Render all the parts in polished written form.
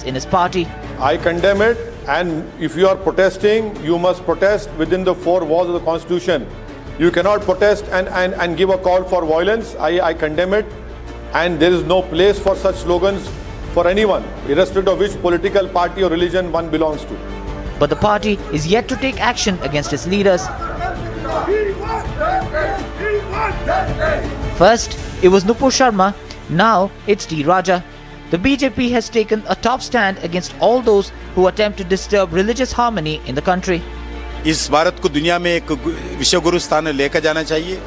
in his party. I condemn it, and if you are protesting, you must protest within the four walls of the Constitution. You cannot protest and give a call for violence. I condemn it, and there is no place for such slogans for anyone, irrespective of which political party or religion one belongs to. But the party is yet to take action against its leaders. First, it was Nupur Sharma, now it's T. Raja. The BJP has taken a tough stand against all those who attempt to disturb religious harmony in the country. इस भारत को दुनिया में एक विश्वगुरु स्थान में लेकर जाना चाहिए.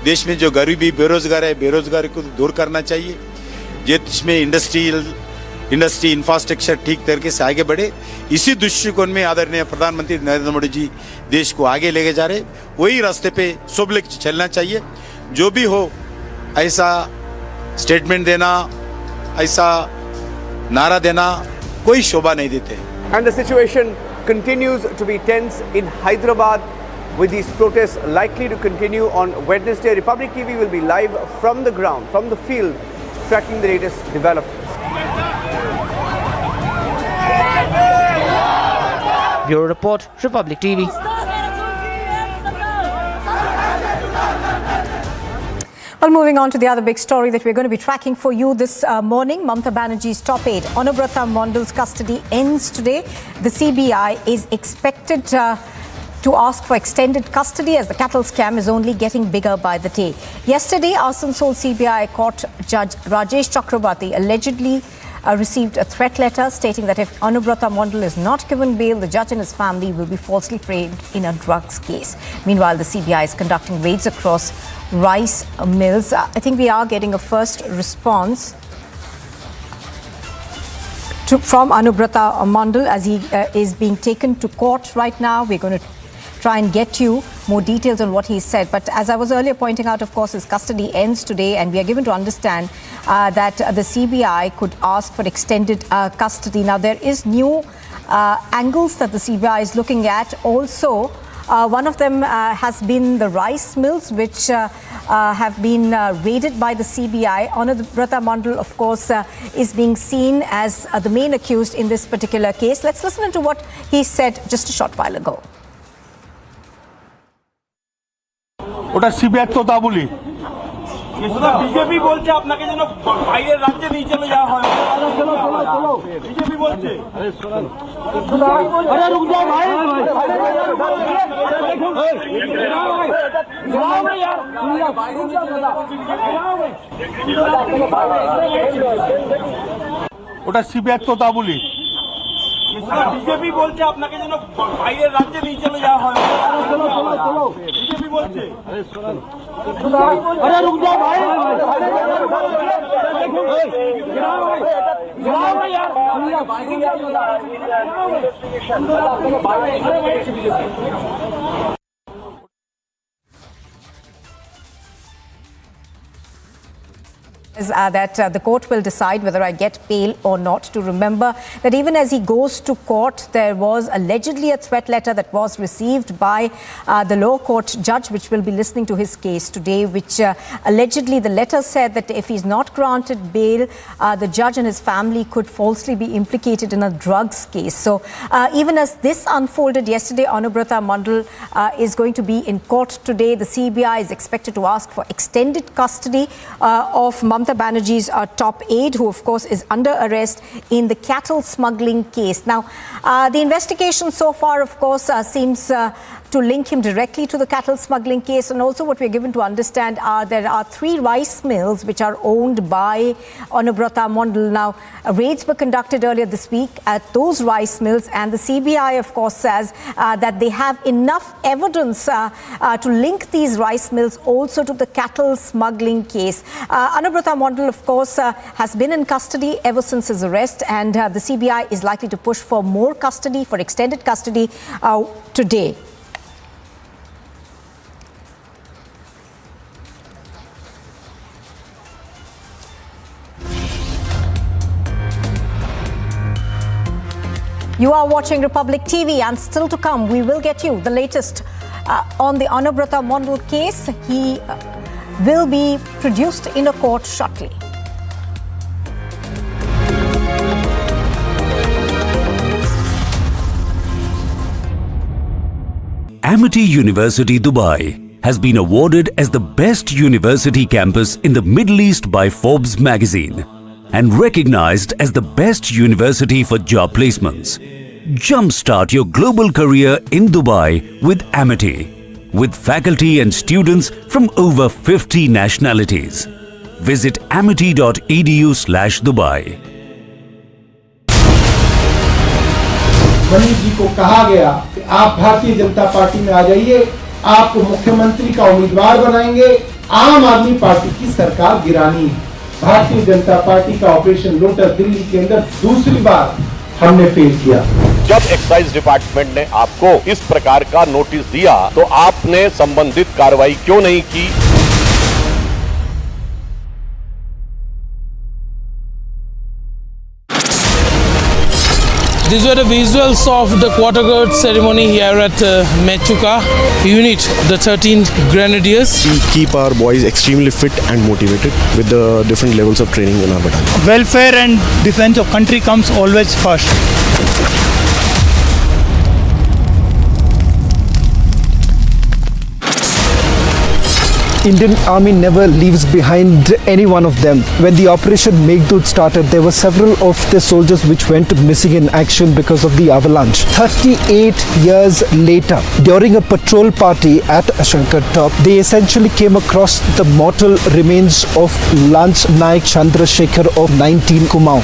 देश में जो गरीबी बेरोजगार है, बेरोजगारी को दूर करना चाहिए. देश में इंडस्ट्री इंफ्रास्ट्रक्चर ठीक तरीके से आगे बढ़े. इसी दृष्टिकोण में आदरणीय प्रधानमंत्री नरेंद्र मोदी जी देश को आगे लेके जा रहे. वही रास्ते पे सब लोग चलना चाहिए. जो भी हो ऐसा स्टेटमेंट देना, ऐसा नारा देना कोई शोभा नहीं देते. And the situation continues to be tense in Hyderabad, with these protests likely to continue on Wednesday. Republic TV will be live from the ground, from the field, tracking the latest developments. Bureau Report, Republic TV. Well, moving on to the other big story that we're going to be tracking for you this morning. Mamata Banerjee's top aide, Anubrata Mondal's custody ends today. The CBI is expected to ask for extended custody as the cattle scam is only getting bigger by the day. Yesterday, Asansol CBI Court Judge Rajesh Chakrabarti allegedly received a threat letter stating that if Anubrata Mondal is not given bail, the judge and his family will be falsely framed in a drugs case. Meanwhile, the CBI is conducting raids across rice mills. I think we are getting a first response from Anubrata Mondal as he is being taken to court right now. We're going to try and get you more details on what he said. But as I was earlier pointing out, of course, his custody ends today, and we are given to understand that the CBI could ask for extended custody. Now, there is new angles that the CBI is looking at. Also, one of them has been the rice mills, which have been raided by the CBI. Anubrata Mondal, of course, is being seen as the main accused in this particular case. Let's listen to what he said just a short while ago. ওটা CBI তোতা বলি BJP বলছে আপনাকে যেন বাইরের রাজ্যে নিয়ে চলে যাওয়া হয় বিজেপি বলছে আরে রুক যাও ভাই ওটা সিবিআই তোতা বলি বিজেপি বলছে আপনাকে যেন বাইরের রাজ্যে নিয়ে চলে যাওয়া হয় বিজেপি বলছে আরে রুক যাও ভাই That the court will decide whether I get bail or not. To remember that even as he goes to court, there was allegedly a threat letter that was received by the lower court judge, which will be listening to his case today, which allegedly the letter said that if he's not granted bail, the judge and his family could falsely be implicated in a drugs case. So even as this unfolded yesterday, Anubrata Mondal is going to be in court today. The CBI is expected to ask for extended custody of Mamata Banerjee's top aide, who of course is under arrest in the cattle smuggling case. Now, the investigation so far, of course, seems to link him directly to the cattle smuggling case. And also what we're given to understand are there are 3 rice mills which are owned by Anubrata Mondal. Now, raids were conducted earlier this week at those rice mills, and the CBI, of course, says that they have enough evidence to link these rice mills also to the cattle smuggling case. Anubrata Mondal, of course, has been in custody ever since his arrest, and the CBI is likely to push for more custody, for extended custody today. You are watching Republic TV, and still to come, we will get you the latest on the Anubrata Mondal case. He will be produced in a court shortly. Amity University, Dubai has been awarded as the best university campus in the Middle East by Forbes magazine and recognized as the best university for job placements. Jumpstart your global career in Dubai with Amity, with faculty and students from over 50 nationalities. Visit amity.edu/Dubai. Manish ji को कहा गया कि आप Bharatiya Janata party में आ जाइए, आपको मुख्यमंत्री का उम्मीदवार बनाएंगे, आम आदमी पार्टी की सरकार गिरानी है। भारतीय जनता पार्टी का ऑपरेशन लोटस दिल्ली के अंदर दूसरी बार हमने फेल किया। जब एक्साइज डिपार्टमेंट ने आपको इस प्रकार का नोटिस दिया तो आपने संबंधित कार्रवाई क्यों नहीं की? These were the visuals of the quarter guard ceremony here at Mechuka unit, the 13th Grenadiers. We keep our boys extremely fit and motivated with the different levels of training in our battalion. Welfare and defense of country comes always first. Indian Army never leaves behind any one of them. When the Operation Meghdoot started, there were several of the soldiers which went missing in action because of the avalanche. 38 years later, during a patrol party at Shankar Top, they essentially came across the mortal remains of Lance Naik Chandrasekhar of 19 Kumaon.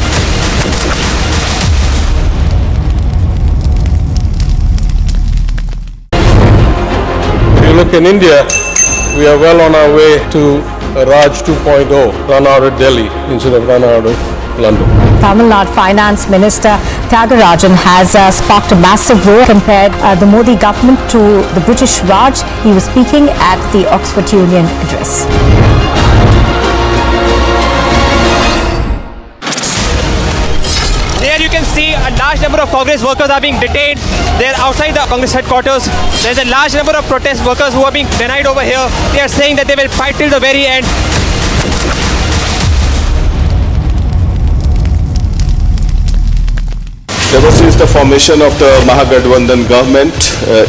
If you look in India, we are well on our way to Raj 2.0, run out of Delhi instead of run out of London. Tamil Nadu Finance Minister Thiagarajan has sparked a massive roar, compared the Modi government to the British Raj. He was speaking at the Oxford Union address. Here you can see a large number of Congress workers are being detained. They are outside the Congress headquarters. There is a large number of protest workers who are being denied over here. They are saying that they will fight till the very end. Ever since the formation of the Mahagathbandhan government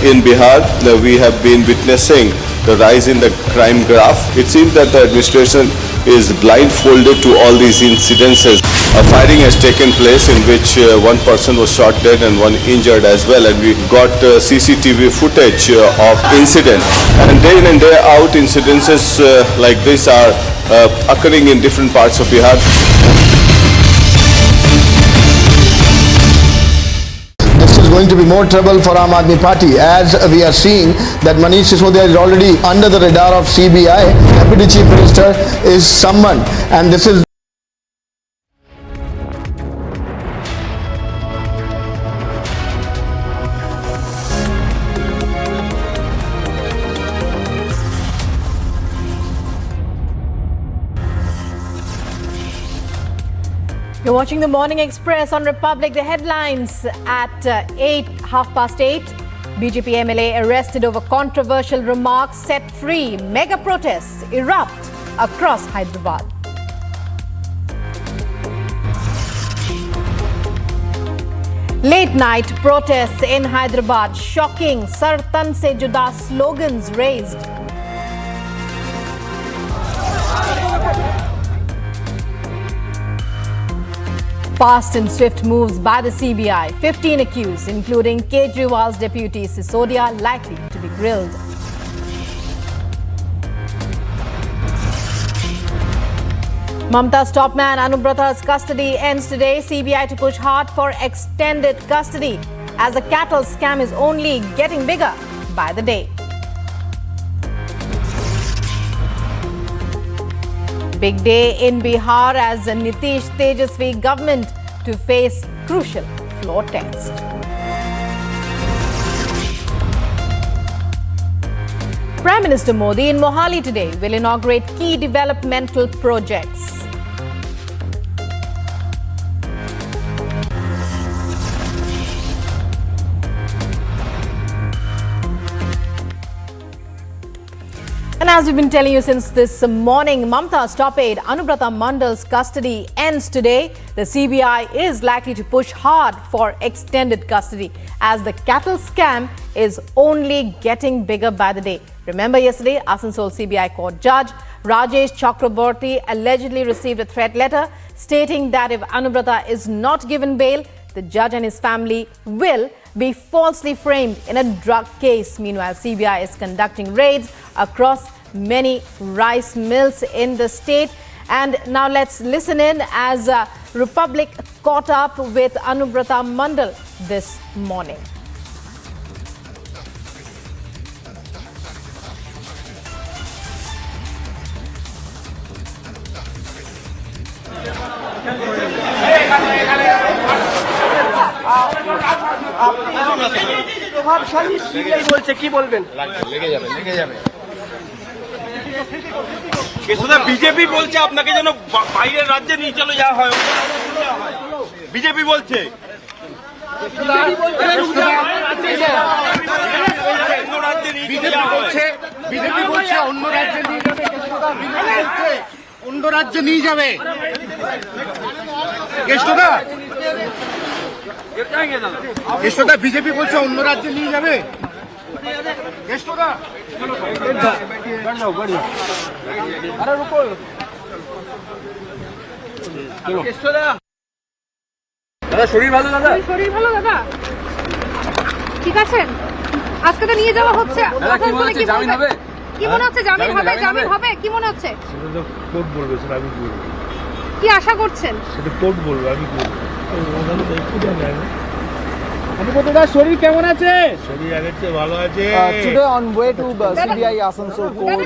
in Bihar, we have been witnessing the rise in the crime graph. It seems that the administration is blindfolded to all these incidences. A firing has taken place in which one person was shot dead and one injured as well, and we got CCTV footage of incident. And day in and day out, incidences like this are occurring in different parts of Bihar. This is going to be more trouble for Aam Aadmi Party, as we are seeing that Manish Sisodiya is already under the radar of CBI. Deputy Chief Minister is summoned, and this is You're watching the Morning Express on Republic. The headlines at 8:30. BJP MLA arrested over controversial remarks, set free. Mega protests erupt across Hyderabad. Late night protests in Hyderabad. Shocking. Sartan se juda slogans raised. Fast and swift moves by the CBI. 15 accused, including Kejriwal's deputy Sisodia, likely to be grilled. Mamta's top man Anubrata's custody ends today. CBI to push hard for extended custody, as the cattle scam is only getting bigger by the day. Big day in Bihar as the Nitish Tejasvi government to face crucial floor test. Prime Minister Modi in Mohali today will inaugurate key developmental projects. And as we've been telling you since this morning, Mamta's top aide Anubrata Mondal's custody ends today. The CBI is likely to push hard for extended custody as the cattle scam is only getting bigger by the day. Remember yesterday, Asansol CBI court judge Rajesh Chakraborty allegedly received a threat letter stating that if Anubrata is not given bail, the judge and his family will be falsely framed in a drug case. Meanwhile, CBI is conducting raids across many rice mills in the state. And now let's listen in as Republic caught up with Anubrata Mondal this morning. প্রভাবশালী CBI বলছে, কি বলবেন? লেগে যাবে কেসটা BJP বলছে আপনাকে যেন বাইরের রাজ্যে নিয়ে চলে যাওয়া হয়, বিজেপি বলছে। বিজেপি বলছে অন্য রাজ্যে নিয়ে যাবে, অন্য রাজ্যে নিয়ে যাবে। কেষ্টদা বিজেপি বলছে অন্য রাজ্যে নিয়ে যাবে। কেষ্টদা দাদা শরীর ভালো, দাদা শরীর ভালো, দাদা ঠিক আছেন? আজকে তো নিয়ে যাওয়া হচ্ছে, জামিন হবে? কি মনে হচ্ছে জামিন হবে? জামিন হবে কি মনে হচ্ছে? সেটা তো কোর্ট বলবে, সেটা আমি কি বলবো? কি আশা করছেন? সেটা কোর্ট বলবে, আমি কি বলবো? শরীর কেমন আছে? শরীর আগের চেয়ে ভালো আছে। Today on way to CBI Asansol court,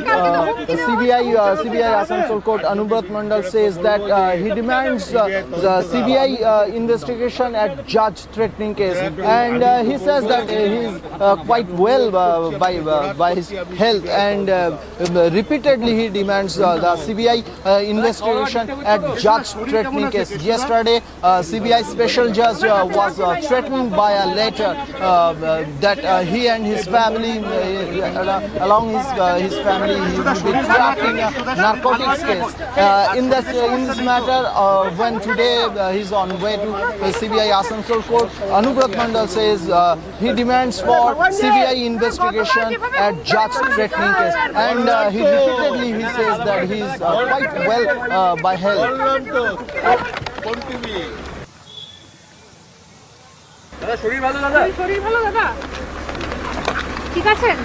the CBI Asansol court, Anubrata Mondal says that he demands the CBI investigation at judge threatening case, and he says that he is quite well by his health, and repeatedly he demands the CBI investigation at judge threatening case. Yesterday, CBI special judge was threatened by a letter that he and his family, along his family, he will be trapped in a narcotics case. In this matter, when today he's on way to CBI Asansol court, Anubrata Mondal says he demands for CBI investigation at judge threatening case, and he repeatedly he says that he is quite well by health. দাদা শরীর ভালো, দাদা শরীর ভালো, দাদা ঠিক আছেন?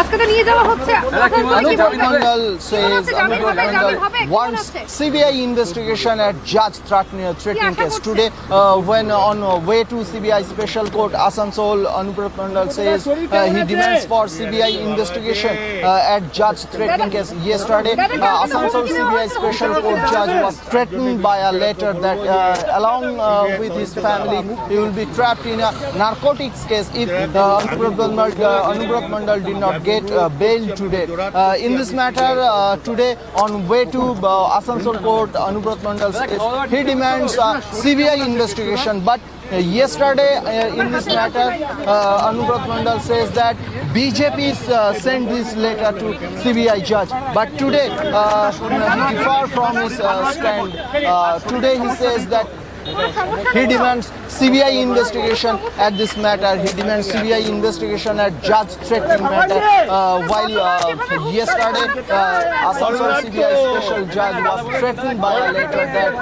আজকে তো নিয়ে যাওয়া হচ্ছে। Anubrata Mondal says Anubrata Mondal wants CBI investigation at judge threatening case. Today, when on way to CBI special court Asansol, Anubrata Mondal says he demands for CBI investigation at judge threatening case. Yesterday, Asansol CBI special court judge was threatened by a letter that along with his family, he will be trapped in a narcotics case if Anubrata Mondal did not get bail today. In this matter, today on way to Asansol court, Anubrata Mondal says he demands CBI investigation. But yesterday, in this matter, Anubrata Mondal says that BJP sent this letter to CBI judge. But today, he differs from his stand. Today, he says that he demands CBI investigation at this matter. He demands CBI investigation at judge threatening matter. While yesterday, Asansol CBI special judge was threatened by a letter that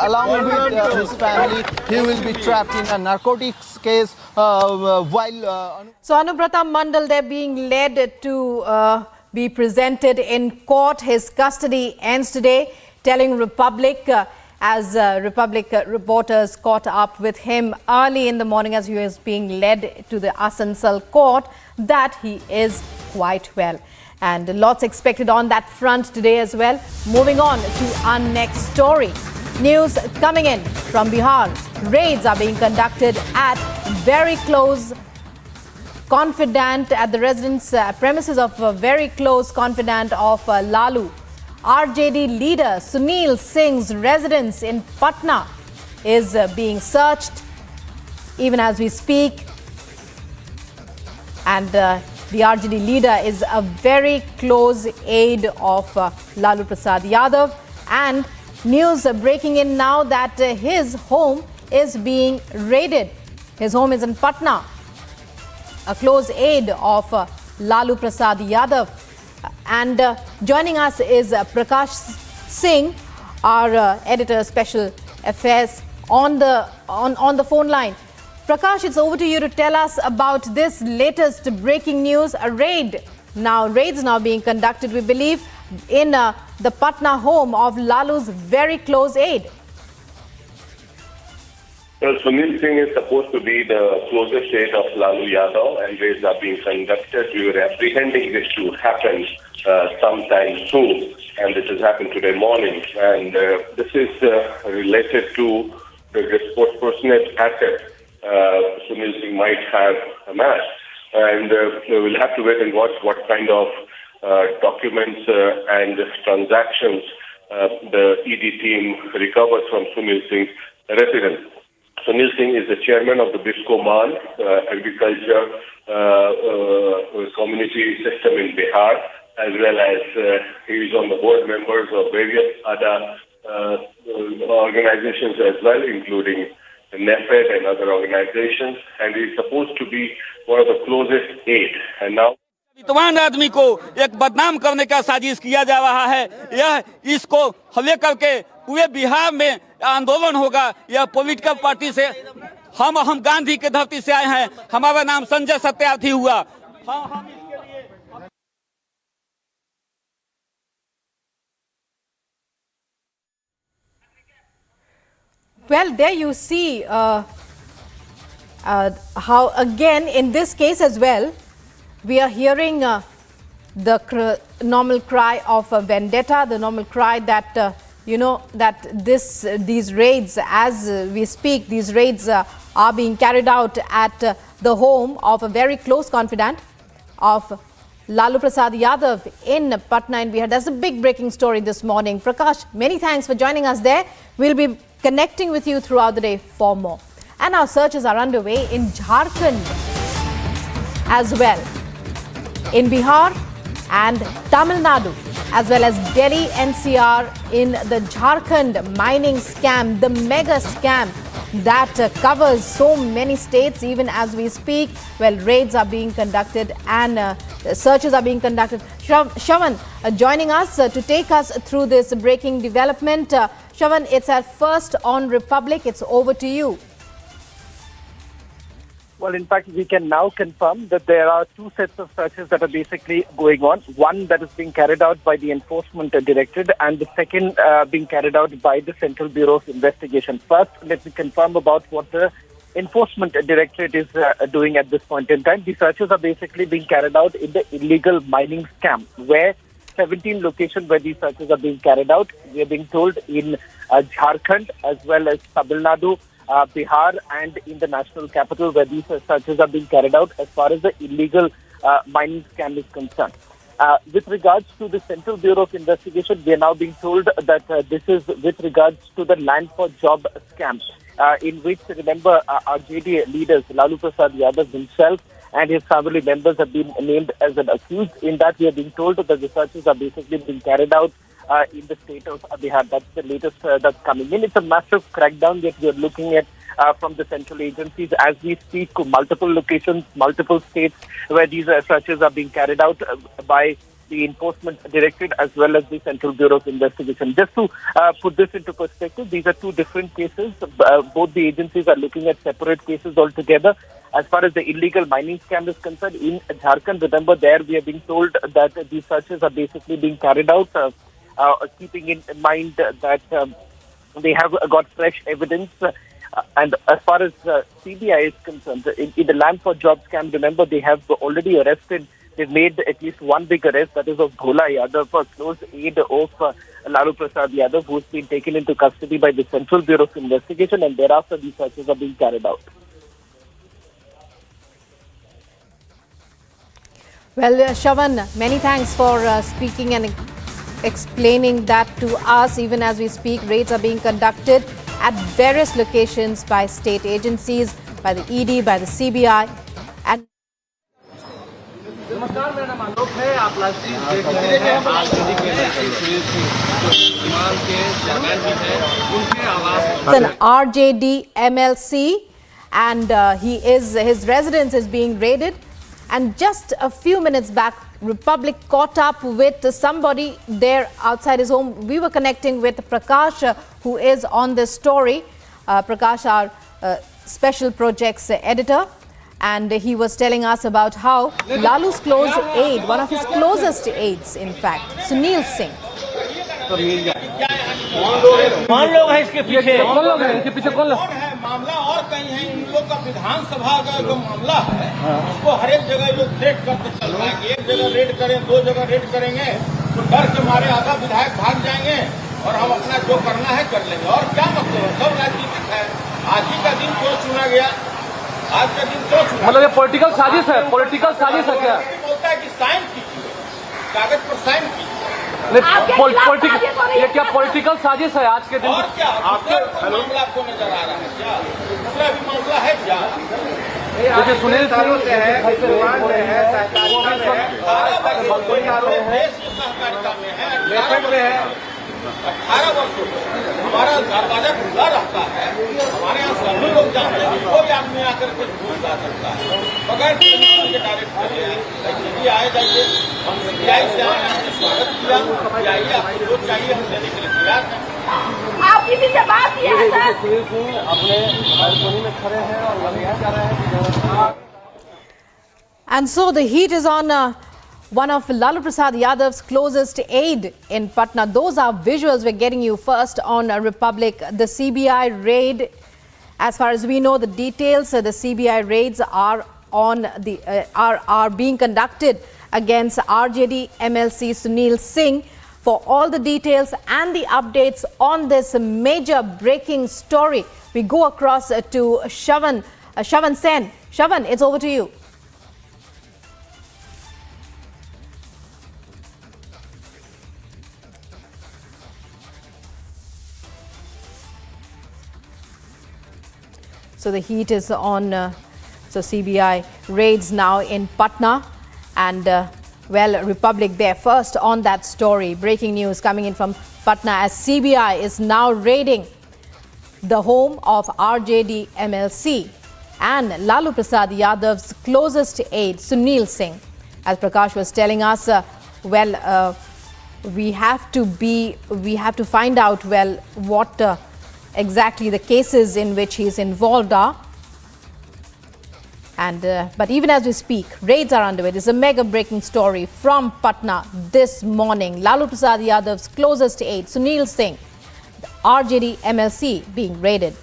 along with his family, he will be trapped in a narcotics case. So Anubrata Mondal, they're being led to be presented in court. His custody ends today, telling Republic. As Republic reporters caught up with him early in the morning as he was being led to the Asansol court, that he is quite well. And lots expected on that front today as well. Moving on to our next story. News coming in from Bihar. Raids are being conducted at very close confidant at the residence premises of a very close confidant of Lalu. RJD leader Sunil Singh's residence in Patna is being searched even as we speak, and The RJD leader is a very close aide of Lalu Prasad Yadav, and news breaking in now that his home is being raided. His home is in Patna. A close aide of Lalu Prasad Yadav. And joining us is Prakash Singh, our editor, Special Affairs, on the phone line. Prakash, it's over to you to tell us about this latest breaking news. Raids now being conducted, we believe, in the Patna home of Lalu's very close aide. Well, Sunil Singh is supposed to be the closest aide of Lalu Yadav, and raids are being conducted. We were apprehending this to happen sometime soon, and this has happened today morning. And this is related to the disproportionate asset Sunil Singh might have amassed. And we'll have to wait and watch what kind of documents and transactions the ED team recovers from Sunil Singh's residence. Sunil Singh is the chairman of the Biscoman agriculture community system in Bihar, as well as he is on the board members of various other organizations as well, including NEFED and other organizations, and he is supposed to be one of the closest aides. And now विद्वान आदमी को एक बदनाम करने का साजिश किया जा रहा है। यह इसको लेकर के पूरे बिहार में आंदोलन होगा। यह पॉलिटिकल पार्टी से हम गांधी के धरती से आए हैं। हमारा नाम संजय सत्यार्थी हुआ। हम इसके लिए Well, there you see how, again, in this case as well, we are hearing the normal cry of vendetta, the normal cry that, that these raids, as we speak, these raids are being carried out at the home of a very close confidant of Lalu Prasad Yadav in Patna in Bihar. That's a big breaking story this morning. Prakash, many thanks for joining us there. We'll be connecting with you throughout the day for more. And our searches are underway in Jharkhand as well, in Bihar and Tamil Nadu, as well as Delhi NCR in the Jharkhand mining scam, the mega scam that covers so many states even as we speak. Well, raids are being conducted and searches are being conducted. Shravan joining us to take us through this breaking development. Shravan, it's our first on Republic. It's over to you. Well, in fact, we can now confirm that there are two sets of searches that are basically going on. One that is being carried out by the Enforcement Directorate and the second being carried out by the Central Bureau of Investigation. First, let me confirm about what the Enforcement Directorate is doing at this point in time. The searches are basically being carried out in the illegal mining scam, where 17 locations where these searches are being carried out. We are being told in Jharkhand as well as Tamil Nadu, Bihar and in the national capital, where these searches are being carried out as far as the illegal mining scam is concerned. With regards to the Central Bureau of Investigation, we are now being told that this is with regards to the land for job scam, in which, remember, our JD leaders, Lalu Prasad Yadav himself and his family members have been named as an accused. In that, we are being told that the searches are basically being carried out in the state of Bihar. That's the latest that's coming in. It's a massive crackdown that we are looking at from the central agencies as we speak. Multiple locations, multiple states where these searches are being carried out by the Enforcement Directorate as well as the Central Bureau of Investigation. Just to put this into perspective, these are two different cases. Both the agencies are looking at separate cases altogether. As far as the illegal mining scam is concerned, in Jharkhand, remember, there we are being told that these searches are basically being carried out, keeping in mind that they have got fresh evidence. And as far as CBI is concerned, in the land for job scam, remember, they have already arrested. They've made at least one big arrest, that is of Bhola Yadav, a close aide of Lalu Prasad Yadav, who's been taken into custody by the Central Bureau of Investigation, and thereafter these searches are being carried out. Well, Shravan, many thanks for speaking and explaining that to us. Even as we speak, raids are being conducted at various locations by state agencies, by the ED, by the CBI. And It's an RJD MLC, and his residence is being raided. And just a few minutes back, Republic caught up with somebody there outside his home. We were connecting with Prakash, who is on this story. Prakash, our special projects editor, and he was telling us about how Lalu's close aide, one of his closest aides, in fact, Sunil Singh. कौन लोग हैं इसके पीछे? कौन लोग हैं इनके पीछे? कौन लोग है? मामला और कहीं है। इन लोग का विधानसभा का जो मामला है, उसको हर एक जगह जो थ्रेट करते चल रहा है कि एक जगह रेड करें, दो जगह रेड करेंगे, तो डर के मारे आधा विधायक भाग जाएंगे और हम अपना जो करना है कर लेंगे। और क्या मतलब है? सब राजनीतिक है। आज ही का दिन क्यों चुना गया? आज का दिन क्यों चुना? मतलब ये पॉलिटिकल साजिश है? पॉलिटिकल साजिश है क्या? बोलता है कि साइन कीजिए, कागज पर साइन कीजिए। ये क्या पॉलिटिकल साजिश है आज के दिन? और क्या मामला आपको नजर आ रहा है? क्या दूसरा भी मामला है? क्या सुनील सालों से है, देश की सहकारिता में है, 18 वर्षों से हमारा दरवाजा खुला रहता है। हमारे यहाँ सभी लोग जानते हैं, कोई आदमी आकर के घूस ला सकता है बगैर डायरेक्ट करिए आए जाइए। हम सीबीआई से आए, हमने स्वागत किया, आइए आपको जो चाहिए हम देने के लिए तैयार हैं। आप किसी से बात किया है सर? अपने बालकनी में खड़े हैं और लड़ाई कर रहे हैं। And so the heat is on one of Lalu Prasad Yadav's closest aide in Patna. Those are visuals we're getting you first on Republic. The CBI raid, as far as we know, the details, the CBI raids are on the are being conducted against RJD MLC Sunil Singh. For all the details and the updates on this major breaking story, we go across to Shavan Sen. Shavan, it's over to you. So the heat is on, so CBI raids now in Patna, and well, Republic there first on that story. Breaking news coming in from Patna as CBI is now raiding the home of RJD MLC and Lalu Prasad Yadav's closest aide, Sunil Singh. As Prakash was telling us, we have to find out, well, what exactly the cases in which he is involved are. And but even as we speak, raids are underway. This is a mega breaking story from Patna this morning. Lalu Prasad Yadav's closest aide, Sunil Singh, the RJD MLC being raided.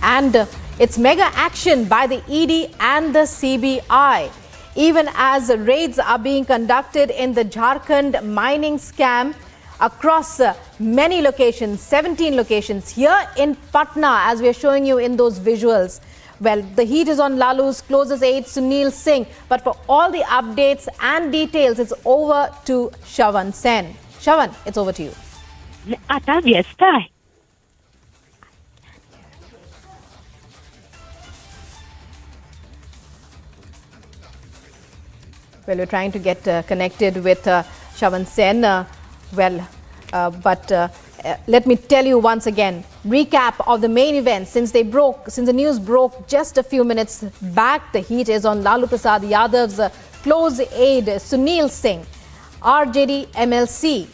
And it's mega action by the ED and the CBI. Even as raids are being conducted in the Jharkhand mining scam across many locations, 17 locations here in Patna, as we are showing you in those visuals. Well, the heat is on Lalu's closest aide, Sunil Singh. But for all the updates and details, it's over to Shavan Sen. Shavan, it's over to you. Well, we're trying to get connected with Shavan Sen. But let me tell you once again, recap of the main events since the news broke just a few minutes back. The heat is on Lalu Prasad Yadav's close aide, Sunil Singh, RJD MLC.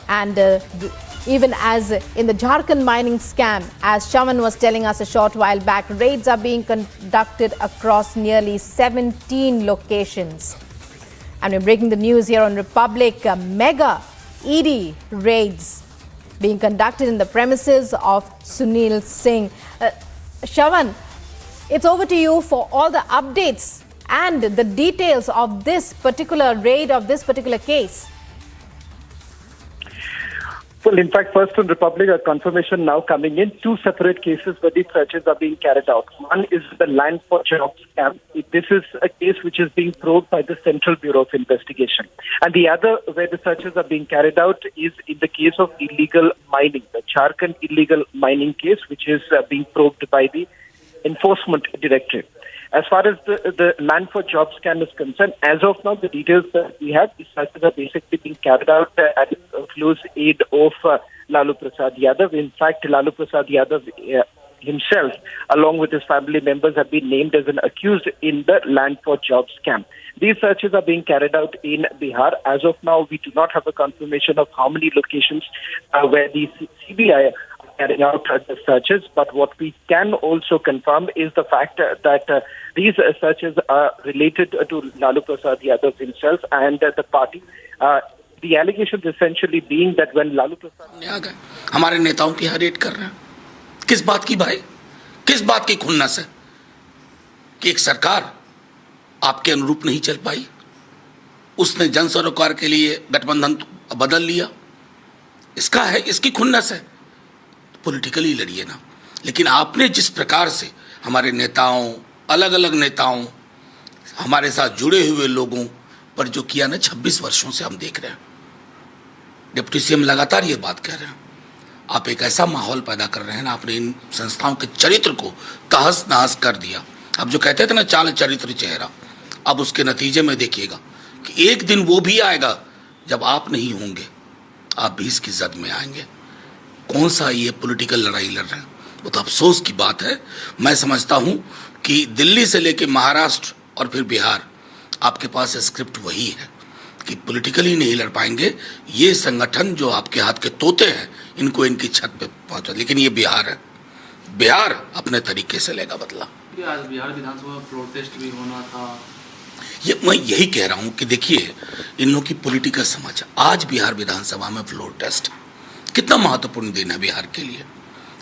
And even as in the Jharkhand mining scam, as Shavan was telling us a short while back, raids are being conducted across nearly 17 locations. And we're breaking the news here on Republic. Mega ED raids being conducted in the premises of Sunil Singh. Shavan, it's over to you for all the updates and the details of this particular raid, of this particular case. Well, in fact, first on Republic, a confirmation now coming in. Two separate cases where the searches are being carried out. One is the land for jobs scam. This is a case which is being probed by the Central Bureau of Investigation. And the other where the searches are being carried out is in the case of illegal mining, the Jharkhand illegal mining case, which is being probed by the Enforcement Directorate. As far as the Land for Jobs scam is concerned, as of now, the details that we have, these searches are basically being carried out at the close aid of Lalu Prasad Yadav. In fact, Lalu Prasad Yadav himself, along with his family members, have been named as an accused in the Land for Jobs scam. These searches are being carried out in Bihar. As of now, we do not have a confirmation of how many locations where the CBI carrying out the searches, but what we can also confirm is the fact that these searches are related to Lalu Prasad Yadav himself and the party. The allegations essentially being that when Lalu Prasad हमारे नेताओं की red कर रहे हैं, किस बात की भाई, किस बात की खुन्नस है कि एक सरकार आपके अनुरूप नहीं चल पाई, उसने जन सरोकार के लिए गठबंधन बदल लिया, इसका है, इसकी खुन्नस है, पॉलिटिकली लड़िए ना। लेकिन आपने जिस प्रकार से हमारे नेताओं, अलग अलग नेताओं, हमारे साथ जुड़े हुए लोगों पर जो किया ना, 26 वर्षों से हम देख रहे हैं। डिप्टी सीएम लगातार ये बात कह रहे हैं, आप एक ऐसा माहौल पैदा कर रहे हैं ना, आपने इन संस्थाओं के चरित्र को तहस नहस कर दिया। अब जो कहते थे ना, चाल चरित्र चेहरा, अब उसके नतीजे में देखिएगा कि एक दिन वो भी आएगा जब आप नहीं होंगे, आप भी इसकी जद में आएंगे। कौन सा ये पॉलिटिकल लड़ाई लड़ रहे हैं, वो तो अफसोस की बात है। मैं समझता हूं कि दिल्ली से लेकर महाराष्ट्र और फिर बिहार, आपके पास स्क्रिप्ट वही है कि पॉलिटिकली नहीं लड़ पाएंगे। ये संगठन जो आपके हाथ के तोते हैं, इनको इनकी छत पे पहुंचा, लेकिन ये बिहार है, बिहार अपने तरीके से लेगा बदला। आज बिहार विधानसभा में फ्लोर टेस्ट भी होना था। ये मैं यही कह रहा हूं कि देखिए, इन लोगों की पॉलिटिकल समझ, आज बिहार विधानसभा में फ्लोर टेस्ट कितना महत्वपूर्ण दिन है बिहार के लिए।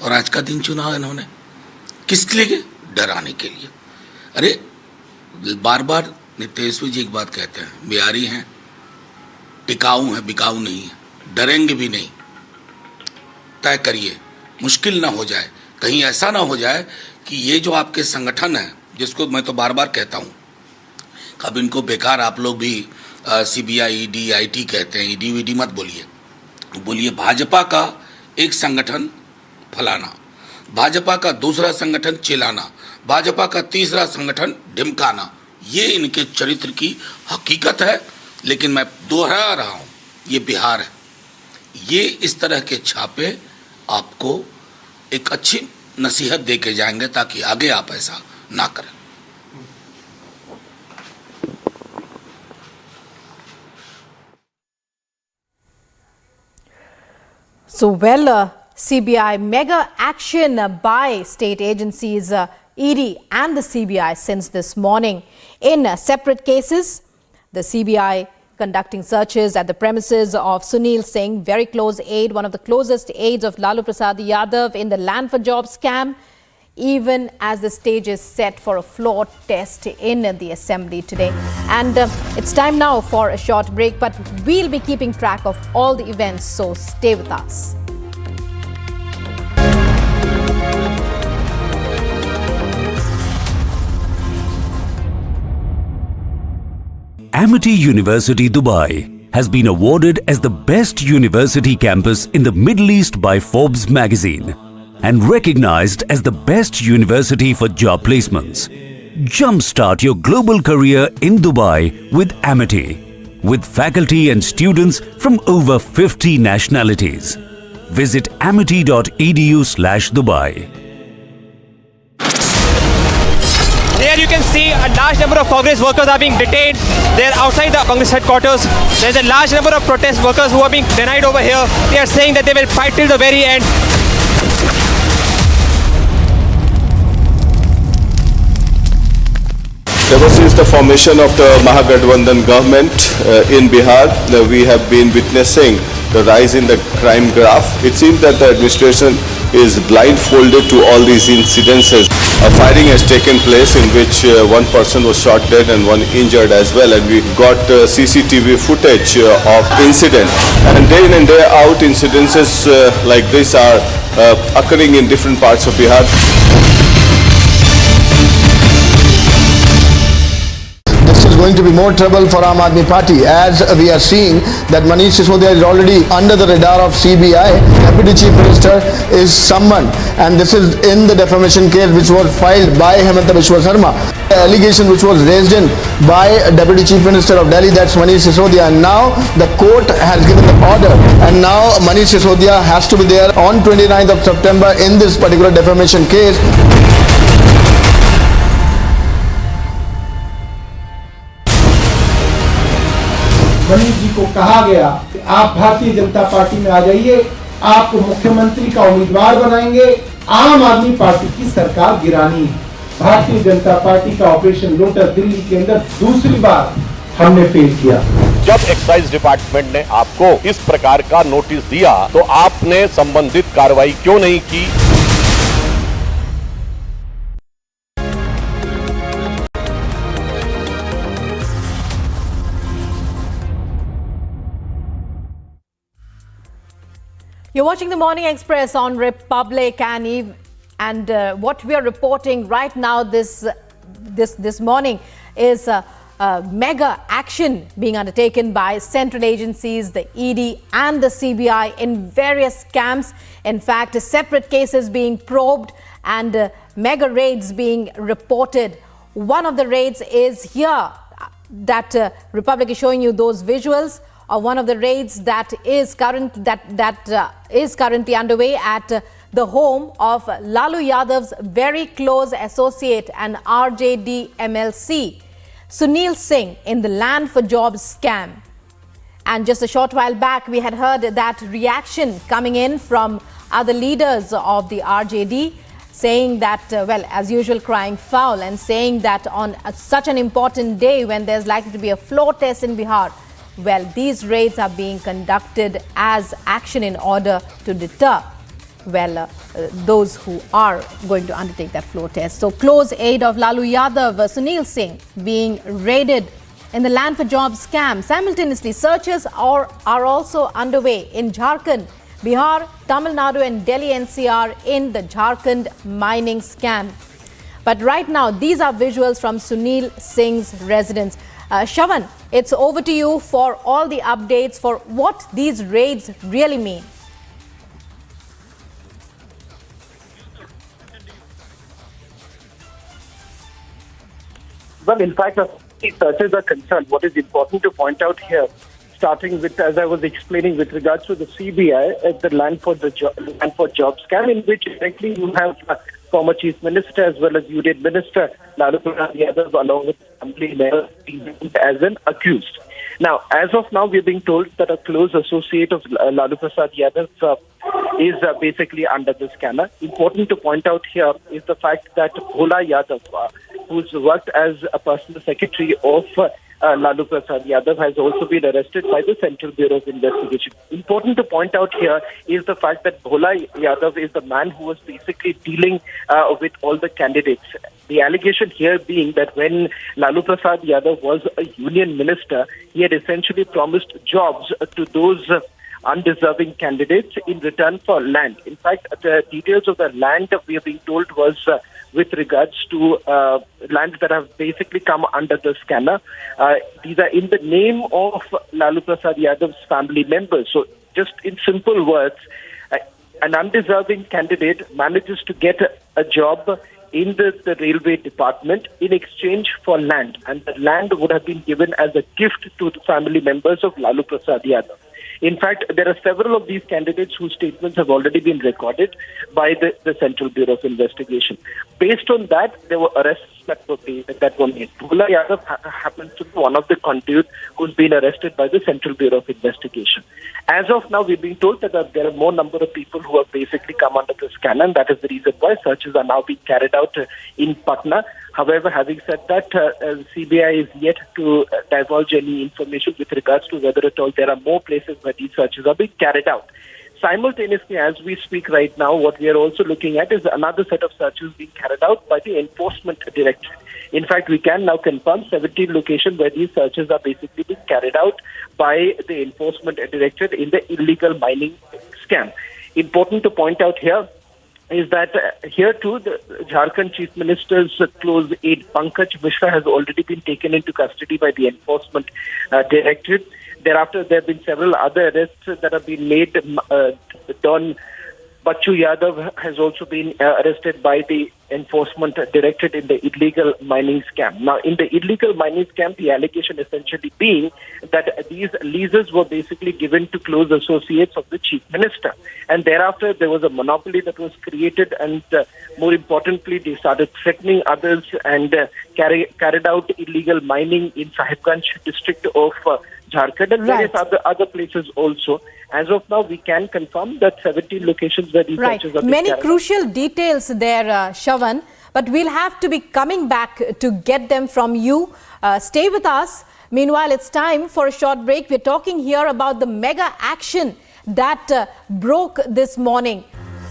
और आज का दिन चुना इन्होंने किसके लिए? डराने के लिए। अरे बार बार तेजस्वी जी एक बात कहते हैं, बिहारी हैं, टिकाऊ हैं, बिकाऊ नहीं है, डरेंगे भी नहीं। तय करिए, मुश्किल ना हो जाए, कहीं ऐसा ना हो जाए कि ये जो आपके संगठन है, जिसको मैं तो बार बार कहता हूँ, अब इनको बेकार आप लोग भी CBI, ED, IT कहते हैं, ED VD मत बोलिए, बोलिए भाजपा का एक संगठन फलाना, भाजपा का दूसरा संगठन चिलाना, भाजपा का तीसरा संगठन ढिमकाना। ये इनके चरित्र की हकीकत है। लेकिन मैं दोहरा रहा हूं, ये बिहार है, ये इस तरह के छापे आपको एक अच्छी नसीहत दे के जाएंगे ताकि आगे आप ऐसा ना करें। So, CBI mega action by state agencies, ED and the CBI since this morning. In separate cases, the CBI conducting searches at the premises of Sunil Singh, very close aide, one of the closest aides of Lalu Prasad Yadav in the Land for Jobs scam, even as the stage is set for a floor test in the assembly today. And it's time now for a short break, but we'll be keeping track of all the events, so stay with us. Amity University, Dubai has been awarded as the best university campus in the Middle East by Forbes magazine and recognized as the best university for job placements. Jumpstart your global career in Dubai with Amity, with faculty and students from over 50 nationalities. Visit amity.edu/Dubai. Here you can see a large number of Congress workers are being detained. They're outside the Congress headquarters. There's a large number of protest workers who are being denied over here. They are saying that they will fight till the very end. Ever since the formation of the Mahagathbandhan government in Bihar, we have been witnessing the rise in the crime graph. It seems that the administration is blindfolded to all these incidences. A firing has taken place in which one person was shot dead and one injured as well, and we got CCTV footage of incident. And day in and day out, incidences like this are occurring in different parts of Bihar. This is going to be more trouble for Aam Aadmi Party, as we are seeing that Manish Sisodia is already under the radar of CBI. Deputy Chief Minister is summoned, and this is in the defamation case which was filed by Hemanta Biswa Sarma. The allegation which was raised in by Deputy Chief Minister of Delhi, that's Manish Sisodia, and now the court has given the order, and now Manish Sisodia has to be there on 29th of September in this particular defamation case. Manish ji को कहा गया कि आप Bharatiya Janata party में आ जाइए, आपको मुख्यमंत्री का उम्मीदवार बनाएंगे, आम आदमी पार्टी की सरकार गिरानी है। भारतीय जनता पार्टी का ऑपरेशन लोटस दिल्ली के अंदर दूसरी बार हमने फेल किया। जब एक्साइज डिपार्टमेंट ने आपको इस प्रकार का नोटिस दिया तो आपने संबंधित कार्रवाई क्यों नहीं की? You're watching the Morning Express on Republic, and what we are reporting right now this morning is mega action being undertaken by central agencies, the ED and the CBI in various camps. In fact, separate cases being probed and mega raids being reported. One of the raids is here. That Republic is showing you those visuals of one of the raids that is currently underway at the home of Lalu Yadav's very close associate and RJD MLC, Sunil Singh, in the Land for Jobs scam. And just a short while back, we had heard that reaction coming in from other leaders of the RJD, saying that, well, as usual, crying foul, and saying that on such an important day when there's likely to be a floor test in Bihar, well, these raids are being conducted as action in order to deter, well, those who are going to undertake that floor test. So, close aide of Lalu Yadav, Sunil Singh, being raided in the Land for Jobs scam. Simultaneously, searches are also underway in Jharkhand, Bihar, Tamil Nadu and Delhi NCR in the Jharkhand mining scam. But right now, these are visuals from Sunil Singh's residence. Shavan, it's over to you for all the updates for what these raids really mean. Well, in fact, as these searches are concerned, what is important to point out here, starting with, as I was explaining, with regards to the CBI, the Land for Jobs scam, in which directly you have former Chief Minister as well as Union Minister Lalu Yadav along with family members as an accused. Now, as of now, we're being told that a close associate of Lalu Prasad Yadav is basically under the scanner. Important to point out here is the fact that Bhola Yadav, who's worked as a personal secretary of Lalu Prasad Yadav, has also been arrested by the Central Bureau of Investigation. Important to point out here is the fact that Bhola Yadav is the man who was basically dealing with all the candidates. The allegation here being that when Lalu Prasad Yadav was a union minister, he had essentially promised jobs to those undeserving candidates in return for land. In fact, the details of the land we are being told was with regards to lands that have basically come under the scanner. These are in the name of Lalu Prasad Yadav's family members. So just in simple words, an undeserving candidate manages to get a job in the railway department in exchange for land, and the land would have been given as a gift to the family members of Lalu Prasad Yadav. In fact, there are several of these candidates whose statements have already been recorded by the Central Bureau of Investigation. Based on that, there were arrests that were made. Bhola Yadav happens to be one of the conduit who's been arrested by the Central Bureau of Investigation. As of now, we've been told that there are more number of people who have basically come under the scanner, and that is the reason why searches are now being carried out in Patna. However, having said that, CBI is yet to divulge any information with regards to whether at all there are more places where these searches are being carried out. Simultaneously, as we speak right now, what we are also looking at is another set of searches being carried out by the Enforcement Directorate. In fact, we can now confirm 17 locations where these searches are basically being carried out by the Enforcement Directorate in the illegal mining scam. Important to point out here is that here too, the Jharkhand Chief Minister's close aide Pankaj Mishra has already been taken into custody by the Enforcement Directorate. Thereafter, there have been several other arrests that have been made. Don Bachu Yadav has also been arrested by the Enforcement Directorate in the illegal mining scam. Now, in the illegal mining scam, the allegation essentially being that these leases were basically given to close associates of the Chief Minister. And thereafter, there was a monopoly that was created, and more importantly, they started threatening others and carried out illegal mining in Sahibganj district of Jharkhand and various other places also. As of now, we can confirm that 17 locations where these searches have been Many carried crucial details there, Shavan, but we'll have to be coming back to get them from you. Stay with us. Meanwhile, it's time for a short break. We're talking here about the mega action that broke this morning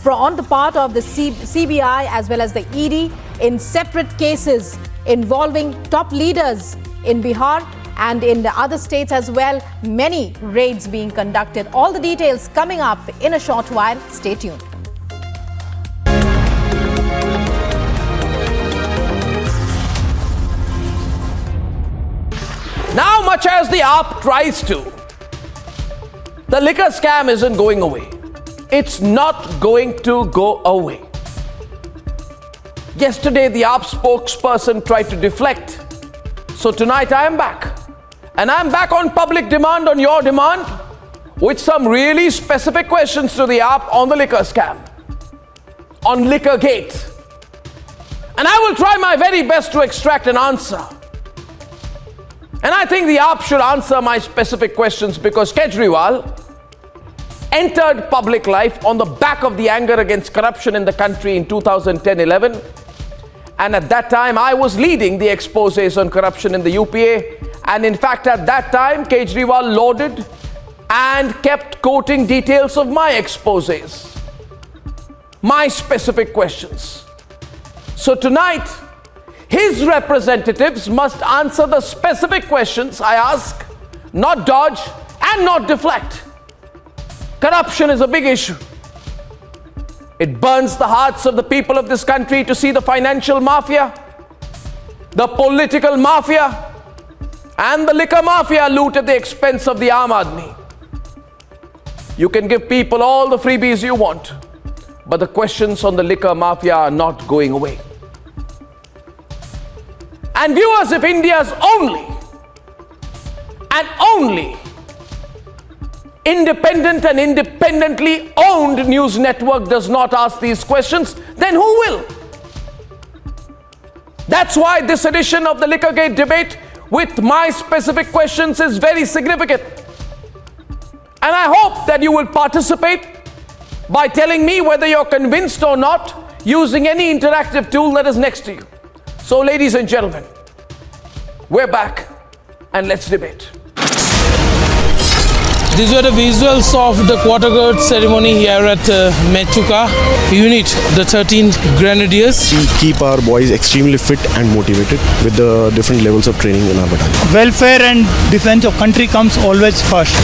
on the part of the CBI as well as the ED in separate cases involving top leaders in Bihar and in the other states as well. Many raids being conducted. All the details coming up in a short while. Stay tuned. Now, much as the AAP tries to, the liquor scam isn't going away. It's not going to go away. Yesterday, the AAP spokesperson tried to deflect. So tonight, I am back. And I'm back on public demand, on your demand, with some really specific questions to the AAP on the liquor scam, on Liquorgate. And I will try my very best to extract an answer. And I think the AAP should answer my specific questions because Kejriwal entered public life on the back of the anger against corruption in the country in 2010-11. And at that time, I was leading the exposés on corruption in the UPA. And in fact, at that time, Kejriwal lauded and kept quoting details of my exposés, my specific questions. So tonight, his representatives must answer the specific questions I ask, not dodge and not deflect. Corruption is a big issue. It burns the hearts of the people of this country to see the financial mafia, the political mafia, and the liquor mafia loot at the expense of the Aam Aadmi. You can give people all the freebies you want, but the questions on the liquor mafia are not going away. And viewers, if India's only independent and independently owned news network does not ask these questions, then who will? That's why this edition of the Liquorgate debate with my specific questions is very significant. And I hope that you will participate by telling me whether you're convinced or not using any interactive tool that is next to you. So, ladies and gentlemen, we're back and let's debate. These were the visuals of the quarter guard ceremony here at Mechuka unit, the 13th Grenadiers. We keep our boys extremely fit and motivated with the different levels of training in our battalion. Welfare and defense of country comes always first.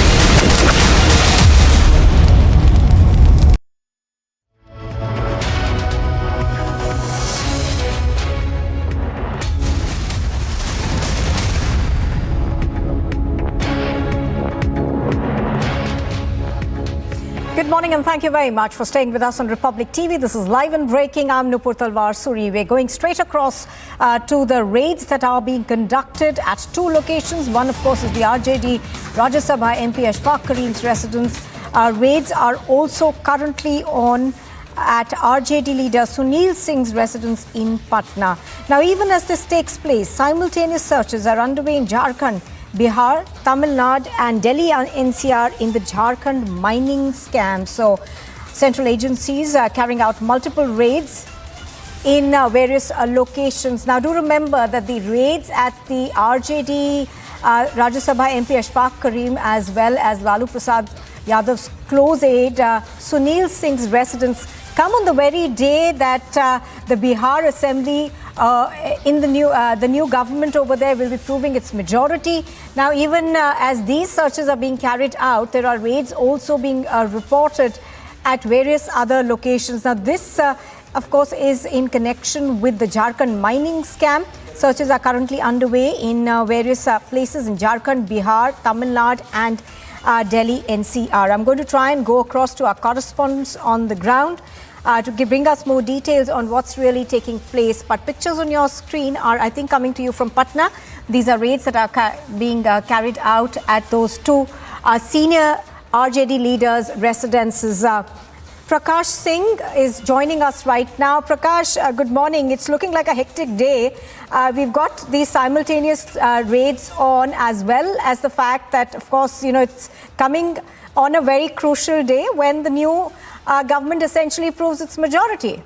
Good morning and thank you very much for staying with us on Republic TV. This is Live and Breaking. I'm Nupur Talwar Suri. We're going straight across to the raids that are being conducted at two locations. One, of course, is the RJD Rajya Sabha MP Ashfaq Karim's residence. Raids are also currently on at RJD leader Sunil Singh's residence in Patna. Now, even as this takes place, simultaneous searches are underway in Jharkhand, Bihar, Tamil Nadu and Delhi NCR in the Jharkhand mining scam. So, central agencies are carrying out multiple raids in various locations. Now, do remember that the raids at the RJD Rajya Sabha MP Ashfaq Karim as well as Lalu Prasad Yadav's close aide Sunil Singh's residence come on the very day that the Bihar Assembly in the new government over there will be proving its majority. Now, even as these searches are being carried out, there are raids also being reported at various other locations. Now, this, of course, is in connection with the Jharkhand mining scam. Searches are currently underway in various places in Jharkhand, Bihar, Tamil Nadu and Delhi NCR. I'm going to try and go across to our correspondents on the ground to bring us more details on what's really taking place. But pictures on your screen are, I think, coming to you from Patna. These are raids that are being carried out at those two senior RJD leaders' residences. Prakash Singh is joining us right now. Prakash, good morning. It's looking like a hectic day. We've got these simultaneous raids on, as well as the fact that, of course, it's coming on a very crucial day when the new government essentially proves its majority.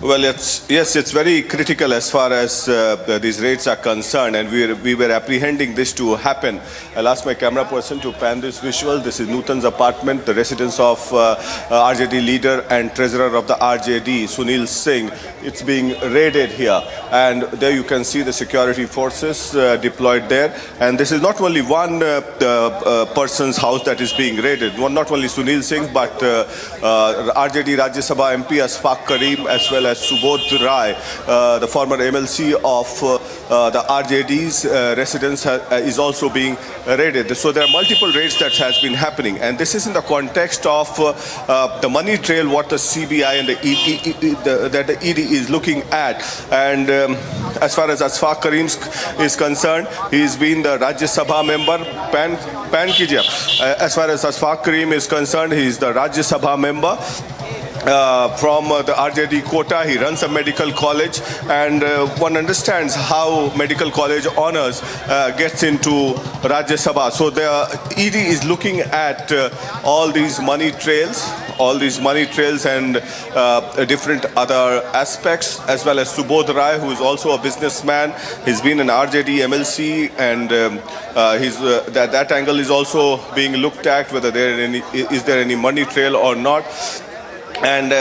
Well, it's very critical as far as these raids are concerned, and we were apprehending this to happen. I'll ask my camera person to pan this visual. This is Nutan's apartment, the residence of RJD leader and treasurer of the RJD, Sonali Singh. It's being raided here, and there you can see the security forces deployed there. And this is not only one person's house that is being raided. Not only Sonali Singh, but RJD Rajya Sabha MP Ashfaq Karim, as well as Subodh Rai, the former MLC of the RJD's residence is also being raided. So there are multiple raids that has been happening, and this is in the context of the money trail what the CBI and the ED is looking at. And as far as Ashfaq Karim is concerned, he's been the Rajya Sabha member. Pan kijiye. As far as Ashfaq Karim is concerned, he is the Rajya Sabha member. From the RJD quota. He runs a medical college, and one understands how medical college honors gets into Rajya Sabha. So the ED is looking at all these money trails and different other aspects, as well as Subodh Rai, who is also a businessman. He's been an RJD MLC, and that angle is also being looked at, whether is there any money trail or not. And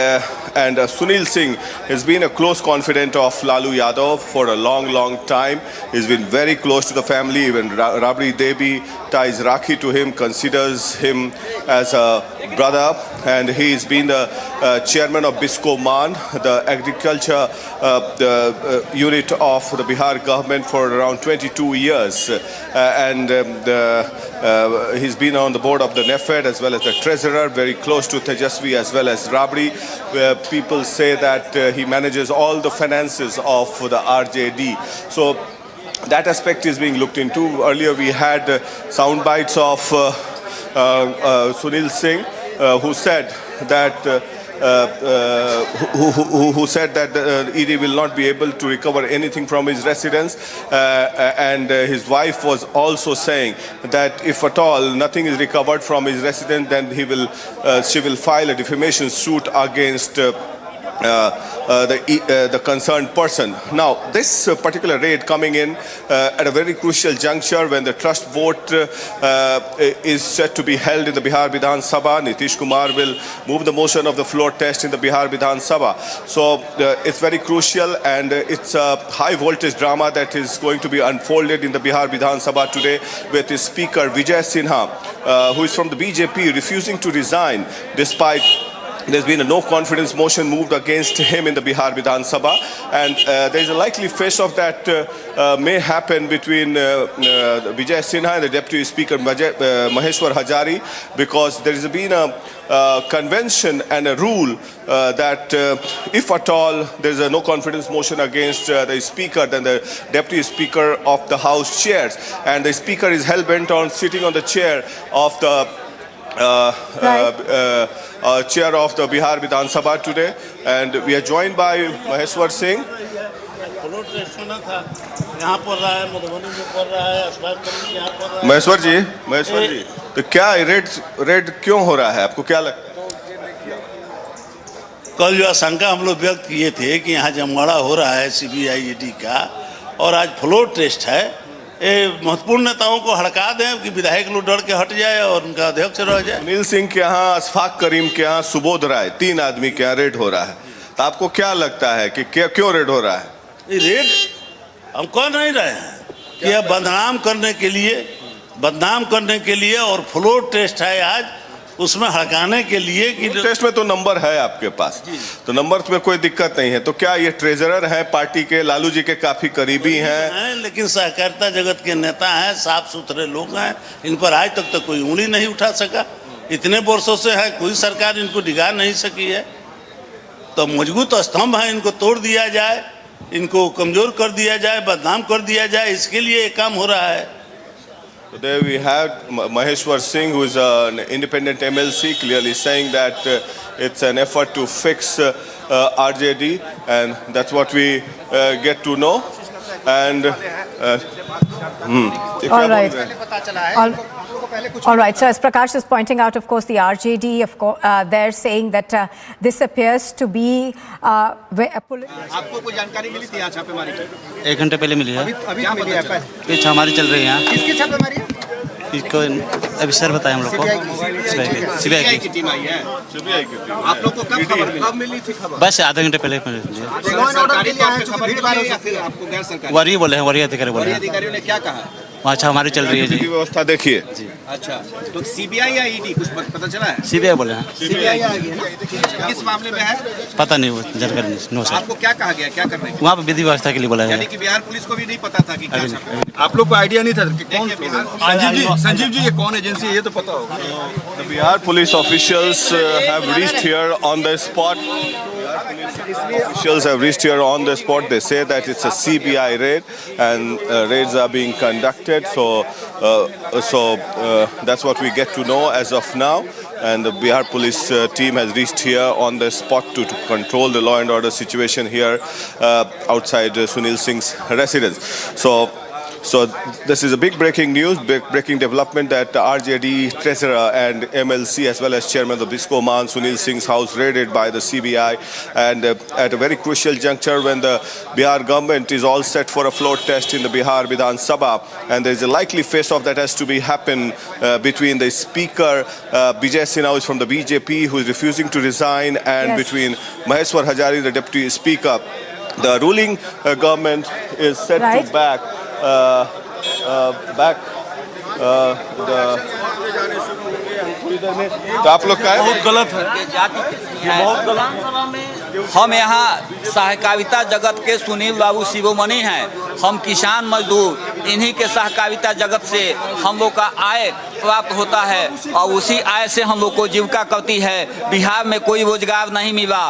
Sonali Singh has been a close confidant of Lalu Yadav for a long time. He's been very close to the family. Even Rabri Devi ties Rakhi to him, considers him as a brother. And he's been the chairman of BISCO MAN, the agriculture unit of the Bihar government, for around 22 years. He's been on the board of the NEFED as well as the treasurer, very close to Tejasvi as well as Rabri, where people say that he manages all the finances of the RJD. So that aspect is being looked into. Earlier we had sound bites of Sonali Singh, who said that who said that the ED will not be able to recover anything from his residence, and his wife was also saying that if at all nothing is recovered from his residence, then she will file a defamation suit against the concerned person. Now, this particular raid coming in at a very crucial juncture when the trust vote is set to be held in the Bihar Vidhan Sabha. Nitish Kumar will move the motion of the floor test in the Bihar Vidhan Sabha. So it's very crucial, and it's a high voltage drama that is going to be unfolded in the Bihar Vidhan Sabha today, with the speaker Vijay Sinha, who is from the BJP, refusing to resign despite there's been a no confidence motion moved against him in the Bihar Vidhan Sabha, and there is a likely face-off that may happen between Vijay Sinha and the Deputy Speaker Maheshwar Hajari, because there has been a convention and a rule that if at all there is a no confidence motion against the Speaker, then the Deputy Speaker of the House chairs, and the Speaker is hell-bent on sitting on the chair of the chair of the Bihar Vidhan Sabha today, and we are joined by Maheshwar Singh. Maheshwar जी, तो क्या red क्यों हो रहा है, आपको क्या लगता है? कल जो आशंका हम लोग व्यक्त किए थे कि यहाँ जमवाड़ा हो रहा है सीबीआई ईडी का, और आज फ्लोर टेस्ट है, महत्वपूर्ण नेताओं को हड़का दें कि विधायक लोग डर के हट जाए और उनका अध्यक्ष रह जाए। सुनील सिंह के यहाँ, अशफाक करीम के यहाँ, सुबोध राय, 3 आदमी के यहाँ रेड हो रहा है, तो आपको क्या लगता है कि क्यों रेड हो रहा है? रेड हम कह नहीं रहे हैं कि यह बदनाम करने के लिए बदनाम करने के लिए, और फ्लोर टेस्ट है आज, उसमें हड़काने के लिए कि टेस्ट में तो नंबर है आपके पास, तो नंबर में कोई दिक्कत नहीं है। तो क्या ये ट्रेजरर है पार्टी के, लालू जी के काफी करीबी हैं, लेकिन सहकारिता जगत के नेता हैं, साफ सुथरे लोग हैं, इन पर आज तक तो कोई उंगली नहीं उठा सका। इतने वर्षों से है, कोई सरकार इनको डिगा नहीं सकी है। तो मजबूत स्तंभ है, इनको तोड़ दिया जाए, इनको कमजोर कर दिया जाए, बदनाम कर दिया जाए, इसके लिए एक काम हो रहा है। Today we have Maheshwar Singh, who is an independent MLC, clearly saying that it's an effort to fix RJD, and that's what we get to know. And all right. All right. So as Prakash is pointing out, of course, the RJD, of course, they're saying that this appears to be. आपको कोई जानकारी मिली थी यहाँ छापेमारी की? 1 घंटे पहले मिली है। अभी मिली है? ये छापेमारी चल रही है यहाँ। किसकी छापेमारी है? इसको अभी सर बताए हम लोग को। सीबीआई की टीम आई है। सीबीआई की टीम। आप लोग को कब मिली थी खबर? बस आधे घंटे पहले मिली। आपको गैर सरकारी वरी बोले हैं, वरी अधिकारी बोले हैं। अधिकारियों ने क्या कहा? वहाँ हमारी चल रही है जी। व्यवस्था देखिए। अच्छा, तो सीबीआई या ईडी कुछ पता चला है? सीबीआई बोले हैं। सीबीआई आ गई है। किस मामले में है? पता नहीं, वो जानकारी नहीं। No sir. आपको क्या कहा गया, क्या करना है? वहाँ पे विधि व्यवस्था के लिए बोला है। यानी कि बिहार पुलिस को भी नहीं पता था कि क्या आप लोग को आइडिया नहीं था कि कौन? संजीव जी ये कौन एजेंसी है, ये तो पता होगा। The Bihar police officials have reached here on the spot. Officials have reached here on the spot. They say that it's a CBI raid, and raids are being conducted. So that's what we get to know as of now. And the Bihar police team has reached here on the spot to control the law and order situation here outside Sunil Singh's residence. So this is a big breaking news, big breaking development that RJD treasurer and MLC as well as chairman of Bisco Man Sunil Singh's house raided by the CBI, and at a very crucial juncture when the Bihar government is all set for a floor test in the Bihar Vidhan Sabha, and there is a likely face-off that has to be happen between the speaker Bijay Sinha, who is from the BJP, who is refusing to resign, and between Maheshwar Hajari, the deputy speaker. The ruling government is set to back तो आप लोग का बहुत गलत है, बहुत गलत। हम यहाँ सहकारिता जगत के सुनील बाबू शिरोमणि हैं। हम किसान मजदूर, इन्हीं के सहकारिता जगत से हम लोग का आय प्राप्त होता है, और उसी आय से हम लोग को जीविका करती है। बिहार में कोई रोजगार नहीं मिला,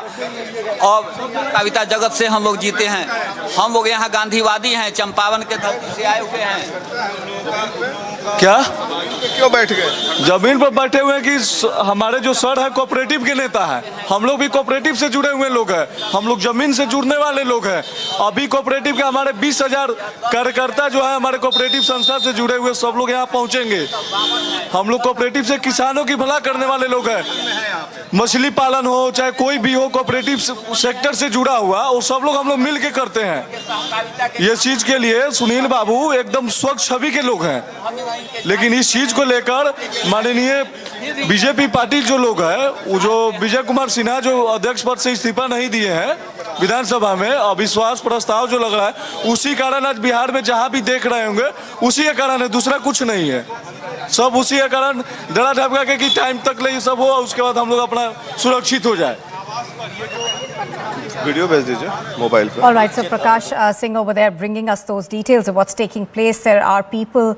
और सहकारिता जगत से हम लोग जीते हैं। हम लोग यहाँ गांधीवादी हैं, चंपारण के धरती से आए हुए हैं। क्या क्यों बैठ गए? जमीन पर बैठे हुए हैं कि हमारे जो सर है कोऑपरेटिव के नेता है, हम लोग भी कोऑपरेटिव से जुड़े हुए लोग हैं, हम लोग जमीन से जुड़ने वाले लोग हैं। अभी कोऑपरेटिव के हमारे 20,000 कार्यकर्ता जो है हमारे कोऑपरेटिव संस्था से जुड़े हुए, सब लोग यहाँ पहुंचेंगे। हम लोग कोऑपरेटिव से किसानों की भला करने वाले लोग हैं। मछली पालन हो चाहे कोई भी हो, कोऑपरेटिव सेक्टर से जुड़ा हुआ, वो सब लोग हम लोग मिल के करते हैं। ये चीज के लिए सुनील बाबू एकदम स्वच्छ छवि के लोग हैं, लेकिन इस चीज को लेकर माननीय बीजेपी पार्टी जो लोग हैं, वो जो विजय कुमार सिन्हा जो अध्यक्ष पद से इस्तीफा नहीं दिए हैं विधानसभा में, अविश्वास प्रस्ताव जो लग रहा है, उसी कारण आज बिहार में जहां भी देख रहे होंगे उसी के कारण है, दूसरा कुछ नहीं है। सब उसी के कारण डरा धमका के कि टाइम तक ले ये सब हो, उसके बाद हम लोग अपना सुरक्षित हो जाए। वीडियो भेज दीजिए मोबाइल पर। All right, so Prakash Singh over there bringing us those details of what's taking place. There are people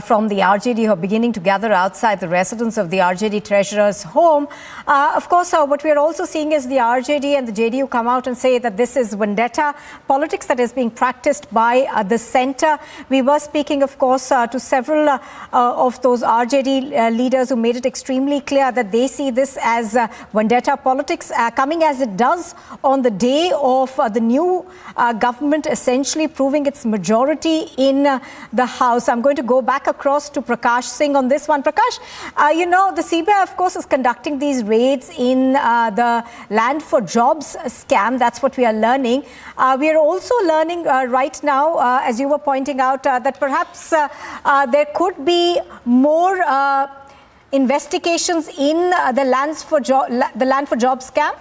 from the RJD who are beginning to gather outside the residence of the RJD treasurer's home. Of course, what we are also seeing is the RJD and the JDU come out and say that this is vendetta politics that is being practiced by the centre. We were speaking, of course, to several of those RJD leaders who made it extremely clear that they see this as vendetta politics coming as it does on the day of the new government essentially proving its majority in the House. I'm going to go back across to Prakash Singh on this one. Prakash, you know, the CBI, of course, is conducting these raids in the land for jobs scam. That's what we are learning. We are also learning right now, as you were pointing out, that perhaps there could be more investigations in the land for job scam.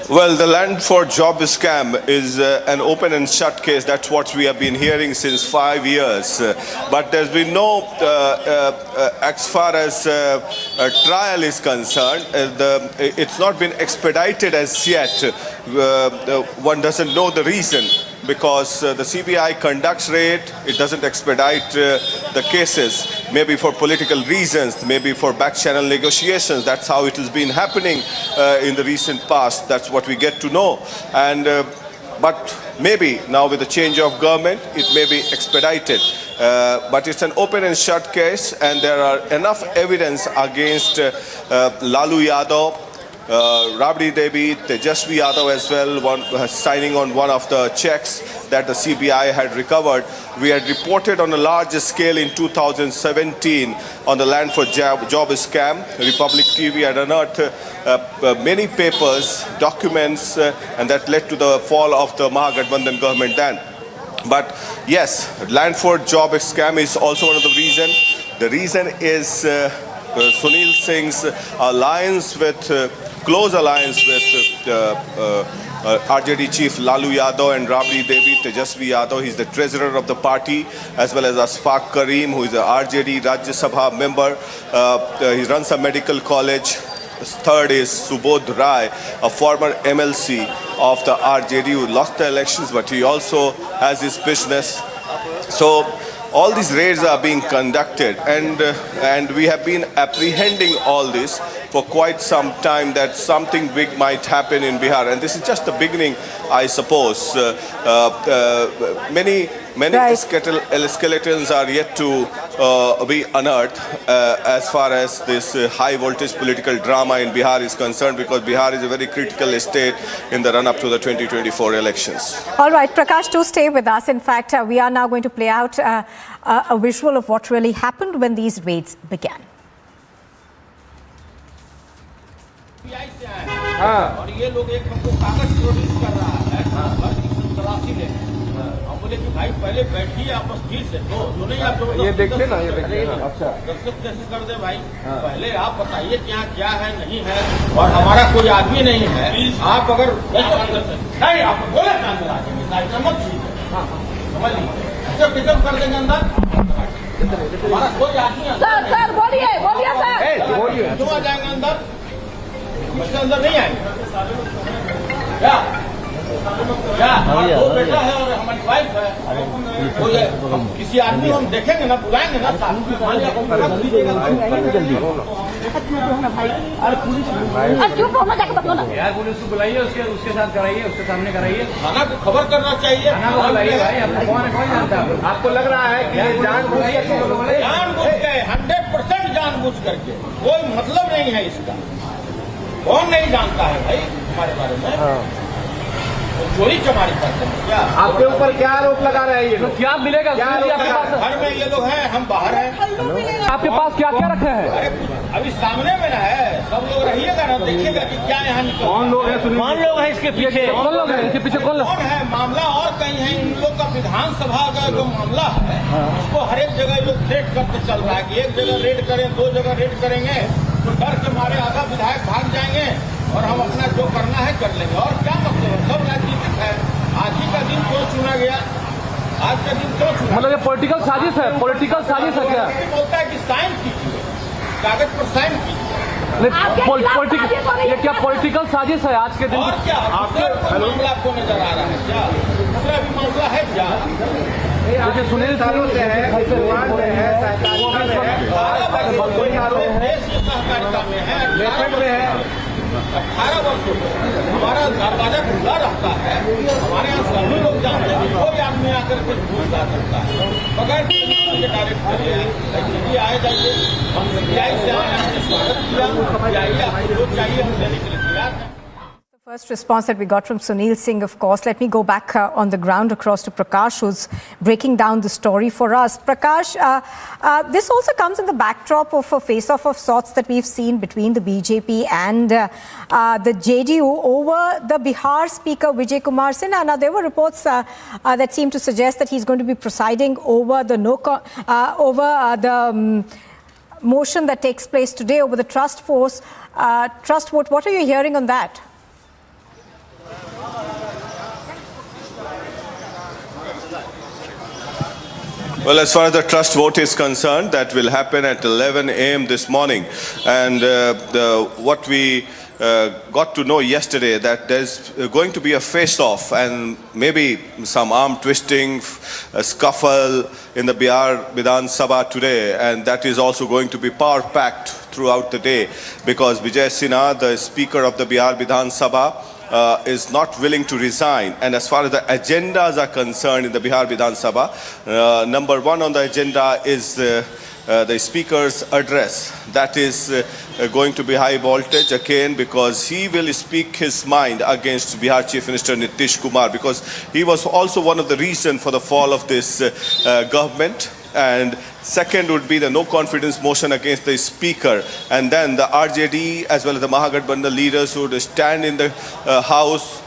Well, the land for job scam is an open and shut case. That's what we have been hearing since 5 years. But there's been no, as far as trial is concerned, it's not been expedited as yet. One doesn't know the reason, because the CBI conducts raid, it doesn't expedite the cases, maybe for political reasons, maybe for back channel negotiations. That's how it has been happening in the recent past. That's what we get to know. And but maybe now with the change of government, it may be expedited. But it's an open and shut case, and there are enough evidence against Lalu Yadav, Rabdi Devi, Tejasvi Yadav as well, signing on one of the checks that the CBI had recovered. We had reported on a large scale in 2017 on the land for job scam. Republic TV had unearthed many papers, documents, and that led to the fall of the Mahagathbandhan government then. But yes, land for job scam is also one of the reasons. The reason is Sunil Singh's alliance with close alliance with RJD chief Lalu Yadav and Rabdi Devi, Tejasvi Yadav. He's the treasurer of the party, as well as Asfaq Karim, who is a RJD Rajya Sabha member. He runs a medical college. Third is Subodh Rai, a former MLC of the RJD who lost the elections, but he also has his business. So all these raids are being conducted, and we have been apprehending all this for quite some time, that something big might happen in Bihar, and this is just the beginning, I suppose. Many skeletons are yet to be unearthed as far as this high voltage political drama in Bihar is concerned, because Bihar is a very critical state in the run up to the 2024 elections. All right, Prakash, do stay with us. In fact, we are now going to play out a visual of what really happened when these raids began. और ये लोग एक हमको कागज produce कर रहा है, तलाशी ले। हम बोले कि भाई पहले बैठिए आपस ठीक से, तो नहीं आप ये देखते ना, ये देखते ना। अच्छा, दस्तखत कैसे कर दे भाई? पहले आप बताइए क्या क्या है नहीं है, और हमारा कोई आदमी नहीं है। आप अगर नहीं आप बोले अंदर आ जाएंगे, समझ लीजिए, समझ लीजिए, ऐसे किसम कर देंगे अंदर, हमारा कोई आदमी सर बोलिए बोलिए सर बोलिए, क्यों आ जाएंगे अंदर? उसके अंदर नहीं आएंगे क्या? हमारा दो बेटा है और हमारी वाइफ है, तो हम किसी आदमी हम देखेंगे ना, बुलाएंगे ना, यार पुलिस को बुलाइए, उसके साथ कराइए, उसके सामने कराइए, थाना को खबर करना चाहिए। आपको लग रहा है कि जानबूझ के 100% जानबूझ करके, कोई मतलब नहीं है इसका। कौन नहीं जानता है भाई हमारे बारे में? चोरी चमारी करते हैं क्या? आपके ऊपर क्या आरोप लगा रहे हैं ये लोग? क्या मिलेगा? क्या आपके पास? घर में ये लोग हैं, हम बाहर हैं। आपके पास क्या क्या रखे हैं? अरे अभी सामने में ना है, सब लोग रहिएगा ना, देखिएगा कि क्या यहाँ निकल। कौन लोग हैं? कौन लोग हैं इसके पीछे? कौन लोग हैं इसके पीछे? कौन है? मामला और कहीं है। इन लोग का विधानसभा का जो मामला है, उसको हर एक जगह लोग रेड करते चल रहा है कि एक जगह रेड करें, दो जगह रेड करेंगे, तो डर के मारे आधा विधायक भाग जाएंगे और हम अपना जो करना है कर लेंगे। और क्या मतलब है? सब राजनीतिक है। आज ही का दिन क्यों चुना गया? आज का दिन क्यों चुना? मतलब ये पॉलिटिकल साजिश है? पॉलिटिकल साजिश है क्या? बोलता है कि साइन कीजिए, कागज पर साइन कीजिए। ये क्या पॉलिटिकल साजिश है आज के दिन? और क्या मामला आपको नजर आ रहा है क्या? दूसरा भी मामला है क्या? जैसे सुनील सिंह है, देश की सहकारिता में है, 18 वर्षों से हमारा दरवाजा खुला रहता है। हमारे यहाँ सभी लोग जानते हैं कि कोई आदमी आकर के घूस ला सकता है बगैर डायरेक्ट करिए, आए जाइए, हम सीबीआई से आए, हमने स्वागत किया, आइए आपको जो चाहिए हम देने के लिए तैयार हैं। First response that we got from Sunil Singh, of course. Let me go back on the ground across to Prakash, who's breaking down the story for us. Prakash, this also comes in the backdrop of a face-off of sorts that we've seen between the BJP and the JDU over the Bihar Speaker Vijay Kumar Sinha. Now, there were reports that seem to suggest that he's going to be presiding over the motion that takes place today over the trust vote. What are you hearing on that? Well, as far as the trust vote is concerned, that will happen at 11 a.m. this morning. And what we got to know yesterday, that there's going to be a face-off and maybe some arm twisting, a scuffle in the Bihar Vidhan Sabha today. And that is also going to be power-packed throughout the day, because Vijay Sinha, the Speaker of the Bihar Vidhan Sabha, is not willing to resign. And as far as the agendas are concerned in the Bihar Vidhan Sabha, number one on the agenda is the Speaker's address. That is going to be high voltage again, because he will speak his mind against Bihar Chief Minister Nitish Kumar, because he was also one of the reasons for the fall of this government. And second would be the no confidence motion against the Speaker. And then the RJD as well as the Mahagathbandhan leaders would stand in the House,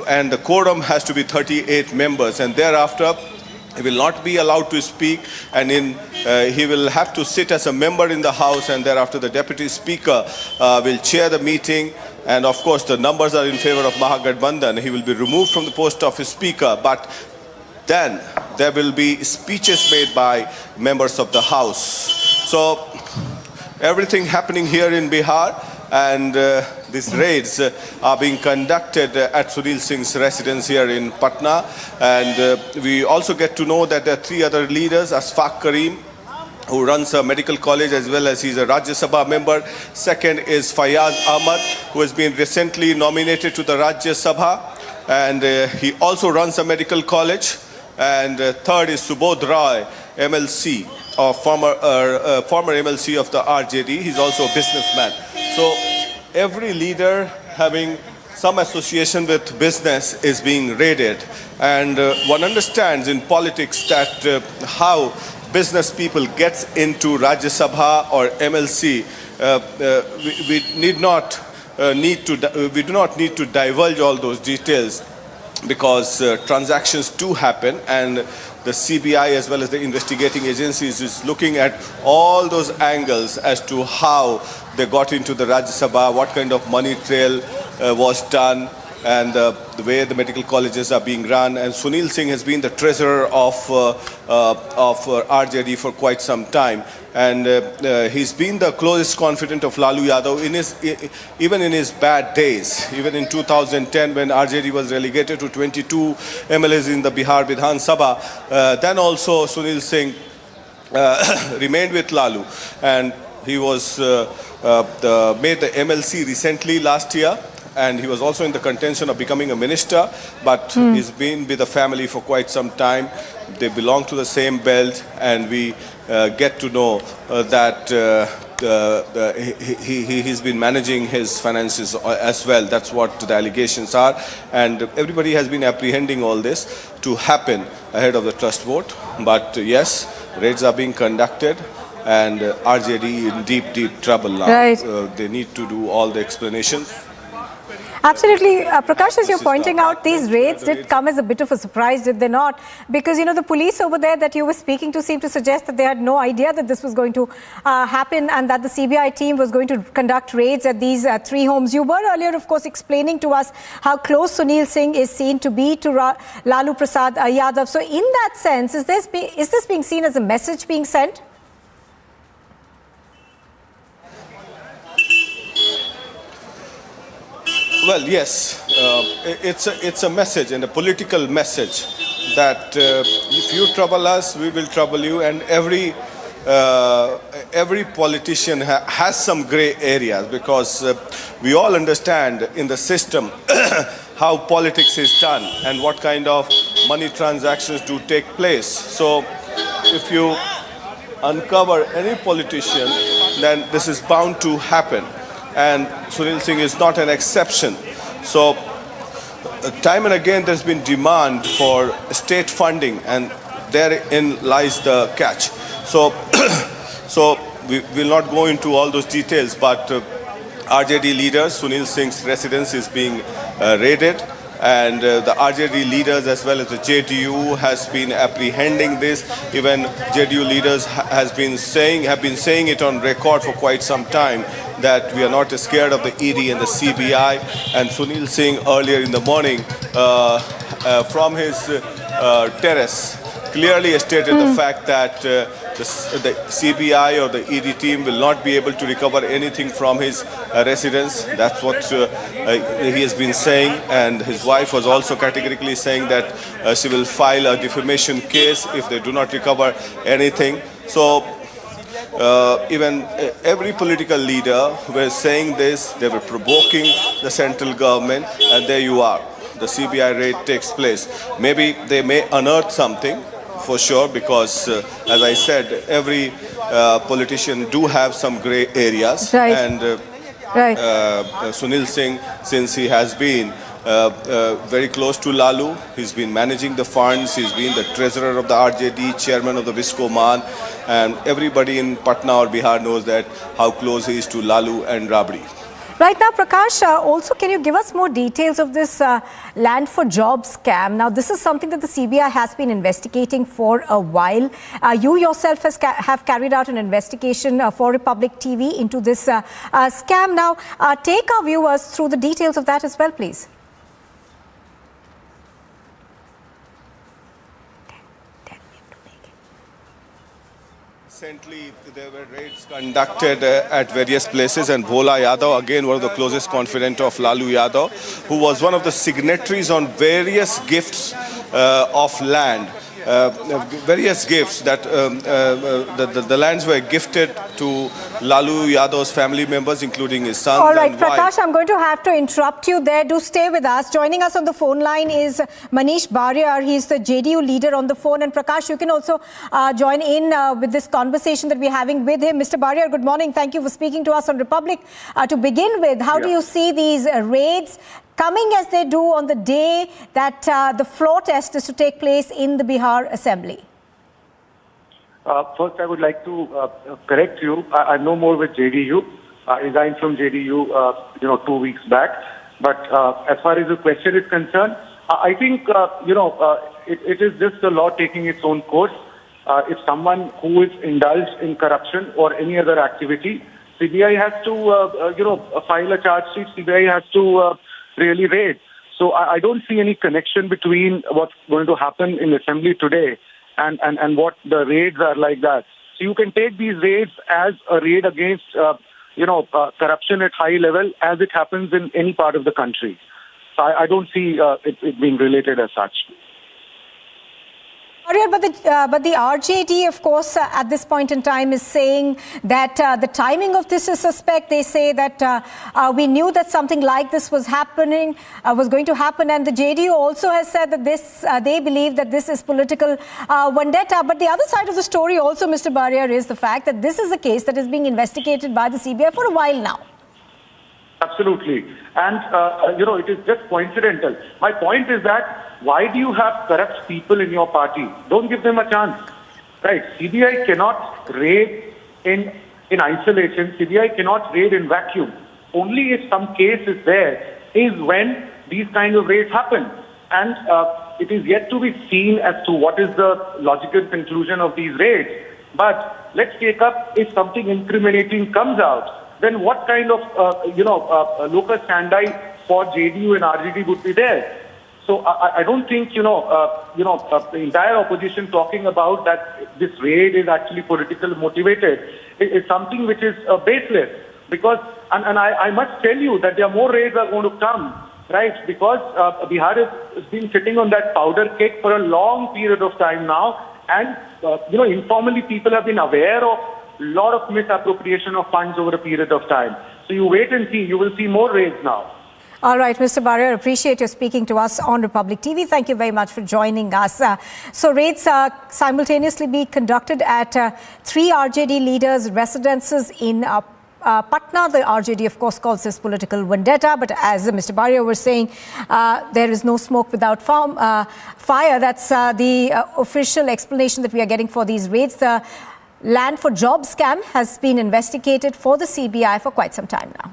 and the quorum has to be 38 members. And thereafter, he will not be allowed to speak, and he will have to sit as a member in the House, and thereafter the Deputy Speaker will chair the meeting. And of course, the numbers are in favor of Mahagathbandhan. He will be removed from the post of Speaker, but then there will be speeches made by members of the House. So everything happening here in Bihar, and these raids are being conducted at Sunil Singh's residence here in Patna. And we also get to know that there are three other leaders: Asfaq Karim, who runs a medical college, as well as he's a Rajya Sabha member. Second is Fayaz Ahmad, who has been recently nominated to the Rajya Sabha, and he also runs a medical college. And third is Subodh Rai, MLC, or former MLC of the RJD. He's also a businessman. So every leader having some association with business is being raided. And one understands in politics that how business people gets into Rajya Sabha or MLC. We do not need to divulge all those details, because transactions do happen, and the CBI as well as the investigating agencies is looking at all those angles as to how they got into the Rajya Sabha, what kind of money trail was done, and the way the medical colleges are being run. And Sunil Singh has been the treasurer of RJD for quite some time. And he's been the closest confidant of Lalu Yadav even in his bad days. Even in 2010, when RJD was relegated to 22 MLAs in the Bihar Vidhan Sabha, then also Sunil Singh remained with Lalu. And he was made the MLC recently last year. And he was also in the contention of becoming a minister, but he's been with the family for quite some time. They belong to the same belt, and we get to know that he's been managing his finances as well. That's what the allegations are. And everybody has been apprehending all this to happen ahead of the trust vote. But yes, raids are being conducted, and RJD in deep trouble now. Right. They need to do all the explanations. Absolutely. Prakash, as you're pointing out, these raids did come as a bit of a surprise, did they not? Because, you know, the police over there that you were speaking to seemed to suggest that they had no idea that this was going to happen, and that the CBI team was going to conduct raids at these three homes. You were earlier, of course, explaining to us how close Sunil Singh is seen to be to Lalu Prasad Yadav. So in that sense, is this being seen as a message being sent? Well, yes, it's a message, and a political message, that if you trouble us, we will trouble you. And every politician has some gray areas, because we all understand in the system how politics is done and what kind of money transactions do take place. So if you uncover any politician, then this is bound to happen. And Sunil Singh is not an exception. So time and again there's been demand for state funding, and therein lies the catch. So we will not go into all those details, but RJD leaders, Sunil Singh's residence is being raided, and the RJD leaders as well as the JDU has been apprehending this. Even JDU leaders have been saying it on record for quite some time that we are not scared of the ED and the CBI. And Sunil Singh earlier in the morning from his terrace clearly stated the fact that the CBI or the ED team will not be able to recover anything from his residence. That's what he has been saying, and his wife was also categorically saying that she will file a defamation case if they do not recover anything. So even every political leader were saying this, they were provoking the central government, and there you are. The CBI raid takes place. Maybe they may unearth something, for sure, because as I said, every politician do have some grey areas. Right. And Sunil Singh, since he has been very close to Lalu, he's been managing the funds, he's been the treasurer of the RJD, chairman of the Viscoman, and everybody in Patna or Bihar knows that how close he is to Lalu and Rabri. Right now, Prakash, also can you give us more details of this land for jobs scam? Now, this is something that the CBI has been investigating for a while. You yourself have carried out an investigation for Republic TV into this scam. Now, take our viewers through the details of that as well, please. Recently, there were raids conducted at various places, and Bhola Yadav, again one of the closest confidant of Lalu Yadav, who was one of the signatories on various gifts of land. Various gifts that the lands were gifted to Lalu Yadav's family members, including his sons. All right, and wife. Prakash, I'm going to have to interrupt you there. Do stay with us. Joining us on the phone line is Manish Barrier. He's the JDU leader on the phone. And Prakash, you can also join in with this conversation that we're having with him. Mr. Barrier, good morning. Thank you for speaking to us on Republic. To begin with, how do you see these raids coming as they do on the day that the floor test is to take place in the Bihar Assembly? First, I would like to correct you. I'm no more with JDU. I resigned from JDU, 2 weeks back. But as far as the question is concerned, I think, it is just the law taking its own course. If someone who is indulged in corruption or any other activity, CBI has to, file a charge sheet. CBI has to really raid. So I don't see any connection between what's going to happen in Assembly today and what the raids are like that. So you can take these raids as a raid against, corruption at high level as it happens in any part of the country. So I don't see it being related as such. But the RJD, of course, at this point in time is saying that the timing of this is suspect. They say that we knew that something like this was going to happen. And the JDU also has said that they believe that this is political vendetta. But the other side of the story also, Mr. Barrier, is the fact that this is a case that is being investigated by the CBI for a while now. Absolutely. And, it is just coincidental. My point is that why do you have corrupt people in your party? Don't give them a chance. Right? CBI cannot raid in isolation. CBI cannot raid in vacuum. Only if some case is there is when these kind of raids happen. And it is yet to be seen as to what is the logical conclusion of these raids. But let's take up if something incriminating comes out, then what kind of, locus standi for JDU and RJD would be there? So I don't think, the entire opposition talking about that this raid is actually politically motivated is something which is baseless. Because, and I must tell you that there are more raids are going to come, right? Because Bihar has been sitting on that powder cake for a long period of time now. And, informally people have been aware of a lot of misappropriation of funds over a period of time. So you wait and see, you will see more raids now. All right, Mr. Barrier, appreciate your speaking to us on Republic TV. Thank you very much for joining us. So raids simultaneously be conducted at 3 RJD leaders' residences in Patna. The RJD, of course, calls this political vendetta. But as Mr. Barrier was saying, there is no smoke without fire. That's the official explanation that we are getting for these raids. The land for job scam has been investigated for the CBI for quite some time now.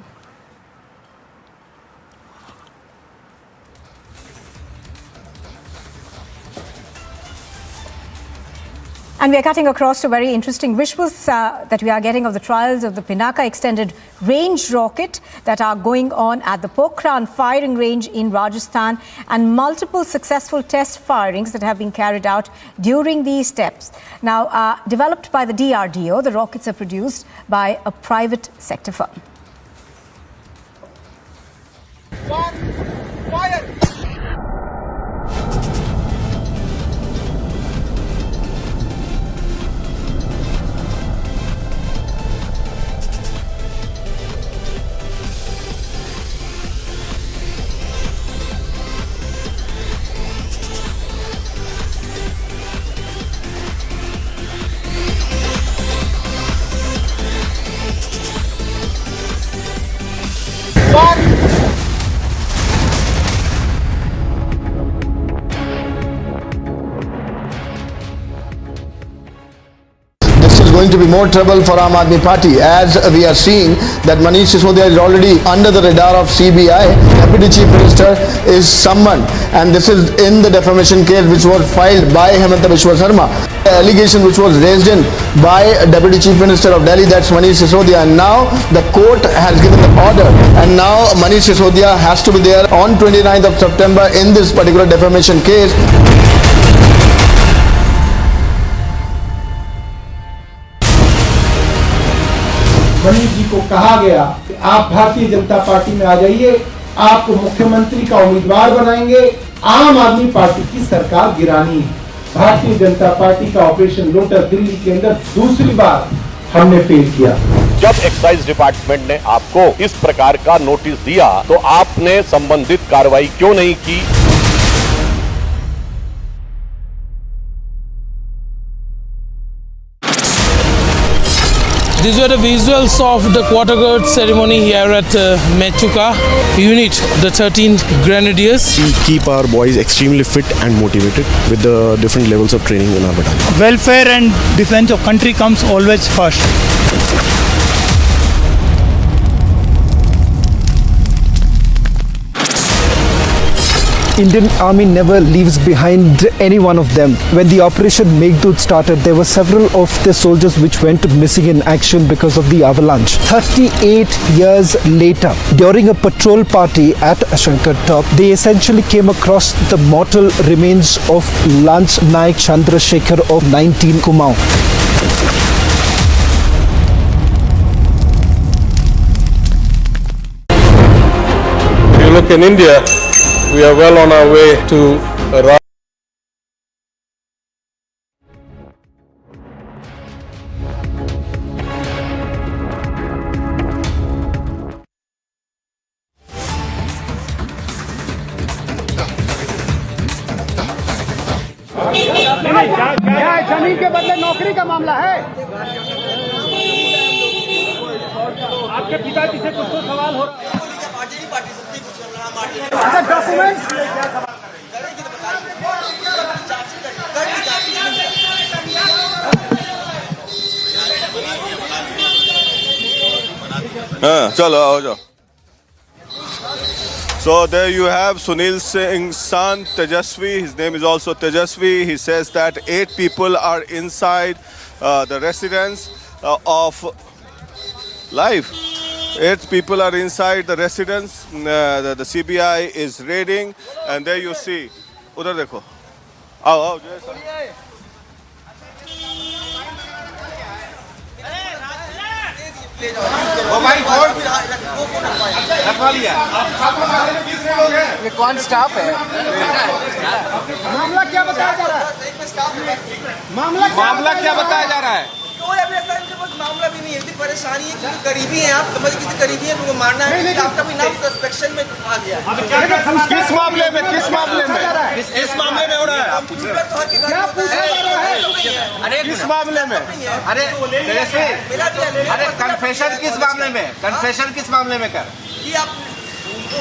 And we are cutting across to very interesting visuals that we are getting of the trials of the Pinaka extended range rocket that are going on at the Pokhran firing range in Rajasthan, and multiple successful test firings that have been carried out during these steps. Now, developed by the DRDO, the rockets are produced by a private sector firm. Fire! Going to be more trouble for Aam Aadmi Party, as we are seeing that Manish Sisodia is already under the radar of CBI. Deputy Chief Minister is summoned, and this is in the defamation case which was filed by Hemanta Biswa Sarma. The allegation which was raised in by Deputy Chief Minister of Delhi, that's Manish Sisodia, and now the court has given the order, and now Manish Sisodia has to be there on 29th of September in this particular defamation case. Manish ji को कहा गया कि आप Bharatiya Janata party में आ जाइए, आपको मुख्यमंत्री का उम्मीदवार बनाएंगे, आम आदमी पार्टी की सरकार गिरानी है। भारतीय जनता पार्टी का ऑपरेशन लोटस दिल्ली के अंदर दूसरी बार हमने फेल किया। जब एक्साइज डिपार्टमेंट ने आपको इस प्रकार का नोटिस दिया तो आपने संबंधित कार्रवाई क्यों नहीं की? These were the visuals of the quarter guard ceremony here at Mechuka unit, the 13 Grenadiers. We keep our boys extremely fit and motivated with the different levels of training in our battalion. Welfare and defense of country comes always first. Indian Army never leaves behind any one of them. When the Operation Meghdoot started, there were several of the soldiers which went missing in action because of the avalanche. 38 years later, during a patrol party at Ashankar Top, they essentially came across the mortal remains of Lance Naik Chandrasekhar of 19 Kumaon. If you look in India, we are well on our way to a rise. क्या जमीन के बदले नौकरी का मामला है? आपके पिताजी से कुछ तो सवाल हो रहा है। डॉक्यूमेंट चलो आओ जाओ. So there you have Sunil Singh's son Tejasvi. His name is also Tejasvi. He says that 8 people are inside the residence of life. 8 people are inside the residence. The CBI is raiding, and there you see. उधर देखो. आओ आओ जय sir. वो भाई phone रखवा लिया। ये कौन स्टाफ है? मामला क्या बताया जा रहा है? मामला क्या बताया जा रहा है? कोई अभी ऐसा इनके पास मामला भी नहीं है, इतनी परेशानी है क्योंकि करीबी हैं आप, समझ कितने करीबी हैं, उनको मारना है कि आपका भी नाम सस्पेक्शन में आ गया है। किस मामले में? किस मामले में? इस मामले में हो रहा है। आप पूछ रहे तो हर की अरे किस मामले में? अरे कन्फेशन किस मामले में? कन्फेशन किस मामले में कर? कि आप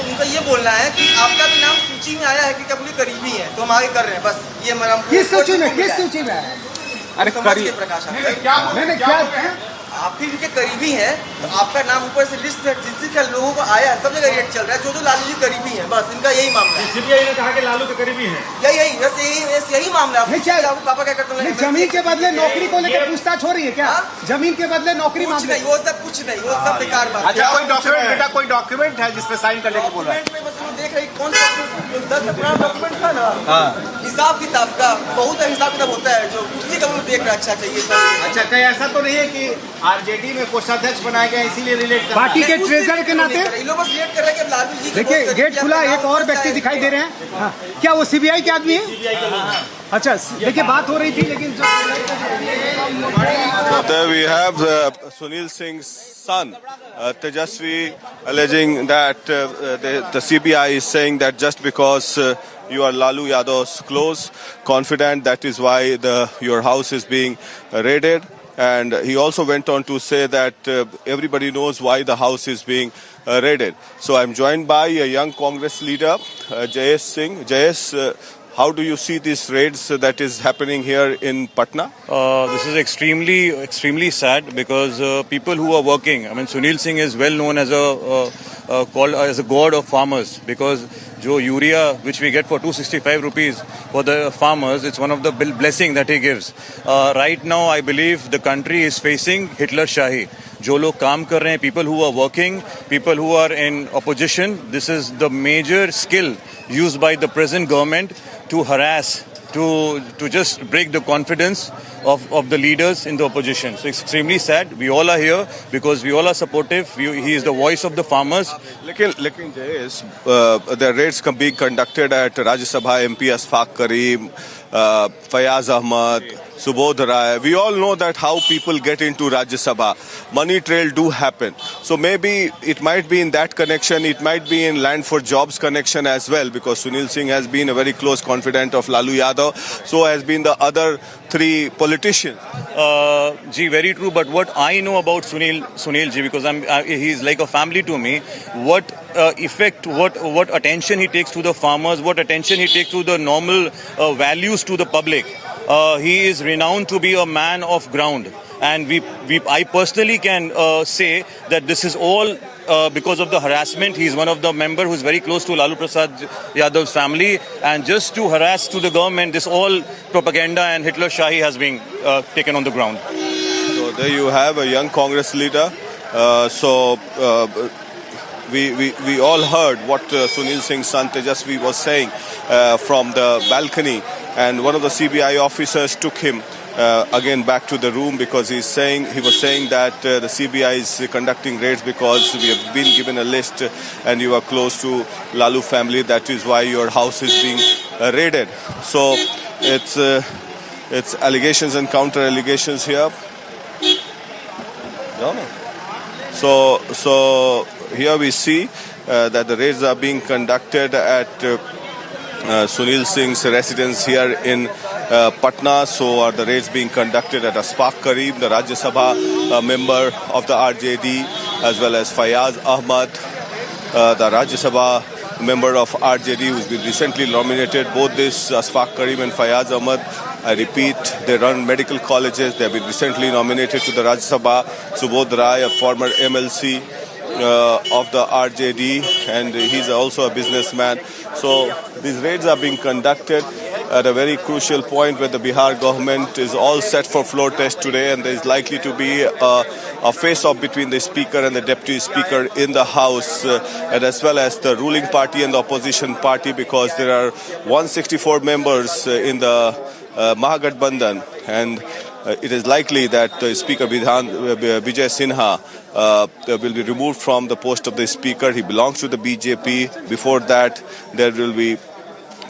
उनका ये बोलना है कि आपका भी नाम सूची में आया है कि कभी करीबी है तो हम आगे कर रहे हैं, बस ये हमारा। किस सूची में? किस सूची में? अरे समझ के प्रकाश आप भी इनके करीबी हैं, तो आपका नाम ऊपर से लिस्ट में जिस लोगों को आया सब जगह रेट चल रहा है, जो लालू जी करीबी हैं, बस इनका यही मामला है। सीबीआई ने कहा कि लालू के करीबी हैं, यही मामला है। पापा क्या करते हैं, जमीन के बदले नौकरी को लेकर पूछताछ हो रही है क्या? जमीन के बदले नौकरी कुछ नहीं, वो सब बेकार बात। अच्छा कोई डॉक्यूमेंट है जिसपे साइन करने को बोला? देख रहे कौन सा 10 पुराना डॉक्यूमेंट था ना, हिसाब किताब का बहुत हिसाब किताब होता है, जो उसी का देख रहा अच्छा चाहिए। अच्छा कहीं ऐसा तो नहीं है कि आरजेडी में कोषाध्यक्ष बनाया गया इसीलिए रिलेट कर पार्टी के ट्रेजर के नाते बस रिलेट कर रहे हैं कि लालू जी देखिए गेट खुला, एक और व्यक्ति दिखाई दे रहे हैं। क्या वो सीबीआई के आदमी है? अच्छा देखिए बात हो रही थी लेकिन So there we have Sunil Singh's son, Tejasvi, alleging that the CBI is saying that just because you are Lalu Yadav's close confidant, that is why your house is being raided. And he also went on to say that everybody knows why the house is being raided. So I'm joined by a young Congress leader, Jayesh Singh. Jayesh, how do you see these raids that is happening here in Patna? This is extremely sad because people who are working, I mean, Sunil Singh is well known as called as a god of farmers, because जो urea which we get for 265 rupees for the farmers, it's one of the blessing that he gives. Right now, I believe the country is facing Hitler Shahi. जो लोग काम कर रहे हैं, people who are working, people who are in opposition, this is the major skill used by the present government to harass, to just break the confidence of the leaders in the opposition. So it's extremely sad. We all are here because we all are supportive. He is the voice of the farmers. लेकिन Jayesh, the raids can be conducted at Rajya Sabha MP Ashfaq Karim, Fayaz Ahmad, Subodh Rai. We all know that how people get into Rajya Sabha. Money trail do happen. So maybe it might be in that connection. It might be in land for jobs connection as well, because Sunil Singh has been a very close confidant of Lalu Yadav. So has been the other three politicians. Ji, very true. But what I know about Sunil ji, because he's like a family to me. What effect, what attention he takes to the farmers, what attention he takes to the normal values to the public. He is renowned to be a man of ground, and I personally can say that this is all because of the harassment. He's one of the member who's very close to Lalu Prasad Yadav's family, and just to harass to the government, this all propaganda and Hitler Shahi has been taken on the ground. So there you have a young Congress leader. We all heard what Sunil Singh's son Tejasvi was saying from the balcony, and one of the CBI officers took him again back to the room because he was saying that the CBI is conducting raids because we have been given a list and you are close to Lalu family. That is why your house is being raided. So it's allegations and counter allegations here. So here we see that the raids are being conducted at Sunil Singh's residence here in Patna. So are the raids being conducted at Ashfaq Karim, the Rajya Sabha member of the RJD, as well as Fayaz Ahmad, the Rajya Sabha member of RJD, who's been recently nominated. Both this Ashfaq Karim and Fayaz Ahmad, I repeat, they run medical colleges. They have been recently nominated to the Rajya Sabha. Subodh Rai, a former MLC of the RJD, and he's also a businessman. So these raids are being conducted at a very crucial point where the Bihar government is all set for floor test today, and there is likely to be a face-off between the speaker and the deputy speaker in the house, and as well as the ruling party and the opposition party, because there are 164 members in the Mahagathbandhan, and it is likely that Speaker Vijay Sinha will be removed from the post of the speaker. He belongs to the BJP. Before that, there will be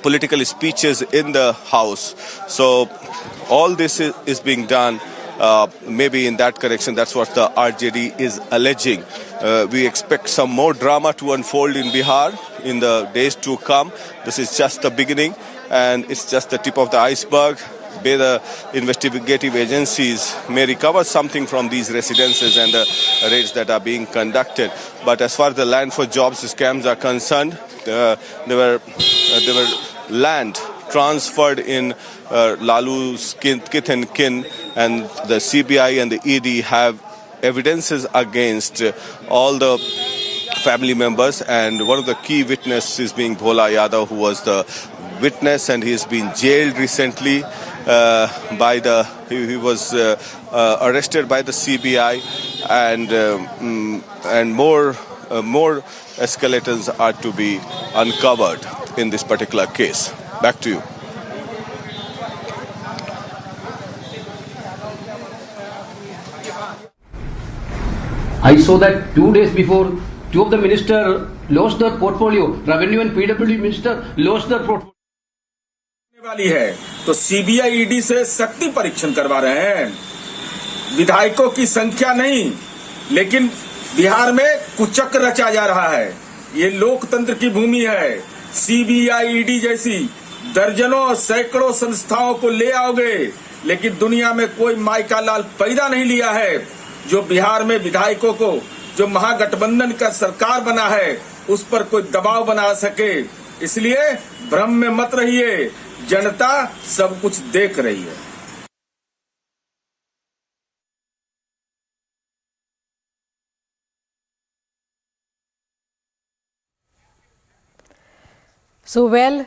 political speeches in the house. So all this is being done maybe in that correction. That's what the RJD is alleging. We expect some more drama to unfold in Bihar in the days to come. This is just the beginning, and it's just the tip of the iceberg. The investigative agencies may recover something from these residences and the raids that are being conducted. But as far as the land for jobs scams are concerned, there were land transferred in Lalu's kith and kin, and the CBI and the ED have evidences against all the family members, and one of the key witnesses is being Bhola Yadav, who was the witness, and he's been jailed recently he was arrested by the CBI, and more escalators are to be uncovered in this particular case. Back to you. I saw that 2 days before, two of the ministers lost their portfolio. Revenue and PWD minister lost their portfolio. वाली है तो CBI ED से शक्ति परीक्षण करवा रहे हैं। विधायकों की संख्या नहीं, लेकिन बिहार में कुचक्र रचा जा रहा है। ये लोकतंत्र की भूमि है। सीबीआई ईडी जैसी दर्जनों सैकड़ों संस्थाओं को ले आओगे, लेकिन दुनिया में कोई माई का लाल पैदा नहीं लिया है जो बिहार में विधायकों को, जो महागठबंधन का सरकार बना है, उस पर कोई दबाव बना सके। इसलिए भ्रम में मत रहिए, जनता सब कुछ देख रही है। So, well,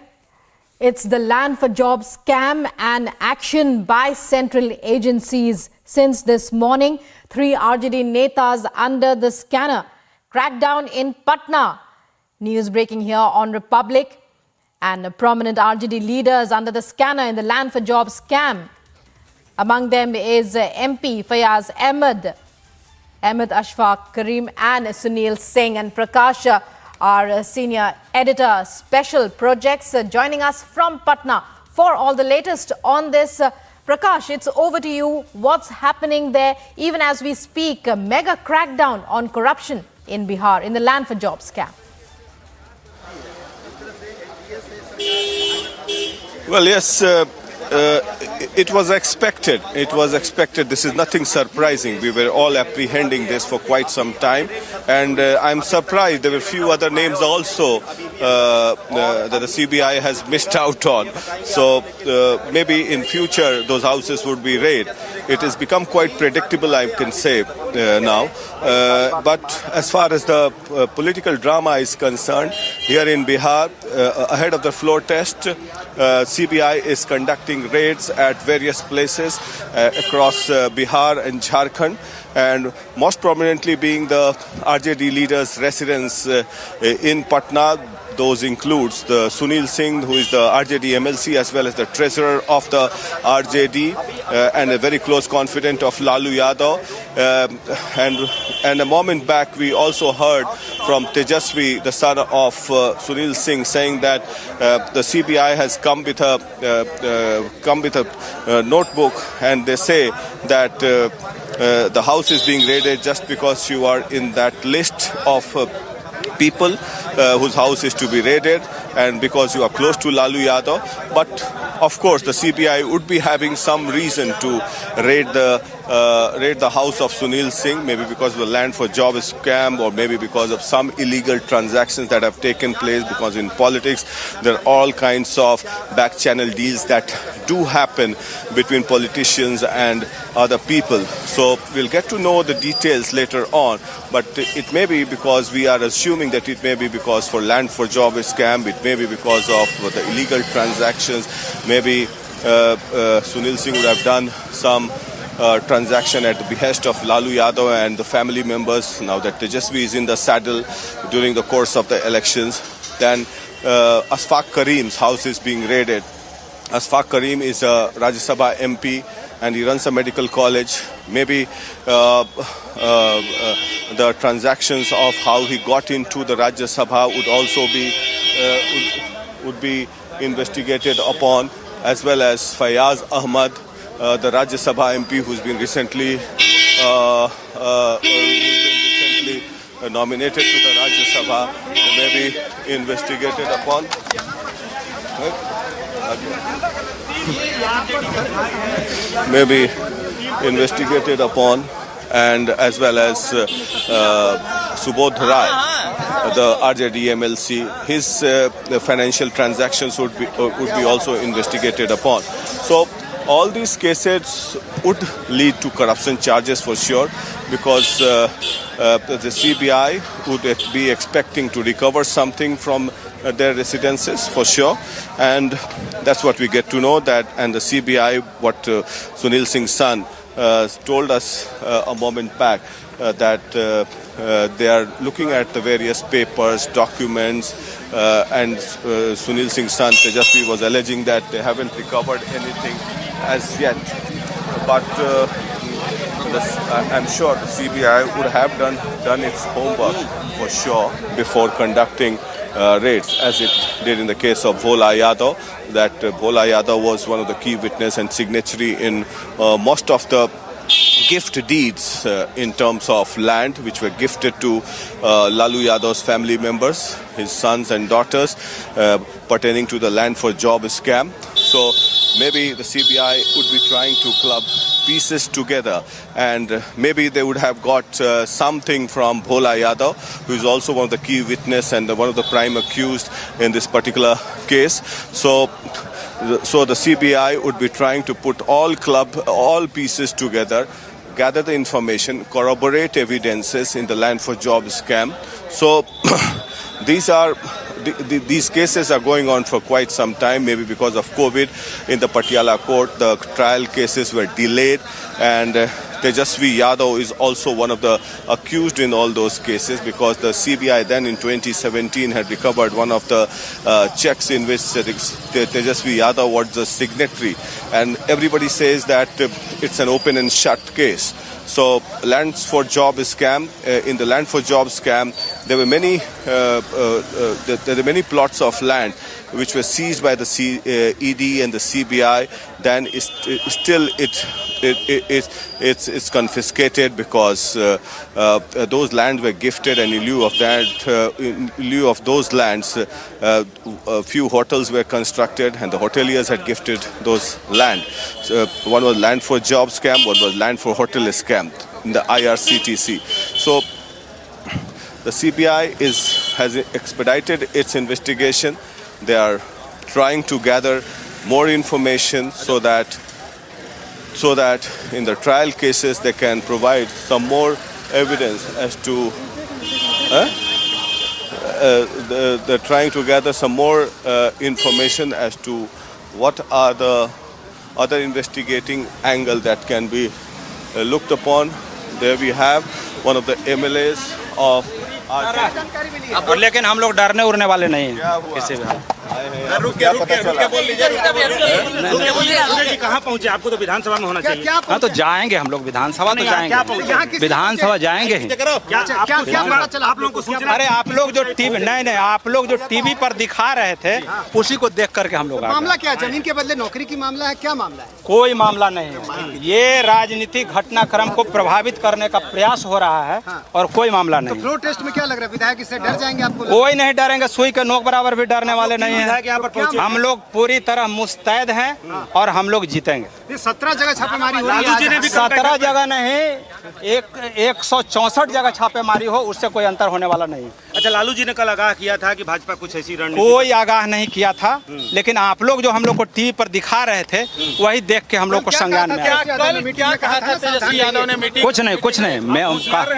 it's the land for jobs scam and action by central agencies. Since this morning, 3 RJD netas under the scanner. Crackdown in Patna. News breaking here on Republic. And prominent RJD leaders under the scanner in the land for jobs scam. Among them is MP Fayaz Ahmed Ashfaq Karim and Sunil Singh. And Prakash, our senior editor, special projects, joining us from Patna for all the latest on this. Prakash, it's over to you. What's happening there? Even as we speak, a mega crackdown on corruption in Bihar in the land for jobs scam. Well, yes, it was expected. It was expected. This is nothing surprising. We were all apprehending this for quite some time. And I'm surprised there were a few other names also that the CBI has missed out on. So maybe in future those houses would be raided. It has become quite predictable, I can say now. But as far as the political drama is concerned, here in Bihar, ahead of the floor test, CBI is conducting raids at various places across Bihar and Jharkhand, and most prominently being the RJD leaders' residence in Patna. Those includes the Sunil Singh, who is the RJD MLC, as well as the treasurer of the RJD and a very close confidant of Lalu Yadav. And a moment back, we also heard from Tejasvi, the son of Sunil Singh, saying that the CBI has come with a notebook, and they say that the house is being raided just because you are in that list of people whose house is to be raided, and because you are close to Lalu Yadav. But of course the CBI would be having some reason to raid the house of Sunil Singh, maybe because of the land for job scam, or maybe because of some illegal transactions that have taken place, because in politics there are all kinds of back channel deals that do happen between politicians and other people. So we'll get to know the details later on, but it may be because we are assuming that it may be because for land for job scam, it may be because of the illegal transactions, maybe Sunil Singh would have done some transaction at the behest of Lalu Yadav and the family members. Now that Tejasvi is in the saddle during the course of the elections, then Ashfaq Karim's house is being raided. Ashfaq Karim is a Rajya Sabha MP and he runs a medical college. Maybe the transactions of how he got into the Rajya Sabha would also be would be investigated upon, as well as Fayaz Ahmed, the Rajya Sabha MP who's been recently nominated to the Rajya Sabha, may be investigated upon. Maybe investigated upon, and as well as Subodh Rai. the RJD MLC, his the financial transactions would be also investigated upon. So all these cases would lead to corruption charges for sure, because the CBI would be expecting to recover something from their residences for sure, and that's what we get to know. That, and the CBI, what Sunil Singh's son told us a moment back, that they are looking at the various papers, documents, and Sunil Singh's son Tejasvi was alleging that they haven't recovered anything as yet, but I'm sure the CBI would have done its homework for sure before conducting raids, as it did in the case of Bhola Yadav. That Bhola Yadav was one of the key witness and signatory in most of the gift deeds in terms of land which were gifted to Lalu Yadav's family members, his sons and daughters, pertaining to the land for job scam. So maybe the CBI would be trying to club pieces together, and maybe they would have got something from Bhola Yadav, who is also one of the key witness and one of the prime accused in this particular case. So the CBI would be trying to put all pieces together, gather the information, corroborate evidences in the land for job scam. So these cases are going on for quite some time, maybe because of COVID. In the Patiala court, the trial cases were delayed, and Tejasvi Yadav is also one of the accused in all those cases, because the CBI then in 2017 had recovered one of the checks in which Tejasvi Yadav was the signatory, and everybody says that it's an open and shut case. So lands for job scam, in the land for job scam, there were many plots of land which were seized by the ED and the CBI. Then it's confiscated, because those lands were gifted, and in lieu of those lands, a few hotels were constructed, and the hoteliers had gifted those land. One was land for job scam, one was land for hotel scam in the IRCTC. So the CBI has expedited its investigation. They are trying to gather more information so that in the trial cases they can provide some more evidence as to they're trying to gather some more information as to what are the other investigating angle that can be looked upon. There we have one of the MLAs of और लेकिन हम लोग डरने उड़ने वाले नहीं हैं किसी भी कहाँ पहुँचे? आपको तो विधानसभा में होना चाहिए। हाँ तो जाएंगे हम लोग विधानसभा, तो जाएंगे विधानसभा जाएंगे ही। अरे आप लोग जो टीवी नहीं आप लोग जो टीवी पर दिखा रहे थे उसी को देख करके हम लोग मामला क्या है? जमीन के बदले नौकरी की मामला है? क्या मामला है? कोई मामला नहीं है, ये राजनीतिक घटनाक्रम को प्रभावित करने का प्रयास हो रहा है और कोई मामला नहीं। फ्लोर टेस्ट में क्या लग रहा है? विधायक इससे डर जाएंगे? आपको कोई नहीं डरेंगे, सुई के नोक बराबर भी डरने वाले नहीं है। हम लोग पूरी तरह मुस्तैद हैं और हम लोग जीतेंगे। 17 जगह छापेमारी हो रही है। 17 जगह नहीं, 164 जगह छापेमारी हो, उससे कोई अंतर होने वाला नहीं। अच्छा, लालू जी ने कल आगाह किया था कि भाजपा कुछ ऐसी रणनीति, कोई आगाह नहीं किया था, लेकिन आप लोग जो हम लोग को टीवी पर दिखा रहे थे वही देख के हम लोग को संज्ञान में आया। क्या कहा था तेजस्वी यादव ने मीटिंग? कुछ नहीं, मैं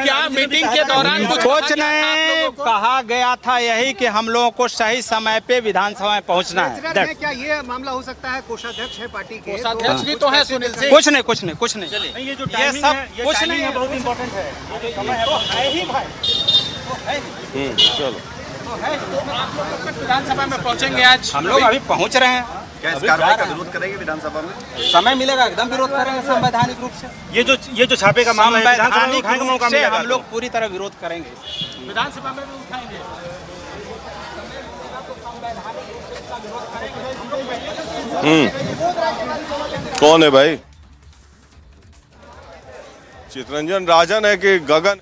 क्या मीटिंग के दौरान कुछ नहीं कहा गया था, यही कि हम लोगों को सही समय पे विधानसभा में पहुंचना है। क्या ये मामला हो सकता है? कोषाध्यक्ष है पार्टी के, कोषाध्यक्ष भी तो है सुनील सिंह। कुछ नहीं ये जो टाइमिंग है, ये टाइमिंग है बहुत इंपॉर्टेंट है। चलो विधानसभा में पहुंचेंगे आज। हम लोग अभी पहुंच रहे हैं। क्या इस कार्रवाई का विरोध करेंगे विधानसभा में? समय मिलेगा एकदम विरोध करेंगे संवैधानिक रूप से। ये जो छापे का मामला है, संवैधानिक रूप से हम लोग पूरी तरह विरोध करेंगे। विधानसभा में भी उठाएंगे। कौन है भाई? चितरंजन राजन है कि गगन?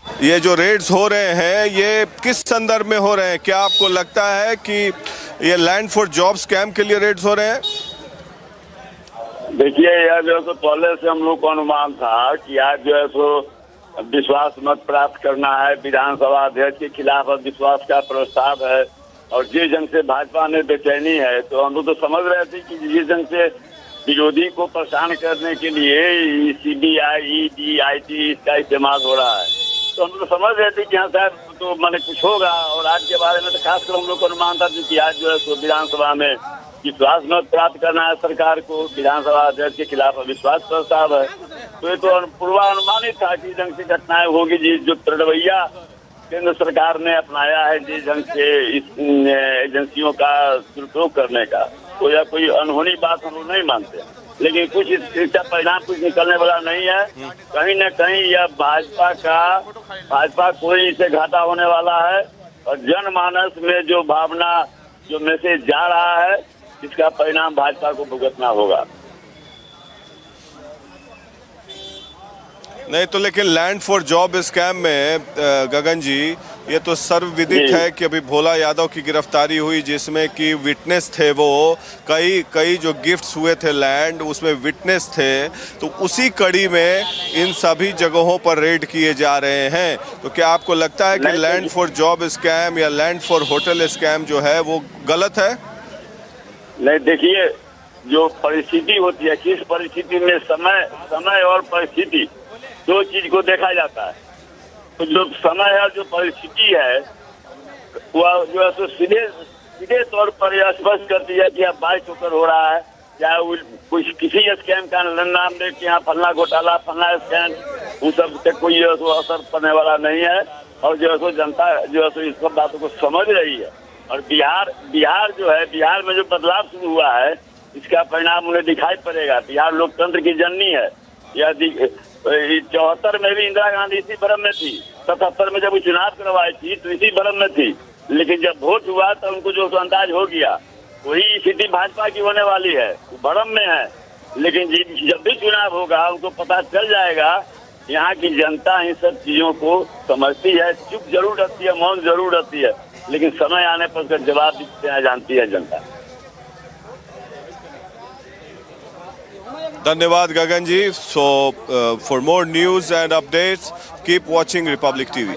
ये जो रेड्स हो रहे हैं ये किस संदर्भ में हो रहे हैं? क्या आपको लगता है कि ये लैंड फॉर जॉब स्कैम के लिए रेड्स हो रहे हैं? देखिए, यह जो है तो पहले से हम लोग को अनुमान था कि आज जो है सो विश्वास मत प्राप्त करना है, विधानसभा अध्यक्ष के खिलाफ विश्वास का प्रस्ताव है और जिस ढंग से भाजपा में बेचैनी है तो हम लोग तो समझ रहे थे कि जिस ढंग से विरोधी को परेशान करने के लिए सीबीआई, ईडी, आईटी इसका इस्तेमाल हो रहा है, तो हम लोग समझ रहे थे कि हाँ साहब तो मैंने कुछ होगा। और आज के बारे में तो खासकर हम लोग को अनुमान था कि आज जो है सो विधानसभा में विश्वास मत प्राप्त करना है सरकार को, विधानसभा अध्यक्ष के खिलाफ अविश्वास प्रस्ताव है, तो ये तो पूर्वानुमानित था कि ढंग से घटनाएं होगी। जिस जो रवैया केंद्र सरकार ने अपनाया है जिस ढंग से इस एजेंसियों का दुरुपयोग करने का, तो यह कोई अनहोनी बात हम लोग नहीं मानते, लेकिन कुछ इसका परिणाम कुछ निकलने वाला नहीं है। कहीं न कहीं यह भाजपा को इसे घाटा होने वाला है और जनमानस में जो भावना, जो मैसेज जा रहा है, इसका परिणाम भाजपा को भुगतना होगा। नहीं तो लेकिन लैंड फॉर जॉब स्कैम में गगन जी ये तो सर्वविदित है कि अभी भोला यादव की गिरफ्तारी हुई जिसमें कि विटनेस थे, वो कई जो गिफ्ट्स हुए थे लैंड उसमें विटनेस थे, तो उसी कड़ी में इन सभी जगहों पर रेड किए जा रहे हैं। तो क्या आपको लगता है कि लैंड फॉर जॉब स्कैम या लैंड फॉर होटल स्कैम जो है वो गलत है? नहीं, देखिए जो परिस्थिति होती है, किस परिस्थिति में समय और परिस्थिति दो चीज को देखा जाता है। तो जो समय है, जो परिस्थिति है, वह जो है तो सीधे तौर पर यह स्पष्ट करती है कि अब 22 होकर हो रहा है, चाहे कुछ किसी स्कैम का नाम दे कि यहाँ फलना घोटाला, फलना स्कैम, उन सब से कोई जो है तो असर पड़ने वाला नहीं है। और जो है तो जनता जो है तो इस सब बातों को समझ रही है। और बिहार जो है, बिहार में जो बदलाव शुरू हुआ है, इसका परिणाम उन्हें दिखाई पड़ेगा। बिहार लोकतंत्र की जननी है। यह 74 में भी इंदिरा गांधी इसी भ्रम में थी, 77 में जब वो चुनाव करवाई थी तो इसी भ्रम में थी, लेकिन जब वोट हुआ तो उनको जो अंदाज हो गया वही स्थिति भाजपा की होने वाली है। भ्रम में है, लेकिन जब भी चुनाव होगा उनको पता चल जाएगा। यहाँ की जनता इन सब चीजों को समझती है, चुप जरूर रहती है, मौन जरूर रहती है, लेकिन समय आने पर उसका जवाब देना जानती है जनता। धन्यवाद Gagan ji. So for more news and updates keep watching Republic TV.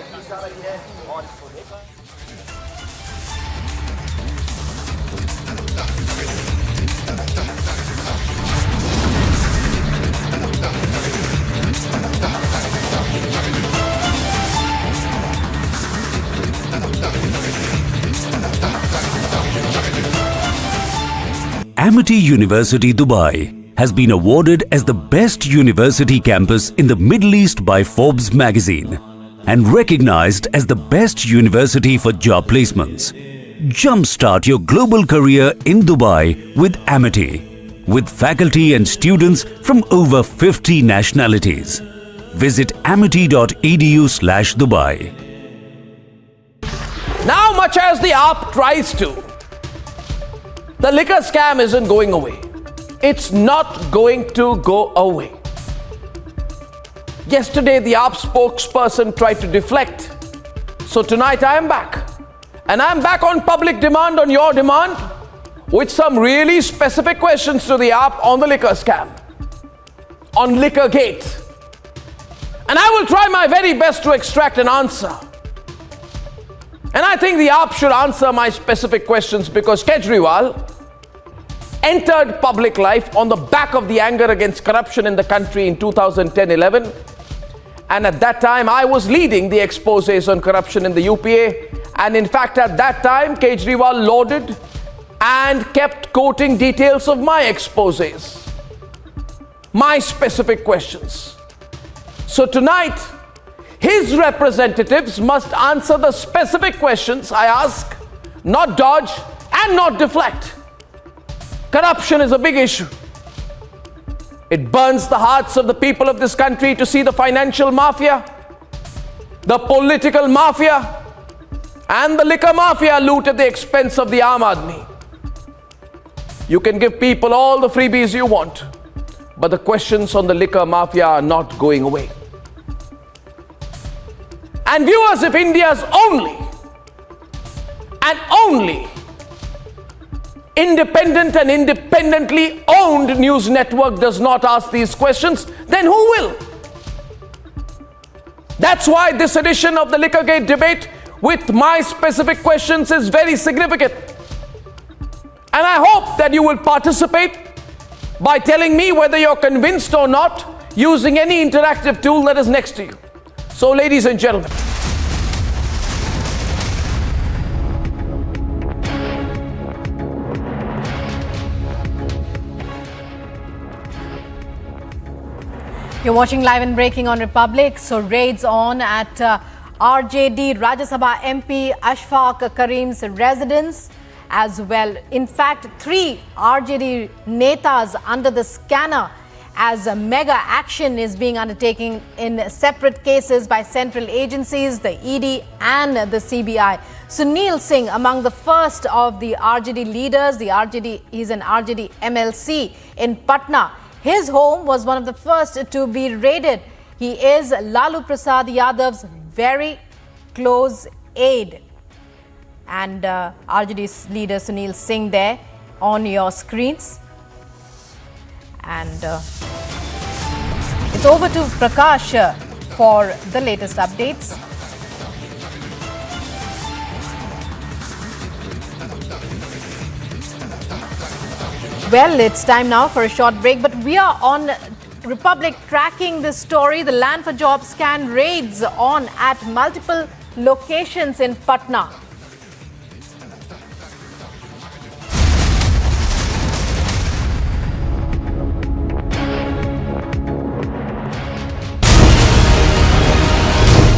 Amity University, Dubai has been awarded as the best university campus in the Middle East by Forbes magazine and recognized as the best university for job placements. Jumpstart your global career in Dubai with Amity, with faculty and students from over 50 nationalities. Visit amity.edu/Dubai. Now, much as the AAP tries to, the liquor scam isn't going away. It's not going to go away. Yesterday, the AAP spokesperson tried to deflect. So tonight, I am back. And I'm back on public demand, on your demand, with some really specific questions to the AAP on the liquor scam, on Liquor Gate. And I will try my very best to extract an answer. And I think the AAP should answer my specific questions because Kejriwal entered public life on the back of the anger against corruption in the country in 2010-11. And at that time, I was leading the exposés on corruption in the UPA. And in fact, at that time, Kejriwal lauded and kept quoting details of my exposés, my specific questions. So tonight, his representatives must answer the specific questions I ask, not dodge and not deflect. Corruption is a big issue. It burns the hearts of the people of this country to see the financial mafia, the political mafia, and the liquor mafia loot at the expense of the Aam Aadmi. You can give people all the freebies you want, but the questions on the liquor mafia are not going away. And viewers, if India's only and only independent and independently owned news network does not ask these questions, then who will? That's why this edition of the Liquorgate debate with my specific questions is very significant. And I hope that you will participate by telling me whether you're convinced or not using any interactive tool that is next to you. So, ladies and gentlemen, you're watching Live and Breaking on Republic. So raids on at RJD Rajya Sabha MP Ashfaq Karim's residence as well. In fact, 3 RJD netas under the scanner as a mega action is being undertaken in separate cases by central agencies, the ED and the CBI. Sunil Singh, among the first of the RJD leaders, he's an RJD MLC in Patna. His home was one of the first to be raided. He is Lalu Prasad Yadav's very close aide. And RJD leader Sunil Singh there on your screens. And it's over to Prakash for the latest updates. Well, it's time now for a short break, but we are on Republic tracking this story. The Land for Jobs scan raids on at multiple locations in Patna.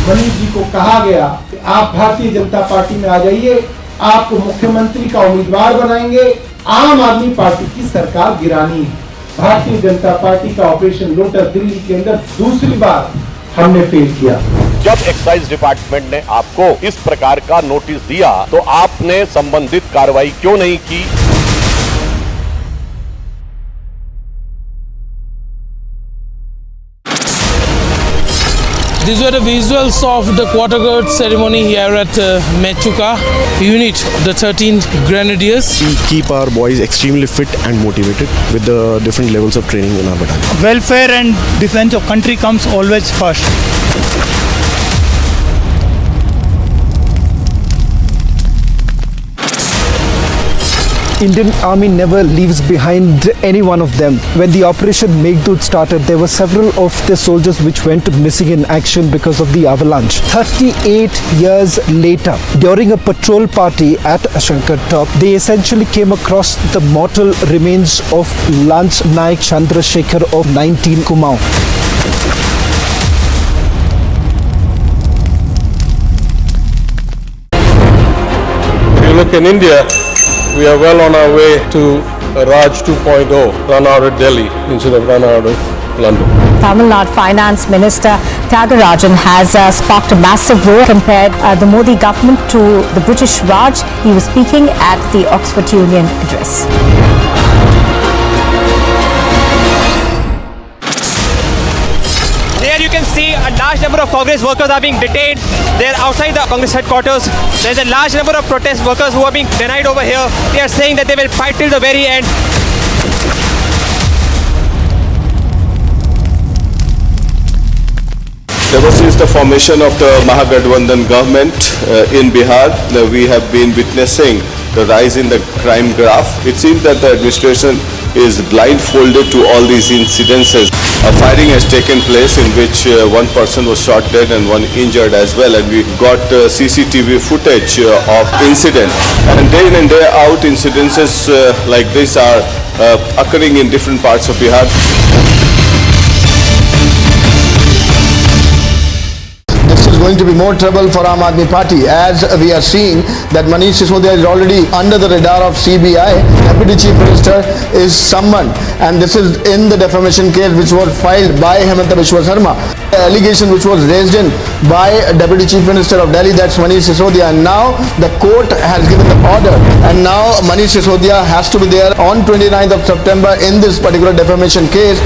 Manish ji को कहा गया कि आप Bharatiya Janata party में आ जाइए, आपको मुख्यमंत्री का उम्मीदवार बनाएंगे, आम आदमी पार्टी की सरकार गिरानी है। भारतीय जनता पार्टी का ऑपरेशन लोटस दिल्ली के अंदर दूसरी बार हमने फेल किया। जब एक्साइज डिपार्टमेंट ने आपको इस प्रकार का नोटिस दिया तो आपने संबंधित कार्रवाई क्यों नहीं की? These were the visuals of the quarter guard ceremony here at Mechuka unit, the 13th Grenadiers. We keep our boys extremely fit and motivated with the different levels of training in our battalion. Welfare and defense of country comes always first. Indian Army never leaves behind any one of them. When the Operation Meghdoot started, there were several of the soldiers which went missing in action because of the avalanche. 38 years later, during a patrol party at Shankar Top, they essentially came across the mortal remains of Lance Naik Chandrasekhar of 19 Kumaon. If you look in India, we are well on our way to Raj 2.0, run out of Delhi instead of run out of London. Tamil Nadu Finance Minister Tyagarajan has sparked a massive roar, compared the Modi government to the British Raj. He was speaking at the Oxford Union address. There you can see a large number of Congress workers are being detained. They're outside the Congress headquarters. There's a large number of protest workers who are being denied over here. They are saying that they will fight till the very end. Ever since the formation of the Mahagathbandhan government in Bihar, we have been witnessing the rise in the crime graph. It seems that the administration is blindfolded to all these incidences. A firing has taken place in which one person was shot dead and one injured as well, and we got CCTV footage of incident. And day in and day out, incidences like this are occurring in different parts of Bihar. This is going to be more trouble for Aam Aadmi Party, as we are seeing that Manish Sisodiya is already under the radar of CBI. Deputy Chief Minister is summoned, and this is in the defamation case which was filed by Hemanta Biswa Sarma. The allegation which was raised in by Deputy Chief Minister of Delhi, that's Manish Sisodiya, and now the court has given the order, and now Manish Sisodiya has to be there on 29th of September in this particular defamation case.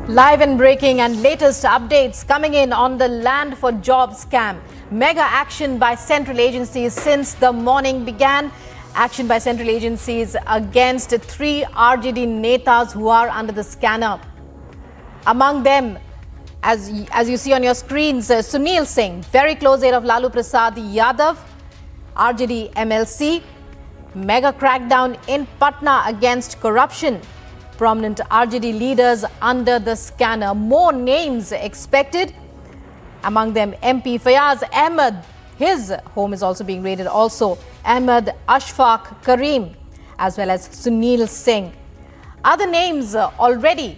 Live and breaking and latest updates coming in on the land for jobs scam. Mega action by central agencies since the morning began. Action by central agencies against 3 RJD netas who are under the scanner. Among them, as you see on your screens, Sunil Singh, very close aide of Lalu Yadav, RJD MLC. Mega crackdown in Patna against corruption. Prominent RJD leaders under the scanner. More names expected. Among them, MP Fayaz Ahmed. His home is also being raided. Also, Ahmed Ashfaq Karim, as well as Sunil Singh. Other names already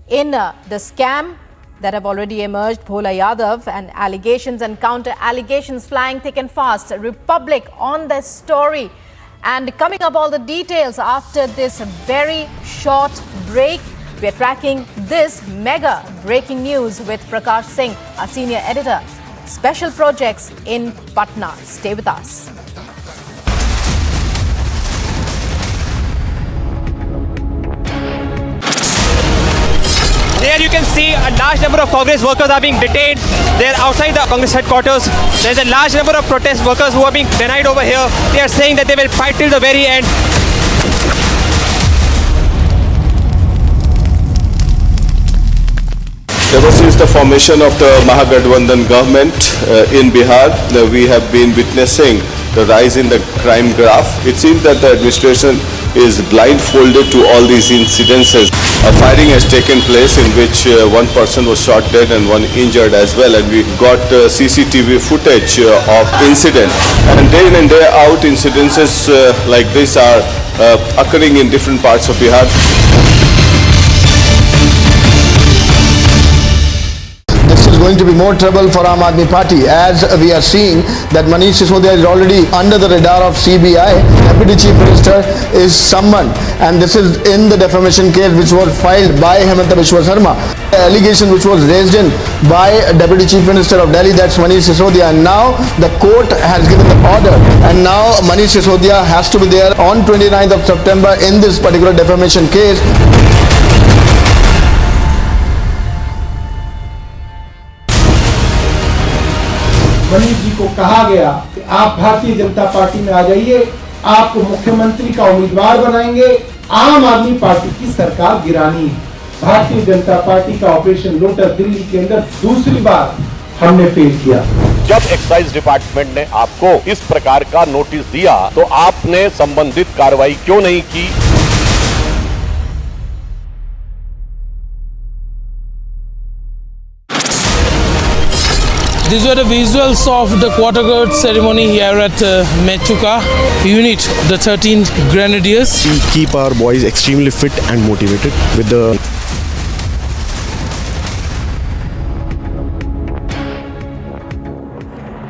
in the scam that have already emerged. Bhola Yadav, and allegations and counter allegations flying thick and fast. Republic on the story. And coming up, all the details after this very short break. We're tracking this mega breaking news with Prakash Singh, our senior editor. Special projects in Patna. Stay with us. Here you can see a large number of Congress workers are being detained. They're outside the Congress headquarters. There's a large number of protest workers who are being denied over here. They are saying that they will fight till the very end. Ever since the formation of the Mahagathbandhan government in Bihar, we have been witnessing the rise in the crime graph. It seems that the administration is blindfolded to all these incidences. A firing has taken place in which one person was shot dead and one injured as well, and we got CCTV footage of incident. And day in and day out, incidences like this are occurring in different parts of Bihar. Going to be more trouble for Amity Party, as we are seeing that Manish Sisodiya is already under the radar of CBI. Deputy Chief Minister is summoned, and this is in the defamation case which was filed by Hemanta Biswa Sarma. The allegation which was raised in by Deputy Chief Minister of Delhi, that's Manish Sisodiya, and now the court has given the order, and now Manish Sisodiya has to be there on 29th of September in this particular defamation case. Manish ji को कहा गया कि आप Bharatiya Janata party में आ जाइए, आपको मुख्यमंत्री का उम्मीदवार बनाएंगे, आम आदमी पार्टी की सरकार गिरानी है। भारतीय जनता पार्टी का ऑपरेशन लोटस दिल्ली के अंदर दूसरी बार हमने फेल किया। जब एक्साइज डिपार्टमेंट ने आपको इस प्रकार का नोटिस दिया तो आपने संबंधित कार्रवाई क्यों नहीं की? These were the visuals of the quarter guard ceremony here at Mechuka unit, the 13 Grenadiers. We keep our boys extremely fit and motivated with the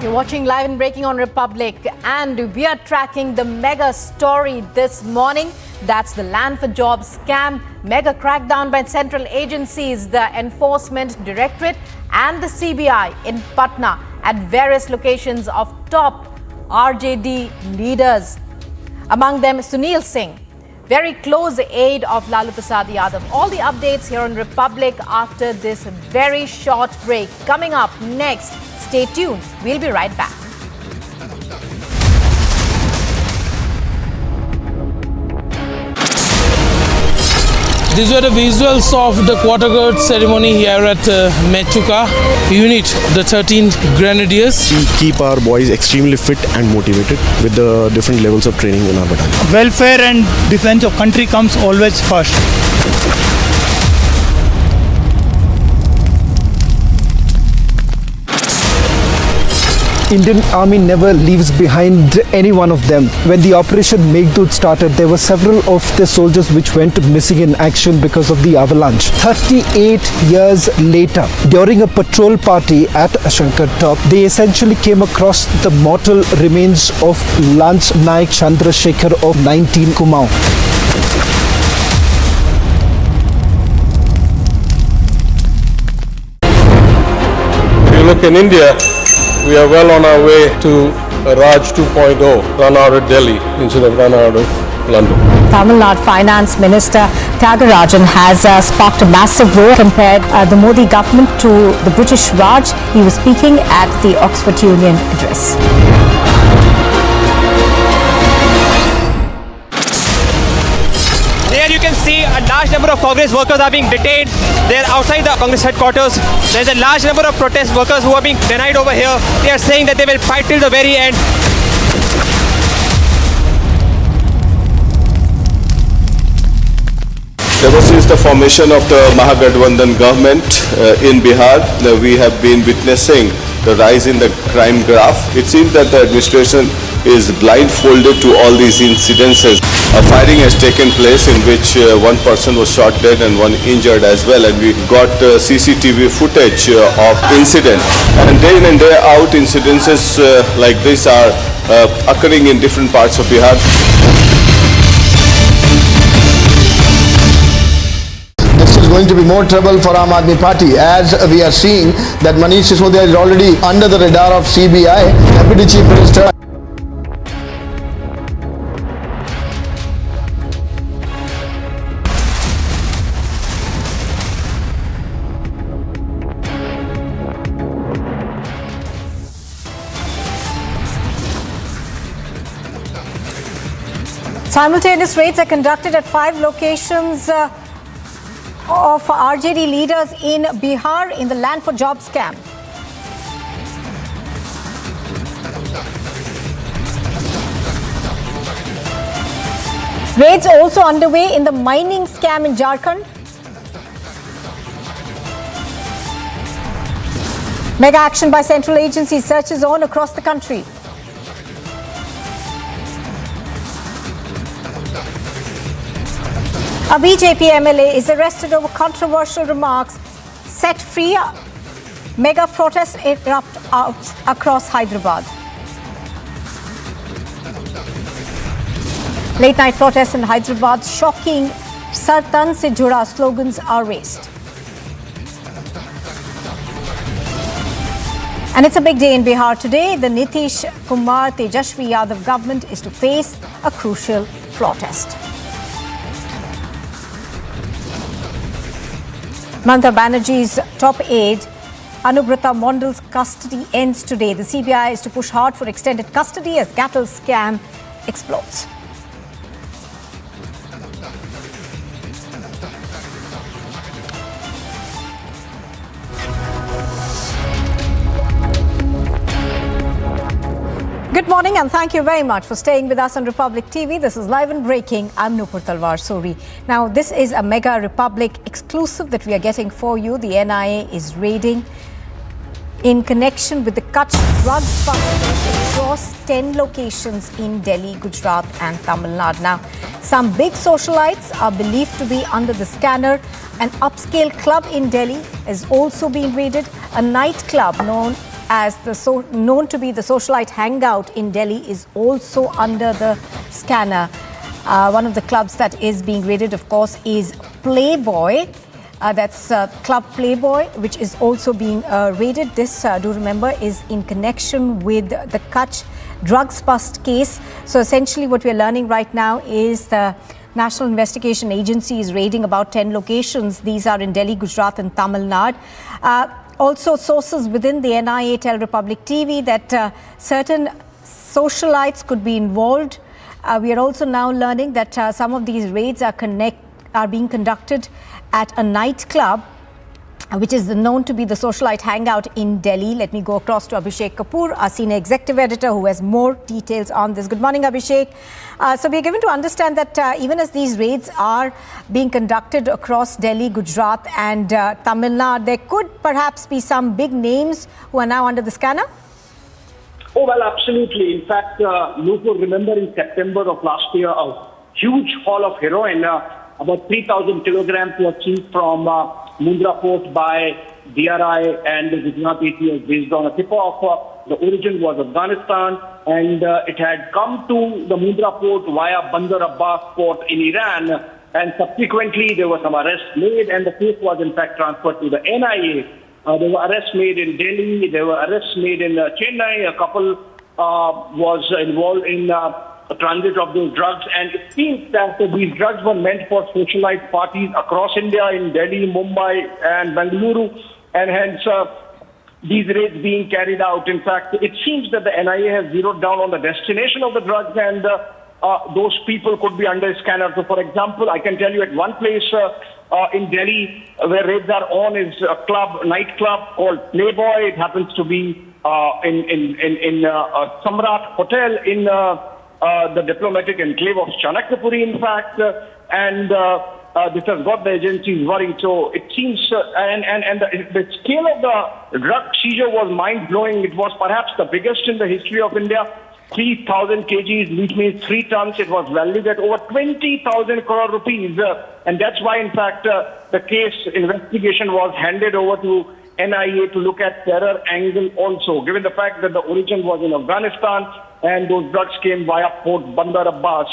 You're watching Live and Breaking on Republic, and we are tracking the mega story this morning. That's the land for jobs scam. Mega crackdown by central agencies, the Enforcement Directorate and the CBI in Patna at various locations of top RJD leaders. Among them, Sunil Singh, very close aide of Lalu Yadav. All the updates here on Republic after this very short break. Coming up next, stay tuned. We'll be right back. These were the visuals of the quarter guard ceremony here at Mechuka unit, the 13 Grenadiers. We keep our boys extremely fit and motivated with the different levels of training in our battalion. Welfare and defense of country comes always first. Indian Army never leaves behind any one of them. When the Operation Meghdut started, there were several of the soldiers which went missing in action because of the avalanche. 38 years later, during a patrol party at Ashankar Top, they essentially came across the mortal remains of Lance Naik Chandrasekhar of 19 Kumaon. If you look in India, we are well on our way to Raj 2.0, run out of Delhi instead of run out of London. Tamil Nadu Finance Minister Tyagarajan has sparked a massive roar, compared the Modi government to the British Raj. He was speaking at the Oxford Union address. Here you can see a large number of Congress workers are being detained. They're outside the Congress headquarters. There's a large number of protest workers who are being denied over here. They are saying that they will fight till the very end. Ever since the formation of the Mahagathbandhan government in Bihar, we have been witnessing the rise in the crime graph. It seems that the administration is blindfolded to all these incidences. A firing has taken place in which one person was shot dead and one injured as well, and we got CCTV footage of incident. And day in and day out, incidences like this are occurring in different parts of Bihar. Going to be more trouble for Aam Aadmi Party, as we are seeing that Manish Sismodia is already under the radar of CBI. Deputy Chief Minister Simultaneous raids are conducted at 5 locations of RJD leaders in Bihar in the Land for Jobs scam. Raids also underway in the mining scam in Jharkhand. Mega action by central agencies, searches on across the country. A BJP MLA is arrested over controversial remarks. Set free, mega protests erupt out across Hyderabad. Late night protests in Hyderabad, shocking Sartan se jura slogans are raised. And it's a big day in Bihar today. The Nitish Kumar Tejashwi Yadav government is to face a crucial floor test. Mamata Banerjee's top aide, Anubrata Mondal's custody ends today. The CBI is to push hard for extended custody as cattle scam explodes. Good morning and thank you very much for staying with us on Republic TV. This is Live and Breaking. I'm Nupur Talwar Sori. Now, this is a Mega Republic exclusive that we are getting for you. The NIA is raiding in connection with the Kutch drug smugglers across 10 locations in Delhi, Gujarat and Tamil Nadu. Now, some big socialites are believed to be under the scanner. An upscale club in Delhi is also being raided. A nightclub known to be the socialite hangout in Delhi is also under the scanner. One of the clubs that is being raided, of course, is Playboy. That's Club Playboy, which is also being raided. This, do remember, is in connection with the Kutch drugs bust case. So essentially what we're learning right now is the National Investigation Agency is raiding about 10 locations. These are in Delhi, Gujarat and Tamil Nadu. Also, sources within the NIA tell Republic TV that certain socialites could be involved. We are also now learning that some of these raids are being conducted at a nightclub, which is known to be the socialite hangout in Delhi. Let me go across to Abhishek Kapoor, our senior executive editor, who has more details on this. Good morning, Abhishek. So we are given to understand that even as these raids are being conducted across Delhi, Gujarat and Tamil Nadu, there could perhaps be some big names who are now under the scanner? Oh, well, absolutely. In fact, Nupur, remember in September of last year, a huge haul of heroin, about 3,000 kilograms was seized from Mundra port by DRI and the Gujarat ATS based on a tip-off. The origin was Afghanistan and it had come to the Mundra port via Bandar Abbas port in Iran, and subsequently there were some arrests made and the case was in fact transferred to the NIA. There were arrests made in Delhi, there were arrests made in Chennai, a couple was involved in transit of those drugs. And it seems that these drugs were meant for socialized parties across India, in Delhi, Mumbai, and Bengaluru, and hence these raids being carried out. In fact, it seems that the NIA has zeroed down on the destination of the drugs, and those people could be under scanner. So, for example, I can tell you at one place in Delhi where raids are on is a nightclub called Playboy. It happens to be in Samrat Hotel in the diplomatic enclave of Chanakyapuri, in fact, and this has got the agencies worried. So it seems, and the scale of the drug seizure was mind-blowing. It was perhaps the biggest in the history of India. 3,000 kgs, which means 3 tons. It was valued at over 20,000 crore rupees. And that's why, in fact, the case investigation was handed over to NIA to look at terror angle also, given the fact that the origin was in Afghanistan and those drugs came via Port Bandar Abbas.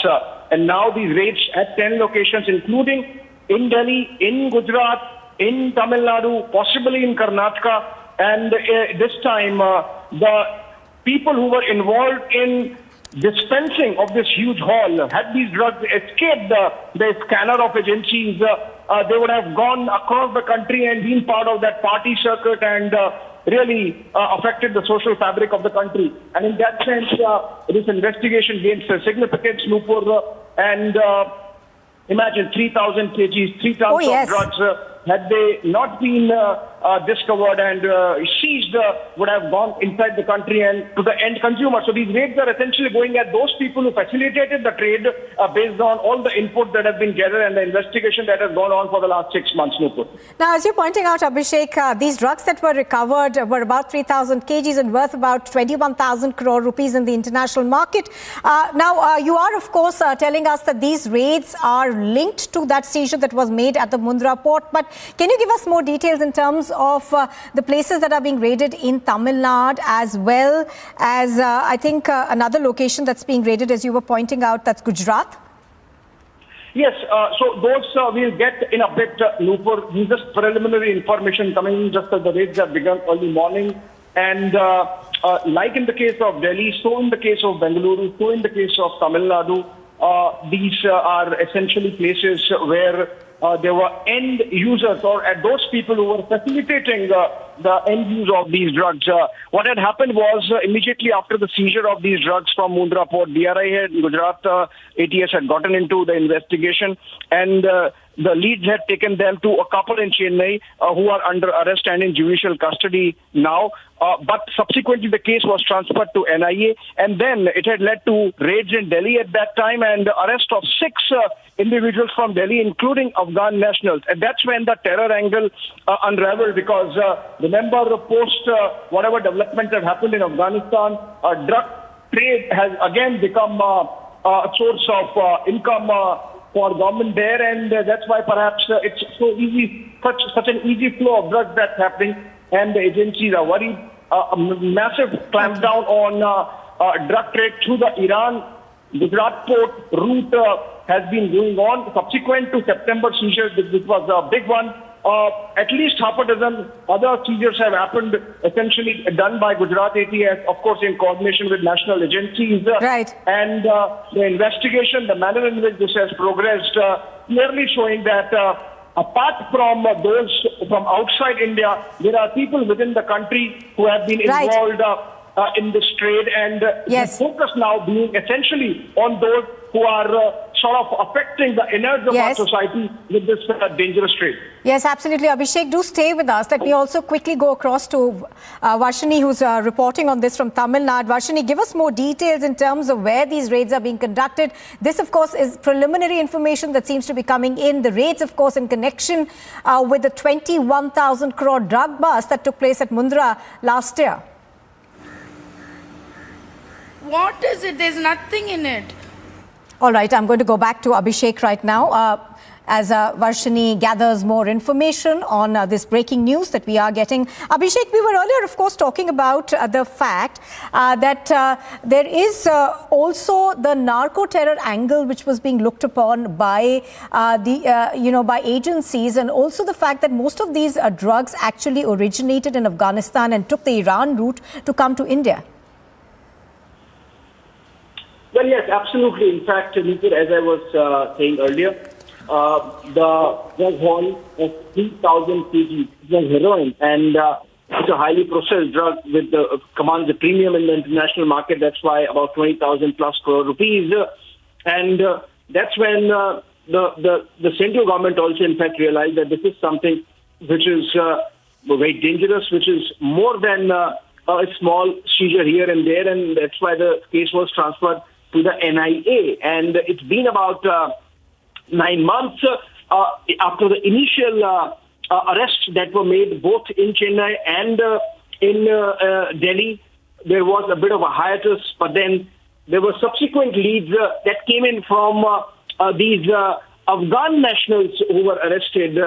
And now these raids at 10 locations, including in Delhi, in Gujarat, in Tamil Nadu, possibly in Karnataka. And this time, the people who were involved in dispensing of this huge haul, had these drugs escaped the scanner of agencies, they would have gone across the country and been part of that party circuit and really affected the social fabric of the country. And in that sense, this investigation gains significance, Nupur, and imagine 3,000 kgs, 3 tons of drugs. Had they not been discovered and seized, would have gone inside the country and to the end consumer. So these raids are essentially going at those people who facilitated the trade based on all the input that have been gathered and the investigation that has gone on for the last 6 months. Now, as you're pointing out, Abhishek, these drugs that were recovered were about 3,000 kgs and worth about 21,000 crore rupees in the international market. Now, you are, of course, telling us that these raids are linked to that seizure that was made at the Mundra port. But can you give us more details in terms of the places that are being raided in Tamil Nadu, as well as I think another location that's being raided, as you were pointing out, that's Gujarat? Yes, so those we'll get in a bit, Nupur. This is just preliminary information coming in just as the raids have begun early morning. And like in the case of Delhi, so in the case of Bengaluru, so in the case of Tamil Nadu, these are essentially places where there were end users, or at those people who were facilitating the end use of these drugs. What had happened was immediately after the seizure of these drugs from Mundra port, DRI had, Gujarat ATS had gotten into the investigation, and the leads had taken them to a couple in Chennai who are under arrest and in judicial custody now. But subsequently, the case was transferred to NIA, and then it had led to raids in Delhi at that time and the arrest of 6 individuals from Delhi, including Afghan nationals. And that's when the terror angle unraveled, because remember, post whatever developments have happened in Afghanistan, drug trade has again become a source of income for government there, and that's why perhaps it's so easy, such an easy flow of drugs that's happening, and the agencies are worried. A massive clampdown on drug trade through the Iran-Gujarat port route has been going on. Subsequent to September seizure, this was a big one. At least half a dozen other seizures have happened, essentially done by Gujarat ATS, of course, in coordination with national agencies. Right. And the investigation, the manner in which this has progressed, clearly showing that apart from those from outside India, there are people within the country who have been involved in this trade, and the focus now being essentially on those who are sort of affecting the innards of our society with this dangerous trade. Yes, absolutely. Abhishek, do stay with us. Let me also quickly go across to Varshini, who's reporting on this from Tamil Nadu. Varshini, give us more details in terms of where these raids are being conducted. This, of course, is preliminary information that seems to be coming in. The raids, of course, in connection with the 21,000 crore drug bust that took place at Mundra last year. What is it? There's nothing in it. All right, I'm going to go back to Abhishek right now as Varshini gathers more information on this breaking news that we are getting. Abhishek, we were earlier, of course, talking about the fact that there is also the narco-terror angle which was being looked upon by by agencies, and also the fact that most of these drugs actually originated in Afghanistan and took the Iran route to come to India. Well, yes, absolutely. In fact, Manipur, as I was saying earlier, the drug haul of 3,000 kg was heroin, and it's a highly processed drug with commands a premium in the international market. That's why about 20,000 plus crore rupees, and that's when the central government also, in fact, realized that this is something which is very dangerous, which is more than a small seizure here and there, and that's why the case was transferred to the NIA. And it's been about 9 months after the initial arrests that were made both in Chennai and in Delhi. There was a bit of a hiatus, but then there were subsequent leads that came in from these Afghan nationals who were arrested,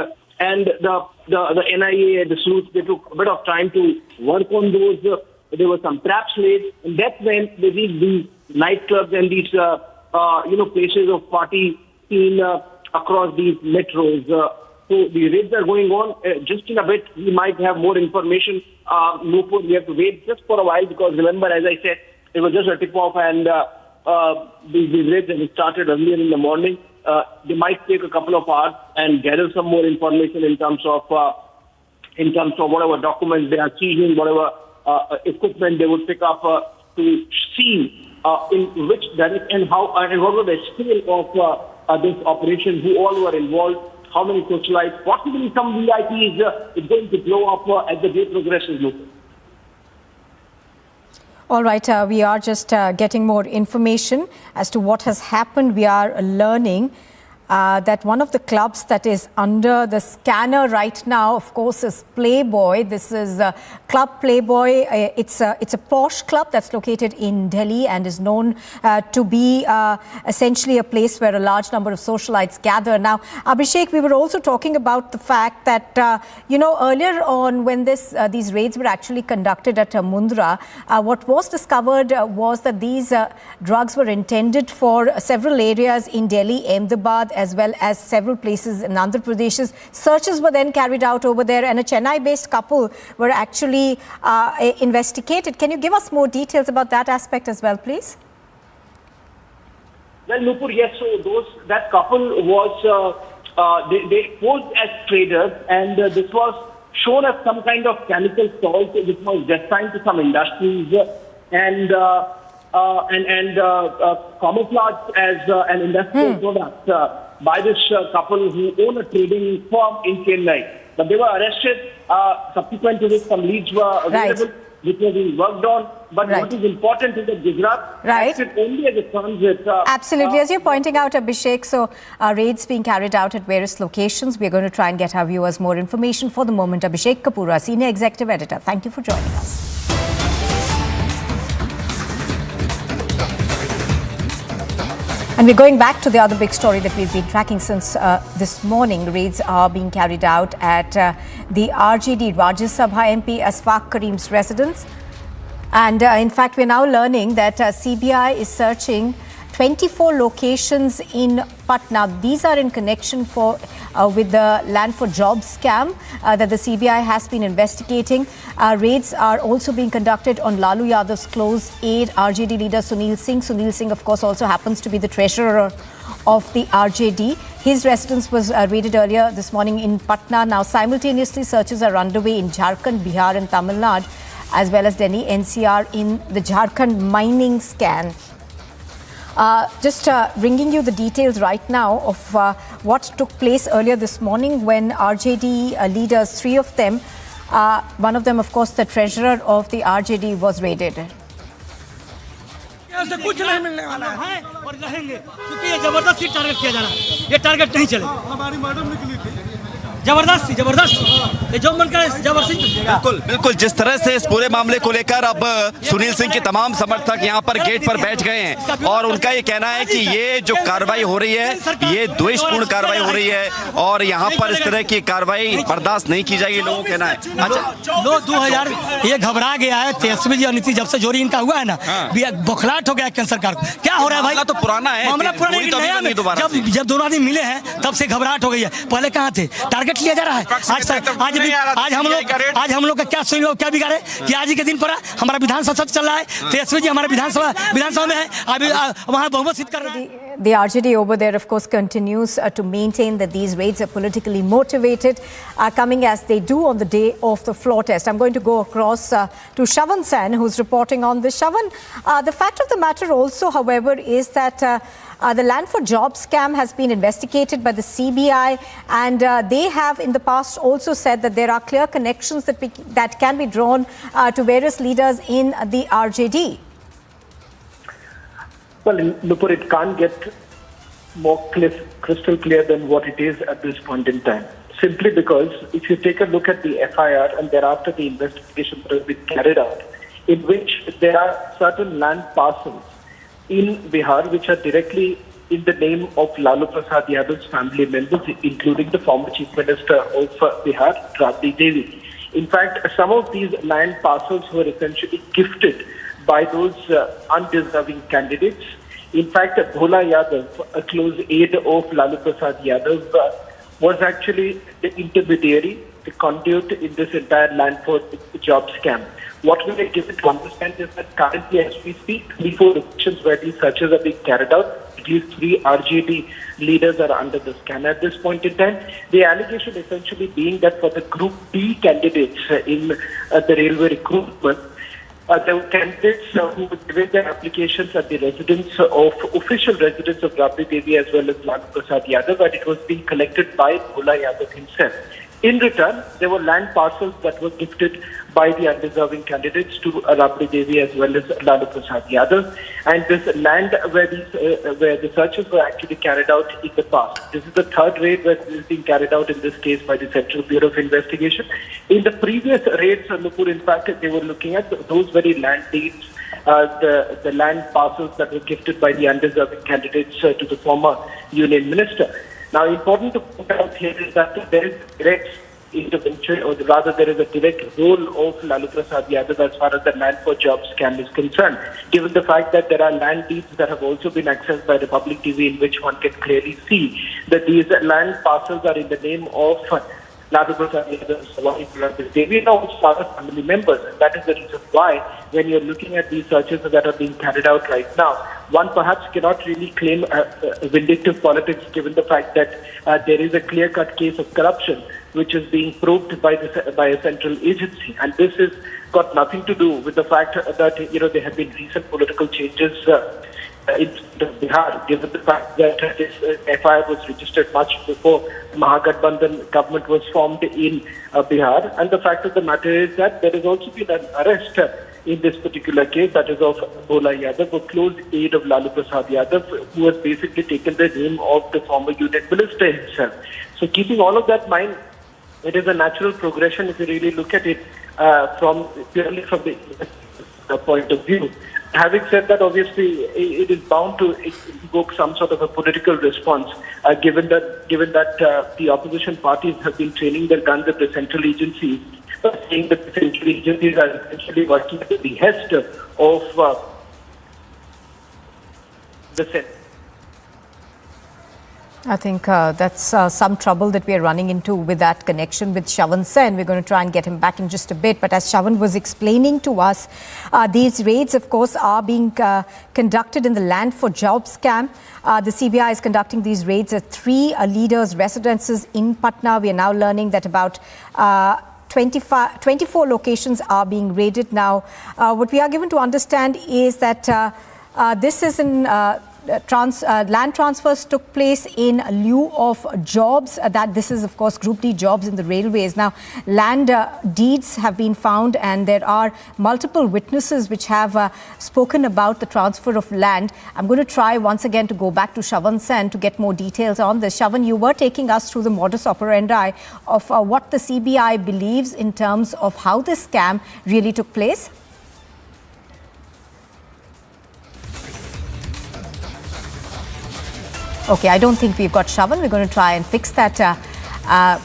and the NIA, the sleuths, they took a bit of time to work on those. There were some traps laid, and that's when they reached these nightclubs and these places of party scene across these metros. So the raids are going on. Just in a bit, we might have more information. Manipur, we have to wait just for a while, because remember, as I said, it was just a tip-off, and these raids have started earlier in the morning. They might take a couple of hours and gather some more information in terms of whatever documents they are seizing, whatever equipment they would pick up to see in which direction and how and what was the scale of this operation, who all were involved, how many socialites, possibly some VIPs is going to blow up as the day progresses. All right, we are just getting more information as to what has happened. We are learning that one of the clubs that is under the scanner right now, of course, is Playboy. This is Club Playboy. It's a posh club that's located in Delhi and is known to be essentially a place where a large number of socialites gather. Now, Abhishek, we were also talking about the fact that, earlier on when these raids were actually conducted at Mundra, what was discovered was that these drugs were intended for several areas in Delhi, Ahmedabad, as well as several places in Andhra Pradesh. Searches were then carried out over there, and a Chennai-based couple were actually investigated. Can you give us more details about that aspect as well, please? Well, Nupur, yes. So that couple was they posed as traders, and this was shown as some kind of chemical salt which was destined to some industries and camouflaged as an industrial product by this couple who own a trading firm in Chennai. But they were arrested. Subsequent to this, some leads were available, which were being worked on. But what is important is that Gujarat acted only as a transit. Absolutely. As you're pointing out, Abhishek, so raids being carried out at various locations. We're going to try and get our viewers more information. For the moment, Abhishek Kapura, Senior Executive Editor, thank you for joining us. And we're going back to the other big story that we've been tracking since this morning. Raids are being carried out at the RJD Rajya Sabha MP Asfaq Karim's residence. And in fact, we're now learning that CBI is searching 24 locations in Patna. These are in connection with the Land for Jobs scam that the CBI has been investigating. Raids are also being conducted on Lalu Yadav's close aide, RJD leader Sunil Singh. Sunil Singh, of course, also happens to be the treasurer of the RJD. His residence was raided earlier this morning in Patna. Now, simultaneously, searches are underway in Jharkhand, Bihar and Tamil Nadu, as well as Delhi NCR in the Jharkhand mining scan. Just bringing you the details right now of what took place earlier this morning when RJD leaders, 3 of them, one of them, of course, the treasurer of the RJD, was raided. से कुछ नहीं मिलने वाला है और रहेंगे क्योंकि ये जबरदस्ती टारगेट किया जा रहा है ये टारगेट नहीं चलेगा हमारी मैडम निकली थी जबरदस्त जो मन करे जबरदस्ती बिल्कुल जिस तरह से इस पूरे मामले को लेकर अब सुनील सिंह के तमाम समर्थक यहां पर गेट पर बैठ गए हैं और उनका ये कहना है कि ये जो कार्रवाई हो रही है ये द्वेषपूर्ण कार्रवाई हो रही है और यहां पर इस तरह की कार्रवाई बर्दाश्त नहीं की जाएगी। लोगों का कहना है अच्छा लोग 2000 ये घबरा गया है तेजस्वी जी और नीतीश जब से जोड़ी इनका हुआ है ना बौखलाहट हो गया केंद्र सरकार को। क्या हो रहा है भाई? तो पुराना है मामला पुराना जब दोनों आदमी मिले हैं तब से घबराहट हो गई है। पहले कहाँ थे? टारगेट रेट लिया जा रहा है। आज हम लोग का क्या सुन लो क्या बिगाड़े कि आज ही के दिन पर हमारा विधानसभा चल रहा है, तेजस्वी जी हमारा विधानसभा में है, अभी वहाँ बहुमत सिद्ध कर रहा है। The RJD over there, of course, continues to maintain that these raids are politically motivated, coming as they do on the day of the floor test. I'm going to go across to Shavan Sen, who's reporting on this. Shavan, the fact of the matter also, however, is that the Land for Jobs scam has been investigated by the CBI, and they have in the past also said that there are clear connections that can be drawn to various leaders in the RJD. Well, Nupur, it can't get more crystal clear than what it is at this point in time. Simply because if you take a look at the FIR and thereafter the investigation that has been carried out, in which there are certain land parcels in Bihar which are directly in the name of Lalu Yadav's family members, including the former Chief Minister of Bihar, Rabdi Devi. In fact, some of these land parcels were essentially gifted by those undeserving candidates. In fact, Bhola Yadav, a close aide of Lalu Prasad Yadav, was actually the intermediary, the conduit in this entire Land for Jobs scam. What we are given to understand is that currently, as we speak, 3-4 locations where these searches are being carried out, at least 3 RJD leaders are under the scan at this point in time. The allegation essentially being that for the Group D candidates in the railway recruitment, there were candidates who were given their applications at the official residence of Rabdi Devi as well as Lalu Prasad Yadav, and it was being collected by Bhola Yadav himself. In return, there were land parcels that were gifted by the undeserving candidates to Rabdi Devi as well as Lalu Prasad Yadav. And this land where the searches were actually carried out in the past. This is the third raid that is being carried out in this case by the Central Bureau of Investigation. In the previous raids, Nupur, in fact, they were looking at those very land deeds, the land parcels that were gifted by the undeserving candidates to the former Union Minister. Now, important to point out here is that there is direct intervention, or rather there is a direct role of Lalu Prasad Yadav as far as the Land for Jobs scam is concerned, given the fact that there are land deeds that have also been accessed by Republic TV, in which one can clearly see that these land parcels are in the name of Lalu Prasad Yadav's wife, Devi, and also other family members. And that is the reason why, when you're looking at these searches that are being carried out right now, one perhaps cannot really claim vindictive politics, given the fact that there is a clear-cut case of corruption which is being probed by a central agency. And this has got nothing to do with the fact that, there have been recent political changes in Bihar, given the fact that this FIR was registered much before the Mahagathbandhan government was formed in Bihar. And the fact of the matter is that there has also been an arrest in this particular case, that is of Bhola Yadav, a close aide of Lalu Prasad Yadav, who has basically taken the name of the former Union Minister himself. So keeping all of that in mind, it is a natural progression if you really look at it purely from the point of view. Having said that, obviously, it is bound to evoke some sort of a political response, given that the opposition parties have been training their guns at the central agencies, saying that the central agencies are essentially working at the behest of the Senate. I think that's some trouble that we are running into with that connection with Shavan Sen. We're going to try and get him back in just a bit. But as Shavan was explaining to us, these raids, of course, are being conducted in the Land for Jobs scam. The CBI is conducting these raids at 3 leaders' residences in Patna. We are now learning that about 24 locations are being raided now. What we are given to understand is that this is in land transfers took place in lieu of jobs. That this is, of course, Group D jobs in the railways. Now, land deeds have been found, and there are multiple witnesses which have spoken about the transfer of land. I'm going to try once again to go back to Shavan Sen to get more details on this. Shavan, you were taking us through the modus operandi of what the CBI believes in terms of how this scam really took place. Okay, I don't think we've got Shavan. We're going to try and fix that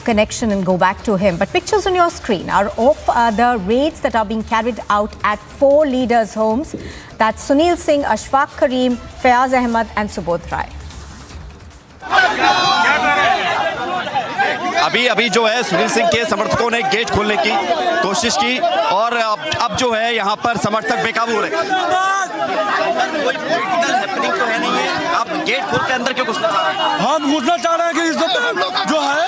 connection and go back to him. But pictures on your screen are of the raids that are being carried out at 4 leaders' homes. That's Sunil Singh, Ashfaq Karim, Fayaz Ahmed and Subodh Rai. अभी जो है सुनील सिंह के समर्थकों ने gate खोलने की कोशिश की और अब जो है यहाँ पर समर्थक बेकाबू हो रहे। कोई पॉलिटिकल हैपनिंग तो है नहीं है, आप गेट खोल के अंदर क्यों घुसना चाह रहे हैं? हम घुसना चाह रहे हैं कि जो है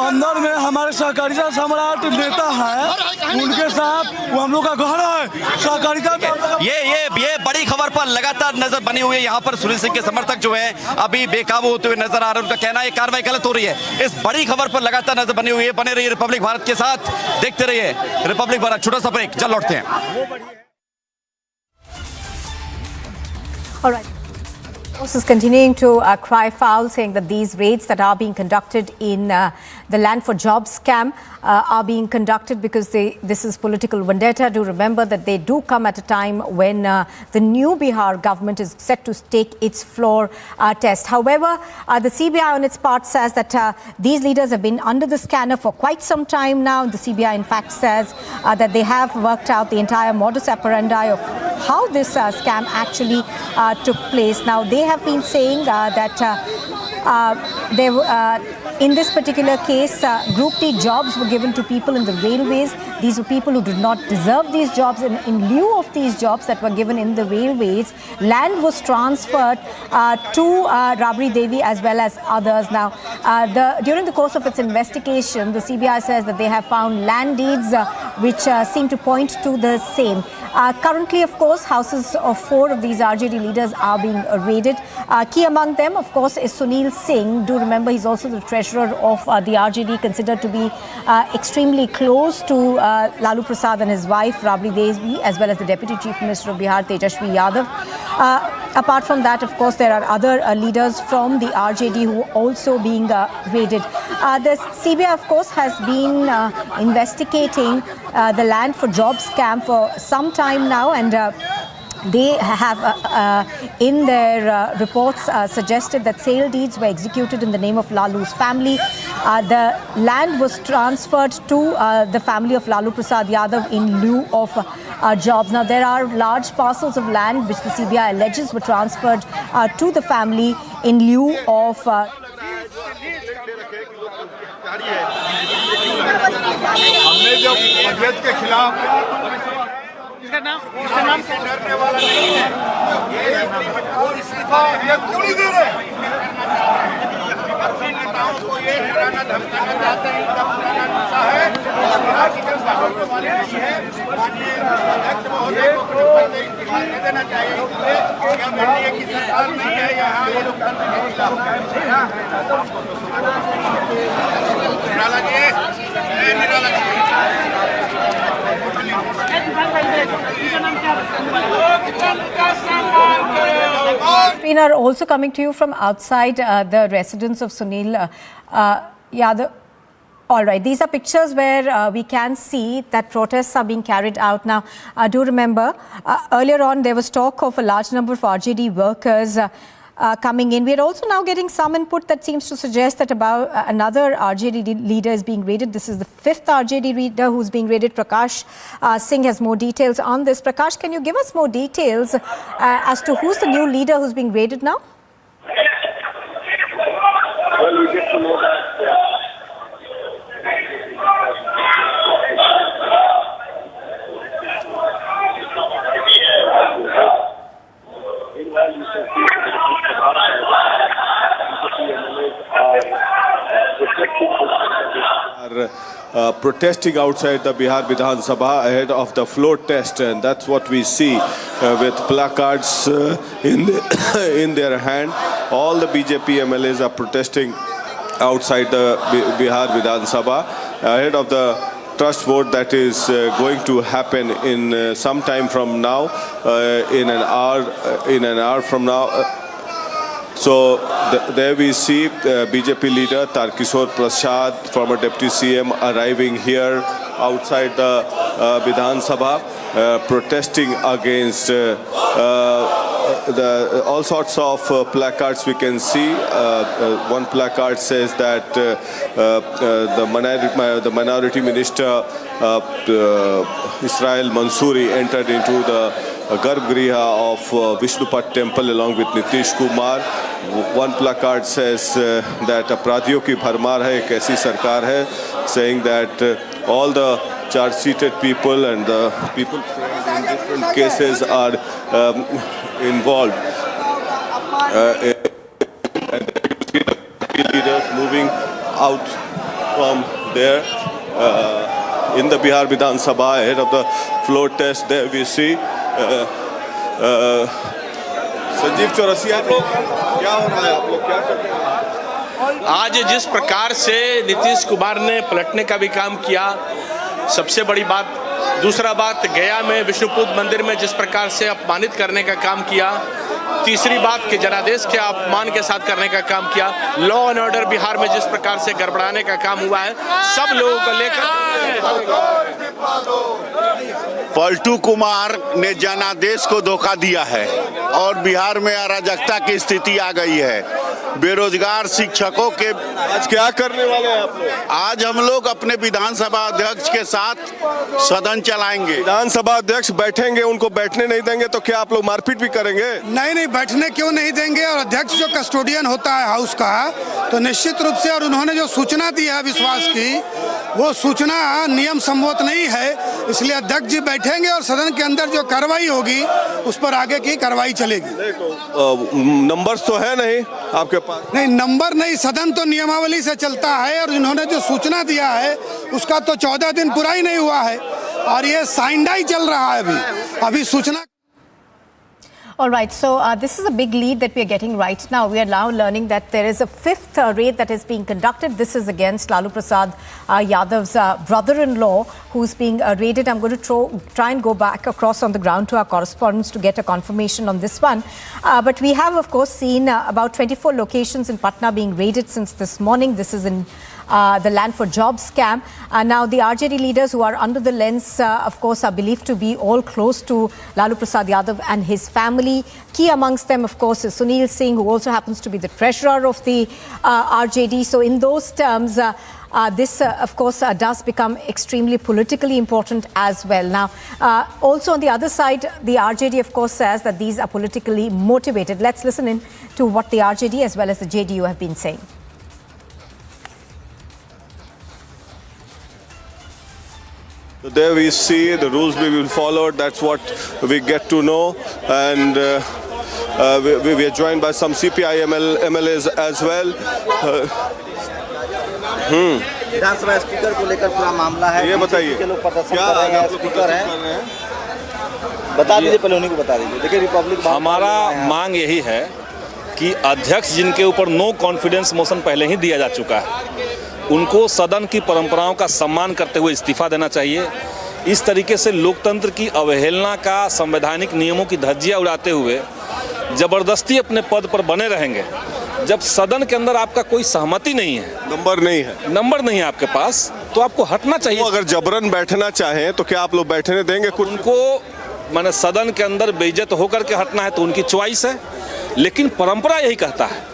अंदर में हमारे सहकारिता सम्राट नेता है, उनके साथ वो हम लोग का गहना है सहकारिता। ये बड़ी खबर पर लगातार नजर बनी हुई है। यहाँ पर सुनील सिंह के समर्थक जो है अभी बेकाबू होते हुए नजर आ रहे हैं। उनका कहना है कार्रवाई गलत हो रही है। इस बड़ी खबर पर लगातार नजर बनी हुई है। बने रहिए रिपब्लिक भारत के साथ, देखते रहिए रिपब्लिक भारत। छोटा सा ब्रेक, चल लौटते हैं। All right. Forces continuing to cry foul, saying that these raids that are being conducted in the Land for Jobs scam are being conducted because this is political vendetta. Do remember that they do come at a time when the new Bihar government is set to take its floor test. However, the CBI on its part says that these leaders have been under the scanner for quite some time now. The CBI in fact says that they have worked out the entire modus operandi of how this scam actually took place. Now, they have been saying that in this particular case, Group T jobs were given to people in the railways. These were people who did not deserve these jobs. And in lieu of these jobs that were given in the railways, land was transferred to Rabri Devi as well as others. Now, during the course of its investigation, the CBI says that they have found land deeds which seem to point to the same. Currently, of course, houses of 4 of these RJD leaders are being raided. Key among them, of course, is Sunil Singh. Do remember, he's also the treasurer of the RJD, considered to be extremely close to Lalu Prasad and his wife, Rabri Devi, as well as the Deputy Chief Minister of Bihar, Tejashwi Yadav. Apart from that, of course, there are other leaders from the RJD who are also being raided. The CBI, of course, has been investigating the Land for Jobs scam for some time now, and they have in their reports suggested that sale deeds were executed in the name of Lalu's family. The land was transferred to the family of Lalu Prasad Yadav in lieu of jobs. Now, there are large parcels of land which the CBI alleges were transferred to the family in lieu of हमने जो budget के खिलाफ इसका नाम डरने वाला नहीं है। ये इस्तीफा ये क्यों नहीं दे रहे? अपने नेताओं को ये डराना धमकाना चाहते हैं। इनका पुराना नुस्खा है। बिहार की जनता को मालूम नहीं है। माननीय अध्यक्ष महोदय को इस्तीफा दे देना चाहिए। इसलिए हम एनडीए की सरकार नहीं है यहाँ। ये लोग Nirala ji, Nirala ji. We are also coming to you from outside the residence of Sunil Yadav. All right, these are pictures where we can see that protests are being carried out. Now, do remember, earlier on there was talk of a large number of RJD workers coming in. We are also now getting some input that seems to suggest that about another RJD leader is being raided. This is the 5th RJD leader who's being raided. Prakash Singh has more details on this. Prakash, can you give us more details as to who's the new leader who's being raided now? Well, we get to know that. Protesting outside the Bihar Vidhan Sabha ahead of the floor test, and that's what we see with placards in their hand. All the BJP MLAs are protesting outside the Bihar Vidhan Sabha ahead of the trust vote that is going to happen in some time from now, in an hour from now. So there we see BJP leader Tarkishore Prasad, former Deputy CM, arriving here outside the Vidhan Sabha, protesting against all sorts of placards we can see. One placard says that the minority minister Israel Mansouri entered into the Garbhagriha of Vishnupat temple along with Nitish Kumar. One placard says that अपराधियों की भरमार है, एक ऐसी सरकार है, saying that all the charge-sheeted people and the people in different cases are involved. And you see the leaders moving out from there in the Bihar Vidhan Sabha ahead of the floor test. There we see Sanjeev Chaurasia, क्या हो रहा है, आप लोग क्या कर रहे हैं? आज जिस प्रकार से नीतीश कुमार ने पलटने का भी काम किया, सबसे बड़ी बात। दूसरा बात, गया में विष्णुपुर मंदिर में जिस प्रकार से अपमानित करने का काम किया। तीसरी बात कि जनादेश के अपमान के साथ करने का काम किया। लॉ एंड ऑर्डर बिहार में जिस प्रकार से गड़बड़ाने का काम हुआ है, सब लोगों को लेकर पलटू कुमार ने जनादेश को धोखा दिया है और बिहार में अराजकता की स्थिति आ गई है। बेरोजगार शिक्षकों के आज क्या करने वाले हैं आप लोग? आज हम लोग अपने विधानसभा अध्यक्ष के साथ सदन चलाएंगे। विधानसभा अध्यक्ष बैठेंगे, उनको बैठने नहीं देंगे तो क्या आप लोग मारपीट भी करेंगे? नहीं, बैठने क्यों नहीं देंगे। और अध्यक्ष जो कस्टोडियन होता है हाउस का, तो निश्चित रूप से, और उन्होंने जो सूचना दी है विश्वास की, वो सूचना नियम सम्मत नहीं है, इसलिए अध्यक्ष जी बैठेंगे और सदन के अंदर जो कार्रवाई होगी उस पर आगे की कार्रवाई चलेगी। नंबर्स तो है नहीं आपके पास? नहीं, नंबर नहीं, सदन तो नियमावली से चलता है और इन्होंने जो सूचना दिया है उसका तो 14 दिन पूरा ही नहीं हुआ है और ये साइंडाई चल रहा है अभी सूचना। All right, so this is a big lead that we are getting right now. We are now learning that there is a fifth raid that is being conducted. This is against Lalu Prasad Yadav's brother-in-law who's being raided. I'm going to try and go back across on the ground to our correspondents to get a confirmation on this one. But we have, of course, seen about 24 locations in Patna being raided since this morning. This is in the land for jobs scam. Now, the RJD leaders who are under the lens, of course, are believed to be all close to Lalu Prasad Yadav and his family. Key amongst them, of course, is Sunil Singh, who also happens to be the treasurer of the RJD. So in those terms, this, of course, does become extremely politically important as well. Now, also on the other side, the RJD, of course, says that these are politically motivated. Let's listen in to what the RJD as well as the JDU have been saying. There we see the rules we will follow. That's what we get to know, and we are joined by some CPI MLAs as well. Vidhan Sabha speaker को लेकर पूरा मामला है। ये बताइए के लोग प्रदर्शन कर रहे हैं, स्पीकर हैं, बता दीजिए, पहले उन्हीं को बता दीजिए। देखिए, रिपब्लिक हमारा मांग यही है कि अध्यक्ष जिनके ऊपर नो कॉन्फिडेंस मोशन पहले ही दिया जा चुका है, उनको सदन की परंपराओं का सम्मान करते हुए इस्तीफा देना चाहिए। इस तरीके से लोकतंत्र की अवहेलना का, संवैधानिक नियमों की धज्जियां उड़ाते हुए जबरदस्ती अपने पद पर बने रहेंगे। जब सदन के अंदर आपका कोई सहमति नहीं है, नंबर नहीं है आपके पास, तो आपको हटना चाहिए। अगर जबरन बैठना चाहें तो क्या आप लोग बैठने देंगे? उनको माने सदन के अंदर बेइज्जत होकर के हटना है तो उनकी चॉइस है, लेकिन परंपरा यही कहता है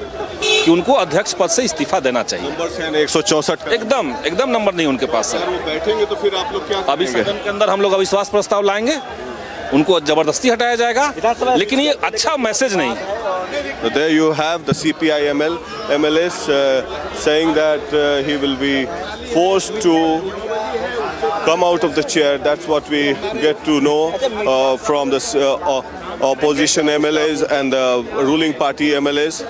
कि उनको अध्यक्ष पद से इस्तीफा देना चाहिए। नंबर से 164 एकदम नंबर नहीं उनके पास है। वो बैठेंगे तो फिर आप लोग क्या अभी सदन के अंदर हम लोग अविश्वास प्रस्ताव लाएंगे, उनको जबरदस्ती हटाया जाएगा, लेकिन ये अच्छा मैसेज नहीं है। So there you have the CPI MLAs saying that he will be forced to come out of the chair. That's what we get to know from the opposition MLAs and the ruling party MLAs.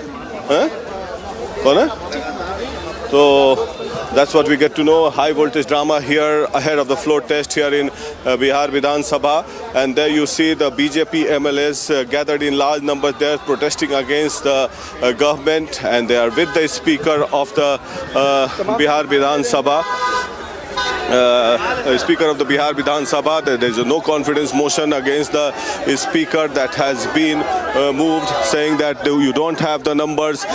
So that's what we get to know. High voltage drama here ahead of the floor test here in Bihar Vidhan Sabha. And there you see the BJP MLAs gathered in large numbers there protesting against the government, and they are with the speaker of the Bihar Vidhan Sabha. Speaker of the Bihar Vidhan Sabha, there is a no confidence motion against the speaker that has been moved, saying that you don't have the numbers,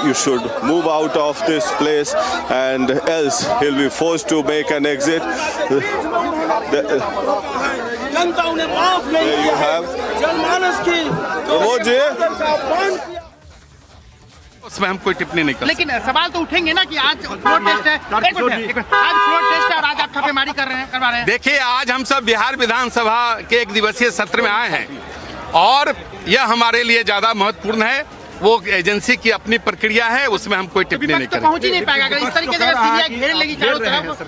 you should move out of this place, and else he'll be forced to make an exit. There you have उसमें हम कोई टिप्पणी नहीं कर, लेकिन सवाल तो उठेंगे ना कि आज फ्लोर टेस्ट है, आज फ्लोर टेस्ट है और आज आप छापेमारी करवा रहे हैं। देखिए, आज हम सब बिहार विधानसभा के एक दिवसीय सत्र में आए हैं और यह हमारे लिए ज़्यादा महत्वपूर्ण है। वो एजेंसी की अपनी प्रक्रिया है, उसमें हम कोई टिप्पणी नहीं करेंगे। पहुंच ही नहीं पाएगा अगर इस तरीके से सीबीआई घेर लेगी चारों तरफ,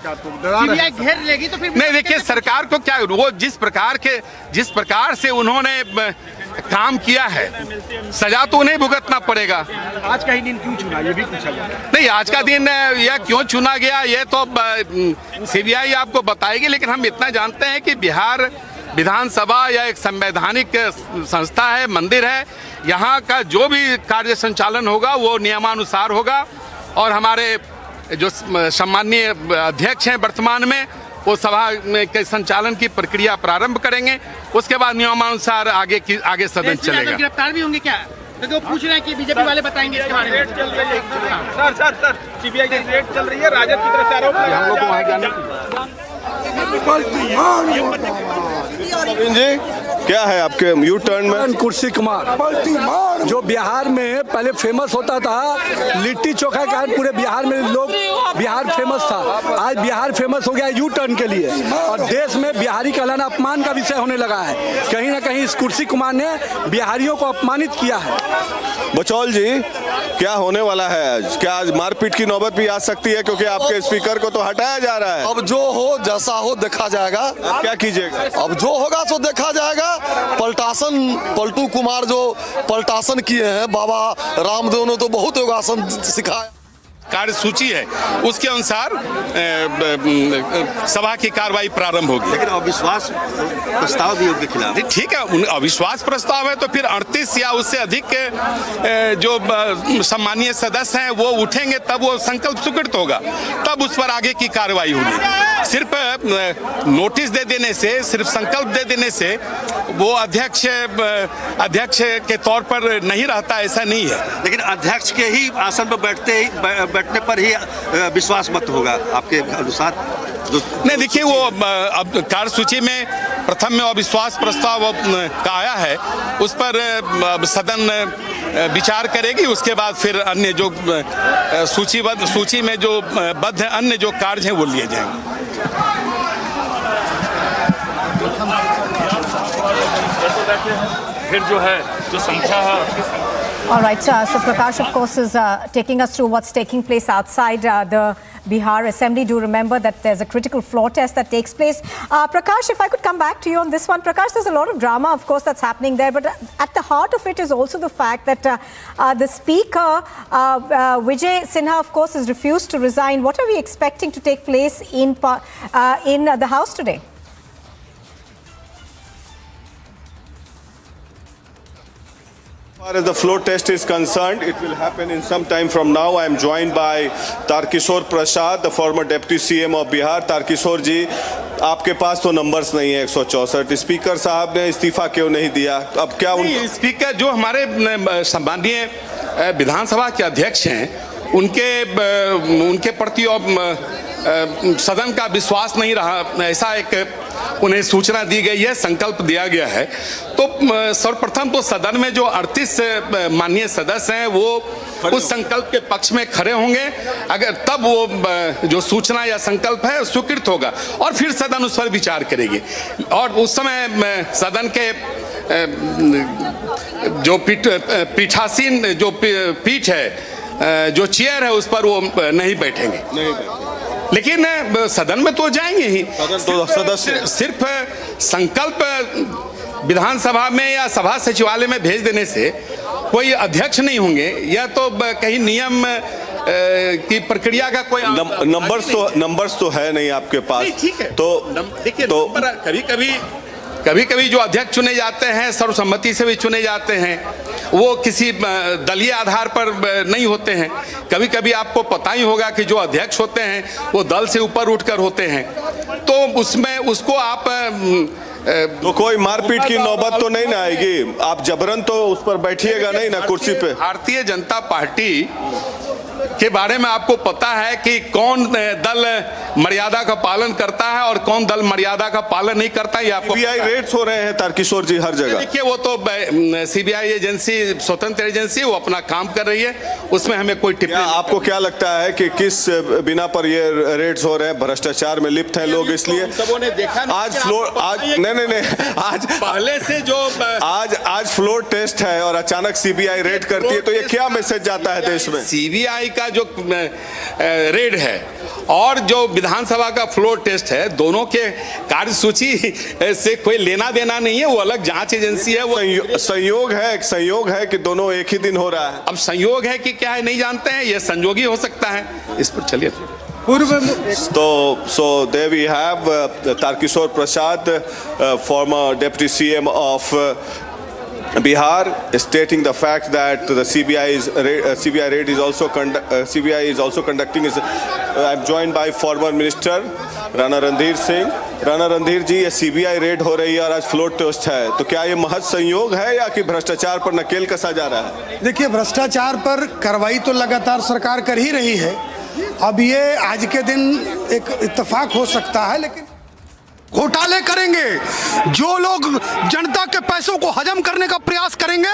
सीबीआई घेर लेगी तो फिर नहीं। देखिए सरकार को क्या, वो जिस प्रकार से उन्होंने काम किया है, सजा तो उन्हें भुगतना पड़ेगा। आज का ही दिन क्यों चुना, ये भी पूछा गया। नहीं, आज का दिन यह क्यों चुना गया ये तो सीबीआई आपको बताएगी, लेकिन हम इतना जानते हैं कि बिहार विधानसभा या एक संवैधानिक संस्था है, मंदिर है। यहाँ का जो भी कार्य संचालन होगा वो नियमानुसार होगा और हमारे जो सम्माननीय अध्यक्ष हैं वर्तमान में, वो सभा के संचालन की प्रक्रिया प्रारंभ करेंगे। उसके बाद नियमानुसार आगे सदन चलेगा। गिरफ्तार भी होंगे क्या? तो वो पूछ रहे हैं कि बीजेपी वाले बताएंगे इसके बारे में। सर सीबीआई की रेड चल रही है, राजद की तरफ से आरोप हम लोग को वहाँ जाने जी क्या है आपके यू टर्न में? कुर्सी कुमार जो बिहार में पहले फेमस होता था, लिट्टी चोखा का पूरे बिहार में लोग, बिहार फेमस था। आज बिहार फेमस हो गया यू टर्न के लिए और देश में बिहारी कहलाना अपमान का विषय होने लगा है। कहीं ना कहीं इस कुर्सी कुमार ने बिहारियों को अपमानित किया है। बचौल जी क्या होने वाला है आज? क्या आज मारपीट की नौबत भी आ सकती है, क्योंकि आपके स्पीकर को तो हटाया जा रहा है? अब जो हो जैसा हो देखा जाएगा। आप क्या कीजिएगा? अब जो होगा सो देखा जाएगा। पलटू कुमार जो पलटासन किए हैं, बाबा रामदेव ने तो बहुत योगासन सिखाया। कार्यसूची है उसके अनुसार सभा की कार्रवाई प्रारंभ होगी। लेकिन अविश्वास प्रस्ताव भी उनके खिलाफ। ठीक है, अविश्वास प्रस्ताव है तो फिर 38 या उससे अधिक जो सम्मानीय सदस्य हैं वो उठेंगे, तब वो संकल्प स्वीकृत होगा, तब उस पर आगे की कार्रवाई होगी। सिर्फ नोटिस दे देने से, सिर्फ संकल्प दे देने से वो अध्यक्ष के तौर पर नहीं रहता, ऐसा नहीं है। लेकिन अध्यक्ष के ही आसन पर बैठने पर ही विश्वास मत होगा आपके अनुसार? नहीं, देखिए वो अब कार्यसूची में प्रथम में अविश्वास प्रस्ताव का आया है, उस पर सदन विचार करेगी। उसके बाद फिर अन्य जो सूची में जो बद्ध अन्य जो कार्य हैं वो लिए जाएंगे। फिर जो है जो संख्या है। All right, so Prakash, of course, is taking us through what's taking place outside the Bihar Assembly. Do remember that there's a critical floor test that takes place. Prakash, if I could come back to you on this one. Prakash, there's a lot of drama, of course, that's happening there. But at the heart of it is also the fact that the Speaker, Vijay Sinha, of course, has refused to resign. What are we expecting to take place in the House today? As far as the floor test is concerned, it will happen in some time from now. I am joined by Tarkishore Prasad, the former Deputy CM of Bihar. Tarkishore जी, आपके पास तो numbers नहीं है 164। Speaker साहब ने इस्तीफा क्यों नहीं दिया? अब क्या स्पीकर जो हमारे सम्माननीय विधानसभा के अध्यक्ष हैं, उनके प्रति सदन का विश्वास नहीं रहा, ऐसा एक उन्हें सूचना दी गई है, संकल्प दिया गया है। तो सर्वप्रथम तो सदन में जो 38 माननीय सदस्य हैं वो उस संकल्प के पक्ष में खड़े होंगे, अगर तब वो जो सूचना या संकल्प है स्वीकृत होगा और फिर सदन उस पर विचार करेगी। और उस समय सदन के जो पीठासीन जो पीठ है, जो चेयर है, उस पर वो नहीं बैठेंगे। लेकिन सदन में तो जाएंगे ही। तो सदस्य सिर्फ संकल्प विधानसभा में या सभा सचिवालय में भेज देने से कोई अध्यक्ष नहीं होंगे, या तो कहीं नियम की प्रक्रिया का कोई नंबर्स तो है नहीं आपके पास। ठीक है, तो देखिए कभी कभी जो अध्यक्ष चुने जाते हैं सर्वसम्मति से भी चुने जाते हैं, वो किसी दलीय आधार पर नहीं होते हैं। कभी कभी आपको पता ही होगा कि जो अध्यक्ष होते हैं वो दल से ऊपर उठकर होते हैं, तो उसमें उसको आप तो कोई मारपीट की नौबत तो नहीं ना आएगी? आप जबरन तो उस पर बैठिएगा नहीं ना कुर्सी पे? भारतीय जनता पार्टी के बारे में आपको पता है कि कौन दल मर्यादा का पालन करता है और कौन दल मर्यादा का पालन नहीं करता है। आपको सीबीआई रेड्स हो रहे हैं तारकिशोर जी हर जगह। देखिए वो तो सीबीआई एजेंसी स्वतंत्र एजेंसी, वो अपना काम कर रही है, उसमें हमें कोई टिप्पणी। आपको क्या लगता है कि किस बिना पर ये रेड्स हो रहे हैं? भ्रष्टाचार में लिप्त हैं लोग, इसलिए सबों ने देखा आज फ्लोर आज नहीं आज पहले से जो आज फ्लोर टेस्ट है और अचानक सीबीआई रेड करती है, तो ये क्या मैसेज जाता है देश में? सीबीआई का जो रेड है और जो विधानसभा का फ्लोर टेस्ट है, दोनों के कार्यसूची से कोई लेना देना नहीं है, वो अलग जांच एजेंसी है। वो संयोग है कि दोनों एक ही दिन हो रहा है। अब संयोग है कि क्या है नहीं जानते हैं, ये संयोगी हो सकता है। इस पर चलिए So there we have Tarkishore Prasad, former deputy CM of Bihar, stating the fact that the CBI raid is also CBI is also conducting. I'm joined by former minister Rana Randhir Singh. Rana Randhir जी, ये CBI red हो रही है और आज floor test है, तो क्या ये महज संयोग है या कि भ्रष्टाचार पर नकेल कसा जा रहा है? देखिए, भ्रष्टाचार पर कार्रवाई तो लगातार सरकार कर ही रही है। अब ये आज के दिन एक इत्तेफाक हो सकता है, लेकिन घोटाले करेंगे, जो लोग जनता के पैसों को हजम करने का प्रयास करेंगे,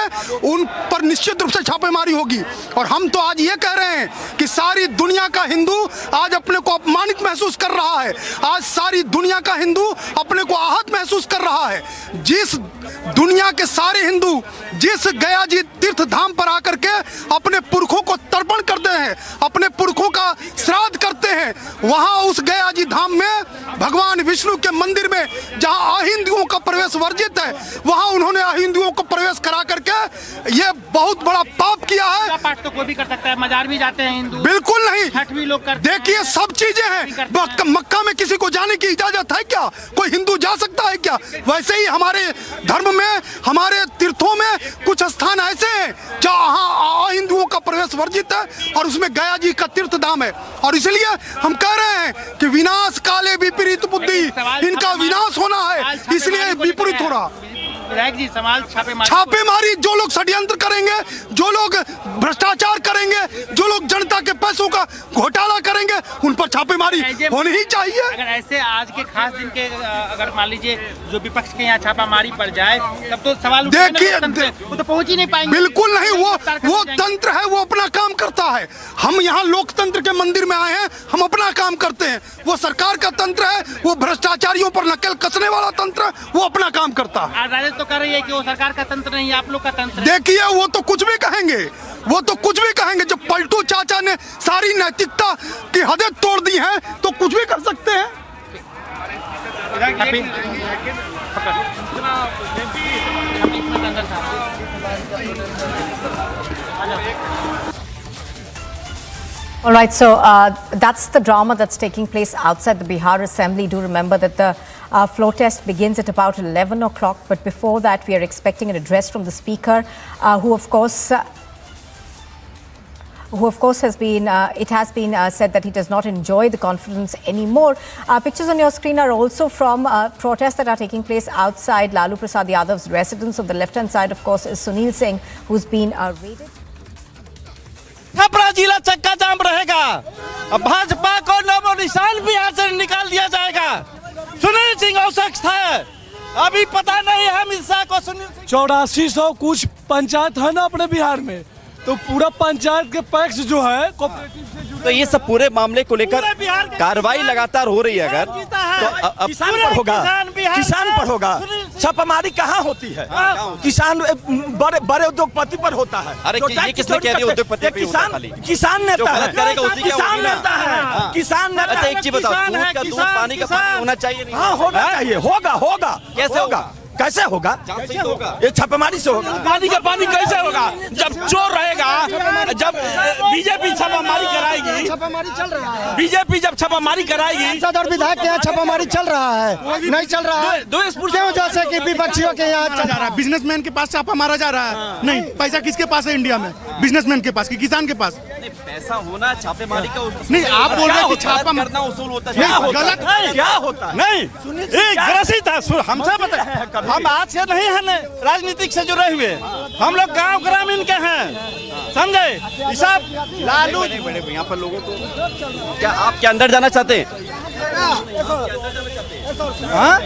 उन पर निश्चित रूप से छापेमारी होगी। और हम तो आज ये कह रहे हैं कि सारी दुनिया का हिंदू आज अपने को अपमानित महसूस कर रहा है, आज सारी दुनिया का हिंदू अपने को आहत महसूस कर रहा है। जिस दुनिया के सारे हिंदू जिस गया जी तीर्थ धाम पर आकर के अपने पुरखों को तर्पण करते हैं, अपने पुरखों का श्राद्ध करते हैं, वहां उस गया जी धाम में भगवान विष्णु के मंदिर में जहां अहिंदुओं का प्रवेश वर्जित है, वहां उन्होंने अहिंदुओं को प्रवेश करा करके ये बहुत बड़ा पाप किया है। पाठ तो कोई भी कर सकता है, मजार भी जाते हैं हिंदू। बिल्कुल नहीं, छठ भी लोग करते हैं। देखिए, सब चीजें हैं। मक्का में किसी को जाने की इजाजत है क्या? कोई हिंदू जा सकता है क्या? वैसे ही हमारे धर्म में, हमारे तीर्थों में कुछ स्थान ऐसे हैं जहां हिंदुओं का प्रवेश वर्जित है और उसमें गया जी का तीर्थ धाम है। और इसलिए हम कह रहे हैं कि विनाश काले विपरीत बुद्धि, इनका विनाश होना है, इसलिए विपरीत हो रहा। जी, सवाल छापेमारी, जो लोग षड्यंत्र करेंगे, जो लोग भ्रष्टाचार करेंगे, जो लोग जनता के पैसों का घोटाला करेंगे, उन पर छापेमारी होनी ही चाहिए। अगर ऐसे आज के खास दिन के अगर मान लीजिए जो विपक्ष के यहाँ छापामारी पड़ जाए, तब तो सवाल देखिए, वो तो पहुंच ही नहीं पाएंगे। बिल्कुल नहीं, वो तंत्र है, वो अपना काम करता है। हम यहाँ लोकतंत्र के मंदिर में आए हैं, हम अपना काम करते हैं। वो सरकार का तंत्र है, वो भ्रष्टाचारियों पर नकेल कसने वाला तंत्र है, वो अपना काम करता है। तो कर रही है कि वो सरकार का तंत्र नहीं, आप लोग का तंत्र। देखिए, वो तो कुछ भी कहेंगे, वो तो कुछ भी कहेंगे। जब पलटू चाचा ने सारी नैतिकता की हदें तोड़ दी हैं, तो कुछ भी कर सकते हैं। All right, so that's the drama that's taking place outside the Bihar Assembly. Do remember that the floor test begins at about 11 o'clock. But before that, we are expecting an address from the Speaker, who of course has been, it has been said that he does not enjoy the confidence anymore. Pictures on your screen are also from protests that are taking place outside Lalu Prasad Yadav's residence. On the left-hand side, of course, is Sunil Singh, who's been raided. Chhapra जिला चक्का जाम रहेगा। अब भाजपा को नामो निशान बिहार से निकाल दिया जाएगा। सुनील सिंह आवश्यक है, अभी पता नहीं है अमित शाह को। सुनील 8400 कुछ पंचायत है ना अपने बिहार में, तो पूरा पंचायत के पैक्स जो है कोऑपरेटिव से जुड़े, तो ये सब पूरे मामले को लेकर कार्रवाई लगातार हो रही है। अगर तो किसान पर होगा, किसान पर होगा, छापामारी कहाँ होती है? किसान बड़े बड़े उद्योगपति पर होता है। अरे ये किसने कह दिया उद्योगपति पे होता है? किसान नेता है, किसान नेता है, किसान नेता। अच्छा एक चीज बताओ, दूध का दूध, पानी का पानी होना चाहिए? हाँ होना चाहिए, होगा। कैसे होगा? कैसे होगा? ये छापेमारी से होगा। पानी का पानी कैसे होगा? जब चोर रहेगा, जब बीजेपी छापामारी कराएगी, छापामारी चल रहा है। बीजेपी जब छापामारी कराएगी, सांसद और विधायक के यहाँ छापामारी चल रहा है, नहीं चल रहा है। क्यों? जैसे कि विपक्षियों के यहाँ चल रहा है। बिजनेसमैन के पास छापा मारा जा रहा है। नहीं, पैसा किसके पास है इंडिया में? बिजनेसमैन के पास कि किसान के पास? पैसा होना छापेमारी का नहीं, आप बोल रहे हैं कि छापा करना उसूल होता है। गलत है। क्या होता है? नहीं, ग्रसित है। हमसे बताए, हम आज से नहीं है, राजनीतिक से जुड़े हुए, हम लोग गांव ग्रामीण के हैं। समझे? ये सब लालू यहाँ पर लोगों को क्या आप क्या अंदर जाना चाहते हैं?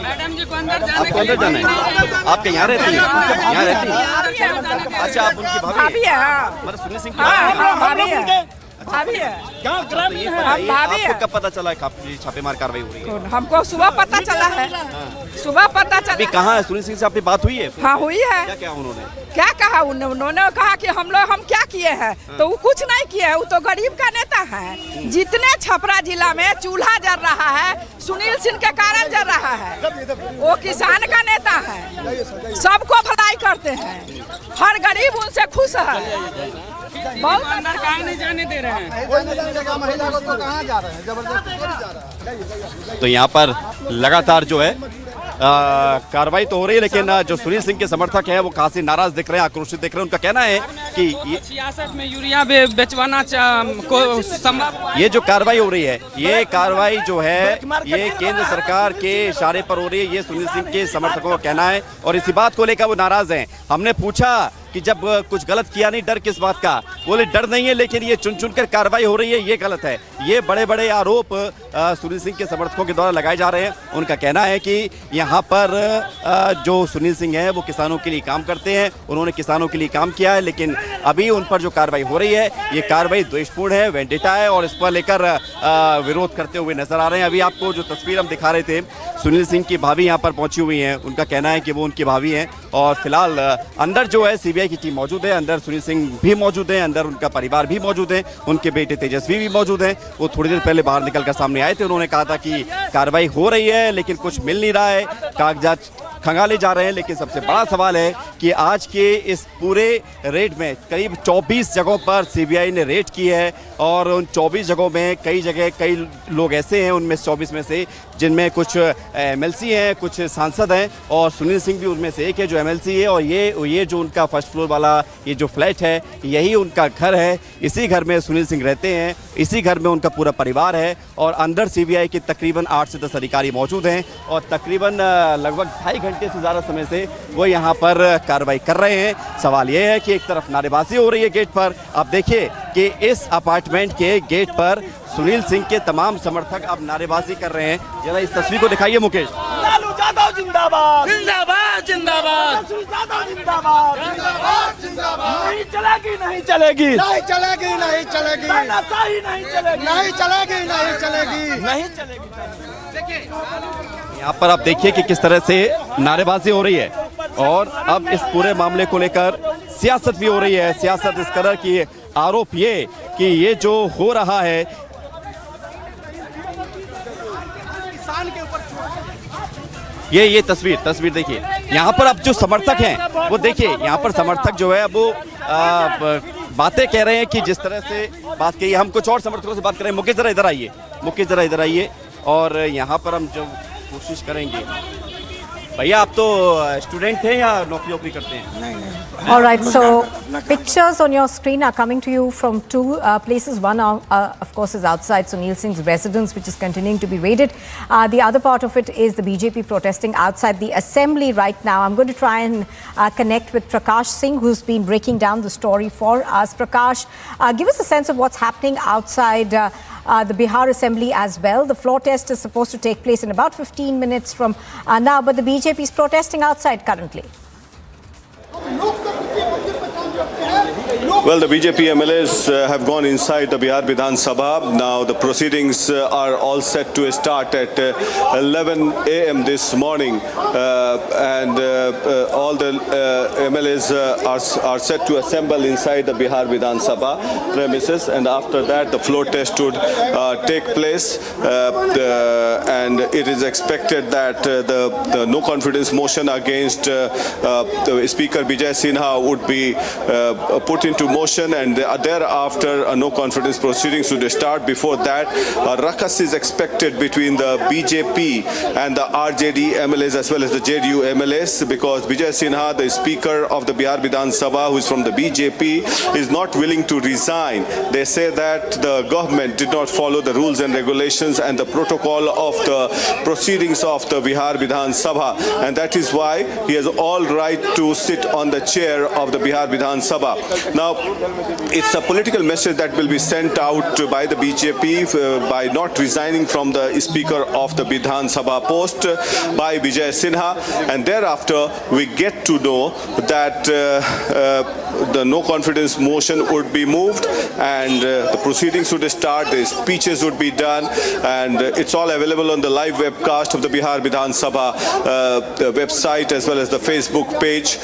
मैडम जी को अंदर आपको अंदर जाना है? आपके यहाँ रहती है? यहाँ रहती है? अच्छा, आप उनकी भाभी है? मतलब सुनील सिंह की भाभी है? भाभी है। क्या भाभी है? आपको कब पता चला कि छापेमार कार्रवाई हो रही है? हमको सुबह पता चला है। सुबह पता चला। अभी कहाँ है सुनील सिंह से आपकी बात हुई है? हाँ हुई है। क्या क्या उन्होंने? क्या कहा उन्होंने कहा कि हम क्या किए हैं, तो वो कुछ नहीं किए है। वो तो गरीब का नेता है। जितने छपरा जिला में चूल्हा जल रहा है सुनील सिंह के कारण जल रहा है। वो किसान का नेता है, सबको भलाई करते हैं, हर गरीब उनसे खुश है। बहुत अंदर कहीं नहीं जाने दे रहे हैं। तो यहाँ पर लगातार जो है कार्रवाई तो हो रही है, लेकिन जो सुनील सिंह के समर्थक हैं वो काफी नाराज दिख रहे हैं, आक्रोशित दिख रहे हैं। उनका कहना है कि ये 66 में यूरिया बेचवाना को संभव। ये जो कार्रवाई हो रही है, ये कार्रवाई जो है ये केंद्र सरकार के इशारे पर हो रही है, ये सुनील सिंह के समर्थकों का कहना है और इसी बात को लेकर वो नाराज हैं। हमने पूछा कि जब कुछ गलत किया नहीं, डर किस बात का? बोले डर नहीं है, लेकिन ये चुन चुन कर कार्रवाई हो रही है, ये गलत है। ये बड़े बड़े आरोप सुनील सिंह के समर्थकों के द्वारा लगाए जा रहे हैं। उनका कहना है कि यहाँ पर जो सुनील सिंह है वो किसानों के लिए काम करते हैं, उन्होंने किसानों के लिए काम किया है, लेकिन अभी उन पर जो कार्रवाई हो रही है ये कार्रवाई द्वेषपूर्ण है, वेंडेटा है और इस पर लेकर विरोध करते हुए नजर आ रहे हैं। अभी आपको जो तस्वीर हम दिखा रहे थे, सुनील सिंह की भाभी यहाँ पर पहुंची हुई हैं। उनका कहना है कि वो उनकी भाभी हैं और फिलहाल अंदर जो है सीबीआई की टीम मौजूद है, अंदर सुनील सिंह भी मौजूद है, अंदर उनका परिवार भी मौजूद है, उनके बेटे तेजस्वी भी मौजूद हैं। वो थोड़ी देर पहले बाहर निकलकर सामने आए थे, उन्होंने कहा था कि कार्रवाई हो रही है लेकिन कुछ मिल नहीं रहा है, कागजात खंगाले जा रहे हैं। लेकिन सबसे बड़ा सवाल है कि आज के इस पूरे रेड में करीब 24 जगहों पर सीबीआई ने रेड की है और उन 24 जगहों में कई जगह कई लोग ऐसे हैं उनमें 24 में से जिनमें कुछ एमएलसी हैं, कुछ सांसद हैं और सुनील सिंह भी उनमें से एक है जो एमएलसी है। और ये जो उनका फर्स्ट फ्लोर वाला ये जो फ्लैट है यही उनका घर है, इसी घर में सुनील सिंह रहते हैं, इसी घर में उनका पूरा परिवार है और अंदर सीबीआई के तकरीबन 8 से 10 अधिकारी मौजूद हैं और तकरीबन लगभग 2.5 घंटे से ज़्यादा समय से वो यहाँ पर कार्रवाई कर रहे हैं। सवाल ये है कि एक तरफ नारेबाजी हो रही है गेट पर, आप देखिए कि इस अपार्टमेंट के गेट पर सुनील सिंह के तमाम समर्थक अब नारेबाजी कर रहे हैं। जरा इस तस्वीर को दिखाइए मुकेश। लालू यादव जिंदाबाद, जिंदाबाद, जिंदाबाद, जिंदाबाद, जिंदाबाद, जिंदाबाद। नहीं चलेगी, नहीं चलेगी, नहीं चलेगी, नहीं चलेगी, तानाशाही नहीं चलेगी, नहीं चलेगी, नहीं चलेगी, नहीं चलेगी। देखिए यहाँ पर आप देखिए कि किस तरह से नारेबाजी हो रही है और अब इस पूरे मामले को लेकर सियासत भी हो रही है। सियासत इस तरह की आरोप ये कि ये जो हो रहा है ये तस्वीर देखिए। यहाँ पर अब जो समर्थक हैं वो देखिए, यहाँ पर समर्थक जो है वो बातें कह रहे हैं कि जिस तरह से बात कही। हम कुछ और समर्थकों से बात करें। मुकेश जरा इधर आइए, मुकेश जरा इधर आइए और यहाँ पर हम जो कोशिश करेंगे। भैया आप तो स्टूडेंट हैं या नौकरी करते हैं? नहीं। All right, so pictures on your screen are coming to you from two places. One, of course, is outside Sunil Singh's residence, which is continuing to be raided. The other part of it is the BJP protesting outside the assembly right now. I'm going to try and connect with Prakash Singh, who's been breaking down the story for us. Prakash, give us a sense of what's happening outside the Bihar assembly as well. The floor test is supposed to take place in about 15 minutes from now, but the BJP is protesting outside currently. Well, the BJP MLAs have gone inside the Bihar Vidhan Sabha. Now the proceedings are all set to start at 11 a.m. this morning, and all the MLAs are set to assemble inside the Bihar Vidhan Sabha premises, and after that the floor test would take place, and it is expected that the no confidence motion against the Speaker Vijay Sinha would be put into motion, and thereafter no confidence proceedings would start. Before that, a ruckus is expected between the BJP and the RJD MLAs as well as the JDU MLAs, because Vijay Sinha, the Speaker of the Bihar Vidhan Sabha, who is from the BJP, is not willing to resign. They say that the government did not follow the rules and regulations and the protocol of the proceedings of the Bihar Vidhan Sabha, and that is why he has all right to sit on the chair of the Bihar Vidhan Sabha. Now, it's a political message that will be sent out by the BJP by not resigning from the Speaker of the Vidhan Sabha post by Vijay Sinha, and thereafter we get to know that the no confidence motion would be moved and the proceedings would start, the speeches would be done, and it's all available on the live webcast of the Bihar Vidhan Sabha website as well as the Facebook page.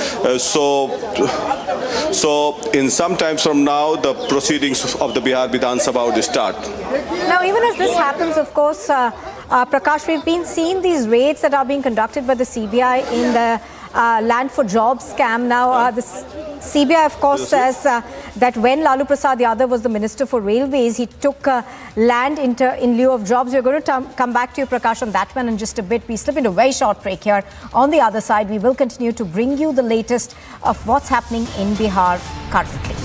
So in some time from now, the proceedings of the Bihar Vidhan Sabha would start. Now, even as this happens, of course, Prakash, we've been seeing these raids that are being conducted by the CBI in the land for jobs scam. Now, the CBI, of course, says that when Lalu Prasad Yadav was the Minister for Railways, he took land in lieu of jobs. We're going to come back to you, Prakash, on that one in just a bit. We slip into a very short break here. On the other side, we will continue to bring you the latest of what's happening in Bihar currently.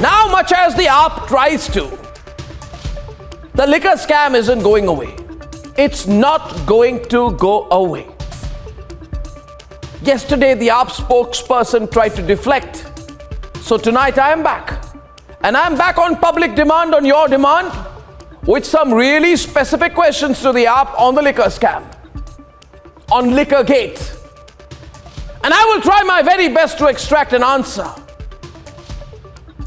Now, much as the AAP tries to, the liquor scam isn't going away. It's not going to go away. Yesterday, the AAP spokesperson tried to deflect. So tonight, I am back. And I'm back on public demand, on your demand, with some really specific questions to the AAP on the liquor scam, on Liquor Gate. And I will try my very best to extract an answer.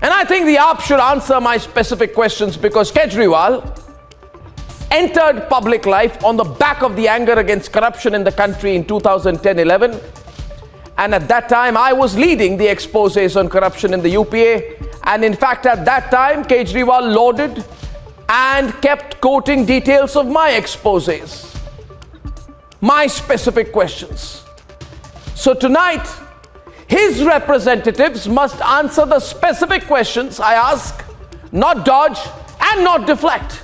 And I think the AAP should answer my specific questions because Kejriwal entered public life on the back of the anger against corruption in the country in 2010-11. And at that time, I was leading the exposés on corruption in the UPA. And in fact, at that time, Kejriwal lauded and kept quoting details of my exposés, my specific questions. So tonight, his representatives must answer the specific questions I ask, not dodge and not deflect.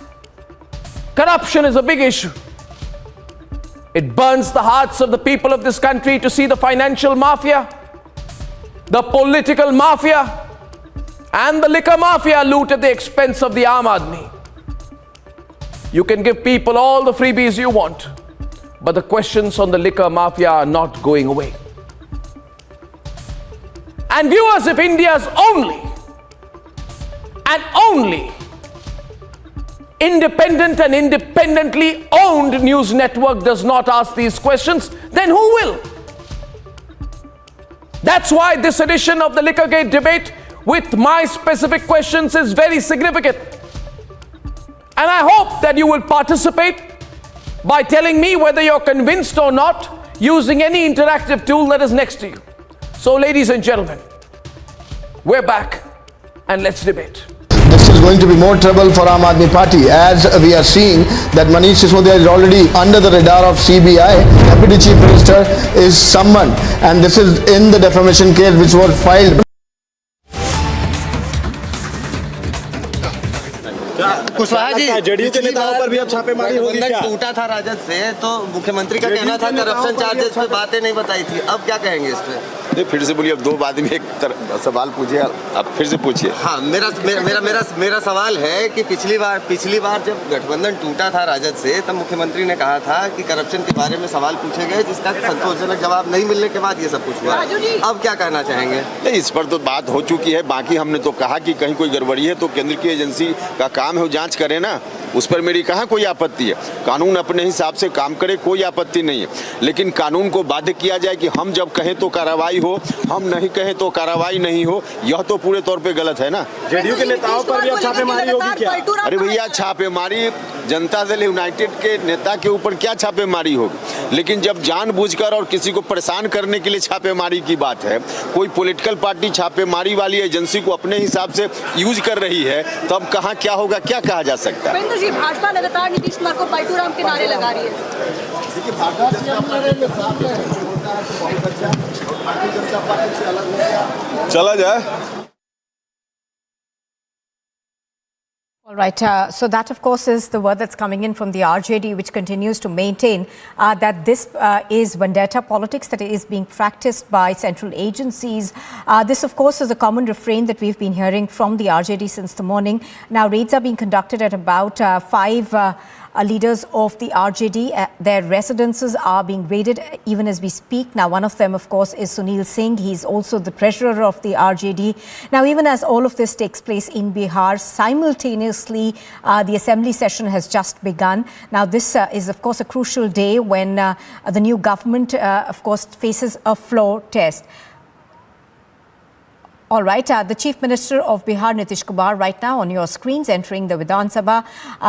Corruption is a big issue. It burns the hearts of the people of this country to see the financial mafia, the political mafia, and the liquor mafia loot at the expense of the Aam Aadmi. You can give people all the freebies you want, but the questions on the liquor mafia are not going away. And viewers, if India's only and only independent and independently owned news network does not ask these questions, then who will? That's why this edition of the Liquorgate debate with my specific questions is very significant. And I hope that you will participate by telling me whether you're convinced or not using any interactive tool that is next to you. So, ladies and gentlemen, we're back and let's debate. This is going to be more trouble for Aam Aadmi Party, as we are seeing that Manish Sismodia is already under the radar of CBI. Deputy Chief Minister is summoned, and this is in the defamation case which was filed. Kushwaha ji, JDU के नेताओं पर भी अब छापेमारी होगी क्या? टूटा था राजद से, तो मुख्यमंत्री का कहना था करप्शन चार्जेस पे बातें नहीं बताई थी, अब क्या कहेंगे इस पे? फिर से बोलिए, अब दो आदमी एक सवाल पूछिए, आप फिर से पूछिए। हाँ, मेरा सवाल है कि पिछली बार जब गठबंधन टूटा था राजद से, तब मुख्यमंत्री ने कहा था कि करप्शन के बारे में सवाल पूछे गए, जिसका संतोषजनक जवाब नहीं मिलने के बाद ये सब कुछ हुआ। अब क्या कहना चाहेंगे? नहीं, इस पर तो बात हो चुकी है। बाकी हमने तो कहा कि कहीं कोई गड़बड़ी है तो केंद्र की एजेंसी का काम है, वो जांच करे ना। उस पर मेरी कहाँ कोई आपत्ति है। कानून अपने हिसाब से काम करे, कोई आपत्ति नहीं है। लेकिन कानून को बाध्य किया जाए कि हम जब कहें तो कार्रवाई हो, हम नहीं कहें तो कार्रवाई नहीं हो, यह तो पूरे तौर पे गलत है ना। जेडीयू के नेताओं पर भी छापेमारी होगी क्या? अरे भैया, छापेमारी जनता दल यूनाइटेड के नेता के ऊपर क्या छापेमारी होगी? लेकिन जब जानबूझकर और किसी को परेशान करने के लिए छापेमारी की बात है, कोई पॉलिटिकल पार्टी छापेमारी वाली एजेंसी को अपने हिसाब से यूज कर रही है, तब कहाँ क्या होगा, क्या कहा जा सकता है? जी, भाजपा लगातार नीतीश कुमार को पलटूराम के नारे लगा रही है। चला जाए। All right. So that, of course, is the word that's coming in from the RJD, which continues to maintain that this is vendetta politics that is being practiced by central agencies. This, of course, is a common refrain that we've been hearing from the RJD since the morning. Now, raids are being conducted at about five leaders of the RJD. Their residences are being raided even as we speak. Now, one of them, of course, is Sunil Singh. He's also the treasurer of the RJD. Now, even as all of this takes place in Bihar, simultaneously, the assembly session has just begun. Now, this is, of course, a crucial day when the new government, of course, faces a floor test. All right, the Chief Minister of Bihar, Nitish Kumar, right now on your screens entering the Vidhan Sabha.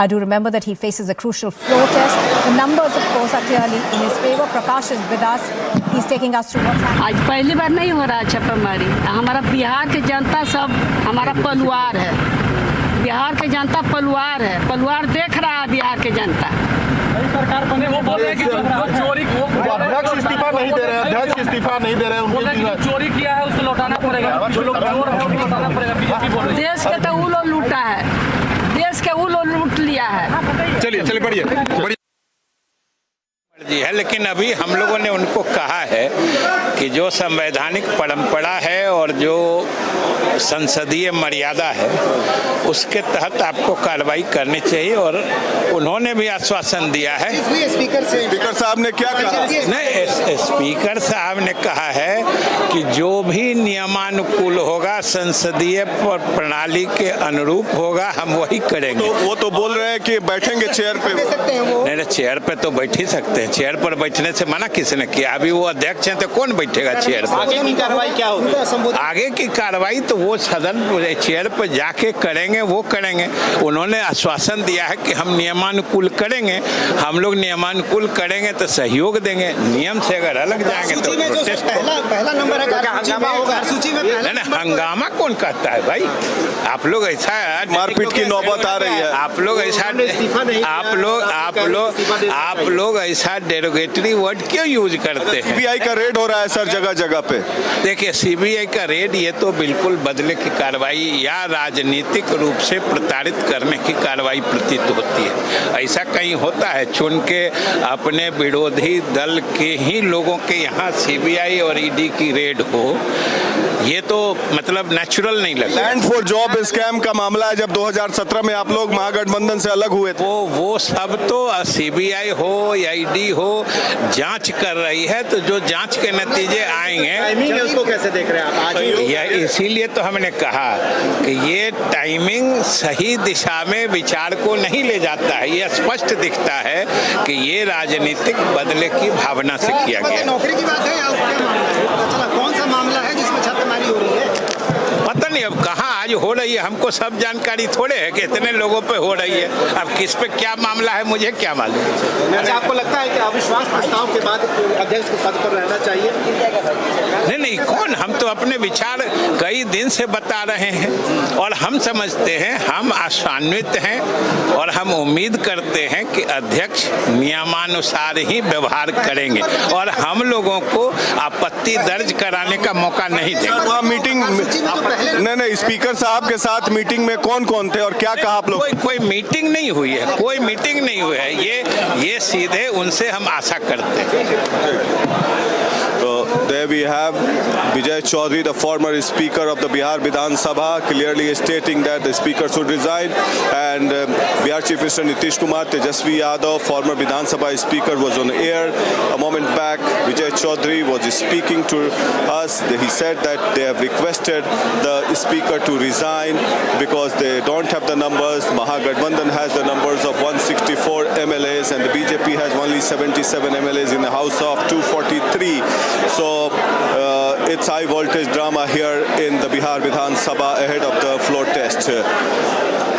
Do remember that he faces a crucial floor test. The numbers, of course, are clearly in his favor. Prakash is with us. He's taking us through what's happening. आज पहली बार नहीं हो रहा है छापेमारी. हमारा बिहार की जनता सब हमारा पलवार है. बिहार की जनता पलवार है. पलवार देख रहा है बिहार की जनता. सरकार बने वो बोल रहे हैं कि चोरी अध्यक्ष इस्तीफा नहीं दे रहे हैं. अध्यक्ष इस्तीफा नहीं दे रहे हैं. उनके चोरी किया है उसको लौटाना पड़ेगा. जो लोग लौटाना पड़ेगा. बीजेपी बोल रही है देश के तो वो लोग लूटा है. देश के वो लोग लूट लिया है. चलिए चलिए बढ़िए जी है. लेकिन अभी हम लोगों ने उनको कहा है कि जो संवैधानिक परंपरा है और जो संसदीय मर्यादा है उसके तहत आपको कार्रवाई करनी चाहिए और उन्होंने भी आश्वासन दिया है. स्पीकर साहब ने क्या कहा? नहीं, स्पीकर साहब ने कहा है कि जो भी नियमानुकूल होगा संसदीय प्रणाली के अनुरूप होगा हम वही करेंगे. तो वो तो बोल रहे हैं कि बैठेंगे चेयर पे. नहीं, चेयर पे तो बैठ ही सकते हैं. चेयर पर बैठने से मना किसने किया? अभी वो अध्यक्ष हैं तो कौन बैठेगा चेयर पर? आगे की कार्रवाई क्या होगी? आगे की कार्रवाई तो वो सदन चेयर पर जाके करेंगे, वो करेंगे. उन्होंने आश्वासन दिया है कि हम नियमानुकूल करेंगे. हम लोग नियमानुकूल करेंगे तो सहयोग देंगे. नियम से अगर अलग जाएंगे तो प्रोटेस्ट. पहला नंबर है हंगामा होगा. सूची में हंगामा कौन कहता है भाई? आप लोग ऐसा मारपीट की नौबत आ रही है. आप लोग ऐसा आप लोग ऐसा डेरोगेटरी वर्ड क्यों यूज करते हैं? सीबीआई का रेड हो रहा है सर जगह जगह पे. देखिए, सीबीआई का रेड ये तो बिल्कुल बदले की कार्रवाई या राजनीतिक रूप से प्रताड़ित करने की कार्रवाई प्रतीत होती है. ऐसा कहीं होता है चुन के अपने विरोधी दल के ही लोगों के यहाँ सीबीआई और ईडी की रेड हो? ये तो मतलब नेचुरल नहीं लगता. लैंड फॉर जॉब स्कैम का मामला है. जब 2017 में आप लोग महागठबंधन से अलग हुए थे. वो सब तो सीबीआई हो या ईडी हो जांच कर रही है. तो जो जांच के नतीजे आएंगे उसको कैसे देख रहे हैं आप? आज इसीलिए तो हमने कहा कि ये टाइमिंग सही दिशा में विचार को नहीं ले जाता है. ये स्पष्ट दिखता है कि ये राजनीतिक बदले की भावना से किया गया. नौकरी की बात है या कौन सा मामला है जिसमें छापेमारी हो रही है? पता नहीं अब कहाँ आज हो रही है. हमको सब जानकारी थोड़े है कि इतने लोगों पे हो रही है. अब किस पे क्या मामला है मुझे क्या मालूम. अच्छा, आपको लगता है कि अविश्वास प्रस्ताव के बाद अध्यक्ष को पद पर रहना चाहिए? नहीं, कौन? हम तो अपने विचार कई दिन से बता रहे हैं और हम समझते हैं, हम आशान्वित हैं और हम उम्मीद करते हैं कि अध्यक्ष नियमानुसार ही व्यवहार करेंगे और हम लोगों को आपत्ति दर्ज कराने का मौका नहीं देंगे. मीटिंग नहीं, स्पीकर साहब के साथ मीटिंग में कौन कौन थे और क्या कहा आप लोग? कोई मीटिंग नहीं हुई है. कोई मीटिंग नहीं हुई है. ये सीधे उनसे हम आशा करते हैं. There we have Vijay Chaudhary, the former Speaker of the Bihar Vidhan Sabha, clearly stating that the Speaker should resign. And Bihar Chief Minister Nitish Kumar, Tejasvi Yadav, former Vidhan Sabha Speaker, was on air a moment back. Vijay Chaudhary was speaking to us. He said that they have requested the Speaker to resign because they don't have the numbers. Mahagठबंधन has the numbers of 164 MLAs and the BJP has only 77 MLAs in the House of 243. So it's high voltage drama here in the Bihar Vidhan Sabha ahead of the floor test.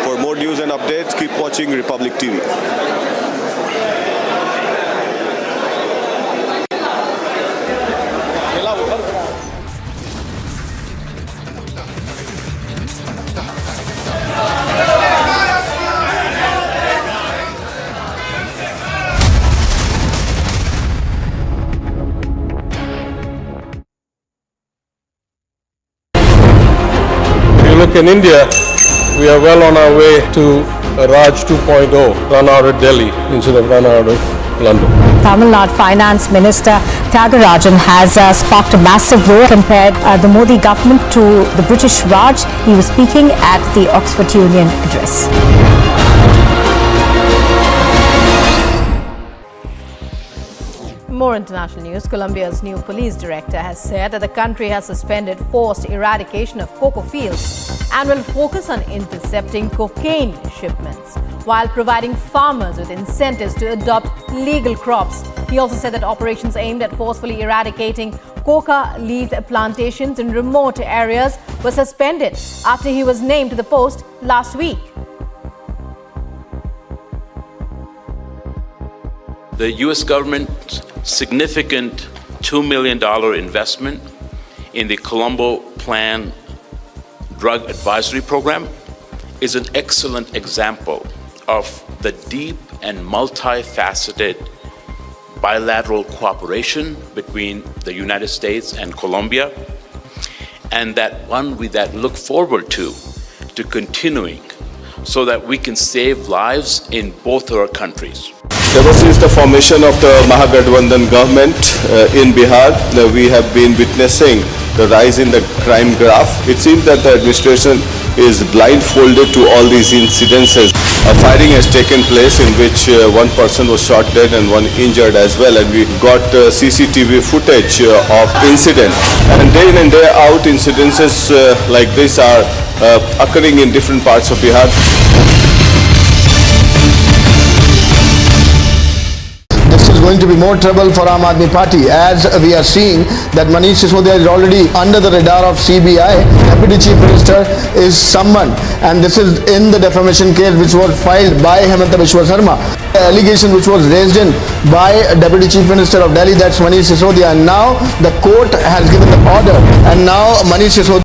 For more news and updates, keep watching Republic TV. Look in India, We are well on our way to Raj 2.0, run out of Delhi instead of run out of London. Tamil Nadu Finance Minister Thiagarajan has sparked a massive roar, compared the Modi government to the British Raj. He was speaking at the Oxford Union address. More international news. Colombia's new police director has said that the country has suspended forced eradication of cocoa fields and will focus on intercepting cocaine shipments while providing farmers with incentives to adopt legal crops. He also said that operations aimed at forcefully eradicating coca leaf plantations in remote areas were suspended after he was named to the post last week. The U.S. government's significant $2 million investment in the Colombo Plan Drug Advisory Program is an excellent example of the deep and multifaceted bilateral cooperation between the United States and Colombia, and that look forward to continuing so that we can save lives in both our countries. Ever since the formation of the Mahagathbandhan government in Bihar, we have been witnessing the rise in the crime graph. It seems that the administration is blindfolded to all these incidences. A firing has taken place in which one person was shot dead and one injured as well, and we got CCTV footage of incident. And day in and day out, incidences like this are occurring in different parts of Bihar. Going to be more trouble for Aam Aadmi Party, as we are seeing that Manish Sisodiya is already under the radar of CBI. Deputy Chief Minister is summoned, and this is in the defamation case which was filed by Hemanta Biswa Sarma. The allegation which was raised in by Deputy Chief Minister of Delhi, that's Manish Sisodiya, and now the court has given the order, and now Manish Sisodiya.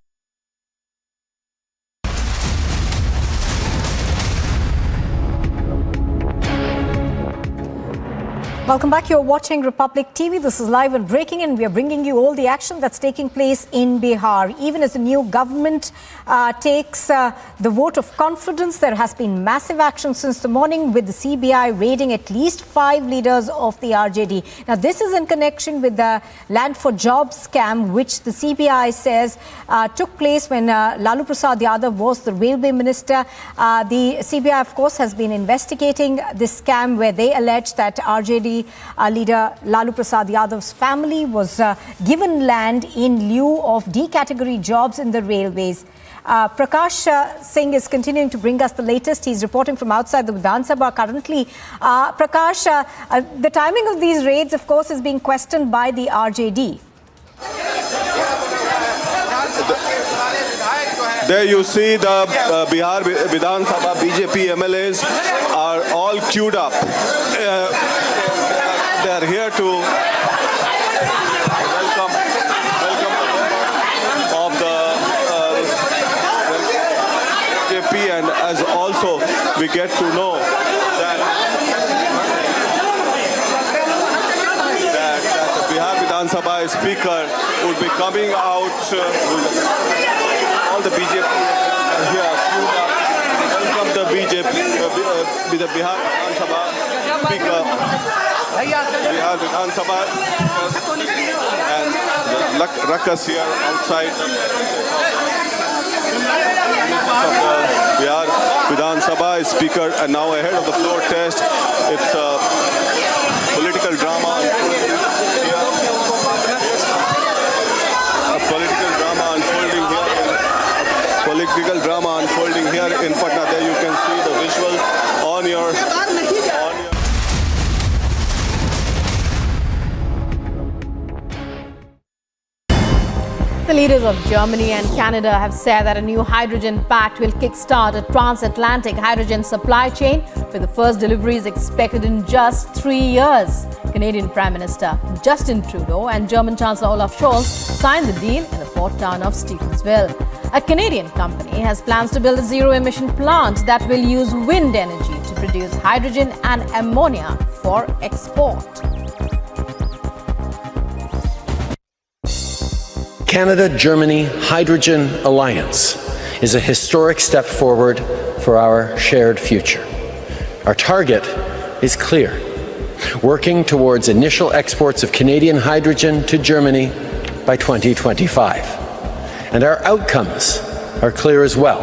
Welcome back. You're watching Republic TV. This is live and breaking, and we are bringing you all the action that's taking place in Bihar. Even as the new government takes the vote of confidence, there has been massive action since the morning, with the CBI raiding at least 5 leaders of the RJD. Now, this is in connection with the Land for Jobs scam, which the CBI says took place when Lalu Prasad Yadav was the railway minister. The CBI, of course, has been investigating this scam, where they allege that RJD leader Lalu Prasad Yadav's family was given land in lieu of D category jobs in the railways. Prakash Singh is continuing to bring us the latest. He's reporting from outside the Vidhan Sabha currently. Prakash, the timing of these raids, of course, is being questioned by the RJD. There you see the Bihar Vidhan Sabha BJP MLAs are all queued up. They are here to welcome of the BJP, and as also we get to know that the Bihar Vidhan Sabha speaker would be coming out. All the BJP are here queued up. Welcome the BJP with the Bihar Vidhan Sabha speaker. Bihar Vidhan Sabha and the ruckus here outside of the Bihar Vidhan Sabha speaker, and now ahead of the floor test, it's a political drama unfolding here. A political drama unfolding here in Patna. There you can see the visuals on your. The leaders of Germany and Canada have said that a new hydrogen pact will kickstart a transatlantic hydrogen supply chain, with the first deliveries expected in just 3 years. Canadian Prime Minister Justin Trudeau and German Chancellor Olaf Scholz signed the deal in the port town of Stevensville. A Canadian company has plans to build a zero-emission plant that will use wind energy to produce hydrogen and ammonia for export. Canada-Germany Hydrogen Alliance is a historic step forward for our shared future. Our target is clear: working towards initial exports of Canadian hydrogen to Germany by 2025. And our outcomes are clear as well.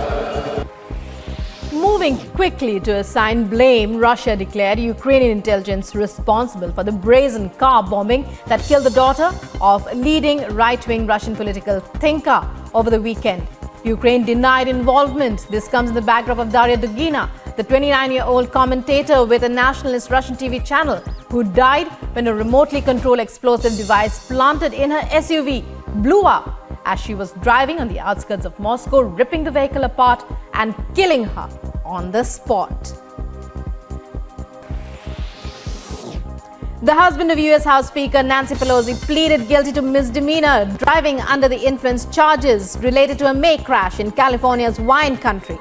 Moving quickly to assign blame, Russia declared Ukrainian intelligence responsible for the brazen car bombing that killed the daughter of leading right-wing Russian political thinker over the weekend. Ukraine denied involvement. This comes in the backdrop of Daria Dugina, the 29-year-old commentator with a nationalist Russian TV channel, who died when a remotely controlled explosive device planted in her SUV blew up as she was driving on the outskirts of Moscow, ripping the vehicle apart and killing her on the spot. The husband of US House Speaker Nancy Pelosi pleaded guilty to misdemeanor driving under the influence charges related to a May crash in California's wine country.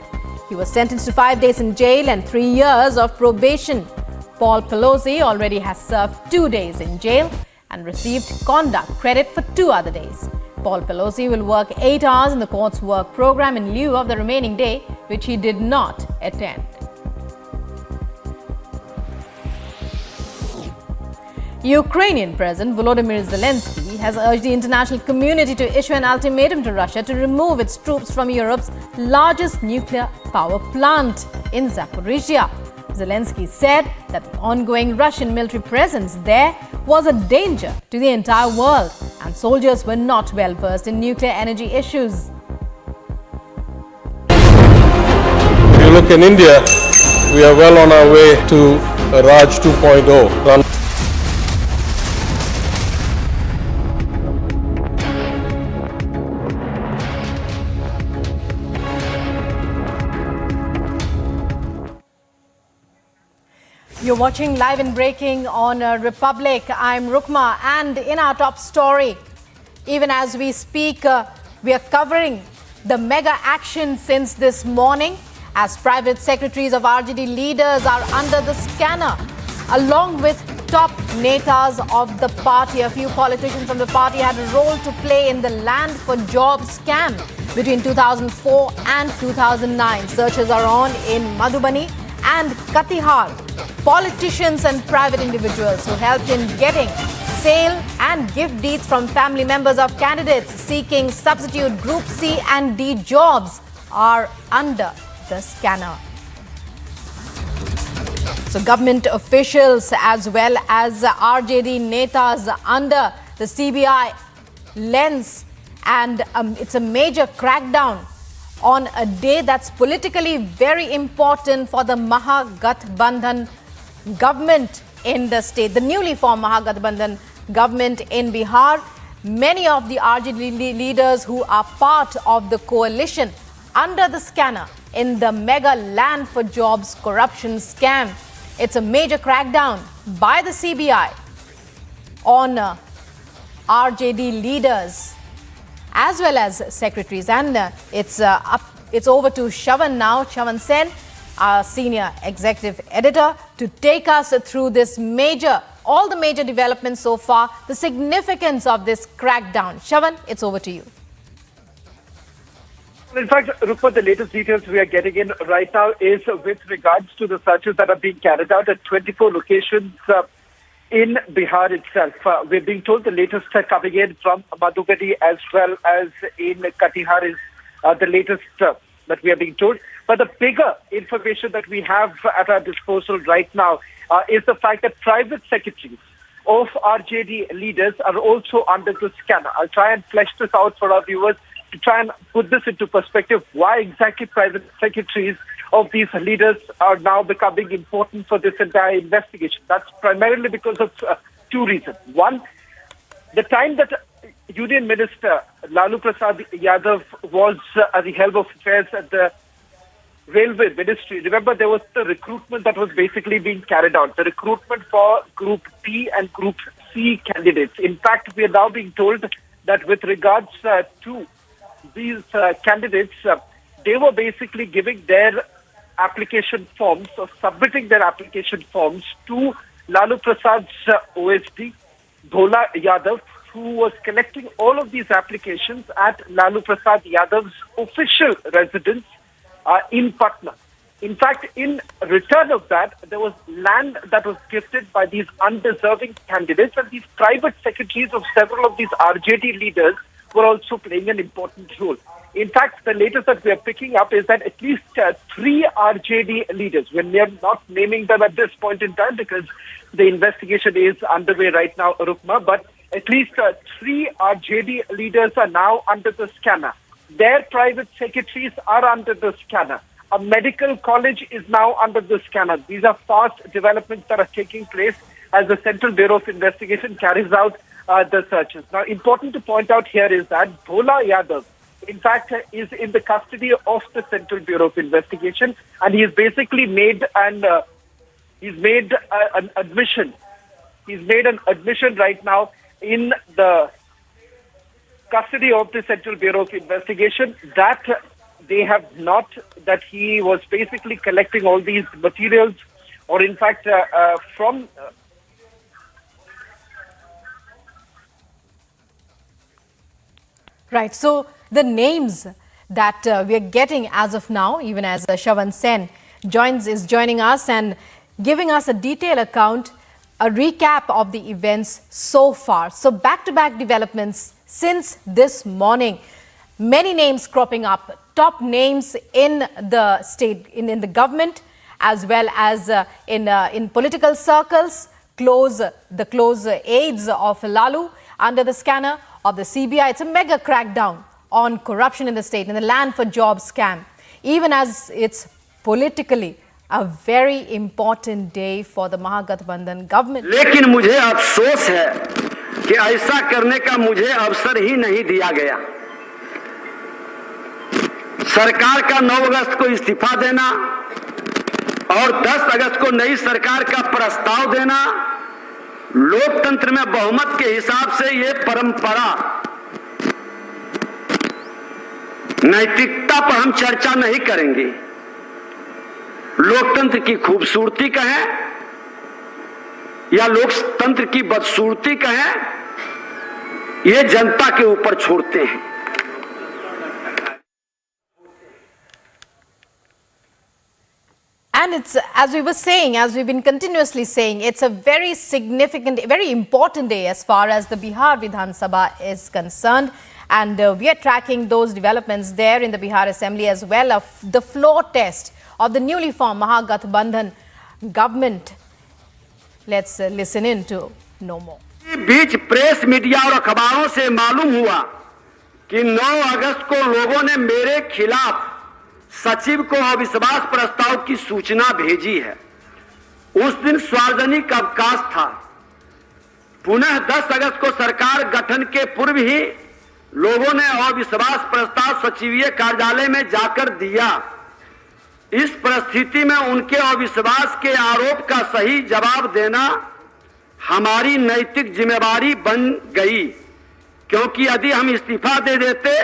He was sentenced to 5 days in jail and 3 years of probation. Paul Pelosi already has served 2 days in jail and received conduct credit for 2 other days. Paul Pelosi will work 8 hours in the court's work program in lieu of the remaining day, which he did not attend. Ukrainian President Volodymyr Zelensky has urged the international community to issue an ultimatum to Russia to remove its troops from Europe's largest nuclear power plant in Zaporizhia. Zelensky said that the ongoing Russian military presence there was a danger to the entire world, and soldiers were not well versed in nuclear energy issues. If you look in India, we are well on our way to Raj 2.0. You're watching Live and Breaking on Republic. I'm Rukma, and in our top story, even as we speak, we are covering the mega action since this morning as private secretaries of RJD leaders are under the scanner, along with top netas of the party. A few politicians from the party had a role to play in the land for jobs scam between 2004 and 2009. Searches are on in Madhubani and Katihar. Politicians and private individuals who helped in getting sale and gift deeds from family members of candidates seeking substitute Group C and D jobs are under the scanner. So government officials as well as RJD netas under the CBI lens, and it's a major crackdown on a day that's politically very important for the Mahagathbandhan government in the state, the newly formed Mahagathbandhan government in Bihar. Many of the RJD leaders who are part of the coalition under the scanner in the mega land for jobs corruption scam. It's a major crackdown by the CBI on RJD leaders as well as secretaries, and it's over to Shravan now. Shravan Sen, our senior executive editor, to take us through this all the major developments so far, the significance of this crackdown. Shravan, it's over to you. In fact, Rukma, the latest details we are getting in right now is with regards to the searches that are being carried out at 24 locations in Bihar itself. We're being told the latest coming in from Madhubani as well as in Katihar is the latest that we are being told. But the bigger information that we have at our disposal right now is the fact that private secretaries of RJD leaders are also under the scanner. I'll try and flesh this out for our viewers to try and put this into perspective. Why exactly private secretaries of these leaders are now becoming important for this entire investigation? That's primarily because of two reasons. One, the time that Union Minister Lalu Yadav was at the helm of affairs at the Railway Ministry, remember there was the recruitment that was basically being carried out, the recruitment for Group B and Group C candidates. In fact, we are now being told that with regards to these candidates, they were basically giving their application forms or submitting their application forms to Lalu Prasad's OSD, Bhola Yadav, who was collecting all of these applications at Lalu Prasad Yadav's official residence in Patna. In fact, in return of that, there was land that was gifted by these undeserving candidates, and these private secretaries of several of these RJD leaders were also playing an important role. In fact, the latest that we are picking up is that at least 3 RJD leaders, when we are not naming them at this point in time because the investigation is underway right now, Rukma, but at least 3 RJD leaders are now under the scanner. Their private secretaries are under the scanner. A medical college is now under the scanner. These are fast developments that are taking place as the Central Bureau of Investigation carries out the searches. Now, important to point out here is that Bhola Yadav, in fact, is in the custody of the Central Bureau of Investigation, and he has basically made an admission. He's made an admission right now in the custody of the Central Bureau of Investigation that he was basically collecting all these materials, or in fact from. Right. So the names that we are getting as of now, even as Shavan Sen is joining us and giving us a detailed account, a recap of the events so far. So back-to-back developments since this morning. Many names cropping up, top names in the state, in the government, as well as in political circles, the close aides of Lalu under the scanner of the CBI. It's a mega crackdown on corruption in the state, in the land for jobs scam, even as it's politically a very important day for the Mahagathbandhan government. लेकिन मुझे अफसोस है कि ऐसा करने का मुझे अवसर ही नहीं दिया गया। सरकार का 9 अगस्त को इस्तीफा देना और 10 अगस्त को नई सरकार का प्रस्ताव देना, लोकतंत्र में बहुमत के हिसाब से ये परंपरा, नैतिकता पर हम चर्चा नहीं करेंगे। लोकतंत्र की खूबसूरती कहें या लोकतंत्र की बदसूरती कहें, ये जनता के ऊपर छोड़ते हैं। And it's, as we were saying, as we've been continuously saying, it's a very significant, very important day as far as the Bihar Vidhan Sabha is concerned. And we are tracking those developments there in the Bihar Assembly as well, of the floor test of the newly formed Mahagathbandhan government. Let's listen in to know more. Beach press media और अखबारों से मालूम हुआ कि 9 अगस्त को लोगों ने मेरे खिलाफ सचिव को अविश्वास प्रस्ताव की सूचना भेजी है। उस दिन सार्वजनिक अवकाश था। पुनः 10 अगस्त को सरकार गठन के पूर्व ही लोगों ने अविश्वास प्रस्ताव सचिवीय कार्यालय में जाकर दिया। इस परिस्थिति में उनके अविश्वास के आरोप का सही जवाब देना हमारी नैतिक जिम्मेवारी बन गई, क्योंकि यदि हम इस्तीफा दे देते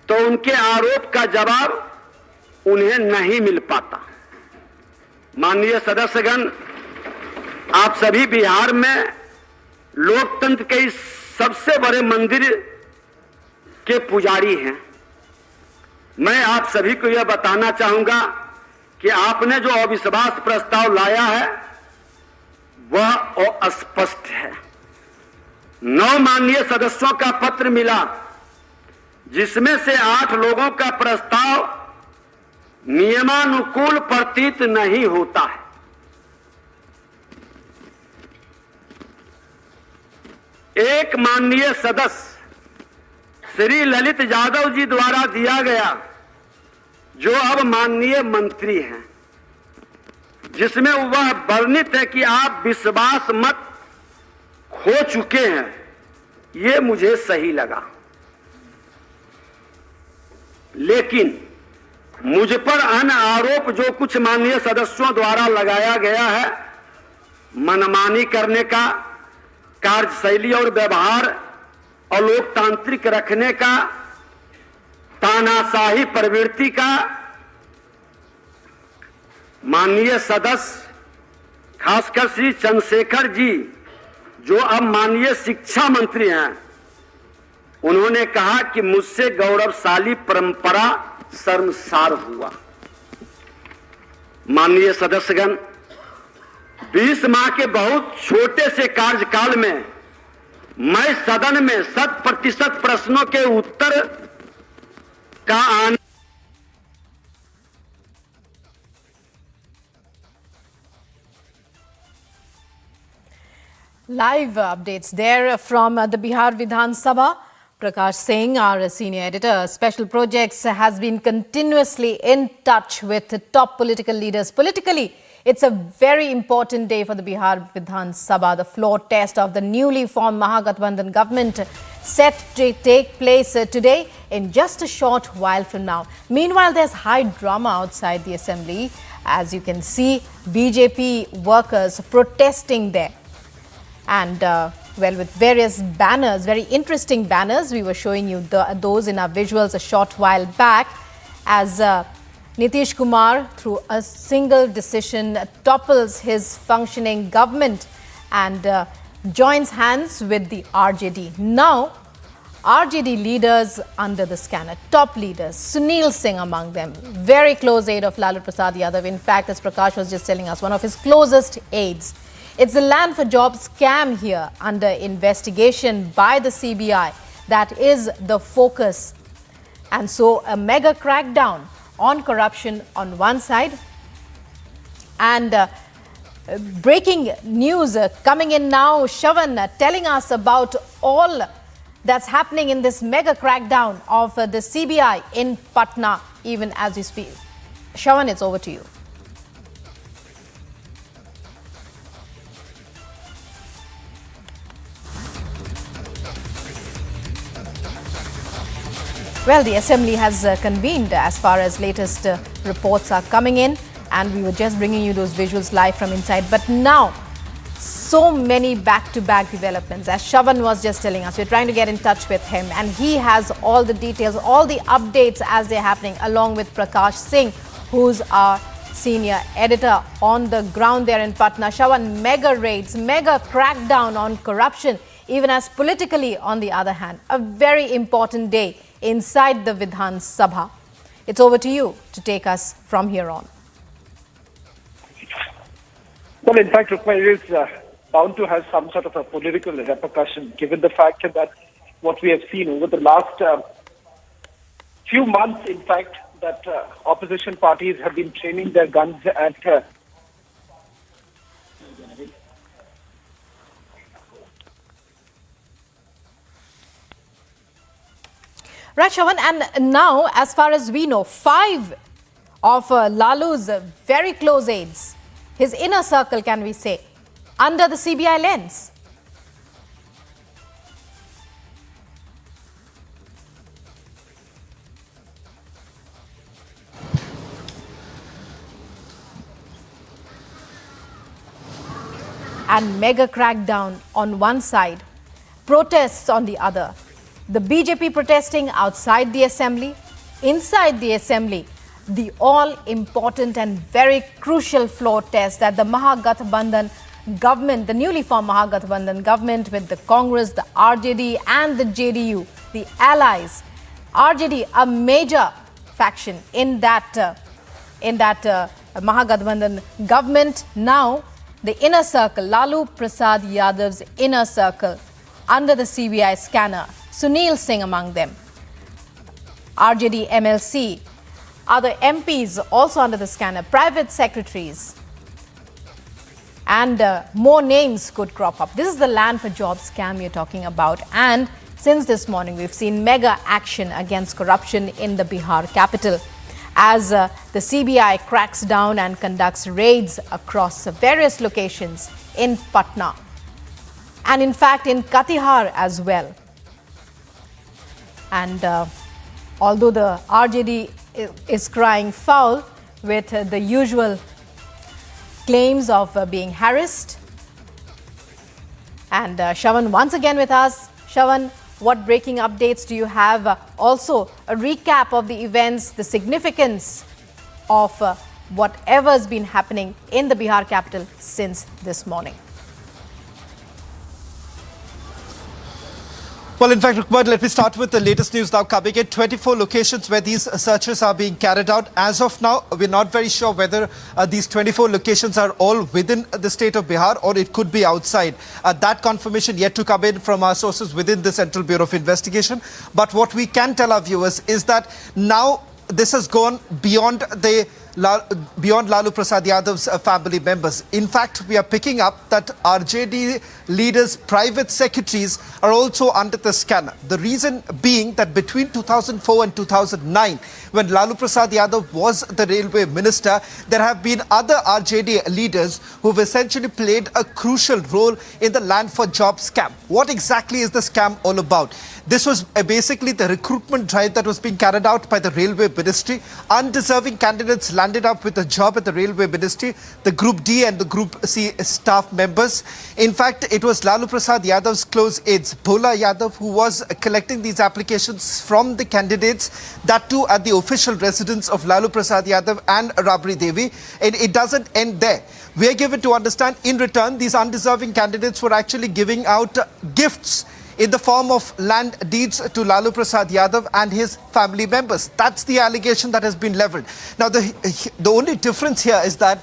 तो उनके आरोप का जवाब उन्हें नहीं मिल पाता। माननीय सदस्यगण, आप सभी बिहार में लोकतंत्र के इस सबसे बड़े मंदिर के पुजारी हैं। मैं आप सभी को यह बताना चाहूंगा कि आपने जो अविश्वास प्रस्ताव लाया है वह अस्पष्ट है। 9 माननीय सदस्यों का पत्र मिला, जिसमें से 8 लोगों का प्रस्ताव नियमानुकूल प्रतीत नहीं होता है। एक माननीय सदस्य श्री ललित यादव जी द्वारा दिया गया, जो अब माननीय मंत्री हैं, जिसमें वह वर्णित है कि आप विश्वास मत खो चुके हैं, ये मुझे सही लगा। लेकिन मुझ पर अन्य आरोप जो कुछ माननीय सदस्यों द्वारा लगाया गया है, मनमानी करने का, कार्यशैली और व्यवहार अलोकतांत्रिक रखने का, तानाशाही प्रवृत्ति का, माननीय सदस्य खासकर श्री चंद्रशेखर जी जो अब माननीय शिक्षा मंत्री हैं, उन्होंने कहा कि मुझसे गौरवशाली परंपरा शर्मसार हुआ। माननीय सदस्यगण, 20 माह के बहुत छोटे से कार्यकाल में मैं सदन में 100% प्रश्नों के उत्तर का आने Live updates there from the Bihar Vidhan Sabha. Prakash Singh, our senior editor, Special Projects, has been continuously in touch with the top political leaders. Politically, it's a very important day for the Bihar Vidhan Sabha. The floor test of the newly formed Mahagathbandhan government set to take place today in just a short while from now. Meanwhile, there's high drama outside the assembly. As you can see, BJP workers protesting there. And well, with various banners, very interesting banners. We were showing you those in our visuals a short while back as Nitish Kumar, through a single decision, topples his functioning government and joins hands with the RJD. Now, RJD leaders under the scanner, top leaders, Sunil Singh among them, very close aide of Lalu Prasad Yadav. In fact, as Prakash was just telling us, one of his closest aides. It's the land for jobs scam here under investigation by the CBI that is the focus. And so a mega crackdown on corruption on one side. And breaking news coming in now, Shavan telling us about all that's happening in this mega crackdown of the CBI in Patna even as we speak. Shavan, it's over to you. Well, the assembly has convened as far as latest reports are coming in, and we were just bringing you those visuals live from inside. But now, so many back-to-back developments. As Shavan was just telling us, we're trying to get in touch with him, and he has all the details, all the updates as they're happening, along with Prakash Singh, who's our senior editor on the ground there in Patna. Shavan, mega raids, mega crackdown on corruption, even as politically, on the other hand, a very important day inside the Vidhan Sabha. It's over to you to take us from here on. Well, in fact, it is bound to have some sort of a political repercussion, given the fact that what we have seen over the last few months, in fact, that opposition parties have been training their guns at Right, Shavan, and now, as far as we know, 5 of Lalu's very close aides, his inner circle, can we say, under the CBI lens. And mega crackdown on one side, protests on the other. The BJP protesting outside the assembly, inside the assembly, the all-important and very crucial floor test that the Mahagathbandhan government, the newly formed Mahagathbandhan government with the Congress, the RJD and the JDU, the allies. RJD, a major faction in that Mahagathbandhan government. Now, the inner circle, Lalu Prasad Yadav's inner circle, under the CBI scanner, Sunil Singh among them, RJD MLC, other MPs also under the scanner, private secretaries, and more names could crop up. This is the land for jobs scam you're talking about. And since this morning, we've seen mega action against corruption in the Bihar capital as the CBI cracks down and conducts raids across various locations in Patna and in fact in Katihar as well. And although the RJD is crying foul with the usual claims of being harassed. And Shavan once again with us. Shavan, what breaking updates do you have? Also, a recap of the events, the significance of whatever's been happening in the Bihar capital since this morning. Well, in fact, Rukmar, let me start with the latest news now coming in. 24 locations where these searches are being carried out. As of now, we're not very sure whether these 24 locations are all within the state of Bihar or it could be outside. That confirmation yet to come in from our sources within the Central Bureau of Investigation. But what we can tell our viewers is that now this has gone beyond Lalu Prasad Yadav's family members. In fact, we are picking up that RJD leaders' private secretaries are also under the scanner. The reason being that between 2004 and 2009, when Lalu Prasad Yadav was the railway minister, there have been other RJD leaders who have essentially played a crucial role in the land for job scam. What exactly is the scam all about? This was basically the recruitment drive that was being carried out by the railway ministry. Undeserving candidates landed up with a job at the railway ministry, the Group D and the Group C staff members. In fact, it was Lalu Prasad Yadav's close aides, Bhola Yadav, who was collecting these applications from the candidates, that too at the official residence of Lalu Prasad Yadav and Rabri Devi. And it doesn't end there. We are given to understand in return, these undeserving candidates were actually giving out gifts in the form of land deeds to Lalu Prasad Yadav and his family members. That's the allegation that has been leveled. Now, the only difference here is that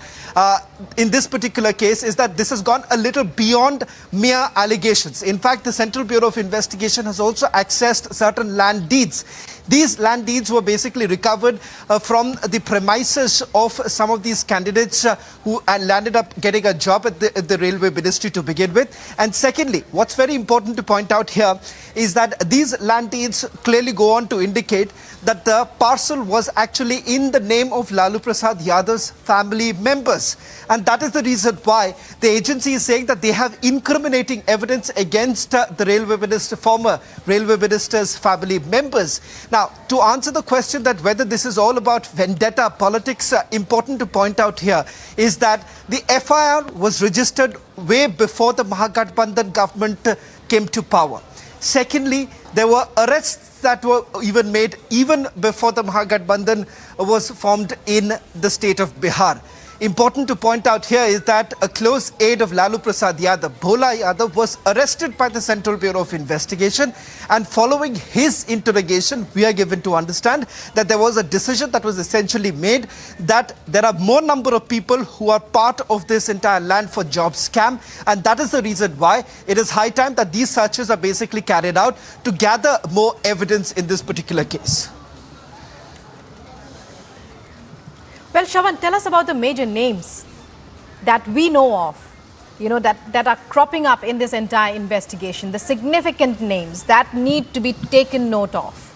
in this particular case is that this has gone a little beyond mere allegations. In fact, the Central Bureau of Investigation has also accessed certain land deeds. These land deeds were basically recovered from the premises of some of these candidates who landed up getting a job at the railway ministry to begin with. And secondly, what's very important to point out here is that these land deeds clearly go on to indicate that the parcel was actually in the name of Lalu Prasad Yadav's family members. And that is the reason why the agency is saying that they have incriminating evidence against the railway minister, former railway minister's family members. Now, to answer the question that whether this is all about vendetta politics, important to point out here is that the FIR was registered way before the Mahagathbandhan government came to power. Secondly, there were arrests that were even made even before the Mahagathbandhan was formed in the state of Bihar. Important to point out here is that a close aide of Lalu Prasad Yadav, Bhola Yadav, was arrested by the Central Bureau of Investigation, and following his interrogation, we are given to understand that there was a decision that was essentially made that there are more number of people who are part of this entire land for job scam, and that is the reason why it is high time that these searches are basically carried out to gather more evidence in this particular case. Well, Shravan, tell us about the major names that we know of, that are cropping up in this entire investigation, the significant names that need to be taken note of.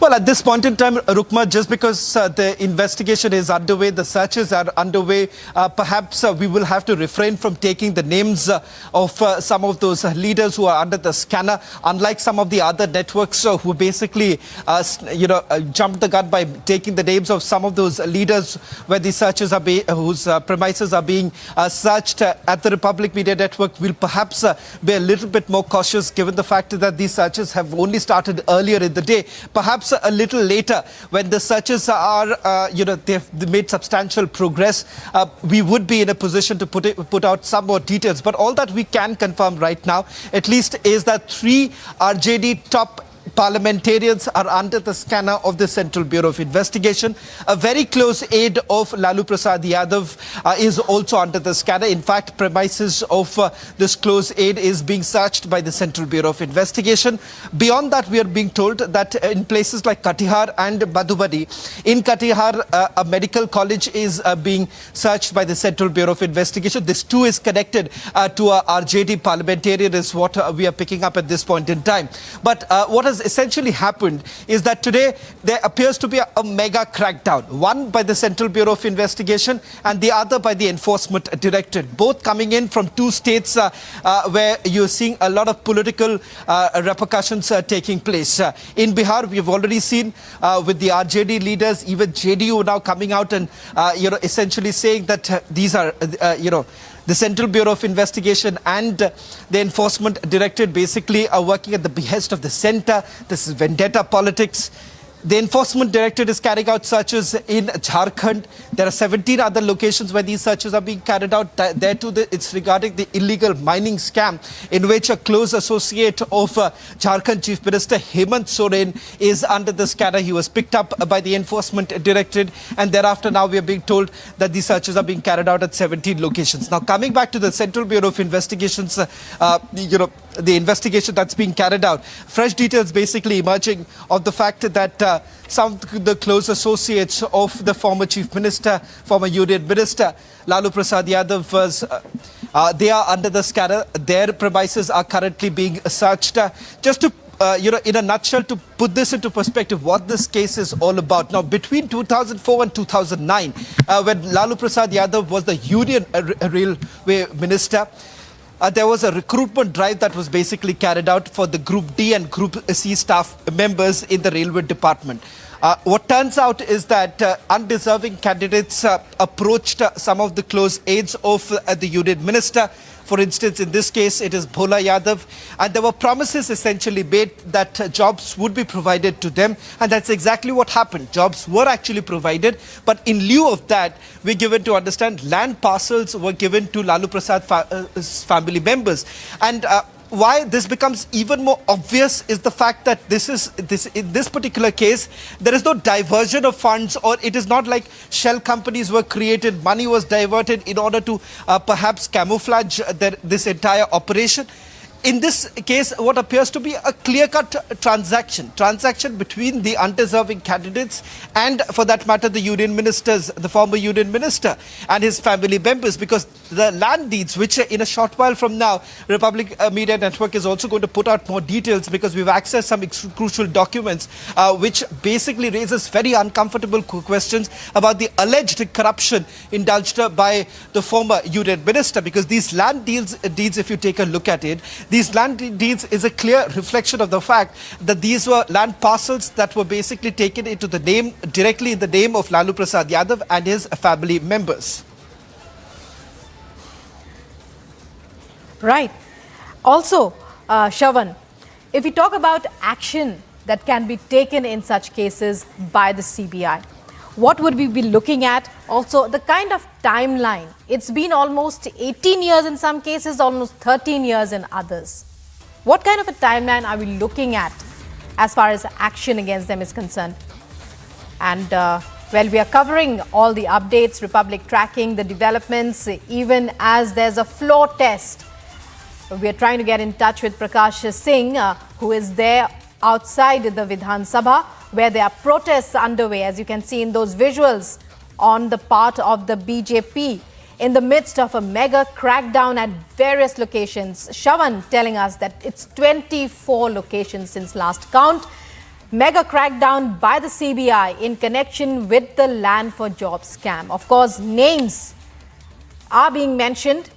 Well, at this point in time, Rukma, just because the investigation is underway, the searches are underway, perhaps we will have to refrain from taking the names of some of those leaders who are under the scanner, unlike some of the other networks who basically, jumped the gun by taking the names of some of those leaders where the searches are whose premises are being searched at the Republic Media Network. Will perhaps be a little bit more cautious given the fact that these searches have only started earlier in the day. Perhaps a little later, when the searches are, they've made substantial progress, we would be in a position to put out some more details. But all that we can confirm right now, at least, is that 3 RJD top parliamentarians are under the scanner of the Central Bureau of Investigation. A very close aide of Lalu Prasad Yadav is also under the scanner. In fact, premises of this close aide is being searched by the Central Bureau of Investigation. Beyond that, we are being told that in places like Katihar and Madhubani, in Katihar, a medical college is being searched by the Central Bureau of Investigation. This too is connected to a RJD parliamentarian, is what we are picking up at this point in time. But what has essentially happened is that today there appears to be a mega crackdown, one by the Central Bureau of Investigation and the other by the Enforcement Directorate, both coming in from 2 states where you're seeing a lot of political repercussions taking place. In Bihar, we've already seen with the RJD leaders, even JDU now coming out and essentially saying that these are the Central Bureau of Investigation and the Enforcement Directorate basically are working at the behest of the centre. This is vendetta politics. The Enforcement Directorate is carrying out searches in Jharkhand. There are 17 other locations where these searches are being carried out. There too, it's regarding the illegal mining scam in which a close associate of Jharkhand Chief Minister Hemant Soren is under the scanner. He was picked up by the Enforcement Directorate, and thereafter now we are being told that these searches are being carried out at 17 locations. Now coming back to the Central Bureau of Investigations, the investigation that's being carried out, fresh details basically emerging of the fact that some of the close associates of the former Chief Minister, former Union Minister, Lalu Prasad Yadav was, they are under the scanner. Their premises are currently being searched. Just to in a nutshell, to put this into perspective, what this case is all about. Now, between 2004 and 2009, when Lalu Prasad Yadav was the Union Railway Minister, there was a recruitment drive that was basically carried out for the Group D and Group C staff members in the railway department. What turns out is that undeserving candidates approached some of the close aides of the Union Minister. For instance, in this case, it is Bhola Yadav, and there were promises essentially made that jobs would be provided to them, and that's exactly what happened. Jobs were actually provided, but in lieu of that, we're given to understand land parcels were given to Lalu Prasad's family members. And why this becomes even more obvious is the fact that in this particular case, there is no diversion of funds, or it is not like shell companies were created, money was diverted in order to perhaps camouflage this entire operation. In this case, what appears to be a clear-cut transaction between the undeserving candidates and, for that matter, the union ministers, the former union minister and his family members, because the land deeds, which in a short while from now, Republic Media Network is also going to put out more details, because we've accessed some crucial documents, which basically raises very uncomfortable questions about the alleged corruption indulged by the former union minister, because these land deeds, if you take a look at it, these land deeds is a clear reflection of the fact that these were land parcels that were basically taken into the name, directly in the name of Lalu Prasad Yadav and his family members. Right. Also, Shravan, if we talk about action that can be taken in such cases by the CBI, what would we be looking at? Also, the kind of timeline. It's been almost 18 years in some cases, almost 13 years in others. What kind of a timeline are we looking at as far as action against them is concerned? And, well, we are covering all the updates, Republic tracking the developments, even as there's a floor test. We are trying to get in touch with Prakash Singh, who is there outside the Vidhan Sabha, where there are protests underway, as you can see in those visuals, on the part of the BJP in the midst of a mega crackdown at various locations. Shravan telling us that it's 24 locations since last count. Mega crackdown by the CBI in connection with the Land for Jobs scam. Of course, names are being mentioned,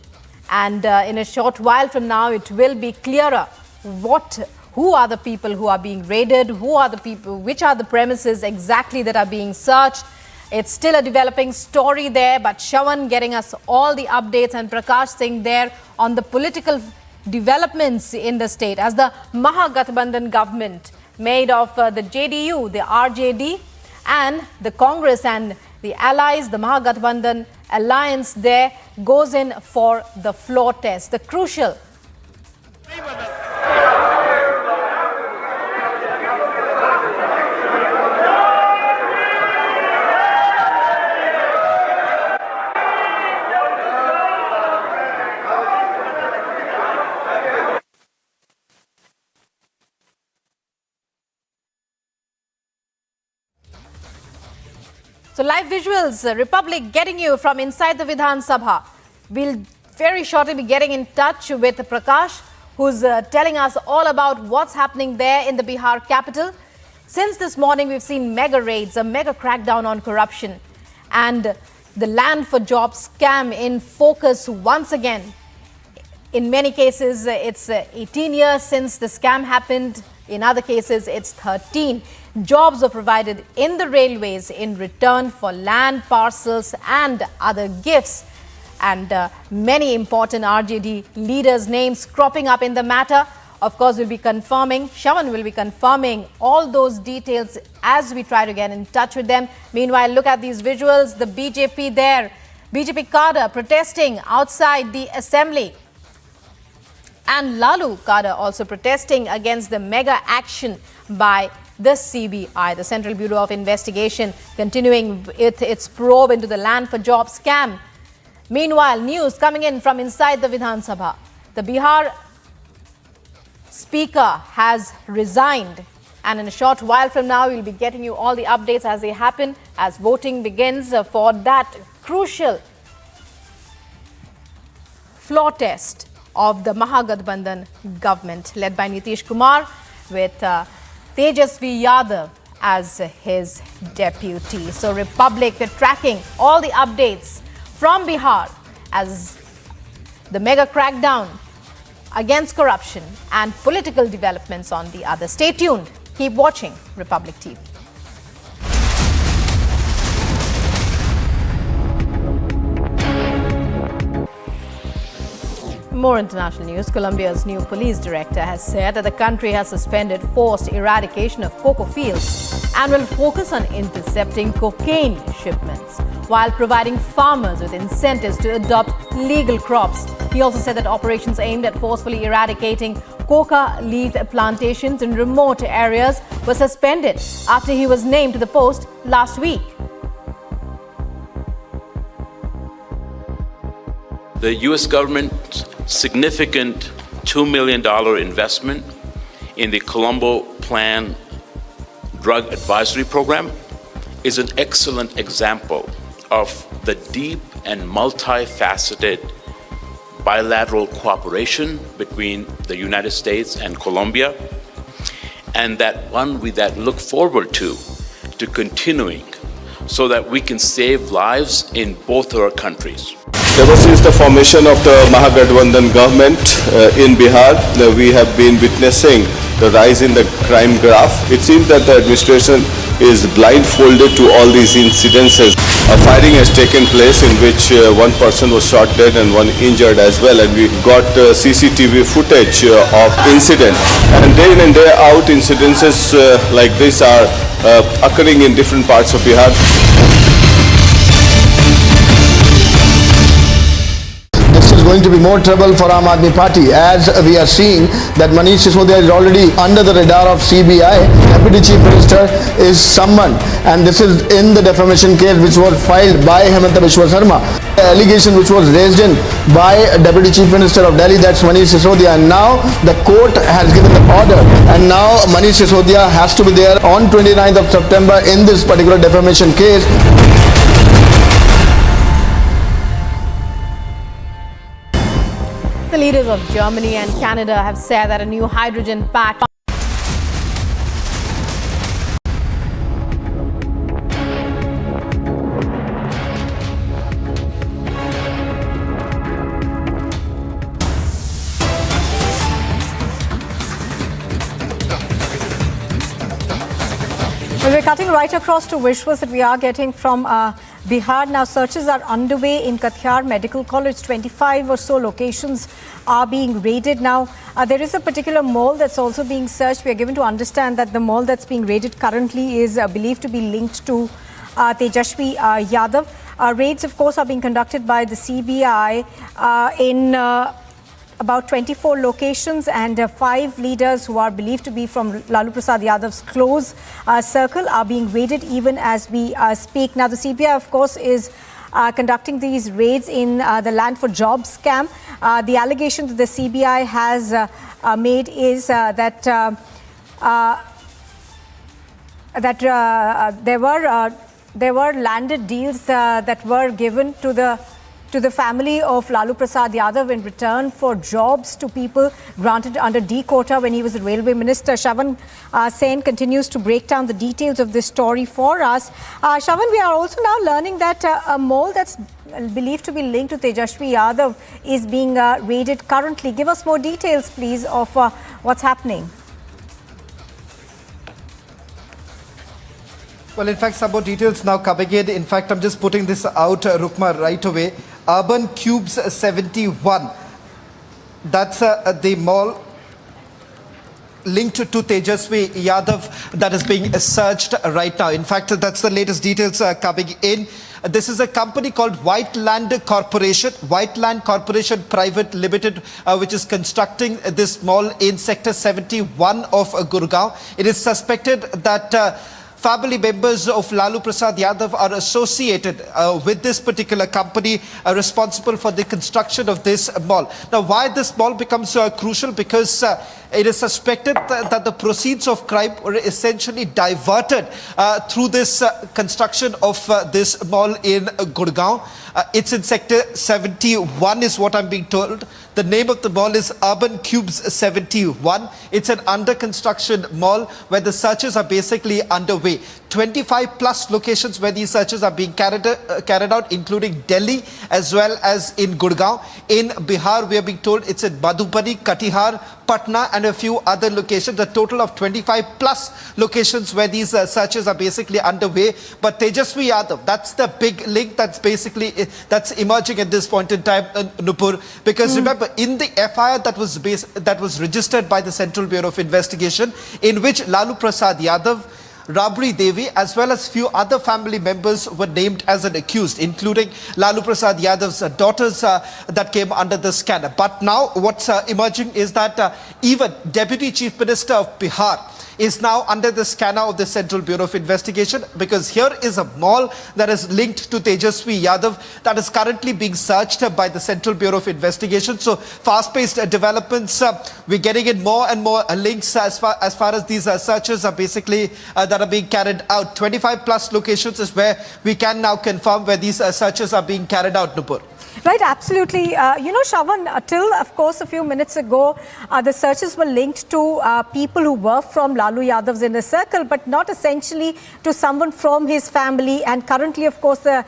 and in a short while from now, it will be clearer who are the people who are being raided, who are the people, which are the premises exactly that are being searched. It's still a developing story there, but Shravan getting us all the updates, and Prakash Singh there on the political developments in the state as the Mahagathbandhan government made of the JDU, the RJD and the Congress and the allies, the Mahagathbandhan alliance there goes in for the floor test, the crucial. So live visuals, Republic getting you from inside the Vidhan Sabha. We'll very shortly be getting in touch with Prakash, who's telling us all about what's happening there in the Bihar capital. Since this morning, we've seen mega raids, a mega crackdown on corruption, and the Land for Jobs scam in focus once again. In many cases, it's 18 years since the scam happened. In other cases, it's 13. Jobs are provided in the railways in return for land parcels and other gifts. And many important RJD leaders' names cropping up in the matter. of course, will be confirming, Shavan will be confirming all those details as we try to get in touch with them. Meanwhile, look at these visuals, the BJP there, BJP cadre protesting outside the assembly. And Lalu cadre also protesting against the mega action by the CBI, the Central Bureau of Investigation, continuing its probe into the land for job scam. Meanwhile, news coming in from inside the Vidhan Sabha. The Bihar Speaker has resigned, and in a short while from now, we'll be getting you all the updates as they happen, as voting begins for that crucial floor test of the Mahagathbandhan government led by Nitish Kumar with Tejasvi Yadav as his deputy. So Republic tracking all the updates from Bihar as the mega crackdown against corruption and political developments on the other. Stay tuned. Keep watching Republic TV. More international news. Colombia's new police director has said that the country has suspended forced eradication of cocoa fields and will focus on intercepting cocaine shipments while providing farmers with incentives to adopt legal crops. He also said that operations aimed at forcefully eradicating coca leaf plantations in remote areas were suspended after he was named to the post last week. The U.S. government's significant $2 million investment in the Colombo Plan Drug Advisory Program is an excellent example of the deep and multifaceted bilateral cooperation between the United States and Colombia, and that look forward to continuing so that we can save lives in both our countries. Ever since the formation of the Mahagathbandhan government in Bihar, we have been witnessing the rise in the crime graph. It seems that the administration is blindfolded to all these incidences. A firing has taken place in which one person was shot dead and one injured as well, and we got CCTV footage of incident. And day in and day out, incidences like this are occurring in different parts of Bihar. Going to be more trouble for Aam Aadmi Party, as we are seeing that Manish Sisodiya is already under the radar of CBI. Deputy Chief Minister is summoned, and this is in the defamation case which was filed by Hemanta Biswa Sarma. The allegation which was raised in by Deputy Chief Minister of Delhi, that's Manish Sisodiya, and now the court has given the order, and now Manish Sisodiya has to be there on 29th of September in this particular defamation case. The leaders of Germany and Canada have said that a new hydrogen pact Well, we're cutting right across to visuals that we are getting from Bihar. Now, searches are underway in Kathiawar Medical College. 25 or so locations are being raided. Now, there is a particular mall that's also being searched. We are given to understand that the mall that's being raided currently is believed to be linked to Tejasvi Yadav. Raids, of course, are being conducted by the CBI in about 24 locations, and 5 leaders who are believed to be from Lalu Prasad Yadav's close circle are being raided even as we speak. Now, the CBI, of course, is conducting these raids in the land for job scam. The allegation that the CBI has made is that there were landed deals that were given to the family of Lalu Prasad Yadav in return for jobs to people granted under D quota when he was the railway minister. Shavan Sen continues to break down the details of this story for us. Shavan, we are also now learning that a mall that's believed to be linked to Tejasvi Yadav is being raided currently. Give us more details, please, of what's happening. Well, in fact, some more details now coming in. In fact, I'm just putting this out, Rukma, right away. Urban Cubes 71. That's the mall linked to Tejasvi Yadav that is being searched right now. In fact, that's the latest details coming in. This is a company called White Land Corporation Private Limited, which is constructing this mall in Sector 71 of Gurgaon. It is suspected that family members of Lalu Prasad Yadav are associated with this particular company responsible for the construction of this mall. Now, why this mall becomes crucial? Because it is suspected that the proceeds of crime were essentially diverted through this construction of this mall in Gurgaon. It's in Sector 71 is what I'm being told. The name of the mall is Urban Cubes 71. It's an under construction mall where the searches are basically underway. 25 plus locations where these searches are being carried out, including Delhi as well as in Gurgaon. In Bihar, we are being told it's in Madhubani, Katihar, Patna and a few other locations. A total of 25 plus locations where these searches are basically underway. But Tejasvi Yadav, that's the big link that's basically that's emerging at this point in time, Nupur. Because remember, in the FIR that was registered by the Central Bureau of Investigation, in which Lalu Prasad Yadav, Rabri Devi as well as few other family members were named as an accused, including Lalu Prasad Yadav's daughters that came under the scanner. But now what's emerging is that even Deputy Chief Minister of Bihar is now under the scanner of the Central Bureau of Investigation, because here is a mall that is linked to Tejasvi Yadav that is currently being searched by the Central Bureau of Investigation. So fast-paced developments, we're getting in more and more links as far as these searches are basically that are being carried out. 25 plus locations is where we can now confirm where these searches are being carried out, Nupur. Right, absolutely. Shravan, till, of course, a few minutes ago, the searches were linked to people who were from Lalu Yadav's inner circle, but not essentially to someone from his family. And currently, of course, the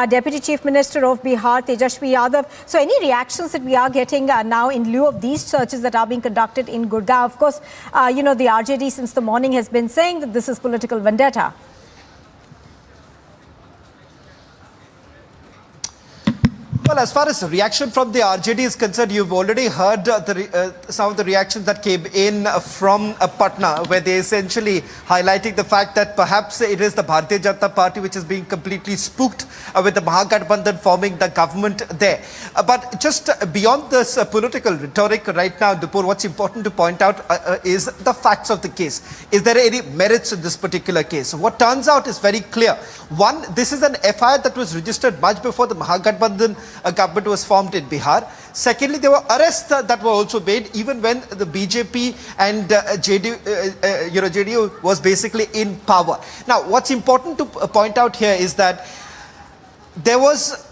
Deputy Chief Minister of Bihar, Tejasvi Yadav. So any reactions that we are getting now in lieu of these searches that are being conducted in Gurgaon? Of course, the RJD since the morning has been saying that this is political vendetta. Well, as far as the reaction from the RJD is concerned, you've already heard some of the reactions that came in from Patna, where they essentially highlighting the fact that perhaps it is the Bharatiya Janata Party which is being completely spooked with the Mahagathbandhan forming the government there. But just beyond this political rhetoric right now, Dupur, what's important to point out is the facts of the case. Is there any merits in this particular case? What turns out is very clear. One, this is an FIR that was registered much before the Mahagathbandhan government was formed in Bihar. Secondly, there were arrests that were also made even when the BJP and JDU was basically in power. Now, what's important to point out here is that there was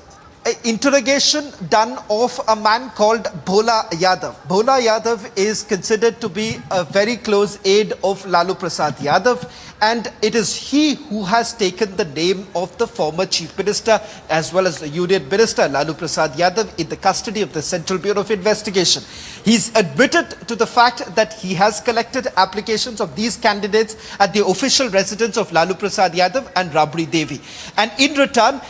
an interrogation done of a man called Bhola Yadav. Bhola Yadav is considered to be a very close aide of Lalu Prasad Yadav, and it is he who has taken the name of the former Chief Minister as well as the Union Minister Lalu Prasad Yadav in the custody of the Central Bureau of Investigation. He's admitted to the fact that he has collected applications of these candidates at the official residence of Lalu Prasad Yadav and Rabri Devi, and in return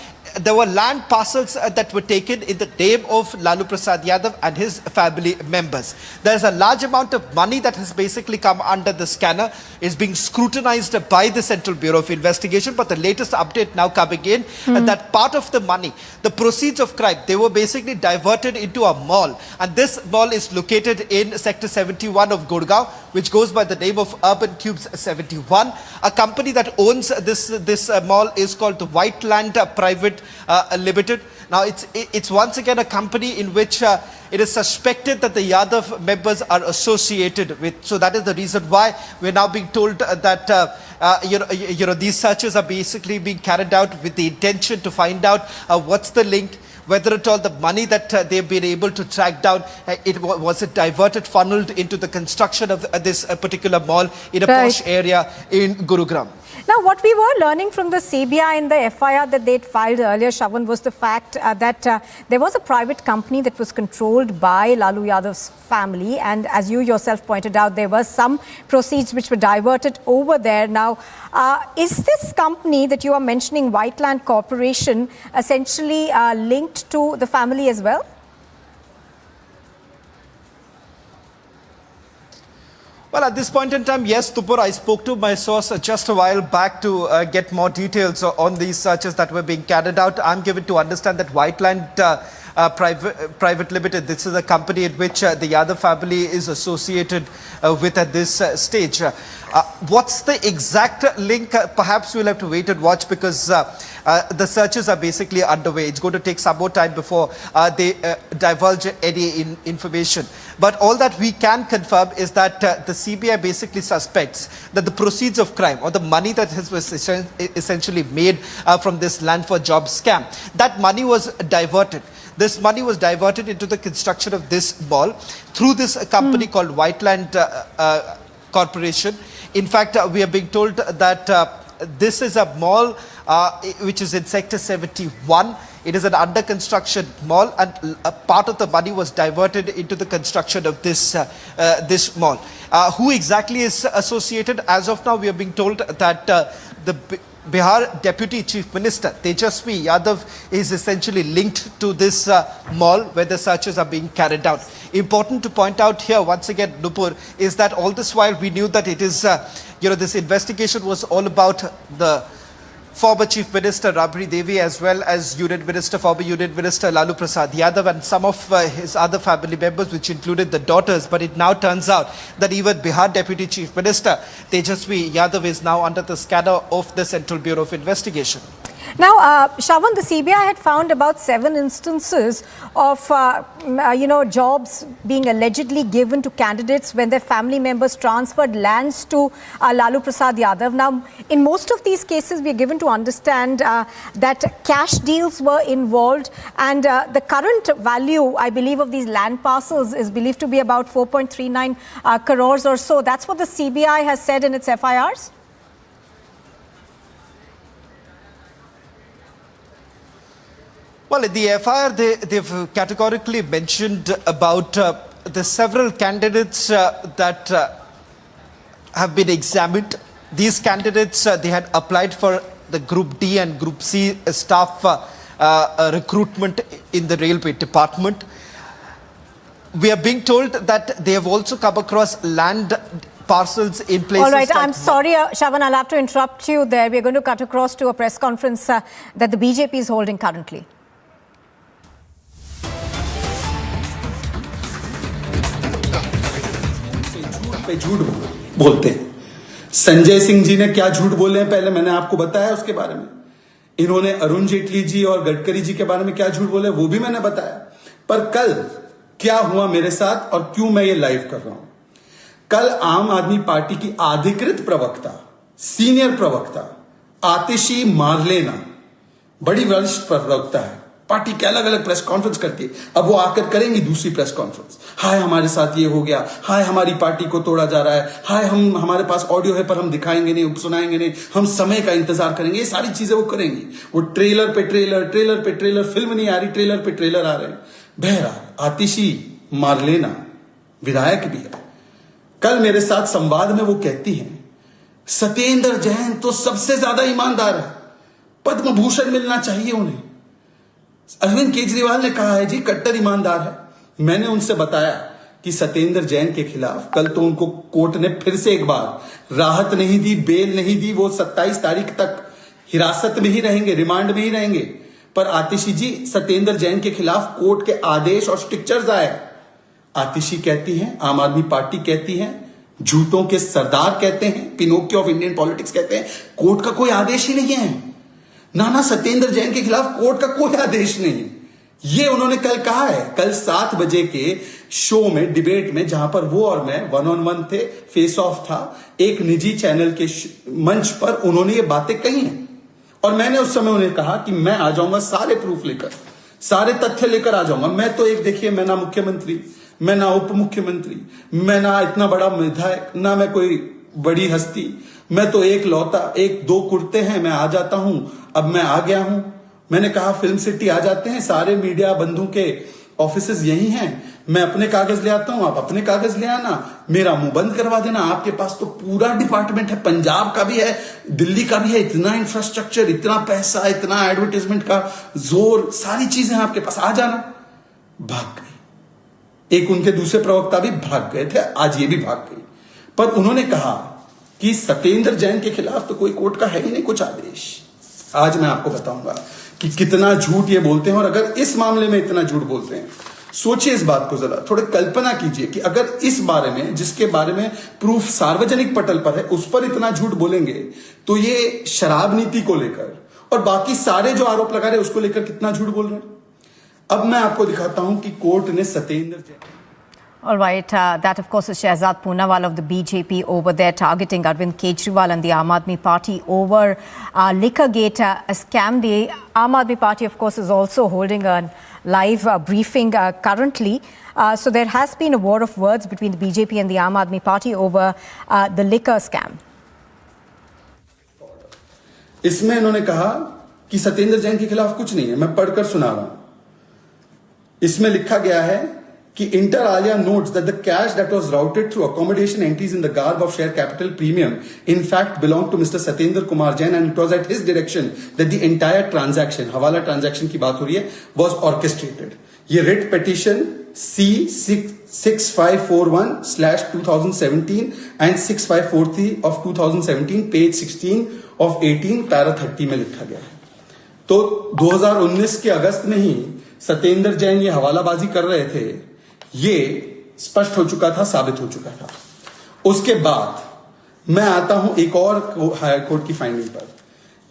there were land parcels that were taken in the name of Lalu Prasad Yadav and his family members. There's a large amount of money that has basically come under the scanner, is being scrutinized by the Central Bureau of Investigation. But the latest update now coming in that part of the money, the proceeds of crime, they were basically diverted into a mall. And this mall is located in Sector 71 of Gurgaon, which goes by the name of Urban Cubes 71. A company that owns this mall is called the White Land Private Limited. Now, it's once again a company in which it is suspected that the Yadav members are associated with. So that is the reason why we're now being told that these searches are basically being carried out with the intention to find out what's the link, whether at all the money that they've been able to track down, was it diverted, funneled into the construction of this particular mall in a posh area in Gurugram. Now, what we were learning from the CBI in the FIR that they'd filed earlier, Shravan, was the fact that there was a private company that was controlled by Lalu Yadav's family. And as you yourself pointed out, there were some proceeds which were diverted over there. Now, is this company that you are mentioning, White Land Corporation, essentially linked to the family as well? Well, at this point in time, yes, Tupur, I spoke to my source just a while back to get more details on these searches that were being carried out. I'm given to understand that Whiteland Private Limited, this is a company in which the Yadav family is associated with at this stage. What's the exact link? Perhaps we'll have to wait and watch, because the searches are basically underway. It's going to take some more time before they divulge any information. But all that we can confirm is that the CBI basically suspects that the proceeds of crime, or the money that was essentially made from this land for jobs scam, that money was diverted. This money was diverted into the construction of this mall through this company called Whiteland Corporation. In fact, we are being told that this is a mall which is in Sector 71. It is an under construction mall, and a part of the money was diverted into the construction of this this mall. Who exactly is associated? As of now, we are being told that the Bihar Deputy Chief Minister Tejasvi Yadav is essentially linked to this mall where the searches are being carried out. Important to point out here once again, Nupur, is that all this while we knew that it is, this investigation was all about the former Chief Minister Rabri Devi, as well as former Union Minister Lalu Yadav, and some of his other family members, which included the daughters. But it now turns out that even Bihar Deputy Chief Minister Tejasvi Yadav is now under the scanner of the Central Bureau of Investigation. Now, Shravan, the CBI had found about 7 instances of, jobs being allegedly given to candidates when their family members transferred lands to Lalu Prasad Yadav. Now, in most of these cases, we are given to understand that cash deals were involved, and the current value, I believe, of these land parcels is believed to be about 4.39 crores or so. That's what the CBI has said in its FIRs? Well, in the FIR, they've categorically mentioned about the several candidates that have been examined. These candidates, they had applied for the Group D and Group C staff recruitment in the railway department. We are being told that they have also come across land parcels in places. All right, I'm sorry, Shravan, I'll have to interrupt you there. We're going to cut across to a press conference that the BJP is holding currently. पे झूठ बोलते हैं। संजय सिंह जी ने क्या झूठ बोले हैं पहले मैंने आपको बताया उसके बारे में। इन्होंने अरुण जेटली जी और गडकरी जी के बारे में क्या झूठ बोले वो भी मैंने बताया। पर कल क्या हुआ मेरे साथ और क्यों मैं ये लाइव कर रहा हूं। कल आम आदमी पार्टी की अधिकृत प्रवक्ता, सीनियर प्रवक्ता आतिशी मारलेना, बड़ी वरिष्ठ प्रवक्ता है, पार्टी के अलग अलग प्रेस कॉन्फ्रेंस करती है। अब वो आकर करेंगी दूसरी प्रेस कॉन्फ्रेंस। हाय हमारे साथ ये हो गया, हाय हमारी पार्टी को तोड़ा जा रहा है, हाय हमारे पास ऑडियो है पर हम दिखाएंगे नहीं, सुनाएंगे नहीं, हम समय का इंतजार करेंगे। ये सारी चीजें वो करेंगी। वो ट्रेलर पे ट्रेलर, ट्रेलर पे ट्रेलर, फिल्म नहीं आ रही, ट्रेलर पे ट्रेलर आ रहे हैं। बहरहाल आतिशी मारलेना विधायक भी है। कल मेरे साथ संवाद में वो कहती हैं सत्येंद्र जैन तो सबसे ज्यादा ईमानदार है, पद्म भूषण मिलना चाहिए उन्हें। अरविंद केजरीवाल ने कहा है जी कट्टर ईमानदार है। मैंने उनसे बताया कि सत्येंद्र जैन के खिलाफ कल तो उनको कोर्ट ने फिर से एक बार राहत नहीं दी, बेल नहीं दी। वो 27 तारीख तक हिरासत में ही रहेंगे, रिमांड में ही रहेंगे। पर आतिशी जी सत्येंद्र जैन के खिलाफ कोर्ट के आदेश और स्ट्रिक्चर्स आए। आतिशी कहती हैं, आम आदमी पार्टी कहती है, झूठों के सरदार कहते हैं, पिनोकियो ऑफ इंडियन पॉलिटिक्स कहते हैं, कोर्ट का कोई आदेश ही नहीं है। नाना सत्येंद्र जैन के खिलाफ कोर्ट का कोई आदेश नहीं है। ये उन्होंने कल कहा है। कल 7 बजे के शो में, डिबेट में, जहां पर वो और मैं 1-on-1 थे, फेस ऑफ था, एक निजी चैनल के मंच पर उन्होंने ये बातें कही हैं। और मैंने उस समय उन्हें कहा कि मैं आ जाऊंगा सारे प्रूफ लेकर, सारे तथ्य लेकर आ जाऊंगा। मैं तो एक, देखिए, मैं ना मुख्यमंत्री, मैं ना उप मुख्यमंत्री, मैं ना इतना बड़ा विधायक, ना मैं कोई बड़ी हस्ती, मैं तो एक लौता, 1-2 कुर्ते हैं, मैं आ जाता हूं। अब मैं आ गया हूं। मैंने कहा फिल्म सिटी आ जाते हैं, सारे मीडिया बंधु के ऑफिसेज यही हैं, मैं अपने कागज ले आता हूं, आप अपने कागज ले आना, मेरा मुंह बंद करवा देना। आपके पास तो पूरा डिपार्टमेंट है, पंजाब का भी है, दिल्ली का भी है, इतना इंफ्रास्ट्रक्चर, इतना पैसा, इतना एडवर्टाइजमेंट का जोर, सारी चीजें आपके पास, आ जाना। भाग गई। एक उनके दूसरे प्रवक्ता भी भाग गए थे, आज ये भी भाग गई। पर उन्होंने कहा कि सत्येंद्र जैन के खिलाफ तो कोई कोर्ट का है ही नहीं कुछ आदेश। आज मैं आपको बताऊंगा कि कितना झूठ ये बोलते हैं, और अगर इस मामले में इतना झूठ बोलते हैं, सोचिए इस बात को जरा, थोड़े कल्पना कीजिए कि अगर इस बारे में, जिसके बारे में प्रूफ सार्वजनिक पटल पर है, उस पर इतना झूठ बोलेंगे तो ये शराब नीति को लेकर और बाकी सारे जो आरोप लगा रहे हैं उसको लेकर कितना झूठ बोल रहे हैं। अब मैं आपको दिखाता हूं कि कोर्ट ने Satyendra Jain. All right, that of course is Shehzad Poonawal of the BJP over there targeting Arvind Kejriwal and the Aam Aadmi Party over Liquorgate scam. The Aam Aadmi Party of course is also holding a live briefing currently. So there has been a war of words between the BJP and the Aam Aadmi Party over the liquor scam. इसमें इन्होंने कहा कि सत्येंद्र जैन के खिलाफ कुछ नहीं है, मैं पढ़कर सुना रहा हूं। इसमें लिखा गया है कि inter alia notes that the cash that was routed through accommodation entries in the garb of share capital premium in fact belonged to Mr. Satyendra Kumar Jain, and it was at his direction that the entire transaction, हवाला transaction की बात हो रही है, was orchestrated. ये writ petition C6541/2017 and 6543 of 2017 page 16 of 18 para 30 में लिखा गया है। तो 2019 के अगस्त में ही सत्येंद्र जैन ये हवालाबाजी कर रहे थे, ये स्पष्ट हो चुका था, साबित हो चुका था। उसके बाद मैं आता हूं एक और हाईकोर्ट की फाइंडिंग पर।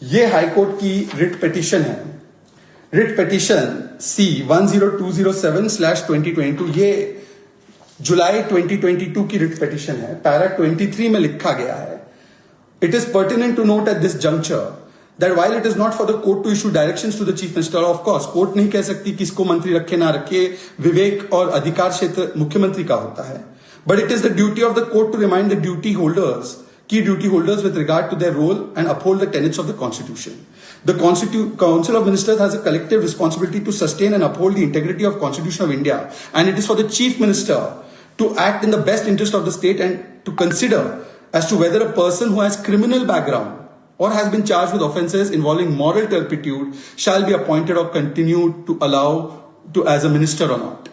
यह हाईकोर्ट की रिट पिटीशन है, रिट पिटीशन C10207/2022। ये जुलाई 2022 की रिट पिटीशन है। पैरा 23 में लिखा गया है, it is pertinent to note at this juncture that while it is not for the court to issue directions to the chief minister, of course court नहीं कह सकती किसको मंत्री रखे ना रखे, विवेक और अधिकार क्षेत्र मुख्यमंत्री का होता है, but it is the duty of the court to remind the duty holders, key duty holders with regard to their role and uphold the tenets of the constitution. The Council of Ministers has a collective responsibility to sustain and uphold the integrity of Constitution of India, and it is for the chief minister to act in the best interest of the state and to consider as to whether a person who has criminal background or has been charged with offences involving moral turpitude shall be appointed or continued to allow to as a minister or not.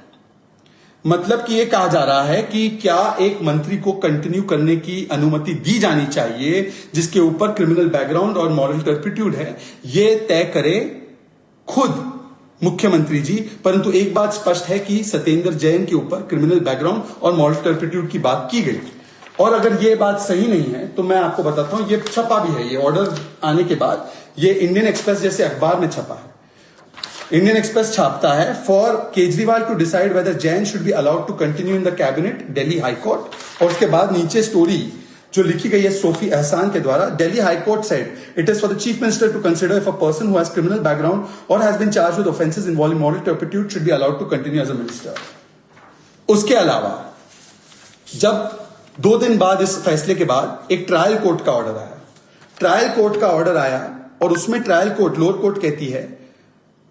मतलब कि ये कहा जा रहा है कि क्या एक मंत्री को कंटिन्यू करने की अनुमति दी जानी चाहिए जिसके ऊपर क्रिमिनल बैकग्राउंड और मॉरल टर्पिट्यूड है, ये तय करे खुद मुख्यमंत्री जी। परंतु एक बात स्पष्ट है कि सत्येंद्र जैन के ऊपर क्रिमिनल बैकग्राउंड और मॉरल टर्पिट्यूड की बात की गई, और अगर ये बात सही नहीं है तो मैं आपको बताता हूं, ये छपा भी है, ये ऑर्डर आने के बाद ये इंडियन एक्सप्रेस जैसे अखबार में छपा है। इंडियन एक्सप्रेस छापता है, for Kejriwal to decide whether Jain should be allowed to continue in the cabinet, Delhi high court. और उसके बाद नीचे स्टोरी जो लिखी गई है सोफी एहसान के द्वारा, Delhi high court said it is for the chief minister to consider if a person who has criminal background और has been charged with offences involving moral turpitude should be allowed to continue as a minister. उसके अलावा जब 2 दिन बाद इस फैसले के बाद एक ट्रायल कोर्ट का ऑर्डर आया, ट्रायल कोर्ट का ऑर्डर आया और उसमें ट्रायल कोर्ट, लोअर कोर्ट कहती है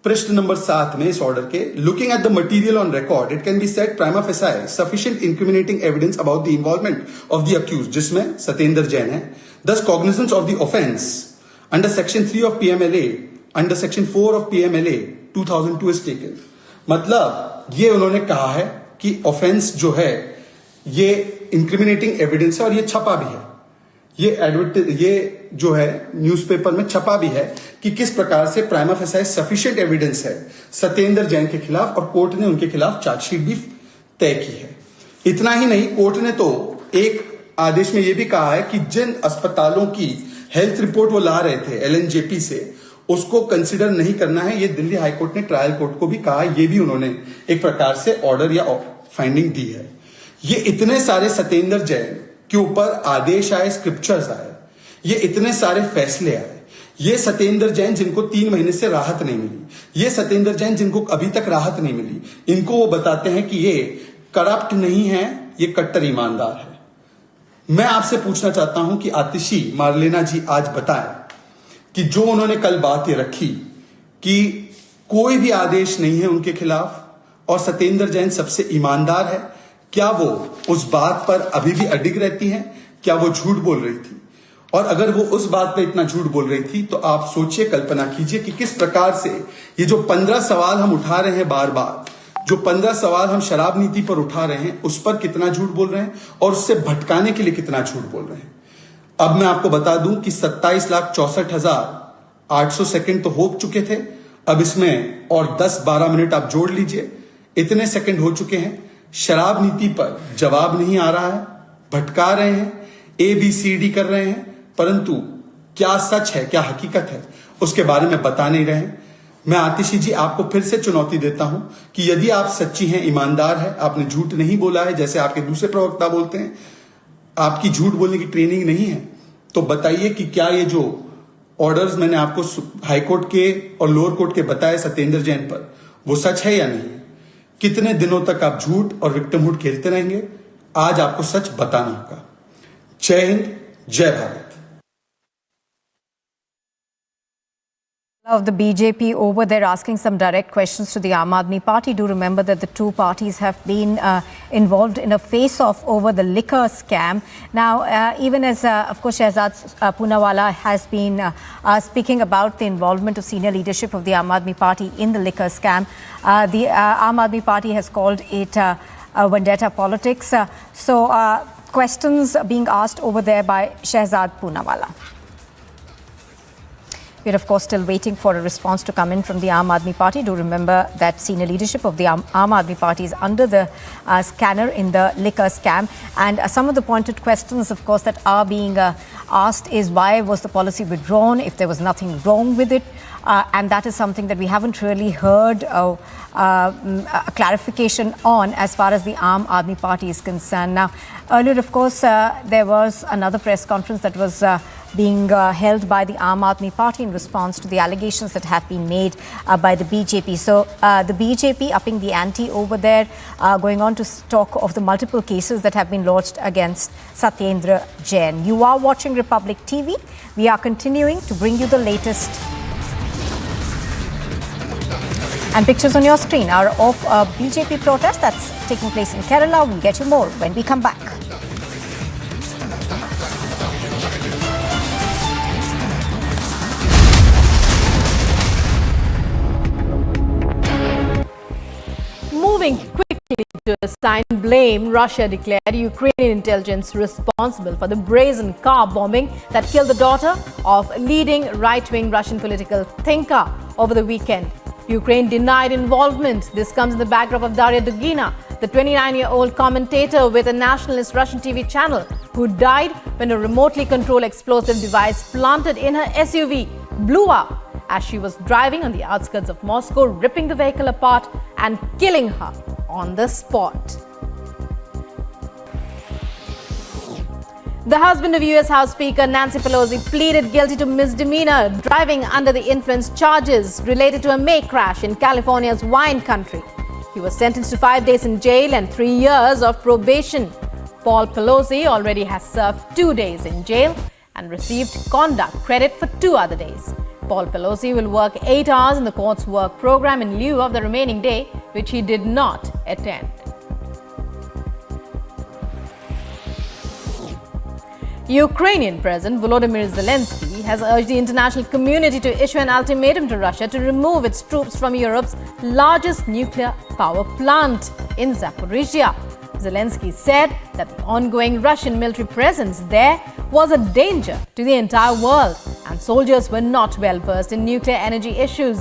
पृष्ठ नंबर 7 में इस ऑर्डर के, looking at the material on record it can be said prima facie sufficient incriminating evidence about the involvement of the accused, जिसमें सत्येंद्र जैन है, thus cognizance of the offence under section 3 of PMLA under section 4 of PMLA 2002 is taken. मतलब ये उन्होंने कहा है कि offence जो है ये इंक्रिमिनेटिंग एविडेंस है और ये छपा भी है, ये जो है न्यूज़पेपर में छपा भी है कि किस प्रकार से प्राइमा फेसाई सफिशिएंट एविडेंस है सत्येंद्र जैन के खिलाफ, और कोर्ट ने उनके खिलाफ चार्जशीट भी तय की है। इतना ही नहीं, कोर्ट ने तो एक आदेश में यह भी कहा है कि जिन अस्पतालों की हेल्थ रिपोर्ट वो ला रहे थे एलएनजेपी से, उसको कंसिडर नहीं करना है। ये दिल्ली हाईकोर्ट ने ट्रायल कोर्ट को भी कहा, ये भी उन्होंने एक प्रकार से ऑर्डर या फाइंडिंग दी है। ये इतने सारे सत्येंद्र जैन के ऊपर आदेश आए, स्क्रिप्चर्स आए, ये इतने सारे फैसले आए, ये सत्येंद्र जैन जिनको 3 महीने से राहत नहीं मिली, ये सत्येंद्र जैन जिनको अभी तक राहत नहीं मिली, इनको वो बताते हैं कि ये करप्ट नहीं है, ये कट्टर ईमानदार है। मैं आपसे पूछना चाहता हूं कि आतिशी मारलेना जी आज बताएं कि जो उन्होंने कल बात ये रखी कि कोई भी आदेश नहीं है उनके खिलाफ और सत्येंद्र जैन सबसे ईमानदार है, क्या वो उस बात पर अभी भी अडिग रहती हैं? क्या वो झूठ बोल रही थी? और अगर वो उस बात पे इतना झूठ बोल रही थी तो आप सोचिए, कल्पना कीजिए कि किस प्रकार से ये जो 15 सवाल हम उठा रहे हैं बार बार, जो 15 सवाल हम शराब नीति पर उठा रहे हैं उस पर कितना झूठ बोल रहे हैं और उससे भटकाने के लिए कितना झूठ बोल रहे हैं। अब मैं आपको बता दूं कि 27,64,800 सेकंड तो हो चुके थे, अब इसमें और 10-12 मिनट आप जोड़ लीजिए, इतने सेकंड हो चुके हैं। शराब नीति पर जवाब नहीं आ रहा है, भटका रहे हैं, ABCD कर रहे हैं, परंतु क्या सच है, क्या हकीकत है, उसके बारे में बता नहीं रहे। मैं आतिशी जी आपको फिर से चुनौती देता हूं कि यदि आप सच्ची हैं, ईमानदार है, आपने झूठ नहीं बोला है जैसे आपके दूसरे प्रवक्ता बोलते हैं, आपकी झूठ बोलने की ट्रेनिंग नहीं है, तो बताइए कि क्या ये जो ऑर्डर्स मैंने आपको हाईकोर्ट के और लोअर कोर्ट के बताए सत्येंद्र जैन पर, वो सच है या नहीं है। कितने दिनों तक आप झूठ और विक्टिमहुड खेलते रहेंगे, आज आपको सच बताना होगा। जय हिंद, जय Bharat. Of the BJP over there asking some direct questions to the Aam Aadmi Party. Do remember that the two parties have been involved in a face-off over the liquor scam. Now, even as, of course, Shehzad Poonawalla has been speaking about the involvement of senior leadership of the Aam Aadmi Party in the liquor scam, the Aam Aadmi Party has called it vendetta politics. So, questions being asked over there by Shehzad Poonawalla. We're, of course, still waiting for a response to come in from the Aam Aadmi Party. Do remember that senior leadership of the Aam Aadmi Party is under the scanner in the liquor scam. And some of the pointed questions, of course, that are being asked is why was the policy withdrawn if there was nothing wrong with it? And that is something that we haven't really heard a clarification on as far as the Aam Aadmi Party is concerned. Now, earlier, of course, there was another press conference that was being held by the Aam Aadmi Party in response to the allegations that have been made by the BJP. So, the BJP upping the ante over there, going on to talk of the multiple cases that have been lodged against Satyendra Jain. You are watching Republic TV. We are continuing to bring you the latest. And pictures on your screen are of a BJP protest that's taking place in Kerala. We'll get you more when we come back. Moving quickly to assign blame, Russia declared Ukrainian intelligence responsible for the brazen car bombing that killed the daughter of leading right-wing Russian political thinker over the weekend. Ukraine denied involvement. This comes in the backdrop of Daria Dugina, the 29-year-old commentator with a nationalist Russian TV channel who died when a remotely controlled explosive device planted in her SUV blew up as she was driving on the outskirts of Moscow, ripping the vehicle apart and killing her on the spot. The husband of US House Speaker Nancy Pelosi pleaded guilty to misdemeanor driving under the influence charges related to a May crash in California's wine country. He was sentenced to 5 days in jail and 3 years of probation. Paul Pelosi already has served 2 days in jail and received conduct credit for 2 other days. Paul Pelosi will work 8 hours in the court's work program in lieu of the remaining day, which he did not attend. Ukrainian President Volodymyr Zelensky has urged the international community to issue an ultimatum to Russia to remove its troops from Europe's largest nuclear power plant in Zaporizhia. Zelensky said that the ongoing Russian military presence there was a danger to the entire world and soldiers were not well versed in nuclear energy issues.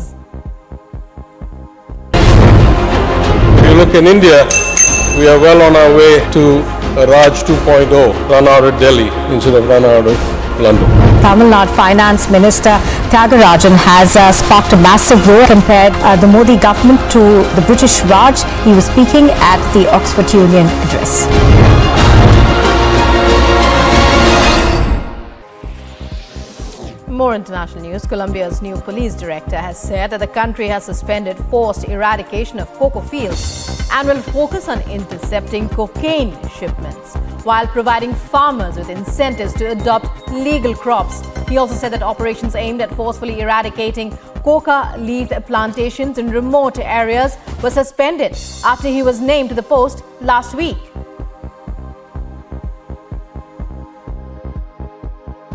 If you look in India, we are well on our way to Raj 2.0, run out of Delhi instead of run out of London. Tamil Nadu Finance Minister Thiagarajan has sparked a massive roar, compared the Modi government to the British Raj. He was speaking at the Oxford Union address. More international news. Colombia's new police director has said that the country has suspended forced eradication of cocoa fields and will focus on intercepting cocaine shipments while providing farmers with incentives to adopt legal crops. He also said that operations aimed at forcefully eradicating coca leaf plantations in remote areas were suspended after he was named to the post last week.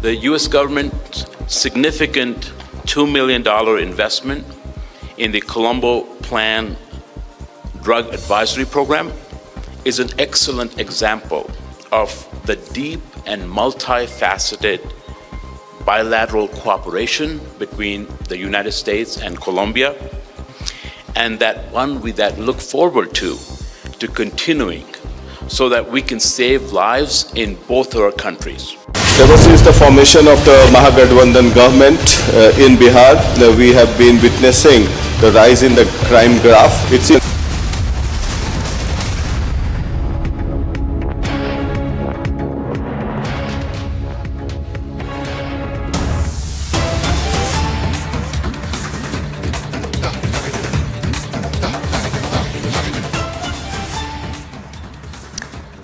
The U.S. government's significant $2 million investment in the Colombo Plan drug advisory program is an excellent example of the deep and multifaceted bilateral cooperation between the United States and Colombia, and that look forward to continuing so that we can save lives in both our countries. Ever since the formation of the Mahagathbandhan government in Bihar, we have been witnessing the rise in the crime graph.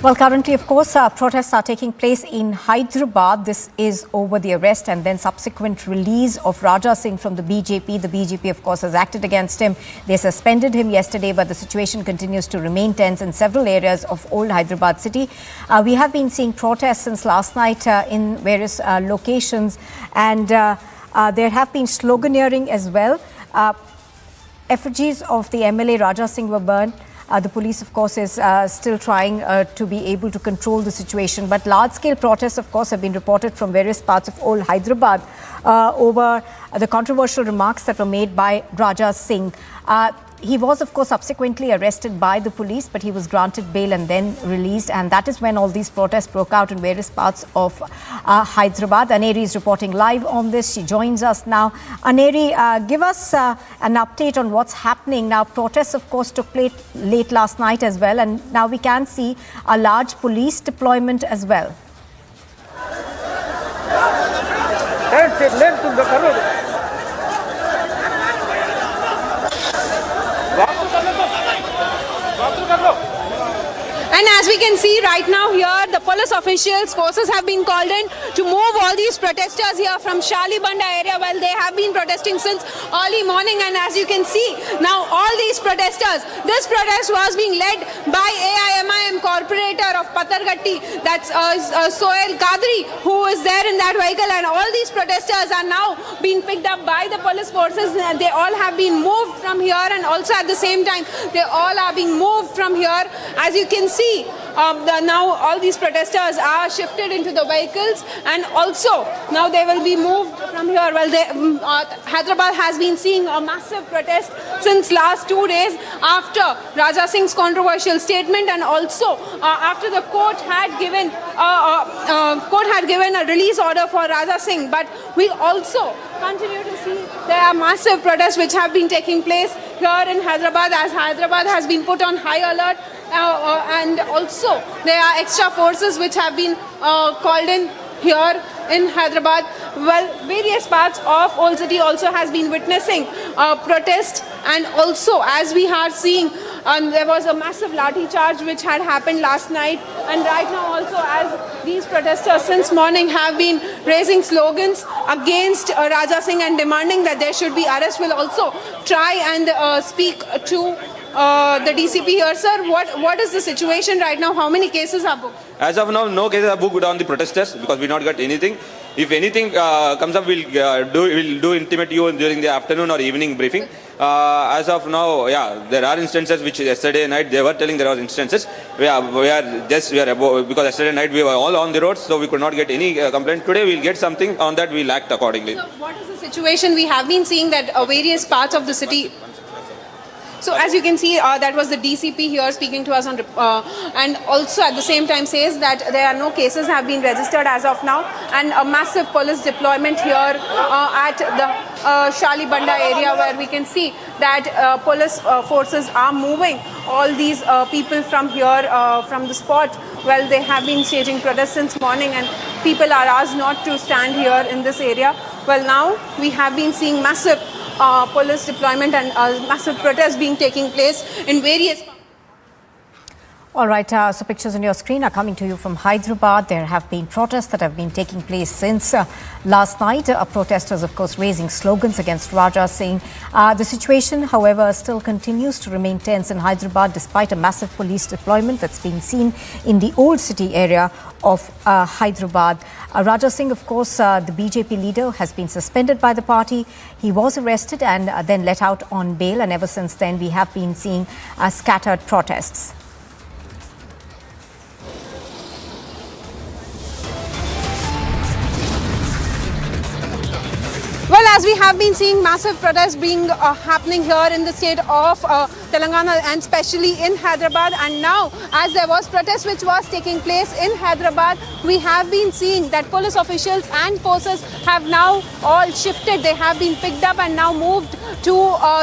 Well, currently, of course, protests are taking place in Hyderabad. This is over the arrest and then subsequent release of Raja Singh from the BJP. The BJP, of course, has acted against him. They suspended him yesterday, but the situation continues to remain tense in several areas of old Hyderabad city. We have been seeing protests since last night in various locations, and there have been sloganeering as well. Effigies of the MLA Raja Singh were burned. The police, of course, is still trying to be able to control the situation. But large-scale protests, of course, have been reported from various parts of old Hyderabad over the controversial remarks that were made by Raja Singh. He was, of course, subsequently arrested by the police, but he was granted bail and then released. And that is when all these protests broke out in various parts of Hyderabad. Aneri is reporting live on this. She joins us now. Aneri, give us an update on what's happening. Now, protests, of course, took place late last night as well. And now we can see a large police deployment as well. And as we can see right now here, the police officials, forces have been called in to move all these protesters here from Shalibanda area. Well, they have been protesting since early morning, and as you can see, now all these protesters, this protest was being led by AIMIM corporator of Patargatti, that's Sohail Qadri, who is there in that vehicle, and all these protesters are now being picked up by the police forces. They all have been moved from here, and also at the same time, they all are being moved from here. As you can see, now all these protesters are shifted into the vehicles, and also now they will be moved from here. Well, Hyderabad has been seeing a massive protest since last 2 days after Raja Singh's controversial statement, and also after the court had given a release order for Raja Singh. But we also continue to see there are massive protests which have been taking place here in Hyderabad, as Hyderabad has been put on high alert. And also there are extra forces which have been called in here in Hyderabad. Well, various parts of old city also has been witnessing protest, and also as we are seeing, there was a massive lathi charge which had happened last night, and right now also as these protesters since morning have been raising slogans against Raja Singh and demanding that there should be arrest. Will also try and speak to the DCP here. Sir, what is the situation right now? How many cases are booked? As of now, no cases are booked on the protesters because we not got anything. If anything comes up, we'll do intimate you during the afternoon or evening briefing. As of now, yeah, there are instances which yesterday night they were telling there was instances. Because yesterday night we were all on the roads, so we could not get any complaint. Today we'll get something on that. We'll act accordingly. So what is the situation? We have been seeing that various parts of the city. So as you can see, that was the DCP here speaking to us on, and also at the same time says that there are no cases have been registered as of now, and a massive police deployment here at the Shalibanda area, where we can see that police forces are moving all these people from here, from the spot. Well, they have been staging protests since morning, and people are asked not to stand here in this area. Well, now we have been seeing massive police deployment and massive protests taking place in various. All right, so pictures on your screen are coming to you from Hyderabad. There have been protests that have been taking place since last night. Protesters, of course, raising slogans against Raja Singh. The situation, however, still continues to remain tense in Hyderabad despite a massive police deployment that's been seen in the old city area of Hyderabad. Raja Singh, of course, the BJP leader, has been suspended by the party. He was arrested and then let out on bail, and ever since then we have been seeing scattered protests. Well, as we have been seeing massive protests being happening here in the state of Telangana and especially in Hyderabad, and now as there was protest which was taking place in Hyderabad, we have been seeing that police officials and forces have now all shifted. They have been picked up and now moved to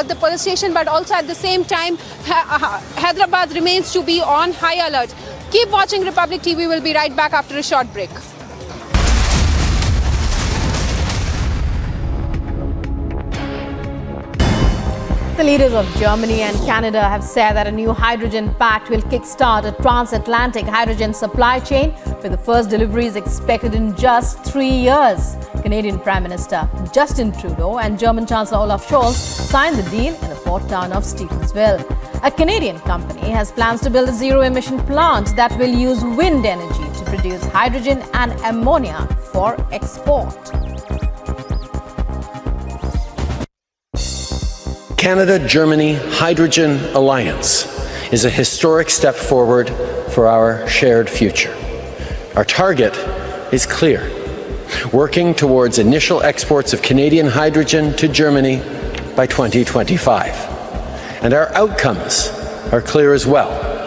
the police station, but also at the same time Hyderabad remains to be on high alert. Keep watching Republic TV. We'll be right back after a short break. The leaders of Germany and Canada have said that a new hydrogen pact will kickstart a transatlantic hydrogen supply chain, with the first deliveries expected in just 3 years. Canadian Prime Minister Justin Trudeau and German Chancellor Olaf Scholz signed the deal in the port town of Stevensville. A Canadian company has plans to build a zero-emission plant that will use wind energy to produce hydrogen and ammonia for export. Canada-Germany Hydrogen Alliance is a historic step forward for our shared future. Our target is clear: working towards initial exports of Canadian hydrogen to Germany by 2025. And our outcomes are clear as well.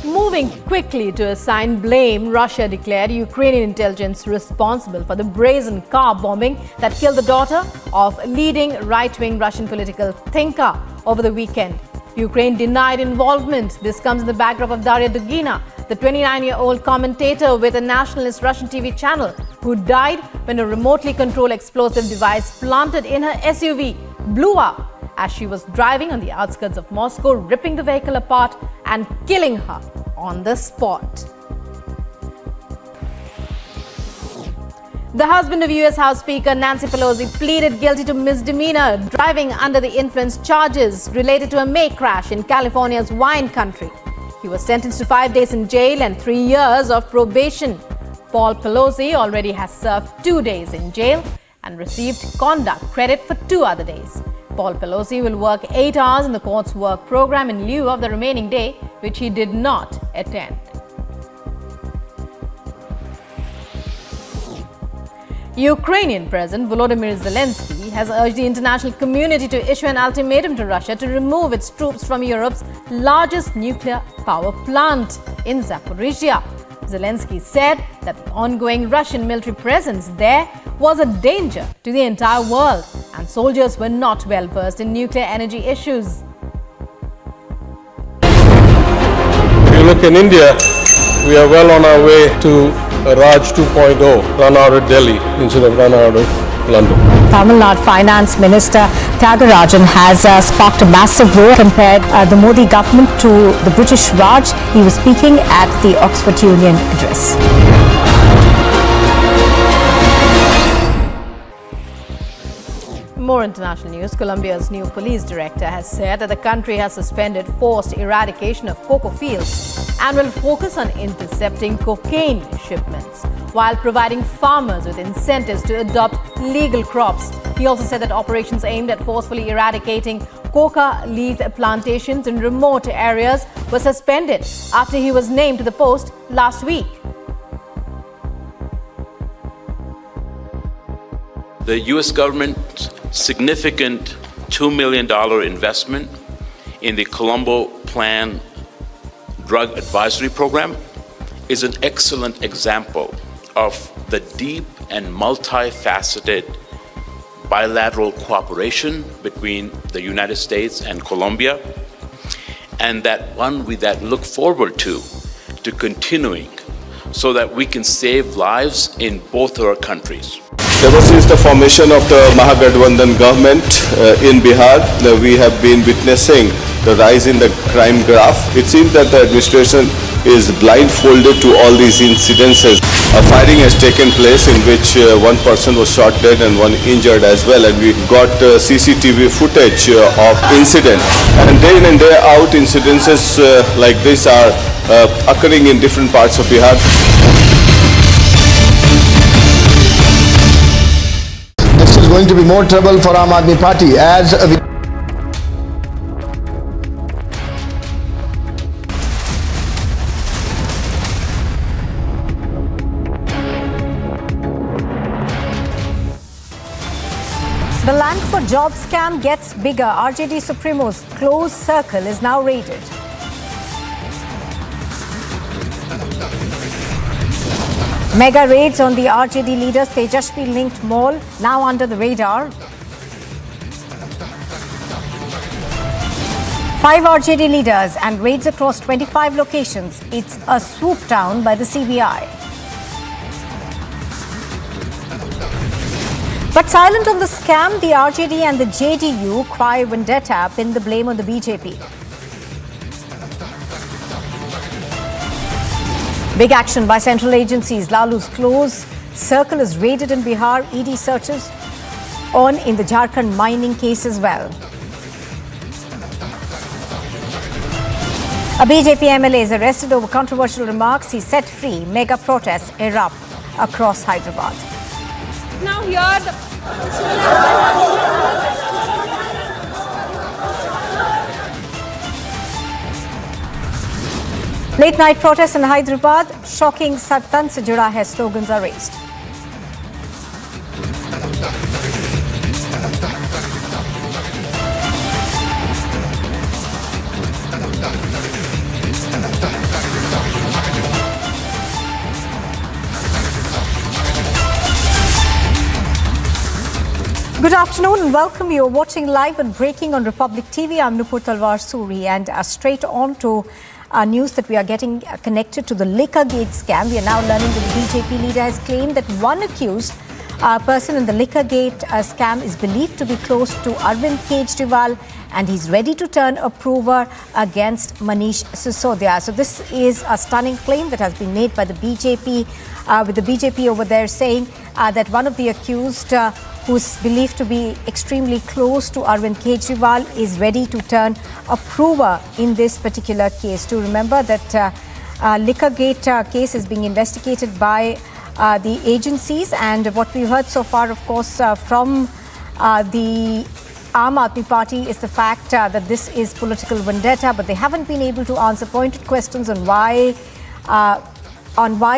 Moving quickly to assign blame, Russia declared Ukrainian intelligence responsible for the brazen car bombing that killed the daughter of leading right-wing Russian political thinker over the weekend. Ukraine denied involvement. This comes in the backdrop of Daria Dugina, the 29-year-old commentator with a nationalist Russian TV channel, who died when a remotely controlled explosive device planted in her SUV blew up as she was driving on the outskirts of Moscow, ripping the vehicle apart and killing her on the spot. The husband of US House Speaker Nancy Pelosi pleaded guilty to misdemeanor driving under the influence charges related to a May crash in California's wine country. He was sentenced to 5 days in jail and 3 years of probation. Paul Pelosi already has served 2 days in jail and received conduct credit for 2 other days. Paul Pelosi will work 8 hours in the court's work program in lieu of the remaining day, which he did not attend. Ukrainian President Volodymyr Zelensky has urged the international community to issue an ultimatum to Russia to remove its troops from Europe's largest nuclear power plant in Zaporizhzhia. Zelensky said that the ongoing Russian military presence there was a danger to the entire world, and soldiers were not well versed in nuclear energy issues. If you look in India, we are well on our way to Raj 2.0, run out of Delhi instead of run out of London. Tamil Nadu Finance Minister Thiagarajan has sparked a massive roar, compared the Modi government to the British Raj. He was speaking at the Oxford Union address. More international news. Colombia's new police director has said that the country has suspended forced eradication of cocoa fields and will focus on intercepting cocaine shipments while providing farmers with incentives to adopt legal crops. He also said that operations aimed at forcefully eradicating coca leaf plantations in remote areas were suspended after he was named to the post last week. The U.S. government's significant $2 million investment in the Colombo Plan Drug Advisory Program is an excellent example of the deep and multifaceted bilateral cooperation between the United States and Colombia, and that one we look forward to continuing, so that we can save lives in both our countries. Ever since the formation of the Mahagathbandhan government in Bihar, we have been witnessing the rise in the crime graph. It seems that the administration is blindfolded to all these incidences. A firing has taken place in which one person was shot dead and one injured as well, and we got CCTV footage of incident. And day in and day out, incidences like this are occurring in different parts of Bihar. This is going to be more trouble for Aam Aadmi Party as The land for job scam gets bigger. RJD Supremo's close circle is now raided. Mega raids on the RJD leader's Tejashwi-linked mall, now under the radar. 5 RJD leaders and raids across 25 locations. It's a swoop down by the CBI. But silent on the scam, the RJD and the JDU cry vendetta, pin the blame on the BJP. Big action by central agencies. Lalu's close circle is raided in Bihar. ED searches on in the Jharkhand mining case as well. A BJP MLA is arrested over controversial remarks. He's set free. Mega protests erupt across Hyderabad. Now here Late night protests in Hyderabad. Shocking Sartan se jura hai slogans are raised. Good afternoon and welcome. You're watching live and breaking on Republic TV. I'm Nupur Talwar Suri and straight on to news that we are getting connected to the Liquor Gate scam. We are now learning that the BJP leader has claimed that one accused person in the Liquor Gate scam is believed to be close to Arvind Kejriwal and he's ready to turn a prover against Manish Sisodia. So this is a stunning claim that has been made by the BJP, with the BJP over there saying that one of the accused who's believed to be extremely close to Arvind Kejriwal is ready to turn a prover in this particular case. Do remember that Liquor Gate case is being investigated by the agencies, and what we've heard so far, of course, from the Aam Aadmi Party is the fact that this is political vendetta, but they haven't been able to answer pointed questions on why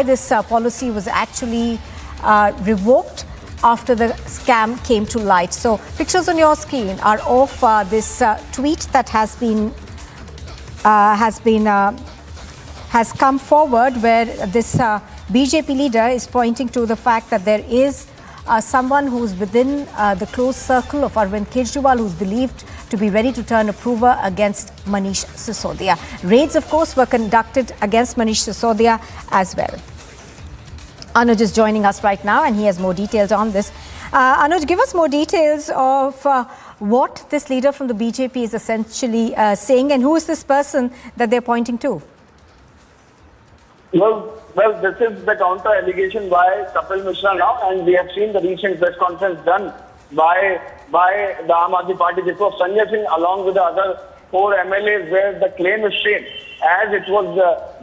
this policy was actually revoked after the scam came to light. So pictures on your screen are of this tweet that has come forward, where this BJP leader is pointing to the fact that there is someone who's within the close circle of Arvind Kejriwal who's believed to be ready to turn a prover against Manish Sisodia. Raids, of course, were conducted against Manish Sisodia as well. Anuj is joining us right now and he has more details on this. Anuj, give us more details of what this leader from the BJP is essentially saying, and who is this person that they're pointing to? Well, this is the counter allegation by Kapil Mishra now, and we have seen the recent press conference done by the Aam Aadmi Party chief of Sanjay Singh along with the other 4 MLAs, where the claim is same as it was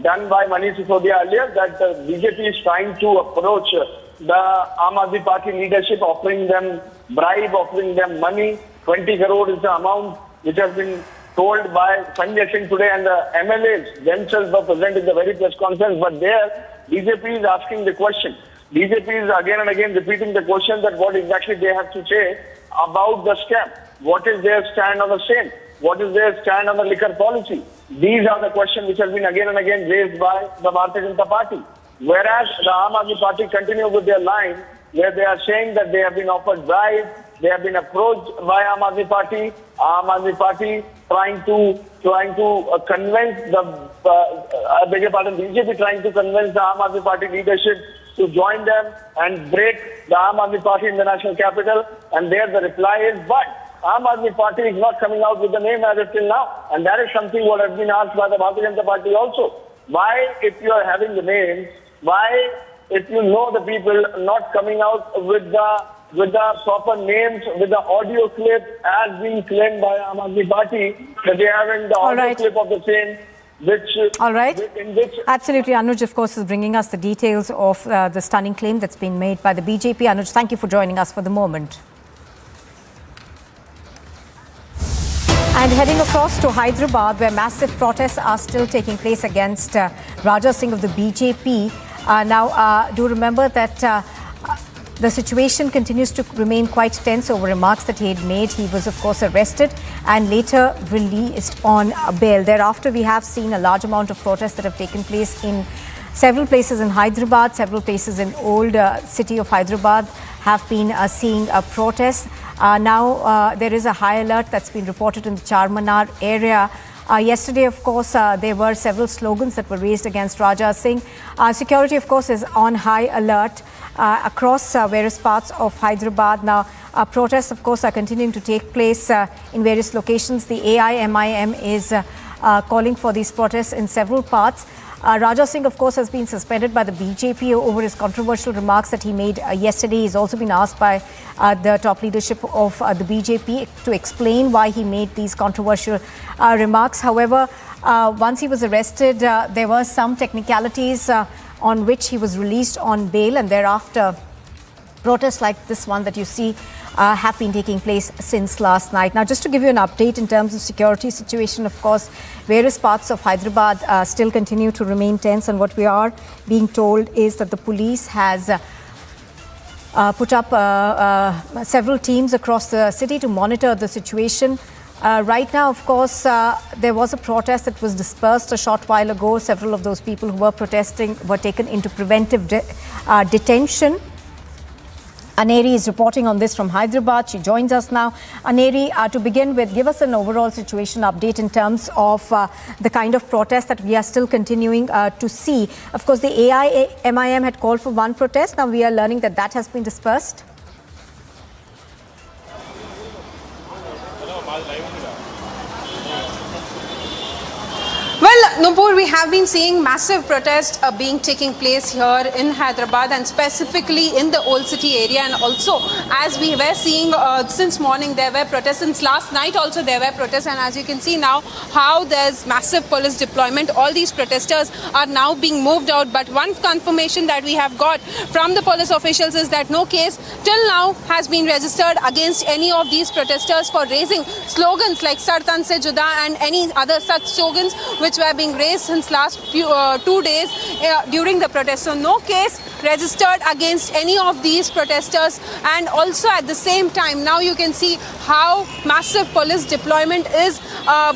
done by Manish Sisodia earlier, that BJP is trying to approach the Aam Aadmi Party leadership, offering them bribe, offering them money. 20 crore is the amount which has been told by Sanjay Singh today, and the MLAs themselves were present in the very press conference. But there, BJP is asking the question. BJP is again and again repeating the question that what exactly they have to say about the scam. What is their stand on the same? What is their stand on the liquor policy? These are the questions which have been again and again raised by the Bharatiya Janata Party. Whereas the Aam Aadmi Party continue with their line where they are saying that they have been offered bribes, they have been approached by Aam Aadmi Party. Aam Aadmi Party trying to convince BJP trying to convince the Aam Aadmi Party leadership to join them and break the Aam Aadmi Party in the national capital. And there the reply is, but Aam Aadmi Party is not coming out with the name as it till now? And that is something what has been asked by the Bharatiya Janata Party also. Why, if you are having the names, why, if you know the people, not coming out with the proper names, with the audio clip as being claimed by Aam Aadmi Party, that they are having the audio clip of the same. All right. Absolutely. Anuj, of course, is bringing us the details of the stunning claim that's been made by the BJP. Anuj, thank you for joining us for the moment. And heading across to Hyderabad, where massive protests are still taking place against Raja Singh of the BJP. Now, do remember that the situation continues to remain quite tense over remarks that he had made. He was, of course, arrested and later released on bail. Thereafter, we have seen a large amount of protests that have taken place in several places in Hyderabad, several places in old city of Hyderabad have been seeing protests. Now, there is a high alert that's been reported in the Charminar area. Yesterday, of course, there were several slogans that were raised against Raja Singh. Security, of course, is on high alert across various parts of Hyderabad. Now, protests, of course, are continuing to take place in various locations. The AIMIM is calling for these protests in several parts. Raja Singh, of course, has been suspended by the BJP over his controversial remarks that he made yesterday. He's also been asked by the top leadership of the BJP to explain why he made these controversial remarks. However, once he was arrested, there were some technicalities on which he was released on bail, and thereafter protests like this one that you see have been taking place since last night. Now, just to give you an update in terms of security situation, of course, various parts of Hyderabad still continue to remain tense, and what we are being told is that the police has put up several teams across the city to monitor the situation. Right now, of course, there was a protest that was dispersed a short while ago. Several of those people who were protesting were taken into preventive detention. Aneri is reporting on this from Hyderabad. She joins us now. Aneri, to begin with, give us an overall situation update in terms of the kind of protest that we are still continuing to see. Of course, the AIMIM had called for one protest. Now we are learning that that has been dispersed. Well, Nupur, we have been seeing massive protests taking place here in Hyderabad and specifically in the old city area, and also as we were seeing since morning there were protests, since last night also there were protests, and as you can see now how there's massive police deployment. All these protesters are now being moved out, but one confirmation that we have got from the police officials is that no case till now has been registered against any of these protesters for raising slogans like Sartan Se Juda and any other such slogans which were being raised since last 2 days during the protest. So no case registered against any of these protesters, and also at the same time now you can see how massive police deployment is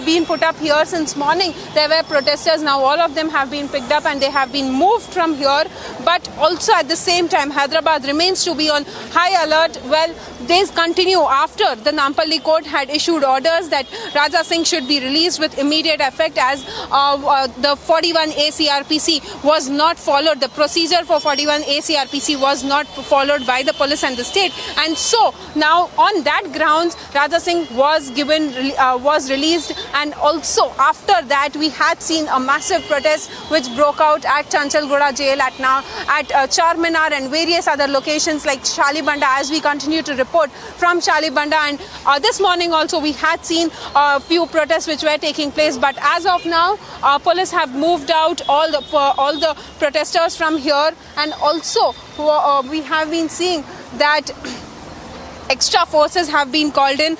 being put up here since morning. There were protesters, now all of them have been picked up and they have been moved from here, but also at the same time Hyderabad remains to be on high alert. Well, days continue after the Nampalli court had issued orders that Raja Singh should be released with immediate effect, as the 41A CRPC was not followed. The procedure for 41A CRPC was not followed by the police and the state, and so now on that grounds Raja Singh was released. And also after that we had seen a massive protest which broke out at Chanchalgoda jail, at Charminar and various other locations like Shalibanda, as we continue to report from Shalibanda. And this morning also we had seen a few protests which were taking place, but as of now police have moved out all the protesters from here, and also we have been seeing that extra forces have been called in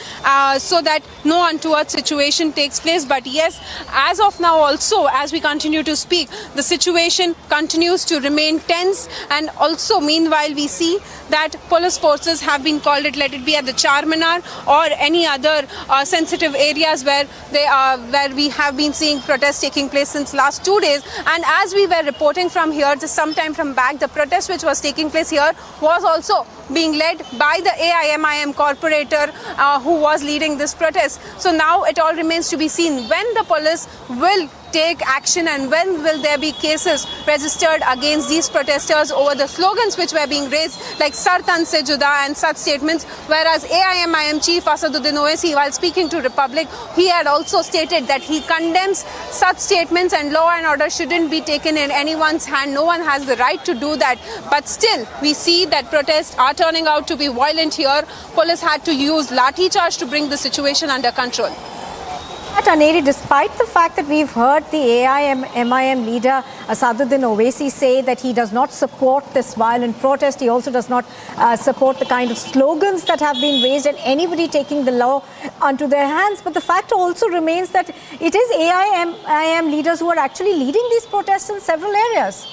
so that no untoward situation takes place. But yes, as of now also, as we continue to speak, the situation continues to remain tense, and also meanwhile we see that police forces have been called in, let it be at the Charminar or any other sensitive areas where we have been seeing protests taking place since last 2 days. And as we were reporting from here just some time from back, the protest which was taking place here was also being led by the AIMIM corporator who was leading this protest. So now it all remains to be seen when the police will take action, and when will there be cases registered against these protesters over the slogans which were being raised like Sar Tan Se Juda and such statements, whereas AIMIM chief Asaduddin Owaisi, while speaking to Republic, he had also stated that he condemns such statements and law and order shouldn't be taken in anyone's hand. No one has the right to do that. But still, we see that protests are turning out to be violent here. Police had to use lathi charge to bring the situation under control. But Aneri, despite the fact that we've heard the AIMIM leader Asaduddin Owaisi say that he does not support this violent protest, he also does not support the kind of slogans that have been raised and anybody taking the law onto their hands. But the fact also remains that it is AIMIM leaders who are actually leading these protests in several areas.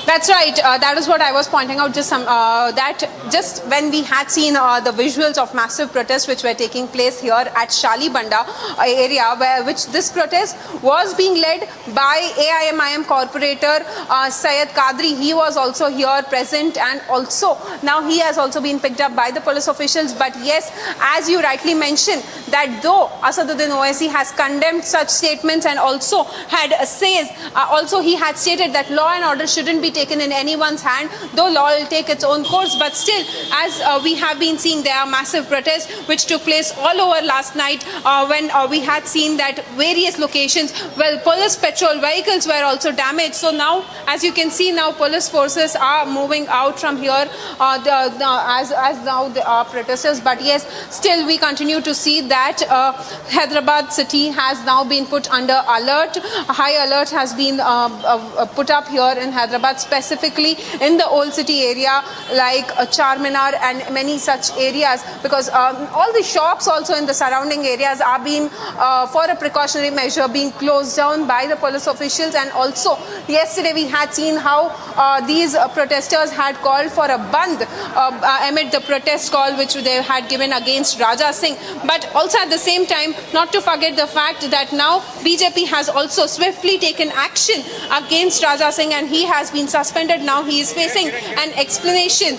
That's right. That is what I was pointing out. Just when we had seen the visuals of massive protests which were taking place here at Shalibanda area, which this protest was being led by AIMIM corporator Syed Qadri. He was also here present, and also now he has also been picked up by the police officials. But yes, as you rightly mentioned, that though Asaduddin Owaisi has condemned such statements and also had he had stated that law and order shouldn't be taken in anyone's hand, though law will take its own course. But still, as we have been seeing, there are massive protests which took place all over last night when we had seen that various locations, police patrol vehicles were also damaged. So now, as you can see, now police forces are moving out from here as now they are protesters. But yes, still we continue to see that Hyderabad city has now been put under alert. A high alert has been put up here in Hyderabad, specifically in the old city area like Charminar and many such areas, because all the shops also in the surrounding areas are being for a precautionary measure being closed down by the police officials. And also yesterday we had seen how these protesters had called for a bandh amid the protest call which they had given against Raja Singh. But also at the same time, not to forget the fact that now BJP has also swiftly taken action against Raja Singh, and he has been suspended. Now he is facing an explanation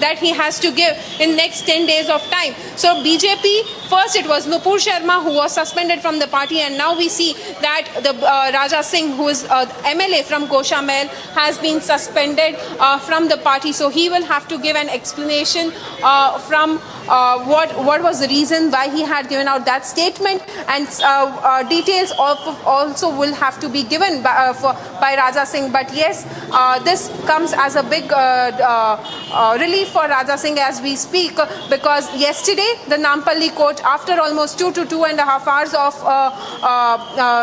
that he has to give in next 10 days of time. So BJP, first it was Nupur Sharma who was suspended from the party, and now we see that the Raja Singh, who is MLA from Gosha Mahal, has been suspended from the party. So he will have to give an explanation from what was the reason why he had given out that statement, and details also will have to be given by Raja Singh. But yes, this comes as a big relief for Raja Singh as we speak, because yesterday the Nampalli court, after almost 2 to 2.5 hours of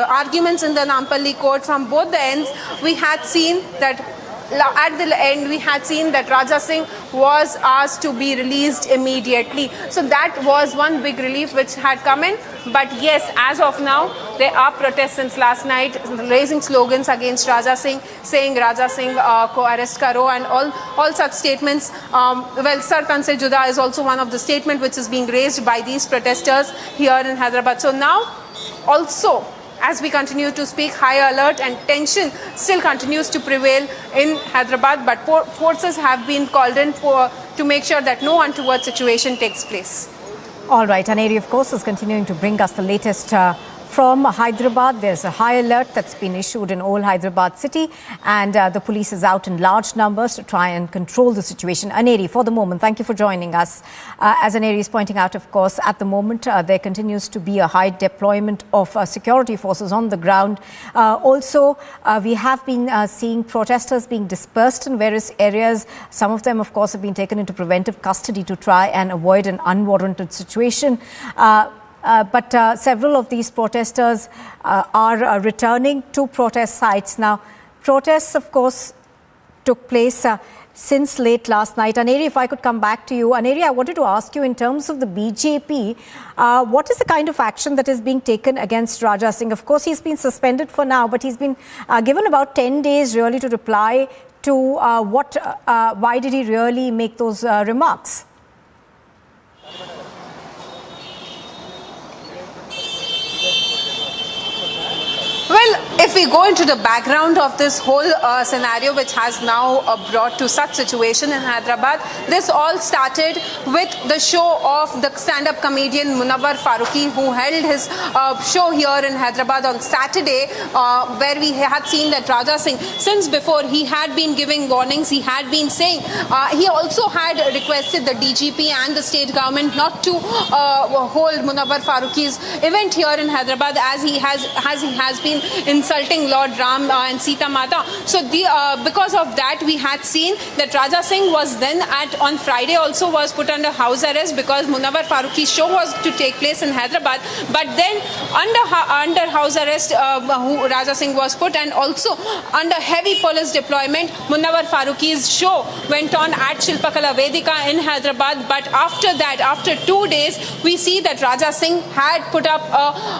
arguments in the Nampalli court from both the ends, we had seen that at the end we had seen that Raja Singh was asked to be released immediately. So that was one big relief which had come in. But yes, as of now, there are protests since last night, raising slogans against Raja Singh, saying Raja Singh ko arrest karo, and all such statements. Sar Tan Se Juda is also one of the statements which is being raised by these protesters here in Hyderabad. So now also, as we continue to speak, high alert and tension still continues to prevail in Hyderabad, but forces have been called in to make sure that no untoward situation takes place. All right, Aneri, of course, is continuing to bring us the latest from Hyderabad. There's a high alert that's been issued in all Hyderabad city, and the police is out in large numbers to try and control the situation. Aneri, for the moment, thank you for joining us. As Aneri is pointing out, of course, at the moment, there continues to be a high deployment of security forces on the ground. Also, we have been seeing protesters being dispersed in various areas. Some of them, of course, have been taken into preventive custody to try and avoid an unwarranted situation. But several of these protesters are returning to protest sites. Now, protests, of course, took place since late last night. Aneri, if I could come back to you. Aneri, I wanted to ask you, in terms of the BJP, what is the kind of action that is being taken against Raja Singh? Of course, he's been suspended for now, but he's been given about 10 days really to reply to why did he really make those remarks? Well, If we go into the background of this whole scenario, which has now brought to such situation in Hyderabad, this all started with the show of the stand-up comedian Munawar Farooqi, who held his show here in Hyderabad on Saturday, where we had seen that Raja Singh, since before, he had been giving warnings. He had been saying, he also had requested the DGP and the state government not to hold Munawar Farooqi's event here in Hyderabad, as he has been insulting Lord Ram and Sita Mata. So because of that, we had seen that Raja Singh was then on Friday also was put under house arrest, because Munawar Farooqi's show was to take place in Hyderabad. But then under house arrest, Raja Singh was put, and also under heavy police deployment, Munawar Farooqi's show went on at Shilpakala Vedika in Hyderabad. But after that, after 2 days, we see that Raja Singh had put up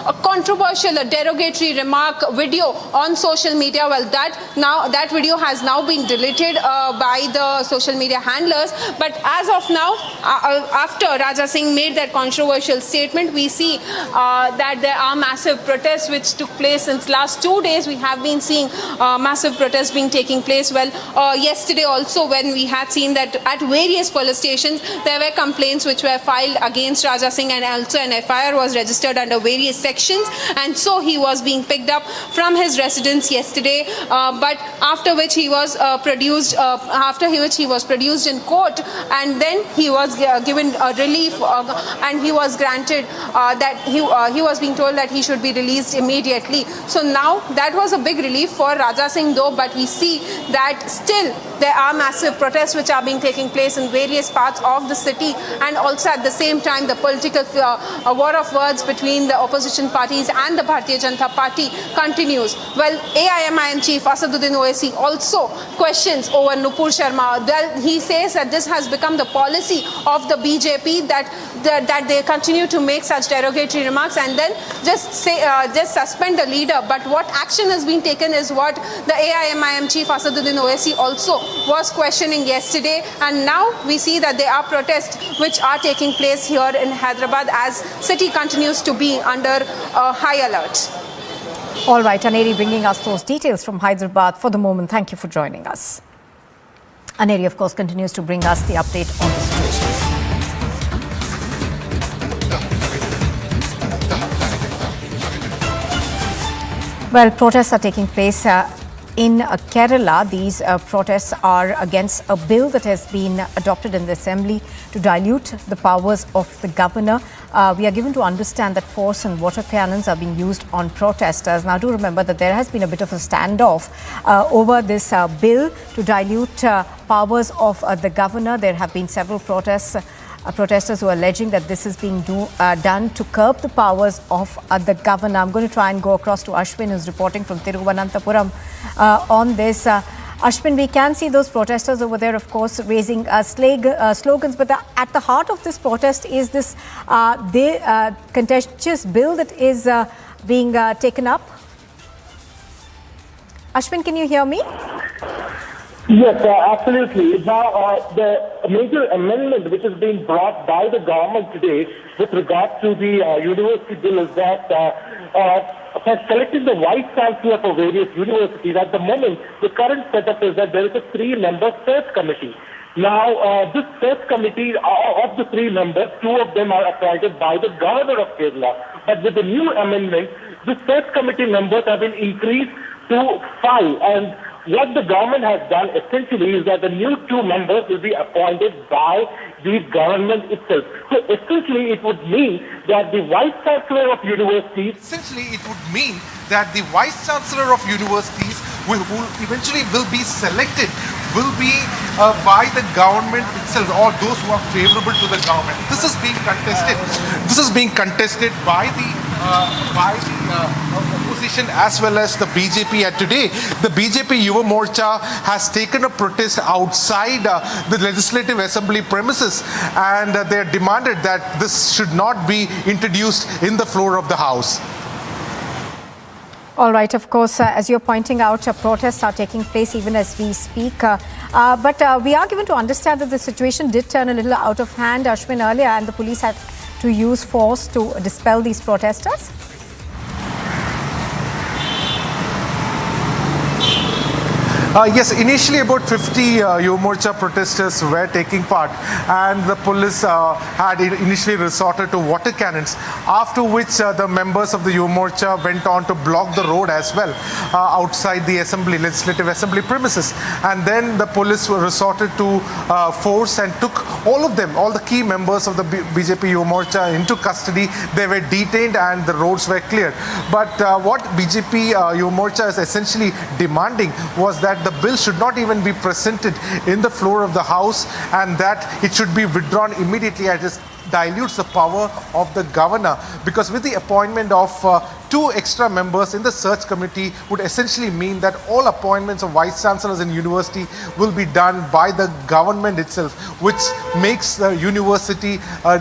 a controversial, a derogatory remark video on social media. Well, that video has now been deleted by the social media handlers. But as of now, after Raja Singh made that controversial statement, we see that there are massive protests which took place since last 2 days. We have been seeing massive protests taking place. Well, yesterday also, when we had seen that at various police stations there were complaints which were filed against Raja Singh, and also an FIR was registered under various sections, and so he was being picked up from his residence yesterday, but after which he was produced in court, and then he was given relief, and he was granted that he was being told that he should be released immediately. So now that was a big relief for Raja Singh though, but we see that still there are massive protests which are taking place in various parts of the city, and also at the same time the political war of words between the opposition parties and the Bharatiya Janata Party continues. Well, AIMIM chief Asaduddin Owaisi also questions over Nupur Sharma. Well, he says that this has become the policy of the BJP, that they continue to make such derogatory remarks and then just suspend the leader. But what action has been taken is what the AIMIM chief Asaduddin Owaisi also was questioning yesterday, and now we see that there are protests which are taking place here in Hyderabad as city continues to be under high alert. All right, Aneri bringing us those details from Hyderabad for the moment. Thank you for joining us. Aneri, of course, continues to bring us the update on the situation. Well, protests are taking place in Kerala. These protests are against a bill that has been adopted in the Assembly to dilute the powers of the governor. We are given to understand that force and water cannons are being used on protesters. Now, do remember that there has been a bit of a standoff over this bill to dilute powers of the governor. There have been several protesters who are alleging that this is being done to curb the powers of the governor. I'm going to try and go across to Ashwin, who's reporting from Thiruvananthapuram on this. Ashwin, we can see those protesters over there, of course, raising slogans, but at the heart of this protest is this contentious bill that is being taken up. Ashwin, can you hear me? Yes, absolutely. Now, the major amendment which is being brought by the government today with regard to the university bill is that has selected the vice chancellor for various universities. At the moment, the current setup is that there is a 3-member search committee. Now, this search committee, of the 3 members, 2 of them are appointed by the governor of Kerala. But with the new amendment, the search committee members have been increased to 5. And what the government has done essentially is that the new 2 members will be appointed by the government itself. So essentially it would mean that the vice chancellor of universities... who eventually will be selected will be by the government itself, or those who are favorable to the government. This is being contested. This is being contested by the opposition as well as the BJP. And today, the BJP Yuva Morcha has taken a protest outside the Legislative Assembly premises, and they demanded that this should not be introduced in the floor of the House. All right, of course, as you're pointing out, protests are taking place even as we speak. But we are given to understand that the situation did turn a little out of hand, Ashwin, earlier, and the police had to use force to dispel these protesters. Yes, initially about 50 Yuva Morcha protesters were taking part, and the police had initially resorted to water cannons, after which the members of the Yuva Morcha went on to block the road as well outside the legislative assembly premises, and then the police were resorted to force and took all the key members of the BJP Yuva Morcha into custody. They were detained and the roads were cleared. But what BJP Yuva Morcha is essentially demanding was that the bill should not even be presented in the floor of the House, and that it should be withdrawn immediately, as it dilutes the power of the governor, because with the appointment of 2 extra members in the search committee would essentially mean that all appointments of vice chancellors in university will be done by the government itself, which makes the university a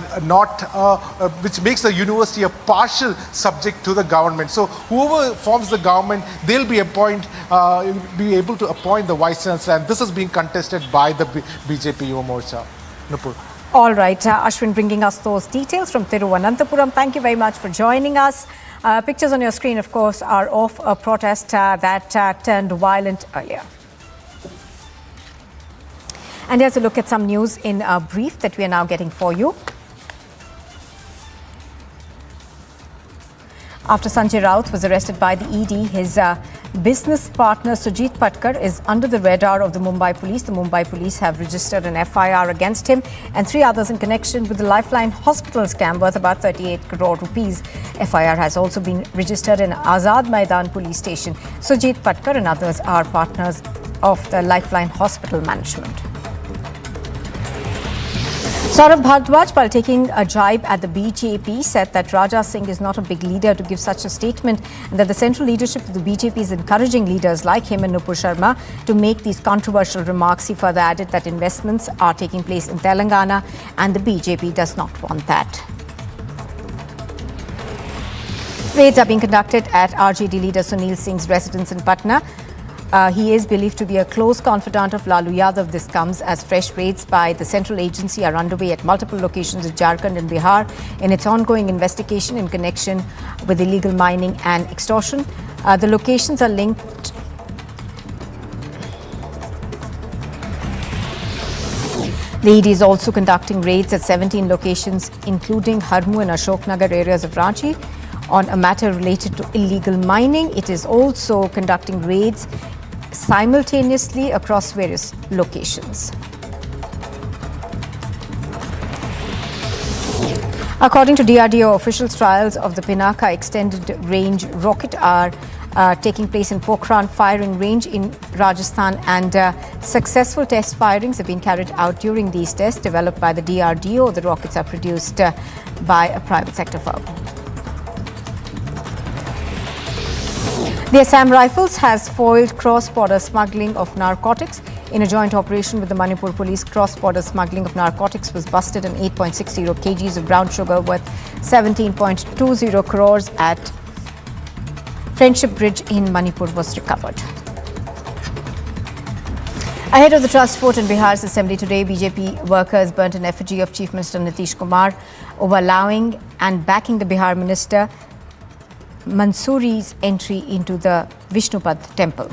partial subject to the government. So whoever forms the government, they'll be able to appoint the vice chancellor, and this is being contested by the BJP Yuva Morcha. Nupur. All right, Ashwin bringing us those details from Thiruvananthapuram. Thank you very much for joining us. Pictures on your screen, of course, are of a protest that turned violent earlier. And here's a look at some news in a brief that we are now getting for you. After Sanjay Raut was arrested by the ED, his business partner Sujit Patkar is under the radar of the Mumbai police. The Mumbai police have registered an FIR against him and 3 others in connection with the Lifeline hospital scam worth about 38 crore rupees. FIR has also been registered in Azad Maidan police station. Sujit Patkar and others are partners of the Lifeline hospital management. Saurabh Bhardwaj, while taking a jibe at the BJP, said that Raja Singh is not a big leader to give such a statement, and that the central leadership of the BJP is encouraging leaders like him and Nupur Sharma to make these controversial remarks. He further added that investments are taking place in Telangana and the BJP does not want that. Raids are being conducted at RJD leader Sunil Singh's residence in Patna. He is believed to be a close confidant of Lalu Yadav. This comes as fresh raids by the central agency are underway at multiple locations in Jharkhand and Bihar in its ongoing investigation in connection with illegal mining and extortion. The locations are linked. The ED is also conducting raids at 17 locations, including Harmu and Ashoknagar areas of Ranchi, on a matter related to illegal mining. It is also conducting raids simultaneously across various locations. According to DRDO officials, trials of the Pinaka extended range rocket are taking place in Pokhran firing range in Rajasthan, and successful test firings have been carried out during these tests developed by the DRDO. The rockets are produced by a private sector firm. The Assam Rifles has foiled cross-border smuggling of narcotics. In a joint operation with the Manipur police, cross-border smuggling of narcotics was busted, and 8.60 kgs of brown sugar worth 17.20 crores at Friendship Bridge in Manipur was recovered. Ahead of the trust vote in Bihar's assembly today, BJP workers burnt an effigy of Chief Minister Nitish Kumar over allowing and backing the Bihar minister Mansoori's entry into the Vishnupad temple.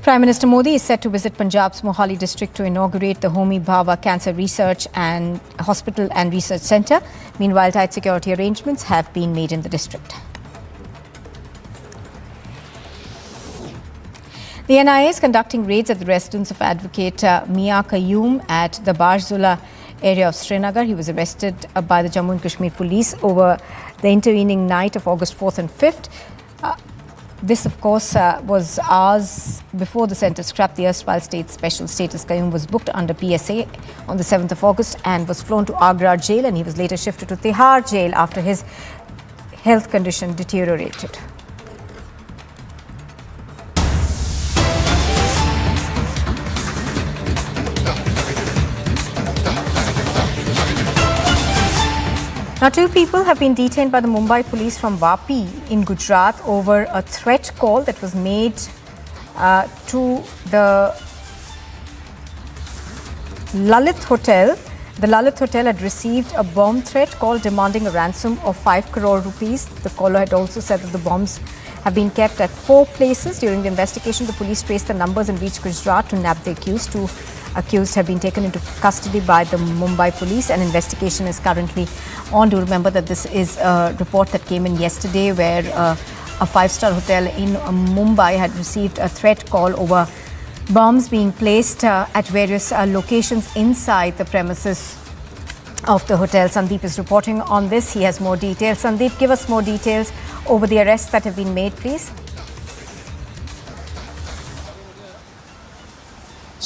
Prime Minister Modi is set to visit Punjab's Mohali district to inaugurate the Homi Bhabha Cancer Research and Hospital and Research Centre. Meanwhile, tight security arrangements have been made in the district. The NIA is conducting raids at the residence of Advocate Mia Qayyum at the Barzula area of Srinagar. He was arrested by the Jammu and Kashmir police over the intervening night of August 4th and 5th. This, of course, was hours before the centre scrapped the erstwhile state special status. Qayyum was booked under PSA on the 7th of August and was flown to Agra jail, and he was later shifted to Tihar jail after his health condition deteriorated. Now, 2 people have been detained by the Mumbai police from Vapi in Gujarat over a threat call that was made to the Lalit Hotel The Lalu hotel had received a bomb threat call demanding a ransom of 5 crore rupees. The caller had also said that the bombs have been kept at 4 places. During the investigation, the police traced the numbers and reached Gujarat to nab the accused. 2 accused have been taken into custody by the Mumbai police. An investigation is currently on. Do remember that this is a report that came in yesterday where a 5-star hotel in Mumbai had received a threat call over bombs being placed at various locations inside the premises of the hotel. Sandeep is reporting on this. He has more details. Sandeep, give us more details over the arrests that have been made, please.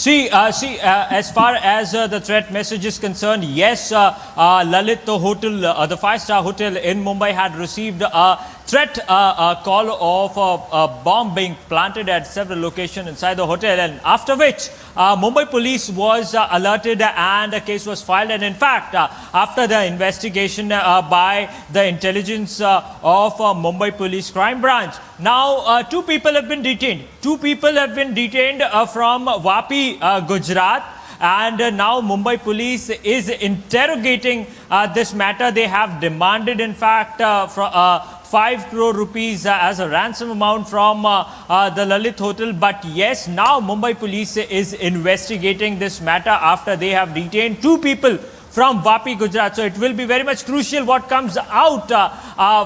As far as the threat message is concerned, yes, Lalit Hotel, the 5-star hotel in Mumbai had received a threat call of a bomb being planted at several locations inside the hotel, and after which Mumbai police was alerted and a case was filed. And in fact, after the investigation by the intelligence of Mumbai police crime branch, now 2 people have been detained. 2 people have been detained from Vapi, Gujarat. And now Mumbai police is interrogating this matter. They have demanded, in fact, 5 crore rupees as a ransom amount from the Lalit Hotel. But yes, now Mumbai police is investigating this matter after they have detained 2 people from Vapi, Gujarat. So it will be very much crucial what comes out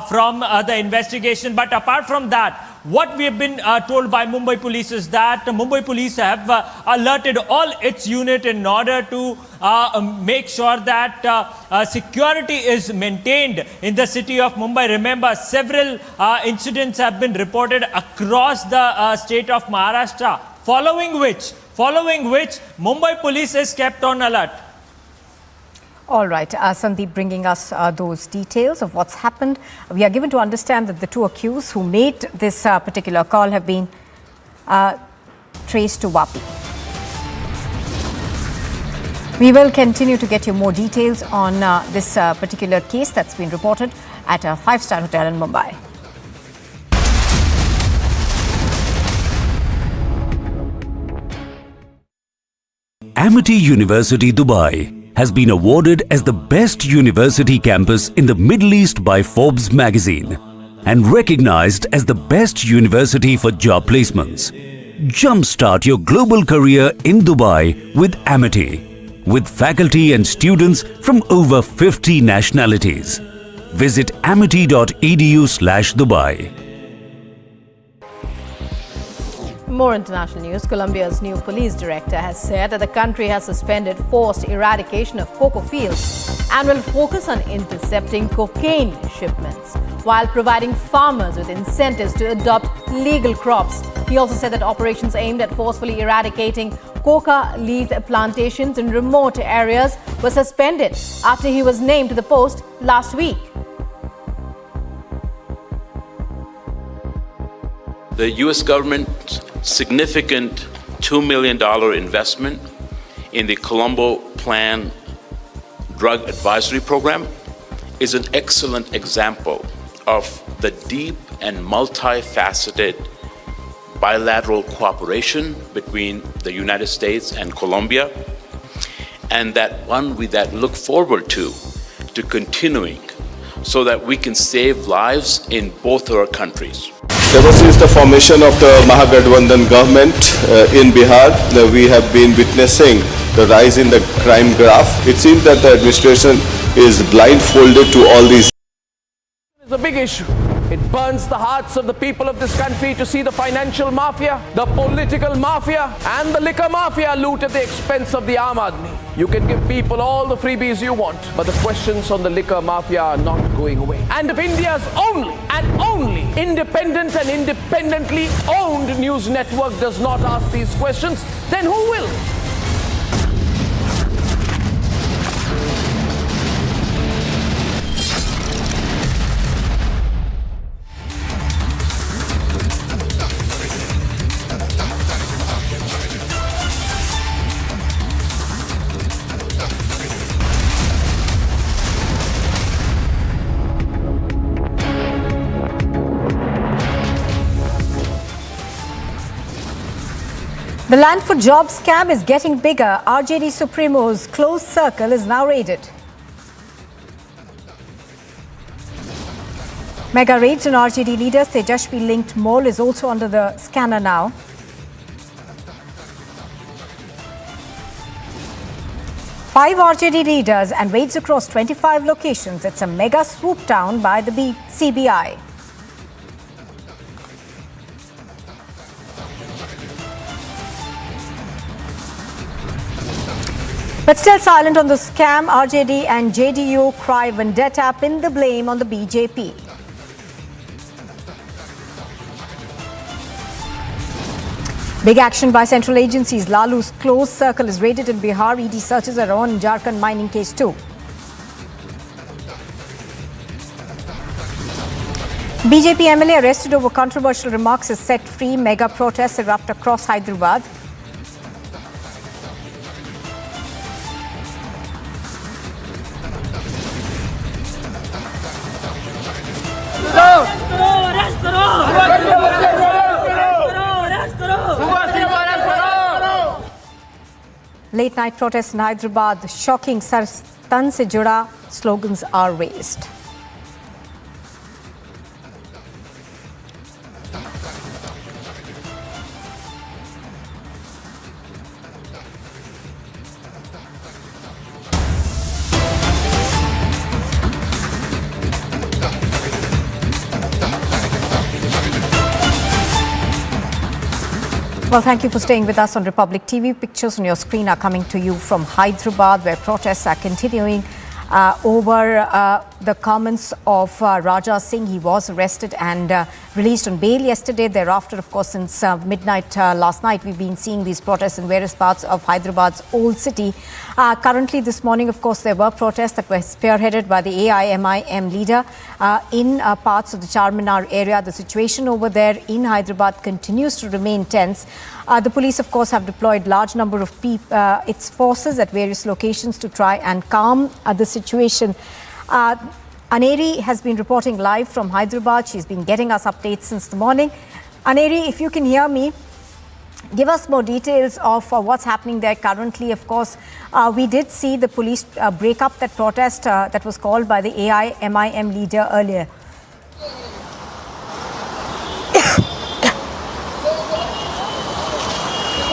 from the investigation. But apart from that, what we have been told by Mumbai police is that Mumbai police have alerted all its unit in order to make sure that security is maintained in the city of Mumbai. Remember, several incidents have been reported across the state of Maharashtra, following which Mumbai police is kept on alert. All right, Sandeep bringing us those details of what's happened. We are given to understand that the 2 accused who made this particular call have been traced to Vapi. We will continue to get you more details on this particular case that's been reported at a 5-star hotel in Mumbai. Amity University, Dubai has been awarded as the best university campus in the Middle East by Forbes magazine and recognized as the best university for job placements. Jumpstart your global career in Dubai with Amity, with faculty and students from over 50 nationalities. Visit amity.edu/Dubai. More international news. Colombia's new police director has said that the country has suspended forced eradication of cocoa fields and will focus on intercepting cocaine shipments while providing farmers with incentives to adopt legal crops. He also said that operations aimed at forcefully eradicating coca leaf plantations in remote areas were suspended after he was named to the post last week. The U.S. government's significant $2 million investment in the Colombo Plan Drug Advisory Program is an excellent example of the deep and multifaceted bilateral cooperation between the United States and Colombia, and that look forward to continuing so that we can save lives in both our countries. Ever since the formation of the Mahagathbandhan government in Bihar, we have been witnessing the rise in the crime graph. It seems that the administration is blindfolded to all these. It's a big issue. It burns the hearts of the people of this country to see the financial mafia, the political mafia, and the liquor mafia loot at the expense of the Aam Aadmi. You can give people all the freebies you want, but the questions on the liquor mafia are not going away. And if India's only and only independent and independently owned news network does not ask these questions, then who will? The land for jobs scam is getting bigger. RJD Supremo's close circle is now raided. Mega raids on RJD leaders. Tejashwi-linked mall is also under the scanner now. Five RJD leaders and raids across 25 locations. It's a mega swoop down by the CBI. But still silent on the scam, RJD and JDU cry vendetta, pin the blame on the BJP. Big action by central agencies. Lalu's close circle is raided in Bihar. ED searches are on in Jharkhand mining case too. BJP MLA arrested over controversial remarks is set free. Mega protests erupt across Hyderabad. Late night protests in Hyderabad, shocking Sartan se juda slogans are raised. Well, thank you for staying with us on Republic TV. Pictures on your screen are coming to you from Hyderabad, where protests are continuing over the comments of Raja Singh. He was arrested and released on bail yesterday. Thereafter, of course, since midnight last night, we've been seeing these protests in various parts of Hyderabad's old city. Currently, this morning, of course, there were protests that were spearheaded by the AIMIM leader in parts of the Charminar area. The situation over there in Hyderabad continues to remain tense. The police, of course, have deployed large number of its forces at various locations to try and calm the situation. Aneri has been reporting live from Hyderabad. She's been getting us updates since the morning. Aneri, if you can hear me, give us more details of what's happening there currently. Of course, we did see the police break up that protest that was called by the AIMIM leader earlier.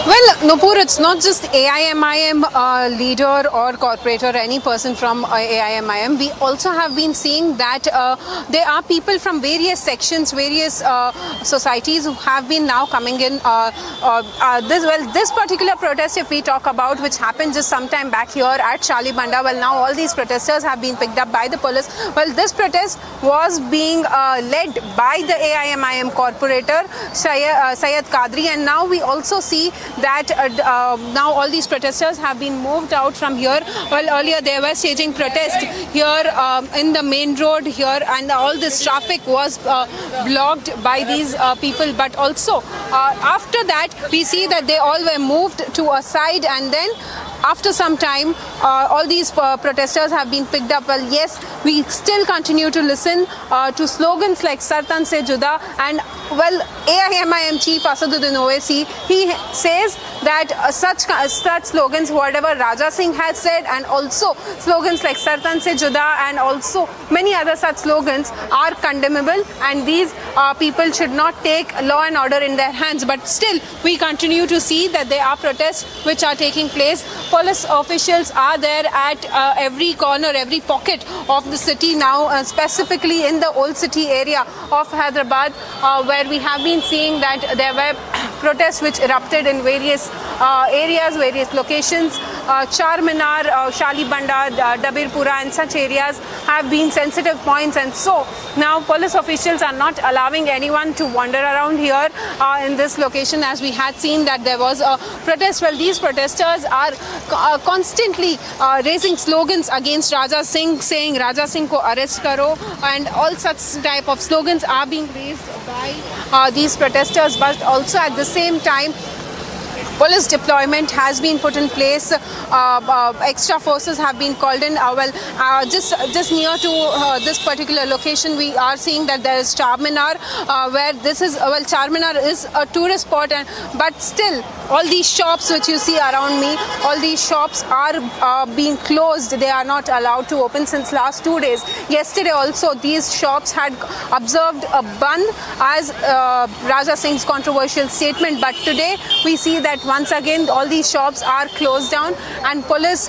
Well, Nupur, it's not just AIMIM leader or corporate or any person from AIMIM. We also have been seeing that there are people from various sections, various societies who have been now coming in. This particular protest, if we talk about, which happened just some time back here at Shalibanda, well, now all these protesters have been picked up by the police. Well, this protest was being led by the AIMIM corporator, Syed Qadri, and now we also see that now all these protesters have been moved out from here. Well, earlier they were staging protest here in the main road here, and all this traffic was blocked by these people. But also after that, we see that they all were moved to a side, and then after some time, all these protesters have been picked up. Well, yes, we still continue to listen to slogans like Sartan se juda, and well, AIMIM chief Asaduddin Owaisi, he says that such slogans, whatever Raja Singh has said, and also slogans like Sartan se juda and also many other such slogans are condemnable, and these people should not take law and order in their hands. But still, we continue to see that there are protests which are taking place. Police officials are there at every corner, every pocket of the city now, specifically in the old city area of Hyderabad, where we have been seeing that there were protests which erupted in various areas, various locations. Charminar, Shalibanda, Dabirpura and such areas have been sensitive points, and so now police officials are not allowing anyone to wander around here in this location, as we had seen that there was a protest. Well, these protesters are constantly raising slogans against Raja Singh, saying Raja Singh ko arrest karo, and all such type of slogans are being raised by these protesters. But also at the same time, police deployment has been put in place. Extra forces have been called in. Just near to this particular location, we are seeing that there is Charminar, where this is, Charminar is a tourist spot, but still, all these shops which you see around me, all these shops are being closed. They are not allowed to open since last 2 days. Yesterday also, these shops had observed a ban as Raja Singh's controversial statement, but today we see that once again all these shops are closed down, and police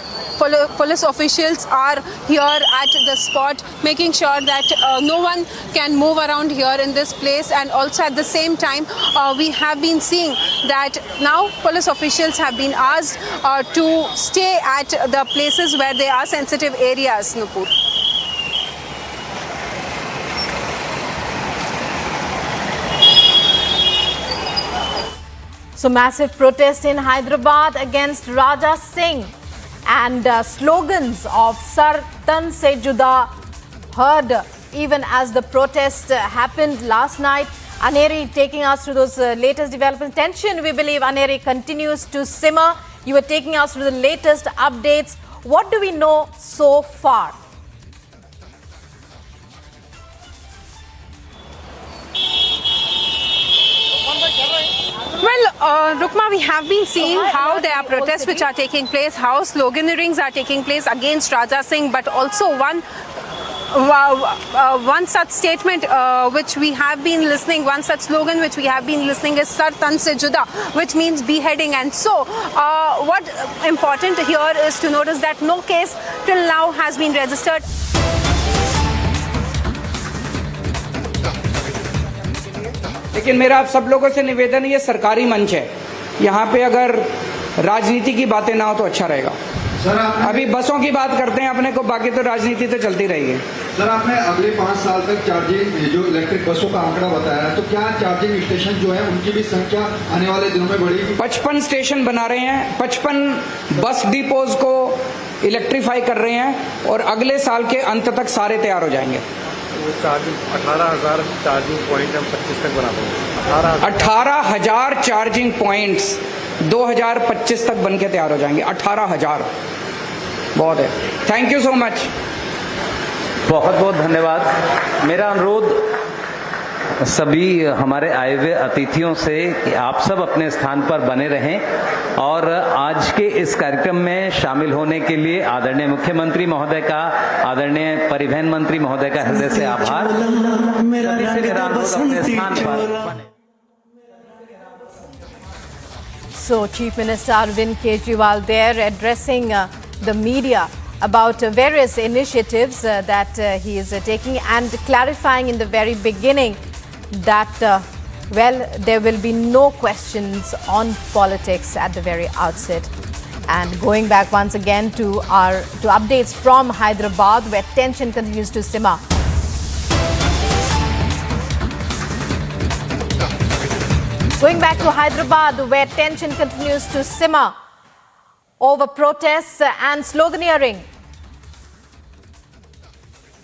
officials are here at the spot, making sure that no one can move around here in this place. And also at the same time, we have been seeing that now police officials have been asked to stay at the places where they are sensitive areas, Nupur. So massive protest in Hyderabad against Raja Singh, and slogans of Sar Tan Se Juda heard even as the protest happened last night. Aneri taking us through those latest developments. Tension, we believe, Aneri, continues to simmer. You were taking us through the latest updates. What do we know so far? Well, Rukma, we have been seeing how there are protests which are taking place, how sloganeerings are taking place against Raja Singh, but also one such statement which we have been listening, one such slogan which we have been listening is Sar Tan Se Juda, which means beheading. And so what important here is to notice that no case till now has been registered. लेकिन मेरा आप सब लोगों से निवेदन है, ये सरकारी मंच है, यहाँ पे अगर राजनीति की बातें ना हो तो अच्छा रहेगा। अभी बसों की बात करते हैं अपने को, बाकी तो राजनीति तो चलती रहेगी। सर, आपने अगले 5 साल तक चार्जिंग जो इलेक्ट्रिक बसों का आंकड़ा बताया है, तो क्या चार्जिंग स्टेशन जो है उनकी भी संख्या आने वाले दिनों में बढ़ेगी? 55 स्टेशन बना रहे हैं, 55 बस डिपोज को इलेक्ट्रीफाई कर रहे हैं और अगले साल के अंत तक सारे तैयार हो जाएंगे। 18,000 चार्जिंग पॉइंट हम 25 तक बना देंगे। 18,000 चार्जिंग पॉइंट्स 2025 तक बन के तैयार हो जाएंगे। 18,000 बहुत है। Thank you so much. बहुत बहुत धन्यवाद। मेरा अनुरोध सभी हमारे आए हुए अतिथियों से कि आप सब अपने स्थान पर बने रहें और आज के इस कार्यक्रम में शामिल होने के लिए आदरणीय मुख्यमंत्री महोदय का, आदरणीय परिवहन मंत्री महोदय का हृदय से आभार। सभी से मेरा अनुरोध अपने स्थान पर। So, Chief Minister Arvind Kejriwal there addressing the media about various initiatives that he is taking, and clarifying in the very beginning that, well, there will be no questions on politics at the very outset. And going back once again to updates from Hyderabad, where tension continues to simmer. Going back to Hyderabad, where tension continues to simmer over protests and sloganeering.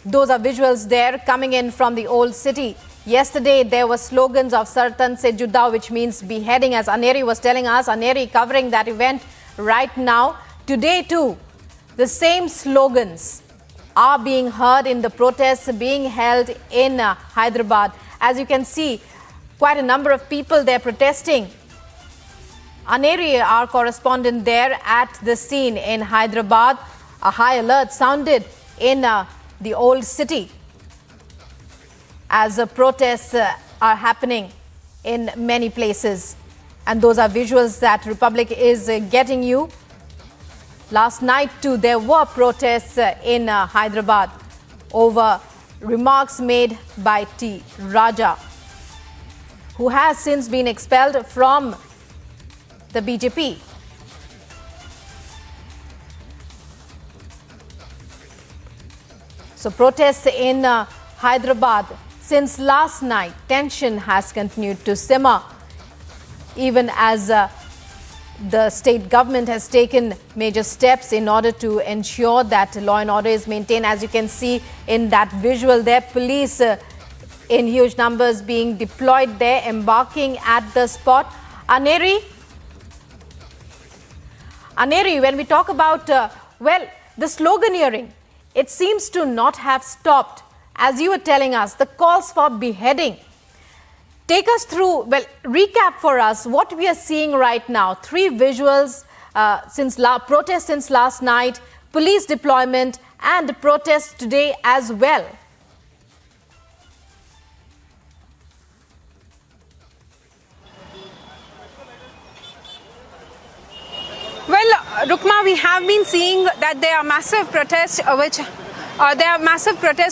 Those are visuals there coming in from the old city. Yesterday, there were slogans of Sar Tan Se Juda, which means beheading, as Aneri was telling us. Aneri covering that event right now. Today too, the same slogans are being heard in the protests being held in Hyderabad. As you can see, quite a number of people there protesting. Aneri, our correspondent there at the scene in Hyderabad, a high alert sounded in the old city as protests are happening in many places. And those are visuals that Republic is getting you. Last night too, there were protests in Hyderabad over remarks made by T. Raja, who has since been expelled from the BJP. So protests in Hyderabad since last night, tension has continued to simmer, even as the state government has taken major steps in order to ensure that law and order is maintained. As you can see in that visual there, police in huge numbers being deployed there, embarking at the spot. Aneri, Aneri, when we talk about, well, the sloganeering, it seems to not have stopped. As you were telling us, the calls for beheading. Take us through, well, recap for us what we are seeing right now. 3 visuals protests since last night, police deployment and protests today as well. Well, Rukma, we have been seeing that there are massive protests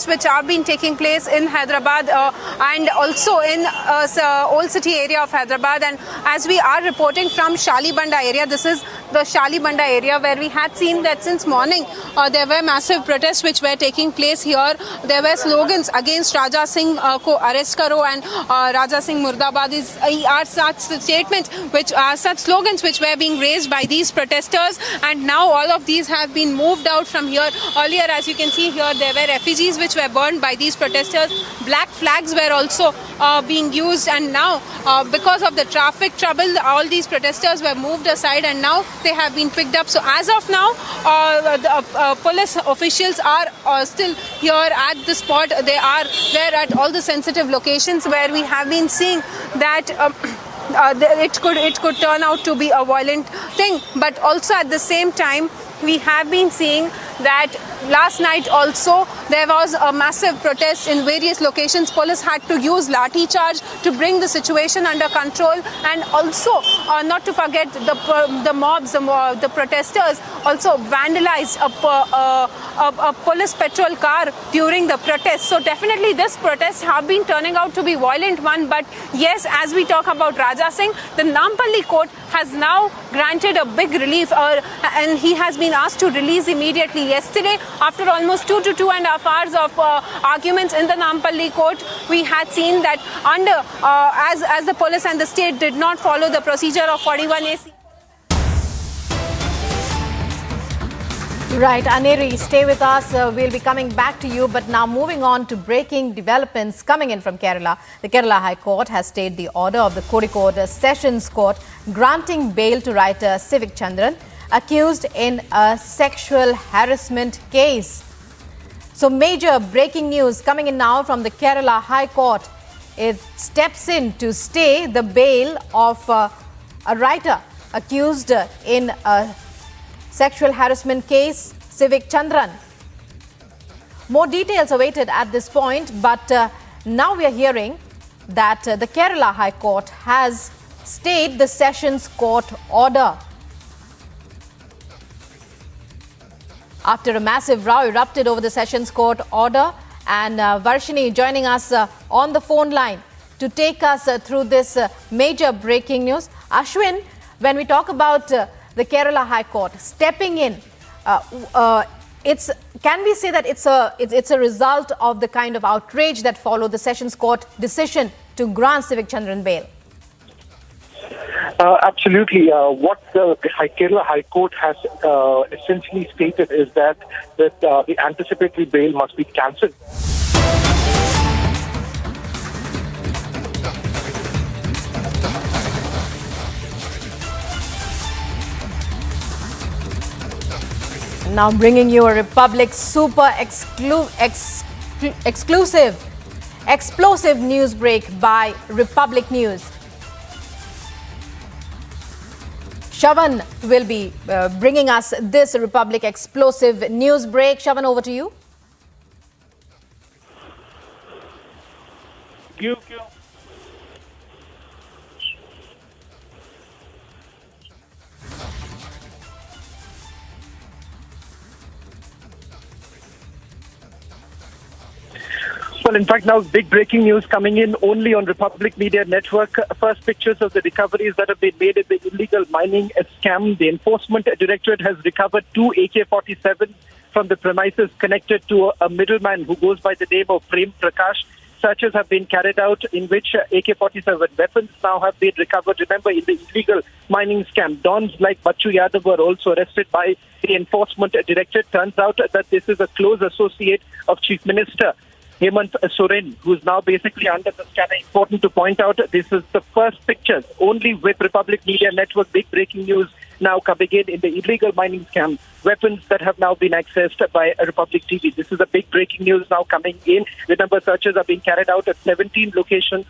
which have been taking place in Hyderabad and also in old city area of Hyderabad. And as we are reporting from Shalibanda area, this is the Shalibanda area where we had seen that since morning there were massive protests which were taking place here. There were slogans against Raja Singh ko arrest karo and Raja Singh Murdabad are such statements which are such slogans which were being raised by these protesters, and now all of these have been moved out from here. Earlier, as you can see here, there were effigies which were burned by these protesters. Black flags were also being used, and now because of the traffic trouble, all these protesters were moved aside and now they have been picked up. So as of now, the police officials are still here at the spot. They are there at all the sensitive locations where we have been seeing that it could turn out to be a violent thing. But also at the same time, we have been seeing that last night also there was a massive protest in various locations. Police had to use lathi charge to bring the situation under control, and also not to forget the mobs, the protesters also vandalized a police patrol car during the protest. So definitely this protests have been turning out to be violent one. But yes, as we talk about Raja Singh, the Nampalli court has now granted a big relief and he has been asked to release immediately. Yesterday, after almost 2 to 2.5 hours of arguments in the Nampalli court, we had seen that as the police and the state did not follow the procedure of 41AC. Right, Aneri, stay with us. We'll be coming back to you. But now moving on to breaking developments coming in from Kerala. The Kerala High Court has stayed the order of the Kozhikode Sessions Court granting bail to writer Sivik Chandran, accused in a sexual harassment case. So major breaking news coming in now from the Kerala High Court. It steps in to stay the bail of a writer accused in a sexual harassment case, Sivik Chandran. More details awaited at this point, but now we are hearing that the Kerala High Court has stayed the Sessions Court order. After a massive row erupted over the Sessions Court order, and Varshini joining us on the phone line to take us through this major breaking news. Ashwin, when we talk about the Kerala High Court stepping in, can we say that it's a result of the kind of outrage that followed the Sessions Court decision to grant Sivik Chandran bail? Absolutely. What the Kerala High Court has essentially stated is that the anticipatory bail must be cancelled. Now bringing you a Republic super exclusive, explosive news break by Republic News. Shavan will be bringing us this Republic explosive news break. Shavan, over to you. Well, in fact, now big breaking news coming in only on Republic Media Network. First pictures of the recoveries that have been made in the illegal mining scam. The Enforcement Directorate has recovered 2 AK-47 from the premises connected to a middleman who goes by the name of Prem Prakash. Searches have been carried out in which AK-47 weapons now have been recovered. Remember, in the illegal mining scam, dons like Bachu Yadav were also arrested by the Enforcement Directorate. Turns out that this is a close associate of Chief Minister Hemant Soren, who is now basically under the scanner. Important to point out, this is the first pictures only with Republic Media Network. Big breaking news now coming in the illegal mining scam. Weapons that have now been accessed by Republic TV. This is a big breaking news now coming in. Remember, searches are being carried out at 17 locations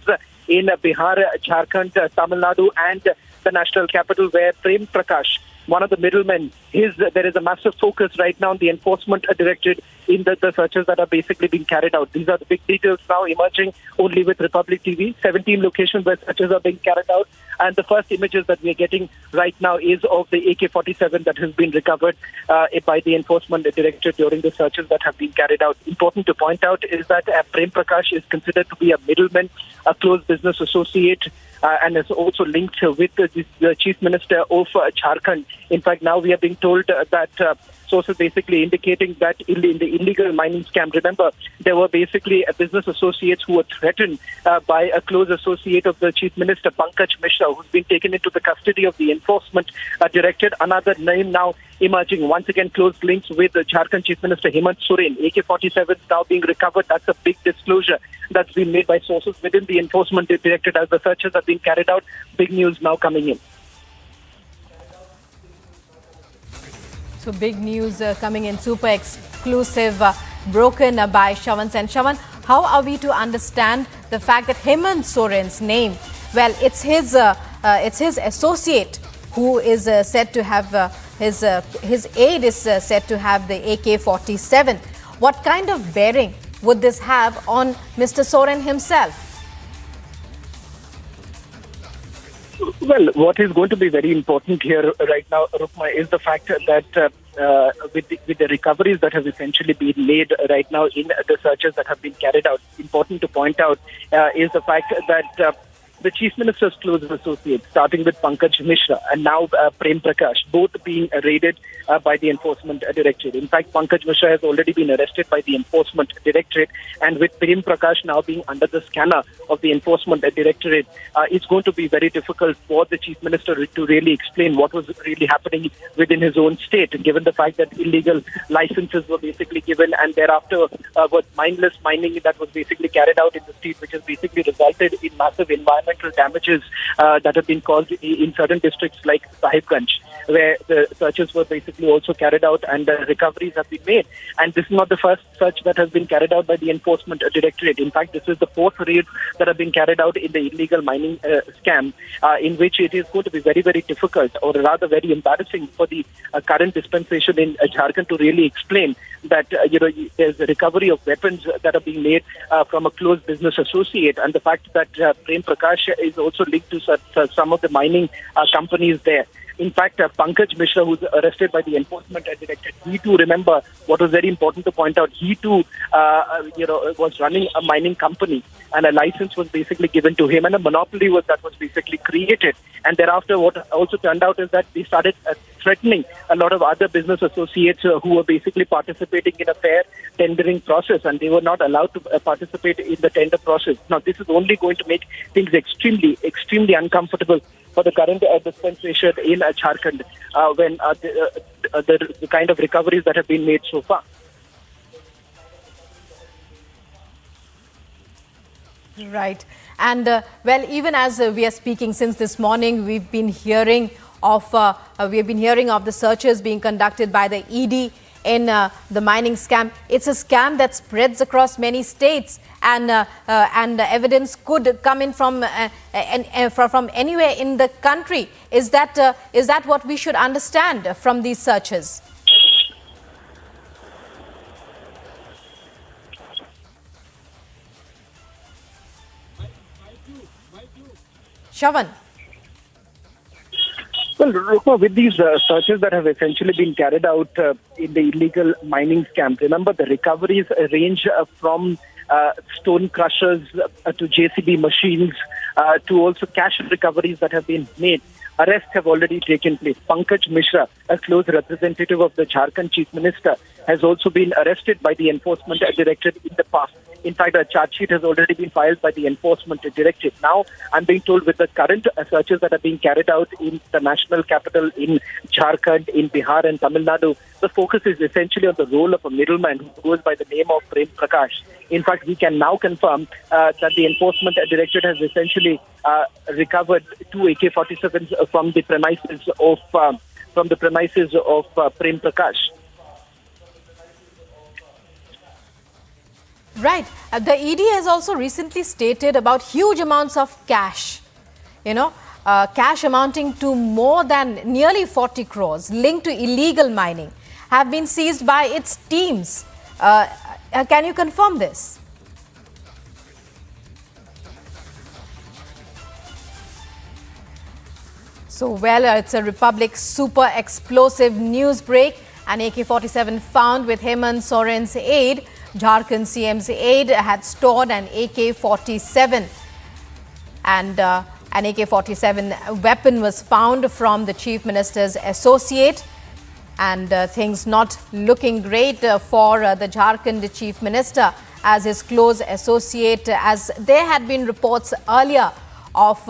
in Bihar, Jharkhand, Tamil Nadu and the national capital, where Prem Prakash, one of the middlemen, there is a massive focus right now on the enforcement directorate in the searches that are basically being carried out. These are the big details now emerging only with Republic TV. 17 locations where searches are being carried out. And the first images that we are getting right now is of the AK-47 that has been recovered by the enforcement directorate during the searches that have been carried out. Important to point out is that Prem Prakash is considered to be a middleman, a close business associate, and is also linked with the Chief Minister of Jharkhand. In fact, now we are being told that sources basically indicating that in the illegal mining scam, remember, there were basically business associates who were threatened by a close associate of the Chief Minister, Pankaj Mishra, who's been taken into the custody of the enforcement directorate. Another name now emerging, once again close links with the Jharkhand Chief Minister Hemant Soren. AK-47 now being recovered. That's a big disclosure that's been made by sources within the enforcement directorate as the searches are being carried out. Big news now coming in. So big news coming in, super exclusive, broken by Shravan. And Shravan, how are we to understand the fact that Hemant Soren's name, well, it's his associate who is said to have, his aide is said to have the AK-47. What kind of bearing would this have on Mr. Soren himself? Well, what is going to be very important here right now, Rukma, is the fact that with the recoveries that have essentially been made right now in the searches that have been carried out, important to point out is the fact that the Chief Minister's close associates, starting with Pankaj Mishra and now Prem Prakash, both being raided by the Enforcement Directorate. In fact, Pankaj Mishra has already been arrested by the Enforcement Directorate, and with Prem Prakash now being under the scanner of the Enforcement Directorate, it's going to be very difficult for the Chief Minister to really explain what was really happening within his own state, given the fact that illegal licenses were basically given and thereafter was mindless mining that was basically carried out in the state, which has basically resulted in massive environmental damages that have been caused in certain districts like Sahibganj, where the searches were basically also carried out and recoveries have been made. And this is not the first search that has been carried out by the Enforcement Directorate. In fact, this is the fourth raid that have been carried out in the illegal mining scam, in which it is going to be very, very difficult, or rather very embarrassing for the current dispensation in Jharkhand to really explain that there's a recovery of weapons that are being made from a close business associate, and the fact that Prem Prakash is also linked to some of the mining companies there. In fact, Pankaj Mishra, who's arrested by the Enforcement Directorate, he too, remember, what was very important to point out, he too, was running a mining company, and a license was basically given to him, and a monopoly was basically created. And thereafter, what also turned out is that they started threatening a lot of other business associates who were basically participating in a fair tendering process, and they were not allowed to participate in the tender process. Now, this is only going to make things extremely, extremely uncomfortable for the current dispensation in Jharkhand when the kind of recoveries that have been made so far. Right. And well, even as we are speaking since this morning, we've been hearing of the searches being conducted by the ED in the mining scam. It's a scam that spreads across many states, and evidence could come in from anywhere in the country. Is that what we should understand from these searches? Shravan. Well, Rukma, with these searches that have essentially been carried out in the illegal mining scam, remember the recoveries range from stone crushers to JCB machines to also cash recoveries that have been made. Arrests have already taken place. Pankaj Mishra, a close representative of the Jharkhand Chief Minister, has also been arrested by the Enforcement Directorate in the past. In fact, a charge sheet has already been filed by the Enforcement Directorate. Now, I'm being told with the current searches that are being carried out in the national capital, in Jharkhand, in Bihar and Tamil Nadu, the focus is essentially on the role of a middleman who goes by the name of Prem Prakash. In fact, we can now confirm that the Enforcement Directorate has essentially recovered two AK-47s from the premises of from the premises of Prem Prakash. Right. The ED has also recently stated about huge amounts of cash, cash amounting to more than nearly 40 crores linked to illegal mining have been seized by its teams. Can you confirm this? So, well, it's a Republic super explosive news break. An AK-47 found with Hemant Soren's aide. Jharkhand CM's aide had stored an AK-47, and an AK-47 weapon was found from the Chief Minister's associate, and things not looking great for the Jharkhand Chief Minister as his close associate, as there had been reports earlier of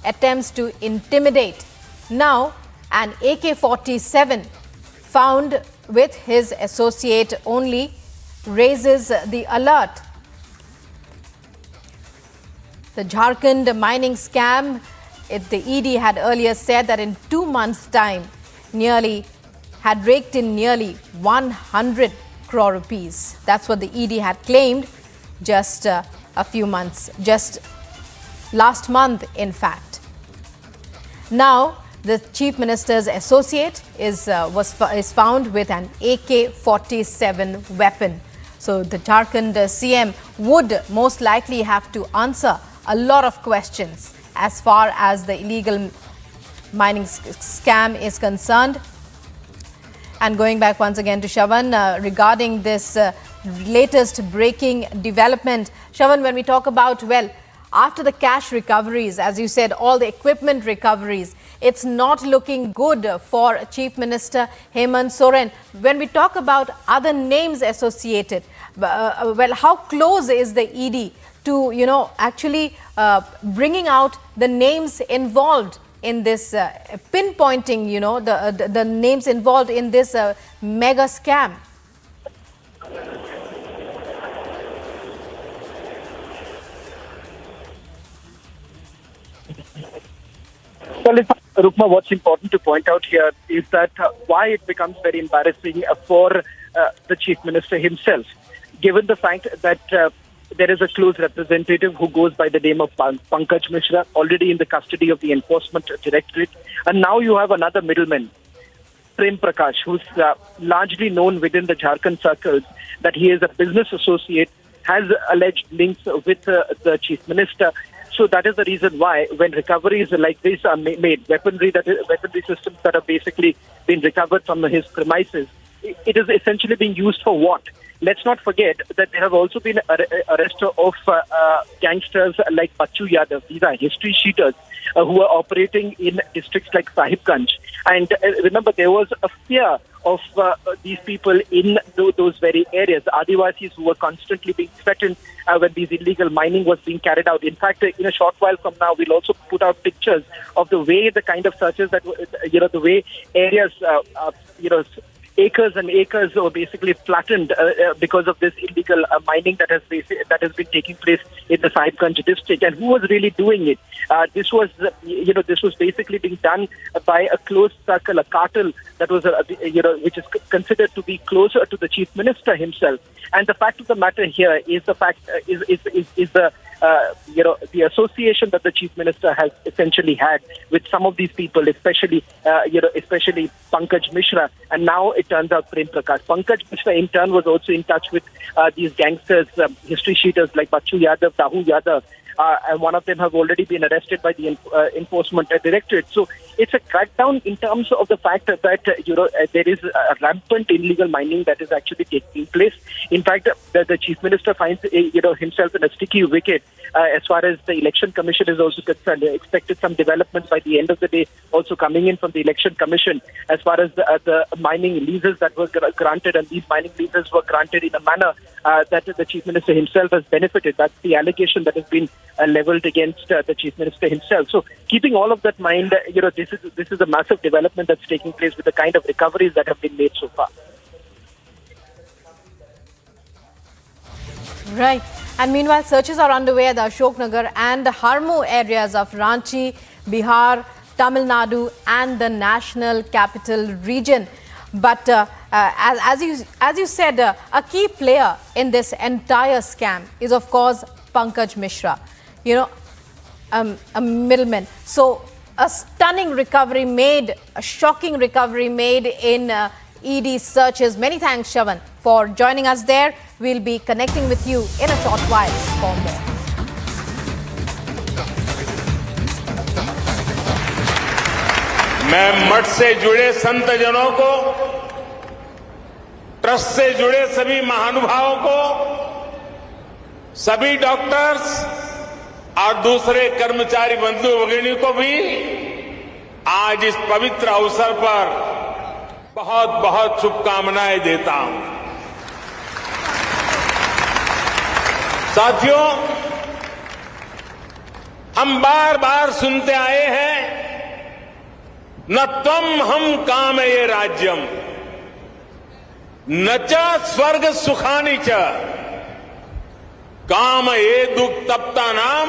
attempts to intimidate. Now, an AK-47 found with his associate only raises the alert. The Jharkhand mining scam, the ED had earlier said that in 2 months' time, had raked in nearly 100 crore rupees. That's what the ED had claimed just a few months, just last month, in fact. Now, the Chief Minister's associate is found with an AK-47 weapon. So the Jharkhand CM would most likely have to answer a lot of questions as far as the illegal mining scam is concerned. And going back once again to Shravan regarding this latest breaking development. Shravan, when we talk about, well, after the cash recoveries, as you said, all the equipment recoveries, it's not looking good for Chief Minister Hemant Soren. When we talk about other names associated, well, how close is the ED to, actually bringing out the names involved in this, pinpointing, the names involved in this mega scam? Well, Rukma, what's important to point out here is that why it becomes very embarrassing for the Chief Minister himself, given the fact that there is a close representative who goes by the name of Pankaj Mishra, already in the custody of the Enforcement Directorate. And now you have another middleman, Prem Prakash, who's largely known within the Jharkhand circles that he is a business associate, has alleged links with the Chief Minister. So that is the reason why when recoveries like this are made, weaponry systems that are basically been recovered from his premises, it is essentially being used for what? Let's not forget that there have also been arrests of gangsters like Bachu Yadav. These are history sheeters who are operating in districts like Sahibganj. And remember, there was a fear of these people in those very areas, Adivasis who were constantly being threatened when these illegal mining was being carried out. In fact, in a short while from now, we'll also put out pictures of the way the kind of searches that, the way areas, acres and acres were basically flattened because of this illegal mining that has been taking place in the Sahibganj district. And who was really doing it? This was basically being done by a closed circle, a cartel that was, which is considered to be closer to the Chief Minister himself. And the fact of the matter here is the fact the association that the Chief Minister has essentially had with some of these people, especially Pankaj Mishra, and now it turns out Prem Prakash. Pankaj Mishra in turn was also in touch with these gangsters, history sheeters like Bachu Yadav, Dahu Yadav, and one of them have already been arrested by the Enforcement Directorate. So it's a crackdown in terms of the fact that there is a rampant illegal mining that is actually taking place. In fact, the Chief Minister finds himself in a sticky wicket as far as the Election Commission is also concerned. They expected some developments by the end of the day also coming in from the Election Commission as far as the mining leases that were granted, and these mining leases were granted in a manner that the Chief Minister himself has benefited. That's the allegation that has been leveled against the Chief Minister himself. So keeping all of that in mind, this is a massive development that's taking place with the kind of recoveries that have been made so far. Right. And meanwhile, searches are underway at the Ashok Nagar and Harmu areas of Ranchi, Bihar, Tamil Nadu and the National Capital Region. But as you said, a key player in this entire scam is, of course, Pankaj Mishra, a middleman. So a stunning recovery made, a shocking recovery made in ED searches. Many thanks, Shavan, for joining us there. We'll be connecting with you in a short while for more. मैं मठ से जुड़े संत जनों को, trust से जुड़े सभी महानुभावों को, सभी डॉक्टर्स और दूसरे कर्मचारी बंधु भगिनी को भी आज इस पवित्र अवसर पर बहुत बहुत शुभकामनाएं देता हूं। साथियों, हम बार बार सुनते आए हैं, न त्वम हम काम ये राज्यम न च स्वर्ग सुखानि च काम ये दुख तप्ता नाम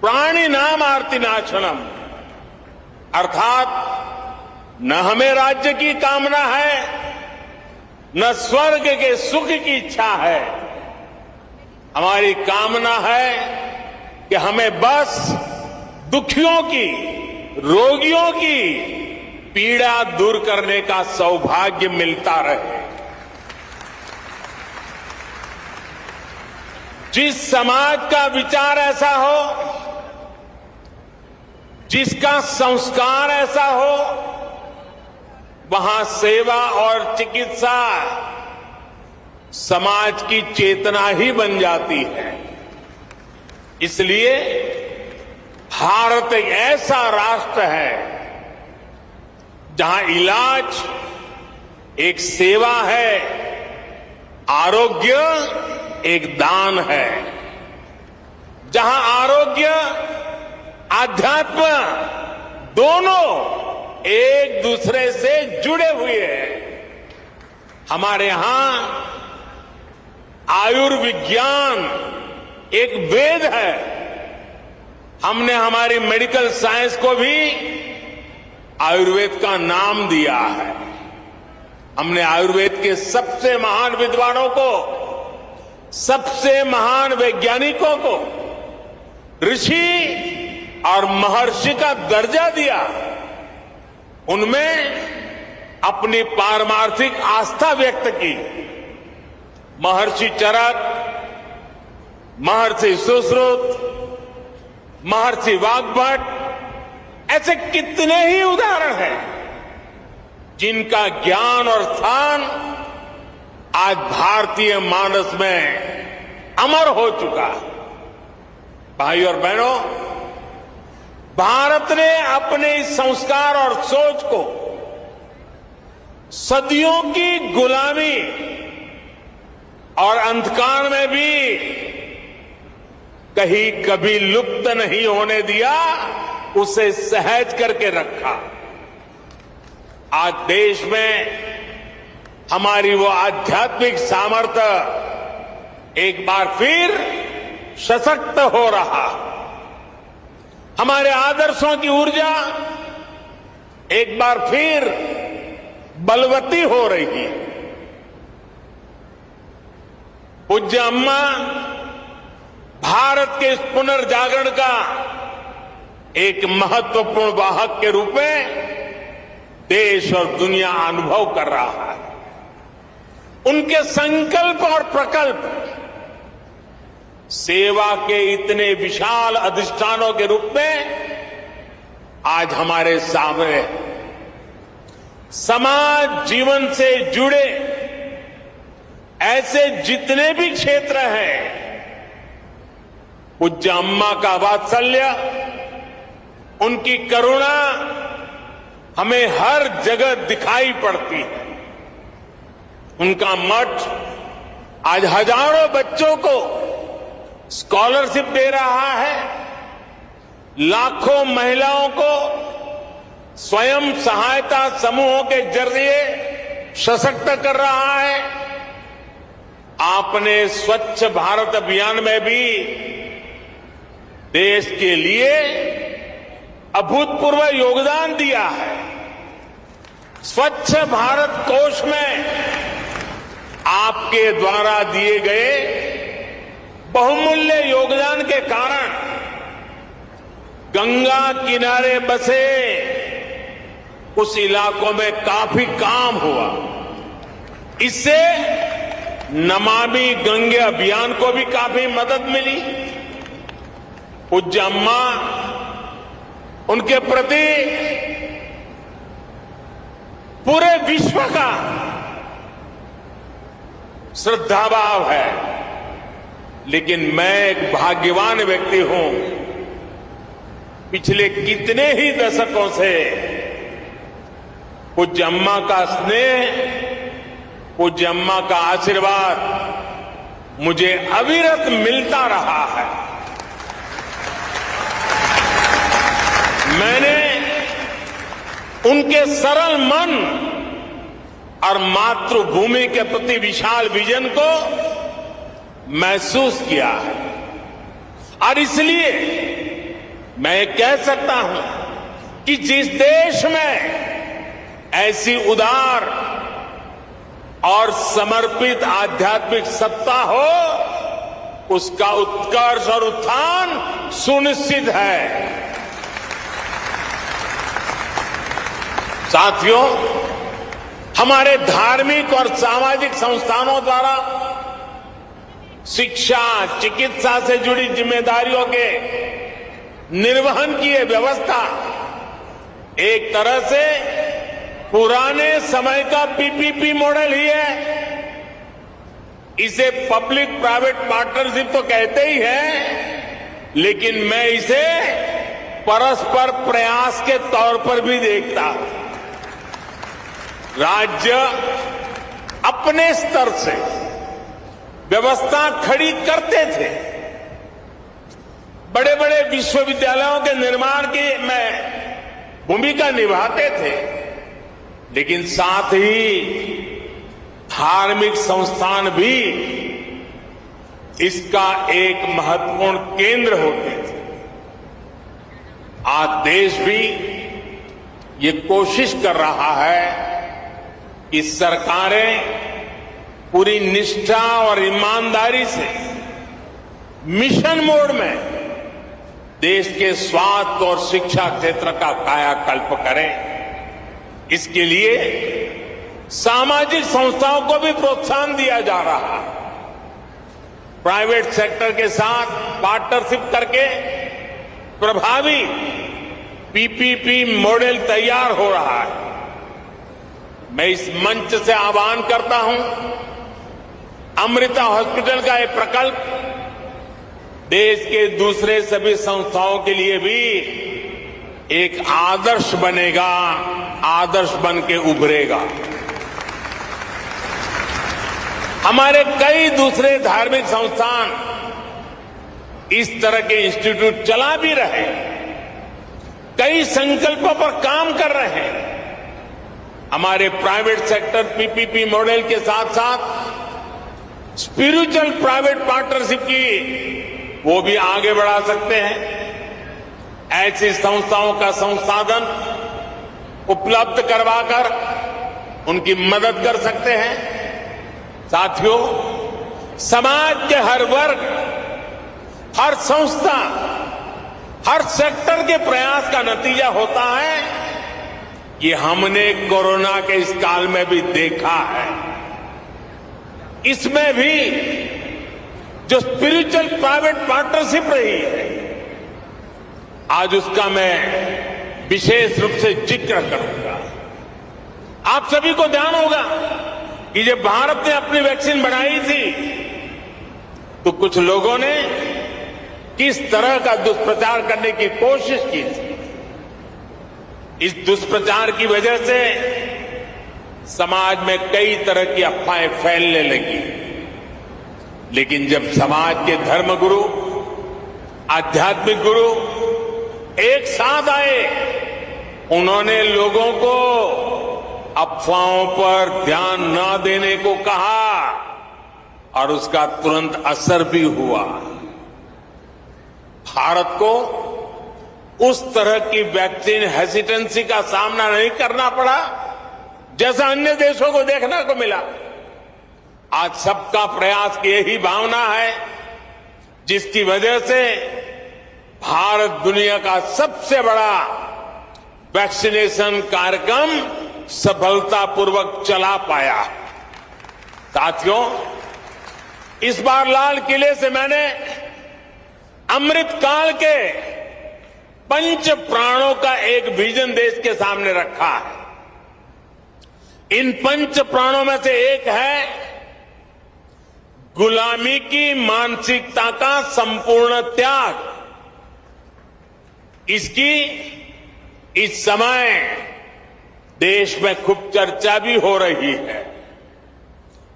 प्राणी नाम आरती नाशनम। अर्थात न हमें राज्य की कामना है, न स्वर्ग के सुख की इच्छा है। हमारी कामना है कि हमें बस दुखियों की, रोगियों की पीड़ा दूर करने का सौभाग्य मिलता रहे। जिस समाज का विचार ऐसा हो, जिसका संस्कार ऐसा हो, वहां सेवा और चिकित्सा समाज की चेतना ही बन जाती है। इसलिए भारत एक ऐसा राष्ट्र है जहां इलाज एक सेवा है, आरोग्य एक दान है। जहां आरोग्य, आध्यात्म दोनों एक दूसरे से जुड़े हुए हैं। हमारे यहां आयुर्विज्ञान एक वेद है। हमने हमारी मेडिकल साइंस को भी आयुर्वेद का नाम दिया है। हमने आयुर्वेद के सबसे महान विद्वानों को, सबसे महान वैज्ञानिकों को ऋषि और महर्षि का दर्जा दिया। उनमें अपनी पारमार्थिक आस्था व्यक्त की। महर्षि चरक, महर्षि सुश्रुत, महर्षि वाग्भट, ऐसे कितने ही उदाहरण हैं जिनका ज्ञान और स्थान आज भारतीय मानस में अमर हो चुका है। भाई और बहनों, भारत ने अपने इस संस्कार और सोच को सदियों की गुलामी और अंधकार में भी कहीं कभी लुप्त नहीं होने दिया, उसे सहज करके रखा। आज देश में हमारी वो आध्यात्मिक सामर्थ्य एक बार फिर सशक्त हो रहा। हमारे आदर्शों की ऊर्जा एक बार फिर बलवती हो रही है। पूज्य अम्मा भारत के इस पुनर्जागरण का एक महत्वपूर्ण वाहक के रूप में देश और दुनिया अनुभव कर रहा है। उनके संकल्प और प्रकल्प सेवा के इतने विशाल अधिष्ठानों के रूप में आज हमारे सामने समाज जीवन से जुड़े ऐसे जितने भी क्षेत्र हैं, पूज्य अम्मा का वात्सल्य, उनकी करुणा हमें हर जगह दिखाई पड़ती है। उनका मठ आज हजारों बच्चों को स्कॉलरशिप दे रहा है, लाखों महिलाओं को स्वयं सहायता समूहों के जरिए सशक्त कर रहा है। आपने स्वच्छ भारत अभियान में भी देश के लिए अभूतपूर्व योगदान दिया है। स्वच्छ भारत कोष में आपके द्वारा दिए गए बहुमूल्य योगदान के कारण गंगा किनारे बसे उस इलाकों में काफी काम हुआ। इससे नमामि गंगे अभियान को भी काफी मदद मिली। पूज्य अम्मा, उनके प्रति पूरे विश्व का श्रद्धाभाव है। लेकिन मैं एक भाग्यवान व्यक्ति हूं, पिछले कितने ही दशकों से पूज्य अम्मा का स्नेह, पूज्य अम्मा का आशीर्वाद मुझे अविरत मिलता रहा है। मैंने उनके सरल मन और मातृभूमि के प्रति विशाल विजन को महसूस किया है। और इसलिए मैं कह सकता हूं कि जिस देश में ऐसी उदार और समर्पित आध्यात्मिक सत्ता हो, उसका उत्कर्ष और उत्थान सुनिश्चित है। साथियों, हमारे धार्मिक और सामाजिक संस्थानों द्वारा शिक्षा, चिकित्सा से जुड़ी जिम्मेदारियों के निर्वहन की यह व्यवस्था एक तरह से पुराने समय का पीपीपी मॉडल ही है। इसे पब्लिक प्राइवेट पार्टनरशिप तो कहते ही है, लेकिन मैं इसे परस्पर प्रयास के तौर पर भी देखता हूं। राज्य अपने स्तर से व्यवस्था खड़ी करते थे, बड़े बड़े विश्वविद्यालयों के निर्माण की में भूमिका निभाते थे, लेकिन साथ ही धार्मिक संस्थान भी इसका एक महत्वपूर्ण केंद्र होते थे। आज देश भी ये कोशिश कर रहा है कि सरकारें पूरी निष्ठा और ईमानदारी से मिशन मोड में देश के स्वास्थ्य और शिक्षा क्षेत्र का कायाकल्प करें। इसके लिए सामाजिक संस्थाओं को भी प्रोत्साहन दिया जा रहा है। प्राइवेट सेक्टर के साथ पार्टनरशिप करके प्रभावी पीपीपी मॉडल तैयार हो रहा है। मैं इस मंच से आह्वान करता हूं, अमृता हॉस्पिटल का यह प्रकल्प देश के दूसरे सभी संस्थाओं के लिए भी एक आदर्श बनेगा, आदर्श बन के उभरेगा। हमारे कई दूसरे धार्मिक संस्थान इस तरह के इंस्टीट्यूट चला भी रहे, कई संकल्पों पर काम कर रहे हैं। हमारे प्राइवेट सेक्टर पीपीपी मॉडल के साथ साथ स्पिरिचुअल प्राइवेट पार्टनरशिप की वो भी आगे बढ़ा सकते हैं। ऐसी संस्थाओं का संसाधन उपलब्ध करवाकर उनकी मदद कर सकते हैं। साथियों, समाज के हर वर्ग, हर संस्था, हर सेक्टर के प्रयास का नतीजा होता है। ये हमने कोरोना के इस काल में भी देखा है। इसमें भी जो स्पिरिचुअल प्राइवेट पार्टनरशिप रही है, आज उसका मैं विशेष रूप से जिक्र करूंगा। आप सभी को ध्यान होगा कि जब भारत ने अपनी वैक्सीन बनाई थी तो कुछ लोगों ने किस तरह का दुष्प्रचार करने की कोशिश की थी। इस दुष्प्रचार की वजह से समाज में कई तरह की अफवाहें फैलने लगी। लेकिन जब समाज के धर्मगुरु, आध्यात्मिक गुरु एक साथ आए, उन्होंने लोगों को अफवाहों पर ध्यान न देने को कहा और उसका तुरंत असर भी हुआ। भारत को उस तरह की वैक्सीन हेसिटेंसी का सामना नहीं करना पड़ा जैसा अन्य देशों को देखने को मिला। आज सबका प्रयास की यही भावना है जिसकी वजह से भारत दुनिया का सबसे बड़ा वैक्सीनेशन कार्यक्रम सफलतापूर्वक चला पाया। साथियों, इस बार लाल किले से मैंने अमृत काल के पंच प्राणों का एक विजन देश के सामने रखा है। इन पंच प्राणों में से एक है गुलामी की मानसिकता का संपूर्ण त्याग। इसकी इस समय देश में खूब चर्चा भी हो रही है।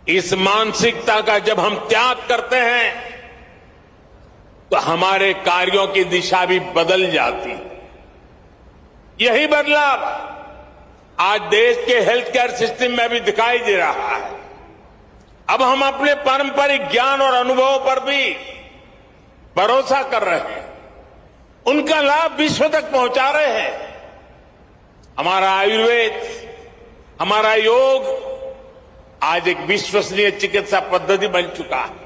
इस मानसिकता का जब हम त्याग करते हैं तो हमारे कार्यों की दिशा भी बदल जाती है। यही बदलाव आज देश के हेल्थ केयर सिस्टम में भी दिखाई दे रहा है। अब हम अपने पारंपरिक ज्ञान और अनुभवों पर भी भरोसा कर रहे हैं, उनका लाभ विश्व तक पहुंचा रहे हैं। हमारा आयुर्वेद, हमारा योग आज एक विश्वसनीय चिकित्सा पद्धति बन चुका है।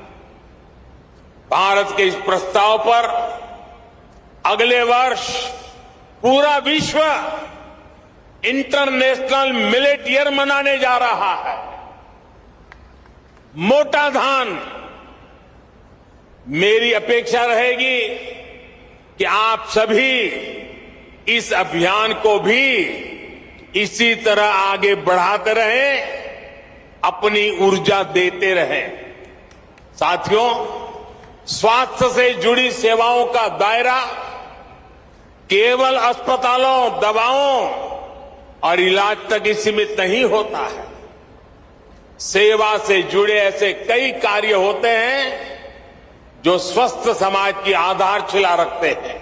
भारत के इस प्रस्ताव पर अगले वर्ष पूरा विश्व इंटरनेशनल मिलेट ईयर मनाने जा रहा है। मोटा धान, मेरी अपेक्षा रहेगी कि आप सभी इस अभियान को भी इसी तरह आगे बढ़ाते रहें, अपनी ऊर्जा देते रहें। साथियों, स्वास्थ्य से जुड़ी सेवाओं का दायरा केवल अस्पतालों, दवाओं और इलाज तक ही सीमित नहीं होता है। सेवा से जुड़े ऐसे कई कार्य होते हैं जो स्वस्थ समाज की आधारशिला रखते हैं।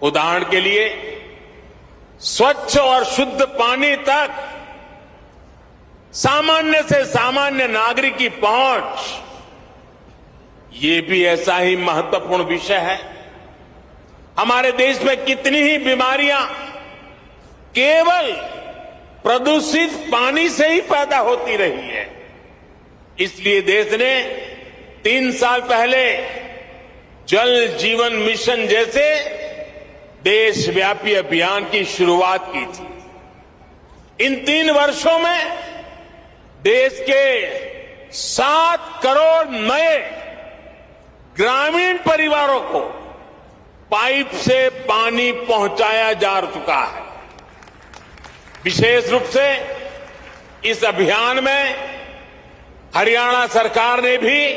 उदाहरण के लिए स्वच्छ और शुद्ध पानी तक सामान्य से सामान्य नागरिक की पहुंच, ये भी ऐसा ही महत्वपूर्ण विषय है। हमारे देश में कितनी ही बीमारियां केवल प्रदूषित पानी से ही पैदा होती रही है। इसलिए देश ने 3 साल पहले जल जीवन मिशन जैसे देशव्यापी अभियान की शुरुआत की थी। इन 3 वर्षों में देश के 7 करोड़ नए ग्रामीण परिवारों को पाइप से पानी पहुंचाया जा चुका है। विशेष रूप से इस अभियान में हरियाणा सरकार ने भी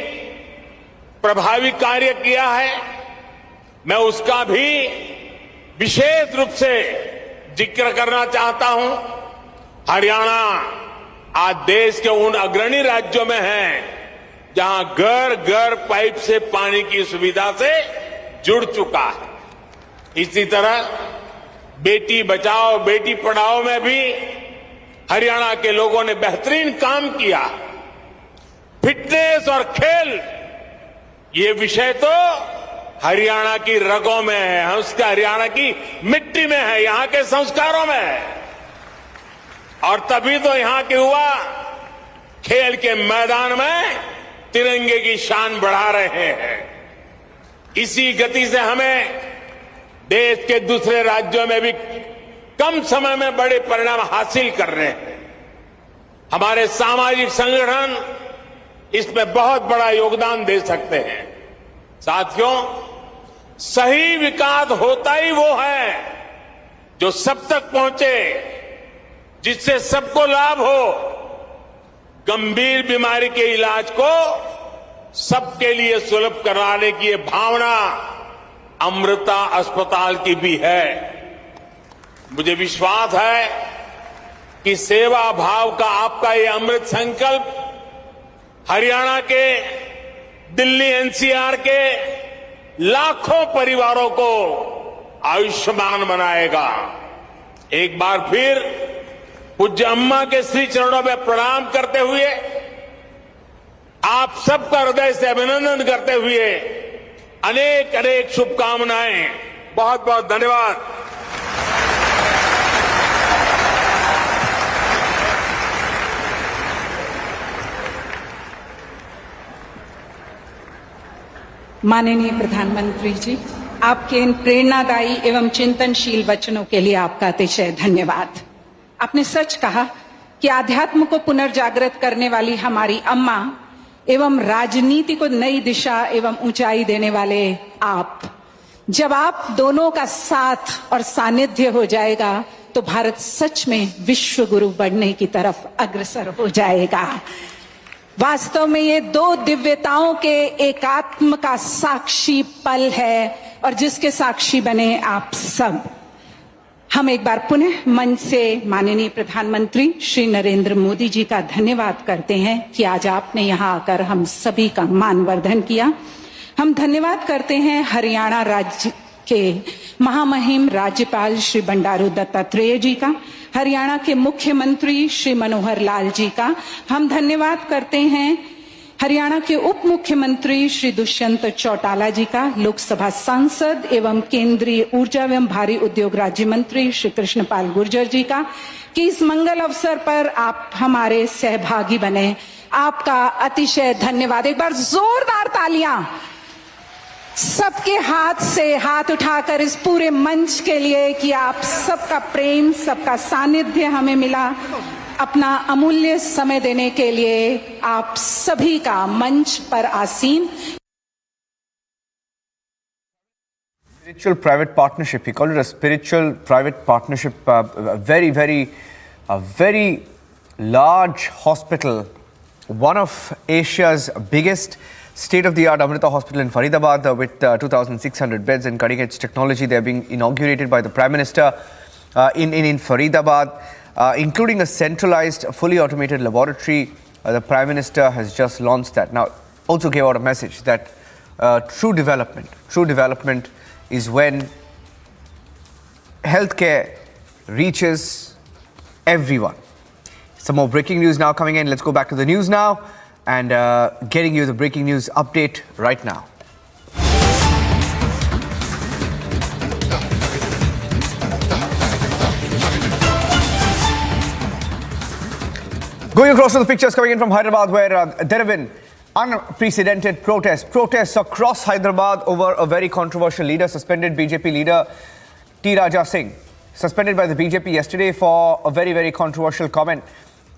प्रभावी कार्य किया है। मैं उसका भी विशेष रूप से जिक्र करना चाहता हूं। हरियाणा आज देश के उन अग्रणी राज्यों में है जहां घर घर पाइप से पानी की सुविधा से जुड़ चुका है। इसी तरह बेटी बचाओ बेटी पढ़ाओ में भी हरियाणा के लोगों ने बेहतरीन काम किया। फिटनेस और खेल, ये विषय तो हरियाणा की रगों में है, उसका हरियाणा की मिट्टी में है, यहां के संस्कारों में है। और तभी तो यहां के युवा खेल के मैदान में तिरंगे की शान बढ़ा रहे हैं। इसी गति से हमें देश के दूसरे राज्यों में भी कम समय में बड़े परिणाम हासिल कर रहे हैं। हमारे सामाजिक संगठन इसमें बहुत बड़ा योगदान दे सकते हैं। साथियों, सही विकास होता ही वो है जो सब तक पहुंचे, जिससे सबको लाभ हो। गंभीर बीमारी के इलाज को सबके लिए सुलभ कराने की ये भावना अमृता अस्पताल की भी है। मुझे विश्वास है कि सेवा भाव का आपका ये अमृत संकल्प हरियाणा के, दिल्ली एनसीआर के लाखों परिवारों को आयुष्मान बनाएगा। एक बार फिर पूज्य अम्मा के श्री चरणों में प्रणाम करते हुए, आप सबका हृदय से अभिनंदन करते हुए अनेक अनेक शुभकामनाएं बहुत बहुत धन्यवाद। माननीय प्रधानमंत्री जी, आपके इन प्रेरणादायी एवं चिंतनशील वचनों के लिए आपका अतिशय धन्यवाद। आपने सच कहा कि आध्यात्म को पुनर्जागृत करने वाली हमारी अम्मा एवं राजनीति को नई दिशा एवं ऊंचाई देने वाले आप, जब आप दोनों का साथ और सानिध्य हो जाएगा तो भारत सच में विश्व गुरु बनने की तरफ अग्रसर हो जाएगा। वास्तव में ये दो दिव्यताओं के एकात्म का साक्षी पल है और जिसके साक्षी बने आप सब। हम एक बार पुनः मंच से माननीय प्रधानमंत्री श्री नरेंद्र मोदी जी का धन्यवाद करते हैं कि आज आपने यहाँ आकर हम सभी का मानवर्धन किया। हम धन्यवाद करते हैं हरियाणा राज्य के महामहिम राज्यपाल श्री बंडारू दत्तात्रेय जी का, हरियाणा के मुख्यमंत्री श्री मनोहर लाल जी का। हम धन्यवाद करते हैं हरियाणा के उप मुख्यमंत्री श्री दुष्यंत चौटाला जी का, लोकसभा सांसद एवं केंद्रीय ऊर्जा एवं भारी उद्योग राज्य मंत्री श्री कृष्णपाल गुर्जर जी का, कि इस मंगल अवसर पर आप हमारे सहभागी बने। आपका अतिशय धन्यवाद। एक बार जोरदार तालियां सबके हाथ से हाथ उठाकर इस पूरे मंच के लिए कि आप सबका प्रेम, सबका सानिध्य हमें मिला। अपना अमूल्य समय देने के लिए आप सभी का मंच पर आसीन। Spiritual private partnership. He called it a spiritual private partnership. A very large hospital, one of Asia's biggest state-of-the-art Amrita Hospital in Faridabad with 2,600 beds and cutting-edge technology. They are being inaugurated by the Prime Minister in Faridabad, including a centralized, fully automated laboratory. The Prime Minister has just launched that. Now, also gave out a message that true development is when healthcare reaches everyone. Some more breaking news now coming in. Let's go back to the news now and getting you the breaking news update right now. Going across to the pictures coming in from Hyderabad, where there have been unprecedented protests across Hyderabad over a very controversial leader, suspended BJP leader T. Raja Singh, suspended by the BJP yesterday for a very controversial comment.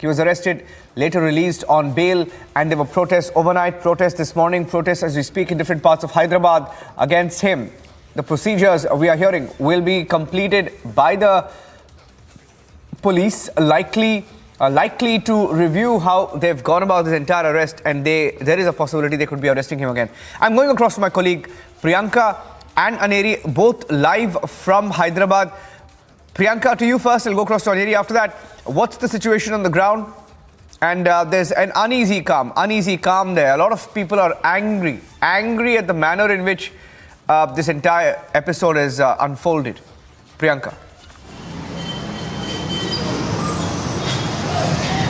He was arrested, later released on bail, and there were protests overnight, protests this morning, protests as we speak in different parts of Hyderabad against him. The procedures we are hearing will be completed by the police, likely to review how they've gone about this entire arrest, and there is a possibility they could be arresting him again. I'm going across to my colleague Priyanka and Aneri, both live from Hyderabad. Priyanka, to you first. I'll go across to Aneri after that. What's the situation on the ground? And there's an uneasy calm there. A lot of people are angry at the manner in which this entire episode is unfolded. Priyanka.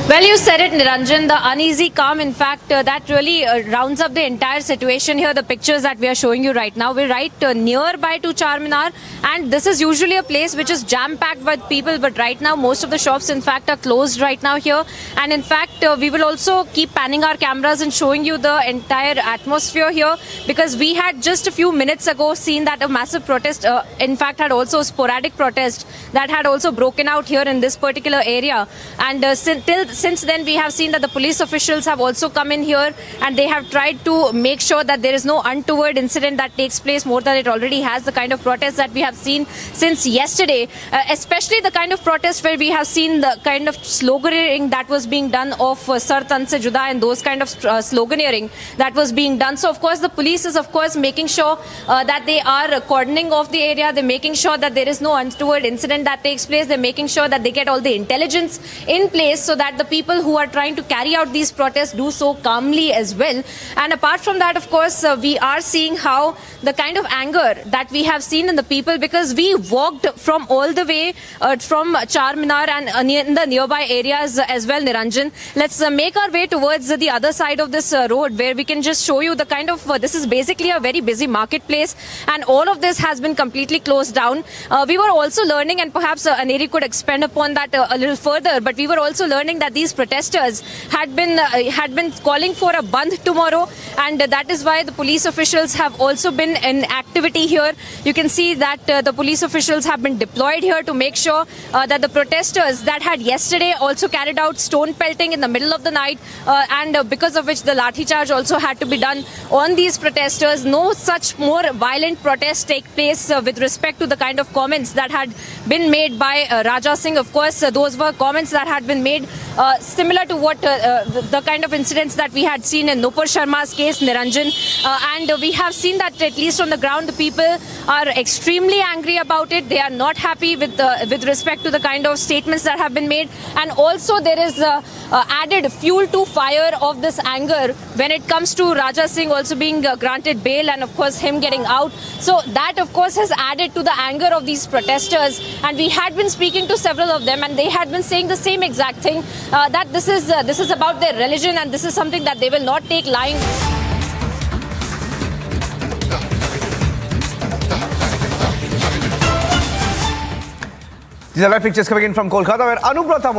Well, you said it, Niranjan, the uneasy calm. In fact, that really rounds up the entire situation here. The pictures that we are showing you right now, we're right nearby to Charminar, and this is usually a place which is jam-packed with people, but right now most of the shops in fact are closed right now here. And in fact, we will also keep panning our cameras and showing you the entire atmosphere here, because we had just a few minutes ago seen that a massive protest, in fact had also a sporadic protest that had also broken out here in this particular area. And since then we have seen that the police officials have also come in here and they have tried to make sure that there is no untoward incident that takes place more than it already has. The kind of protest that we have seen since yesterday, especially the kind of protest where we have seen the kind of sloganeering that was being done of Sar Tan Se Juda and those kind of sloganeering that was being done. So of course the police is of course making sure that they are cordoning off the area. They're making sure that there is no untoward incident that takes place. They're making sure that they get all the intelligence in place so that the people who are trying to carry out these protests do so calmly as well. And apart from that, of course, we are seeing how the kind of anger that we have seen in the people, because we walked from all the way from Charminar and in the nearby areas as well, Niranjan, let's make our way towards the other side of this road, where we can just show you the kind of, this is basically a very busy marketplace, and all of this has been completely closed down. We were also learning, and perhaps Aneri could expand upon that a little further, but we were also learning that these protesters had been calling for a bandh tomorrow, and that is why the police officials have also been in activity here. You can see that the police officials have been deployed here to make sure that the protesters that had yesterday also carried out stone pelting in the middle of the night, and because of which the lathi charge also had to be done on these protesters. No such more violent protests take place with respect to the kind of comments that had been made by Raja Singh. Of course, those were comments that had been made similar to what the kind of incidents that we had seen in Nupur Sharma's case, Niranjan, and we have seen that at least on the ground the people are extremely angry about it. They are not happy with respect to the kind of statements that have been made, and also there is added fuel to fire of this anger when it comes to Raja Singh also being granted bail, and of course him getting out. So that of course has added to the anger of these protesters, and we had been speaking to several of them, and they had been saying the same exact thing, that this is about their religion, and this is something that they will not take lying. These are live pictures coming in from Kolkata, where Anubrata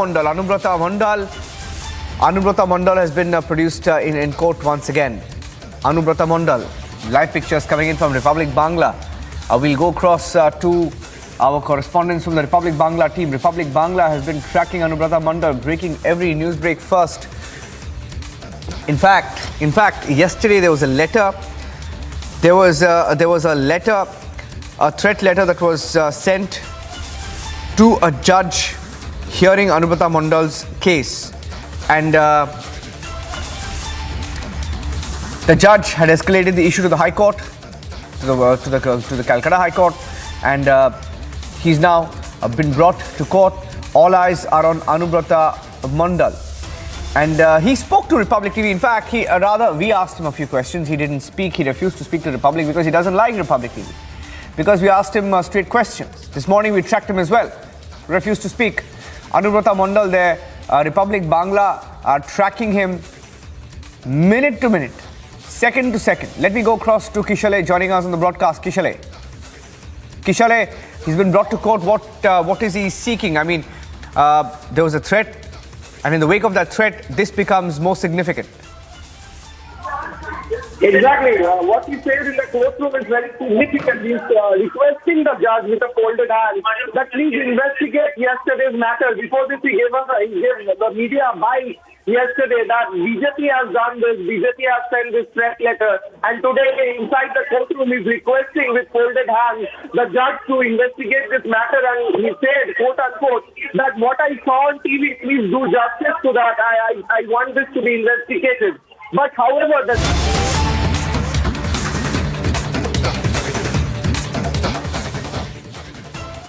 Mondal has been produced in court once again. Anubrata Mondal, live pictures coming in from Republic Bangla. We'll go across to our correspondents from the Republic Bangla team. Republic Bangla has been tracking Anubrata Mondal, breaking every news break first. In fact, yesterday there was a letter. There was a letter, a threat letter that was sent to a judge hearing Anubrata Mondal's case, and the judge had escalated the issue to the High Court, to the Calcutta High Court, and he's now been brought to court. All eyes are on Anubrata Mondal, and he spoke to Republic TV. In fact, we asked him a few questions. He didn't speak. He refused to speak to Republic because he doesn't like Republic TV. Because we asked him straight questions. This morning we tracked him as well. Refused to speak. Anubrata Mondal there, Republic Bangla are tracking him minute to minute, second to second. Let me go across to Kishale joining us on the broadcast. Kishale, he's been brought to court. What is he seeking? I mean, there was a threat, and in the wake of that threat, this becomes more significant. Exactly. What he said in the courtroom is very significant. He's requesting the judge with a folded hand that please investigate yesterday's matter. Before this, he gave the media a bite yesterday that BJP has done this, BJP has sent this threat letter, and today inside the courtroom he's requesting with folded hands the judge to investigate this matter, and he said, quote unquote, that what I saw on TV, please do justice to that. I want this to be investigated. But however,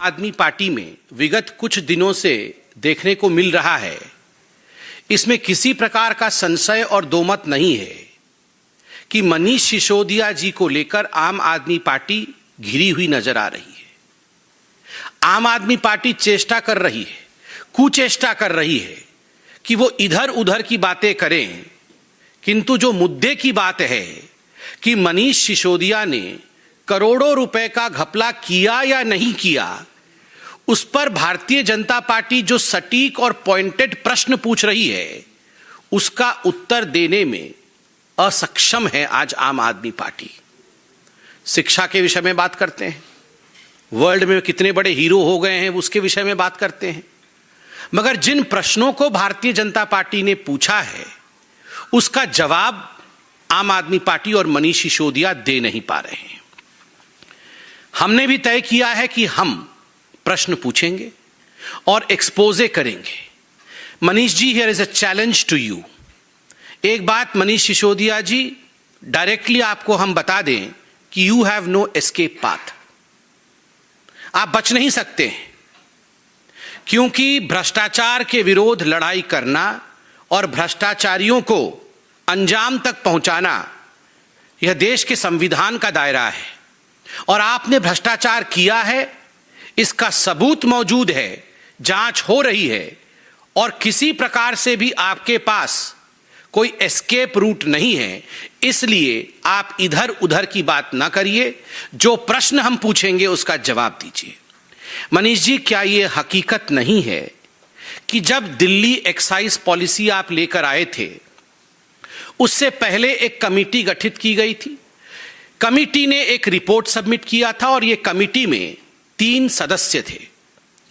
आदमी party में विगत कुछ दिनों से देखने को मिल रहा है, इसमें किसी प्रकार का संशय और दोमत नहीं है कि मनीष सिसोदिया जी को लेकर आम आदमी पार्टी घिरी हुई नजर आ रही है। आम आदमी पार्टी चेष्टा कर रही है, कुचेष्टा कर रही है कि वो इधर उधर की बातें करें, किंतु जो मुद्दे की बात है कि मनीष सिसोदिया ने करोड़ों रुपए का घपला किया या नहीं किया, उस पर भारतीय जनता पार्टी जो सटीक और पॉइंटेड प्रश्न पूछ रही है, उसका उत्तर देने में असक्षम है आज आम आदमी पार्टी। शिक्षा के विषय में बात करते हैं, वर्ल्ड में कितने बड़े हीरो हो गए हैं उसके विषय में बात करते हैं, मगर जिन प्रश्नों को भारतीय जनता पार्टी ने पूछा है उसका जवाब आम आदमी पार्टी और मनीष सिसोदिया दे नहीं पा रहे हैं। हमने भी तय किया है कि हम प्रश्न पूछेंगे और एक्सपोजे करेंगे। Manish ji, here is a challenge to you. एक बात मनीष सिसोदिया जी, डायरेक्टली आपको हम बता दें कि you have no escape path. आप बच नहीं सकते हैं, क्योंकि भ्रष्टाचार के विरोध लड़ाई करना और भ्रष्टाचारियों को अंजाम तक पहुंचाना यह देश के संविधान का दायरा है, और आपने भ्रष्टाचार किया है, इसका सबूत मौजूद है, जांच हो रही है, और किसी प्रकार से भी आपके पास कोई एस्केप रूट नहीं है, इसलिए आप इधर उधर की बात ना करिए, जो प्रश्न हम पूछेंगे उसका जवाब दीजिए। मनीष जी, क्या यह हकीकत नहीं है कि जब दिल्ली एक्साइज पॉलिसी आप लेकर आए थे, उससे पहले एक कमेटी गठित की गई थी, कमेटी ने एक रिपोर्ट सबमिट किया था और यह कमेटी में 3 सदस्य थे।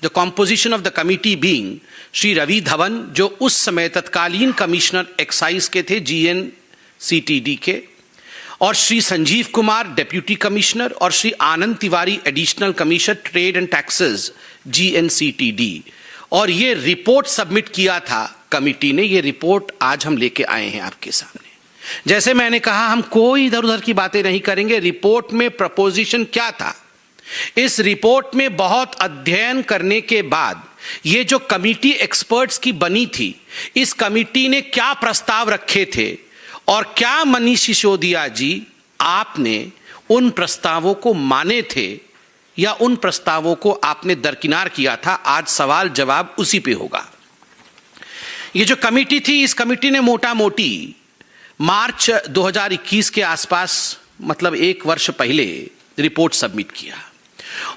The composition of the committee being Shri Ravi Dhawan, जो उस समय तत्कालीन कमिश्नर एक्साइज के थे GNCTD के, और श्री संजीव कुमार डेप्यूटी कमिश्नर, और Shri Anand Tiwari additional commissioner trade and taxes GNCTD। और ये रिपोर्ट सबमिट किया था कमिटी ने। ये रिपोर्ट आज हम लेके आए हैं आपके सामने। जैसे मैंने कहा, हम कोई इधर उधर की बातें नहीं करेंगे। रिपोर्ट में प्रपोजिशन क्या था, इस रिपोर्ट में बहुत अध्ययन करने के बाद ये जो कमिटी एक्सपर्ट्स की बनी थी, इस कमिटी ने क्या प्रस्ताव रखे थे और क्या मनीष सिसोदिया जी आपने उन प्रस्तावों को माने थे या उन प्रस्तावों को आपने दरकिनार किया था, आज सवाल जवाब उसी पे होगा। ये जो कमिटी थी, इस कमिटी ने मोटा मोटी मार्च 2021 के आसपास, मतलब 1 वर्ष पहले रिपोर्ट सबमिट किया।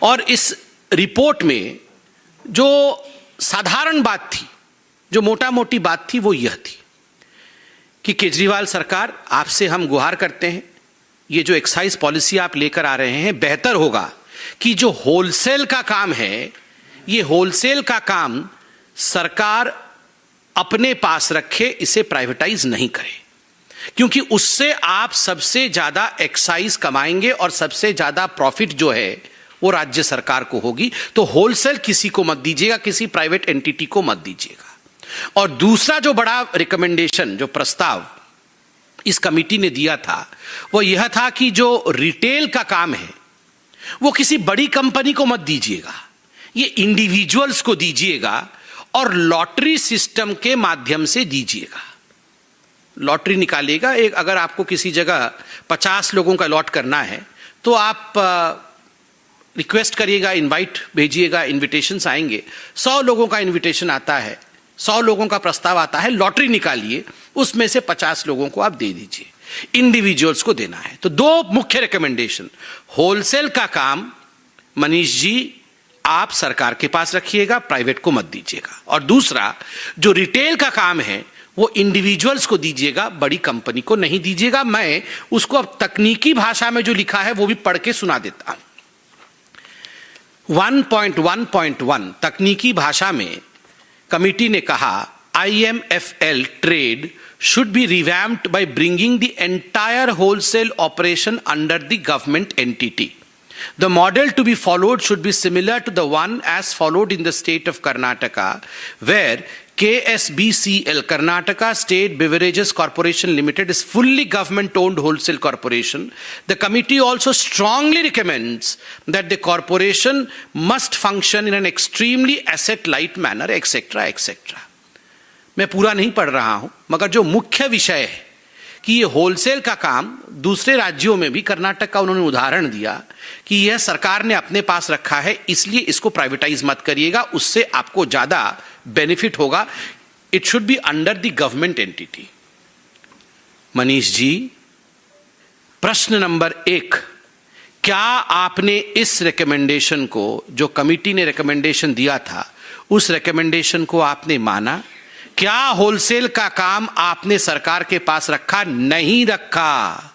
और इस रिपोर्ट में जो साधारण बात थी, जो मोटा मोटी बात थी, वो यह थी कि केजरीवाल सरकार, आपसे हम गुहार करते हैं, ये जो एक्साइज पॉलिसी आप लेकर आ रहे हैं, बेहतर होगा कि जो होलसेल का काम है, ये होलसेल का काम सरकार अपने पास रखे, इसे प्राइवेटाइज नहीं करे, क्योंकि उससे आप सबसे ज्यादा एक्साइज कमाएंगे और सबसे ज्यादा प्रॉफिट जो है वो राज्य सरकार को होगी। तो होलसेल किसी को मत दीजिएगा, किसी प्राइवेट एंटिटी को मत दीजिएगा। और दूसरा जो बड़ा रिकमेंडेशन, जो प्रस्ताव इस कमिटी ने दिया था, वो यह था कि जो रिटेल का काम है वो किसी बड़ी कंपनी को मत दीजिएगा, ये इंडिविजुअल्स को दीजिएगा और लॉटरी सिस्टम के माध्यम से दीजिएगा। लॉटरी निकालिएगा। एक, अगर आपको किसी जगह 50 लोगों का लॉट करना है तो आप रिक्वेस्ट करिएगा, इनवाइट भेजिएगा, इनविटेशंस आएंगे। 100 लोगों का इनविटेशन आता है, 100 लोगों का प्रस्ताव आता है, लॉटरी निकालिए, उसमें से 50 लोगों को आप दे दीजिए, इंडिविजुअल्स को देना है। तो 2 मुख्य रिकमेंडेशन, होलसेल का काम मनीष जी आप सरकार के पास रखिएगा, प्राइवेट को मत दीजिएगा। और दूसरा, जो रिटेल का काम है वो इंडिविजुअल्स को दीजिएगा, बड़ी कंपनी को नहीं दीजिएगा। मैं उसको अब तकनीकी भाषा में जो लिखा है वो भी पढ़ के सुना देता हूं। 1.1.1 तकनीकी भाषा में कमिटी ने कहा, IMFL trade should be revamped by bringing the entire wholesale operation under the government entity. The model to be followed should be similar to the one as followed in the state of Karnataka, where KSBCL, Karnataka State Beverages Corporation Limited, is fully government-owned wholesale corporation. The committee also strongly recommends that the corporation must function in an extremely asset-light manner, etc., etc. मैं पूरा नहीं पढ़ रहा हूं, मगर जो मुख्य विषय है कि ये होलसेल का काम दूसरे राज्यों में भी, कर्नाटक का उन्होंने उदाहरण दिया कि यह सरकार ने अपने पास रखा है, इसलिए इसको प्राइवेटाइज मत करिएगा, उससे आपको ज्यादा बेनिफिट होगा। It should be under the government entity. Manish ji, प्रश्न नंबर 1, क्या आपने इस रिकमेंडेशन को, जो कमिटी ने रिकमेंडेशन दिया था, उस रिकमेंडेशन को आपने माना? क्या होलसेल का काम आपने सरकार के पास रखा? नहीं रखा।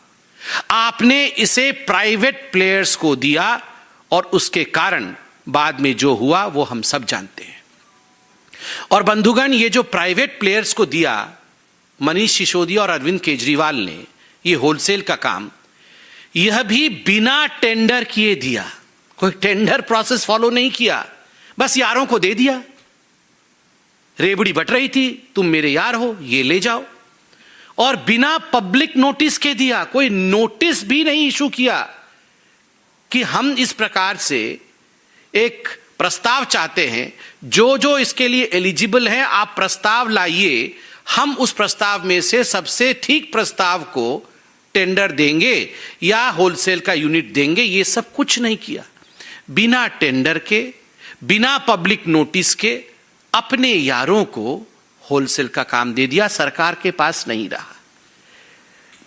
आपने इसे प्राइवेट प्लेयर्स को दिया और उसके कारण बाद में जो हुआ वो हम सब जानते हैं। और बंधुगण, ये जो प्राइवेट प्लेयर्स को दिया, मनीष सिसोदिया और अरविंद केजरीवाल ने ये होलसेल का काम, यह भी बिना टेंडर किए दिया। कोई टेंडर प्रोसेस फॉलो नहीं किया, बस यारों को दे दिया। रेबड़ी बट रही थी, तुम मेरे यार हो, ये ले जाओ, और बिना पब्लिक नोटिस के दिया। कोई नोटिस भी नहीं इशू किया कि हम इस प्रकार से एक प्रस्ताव चाहते हैं, जो जो इसके लिए एलिजिबल हैं आप प्रस्ताव लाइए, हम उस प्रस्ताव में से सबसे ठीक प्रस्ताव को टेंडर देंगे या होलसेल का यूनिट देंगे। ये सब कुछ नहीं किया। बिना टेंडर के, बिना पब्लिक नोटिस के अपने यारों को होलसेल का काम दे दिया, सरकार के पास नहीं रहा।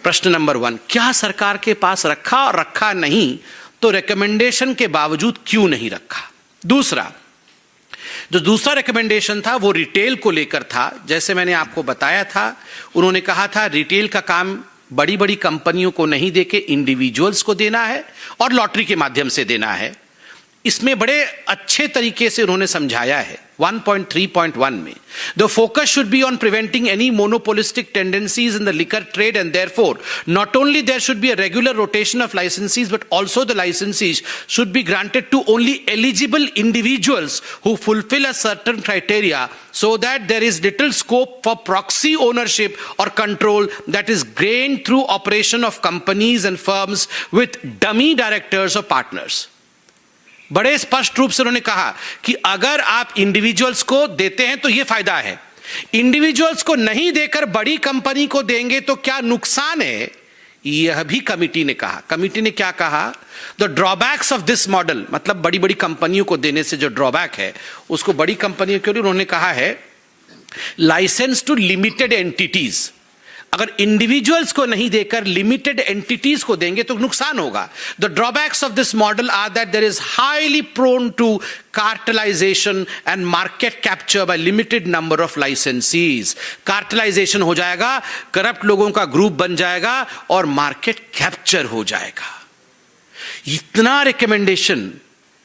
प्रश्न नंबर 1, क्या सरकार के पास रखा, और रखा नहीं तो रिकमेंडेशन के बावजूद क्यों नहीं रखा? दूसरा, जो दूसरा रिकमेंडेशन था वो रिटेल को लेकर था। जैसे मैंने आपको बताया था, उन्होंने कहा था रिटेल का काम बड़ी बड़ी कंपनियों को नहीं देके इंडिविजुअल्स को देना है और लॉटरी के माध्यम से देना है। इसमें बड़े अच्छे तरीके से उन्होंने समझाया है 1.3.1 में, the focus should be on preventing any monopolistic tendencies in the liquor trade and therefore not only there should be a regular rotation of licensees but also the licensees should be granted to only eligible individuals who fulfil a certain criteria so that there is little scope for proxy ownership or control that is gained through operation of companies and firms with dummy directors or partners. बड़े स्पष्ट रूप से उन्होंने कहा कि अगर आप individuals को देते हैं तो यह फायदा है, इंडिविजुअल्स को नहीं देकर बड़ी कंपनी को देंगे तो क्या नुकसान है, यह भी कमिटी ने कहा। कमिटी ने क्या कहा? The drawbacks of this model, मतलब बड़ी बड़ी कंपनियों को देने से जो ड्रॉबैक है उसको बड़ी कंपनियों के लिए उन्होंने कहा है लाइसेंस टू लिमिटेड एंटिटीज। अगर इंडिविजुअल्स को नहीं देकर लिमिटेड एंटिटीज को देंगे तो नुकसान होगा। The drawbacks of this model are that there is highly prone to cartelisation and market capture by limited number of licensees. Cartelisation हो जाएगा, करप्ट लोगों का ग्रुप बन जाएगा और मार्केट कैप्चर हो जाएगा। इतना रिकमेंडेशन,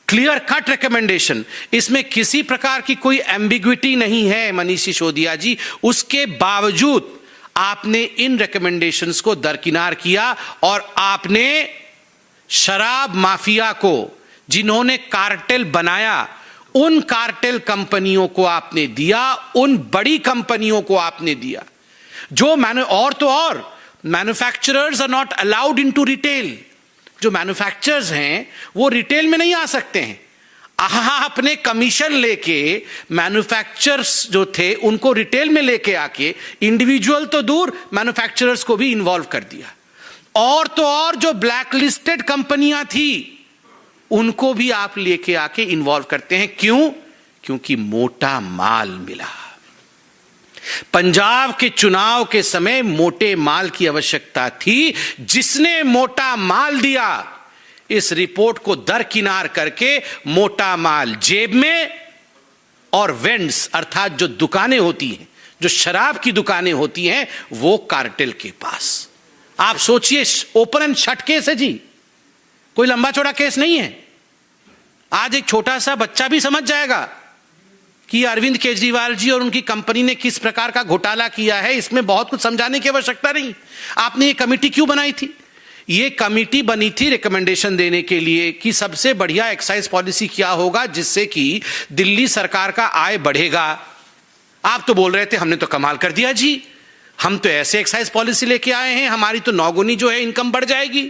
क्लियर कट रिकमेंडेशन, इसमें किसी प्रकार की कोई एम्बिग्विटी नहीं है मनीष सिसोदिया जी। उसके बावजूद आपने इन रिकमेंडेशंस को दरकिनार किया और आपने शराब माफिया को, जिन्होंने कार्टेल बनाया, उन कार्टेल कंपनियों को आपने दिया, उन बड़ी कंपनियों को आपने दिया जो manufacturers are not allowed into retail. जो मैन्युफैक्चरर्स हैं वो रिटेल में नहीं आ सकते हैं। अपने कमीशन लेके मैन्युफैक्चरर्स जो थे उनको रिटेल में लेके आके, इंडिविजुअल तो दूर, मैन्युफैक्चरर्स को भी इन्वॉल्व कर दिया। और तो और जो ब्लैकलिस्टेड कंपनियां थी उनको भी आप लेके आके इन्वॉल्व करते हैं। क्यों? क्योंकि मोटा माल मिला। पंजाब के चुनाव के समय मोटे माल की आवश्यकता थी। जिसने मोटा माल दिया, इस रिपोर्ट को दरकिनार करके मोटा माल जेब में और वेंड्स अर्थात जो दुकानें होती हैं, जो शराब की दुकानें होती हैं, वो कार्टेल के पास। आप सोचिए, ओपन एंड शट केस है जी, कोई लंबा चौड़ा केस नहीं है। आज एक छोटा सा बच्चा भी समझ जाएगा कि अरविंद केजरीवाल जी और उनकी कंपनी ने किस प्रकार का घोटाला किया है। इसमें बहुत कुछ समझाने की आवश्यकता नहीं। आपने ये कमेटी क्यों बनाई थी? ये कमेटी बनी थी रिकमेंडेशन देने के लिए कि सबसे बढ़िया एक्साइज पॉलिसी क्या होगा जिससे कि दिल्ली सरकार का आय बढ़ेगा। आप तो बोल रहे थे हमने तो कमाल कर दिया जी, हम तो ऐसे एक्साइज पॉलिसी लेके आए हैं, हमारी तो 9 गुनी जो है इनकम बढ़ जाएगी।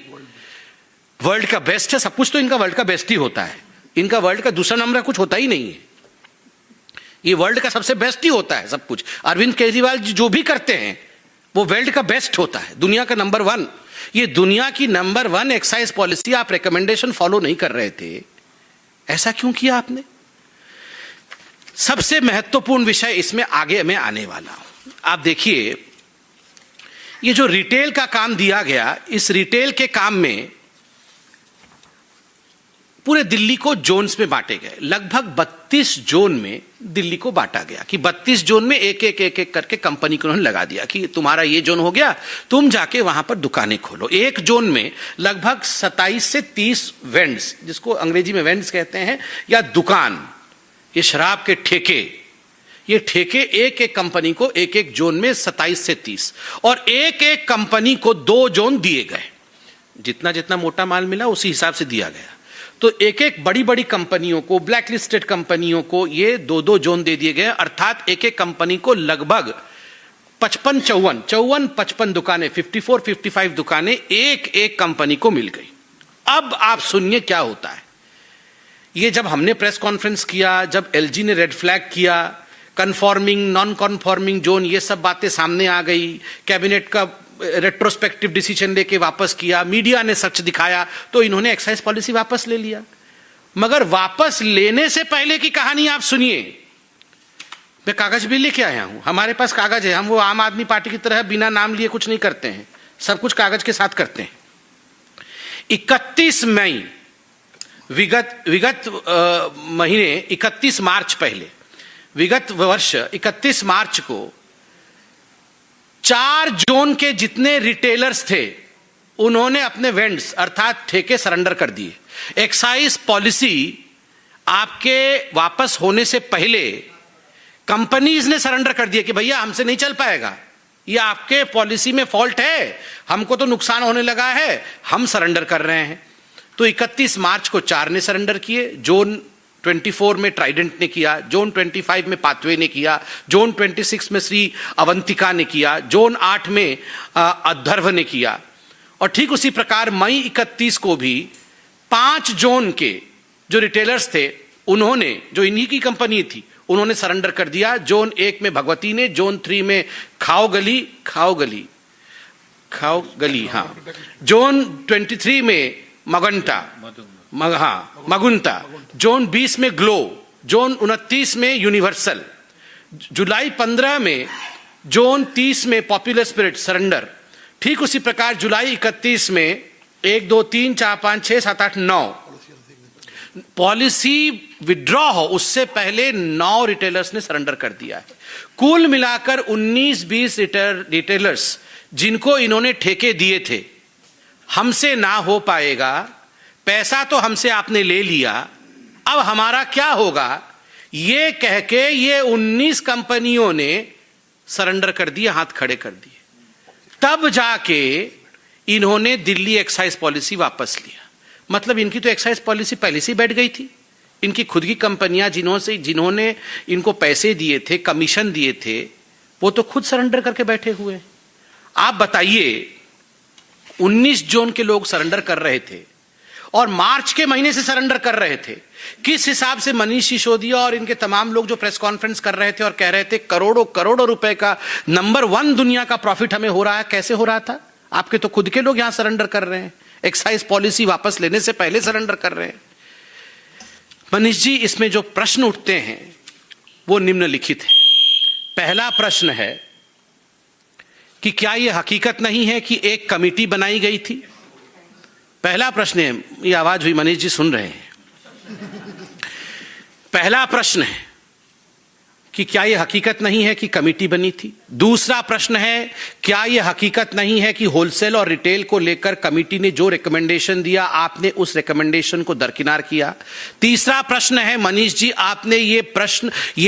वर्ल्ड का बेस्ट है सब कुछ, तो इनका वर्ल्ड का बेस्ट ही होता है। इनका वर्ल्ड का दूसरा नंबर कुछ होता ही नहीं है। ये वर्ल्ड का सबसे बेस्ट ही होता है सब कुछ। अरविंद केजरीवाल जी जो भी करते हैं वो वर्ल्ड का बेस्ट होता है, दुनिया का नंबर 1। ये दुनिया की नंबर 1 एक्साइज पॉलिसी आप रिकमेंडेशन फॉलो नहीं कर रहे थे, ऐसा क्यों किया आपने? सबसे महत्वपूर्ण विषय इसमें आगे मैं आने वाला हूं। आप देखिए, ये जो रिटेल का काम दिया गया, इस रिटेल के काम में पूरे दिल्ली को जोन्स में बांटे गए। लगभग 32 जोन में दिल्ली को बांटा गया कि 32 जोन में एक एक करके कंपनी को उन्होंने लगा दिया कि तुम्हारा ये जोन हो गया, तुम जाके वहां पर दुकानें खोलो। एक जोन में लगभग 27 से 30 वेंड्स, जिसको अंग्रेजी में वेंड्स कहते हैं, या दुकान, ये शराब के ठेके, ये ठेके एक एक कंपनी को एक एक जोन में 27 से 30, और एक एक कंपनी को 2 जोन दिए गए। जितना जितना मोटा माल मिला उसी हिसाब से दिया गया। तो एक एक बड़ी बड़ी कंपनियों को, ब्लैकलिस्टेड कंपनियों को ये 2-2 जोन दे दिए गए। अर्थात एक एक कंपनी को लगभग 55 दुकानें, 54-55 दुकानें एक एक कंपनी को मिल गई। अब आप सुनिए क्या होता है। ये जब हमने प्रेस कॉन्फ्रेंस किया, जब एलजी ने रेड फ्लैग किया, कन्फॉर्मिंग, नॉन कन्फॉर्मिंग जोन, ये सब बातें सामने आ गई, कैबिनेट का रेट्रोस्पेक्टिव डिसीजन लेके वापस किया, मीडिया ने सच दिखाया, तो इन्होंने एक्साइज पॉलिसी वापस ले लिया। मगर वापस लेने से पहले की कहानी आप सुनिए। मैं कागज भी लेके आया हूं, हमारे पास कागज है। हम वो आम आदमी पार्टी की तरह बिना नाम लिए कुछ नहीं करते हैं, सब कुछ कागज के साथ करते हैं। 31 मई विगत महीने 31 मार्च पहले विगत वर्ष 31 मार्च को 4 जोन के जितने रिटेलर्स थे उन्होंने अपने वेंड्स अर्थात ठेके सरेंडर कर दिए। एक्साइज पॉलिसी आपके वापस होने से पहले कंपनीज ने सरेंडर कर दिया कि भैया हमसे नहीं चल पाएगा, ये आपके पॉलिसी में फॉल्ट है, हमको तो नुकसान होने लगा है, हम सरेंडर कर रहे हैं। तो 31 मार्च को 4 ने सरेंडर किए। जोन 24 में ट्राइडेंट ने किया, जोन 25 में पाथवे ने किया, जोन 26 में श्री अवंतिका ने किया, जोन 8 में अधर्व ने किया। और ठीक उसी प्रकार मई 31 को भी 5 जोन के जो रिटेलर्स थे उन्होंने, जो इन्हीं की कंपनी थी, उन्होंने सरेंडर कर दिया। जोन 1 में भगवती ने, जोन 3 में खाओ गली, हाँ, जोन 23 में मगुंता, जोन 20 में ग्लो, जोन 29 में यूनिवर्सल, जुलाई 15 में जोन 30 में पॉपुलर स्पिरिट सरेंडर। ठीक उसी प्रकार जुलाई 31 में 1 2 3 4 5 6 7 8 9 पॉलिसी विड्रॉ हो उससे पहले 9 रिटेलर्स ने सरेंडर कर दिया है। कुल मिलाकर 19-20 रिटेलर्स जिनको इन्होंने ठेके दिए थे, हमसे ना हो पाएगा, पैसा तो हमसे आपने ले लिया, अब हमारा क्या होगा, ये कह के ये 19 कंपनियों ने सरेंडर कर दिए, हाथ खड़े कर दिए। तब जाके इन्होंने दिल्ली एक्साइज पॉलिसी वापस लिया। मतलब इनकी तो एक्साइज पॉलिसी पहले से बैठ गई थी। इनकी खुद की कंपनियां जिन्होंने इनको पैसे दिए थे, कमीशन दिए थे, वो तो खुद सरेंडर करके बैठे हुए। आप बताइए, 19 जोन के लोग सरेंडर कर रहे थे और मार्च के महीने से सरेंडर कर रहे थे। किस हिसाब से मनीष सिसोदिया और इनके तमाम लोग जो प्रेस कॉन्फ्रेंस कर रहे थे और कह रहे थे करोड़ों रुपए का नंबर 1 दुनिया का प्रॉफिट हमें हो रहा है, कैसे हो रहा था? आपके तो खुद के लोग यहां सरेंडर कर रहे हैं, एक्साइज पॉलिसी वापस लेने से पहले सरेंडर कर रहे हैं। मनीष जी, इसमें जो प्रश्न उठते हैं वो निम्नलिखित है। पहला प्रश्न है कि क्या यह हकीकत नहीं है कि एक कमेटी बनाई गई थी? पहला प्रश्न है, ये आवाज हुई, मनीष जी सुन रहे हैं। पहला प्रश्न है कि क्या यह हकीकत नहीं है कि कमेटी बनी थी? दूसरा प्रश्न है, क्या यह हकीकत नहीं है कि होलसेल और रिटेल को लेकर कमेटी ने जो रिकमेंडेशन दिया, आपने उस रिकमेंडेशन को दरकिनार किया? तीसरा प्रश्न है, मनीष जी, आपने ये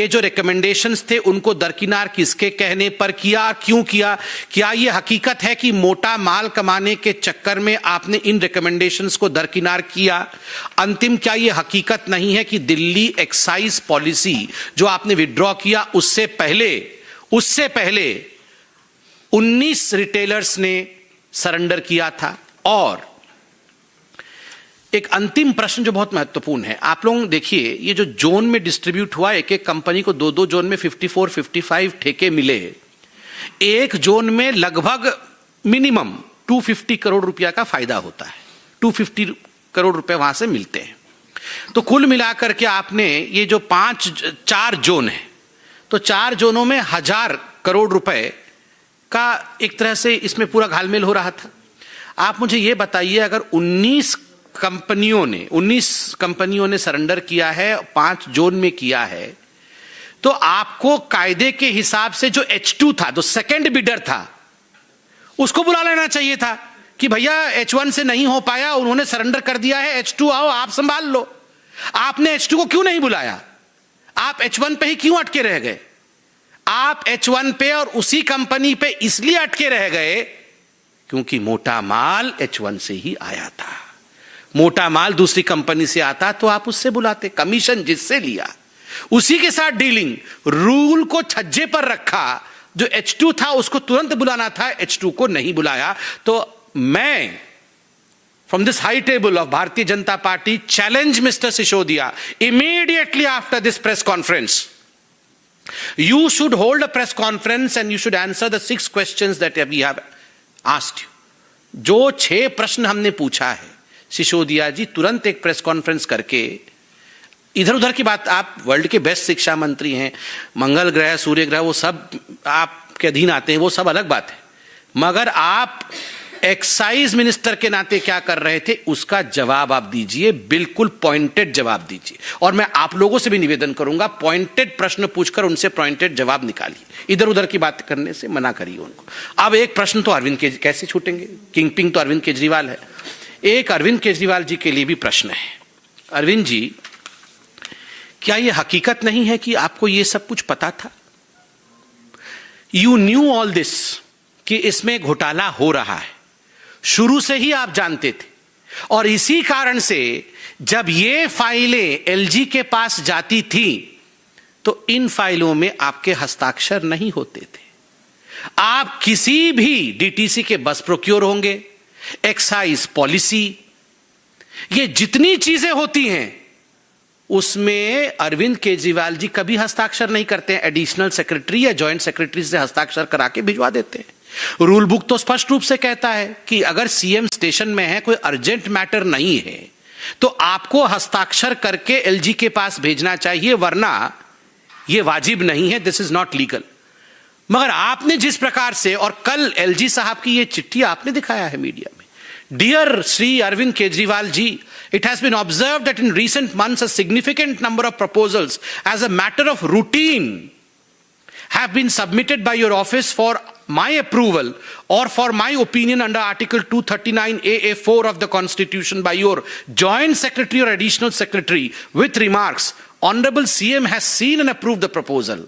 जो रिकमेंडेशंस थे उनको दरकिनार किसके कहने पर किया, क्यों किया? क्या यह हकीकत है कि मोटा माल कमाने के चक्कर में आपने इन रिकमेंडेशंस को दरकिनार किया? अंतिम, क्या यह हकीकत नहीं है कि दिल्ली एक्साइज पॉलिसी जो आपने विड्रॉ किया उससे पहले 19 रिटेलर्स ने सरेंडर किया था? और एक अंतिम प्रश्न जो बहुत महत्वपूर्ण है, आप लोग देखिए, ये जो जोन में डिस्ट्रीब्यूट हुआ, एक एक कंपनी को 2-2 जोन में 54-55 ठेके मिले। एक जोन में लगभग मिनिमम 250 करोड़ रुपया का फायदा होता है, 250 करोड़ रुपए वहां से मिलते हैं। तो कुल मिलाकर के आपने ये जो 4 जोन है, तो 4 जोनों में 1000 करोड़ रुपए का एक तरह से इसमें पूरा घालमेल हो रहा था। आप मुझे ये बताइए, अगर 19 कंपनियों ने सरेंडर किया है, 5 जोन में किया है, तो आपको कायदे के हिसाब से जो H2 था, जो सेकंड बिडर था, उसको बुला लेना चाहिए था कि भैया H1 से नहीं हो पाया, उन्होंने सरेंडर कर दिया है, H2 आओ, आप संभाल लो। आपने H2 को क्यों नहीं बुलाया? आप H1 पे ही क्यों अटके रह गए? आप H1 पे और उसी कंपनी पे इसलिए अटके रह गए क्योंकि मोटा माल H1 से ही आया था। मोटा माल दूसरी कंपनी से आता तो आप उससे बुलाते, कमीशन जिससे लिया उसी के साथ डीलिंग। रूल को छज्जे पर रखा, जो H2 था उसको तुरंत बुलाना था, H2 को नहीं बुलाया। तो मैं from this high table of Bharatiya Janata Party challenge Mr. Sisodiya immediately after this press conference. You should hold a press conference and you should answer the 6 questions that we have asked you. जो 6 प्रश्न हमने पूछा है, सिसोदिया जी तुरंत एक press conference करके इधर उधर की बात, आप वर्ल्ड के बेस्ट शिक्षा मंत्री हैं, मंगल ग्रह सूर्य ग्रह वो सब आपके अधीन आते हैं, वो सब अलग बात है, मगर आप एक्साइज मिनिस्टर के नाते क्या कर रहे थे उसका जवाब आप दीजिए, बिल्कुल पॉइंटेड जवाब दीजिए। और मैं आप लोगों से भी निवेदन करूंगा, पॉइंटेड प्रश्न पूछकर उनसे पॉइंटेड जवाब निकालिए, इधर उधर की बात करने से मना करिए उनको। अब एक प्रश्न तो अरविंद केजरीवाल कैसे छूटेंगे, किंग पिंग तो अरविंद केजरीवाल है। एक अरविंद केजरीवाल जी के लिए भी प्रश्न है। अरविंद जी, क्या यह हकीकत नहीं है कि आपको यह सब कुछ पता था? यू न्यू ऑल दिस, कि इसमें घोटाला हो रहा है, शुरू से ही आप जानते थे, और इसी कारण से जब ये फाइलें एलजी के पास जाती थी तो इन फाइलों में आपके हस्ताक्षर नहीं होते थे। आप किसी भी डीटीसी के बस प्रोक्योर होंगे, एक्साइज पॉलिसी, ये जितनी चीजें होती हैं उसमें अरविंद केजरीवाल जी कभी हस्ताक्षर नहीं करते हैं, एडिशनल सेक्रेटरी या जॉइंट सेक्रेटरी से हस्ताक्षर करा के भिजवा देते हैं। रूल बुक तो स्पष्ट रूप से कहता है कि अगर सीएम स्टेशन में है, कोई अर्जेंट मैटर नहीं है, तो आपको हस्ताक्षर करके एलजी के पास भेजना चाहिए, वरना यह वाजिब नहीं है, दिस इज नॉट लीगल। मगर आपने जिस प्रकार से, और कल एलजी साहब की यह चिट्ठी आपने दिखाया है मीडिया में, dear Shri Arvind Kejriwal ji, it has been observed that in recent months a significant number of proposals as a matter of routine have been submitted by your office for my approval or for my opinion under Article 239AA4 of the Constitution by your Joint Secretary or Additional Secretary with remarks, Honorable CM has seen and approved the proposal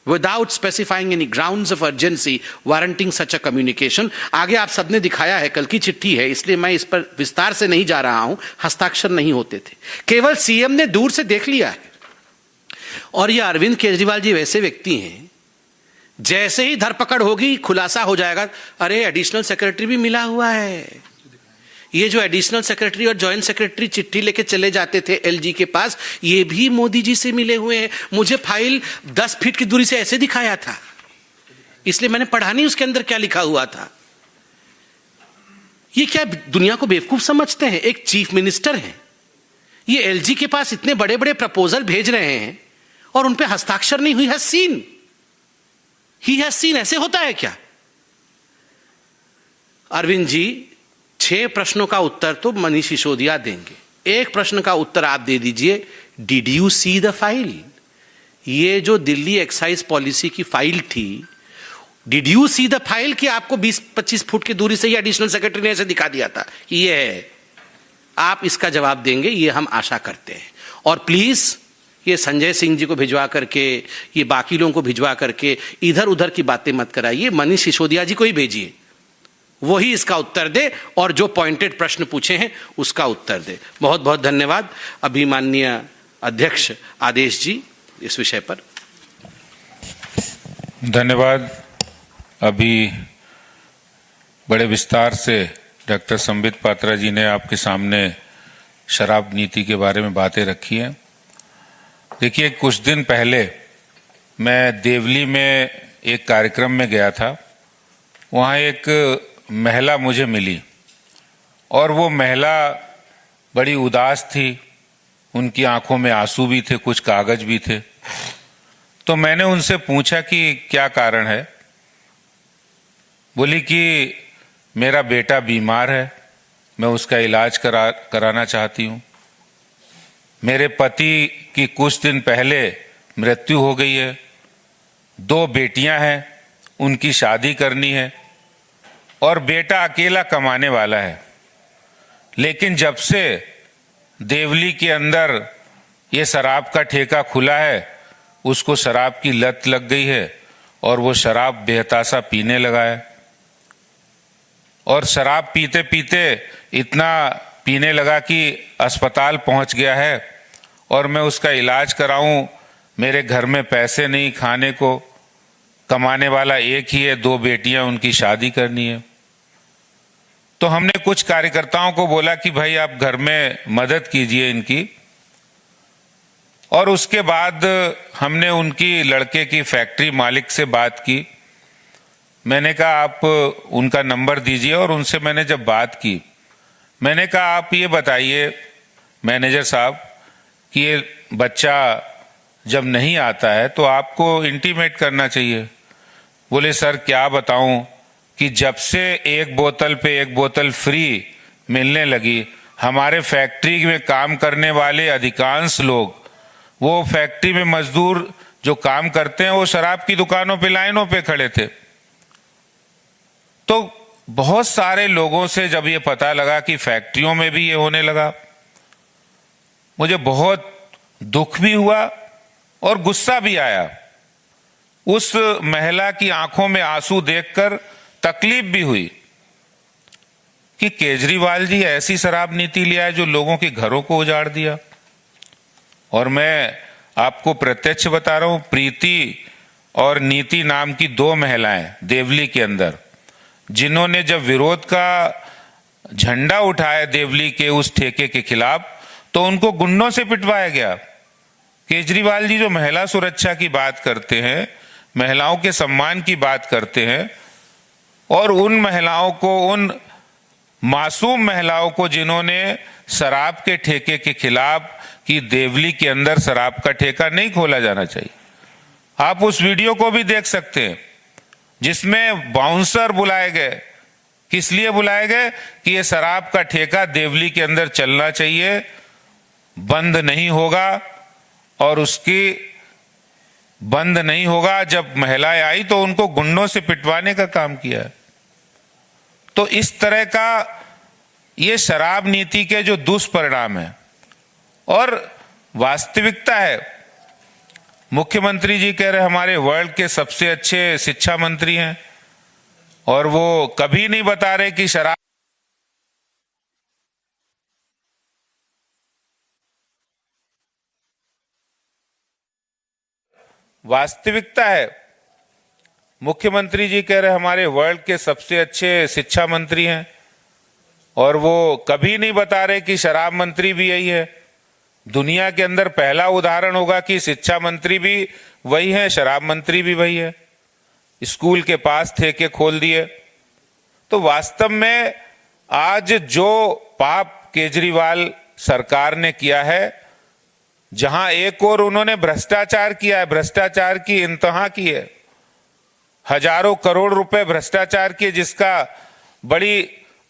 without specifying any grounds of urgency warranting such a communication। आगे आप सबने दिखाया है, कल की चिट्ठी है, इसलिए मैं इस पर विस्तार से नहीं जा रहा हूं। हस्ताक्षर नहीं होते थे, केवल सीएम ने दूर से देख लिया है। और ये अरविंद केजरीवाल जी वैसे व्यक्ति हैं, जैसे ही धरपकड़ होगी खुलासा हो जाएगा, अरे एडिशनल सेक्रेटरी भी मिला हुआ है। ये जो एडिशनल सेक्रेटरी और जॉइंट सेक्रेटरी चिट्ठी लेके चले जाते थे एलजी के पास, ये भी मोदी जी से मिले हुए हैं। मुझे फाइल 10 फीट की दूरी से ऐसे दिखाया था, इसलिए मैंने पढ़ा नहीं उसके अंदर क्या लिखा हुआ था। ये क्या दुनिया को बेवकूफ समझते हैं? एक चीफ मिनिस्टर हैं, ये एलजी के पास इतने बड़े बड़े प्रपोजल भेज रहे हैं और उन पे हस्ताक्षर नहीं हुई। ही हैज सीन, ऐसे होता है क्या? अरविंद जी, 6 प्रश्नों का उत्तर तो मनीष सिसोदिया देंगे, एक प्रश्न का उत्तर आप दे दीजिए, did you see the file? ये जो दिल्ली एक्साइज पॉलिसी की फाइल थी, did you see the file कि आपको 20-25 फुट की दूरी से ही एडिशनल सेक्रेटरी ने ऐसे दिखा दिया था कि ये है? आप इसका जवाब देंगे, ये हम आशा करते हैं। और प्लीज ये संजय सिंह जी को भिजवा करके, ये बाकी लोगों को भिजवा करके इधर उधर की बातें मत कराइए, मनीष सिसोदिया जी को ही भेजिए, वही इसका उत्तर दे और जो पॉइंटेड प्रश्न पूछे हैं उसका उत्तर दे। बहुत बहुत धन्यवाद। अभी माननीय अध्यक्ष आदेश जी इस विषय पर। धन्यवाद। अभी बड़े विस्तार से डॉक्टर संबित पात्रा जी ने आपके सामने शराब नीति के बारे में बातें रखी हैं। देखिए, कुछ दिन पहले मैं देवली में एक कार्यक्रम में गया था, वहाँ एक महिला मुझे मिली और वो महिला बड़ी उदास थी, उनकी आंखों में आंसू भी थे, कुछ कागज भी थे। तो मैंने उनसे पूछा कि क्या कारण है। बोली कि मेरा बेटा बीमार है, मैं उसका इलाज कराना चाहती हूँ। मेरे पति की कुछ दिन पहले मृत्यु हो गई है, 2 बेटियां हैं, उनकी शादी करनी है और बेटा अकेला कमाने वाला है। लेकिन जब से देवली के अंदर ये शराब का ठेका खुला है, उसको शराब की लत लग गई है और वो शराब बेहताशा पीने लगा है। और शराब पीते पीते इतना पीने लगा कि अस्पताल पहुंच गया है और मैं उसका इलाज कराऊं, मेरे घर में पैसे नहीं खाने को, कमाने वाला एक ही है, 2 बेटियां, उनकी शादी करनी है। तो हमने कुछ कार्यकर्ताओं को बोला कि भाई आप घर में मदद कीजिए इनकी। और उसके बाद हमने उनकी लड़के की फैक्ट्री मालिक से बात की। मैंने कहा आप उनका नंबर दीजिए, और उनसे मैंने जब बात की, मैंने कहा आप ये बताइए मैनेजर साहब कि ये बच्चा जब नहीं आता है तो आपको इंटीमेट करना चाहिए। बोले सर क्या बताऊं कि जब से एक बोतल पे एक बोतल फ्री मिलने लगी, हमारे फैक्ट्री में काम करने वाले अधिकांश लोग, वो फैक्ट्री में मजदूर जो काम करते हैं, वो शराब की दुकानों पे लाइनों पे खड़े थे। तो बहुत सारे लोगों से जब ये पता लगा कि फैक्ट्रियों में भी ये होने लगा, मुझे बहुत दुख भी हुआ और गुस्सा भी आया। उस महिला की आंखों में आंसू देखकर तकलीफ भी हुई कि केजरीवाल जी ऐसी शराब नीति ले आए जो लोगों के घरों को उजाड़ दिया। और मैं आपको प्रत्यक्ष बता रहा हूं, प्रीति और नीति नाम की दो महिलाएं देवली के अंदर, जिन्होंने जब विरोध का झंडा उठाया देवली के उस ठेके के खिलाफ, तो उनको गुंडों से पिटवाया गया। केजरीवाल जी जो महिला सुरक्षा की बात करते हैं, महिलाओं के सम्मान की बात करते हैं, और उन महिलाओं को, उन मासूम महिलाओं को जिन्होंने शराब के ठेके के खिलाफ कि देवली के अंदर शराब का ठेका नहीं खोला जाना चाहिए। आप उस वीडियो को भी देख सकते हैं जिसमें बाउंसर बुलाए गए। किस लिए बुलाए गए? कि ये शराब का ठेका देवली के अंदर चलना चाहिए, बंद नहीं होगा। और उसकी बंद नहीं होगा। जब महिलाएं आई तो उनको गुंडों से पिटवाने का काम किया। तो इस तरह का ये शराब नीति के जो दुष्परिणाम है, और वास्तविकता है, मुख्यमंत्री जी कह रहे हमारे वर्ल्ड के सबसे अच्छे शिक्षा मंत्री हैं, और वो कभी नहीं बता रहे कि शराब वास्तविकता है, मुख्यमंत्री जी कह रहे हमारे वर्ल्ड के सबसे अच्छे शिक्षा मंत्री हैं, और वो कभी नहीं बता रहे कि शराब मंत्री भी यही है। दुनिया के अंदर पहला उदाहरण होगा कि शिक्षा मंत्री भी वही है, शराब मंत्री भी वही है। स्कूल के पास ठेके खोल दिए। तो वास्तव में आज जो पाप केजरीवाल सरकार ने किया है, जहां एक और उन्होंने भ्रष्टाचार किया है, भ्रष्टाचार की इंतहा की है, हजारों करोड़ रुपए भ्रष्टाचार किए, जिसका बड़ी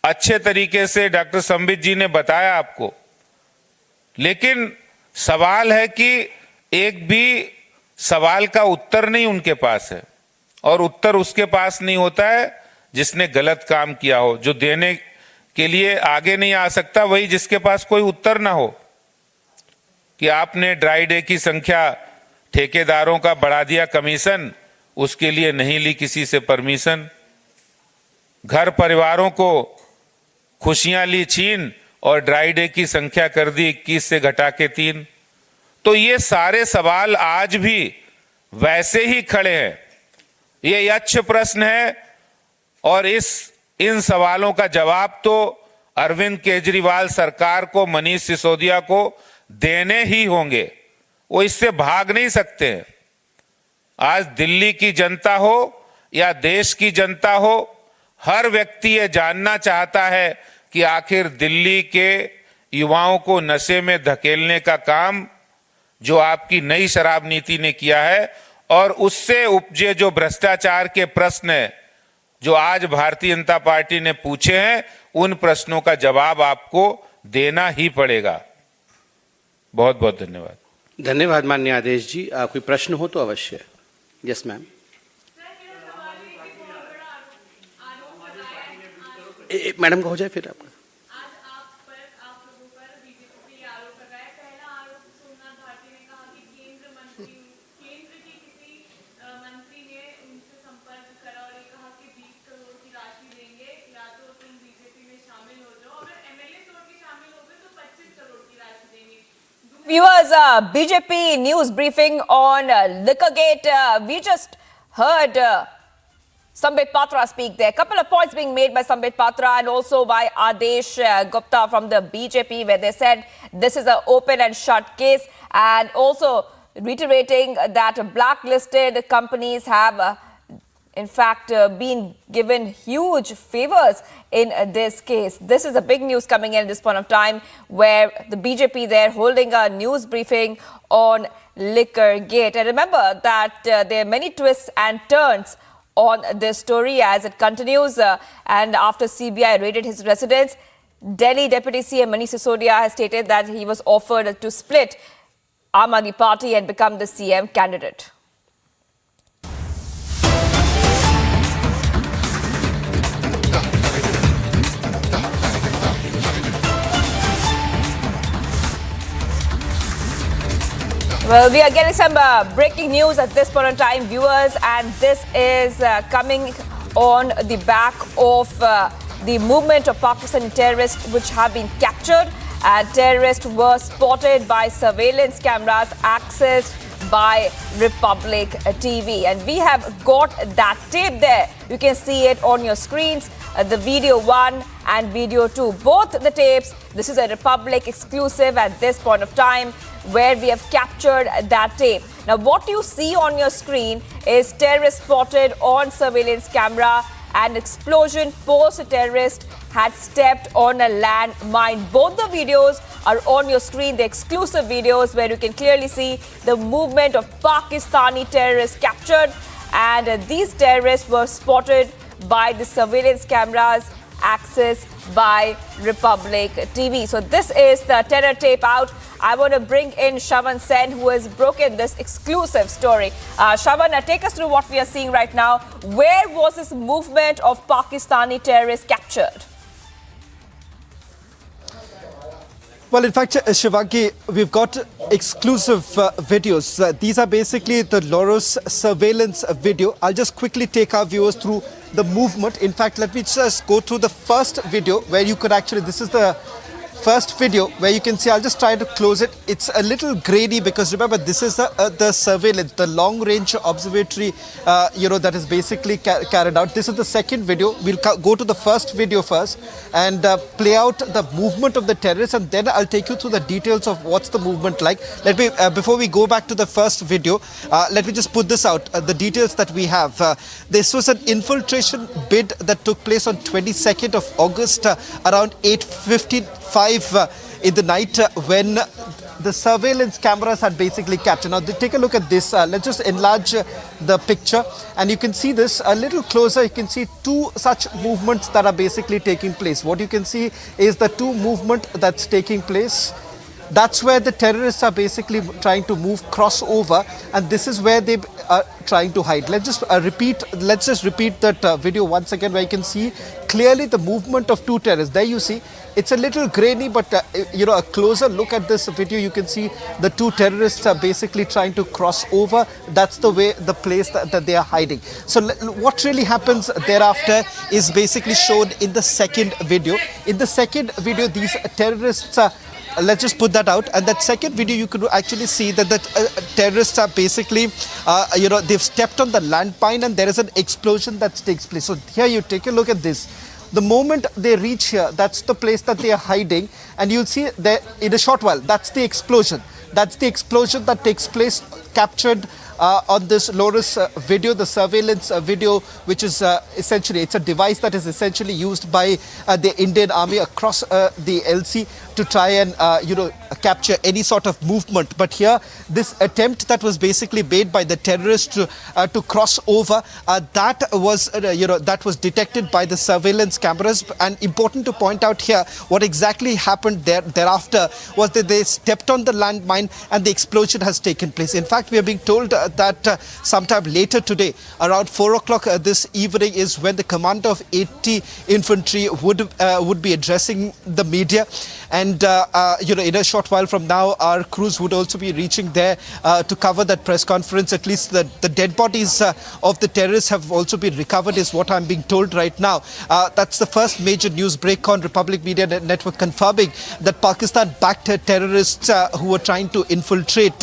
अच्छे तरीके से डॉक्टर संबित जी ने बताया आपको। लेकिन सवाल है कि एक भी सवाल का उत्तर नहीं उनके पास है, और उत्तर उसके पास नहीं होता है जिसने गलत काम किया हो। जो देने के लिए आगे नहीं आ सकता, वही जिसके पास कोई उत्तर ना हो। कि आपने ड्राई डे की संख्या ठेकेदारों का बढ़ा दिया कमीशन, उसके लिए नहीं ली किसी से परमिशन। घर परिवारों को खुशियां ली छीन, और ड्राई डे की संख्या कर दी 21 से घटा के 3। तो ये सारे सवाल आज भी वैसे ही खड़े हैं। ये यक्ष प्रश्न है, और इन सवालों का जवाब तो अरविंद केजरीवाल सरकार को, मनीष सिसोदिया को देने ही होंगे। वो इससे भाग नहीं सकते हैं। आज दिल्ली की जनता हो या देश की जनता हो, हर व्यक्ति ये जानना चाहता है कि आखिर दिल्ली के युवाओं को नशे में धकेलने का काम जो आपकी नई शराब नीति ने किया है, और उससे उपजे जो भ्रष्टाचार के प्रश्न है जो आज भारतीय जनता पार्टी ने पूछे हैं, उन प्रश्नों का जवाब आपको देना ही पड़ेगा। बहुत बहुत धन्यवाद। धन्यवाद माननीय आदेश जी। कोई प्रश्न हो तो अवश्य। Yes ma'am. मैडम का हो जाए फिर आपका। Viewers, BJP news briefing on Liquorgate. We just heard Sambit Patra speak there. A couple of points being made by Sambit Patra and also by Adesh Gupta from the BJP, where they said this is an open and shut case, and also reiterating that blacklisted companies have in fact, been given huge favors in this case. This is the big news coming in at this point of time, where the BJP there holding a news briefing on Liquor Gate. And remember that there are many twists and turns on this story as it continues. And after CBI raided his residence, Delhi Deputy CM Manish Sisodia has stated that he was offered to split Aam Aadmi Party and become the CM candidate. Well, we are getting some breaking news at this point in time, viewers, and this is coming on the back of the movement of Pakistani terrorists which have been captured. And terrorists were spotted by surveillance cameras accessed by Republic TV. And we have got that tape there. You can see it on your screens, the video 1 and video 2. Both the tapes, this is a Republic exclusive at this point of time, where we have captured that tape. Now, what you see on your screen is terrorists spotted on surveillance camera, and explosion post-terrorist had stepped on a landmine. Both the videos are on your screen, the exclusive videos where you can clearly see the movement of Pakistani terrorists captured, and these terrorists were spotted by the surveillance cameras accessed by Republic TV. So this is the terror tape out. I want to bring in Shravan Sen, who has broken this exclusive story. Shravan, take us through what we are seeing right now. Where was this movement of Pakistani terrorists captured? Well, in fact, Shivangi, we've got exclusive videos. These are basically the Laru's surveillance video. I'll just quickly take our viewers through the movement. In fact, let me just go through the first video where you could actually, this is the first video where you can see, I'll just try to close it. It's a little grainy because remember, this is the surveillance, the long range observatory, that is basically carried out. This is the second video. We'll go to the first video first and play out the movement of the terrorists, and then I'll take you through the details of what's the movement like. Let me, before we go back to the first video, let me just put this out, the details that we have. This was an infiltration bid that took place on 22nd of August around 8:55 in the night when the surveillance cameras had basically captured. Now, take a look at this. Let's just enlarge the picture, and you can see this a little closer. You can see two such movements that are basically taking place. What you can see is the two movement that's taking place. That's where the terrorists are basically trying to move crossover, and this is where they are trying to hide. Let's just repeat that video once again, where you can see clearly the movement of two terrorists. There you see. It's a little grainy, but a closer look at this video, you can see the two terrorists are basically trying to cross over. That's the way, the place that they are hiding. So what really happens thereafter is basically shown in the second video. In the second video, these terrorists let's just put that out, and that second video you could actually see that the terrorists are basically they've stepped on the landmine, and there is an explosion that takes place. So here you take a look at this. The moment they reach here, that's the place that they are hiding, and you'll see there in a short while, that's the explosion. That's the explosion that takes place, captured on this Laru's video, the surveillance video, which is essentially, it's a device that is essentially used by the Indian Army across the LC to try and, capture any sort of movement. But here, this attempt that was basically made by the terrorists to cross over, that was detected by the surveillance cameras. And important to point out here, what exactly happened thereafter was that they stepped on the landmine and the explosion has taken place. In fact, we are being told that sometime later today, around 4 o'clock this evening, is when the commander of 80 infantry would be addressing the media. And, in a short while from now, our crews would also be reaching there to cover that press conference. At least the dead bodies of the terrorists have also been recovered, is what I'm being told right now. That's the first major news break on Republic Media Network, confirming that Pakistan-backed terrorists who were trying to infiltrate,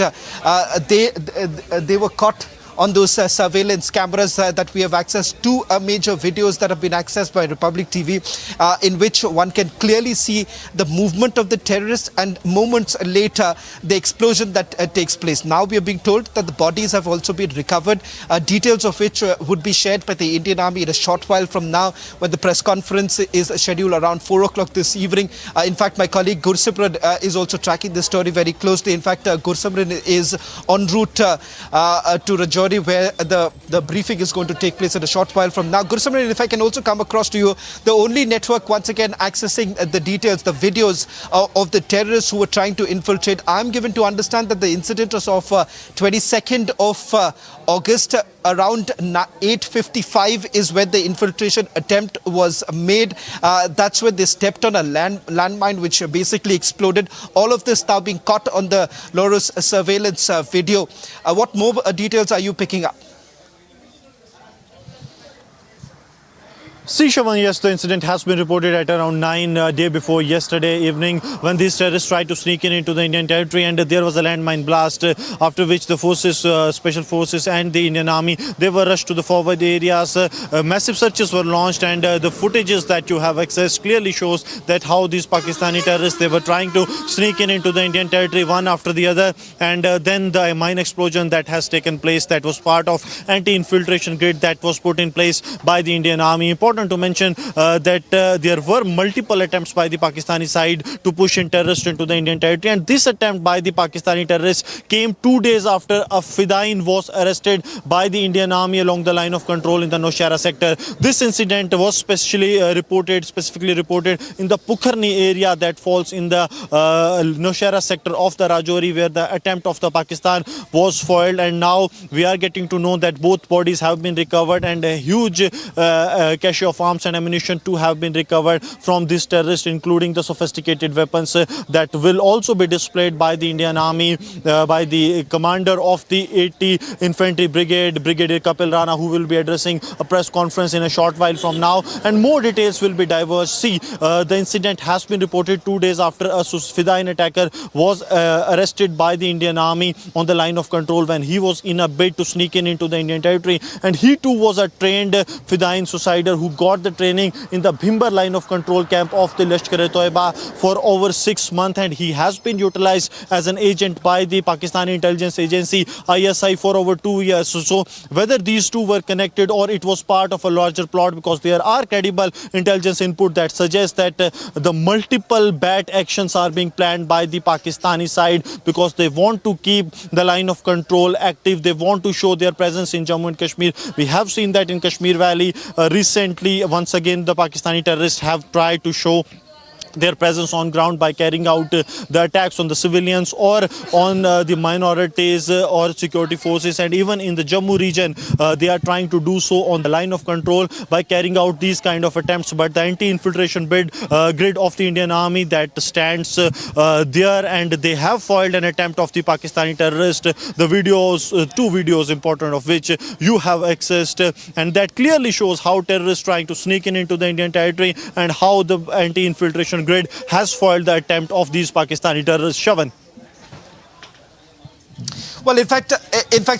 they were caught on those surveillance cameras that we have access to major videos that have been accessed by Republic TV, in which one can clearly see the movement of the terrorists and moments later the explosion that takes place. Now we are being told that the bodies have also been recovered, details of which would be shared by the Indian Army in a short while from now, when the press conference is scheduled around 4 o'clock this evening. In fact, my colleague Gursimran is also tracking this story very closely. In fact, Gursimran is en route to Rajouri, where the briefing is going to take place in a short while from now. Gursimran, if I can also come across to you, the only network once again accessing the details, the videos of the terrorists who were trying to infiltrate. I'm given to understand that the incident was of 22nd of August. Around 8:55 is when the infiltration attempt was made. That's when they stepped on a landmine which basically exploded. All of this now being caught on the Lalu's surveillance video. What more details are you picking up? See, Shavan, yes, the incident has been reported at around 9 day before yesterday evening, when these terrorists tried to sneak into the Indian territory, and there was a landmine blast, after which the forces, special forces and the Indian Army, they were rushed to the forward areas. Massive searches were launched, and the footages that you have accessed clearly shows that how these Pakistani terrorists, they were trying to sneak into the Indian territory one after the other, and then the mine explosion that has taken place, that was part of anti-infiltration grid that was put in place by the Indian Army. Important to mention that there were multiple attempts by the Pakistani side to push in terrorists into the Indian territory, and this attempt by the Pakistani terrorists came 2 days after a Fidain was arrested by the Indian Army along the line of control in the Nowshera sector. This incident was specifically reported in the Pukharni area that falls in the Nowshera sector of the Rajouri, where the attempt of the Pakistan was foiled, and now we are getting to know that both bodies have been recovered, and a huge cache of arms and ammunition too have been recovered from these terrorists, including the sophisticated weapons that will also be displayed by the Indian Army, by the commander of the 80 Infantry Brigade, Brigadier Kapil Rana, who will be addressing a press conference in a short while from now, and more details will be diverged. See, the incident has been reported 2 days after a Fidain attacker was arrested by the Indian Army on the line of control when he was in a bid to sneak into the Indian territory, and he too was a trained Fidain suicider who got the training in the Bhimber line of control camp of the Lashkar-e-Toiba for over 6 months, and he has been utilized as an agent by the Pakistani intelligence agency ISI for over 2 years. So whether these two were connected or it was part of a larger plot, because there are credible intelligence input that suggests that the multiple bad actions are being planned by the Pakistani side, because they want to keep the line of control active. They want to show their presence in Jammu and Kashmir. We have seen that in Kashmir Valley recently. Once again, the Pakistani terrorists have tried to show their presence on ground by carrying out the attacks on the civilians or on the minorities or security forces, and even in the Jammu region they are trying to do so on the line of control by carrying out these kind of attempts. But the anti-infiltration grid of the Indian Army that stands there, and they have foiled an attempt of the Pakistani terrorist. The videos, 2 videos important of which you have accessed, and that clearly shows how terrorists trying to sneak into the Indian territory and how the anti-infiltration grid has foiled the attempt of these Pakistani terrorists. Shavan. Well, in fact,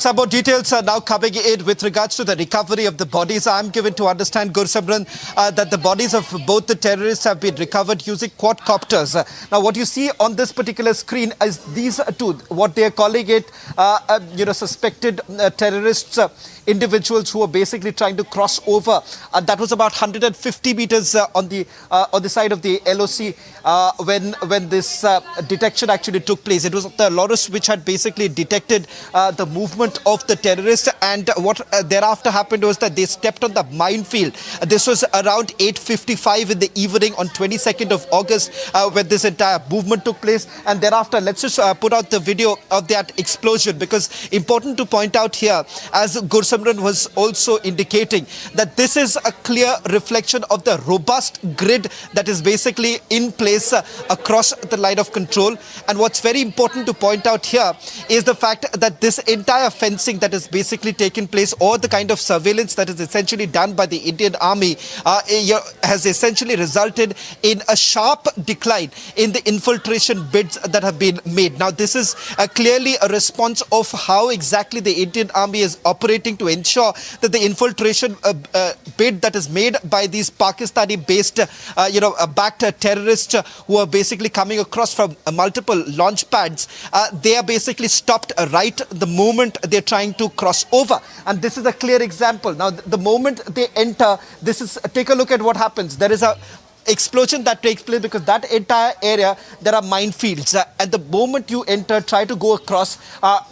some more details are now coming in with regards to the recovery of the bodies. I'm given to understand, Gursimran, that the bodies of both the terrorists have been recovered using quadcopters. Now, what you see on this particular screen is these two, what they are calling it, suspected terrorists, individuals who are basically trying to cross over. That was about 150 meters on the side of the LOC when this detection actually took place. It was the Laurus which had basically detected the movement of the terrorists, and what thereafter happened was that they stepped on the minefield. This was around 8:55 in the evening on 22nd of August when this entire movement took place, and thereafter let's just put out the video of that explosion, because important to point out here, as Gursimran Gursimran was also indicating that this is a clear reflection of the robust grid that is basically in place across the line of control. And what's very important to point out here is the fact that this entire fencing that is basically taken place, or the kind of surveillance that is essentially done by the Indian Army, has essentially resulted in a sharp decline in the infiltration bids that have been made. Now, this is clearly a response of how exactly the Indian Army is operating to ensure that the infiltration bid that is made by these Pakistani-based, backed terrorists who are basically coming across from multiple launch pads, they are basically stopped right the moment they're trying to cross over. And this is a clear example. Now, the moment they enter, take a look at what happens. There is a explosion that takes place because that entire area, there are minefields. At the moment you enter, try to go across,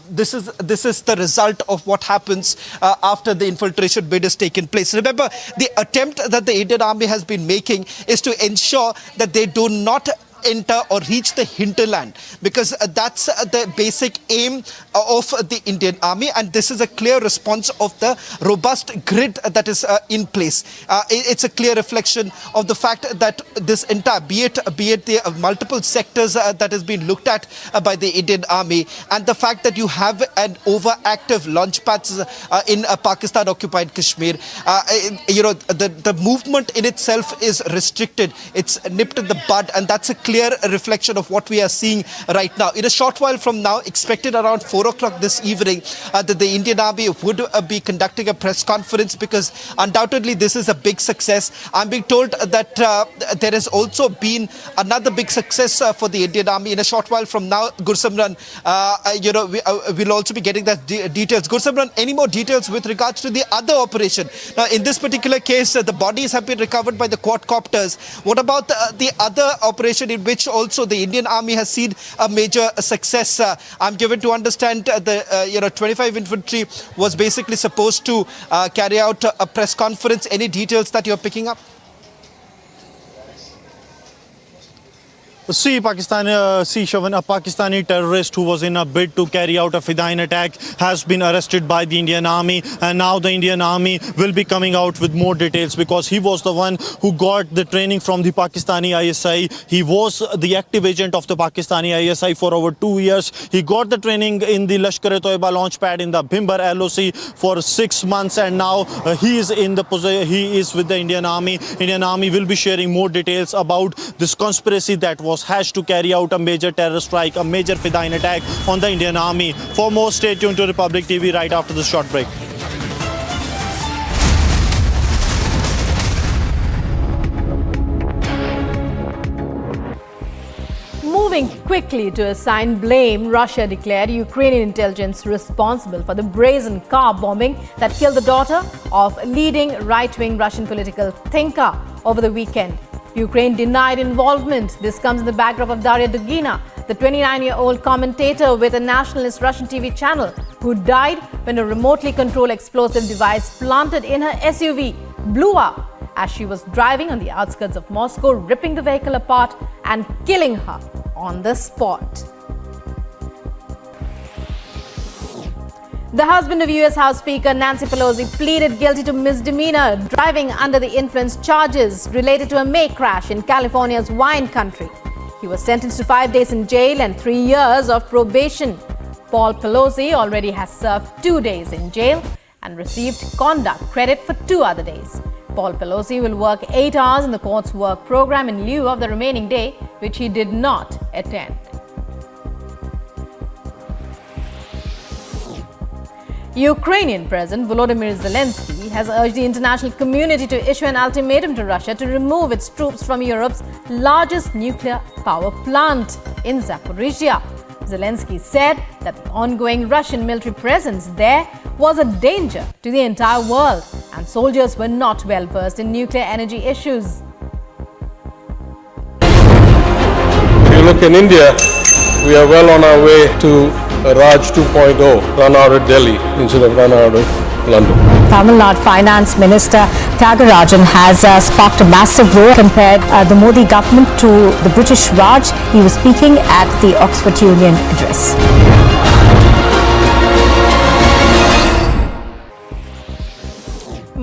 this is the result of what happens after the infiltration bid has taken place. Remember, the attempt that the Indian Army has been making is to ensure that they do not enter or reach the hinterland, because that's the basic aim of the Indian Army, and this is a clear response of the robust grid that is in place. It's a clear reflection of the fact that this entire, be it the multiple sectors that has been looked at by the Indian Army, and the fact that you have an overactive launch pads in Pakistan occupied Kashmir, the movement in itself is restricted. It's nipped in the bud, and that's a clear reflection of what we are seeing right now. In a short while from now, expected around 4 o'clock this evening, that the Indian Army would be conducting a press conference, because undoubtedly this is a big success. I'm being told that there has also been another big success for the Indian Army. In a short while from now, Gursimran, we'll also be getting that details. Gursimran, any more details with regards to the other operation? Now, in this particular case, the bodies have been recovered by the quadcopters. What about the other operation in which also the Indian Army has seen a major success? I'm given to understand the 25 infantry was basically supposed to carry out a press conference. Any details that you're picking up? See, Shavan, a Pakistani terrorist who was in a bid to carry out a Fidain attack has been arrested by the Indian Army, and now the Indian Army will be coming out with more details, because he was the one who got the training from the Pakistani ISI. He was the active agent of the Pakistani ISI for over 2 years. He got the training in the Lashkar-e-Toiba launch pad in the Bhimbar LOC for 6 months, and now he is with the Indian Army. Indian Army will be sharing more details about this conspiracy that was hatched to carry out a major terror strike, a major Fidain attack on the Indian Army. For more, stay tuned to Republic TV right after this short break. Moving quickly to assign blame, Russia declared Ukrainian intelligence responsible for the brazen car bombing that killed the daughter of a leading right-wing Russian political thinker over the weekend. Ukraine denied involvement. This comes in the backdrop of Daria Dugina, the 29-year-old commentator with a nationalist Russian TV channel, who died when a remotely controlled explosive device planted in her SUV blew up as she was driving on the outskirts of Moscow, ripping the vehicle apart and killing her on the spot. The husband of U.S. House Speaker Nancy Pelosi pleaded guilty to misdemeanor driving under the influence charges related to a May crash in California's wine country. He was sentenced to 5 days in jail and 3 years of probation. Paul Pelosi already has served 2 days in jail and received conduct credit for 2 other days. Paul Pelosi will work 8 hours in the court's work program in lieu of the remaining day, which he did not attend. Ukrainian President Volodymyr Zelensky has urged the international community to issue an ultimatum to Russia to remove its troops from Europe's largest nuclear power plant in Zaporizhia. Zelensky said that the ongoing Russian military presence there was a danger to the entire world, and soldiers were not well versed in nuclear energy issues. If you look in India, we are well on our way to Raj 2.0, run out of Delhi instead of run out of London. Tamil Nadu Finance Minister Thiagarajan has sparked a massive roar, compared the Modi government to the British Raj. He was speaking at the Oxford Union address.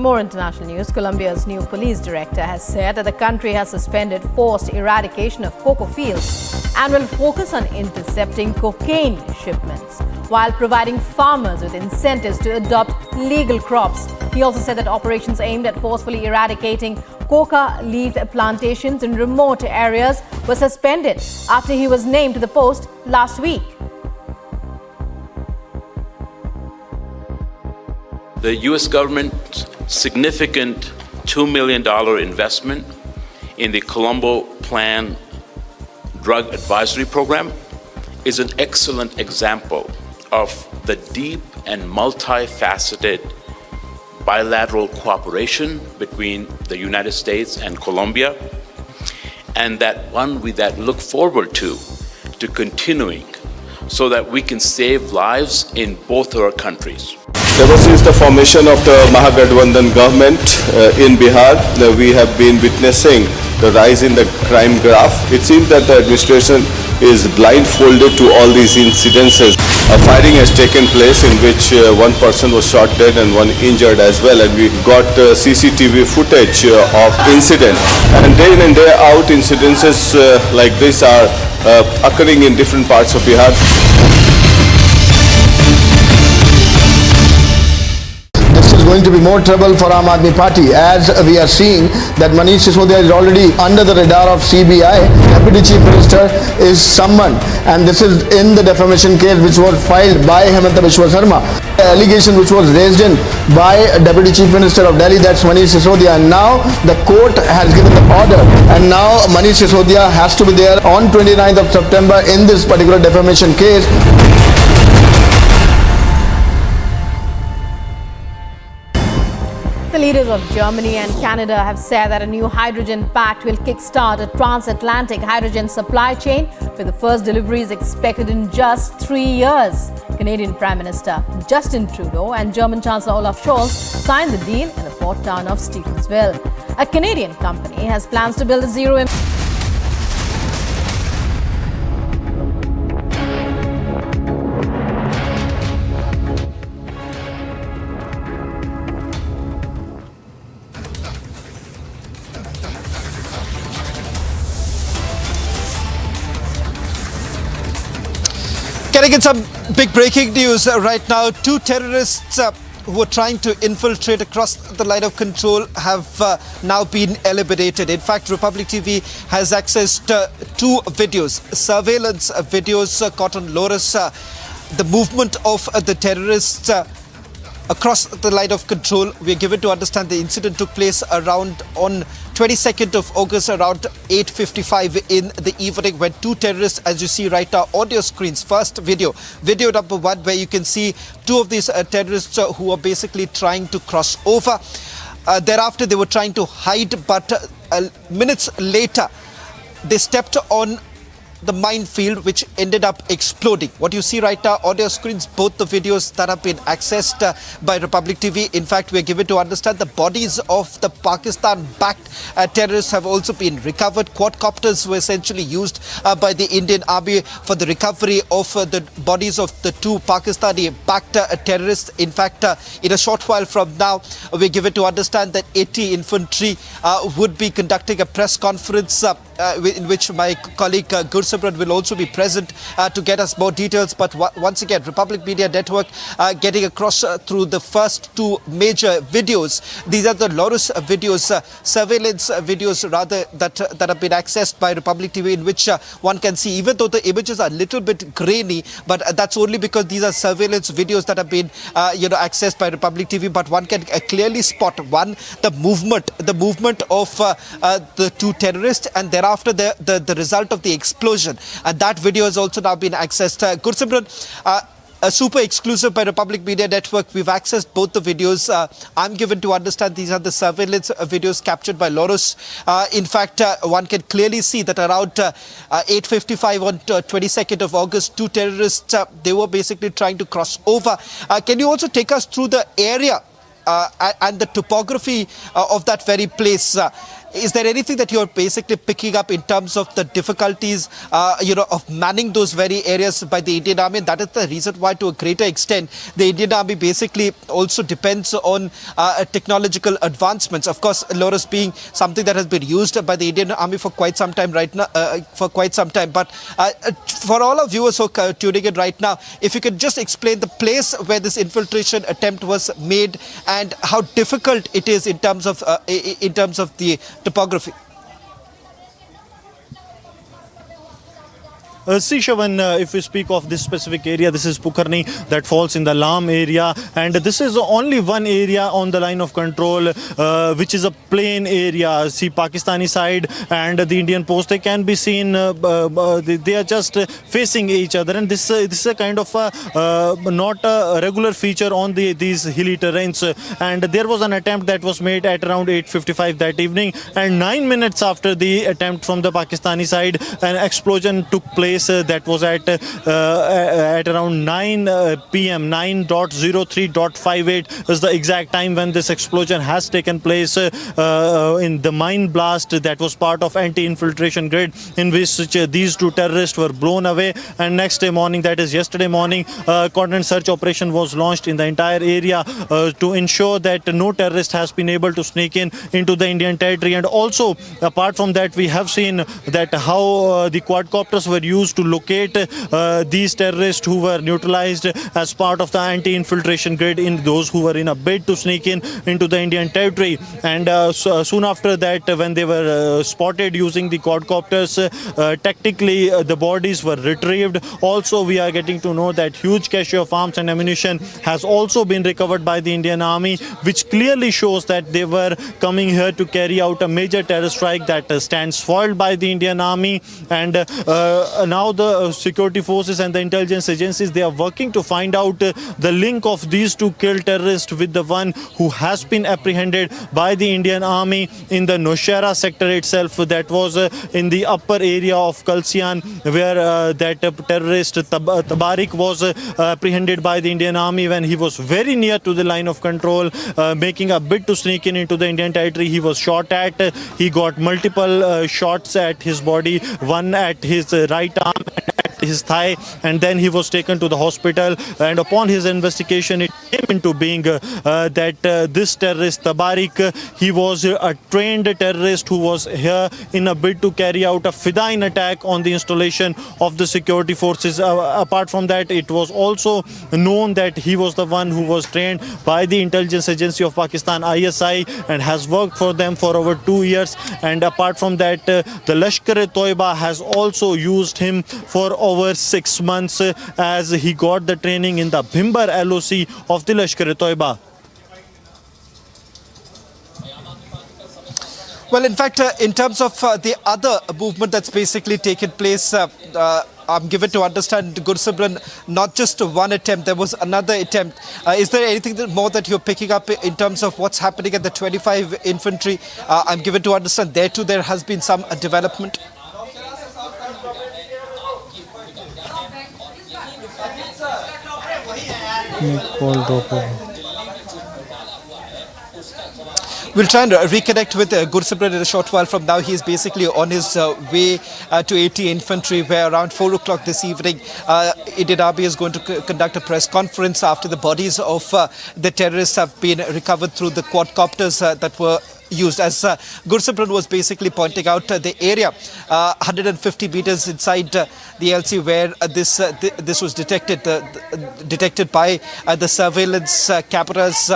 more international news, Colombia's new police director has said that the country has suspended forced eradication of cocoa fields and will focus on intercepting cocaine shipments while providing farmers with incentives to adopt legal crops. He also said that operations aimed at forcefully eradicating coca leaf plantations in remote areas were suspended after he was named to the post last week. The U.S. government's significant $2 million investment in the Colombo Plan Drug Advisory Program is an excellent example of the deep and multifaceted bilateral cooperation between the United States and Colombia, and that one we that look forward to continuing so that we can save lives in both our countries. Ever since the formation of the Mahagathbandhan government in Bihar, we have been witnessing the rise in the crime graph. It seems that the administration is blindfolded to all these incidences. A firing has taken place in which one person was shot dead and one injured as well, and we got CCTV footage of incident. And day in and day out, incidences like this are occurring in different parts of Bihar. Going to be more trouble for Aam Aadmi Party, as we are seeing that Manish Sisodia is already under the radar of CBI. Deputy Chief Minister is summoned, and this is in the defamation case which was filed by Hemanta Biswa Sarma. The allegation which was raised in by Deputy Chief Minister of Delhi, that's Manish Sisodia, and now the court has given the order, and now Manish Sisodia has to be there on 29th of September in this particular defamation case. The leaders of Germany and Canada have said that a new hydrogen pact will kickstart a transatlantic hydrogen supply chain, with the first deliveries expected in just 3 years. Canadian Prime Minister Justin Trudeau and German Chancellor Olaf Scholz signed the deal in the port town of Stevensville. A Canadian company has plans to build a zero Getting in some big breaking news right now. Two terrorists who were trying to infiltrate across the line of control have now been eliminated. In fact, Republic TV has accessed two videos, surveillance videos caught on Loris, the movement of the terrorists across the line of control. We are given to understand the incident took place around on 22nd of August around 8:55 in the evening, when two terrorists, as you see right now on your screens, first video number one, where you can see two of these terrorists who are basically trying to cross over. Thereafter they were trying to hide, but minutes later they stepped on the minefield, which ended up exploding. What you see right now on your screens, both the videos that have been accessed by Republic TV. In fact, we are given to understand the bodies of the Pakistan-backed terrorists have also been recovered. Quadcopters were essentially used by the Indian Army for the recovery of the bodies of the two Pakistani-backed terrorists. In fact, in a short while from now, we are given to understand that 80 infantry would be conducting a press conference in which my colleague Gursimran will also be present to get us more details. But once again, Republic Media Network getting across through the first two major videos. These are the Loris videos, surveillance videos rather, that have been accessed by Republic TV, in which one can see, even though the images are a little bit grainy, but that's only because these are surveillance videos that have been accessed by Republic TV. But one can clearly spot the movement of the two terrorists, and thereafter the result of the explosion. And that video has also now been accessed. Gursimran, a super exclusive by Republic Media Network. We've accessed both the videos. I'm given to understand these are the surveillance videos captured by Loris. In fact, one can clearly see that around 8:55 on 22nd of August, two terrorists, they were basically trying to cross over. Can you also take us through the area and the topography of that very place? Is there anything that you're basically picking up in terms of the difficulties, of manning those very areas by the Indian Army? And that is the reason why, to a greater extent, the Indian Army basically also depends on technological advancements. Of course, LORUS being something that has been used by the Indian Army for quite some time right now, But for all our viewers who are tuning in right now, if you could just explain the place where this infiltration attempt was made and how difficult it is in terms of the topography. Sishavan, if we speak of this specific area, this is Pukharni that falls in the Lam area, and this is only one area on the line of control, which is a plain area. See, Pakistani side and the Indian post, they can be seen, they are just facing each other, and this is a kind of not a regular feature on these hilly terrains. And there was an attempt that was made at around 8:55 that evening, and 9 minutes after the attempt from the Pakistani side, an explosion took place. That was at around 9 p.m. 9:03.58 is the exact time when this explosion has taken place in the mine blast that was part of anti-infiltration grid, in which these two terrorists were blown away. And next day morning, that is yesterday morning, coordinated search operation was launched in the entire area to ensure that no terrorist has been able to sneak into the Indian territory. And also, apart from that, we have seen that how the quadcopters were used to locate these terrorists who were neutralized as part of the anti-infiltration grid, in those who were in a bid to sneak into the Indian territory. And soon after that, when they were spotted using the quadcopters, tactically the bodies were retrieved. Also, we are getting to know that huge cache of arms and ammunition has also been recovered by the Indian Army, which clearly shows that they were coming here to carry out a major terror strike that stands foiled by the Indian Army. And now the security forces and the intelligence agencies, they are working to find out the link of these two killed terrorists with the one who has been apprehended by the Indian Army in the Nowshera sector itself. That was in the upper area of Kalsian, where that terrorist Tabarik was apprehended by the Indian Army when he was very near to the line of control, making a bid to sneak into the Indian territory. He was shot at. He got multiple shots at his body, one at his right arm and at his thigh, and then he was taken to the hospital. And upon his investigation, it came into being that this terrorist Tabarik, he was a trained terrorist who was here in a bid to carry out a Fidain attack on the installation of the security forces. Apart from that, it was also known that he was the one who was trained by the intelligence agency of Pakistan, ISI, and has worked for them for over 2 years. And apart from that, the Lashkar-e-Toiba has also used him for over 6 months as he got the training in the Bhimbar LOC of the Lashkar-e-Toiba. Well, in fact, in terms of the other movement that's basically taken place, I'm given to understand, Gursabran, not just one attempt, there was another attempt. Is there anything more that you're picking up in terms of what's happening at the 25 infantry? I'm given to understand there too there has been some development. We'll try and reconnect with Gursabran in a short while from now. He is basically on his way to 80 Infantry, where around 4 o'clock this evening, Indian Army is going to conduct a press conference after the bodies of the terrorists have been recovered through the quadcopters that were used. As Gursabran was basically pointing out, the area 150 meters inside the LC where this was detected by the surveillance cameras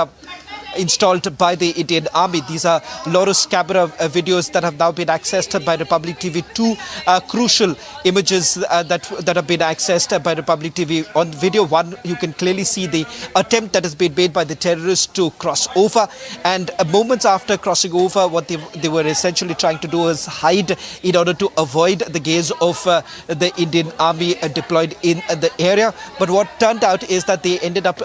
installed by the Indian Army. These are LORUS camera videos that have now been accessed by Republic TV. Two crucial images that have been accessed by Republic TV. On video one, you can clearly see the attempt that has been made by the terrorists to cross over, and moments after crossing over, what they were essentially trying to do is hide in order to avoid the gaze of the Indian Army deployed in the area. But what turned out is that they ended up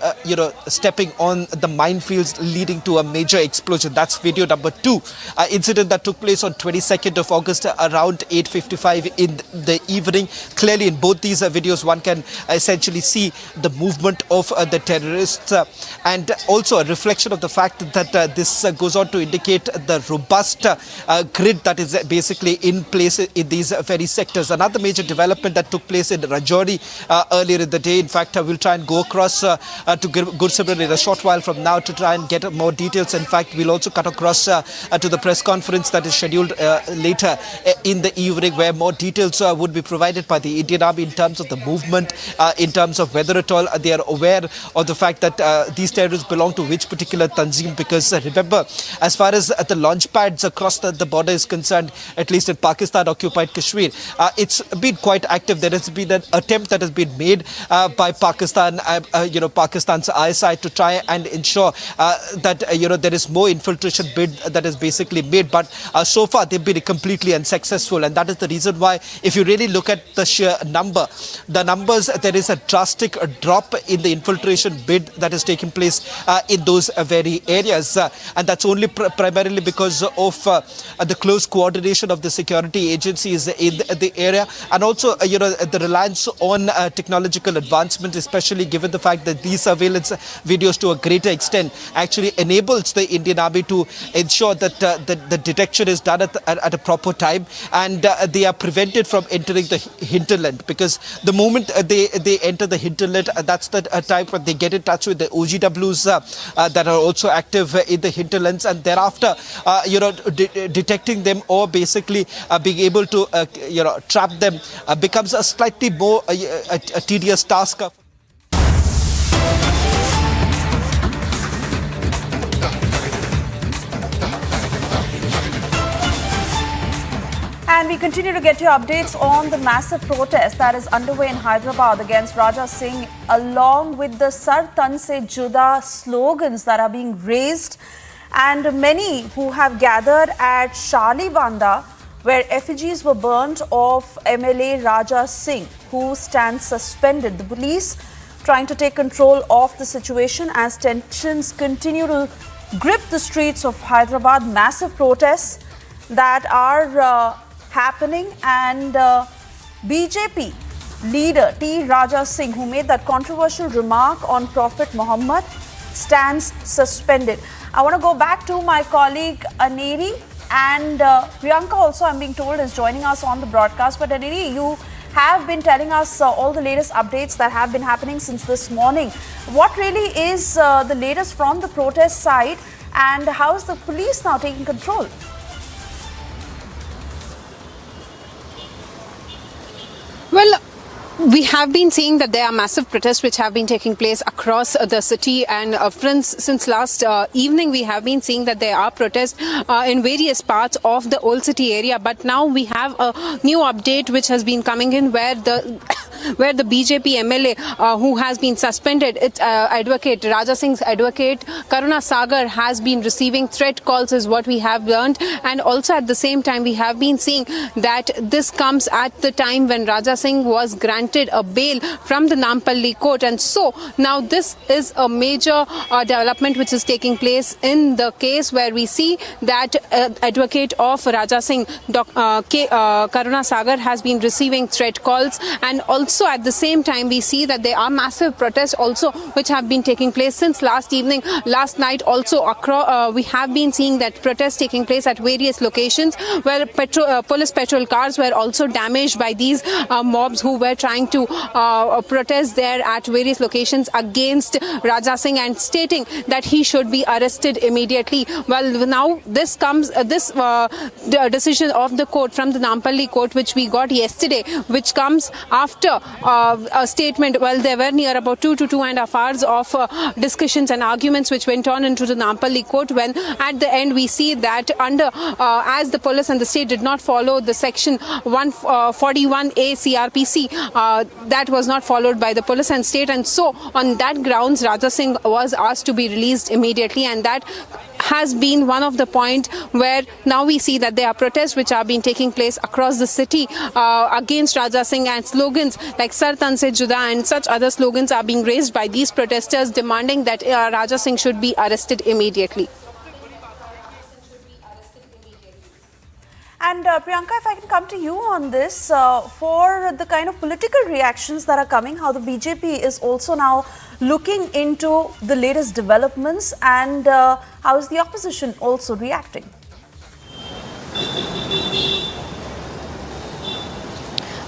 stepping on the minefields leading to a major explosion. That's video number 2. Incident that took place on 22nd of August around 8:55 in the evening. Clearly in both these videos one can essentially see the movement of the terrorists and also a reflection of the fact that this goes on to indicate the robust grid that is basically in place in these very sectors. Another major development that took place in Rajouri earlier in the day. In fact, we'll try and go across to Gursimran in a short while from now to try and get more details. In fact, we'll also cut across to the press conference that is scheduled later in the evening, where more details would be provided by the Indian Army in terms of the movement, in terms of whether at all they are aware of the fact that these terrorists belong to which particular Tanzim. Because remember, as far as the launch pads across the border is concerned, at least in Pakistan-occupied Kashmir, it's been quite active. There has been an attempt that has been made by Pakistan, Pakistan's ISI to try and ensure that there is more infiltration bid that is basically made. But so far they've been completely unsuccessful, and that is the reason why, if you really look at the sheer numbers, there is a drastic drop in the infiltration bid that is taking place in those very areas, and that's only primarily because of the close coordination of the security agencies in the area, and also the reliance on technological advancement, especially given the fact that these surveillance videos to a greater extent actually enables the Indian Army to ensure that the detection is done at a proper time, and they are prevented from entering the hinterland. Because the moment they enter the hinterland, that's the time when they get in touch with the OGWs that are also active in the hinterlands, and thereafter detecting them or basically being able to trap them becomes a slightly more a tedious task. And we continue to get you updates on the massive protest that is underway in Hyderabad against Raja Singh, along with the Sar Tan Se Juda slogans that are being raised, and many who have gathered at Shalibanda, where effigies were burnt of MLA Raja Singh, who stands suspended. The police trying to take control of the situation as tensions continue to grip the streets of Hyderabad. Massive protests that are happening, and BJP leader T. Raja Singh, who made that controversial remark on Prophet Muhammad, stands suspended. I want to go back to my colleague Aneri, and Priyanka also, I'm being told, is joining us on the broadcast. But Aneri, you have been telling us all the latest updates that have been happening since this morning. What really is the latest from the protest side, and how is the police now taking control? Well, we have been seeing that there are massive protests which have been taking place across the city, and friends, since last evening we have been seeing that there are protests in various parts of the old city area. But now we have a new update which has been coming in, where the BJP MLA who has been suspended, its advocate, Raja Singh's advocate Karuna Sagar, has been receiving threat calls, is what we have learned. And also at the same time we have been seeing that this comes at the time when Raja Singh was granted a bail from the Nampalli court. And so now this is a major development which is taking place in the case, where we see that advocate of Raja Singh, Karuna Sagar, has been receiving threat calls. And also at the same time we see that there are massive protests also which have been taking place since last evening. Last night also we have been seeing that protests taking place at various locations, where police petrol cars were also damaged by these mobs who were trying to protest there at various locations against Raja Singh and stating that he should be arrested immediately. Well, now this comes, the decision of the court from the Nampalli court, which we got yesterday, which comes after a statement. Well, there were near about 2 to 2.5 hours of discussions and arguments which went on into the Nampalli court, when at the end we see that as the police and the state did not follow the section 141A CRPC, that was not followed by the police and state, and so on that grounds Raja Singh was asked to be released immediately, and that has been one of the points where now we see that there are protests which are being taking place across the city against Raja Singh, and slogans like Sar Tan Se Juda and such other slogans are being raised by these protesters demanding that Raja Singh should be arrested immediately. And Priyanka, if I can come to you on this, for the kind of political reactions that are coming, how the BJP is also now looking into the latest developments, and how is the opposition also reacting?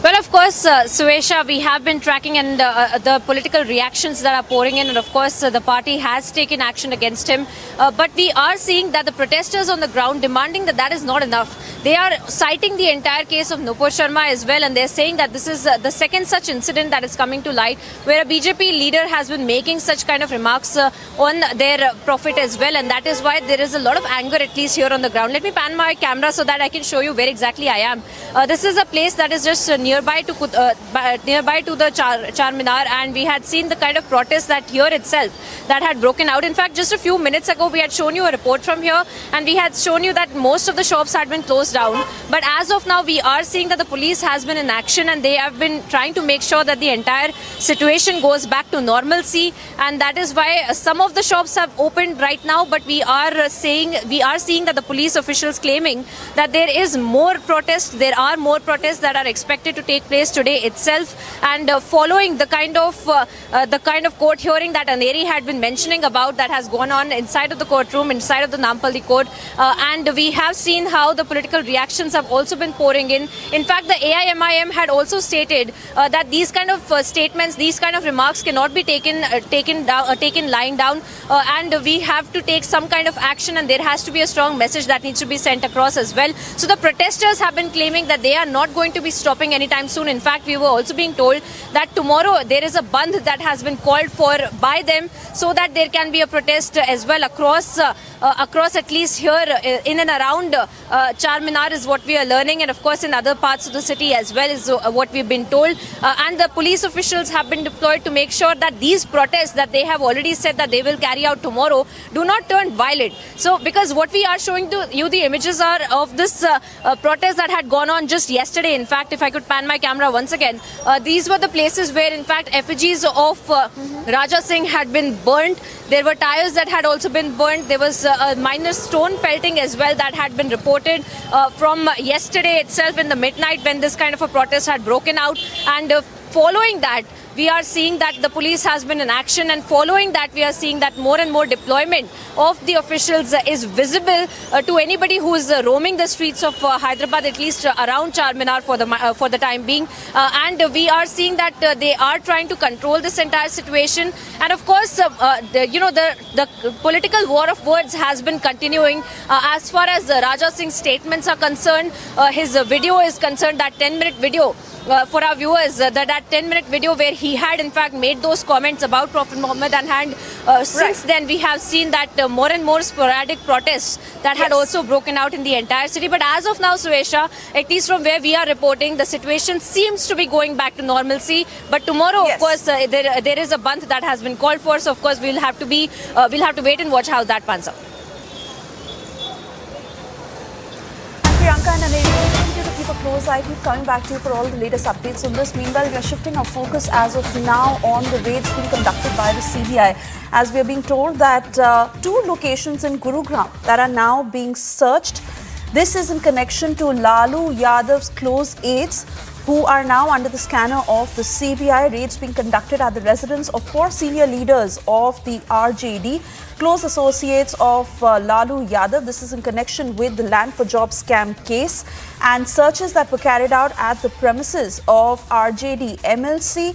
Well, of course, Suesha, we have been tracking and the political reactions that are pouring in, and of course the party has taken action against him. But we are seeing that the protesters on the ground demanding that is not enough. They are citing the entire case of Nupur Sharma as well, and they're saying that this is the second such incident that is coming to light, where a BJP leader has been making such kind of remarks on their prophet as well, and that is why there is a lot of anger, at least here on the ground. Let me pan my camera so that I can show you where exactly I am. This is a place that is just nearby to the Charminar, and we had seen the kind of protest that here itself that had broken out. In fact, just a few minutes ago we had shown you a report from here, and we had shown you that most of the shops had been closed down. But as of now, we are seeing that the police has been in action, and they have been trying to make sure that the entire situation goes back to normalcy, and that is why some of the shops have opened right now. But we are seeing that the police officials claiming that there is more protest. There are more protests that are expected to take place today itself, and following the kind of court hearing that Andheri had been mentioning about, that has gone on inside of the courtroom, inside of the Nampalli court, and we have seen how the political reactions have also been pouring in. In fact, the AIMIM had also stated that these kind of statements, these kind of remarks cannot be taken lying down, and we have to take some kind of action, and there has to be a strong message that needs to be sent across as well. So the protesters have been claiming that they are not going to be stopping anytime soon. In fact, we were also being told that tomorrow there is a bandh that has been called for by them, so that there can be a protest as well across at least here in and around Charminar is what we are learning, and of course in other parts of the city as well is what we've been told. And the police officials have been deployed to make sure that these protests that they have already said that they will carry out tomorrow do not turn violent. So because what we are showing to you, the images are of this protest that had gone on just yesterday. In fact, if I could pan my camera once again, these were the places where in fact effigies of Raja Singh had been burnt. There were tires that had also been burnt. There was a minor stone pelting as well that had been reported from yesterday itself in the midnight when this kind of a protest had broken out. And following that, we are seeing that the police has been in action, and following that we are seeing that more and more deployment of the officials is visible to anybody who is roaming the streets of Hyderabad, at least around Charminar for the time being. And we are seeing that they are trying to control this entire situation. And of course, the political war of words has been continuing. As far as Raja Singh's statements are concerned, his video is concerned, that 10-minute video. For our viewers, that 10-minute video where he had in fact made those comments about Prophet Muhammad, and since then we have seen that more and more sporadic protests that had also broken out in the entire city. But as of now, Suesha, at least from where we are reporting, the situation seems to be going back to normalcy. But tomorrow, of course, there is a bandh that has been called for. So of course we'll have to wait and watch how that pans out. Priyanka and Aneri, we continue to keep a close eye. Keep coming back to you for all the latest updates on this. Meanwhile, we are shifting our focus as of now on the raids being conducted by the CBI. As we are being told that 2 locations in Gurugram that are now being searched. This is in connection to Lalu Yadav's close aides, who are now under the scanner of the CBI. Raids being conducted at the residence of 4 senior leaders of the RJD, close associates of Lalu Yadav. This is in connection with the Land for Jobs scam case, and searches that were carried out at the premises of RJD MLC,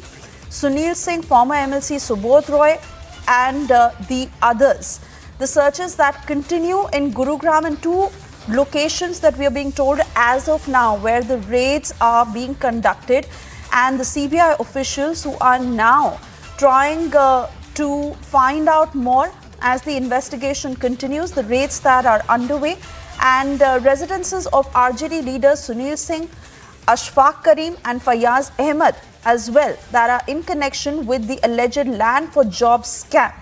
Sunil Singh, former MLC Subodh Roy, and the others. The searches that continue in Gurugram and 2 locations that we are being told as of now where the raids are being conducted, and the CBI officials who are now trying to find out more as the investigation continues, the raids that are underway, and residences of RJD leaders Sunil Singh, Ashfaq Karim and Fayaz Ahmed as well, that are in connection with the alleged Land for Jobs scam.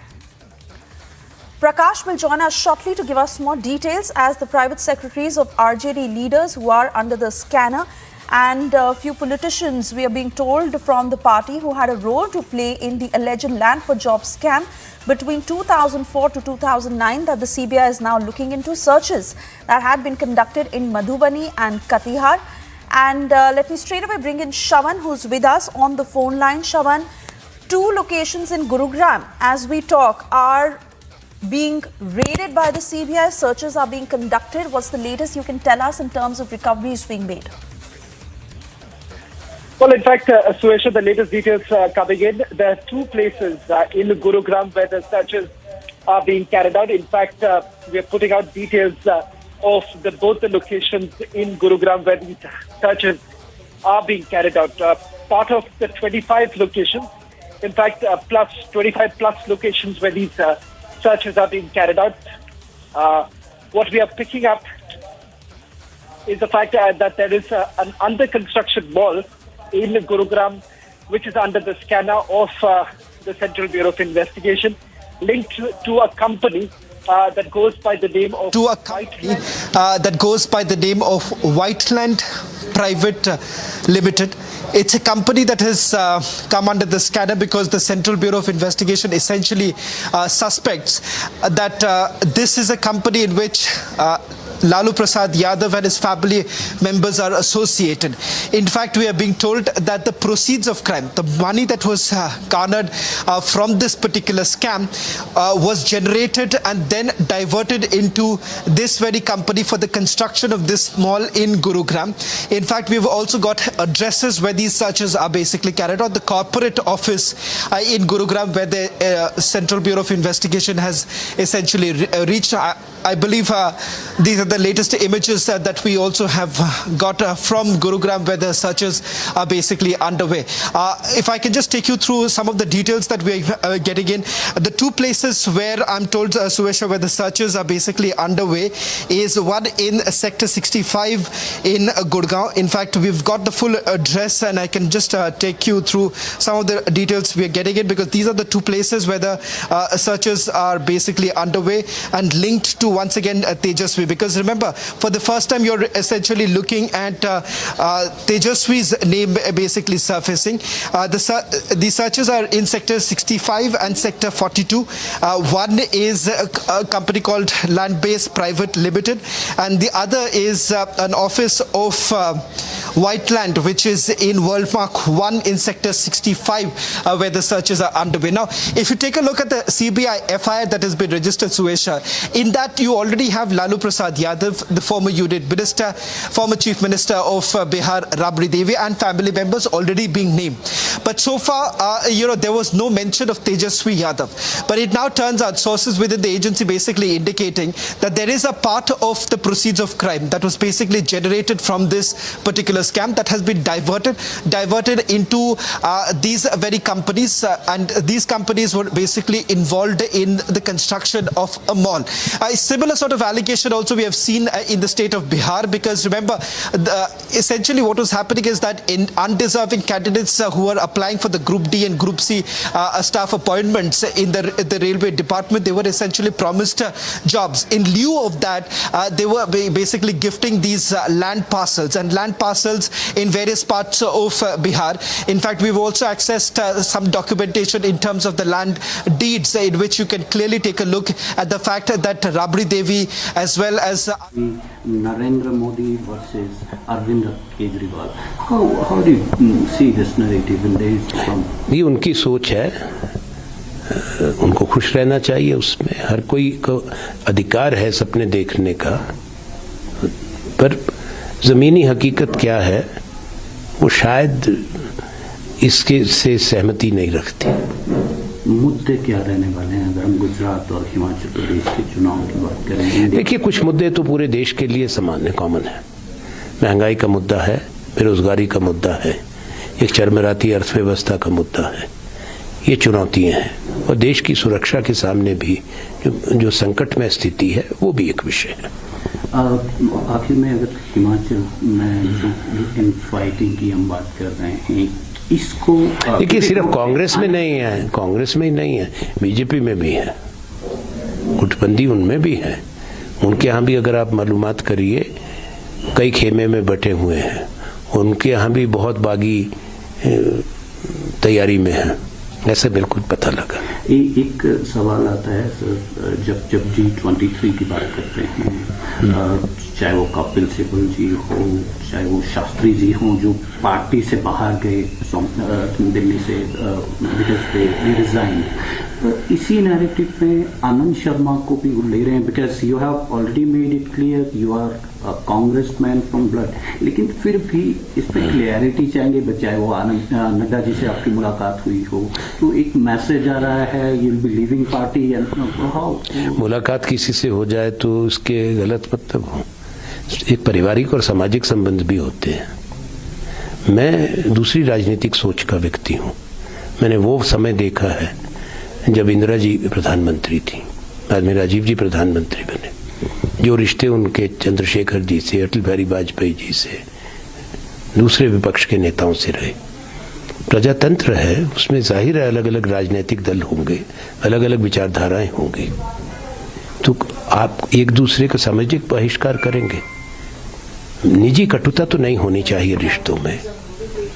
Prakash will join us shortly to give us more details as the private secretaries of RJD leaders who are under the scanner and a few politicians, we are being told, from the party who had a role to play in the alleged land for job scam between 2004 to 2009 that the CBI is now looking into. Searches that had been conducted in Madhubani and Katihar. And let me straight away bring in Shawan, who's with us on the phone line. Shawan, 2 locations in Gurugram as we talk are being raided by the CBI. Searches are being conducted. What's the latest you can tell us in terms of recoveries being made? Well, in fact, Suesha, the latest details coming in. There are 2 places in Gurugram where the searches are being carried out. In fact, we are putting out details of both the locations in Gurugram where these searches are being carried out. Part of the 25 locations, in fact, plus 25 plus locations where these searches are being carried out. What we are picking up is the fact that there is an under construction mall in Gurugram, which is under the scanner of the Central Bureau of Investigation, linked to a company that goes by the name of Whiteland Private Limited. It's a company that has come under the scanner because the Central Bureau of Investigation essentially suspects that this is a company in which Lalu Prasad Yadav and his family members are associated. In fact, we are being told that the proceeds of crime, the money that was garnered from this particular scam was generated and then diverted into this very company for the construction of this mall in Gurugram. In fact, we've also got addresses where these searches are basically carried out. The corporate office in Gurugram where the Central Bureau of Investigation has essentially reached. I believe these are the latest images that we also have got from Gurugram where the searches are basically underway. If I can just take you through some of the details that we are getting in. The 2 places where I'm told, Suesha, where the searches are basically underway is one in Sector 65 in Gurgaon. In fact, we've got the full address and I can just take you through some of the details we are getting in because these are the 2 places where the searches are basically underway and linked to once again Tejaswi, because remember, for the first time you're essentially looking at Tejaswi's name basically surfacing. The searches are in Sector 65 and Sector 42. One is a company called Land Base Private Limited and the other is an office of Whiteland, which is in Worldmark 1 in Sector 65 where the searches are underway. Now, if you take a look at the CBI FIR that has been registered, Suesha, in that you already have Lalu Prasad Yadav, the former Union Minister, former Chief Minister of Bihar, Rabri Devi, and family members already being named. But so far, there was no mention of Tejaswi Yadav. But it now turns out, sources within the agency basically indicating that there is a part of the proceeds of crime that was basically generated from this particular scam that has been diverted into these very companies, and these companies were basically involved in the construction of a mall. A similar sort of allegation also we have seen in the state of Bihar, because remember, essentially what was happening is that in undeserving candidates who are applying for the Group D and Group C staff appointments in the railway department, they were essentially promised jobs. In lieu of that, they were basically gifting these land parcels in various parts of Bihar. In fact, we've also accessed some documentation in terms of the land deeds in which you can clearly take a look at the fact that Rabri Devi as well as Narendra Modi versus Arvind Kejriwal. How do you see this narrative in days to come? ये उनकी सोच है, उनको खुश रहना चाहिए, उसमें हर कोई को अधिकार है सपने देखने का, पर ज़मीनी हकीकत क्या है वो शायद इसके से सहमति नहीं रखती। मुद्दे क्या रहने वाले हैं अगर हम गुजरात और हिमाचल प्रदेश के चुनाव की बात करें? देखिए, कुछ मुद्दे तो पूरे देश के लिए समान है, कॉमन है। महंगाई का मुद्दा है, बेरोजगारी का मुद्दा है, एक चरमराती अर्थव्यवस्था का मुद्दा है, ये चुनौतियां हैं और देश की सुरक्षा के सामने भी जो संकट में स्थिति है वो भी एक विषय है। आखिर में अगर हिमाचल में इन फाइटिंग की हम बात कर रहे हैं, इसको देखिए सिर्फ कांग्रेस में नहीं है, कांग्रेस में ही नहीं है, बीजेपी में भी है। गुटबंदी उनमें भी है। उनके यहाँ भी अगर आप मालूमात करिए कई खेमे में बटे हुए हैं, उनके यहाँ भी बहुत बागी तैयारी में है, ऐसे बिल्कुल पता लगा। एक सवाल आता है सर, जब G23 की बात करते हैं, चाहे वो कपिल सिब्बल जी हो, चाहे वो शास्त्री जी हो, जो पार्टी से बाहर गए दिल्ली से बिकॉज दे रिजाइन, इसी नैरेटिव में आनंद शर्मा को भी ले रहे हैं, because you have already made it clear you are Congress man from blood, लेकिन फिर भी इस पर क्लियरिटी चाहेंगे। चाहे वो नड्डा जी से आपकी मुलाकात हुई हो, तो एक मैसेज आ रहा है you will be leaving party and how. मुलाकात किसी से हो जाए तो उसके गलत मतलब हो, एक पारिवारिक और सामाजिक संबंध भी होते हैं। मैं दूसरी राजनीतिक सोच का व्यक्ति हूँ। मैंने वो समय देखा है जब इंदिरा जी प्रधानमंत्री थी, बाद में राजीव जी प्रधानमंत्री बने, जो रिश्ते उनके चंद्रशेखर जी से, अटल बिहारी वाजपेयी जी से, दूसरे विपक्ष के नेताओं से रहे। प्रजातंत्र है, उसमें जाहिर है अलग अलग राजनीतिक दल होंगे, अलग अलग विचारधाराएं होंगी, तो आप एक दूसरे का सामाजिक बहिष्कार करेंगे। निजी कटुता तो नहीं होनी चाहिए रिश्तों में,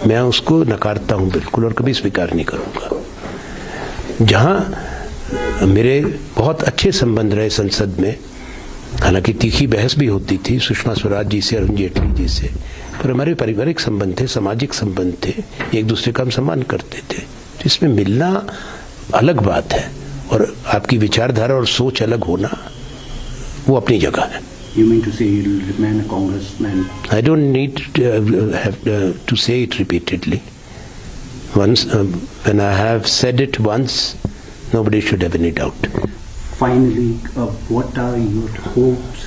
मैं उसको नकारता हूं बिल्कुल और कभी स्वीकार नहीं करूंगा। जहां मेरे बहुत अच्छे संबंध रहे संसद में, हालांकि तीखी बहस भी होती थी सुषमा स्वराज जी से, अरुण जेटली जी से, पर हमारे पारिवारिक संबंध थे, सामाजिक संबंध थे, एक दूसरे का हम सम्मान करते थे। तो इसमें मिलना अलग बात है और आपकी विचारधारा और सोच अलग होना वो अपनी जगह है। You mean to say you'll remain a congressman? I don't need to say it repeatedly. Once, when I have said it once, nobody should have any doubt. Finally, what are your hopes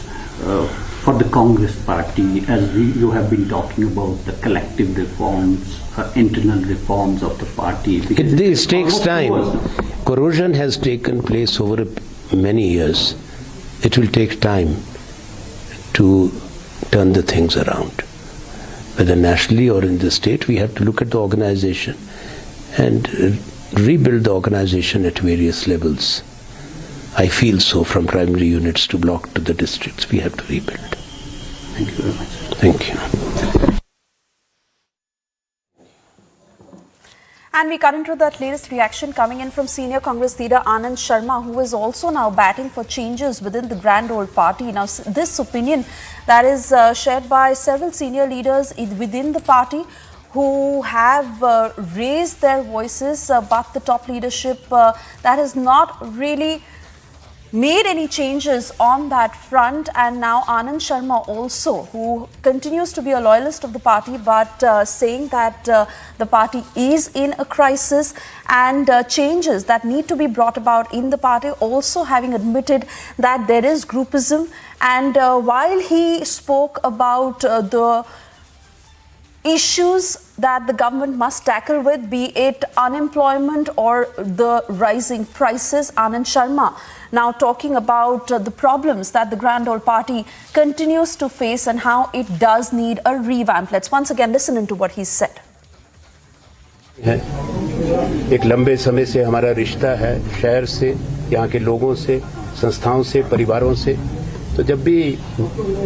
for the Congress party as you have been talking about the collective reforms, internal reforms of the party? This takes time. Corrosion has taken place over many years. It will take time to turn the things around. Whether nationally or in the state, we have to look at the organization and rebuild the organization at various levels. I feel so, from primary units to block to the districts, we have to rebuild. Thank you very much. Thank you. And we come into that latest reaction coming in from senior Congress leader Anand Sharma, who is also now batting for changes within the grand old party. Now, this opinion that is shared by several senior leaders within the party who have raised their voices, but the top leadership that has not really made any changes on that front. And now Anand Sharma also, who continues to be a loyalist of the party, but saying that the party is in a crisis and changes that need to be brought about in the party, also having admitted that there is groupism. And while he spoke about the issues that the government must tackle with, be it unemployment or the rising prices, Anand Sharma now talking about the problems that the grand old party continues to face and how it does need a revamp. Let's once again listen into what he said. एक लंबे समय से हमारा रिश्ता है शहर से, यहाँ के लोगों से, संस्थाओं से, परिवारों से, तो जब भी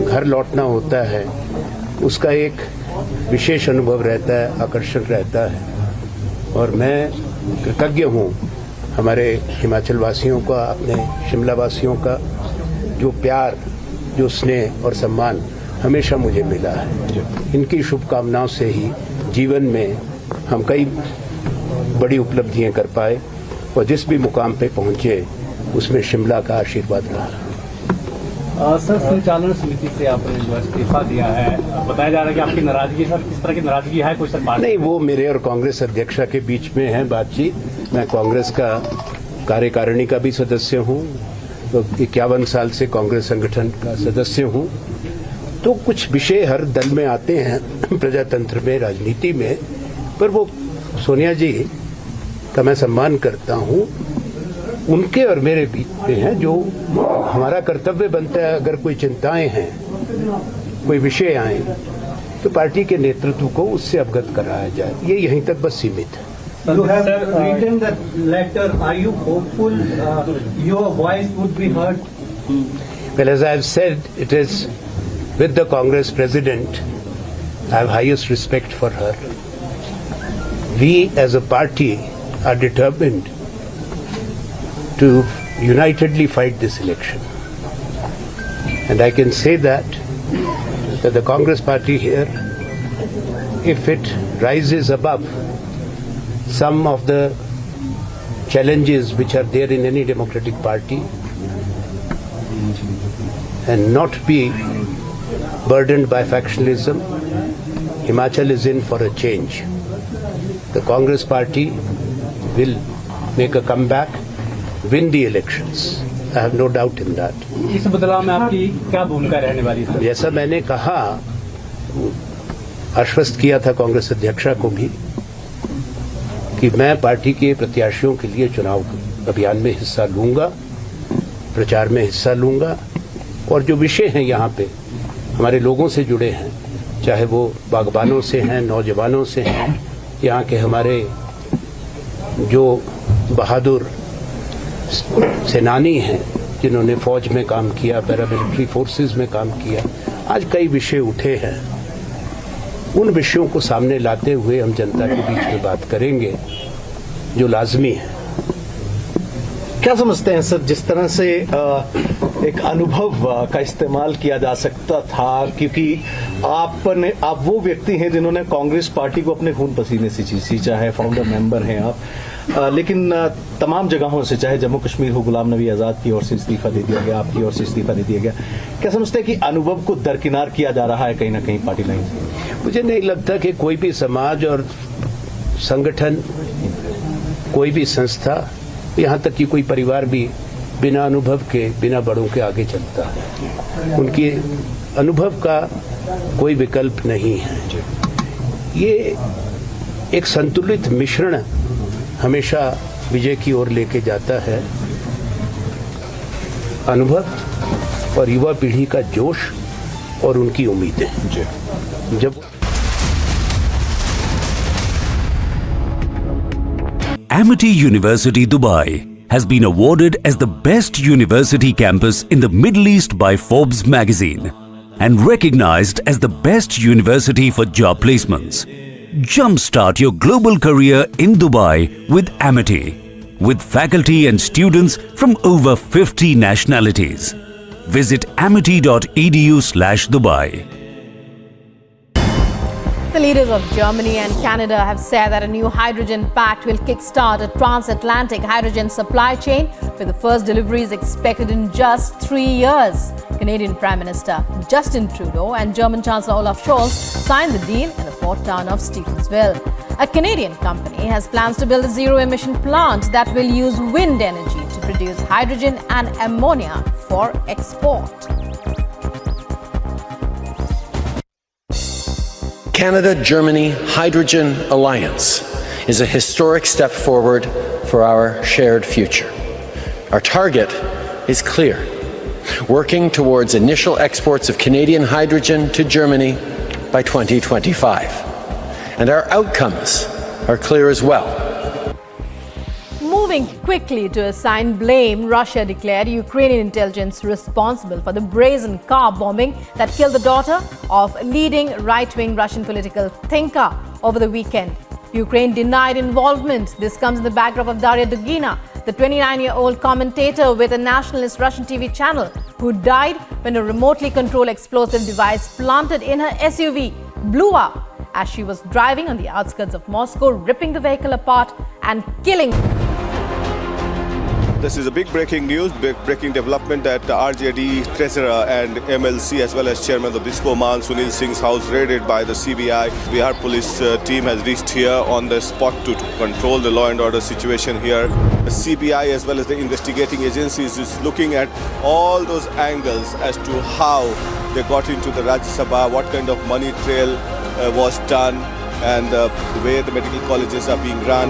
घर लौटना होता है उसका एक विशेष अनुभव रहता है, आकर्षण रहता है। और मैं कृतज्ञ हूँ हमारे हिमाचल वासियों का, अपने शिमला वासियों का, जो प्यार, जो स्नेह और सम्मान हमेशा मुझे मिला है। इनकी शुभकामनाओं से ही जीवन में हम कई बड़ी उपलब्धियां कर पाए और जिस भी मुकाम पे पहुंचे उसमें शिमला का आशीर्वाद रहा। सर, संचालन समिति से आपने जो इस्तीफा दिया है, बताया जा रहा है कि आपकी नाराजगी, सर किस तरह की नाराजगी है? कोई सर नहीं, वो मेरे और कांग्रेस अध्यक्षा के बीच में है बातचीत। मैं कांग्रेस का कार्यकारिणी का भी सदस्य हूँ, तो 51 साल से कांग्रेस संगठन का सदस्य हूँ। तो कुछ विषय हर दल में आते हैं प्रजातंत्र में, राजनीति में, पर वो सोनिया जी का मैं सम्मान करता हूँ, उनके और मेरे बीच में है। जो हमारा कर्तव्य बनता है, अगर कोई चिंताएं हैं, कोई विषय आए, तो पार्टी के नेतृत्व को उससे अवगत कराया जाए। ये यहीं तक बस सीमित है। You have written that letter. Are you hopeful your voice would be heard? Well, as I have said, it is with the Congress President. I have highest respect for her. We as a party are determined to unitedly fight this election. And I can say that the Congress party here, if it rises above some of the challenges which are there in any democratic party and not be burdened by factionalism, Himachal is in for a change. The Congress party will make a comeback, win the elections. I have no doubt in that. इस बदलाव में आपकी क्या भूमिका रहने वाली है? जैसा मैंने कहा, आश्वस्त किया था कांग्रेस अध्यक्षा को भी कि मैं पार्टी के प्रत्याशियों के लिए चुनाव अभियान में हिस्सा लूंगा, प्रचार में हिस्सा लूंगा और जो विषय हैं यहाँ पे हमारे लोगों से जुड़े हैं, चाहे वो बागबानों से हैं, नौजवानों से हैं, यहाँ के हमारे जो बहादुर सेनानी हैं जिन्होंने फौज में काम किया, पैरामिलिट्री फोर्सेस में काम किया, आज कई विषय उठे हैं। उन विषयों को सामने लाते हुए हम जनता के बीच में बात करेंगे जो लाजमी है। क्या समझते हैं सर, जिस तरह से एक अनुभव का इस्तेमाल किया जा सकता था, क्योंकि आप वो व्यक्ति हैं जिन्होंने कांग्रेस पार्टी को अपने खून पसीने से जीती, चाहे फाउंडर मेंबर हैं आप, लेकिन तमाम जगहों से, चाहे जम्मू कश्मीर हो, गुलाम नबी आज़ाद की ओर से इस्तीफा दे दिया गया, आपकी ओर से इस्तीफा दे दिया गया, क्या समझते हैं कि अनुभव को दरकिनार किया जा रहा है कहीं ना कहीं पार्टी लाइन से? मुझे नहीं लगता कि कोई भी समाज और संगठन, कोई भी संस्था, यहाँ तक कि कोई परिवार भी बिना अनुभव के, बिना बड़ों के आगे चलता है। उनके अनुभव का कोई विकल्प नहीं है। ये एक संतुलित मिश्रण हमेशा विजय की ओर लेके जाता है। अनुभव और युवा पीढ़ी का जोश और उनकी उम्मीदें। जब Amity University, Dubai has been awarded as the best university campus in the Middle East by Forbes magazine and recognized as the best university for job placements. Jumpstart your global career in Dubai with Amity, with faculty and students from over 50 nationalities. Visit amity.edu/Dubai. The leaders of Germany and Canada have said that a new hydrogen pact will kickstart a transatlantic hydrogen supply chain, with the first deliveries expected in just 3 years. Canadian Prime Minister Justin Trudeau and German Chancellor Olaf Scholz signed the deal in the port town of Stevensville. A Canadian company has plans to build a zero-emission plant that will use wind energy to produce hydrogen and ammonia for export. Canada-Germany Hydrogen Alliance is a historic step forward for our shared future. Our target is clear: working towards initial exports of Canadian hydrogen to Germany by 2025. And our outcomes are clear as well. Moving quickly to assign blame, Russia declared Ukrainian intelligence responsible for the brazen car bombing that killed the daughter of leading right-wing Russian political thinker over the weekend. Ukraine denied involvement. This comes in the backdrop of Daria Dugina, the 29-year-old commentator with a nationalist Russian TV channel, who died when a remotely controlled explosive device planted in her SUV blew up as she was driving on the outskirts of Moscow, ripping the vehicle apart and killing. This is a big breaking news, big breaking development that RJD treasurer and MLC as well as chairman of Disco Man Sunil Singh's house raided by the CBI. Bihar police team has reached here on the spot to control the law and order situation here. The CBI as well as the investigating agencies is looking at all those angles as to how they got into the Rajya Sabha, what kind of money trail was done, and the way the medical colleges are being run.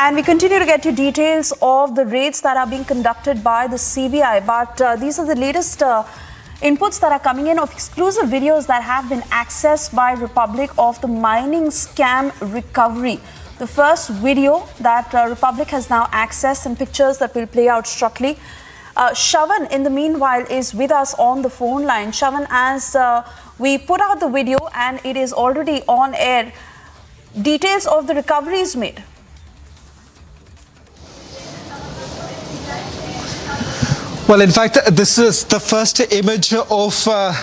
And we continue to get you details of the raids that are being conducted by the CBI. But these are the latest inputs that are coming in of exclusive videos that have been accessed by Republic of the mining scam recovery. The first video that Republic has now accessed and pictures that will play out shortly. Shavan, in the meanwhile, is with us on the phone line. Shavan, as we put out the video and it is already on air, details of the recoveries made. Well, in fact, this is the first image of the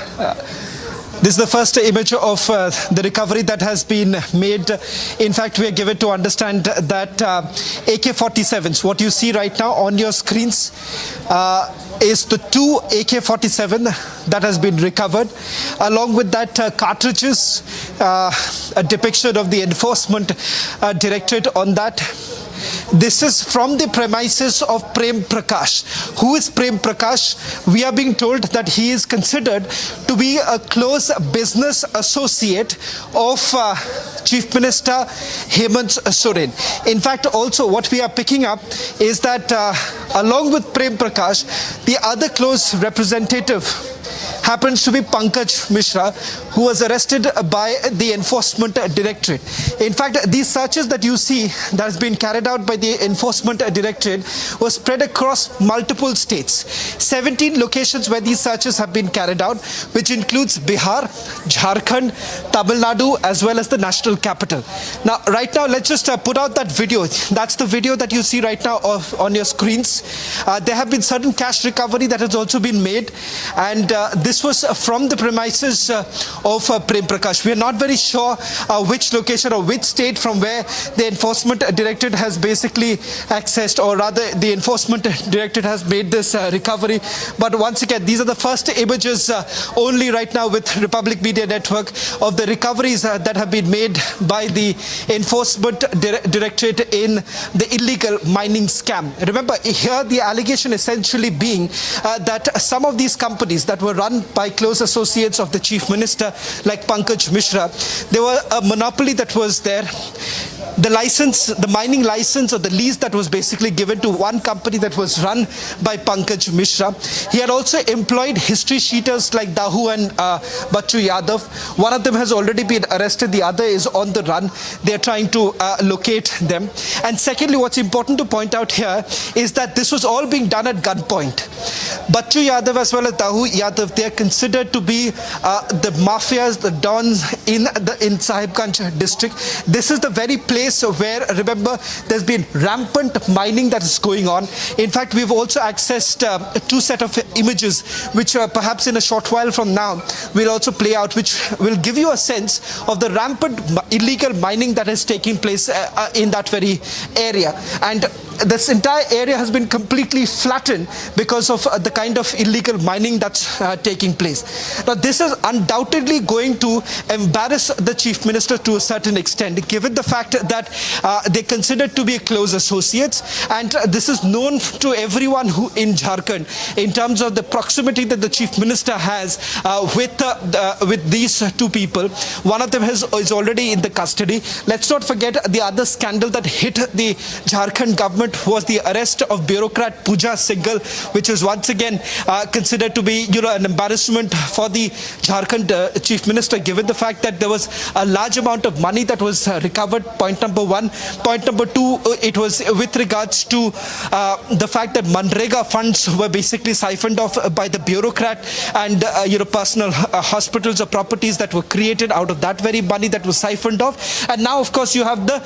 recovery that has been made. In fact, we are given to understand that AK-47s, what you see right now on your screens, is the 2 AK-47 that has been recovered. Along with that, cartridges, a depiction of the enforcement directorate on that. This is from the premises of Prem Prakash. Who is Prem Prakash? We are being told that he is considered to be a close business associate of Chief Minister Hemant Soren. In fact, also what we are picking up is that along with Prem Prakash, the other close representative happens to be Pankaj Mishra, who was arrested by the Enforcement Directorate. In fact, these searches that you see that has been carried out by the Enforcement Directorate was spread across multiple states. 17 locations where these searches have been carried out, which includes Bihar, Jharkhand, Tamil Nadu, as well as the national capital. Now, right now, let's just put out that video. That's the video that you see right now on your screens. There have been certain cash recovery that has also been made, and this was from the premises of Prem Prakash. We are not very sure which location or which state from where the Enforcement Directorate has basically accessed, or rather the Enforcement Directorate has made this recovery. But once again, these are the first images only right now with Republic Media Network of the recoveries that have been made by the Enforcement Directorate in the illegal mining scam. Remember, here the allegation essentially being that some of these companies that were run by close associates of the Chief Minister like Pankaj Mishra, there were a monopoly that was there. The license, the mining license or the lease that was basically given to one company that was run by Pankaj Mishra. He had also employed history sheeters like Dahu and Bachchu Yadav. One of them has already been arrested. The other is on the run. They are trying to locate them. And secondly, what's important to point out here is that this was all being done at gunpoint. Bachchu Yadav as well as Dahu Yadav, they are considered to be the mafias, the dons in Sahibganj district. This is the very place where, remember, there's been rampant mining that is going on. In fact, we've also accessed two set of images, which perhaps in a short while from now will also play out, which will give you a sense of the rampant illegal mining that is taking place in that very area. And this entire area has been completely flattened because of the kind of illegal mining that's taking place. Now, this is undoubtedly going to embarrass the Chief Minister to a certain extent, given the fact that they're considered to be close associates, and this is known to everyone who in Jharkhand in terms of the proximity that the Chief Minister has with these two people. One of them is already in the custody. Let's not forget the other scandal that hit the Jharkhand government was the arrest of bureaucrat Pooja Singhal, which is once again considered to be an embarrassment for the Jharkhand Chief Minister, given the fact that there was a large amount of money that was recovered. Point number one. Point number two, it was with regards to the fact that Manrega funds were basically siphoned off by the bureaucrat, and personal hospitals or properties that were created out of that very money that was siphoned off. And now, of course, you have the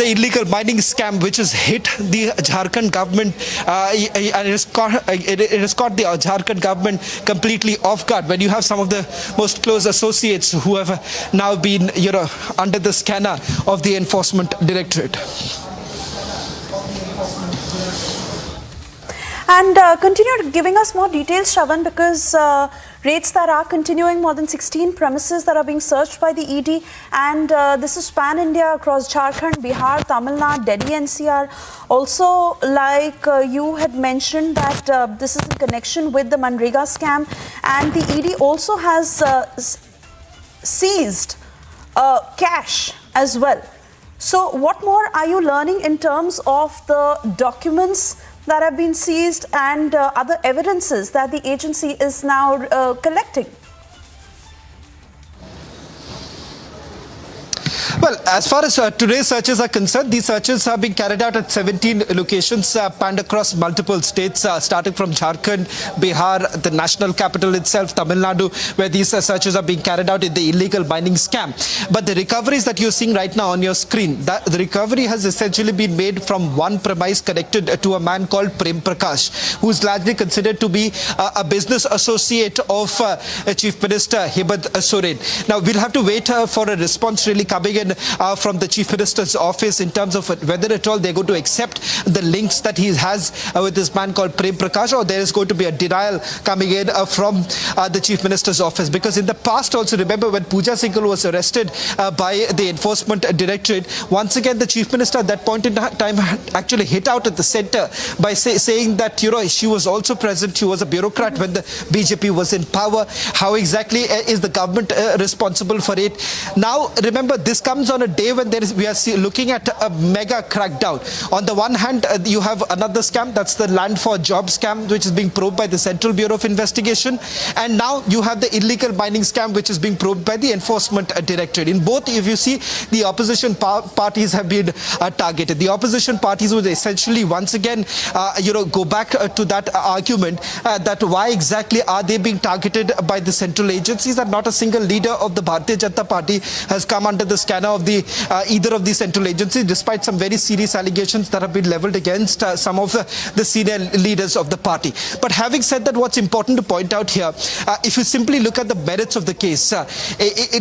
illegal mining scam, which has hit the Jharkhand government, and it has caught the Jharkhand government completely off guard when you have some of the most close associates who have now been under the scanner of the Enforcement Directorate. And continue giving us more details, Shavan, because raids that are continuing, more than 16 premises that are being searched by the ED, and this is pan-India across Jharkhand, Bihar, Tamil Nadu, Delhi NCR. Also, like you had mentioned that this is in connection with the Manrega scam, and the ED also has seized cash as well. So what more are you learning in terms of the documents that have been seized and other evidences that the agency is now collecting? Well, as far as today's searches are concerned, these searches have been carried out at 17 locations spanned across multiple states, starting from Jharkhand, Bihar, the national capital itself, Tamil Nadu, where these searches are being carried out in the illegal mining scam. But the recoveries that you're seeing right now on your screen, the recovery has essentially been made from one premise connected to a man called Prem Prakash, who is largely considered to be a business associate of Chief Minister Hemant Soren. Now, we'll have to wait for a response really coming in from the Chief Minister's office in terms of whether at all they're going to accept the links that he has with this man called Prem Prakash, or there is going to be a denial coming in from the Chief Minister's office. Because in the past also, remember when Pooja Singhal was arrested by the Enforcement Directorate, once again the Chief Minister at that point in time actually hit out at the center by saying that, you know, she was also present, she was a bureaucrat when the BJP was in power. How exactly is the government responsible for it? Now, remember, this comes on a day when we are looking at a mega crackdown. On the one hand, you have another scam, that's the land for job scam, which is being probed by the Central Bureau of Investigation. And now you have the illegal mining scam, which is being probed by the Enforcement Directorate. In both, if you see, the opposition parties have been targeted. The opposition parties would essentially once again, go back to that argument that why exactly are they being targeted by the central agencies, and not a single leader of the Bharatiya Janata Party has come under the scanner of the either of these central agencies, despite some very serious allegations that have been leveled against some of the senior leaders of the party. But having said that, what's important to point out here, if you simply look at the merits of the case,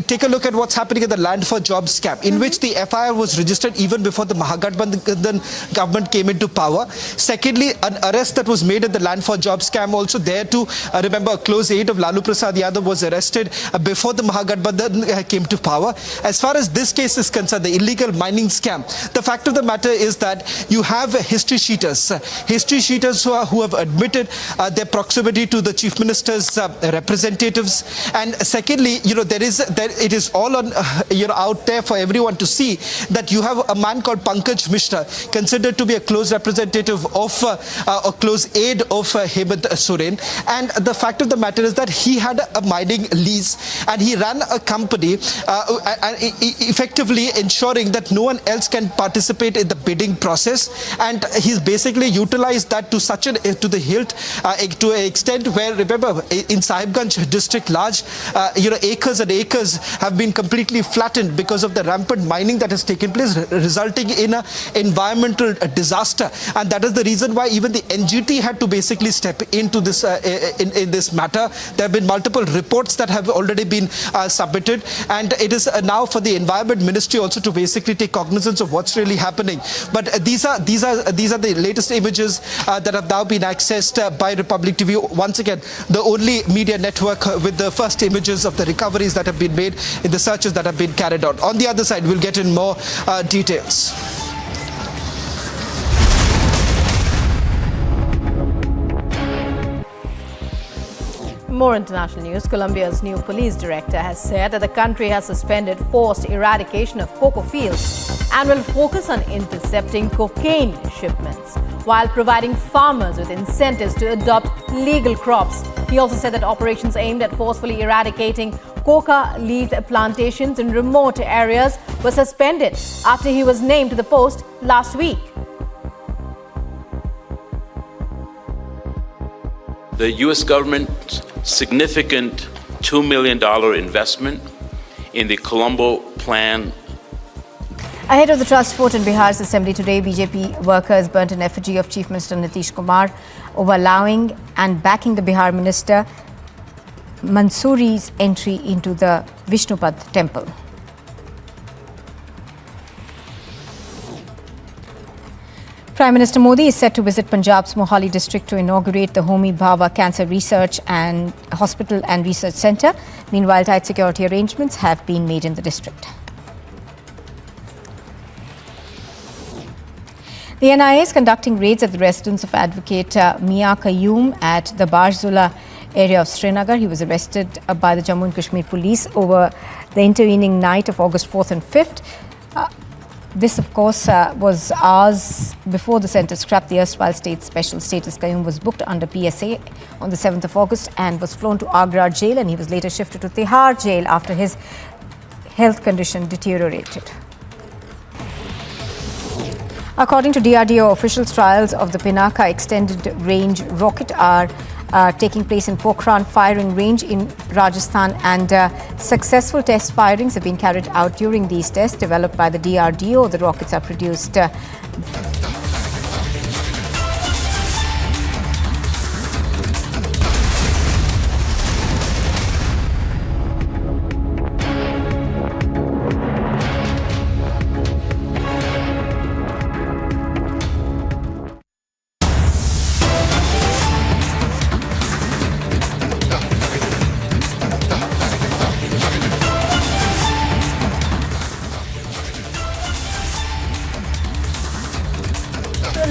take a look at what's happening in the land for job scam, in which the FIR was registered even before the Mahagathbandhan government came into power. Secondly, an arrest that was made in the land for job scam also there too. Remember, a close aide of Lalu Prasad Yadav was arrested before the Mahagathbandhan came to power. As far as this case is concerned, the illegal mining scam, the fact of the matter is that you have history sheeters who have admitted their proximity to the Chief Minister's representatives. And secondly, it is all on out there for everyone to see that you have a man called Pankaj Mishra, considered to be a close representative of a close aide of Hemant Soren. And the fact of the matter is that he had a mining lease and he ran a company effectively ensuring that no one else can participate in the bidding process. And he's basically utilized that to such an to the hilt, to an extent where, remember, in Sahibganj district, large acres and acres have been completely flattened because of the rampant mining that has taken place, resulting in an environmental disaster. And that is the reason why even the NGT had to basically step into this in this matter. There have been multiple reports that have already been submitted, and it is now for the Environment Ministry also to basically take cognizance of what's really happening. But these are the latest images that have now been accessed by Republic TV. Once again, the only media network with the first images of the recoveries that have been made in the searches that have been carried out. On the other side, we'll get in more details. More international news. Colombia's new police director has said that the country has suspended forced eradication of cocoa fields and will focus on intercepting cocaine shipments while providing farmers with incentives to adopt legal crops. He also said that operations aimed at forcefully eradicating coca leaf plantations in remote areas were suspended after he was named to the post last week. The U.S. government's significant $2 million investment in the Colombo plan. Ahead of the trust vote in Bihar's assembly today, BJP workers burnt an effigy of Chief Minister Nitish Kumar over allowing and backing the Bihar minister Mansoori's entry into the Vishnupad temple. Prime Minister Modi is set to visit Punjab's Mohali district to inaugurate the Homi Bhabha Cancer Research and Hospital and Research Centre. Meanwhile, tight security arrangements have been made in the district. The NIA is conducting raids at the residence of Advocate Mia Qayyum at the Barzula area of Srinagar. He was arrested by the Jammu and Kashmir police over the intervening night of August 4th and 5th. This, of course, was hours before the centre scrapped the erstwhile state special status. Qayyum was booked under PSA on the 7th of August and was flown to Agra jail, and he was later shifted to Tihar jail after his health condition deteriorated. According to DRDO officials, trials of the Pinaka extended range rocket are taking place in Pokhran firing range in Rajasthan, and successful test firings have been carried out during these tests developed by the DRDO. The rockets are produced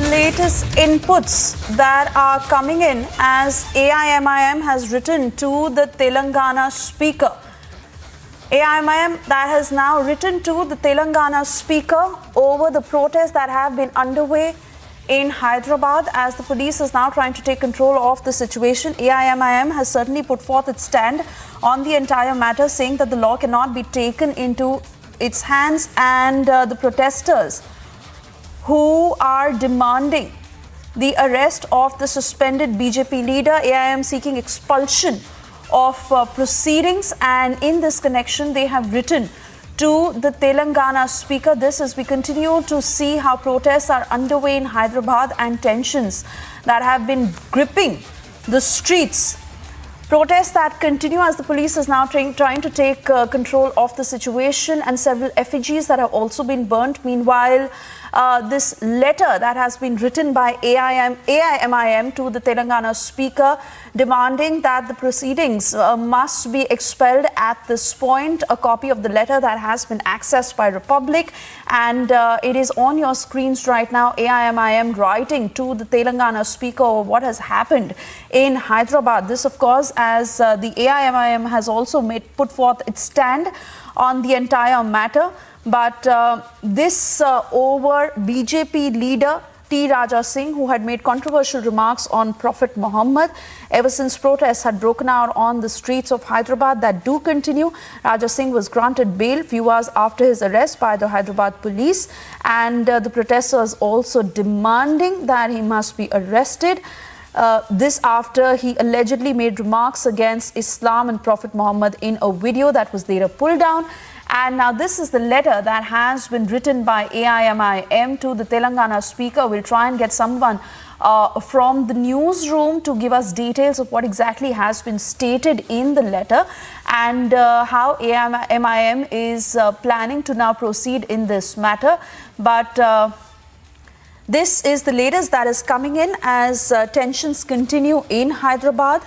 latest inputs that are coming in as AIMIM has written to the Telangana speaker. AIMIM that has now written to the Telangana speaker over the protests that have been underway in Hyderabad as the police is now trying to take control of the situation. AIMIM has certainly put forth its stand on the entire matter, saying that the law cannot be taken into its hands, and the protesters who are demanding the arrest of the suspended BJP leader, AIM seeking expulsion of proceedings, and in this connection they have written to the Telangana speaker. This as we continue to see how protests are underway in Hyderabad and tensions that have been gripping the streets. Protests that continue as the police is now trying to take control of the situation, and several effigies that have also been burnt. Meanwhile, this letter that has been written by AIMIM to the Telangana speaker demanding that the proceedings must be expelled at this point. A copy of the letter that has been accessed by Republic, and it is on your screens right now. AIMIM writing to the Telangana speaker of what has happened in Hyderabad. This, of course, as the AIMIM has also put forth its stand on the entire matter. But this over BJP leader T. Raja Singh, who had made controversial remarks on Prophet Muhammad ever since protests had broken out on the streets of Hyderabad that do continue. Raja Singh was granted bail few hours after his arrest by the Hyderabad police, and the protesters also demanding that he must be arrested. This after he allegedly made remarks against Islam and Prophet Muhammad in a video that was later pulled down. And now this is the letter that has been written by AIMIM to the Telangana speaker. We'll try and get someone from the newsroom to give us details of what exactly has been stated in the letter and how AIMIM is planning to now proceed in this matter. But this is the latest that is coming in as tensions continue in Hyderabad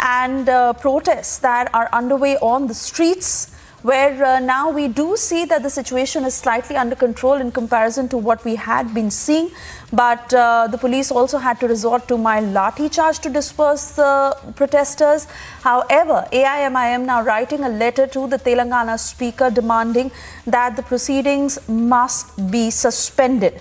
and protests that are underway on the streets, where now we do see that the situation is slightly under control in comparison to what we had been seeing. But the police also had to resort to mild lathi charge to disperse the protesters. However, AIMIM now writing a letter to the Telangana speaker demanding that the proceedings must be suspended.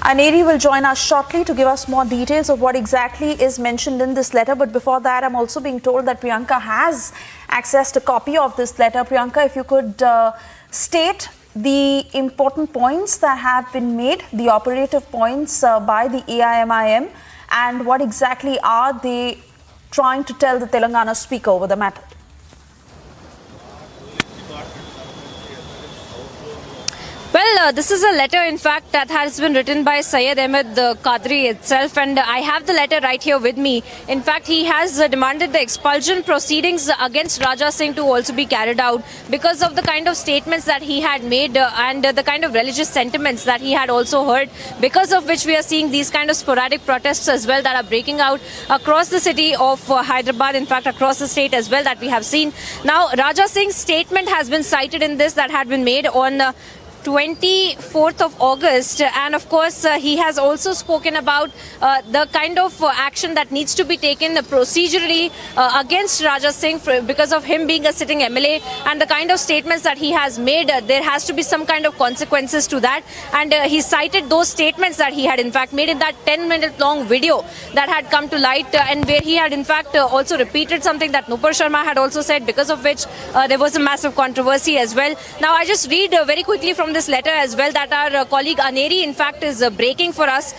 An aide will join us shortly to give us more details of what exactly is mentioned in this letter. But before that, I'm also being told that Priyanka has accessed a copy of this letter. Priyanka, if you could state the important points that have been made, the operative points by the AIMIM, and what exactly are they trying to tell the Telangana speaker over the matter? Well, this is a letter, in fact, that has been written by Syed Ahmed Qadri itself, and I have the letter right here with me. In fact, he has demanded the expulsion proceedings against Raja Singh to also be carried out because of the kind of statements that he had made and the kind of religious sentiments that he had also heard, because of which we are seeing these kind of sporadic protests as well that are breaking out across the city of Hyderabad, in fact, across the state as well that we have seen. Now, Raja Singh's statement has been cited in this that had been made on 24th of August, and of course he has also spoken about the kind of action that needs to be taken procedurally against Raja Singh because of him being a sitting MLA, and the kind of statements that he has made. There has to be some kind of consequences to that, and he cited those statements that he had in fact made in that 10-minute long video that had come to light, and where he had in fact also repeated something that Nupur Sharma had also said, because of which there was a massive controversy as well. Now I just read very quickly from this letter as well that our colleague Aneri in fact is breaking for us.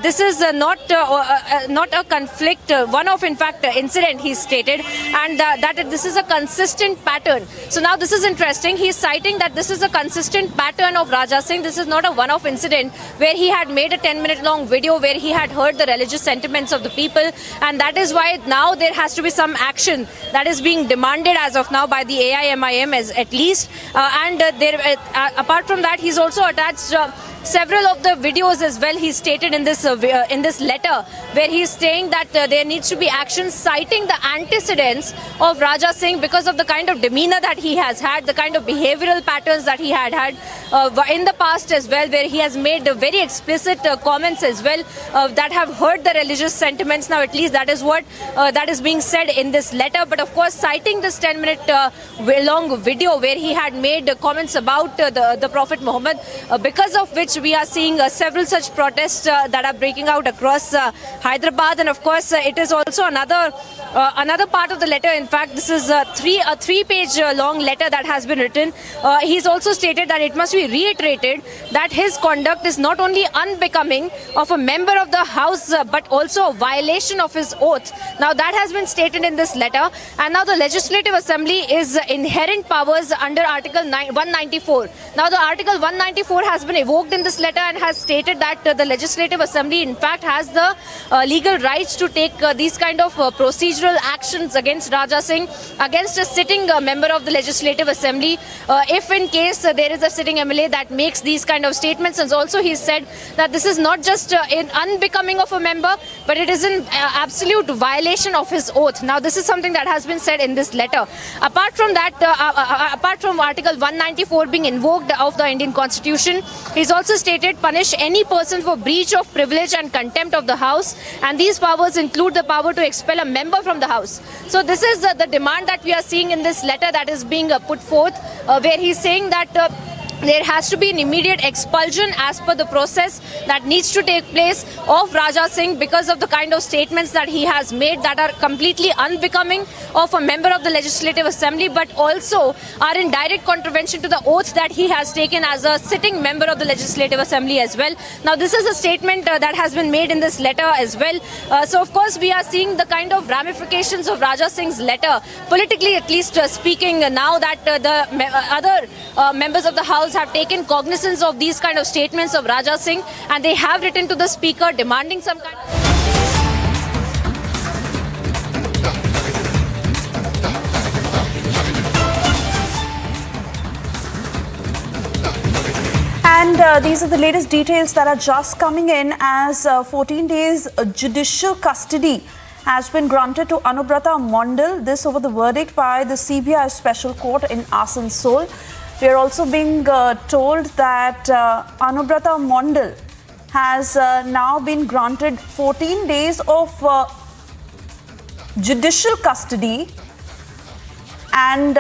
This is not a conflict, one-off in fact incident, he stated, and that this is a consistent pattern. So now this is interesting. He is citing that this is a consistent pattern of Raja Singh. This is not a one-off incident where he had made a 10-minute long video where he had heard the religious sentiments of the people, and that is why now there has to be some action that is being demanded as of now by the AIMIM at least, and apart from that, he's also attached several of the videos as well. He stated in this letter where he's saying that there needs to be action, citing the antecedents of Raja Singh because of the kind of demeanor that he has had, the kind of behavioral patterns that he had in the past as well, where he has made very explicit comments as well that have hurt the religious sentiments. Now at least that is what that is being said in this letter, but of course citing this 10-minute long video where he had made comments about the Prophet Muhammad, because of which we are seeing several such protests that are breaking out across Hyderabad. And of course it is also another part of the letter. In fact, this is a three-page long letter that has been written. He's also stated that it must be reiterated that his conduct is not only unbecoming of a member of the House but also a violation of his oath. Now that has been stated in this letter, and now the Legislative Assembly is inherent powers under Article 194. Now the Article 194 has been evoked in this letter and has stated that the Legislative Assembly in fact has the legal rights to take these kind of procedural actions against Raja Singh, against a sitting member of the Legislative Assembly, if in case there is a sitting MLA that makes these kind of statements. And also he said that this is not just in unbecoming of a member, but it is an absolute violation of his oath. Now this is something that has been said in this letter. Apart from that, apart from Article 194 being invoked of the Indian Constitution, he's also stated punish any person for breach of privilege and contempt of the House, and these powers include the power to expel a member from the House. So this is the demand that we are seeing in this letter that is being put forth, where he's saying that there has to be an immediate expulsion as per the process that needs to take place of Raja Singh because of the kind of statements that he has made that are completely unbecoming of a member of the Legislative Assembly, but also are in direct contravention to the oath that he has taken as a sitting member of the Legislative Assembly as well. Now this is a statement that has been made in this letter as well. So of course we are seeing the kind of ramifications of Raja Singh's letter, politically at least speaking, now that the other members of the House have taken cognizance of these kind of statements of Raja Singh, and they have written to the Speaker demanding some kind of... And these are the latest details that are just coming in as 14 days judicial custody has been granted to Anubrata Mondal. This over the verdict by the CBI Special Court in Asansol. We are also being told that Anubrata Mondal has now been granted 14 days of judicial custody, and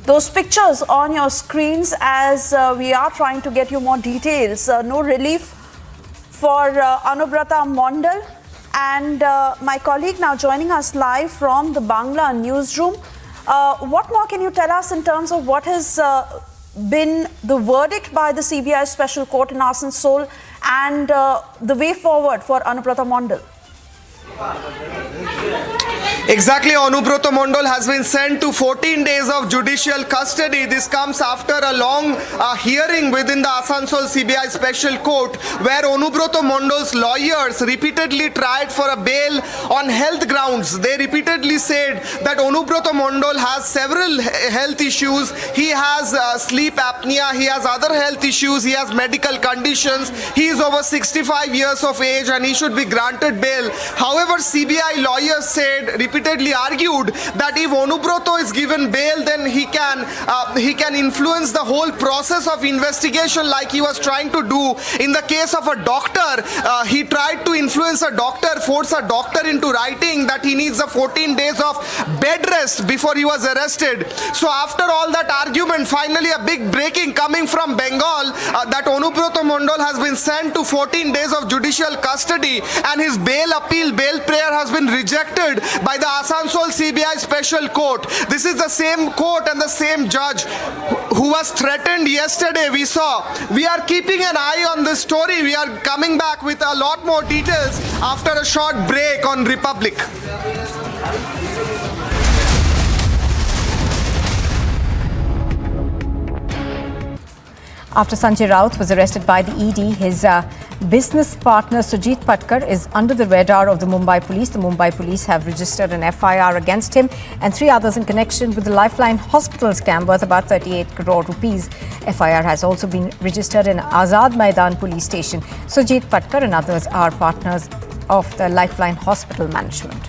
those pictures on your screens as we are trying to get you more details. No relief for Anubrata Mondal, and my colleague now joining us live from the Bangla newsroom. What more can you tell us in terms of what has been the verdict by the CBI Special Court in Asansol and the way forward for Anubrata Mondal? Exactly, Anubrata Mondal has been sent to 14 days of judicial custody. This comes after a long hearing within the Asansol CBI Special Court, where Anubrata Mondal's lawyers repeatedly tried for a bail on health grounds. They repeatedly said that Anubrata Mondal has several health issues. He has sleep apnea, he has other health issues, he has medical conditions, he is over 65 years of age and he should be granted bail. However, CBI lawyers said repeatedly repeatedly argued that if Anubrata is given bail, then he can influence the whole process of investigation, like he was trying to do in the case of a doctor. He tried to influence a doctor, force a doctor into writing that he needs a 14 days of bed rest before he was arrested. So after all that argument, finally a big breaking coming from Bengal that Anubrata Mondal has been sent to 14 days of judicial custody, and his bail prayer has been rejected by the Asansol CBI Special Court. This is the same court and the same judge who was threatened yesterday. We are keeping an eye on this story. We are coming back with a lot more details after a short break on Republic. After Sanjay Raut was arrested by the ED, his business partner Sujit Patkar is under the radar of the Mumbai police. The Mumbai police have registered an FIR against him and 3 others in connection with the Lifeline Hospital scam worth about 38 crore rupees. FIR has also been registered in Azad Maidan police station. Sujit Patkar and others are partners of the Lifeline Hospital management.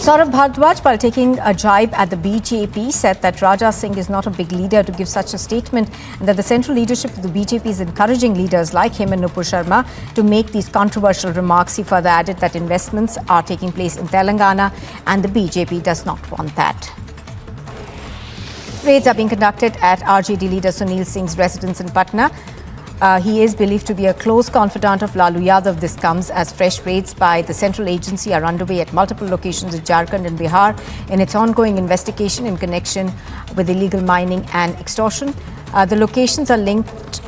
Saurabh Bhardwaj, while taking a jibe at the BJP, said that Raja Singh is not a big leader to give such a statement and that the central leadership of the BJP is encouraging leaders like him and Nupur Sharma to make these controversial remarks. He further added that investments are taking place in Telangana and the BJP does not want that. Raids are being conducted at RJD leader Sunil Singh's residence in Patna. He is believed to be a close confidant of Lalu Yadav. This comes as fresh raids by the central agency are underway at multiple locations in Jharkhand and Bihar in its ongoing investigation in connection with illegal mining and extortion. The locations are linked.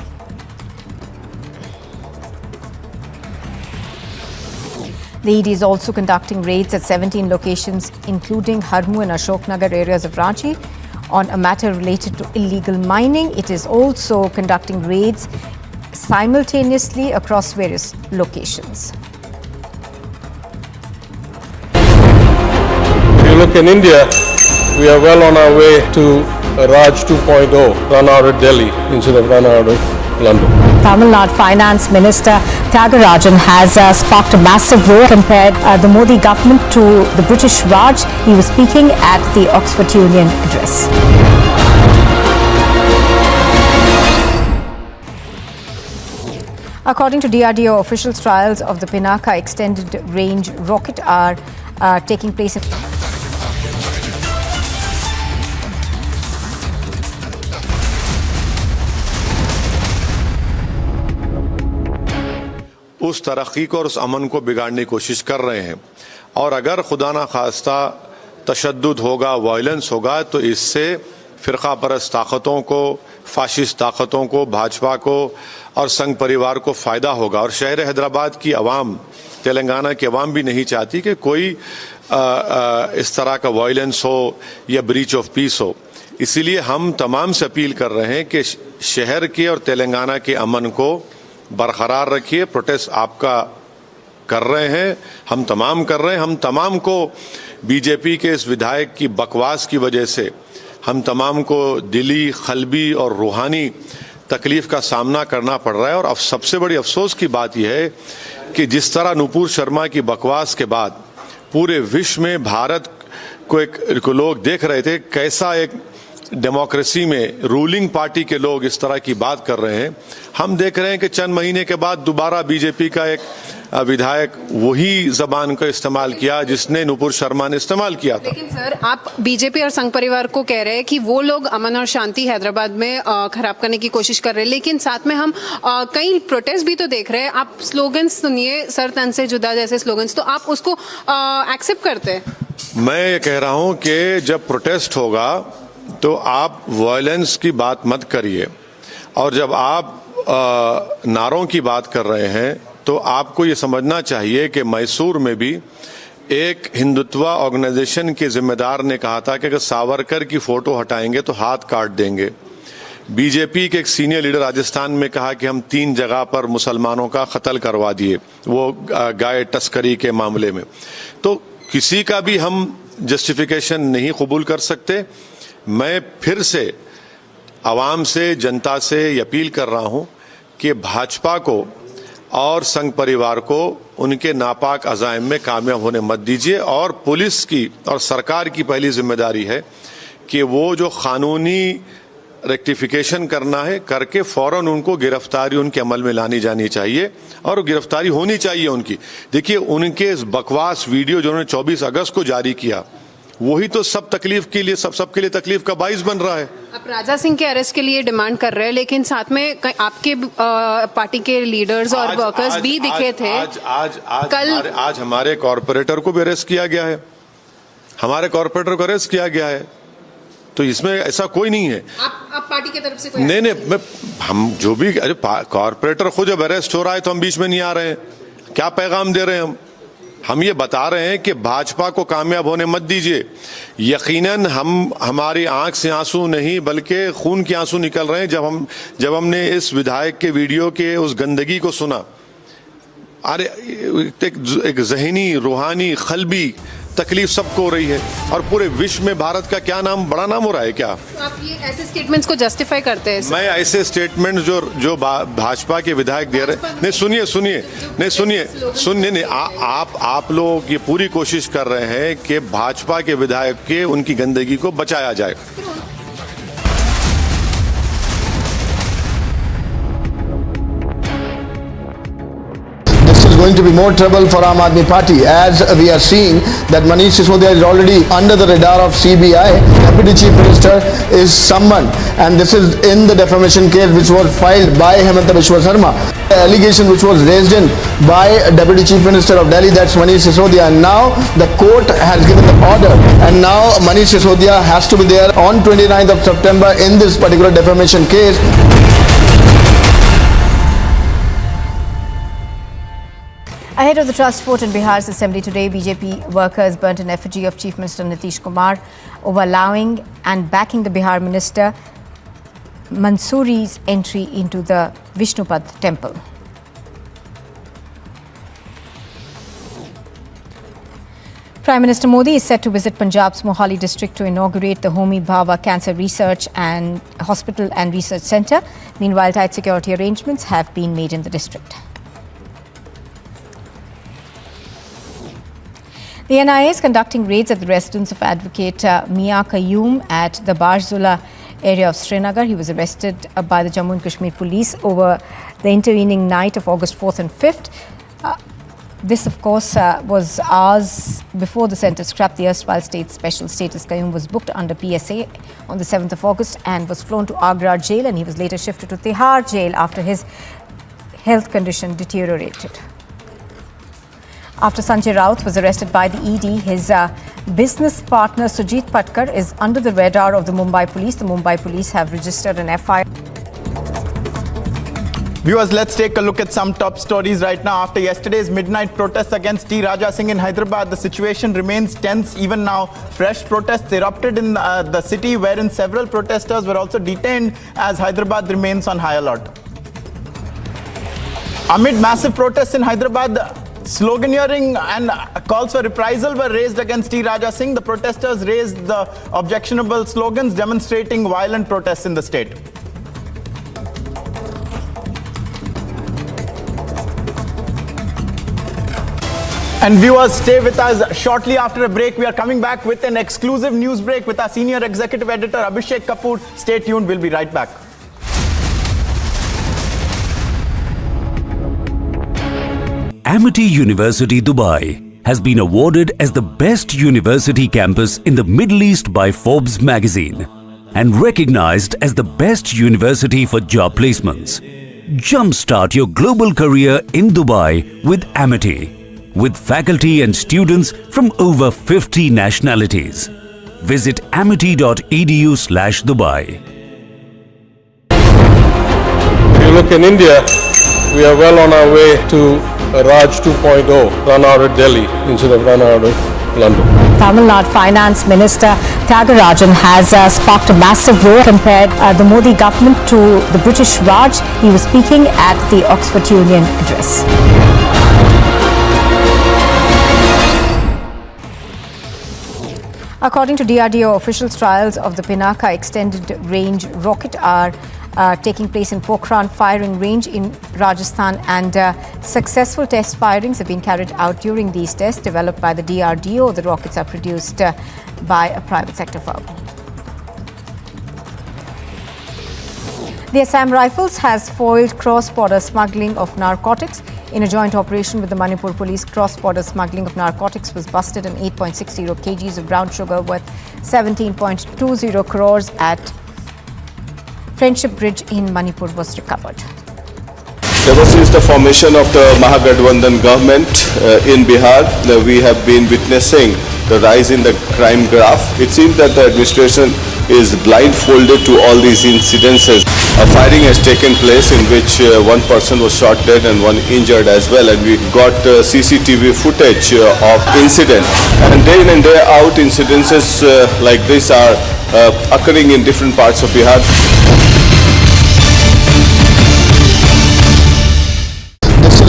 The ED is also conducting raids at 17 locations, including Harmu and Ashoknagar areas of Ranchi, on a matter related to illegal mining. It is also conducting raids simultaneously across various locations. If you look in India, we are well on our way to Raj 2.0, run out of Delhi instead of run out of London. Tamil Nadu Finance Minister Thiagarajan has sparked a massive roar, compared the Modi government to the British Raj. He was speaking at the Oxford Union address. According to DRDO officials, trials of the Pinaka extended range rocket are taking place in उस तरक्की को और उस अमन को बिगाड़ने की कोशिश कर रहे हैं। और अगर खुदा ना खास्ता तशद्दुद होगा, वायलेंस होगा, तो इससे फ़िरक़ा परस्त ताकतों को, फाशिस्ट ताकतों को, भाजपा को और संघ परिवार को फ़ायदा होगा। और शहर हैदराबाद की आवाम, तेलंगाना की आवाम भी नहीं चाहती कि कोई इस तरह का वायलेंस हो या ब्रीच ऑफ पीस हो। इसीलिए हम तमाम से अपील कर रहे हैं कि शहर के और तेलंगाना के अमन को बरकरार रखिए। प्रोटेस्ट आपका कर रहे हैं, हम तमाम कर रहे हैं। हम तमाम को बीजेपी के इस विधायक की बकवास की वजह से हम तमाम को दिली, क़ल्बी और रूहानी तकलीफ का सामना करना पड़ रहा है। और अब सबसे बड़ी अफसोस की बात यह है कि जिस तरह नुपुर शर्मा की बकवास के बाद पूरे विश्व में भारत को लोग देख रहे थे, कैसा एक डेमोक्रेसी में रूलिंग पार्टी के लोग इस तरह की बात कर रहे हैं। हम देख रहे हैं कि चंद महीने के बाद दोबारा बीजेपी का एक विधायक वही जबान का इस्तेमाल किया जिसने नुपुर शर्मा ने इस्तेमाल किया था। लेकिन सर, आप बीजेपी और संघ परिवार को कह रहे हैं कि वो लोग अमन और शांति हैदराबाद में खराब करने की कोशिश कर रहे हैं, लेकिन साथ में हम कई प्रोटेस्ट भी तो देख रहे हैं। आप स्लोगन्स सुनिए, सर तन से जुदा जैसे स्लोगन्स, तो आप उसको एक्सेप्ट करते हैं? मैं ये कह रहा हूं कि जब प्रोटेस्ट होगा तो आप वायलेंस की बात मत करिए, और जब आप नारों की बात कर रहे हैं तो आपको ये समझना चाहिए कि मैसूर में भी एक हिंदुत्व ऑर्गेनाइजेशन के जिम्मेदार ने कहा था कि अगर सावरकर की फोटो हटाएंगे तो हाथ काट देंगे। बीजेपी के एक सीनियर लीडर राजस्थान में कहा कि हम 3 जगह पर मुसलमानों का कत्ल करवा दिए, वो गाय तस्करी के मामले में। तो किसी का भी हम जस्टिफिकेशन नहीं कबूल कर सकते। मैं फिर से आवाम से, जनता से ये अपील कर रहा हूं कि भाजपा को और संघ परिवार को उनके नापाक अज़ाइम में कामयाब होने मत दीजिए। और पुलिस की और सरकार की पहली जिम्मेदारी है कि वो जो कानूनी रेक्टिफिकेशन करना है करके फौरन उनको गिरफ्तारी उनके अमल में लानी जानी चाहिए और गिरफ्तारी होनी चाहिए उनकी। देखिए, उनके इस बकवास वीडियो जो उन्होंने 24 अगस्त को जारी किया, वही तो सब तकलीफ के लिए सबके लिए तकलीफ का बाइस बन रहा है। आप राजा सिंह के अरेस्ट के लिए डिमांड कर रहे हैं, लेकिन साथ में आपके पार्टी के लीडर्स और वर्कर्स भी दिखे थे। आज हमारे कॉर्पोरेटर को भी अरेस्ट किया गया है, हमारे कॉर्पोरेटर को अरेस्ट किया गया है। तो इसमें ऐसा कोई नहीं है। आप पार्टी की तरफ से कोई नहीं, हम जो भी कॉर्पोरेटर खुद जब अरेस्ट हो रहा है तो हम बीच में नहीं आ रहे हैं। क्या पैगाम दे रहे हैं हम ये बता रहे हैं कि भाजपा को कामयाब होने मत दीजिए। यकीनन हमारी आंख से आंसू नहीं बल्कि खून के आंसू निकल रहे हैं जब हमने इस विधायक के वीडियो के उस गंदगी को सुना। अरे एक ज़हनी रूहानी क़ल्बी तकलीफ सबको हो रही है और पूरे विश्व में भारत का क्या नाम, बड़ा नाम हो रहा है क्या? तो आप ये ऐसे स्टेटमेंट्स को जस्टिफाई करते हैं? मैं ऐसे स्टेटमेंट जो भाजपा के विधायक दे रहे, नहीं सुनिए, आप लोग ये पूरी कोशिश कर रहे हैं कि भाजपा के विधायक के उनकी गंदगी को बचाया जाए। Going to be more trouble for Aam Aadmi Party, as we are seeing that Manish Sisodiya is already under the radar of CBI. Deputy Chief Minister is summoned, and this is in the defamation case which was filed by Hemanta Biswa Sarma. The allegation which was raised in by Deputy Chief Minister of Delhi, that's Manish Sisodiya, and now the court has given the order, and now Manish Sisodiya has to be there on 29th of September in this particular defamation case. Ahead of the trust vote in Bihar's assembly today, BJP workers burnt an effigy of Chief Minister Nitish Kumar over allowing and backing the Bihar minister Mansoori's entry into the Vishnupad temple. Prime Minister Modi is set to visit Punjab's Mohali district to inaugurate the Homi Bhabha Cancer Research and Hospital and Research Centre. Meanwhile, tight security arrangements have been made in the district. The NIA is conducting raids at the residence of Advocate Mia Qayyum at the Barzula area of Srinagar. He was arrested by the Jammu and Kashmir police over the intervening night of August 4th and 5th. This, of course, was hours before the centre scrapped the erstwhile state's special status. Qayyum was booked under PSA on the 7th of August and was flown to Agra jail, and he was later shifted to Tihar jail after his health condition deteriorated. After Sanjay Raut was arrested by the ED, his business partner Sujit Patkar is under the radar of the Mumbai police. The Mumbai police have registered an FIR. Viewers, let's take a look at some top stories right now. After yesterday's midnight protests against T. Raja Singh in Hyderabad, the situation remains tense even now. Fresh protests erupted in the city, wherein several protesters were also detained as Hyderabad remains on high alert. Amid massive protests in Hyderabad, sloganeering and calls for reprisal were raised against T. Raja Singh. The protesters raised the objectionable slogans demonstrating violent protests in the state. And viewers, stay with us. Shortly after a break, we are coming back with an exclusive news break with our senior executive editor Abhishek Kapoor. Stay tuned, we'll be right back. Amity University, Dubai has been awarded as the best university campus in the Middle East by Forbes magazine and recognized as the best university for job placements. Jumpstart your global career in Dubai with Amity, with faculty and students from over 50 nationalities. Visit amity.edu/Dubai. If you look in India, we are well on our way to Raj 2.0, run out of Delhi instead of run out of London. Tamil Nadu Finance Minister Thiagarajan has sparked a massive roar, compared the Modi government to the British Raj. He was speaking at the Oxford Union address. According to DRDO officials, trials of the Pinaka extended range rocket are taking place in Pokhran firing range in Rajasthan, and successful test firings have been carried out during these tests developed by the DRDO. The rockets are produced by a private sector firm. The Assam Rifles has foiled cross-border smuggling of narcotics. In a joint operation with the Manipur police, cross-border smuggling of narcotics was busted and 8.60 kgs of brown sugar worth 17.20 crores at Friendship Bridge in Manipur was recovered. Ever since the formation of the Mahagathbandhan government in Bihar, we have been witnessing the rise in the crime graph. It seems that the administration is blindfolded to all these incidences. A firing has taken place in which one person was shot dead and one injured as well, and we got CCTV footage of incident. And day in and day out, incidences like this are occurring in different parts of Bihar.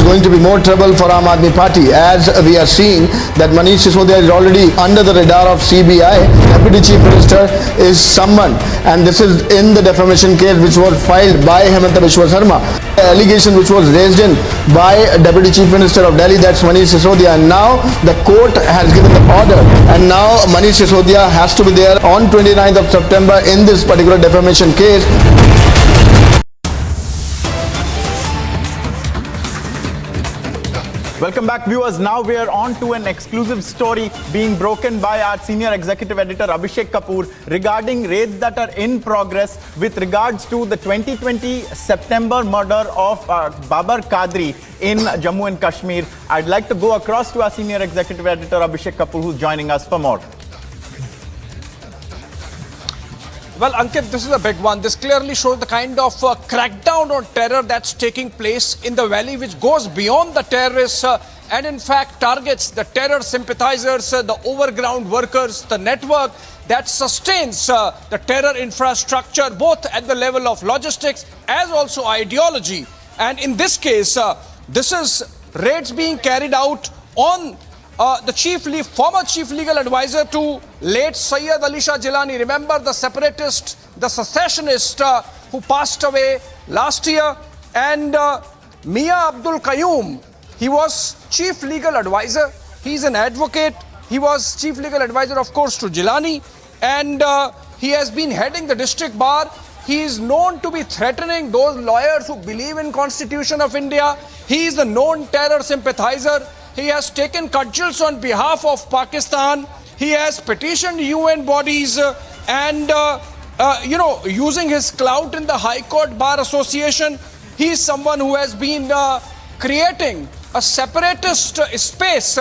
Going to be more trouble for Aam Aadmi Party, as we are seeing that Manish Sisodia is already under the radar of CBI. Deputy Chief Minister is summoned, and this is in the defamation case which was filed by Hemanta Biswa Sarma. The allegation which was raised in by Deputy Chief Minister of Delhi, that's Manish Sisodia, and now the court has given the order, and now Manish Sisodia has to be there on 29th of September in this particular defamation case. Welcome back, viewers. Now we are on to an exclusive story being broken by our senior executive editor Abhishek Kapoor regarding raids that are in progress with regards to the 2020 September murder of Babar Qadri in Jammu and Kashmir. I'd like to go across to our senior executive editor Abhishek Kapoor, who's joining us for more. Well, Ankit, this is a big one. This clearly shows the kind of crackdown on terror that's taking place in the valley, which goes beyond the terrorists and in fact targets the terror sympathizers, the overground workers, the network that sustains the terror infrastructure, both at the level of logistics as also ideology. And in this case, this is raids being carried out on the former chief legal advisor to late Sayyid Ali Shah Jilani. Remember the separatist, the secessionist who passed away last year, and Mia Abdul Qayyum. He was chief legal advisor. He's an advocate. He was chief legal advisor, of course, to Jilani, and he has been heading the district bar. He is known to be threatening those lawyers who believe in Constitution of India. He is a known terror sympathizer. He has taken cudgels on behalf of Pakistan. He has petitioned UN bodies and, using his clout in the High Court Bar Association. He is someone who has been creating a separatist space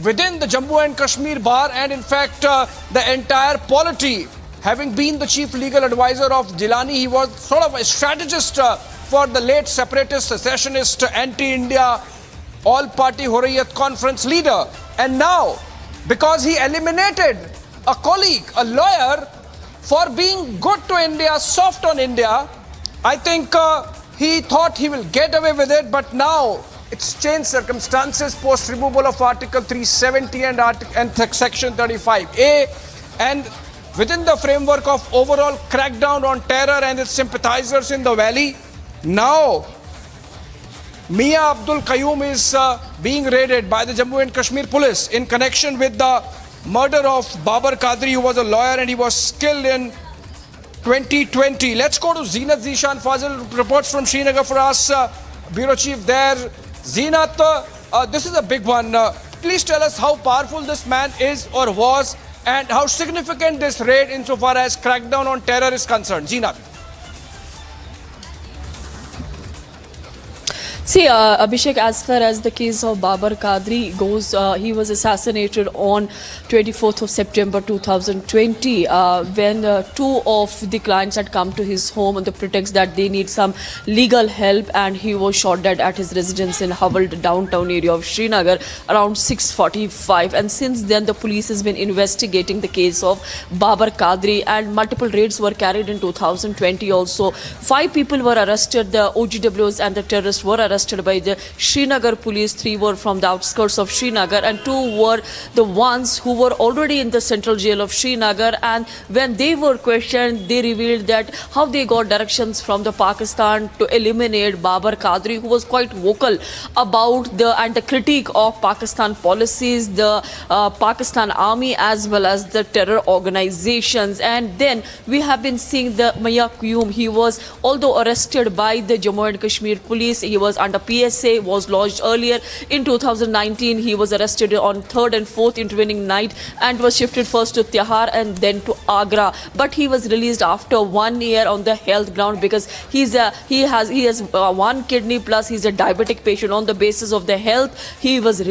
within the Jammu and Kashmir Bar, and in fact the entire polity. Having been the chief legal advisor of Jilani, he was sort of a strategist for the late separatist, secessionist, anti-India, all-party Hurriyat conference leader. And now, because he eliminated a colleague, a lawyer, for being good to India, soft on India, I think he thought he will get away with it, but now it's changed circumstances post removal of Article 370 and Section 35A, and within the framework of overall crackdown on terror and its sympathizers in the valley, now Mia Abdul Qayyum is being raided by the Jammu and Kashmir police in connection with the murder of Babar Qadri, who was a lawyer and he was killed in 2020. Let's go to Zeenat Zishan Fazil, reports from Srinagar for us, Bureau Chief there. Zeenat, this is a big one. Please tell us how powerful this man is or was, and how significant this raid insofar as crackdown on terror is concerned. Zeenat. See, Abhishek, as far as the case of Babar Qadri goes, he was assassinated on 24th of September 2020 when two of the clients had come to his home on the pretext that they need some legal help, and he was shot dead at his residence in Havald, downtown area of Srinagar, around 6:45. And since then, the police has been investigating the case of Babar Qadri, and multiple raids were carried in 2020 also. 5 people were arrested, the OGWs and the terrorists were arrested arrested by the Srinagar police. 3 were from the outskirts of Srinagar and 2 were the ones who were already in the central jail of Srinagar. And when they were questioned, they revealed that how they got directions from the Pakistan to eliminate Babar Qadri, who was quite vocal about the critique of Pakistan policies, the Pakistan army as well as the terror organizations. And then we have been seeing the Mia Qayyum. He was although arrested by the Jammu and Kashmir police, he was under PSA, was lodged earlier in 2019. He was arrested on 3rd and 4th intervening night and was shifted first to Tihar and then to Agra. But he was released after 1 year on the health ground because he has one kidney plus he's a diabetic patient. On the basis of the health, he was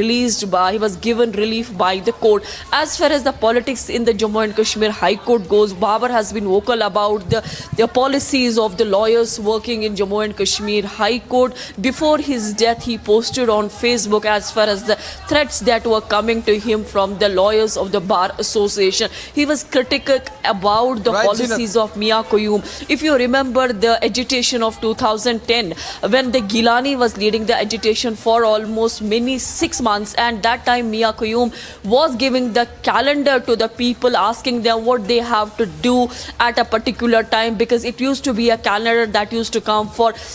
given relief by the court. As far as the politics in the Jammu and Kashmir High Court goes, Babar has been vocal about the policies of the lawyers working in Jammu and Kashmir High Court. Before his death, he posted on Facebook as far as the threats that were coming to him from the lawyers of the Bar Association. He was critical about the policies of Mia Qayyum. If you remember the agitation of 2010, when the Gilani was leading the agitation for almost 6 months, and that time Mia Qayyum was giving the calendar to the people, asking them what they have to do at a particular time, because it used to be a calendar that used to come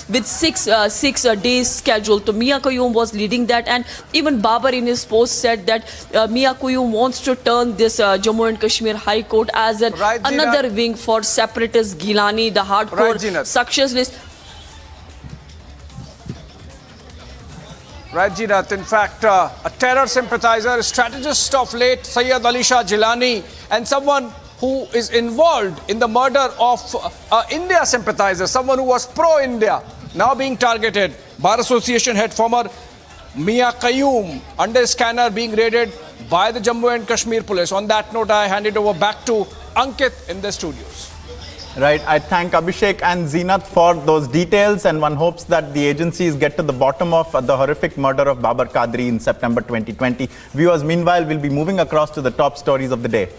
with 6 days schedule. So Mia Qayyum was leading that, and even Babar in his post said that Mia Qayyum wants to turn this Jammu and Kashmir High Court as another wing for separatist Gilani, the hardcore successless. Right, Jinath. In fact, a terror sympathizer, strategist of late Sayyid Ali Shah Jilani, and someone who is involved in the murder of India sympathizer, someone who was pro-India, now being targeted. Bar Association head former Mia Qayyum under scanner being raided by the Jammu and Kashmir police. On that note, I hand it over back to Ankit in the studios. Right, I thank Abhishek and Zeenath for those details, and one hopes that the agencies get to the bottom of the horrific murder of Babar Qadri in September 2020. Viewers, meanwhile, will be moving across to the top stories of the day.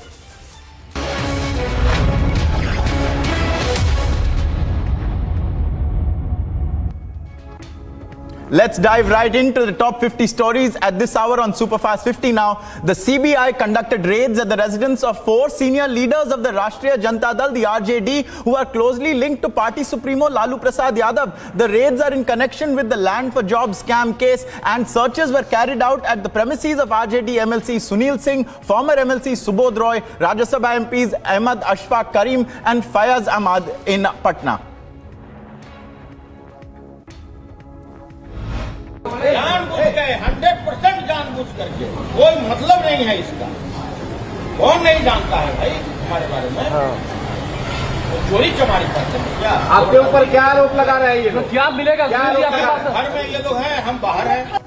Let's dive right into the top 50 stories at this hour on Superfast 50 now. The CBI conducted raids at the residence of 4 senior leaders of the Rashtriya Janata Dal, the RJD, who are closely linked to party supremo Lalu Prasad Yadav. The raids are in connection with the land for jobs scam case, and searches were carried out at the premises of RJD MLC Sunil Singh, former MLC Subodh Roy, Rajya Sabha MPs Ahmad Ashfaq Karim and Fayaz Ahmad in Patna. जानबूझ के 100% जानबूझ करके, कोई मतलब नहीं है इसका। कौन नहीं जानता है भाई हमारे बारे में? तो चोरी चमारी करते हैं क्या? आपके ऊपर क्या आरोप लगा रहे हैं ये लोग? क्या मिलेगा? घर में ये लोग हैं, हम बाहर हैं।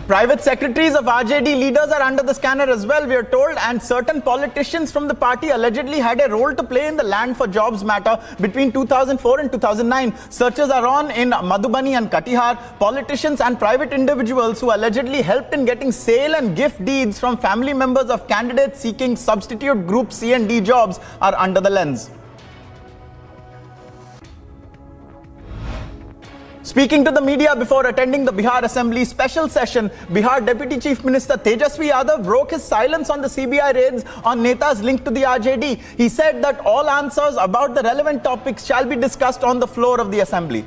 Private secretaries of RJD leaders are under the scanner as well, we are told, and certain politicians from the party allegedly had a role to play in the land for jobs matter between 2004 and 2009. Searches are on in Madhubani and Katihar. Politicians and private individuals who allegedly helped in getting sale and gift deeds from family members of candidates seeking substitute group C and D jobs are under the lens. Speaking to the media before attending the Bihar Assembly special session, Bihar Deputy Chief Minister Tejasvi Yadav broke his silence on the CBI raids on netas linked to the RJD. He said that all answers about the relevant topics shall be discussed on the floor of the Assembly.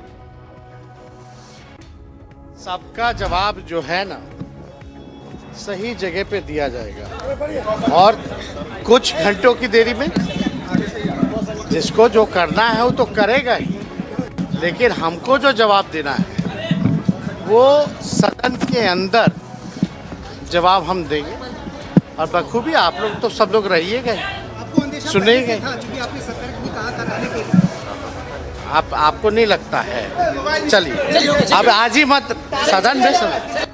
सबका जवाब जो है ना सही जगह पे दिया जाएगा और कुछ घंटों की देरी में जिसको जो करना है वो तो करेगा ही, लेकिन हमको जो जवाब देना है वो सदन के अंदर जवाब हम देंगे और बखूबी आप लोग तो सब लोग रहिएगा, सुनेंगे। आपको नहीं लगता है? चलिए अब आज ही मत सदन में सुने।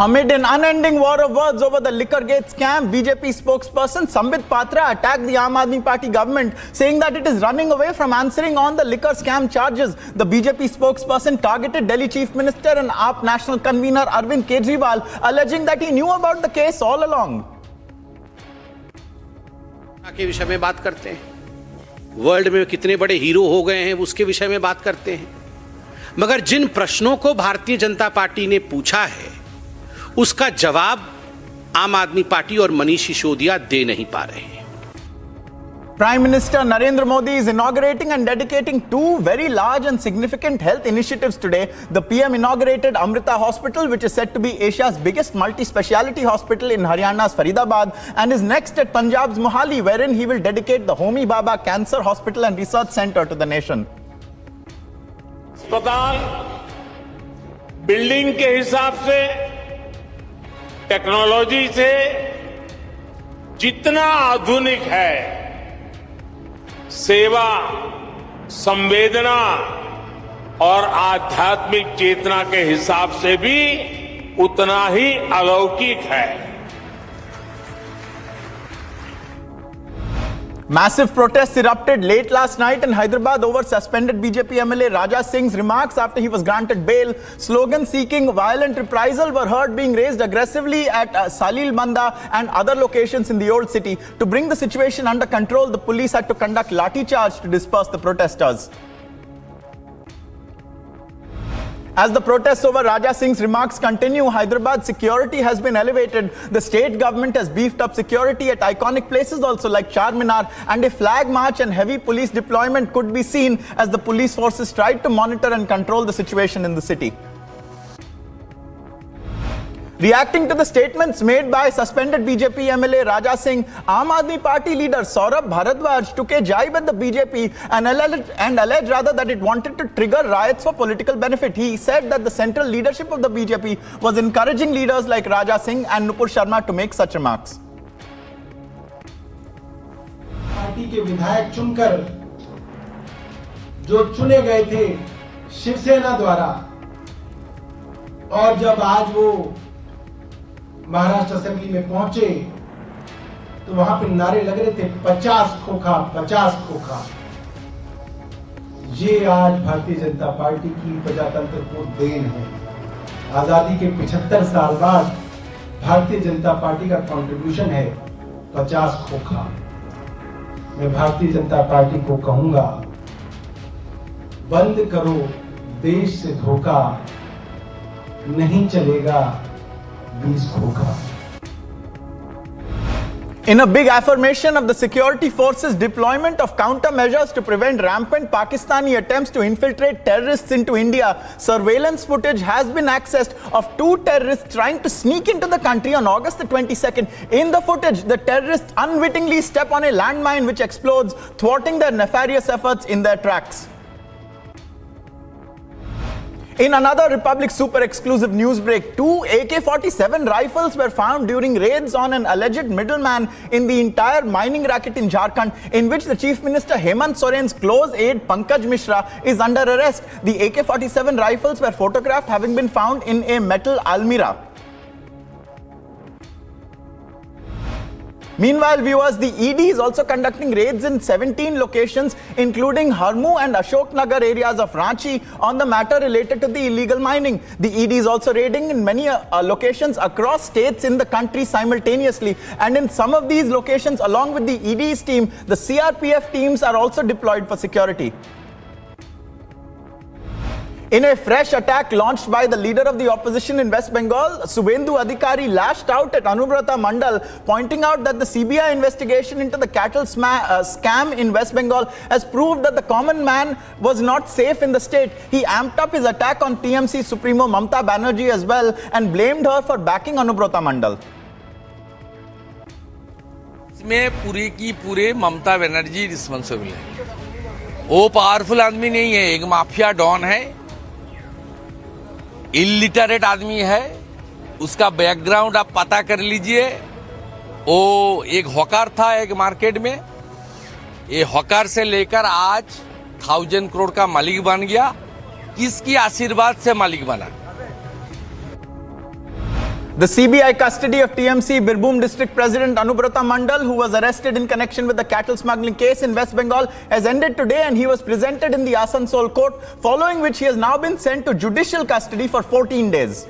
Amid an unending war of words over the Liquorgate scam, BJP spokesperson Sambit Patra attacked the Aam Aadmi Party government, saying that it is running away from answering on the liquor scam charges. The BJP spokesperson targeted Delhi Chief Minister and AAP National Convener Arvind Kejriwal, alleging that he knew about the case all along. के विषय में बात करते हैं, world में कितने बड़े hero हो गए हैं उसके विषय में बात करते हैं, मगर जिन प्रश्नों को भारतीय जनता पार्टी ने पूछा है उसका जवाब आम आदमी पार्टी और मनीष सिसोदिया दे नहीं पा रहे हैं। Prime Minister Narendra Modi is inaugurating and dedicating two very large and significant health initiatives today. The PM inaugurated Amrita Hospital, which is said to be Asia's biggest multi-speciality hospital in Haryana's Faridabad, and is next at Punjab's Mohali, wherein he will dedicate the Homi Bhabha Cancer Hospital and Research Centre to the nation. अस्पताल building के हिसाब से, technology से जितना आधुनिक है, सेवा, संवेदना और आध्यात्मिक चेतना के हिसाब से भी उतना ही अलौकिक है। Massive protests erupted late last night in Hyderabad over suspended BJP MLA Raja Singh's remarks after he was granted bail. Slogans seeking violent reprisal were heard being raised aggressively at Salil Manda and other locations in the old city. To bring the situation under control, the police had to conduct lathi charge to disperse the protesters. As the protests over Raja Singh's remarks continue, Hyderabad security has been elevated. The state government has beefed up security at iconic places also like Charminar, and a flag march and heavy police deployment could be seen as the police forces tried to monitor and control the situation in the city. Reacting to the statements made by suspended BJP MLA Raja Singh, Aam Aadmi Party leader Saurabh Bharadwaj took a jibe at the BJP and alleged that it wanted to trigger riots for political benefit. He said that the central leadership of the BJP was encouraging leaders like Raja Singh and Nupur Sharma to make such remarks. Party के विधायक चुनकर जो चुने गए थे शिवसेना द्वारा, और जब आज वो महाराष्ट्र असेंबली में पहुंचे तो वहां पे नारे लग रहे थे 50 खोखा 50 खोखा। ये आज भारतीय जनता पार्टी की प्रजातंत्र को देन है। आजादी के 75 साल बाद भारतीय जनता पार्टी का कंट्रीब्यूशन है 50 खोखा। मैं भारतीय जनता पार्टी को कहूंगा, बंद करो देश से धोखा, नहीं चलेगा In a big affirmation of the security forces' deployment of countermeasures to prevent rampant Pakistani attempts to infiltrate terrorists into India, surveillance footage has been accessed of two terrorists trying to sneak into the country on August the 22nd. In the footage, the terrorists unwittingly step on a landmine which explodes, thwarting their nefarious efforts in their tracks. In another Republic Super exclusive news break, two AK-47 rifles were found during raids on an alleged middleman in the entire mining racket in Jharkhand, in which the Chief Minister Hemant Soren's close aide Pankaj Mishra is under arrest. The AK-47 rifles were photographed having been found in a metal almirah. Meanwhile, viewers, the ED is also conducting raids in 17 locations, including Harmu and Ashok Nagar areas of Ranchi, on the matter related to the illegal mining. The ED is also raiding in many locations across states in the country simultaneously. And in some of these locations, along with the ED's team, the CRPF teams are also deployed for security. In a fresh attack launched by the leader of the opposition in West Bengal, Subhendu Adhikari lashed out at Anubrata Mondal, pointing out that the CBI investigation into the cattle scam in West Bengal has proved that the common man was not safe in the state. He amped up his attack on TMC Supremo Mamata Banerjee as well and blamed her for backing Anubrata Mondal. इसमें पूरे की पूरे Mamata Banerjee responsible है। वो powerful आदमी नहीं है, एक माफिया डॉन है, इलिटरेट आदमी है। उसका बैकग्राउंड आप पता कर लीजिए। वो एक हॉकर था एक मार्केट में, ये हॉकर से लेकर आज 1000 करोड़ का मालिक बन गया। किसकी आशीर्वाद से मालिक बना? The CBI custody of TMC Birbhum District President Anubrata Mondal, who was arrested in connection with the cattle smuggling case in West Bengal, has ended today and he was presented in the Asansol court, following which he has now been sent to judicial custody for 14 days.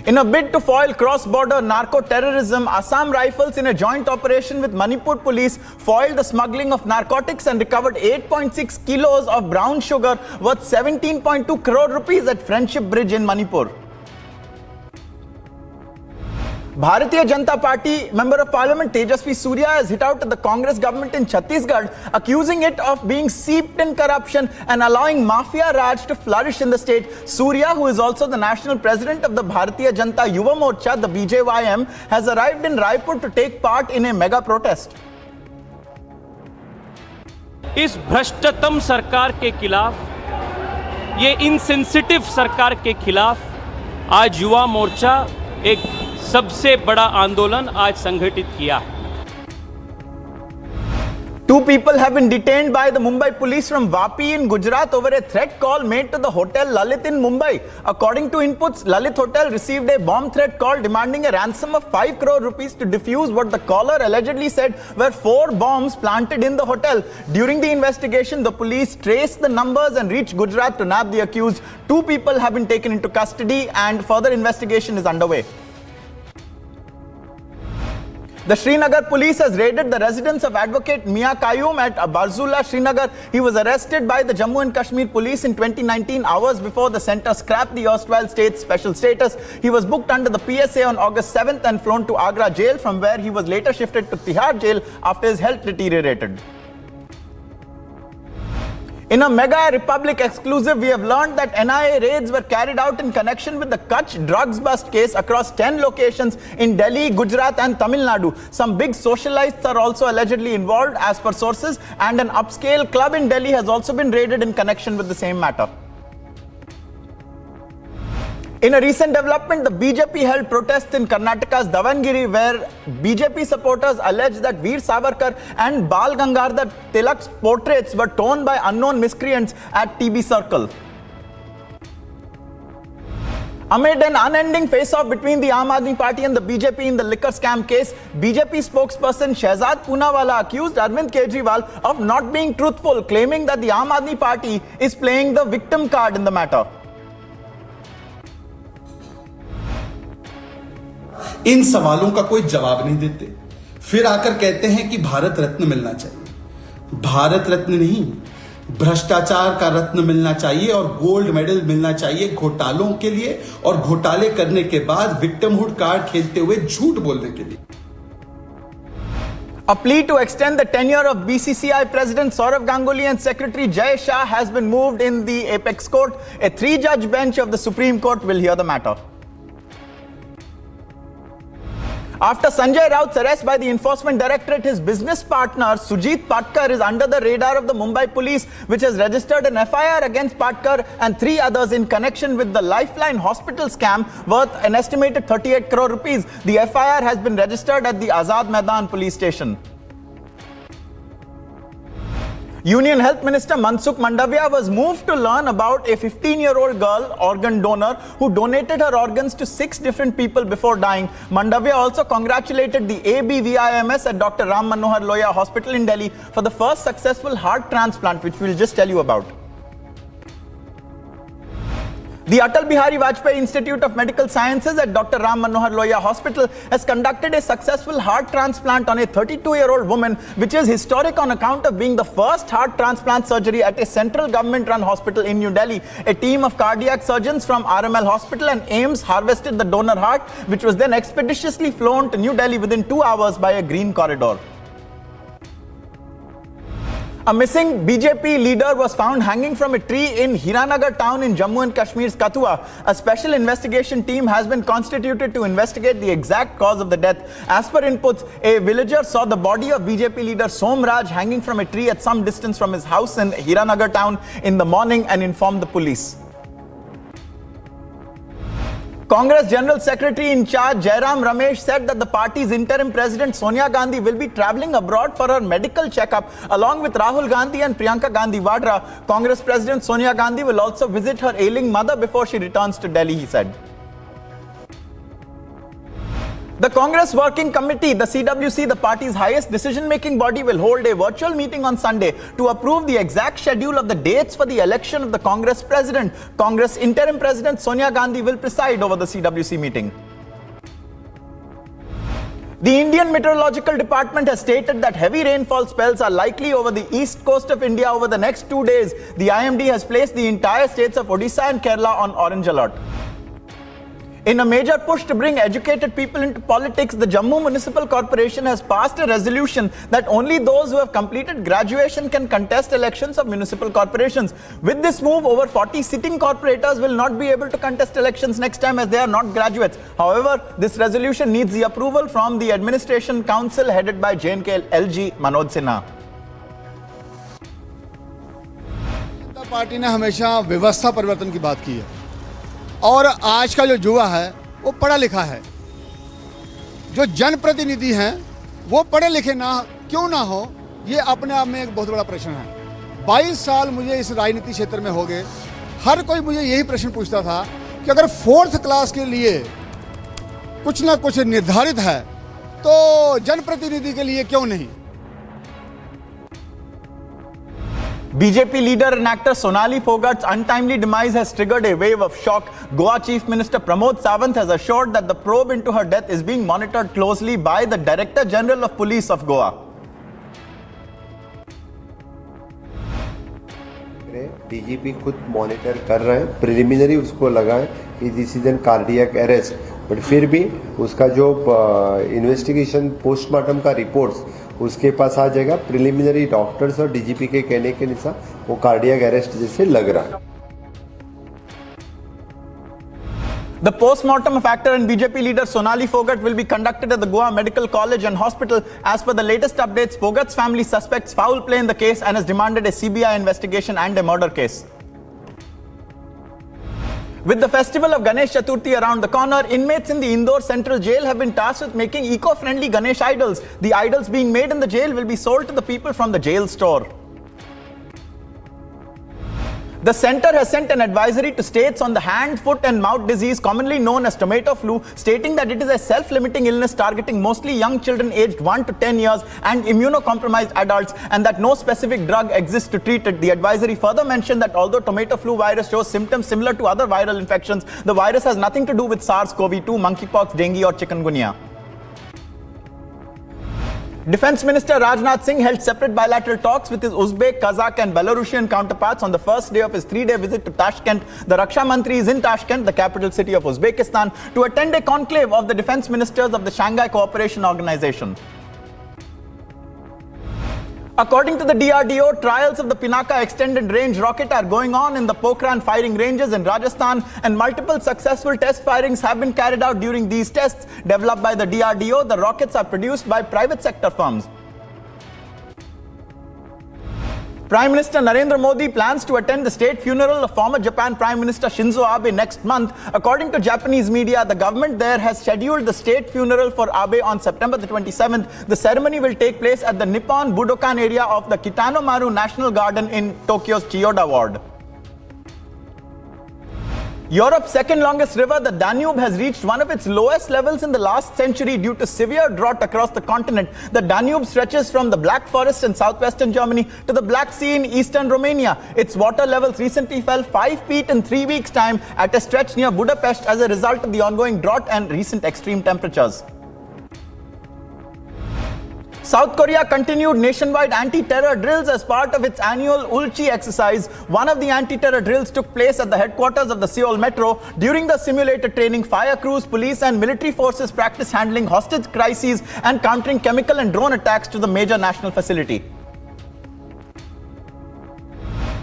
In a bid to foil cross-border narco-terrorism, Assam Rifles in a joint operation with Manipur police foiled the smuggling of narcotics and recovered 8.6 kilos of brown sugar worth 17.2 crore rupees at Friendship Bridge in Manipur. Bharatiya Janata Party Member of Parliament Tejasvi Surya has hit out at the Congress government in Chhattisgarh, accusing it of being seeped in corruption and allowing Mafia Raj to flourish in the state. Surya, who is also the national president of the Bharatiya Janata Yuva Morcha, the BJYM, has arrived in Raipur to take part in a mega protest. इस भ्रष्टतम सरकार के खिलाफ, ये insensitive सरकार के खिलाफ आज युवा मोर्चा एक सबसे बड़ा आंदोलन आज संगठित किया है. 2 people have been detained by the Mumbai police from Vapi in Gujarat over a threat call made to the hotel Lalit in Mumbai. According to inputs, Lalit Hotel received a bomb threat call demanding a ransom of 5 crore rupees to defuse what the caller allegedly said were 4 bombs planted in the hotel. During the investigation, the police traced the numbers and reached Gujarat to nab the accused. 2 people have been taken into custody and further investigation is underway. The Srinagar police has raided the residence of advocate Mia Qayyum at Barzula, Srinagar. He was arrested by the Jammu and Kashmir police in 2019, hours before the centre scrapped the erstwhile state's special status. He was booked under the PSA on August 7th and flown to Agra jail, from where he was later shifted to Tihar jail after his health deteriorated. In a Mega Republic exclusive, we have learned that NIA raids were carried out in connection with the Kutch drugs bust case across 10 locations in Delhi, Gujarat and Tamil Nadu. Some big socialites are also allegedly involved as per sources, and an upscale club in Delhi has also been raided in connection with the same matter. In a recent development, the BJP held protests in Karnataka's Davangere, where BJP supporters alleged that Veer Savarkar and Bal Gangadhar Tilak's portraits were torn by unknown miscreants at TB Circle. Amid an unending face-off between the Aam Aadmi Party and the BJP in the liquor scam case, BJP spokesperson Shehzad Poonawala accused Arvind Kejriwal of not being truthful, claiming that the Aam Aadmi Party is playing the victim card in the matter. इन सवालों का कोई जवाब नहीं देते, फिर आकर कहते हैं कि भारत रत्न मिलना चाहिए. भारत रत्न नहीं, भ्रष्टाचार का रत्न मिलना चाहिए और गोल्ड मेडल मिलना चाहिए घोटालों के लिए और घोटाले करने के बाद विक्टिमहुड कार्ड खेलते हुए झूठ बोलने के लिए. A plea to extend the tenure of BCCI President Saurav Ganguly and Secretary Jay Shah has been moved in the Apex Court. A 3-judge bench of the Supreme Court will hear the matter. After Sanjay Raut's arrest by the Enforcement Directorate, his business partner Sujit Patkar is under the radar of the Mumbai police, which has registered an FIR against Patkar and 3 others in connection with the Lifeline hospital scam worth an estimated 38 crore rupees. The FIR has been registered at the Azad Maidan police station. Union Health Minister Mansukh Mandavia was moved to learn about a 15-year-old girl organ donor who donated her organs to 6 different people before dying. Mandavia also congratulated the ABVIMS at Dr. Ram Manohar Lohia Hospital in Delhi for the first successful heart transplant, which we'll just tell you about. The Atal Bihari Vajpayee Institute of Medical Sciences at Dr. Ram Manohar Lohia Hospital has conducted a successful heart transplant on a 32-year-old woman, which is historic on account of being the first heart transplant surgery at a central government-run hospital in New Delhi. A team of cardiac surgeons from RML Hospital and AIIMS harvested the donor heart, which was then expeditiously flown to New Delhi within 2 hours by a green corridor. A missing BJP leader was found hanging from a tree in Srinagar town in Jammu and Kashmir's Kathua. A special investigation team has been constituted to investigate the exact cause of the death. As per inputs, a villager saw the body of BJP leader Somraj hanging from a tree at some distance from his house in Srinagar town in the morning and informed the police. Congress General Secretary in charge Jairam Ramesh said that the party's interim president Sonia Gandhi will be travelling abroad for her medical checkup along with Rahul Gandhi and Priyanka Gandhi Vadra. Congress President Sonia Gandhi will also visit her ailing mother before she returns to Delhi, he said. The Congress Working Committee, the CWC, the party's highest decision-making body, will hold a virtual meeting on Sunday to approve the exact schedule of the dates for the election of the Congress president. Congress interim president Sonia Gandhi will preside over the CWC meeting. The Indian Meteorological Department has stated that heavy rainfall spells are likely over the east coast of India over the next 2 days. The IMD has placed the entire states of Odisha and Kerala on orange alert. In a major push to bring educated people into politics, the Jammu Municipal Corporation has passed a resolution that only those who have completed graduation can contest elections of municipal corporations. With this move, over 40 sitting corporators will not be able to contest elections next time as they are not graduates. However, this resolution needs the approval from the Administration Council headed by JNK LG Manoj Sinha. Janata party ने हमेशा व्यवस्था परिवर्तन की बात की है और आज का जो युवा है वो पढ़ा लिखा है। जो जनप्रतिनिधि हैं वो पढ़े लिखे ना क्यों ना हो, ये अपने आप में एक बहुत बड़ा प्रश्न है। 22 साल मुझे इस राजनीति क्षेत्र में हो गए, हर कोई मुझे यही प्रश्न पूछता था कि अगर 4th क्लास के लिए कुछ ना कुछ निर्धारित है तो जनप्रतिनिधि के लिए क्यों नहीं। BJP leader and actor Sonali Phogat's untimely demise has triggered a wave of shock. Goa Chief Minister Pramod Sawant has assured that the probe into her death is being monitored closely by the Director General of Police of Goa. DGP खुद monitor कर रहे हैं, preliminary उसको लगा है this is an cardiac arrest, but फिर भी उसका जो इन्वेस्टिगेशन पोस्टमार्टम का रिपोर्ट्स उसके पास आ जाएगा। प्रिलिमिनरी डॉक्टर्स और डीजीपी के कहने के अनुसार वो कार्डियक अरेस्ट जैसे लग रहा है। The post-mortem of actor and BJP leader Sonali Phogat will be conducted at the Goa Medical College and Hospital. As per the latest updates, Phogat's family suspects foul play in the case and has demanded a CBI investigation and a murder case. With the festival of Ganesh Chaturthi around the corner, inmates in the Indore Central Jail have been tasked with making eco-friendly Ganesh idols. The idols being made in the jail will be sold to the people from the jail store. The centre has sent an advisory to states on the hand, foot and mouth disease commonly known as tomato flu, stating that it is a self-limiting illness targeting mostly young children aged 1 to 10 years and immunocompromised adults, and that no specific drug exists to treat it. The advisory further mentioned that although tomato flu virus shows symptoms similar to other viral infections, the virus has nothing to do with SARS-CoV-2, monkeypox, dengue or chikungunya. Defense Minister Rajnath Singh held separate bilateral talks with his Uzbek, Kazakh and Belarusian counterparts on the first day of his 3-day visit to Tashkent. The Raksha Mantri is in Tashkent, the capital city of Uzbekistan, to attend a conclave of the defense ministers of the Shanghai Cooperation Organization. According to the DRDO, trials of the Pinaka extended range rocket are going on in the Pokhran firing ranges in Rajasthan, and multiple successful test firings have been carried out during these tests. Developed by the DRDO, the rockets are produced by private sector firms. Prime Minister Narendra Modi plans to attend the state funeral of former Japan Prime Minister Shinzo Abe next month. According to Japanese media, the government there has scheduled the state funeral for Abe on September the 27th. The ceremony will take place at the Nippon Budokan area of the Kitanomaru National Garden in Tokyo's Chiyoda ward. Europe's second longest river, the Danube, has reached one of its lowest levels in the last century due to severe drought across the continent. The Danube stretches from the Black Forest in southwestern Germany to the Black Sea in eastern Romania. Its water levels recently fell 5 feet in 3 weeks' time at a stretch near Budapest as a result of the ongoing drought and recent extreme temperatures. South Korea continued nationwide anti-terror drills as part of its annual Ulchi exercise. One of the anti-terror drills took place at the headquarters of the Seoul Metro. During the simulated training, fire crews, police and military forces practiced handling hostage crises and countering chemical and drone attacks to the major national facility.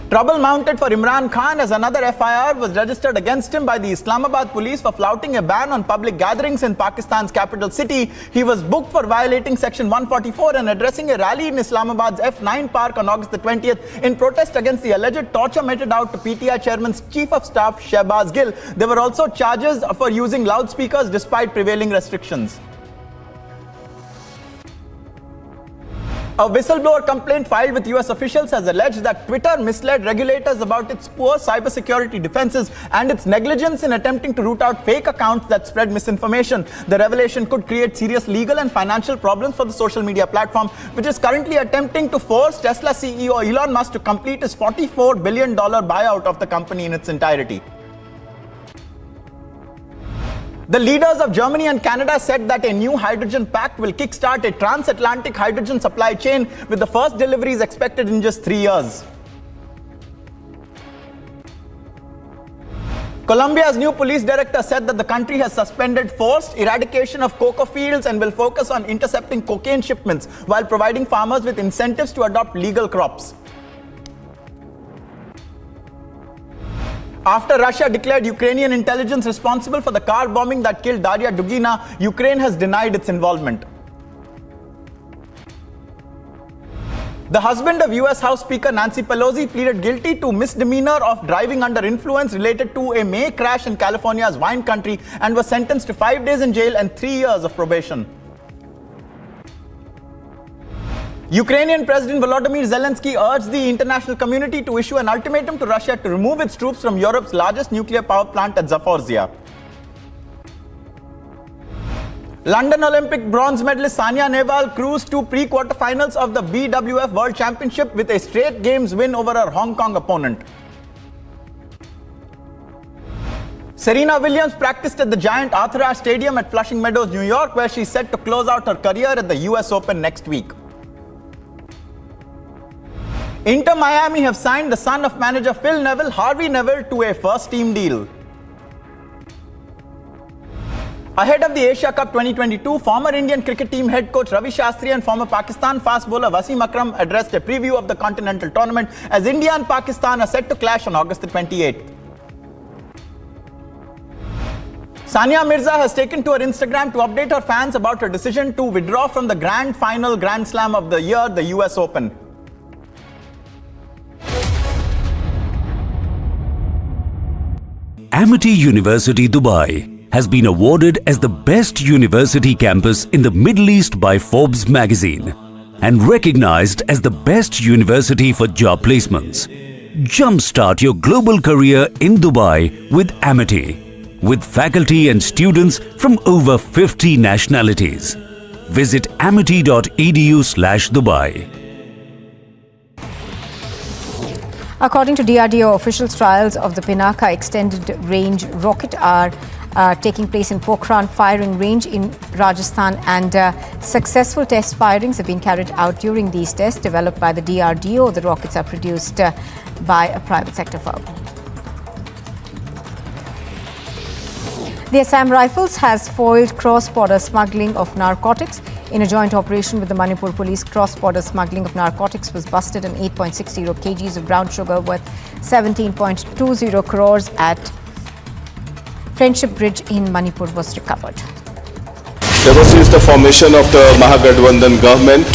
Trouble mounted for Imran Khan as another FIR was registered against him by the Islamabad police for flouting a ban on public gatherings in Pakistan's capital city. He was booked for violating Section 144 and addressing a rally in Islamabad's F9 Park on August the 20th in protest against the alleged torture meted out to PTI chairman's chief of staff Shehbaz Gill. There were also charges for using loudspeakers despite prevailing restrictions. A whistleblower complaint filed with US officials has alleged that Twitter misled regulators about its poor cybersecurity defenses and its negligence in attempting to root out fake accounts that spread misinformation. The revelation could create serious legal and financial problems for the social media platform, which is currently attempting to force Tesla CEO Elon Musk to complete his $44 billion buyout of the company in its entirety. The leaders of Germany and Canada said that a new hydrogen pact will kickstart a transatlantic hydrogen supply chain, with the first deliveries expected in just 3 years. Colombia's new police director said that the country has suspended forced eradication of cocoa fields and will focus on intercepting cocaine shipments while providing farmers with incentives to adopt legal crops. After Russia declared Ukrainian intelligence responsible for the car bombing that killed Daria Dugina, Ukraine has denied its involvement. The husband of US House Speaker Nancy Pelosi pleaded guilty to misdemeanor of driving under influence related to a May crash in California's wine country and was sentenced to 5 days in jail and 3 years of probation. Ukrainian President Volodymyr Zelensky urged the international community to issue an ultimatum to Russia to remove its troops from Europe's largest nuclear power plant at Zaporizhzhia. London Olympic bronze medalist Sania Nehwal cruised to pre-quarterfinals of the BWF World Championship with a straight games win over her Hong Kong opponent. Serena Williams practiced at the giant Arthur Ashe Stadium at Flushing Meadows, New York, where she's set to close out her career at the US Open next week. Inter Miami have signed the son of manager Phil Neville, Harvey Neville, to a first-team deal. Ahead of the Asia Cup 2022, former Indian cricket team head coach Ravi Shastri and former Pakistan fast bowler Wasim Akram addressed a preview of the continental tournament as India and Pakistan are set to clash on August the 28th. Sania Mirza has taken to her Instagram to update her fans about her decision to withdraw from the grand final Grand Slam of the year, the US Open. Amity University, Dubai has been awarded as the best university campus in the Middle East by Forbes magazine and recognized as the best university for job placements. Jumpstart your global career in Dubai with Amity, with faculty and students from over 50 nationalities. Visit amity.edu/Dubai. According to DRDO officials, trials of the Pinaka extended range rocket are taking place in Pokhran firing range in Rajasthan, and successful test firings have been carried out during these tests developed by the DRDO. The rockets are produced by a private sector firm. The Assam Rifles has foiled cross-border smuggling of narcotics. In a joint operation with the Manipur police, cross-border smuggling of narcotics was busted and 8.60 kgs of brown sugar worth 17.20 crores at Friendship Bridge in Manipur was recovered. Ever since the formation of the Mahagathbandhan government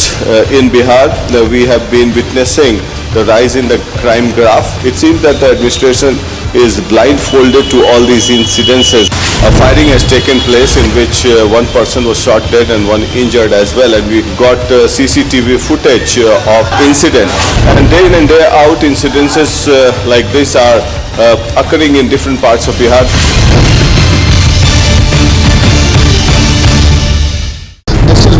in Bihar, we have been witnessing the rise in the crime graph. It seems that the administration is blindfolded to all these incidences. A firing has taken place in which one person was shot dead and one injured as well, and we got CCTV footage of incident. And day in and day out, incidences like this are occurring in different parts of Bihar.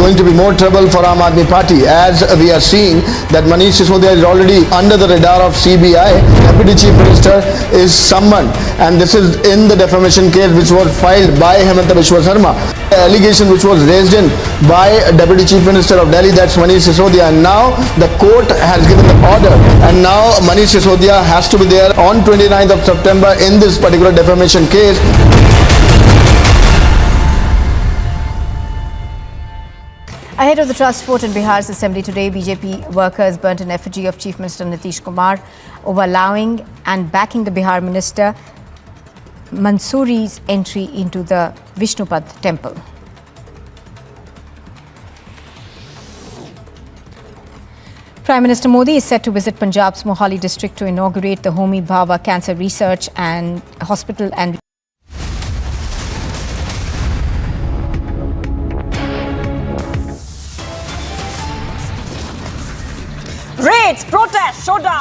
Going to be more trouble for Aam Aadmi Party, as we are seeing that Manish Sisodia is already under the radar of CBI. Deputy Chief Minister is summoned, and this is in the defamation case which was filed by Hemanta Biswa Sarma. The allegation which was raised in by Deputy Chief Minister of Delhi, that's Manish Sisodia, and now the court has given the order, and now Manish Sisodia has to be there on 29th of September in this particular defamation case. Ahead of the trust vote in Bihar's assembly today, BJP workers burnt an effigy of Chief Minister Nitish Kumar over allowing and backing the Bihar minister Mansoori's entry into the Vishnupad temple. Prime Minister Modi is set to visit Punjab's Mohali district to inaugurate the Homi Bhabha Cancer Research and Hospital and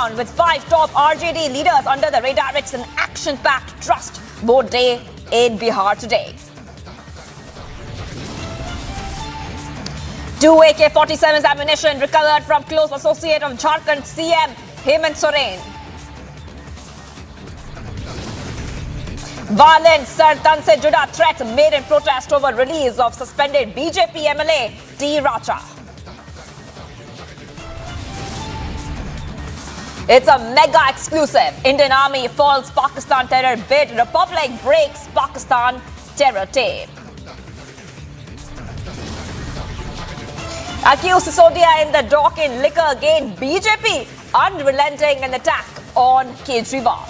ground with 5 top RJD leaders under the radar. It's an action-packed trust vote day in Bihar today. 2 AK-47s ammunition recovered from close associate of Jharkhand CM Hemant Soren. Violent Sartan se juda threat made in protest over release of suspended BJP MLA T. Raja. It's a mega exclusive. Indian Army falls Pakistan terror bid. Republic breaks Pakistan terror tape. Accused Sisodia in the dock in liquor again. BJP unrelenting in attack on Kejriwal.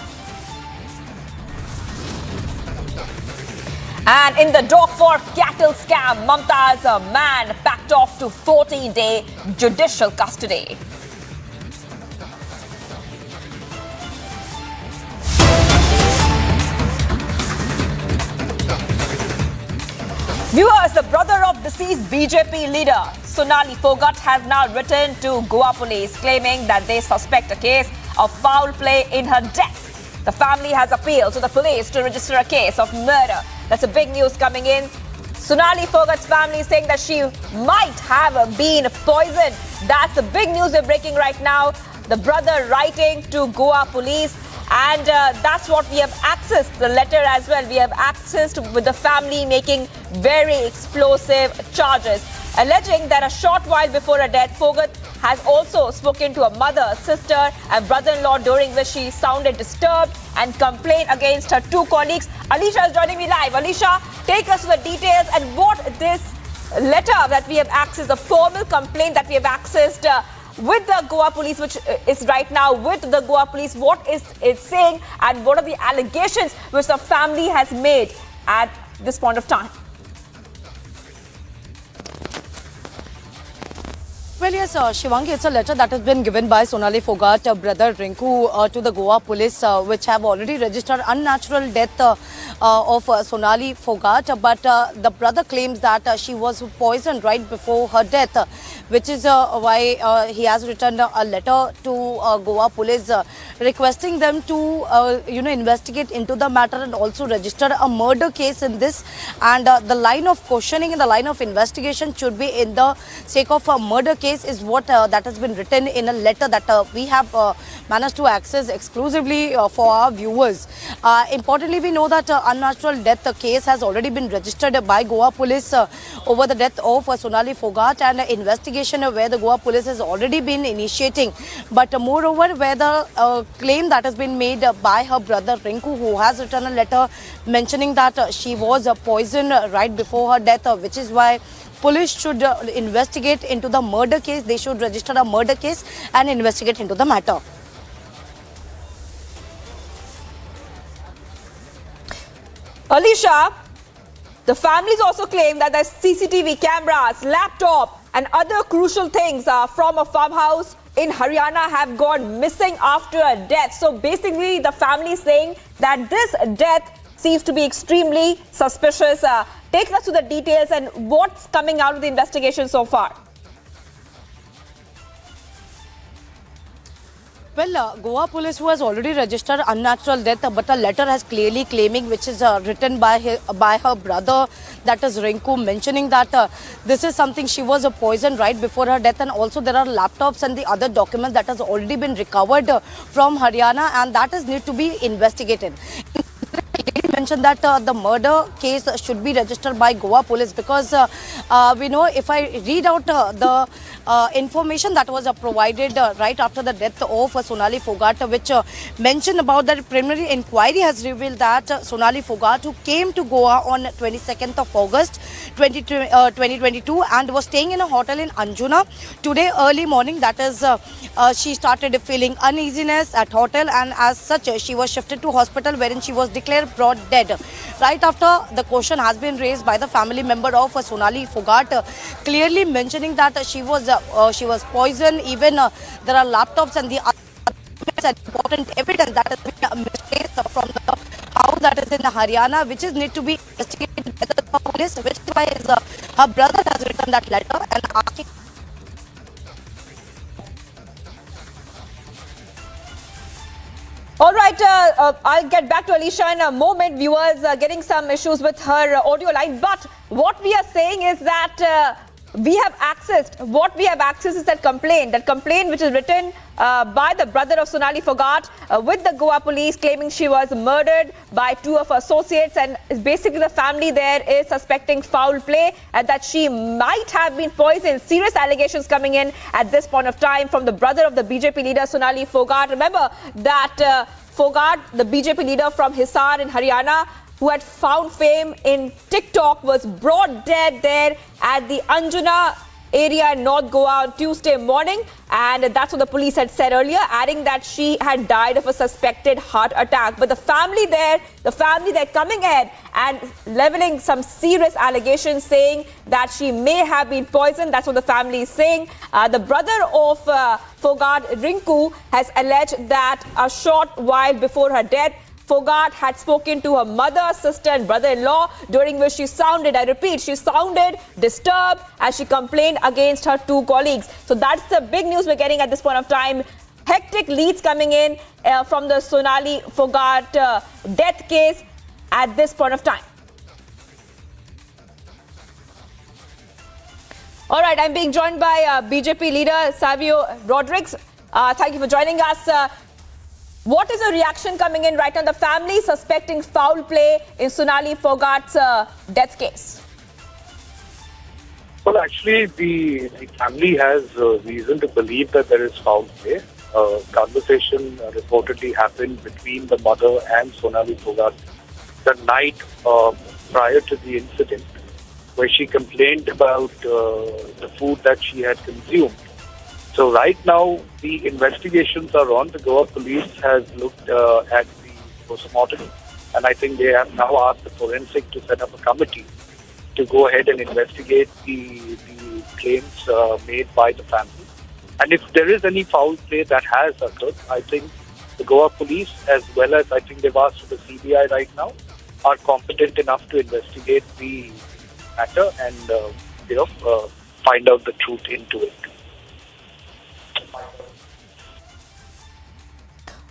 And in the dock for cattle scam, Mamta's man packed off to 14-day judicial custody. Viewers, the brother of deceased BJP leader Sonali Phogat has now written to Goa police claiming that they suspect a case of foul play in her death. The family has appealed to the police to register a case of murder. That's a big news coming in. Sonali Phogat's family saying that she might have been poisoned. That's the big news we're breaking right now. The brother writing to Goa police, and that's what we have accessed, the letter as well. We have accessed with the family making very explosive charges, alleging that a short while before her death, Phogat has also spoken to her mother, sister and brother-in-law, during which she sounded disturbed and complained against her 2 colleagues. Alicia is joining me live. Alicia, take us to the details and what this letter that we have accessed, the formal complaint that we have accessed with the Goa police, which is right now with the Goa police, what is it saying and what are the allegations which the family has made at this point of time? Well, yes, Shivangi, it's a letter that has been given by Sonali Phogat, brother Rinku, to the Goa police, which have already registered unnatural death of Sonali Phogat. But the brother claims that she was poisoned right before her death, which is why he has written a letter to Goa police requesting them to, investigate into the matter and also register a murder case in this. And the line of questioning and the line of investigation should be in the sake of a murder case is what that has been written in a letter that we have managed to access exclusively for our viewers. Importantly, we know that unnatural death case has already been registered by Goa police over the death of Sonali Phogat, and investigation where the Goa police has already been initiating. But moreover, where the claim that has been made by her brother Rinku, who has written a letter mentioning that she was poisoned right before her death, which is why police should investigate into the murder case. They should register a murder case and investigate into the matter. Alicia, the families also claim that the CCTV cameras, laptop and other crucial things from a farmhouse in Haryana have gone missing after a death. So basically the family is saying that this death seems to be extremely suspicious. Take us to the details and what's coming out of the investigation so far. Well, Goa police, who has already registered unnatural death, but a letter has clearly claiming, which is written by her brother, that is Rinku, mentioning that this is something, she was poisoned right before her death, and also there are laptops and the other documents that has already been recovered from Haryana, and that is need to be investigated. Mentioned that the murder case should be registered by Goa police, because we know, if I read out the information that was provided right after the death of Sonali Phogat, which mentioned about that preliminary inquiry has revealed that Sonali Phogat, who came to Goa on 22nd of August 2022 and was staying in a hotel in Anjuna. Today early morning, that is, she started feeling uneasiness at hotel, and as such she was shifted to hospital, wherein she was declared brought dead. Right after the question has been raised by the family member of Sonali Phogat, clearly mentioning that she was poisoned. Even there are laptops and the other important evidence that has been misplaced from the house that is in Haryana, which is need to be investigated by the police, which is why her brother has written that letter and asking. All right, I'll get back to Alicia in a moment. Viewers getting some issues with her audio line. But what we are saying is that we have accessed, what we have accessed is that complaint which is written by the brother of Sonali Phogat with the Goa police, claiming she was murdered by two of her associates, and basically the family there is suspecting foul play and that she might have been poisoned. Serious allegations coming in at this point of time from the brother of the BJP leader Sonali Phogat. Remember that Phogat, the BJP leader from Hisar in Haryana, who had found fame in TikTok, was brought dead there at the Anjuna area in North Goa on Tuesday morning, and that's what the police had said earlier, adding that she had died of a suspected heart attack. But the family there coming ahead and leveling some serious allegations, saying that she may have been poisoned. That's what the family is saying. The brother of Phogat, Rinku, has alleged that a short while before her death, Phogat had spoken to her mother, sister and brother-in-law, during which she sounded, I repeat, she sounded disturbed as she complained against her two colleagues. So that's the big news we're getting at this point of time. Hectic leads coming in from the Sonali Phogat death case at this point of time. All right, I'm being joined by BJP leader Savio Rodriguez. Thank you for joining us. What is the reaction coming in right now? The family suspecting foul play in Sonali Phogat's death case. Well, actually, the family has reason to believe that there is foul play. Conversation reportedly happened between the mother and Sonali Phogat the night prior to the incident, where she complained about the food that she had consumed. So right now, the investigations are on. The Goa police has looked at the postmortem, and I think they have now asked the forensic to set up a committee to go ahead and investigate the claims made by the family. And if there is any foul play that has occurred, I think the Goa police, as well as I think they've asked for the CBI right now, are competent enough to investigate the matter and find out the truth into it.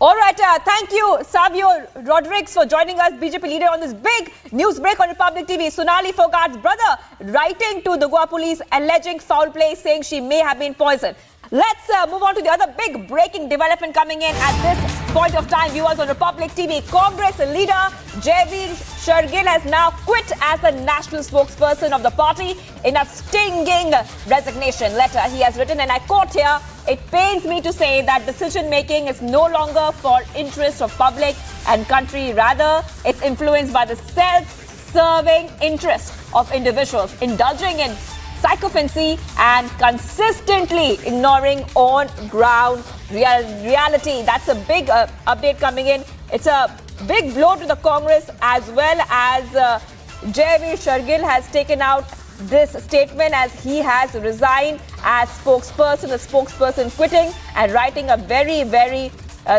All right, thank you, Savio Rodriguez, for joining us, BJP leader, on this big news break on Republic TV. Sonali Phogat's brother writing to the Goa police, alleging foul play, saying she may have been poisoned. Let's move on to the other big breaking development coming in at this point of time, viewers, on Republic TV. Congress leader Jaiveer Shargil has now quit as the national spokesperson of the party in a stinging resignation letter. He has written, and I quote here, "It pains me to say that decision-making is no longer for interest of public and country. Rather, it's influenced by the self-serving interest of individuals indulging in sycophancy and consistently ignoring on-ground reality." That's a big update coming in. It's a big blow to the Congress, as well as Jaiveer Shargil has taken out this statement as he has resigned as spokesperson, the spokesperson quitting and writing a very, very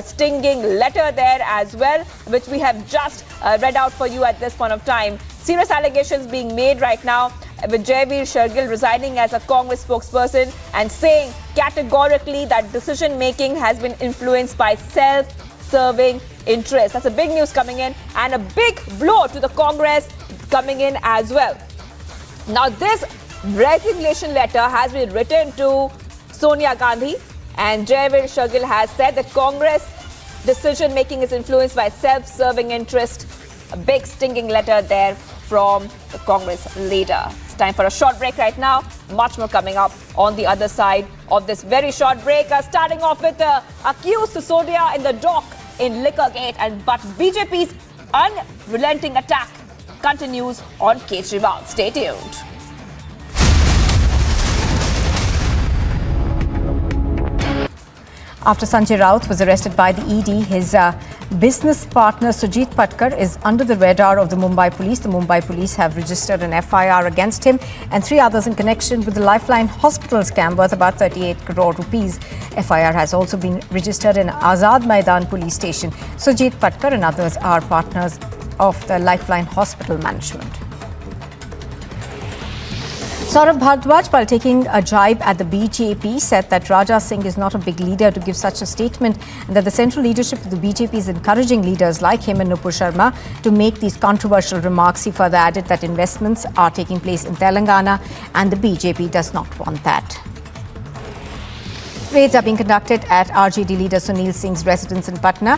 stinging letter there as well, which we have just read out for you at this point of time. Serious allegations being made right now with Jaiveer Shargil resigning as a Congress spokesperson and saying categorically that decision-making has been influenced by self-serving interests. That's a big news coming in, and a big blow to the Congress coming in as well. Now, this resignation letter has been written to Sonia Gandhi, and Jaiveer Shargil has said that Congress decision-making is influenced by self-serving interest. A big stinging letter there from the Congress leader. It's time for a short break right now. Much more coming up on the other side of this very short break. Starting off with accused Sisodia in the dock in Liquorgate, but BJP's unrelenting attack continues on Kejriwal. Stay tuned. After Sanjay Raut was arrested by the ED, his business partner Sujit Patkar is under the radar of the Mumbai police. The Mumbai police have registered an FIR against him and three others in connection with the Lifeline Hospital scam worth about 38 crore rupees. FIR has also been registered in Azad Maidan police station. Sujit Patkar and others are partners of the Lifeline Hospital management. Saurabh Bhardwaj, while taking a jibe at the BJP, said that Raja Singh is not a big leader to give such a statement and that the central leadership of the BJP is encouraging leaders like him and Nupur Sharma to make these controversial remarks. He further added that investments are taking place in Telangana and the BJP does not want that. Raids are being conducted at RJD leader Sunil Singh's residence in Patna.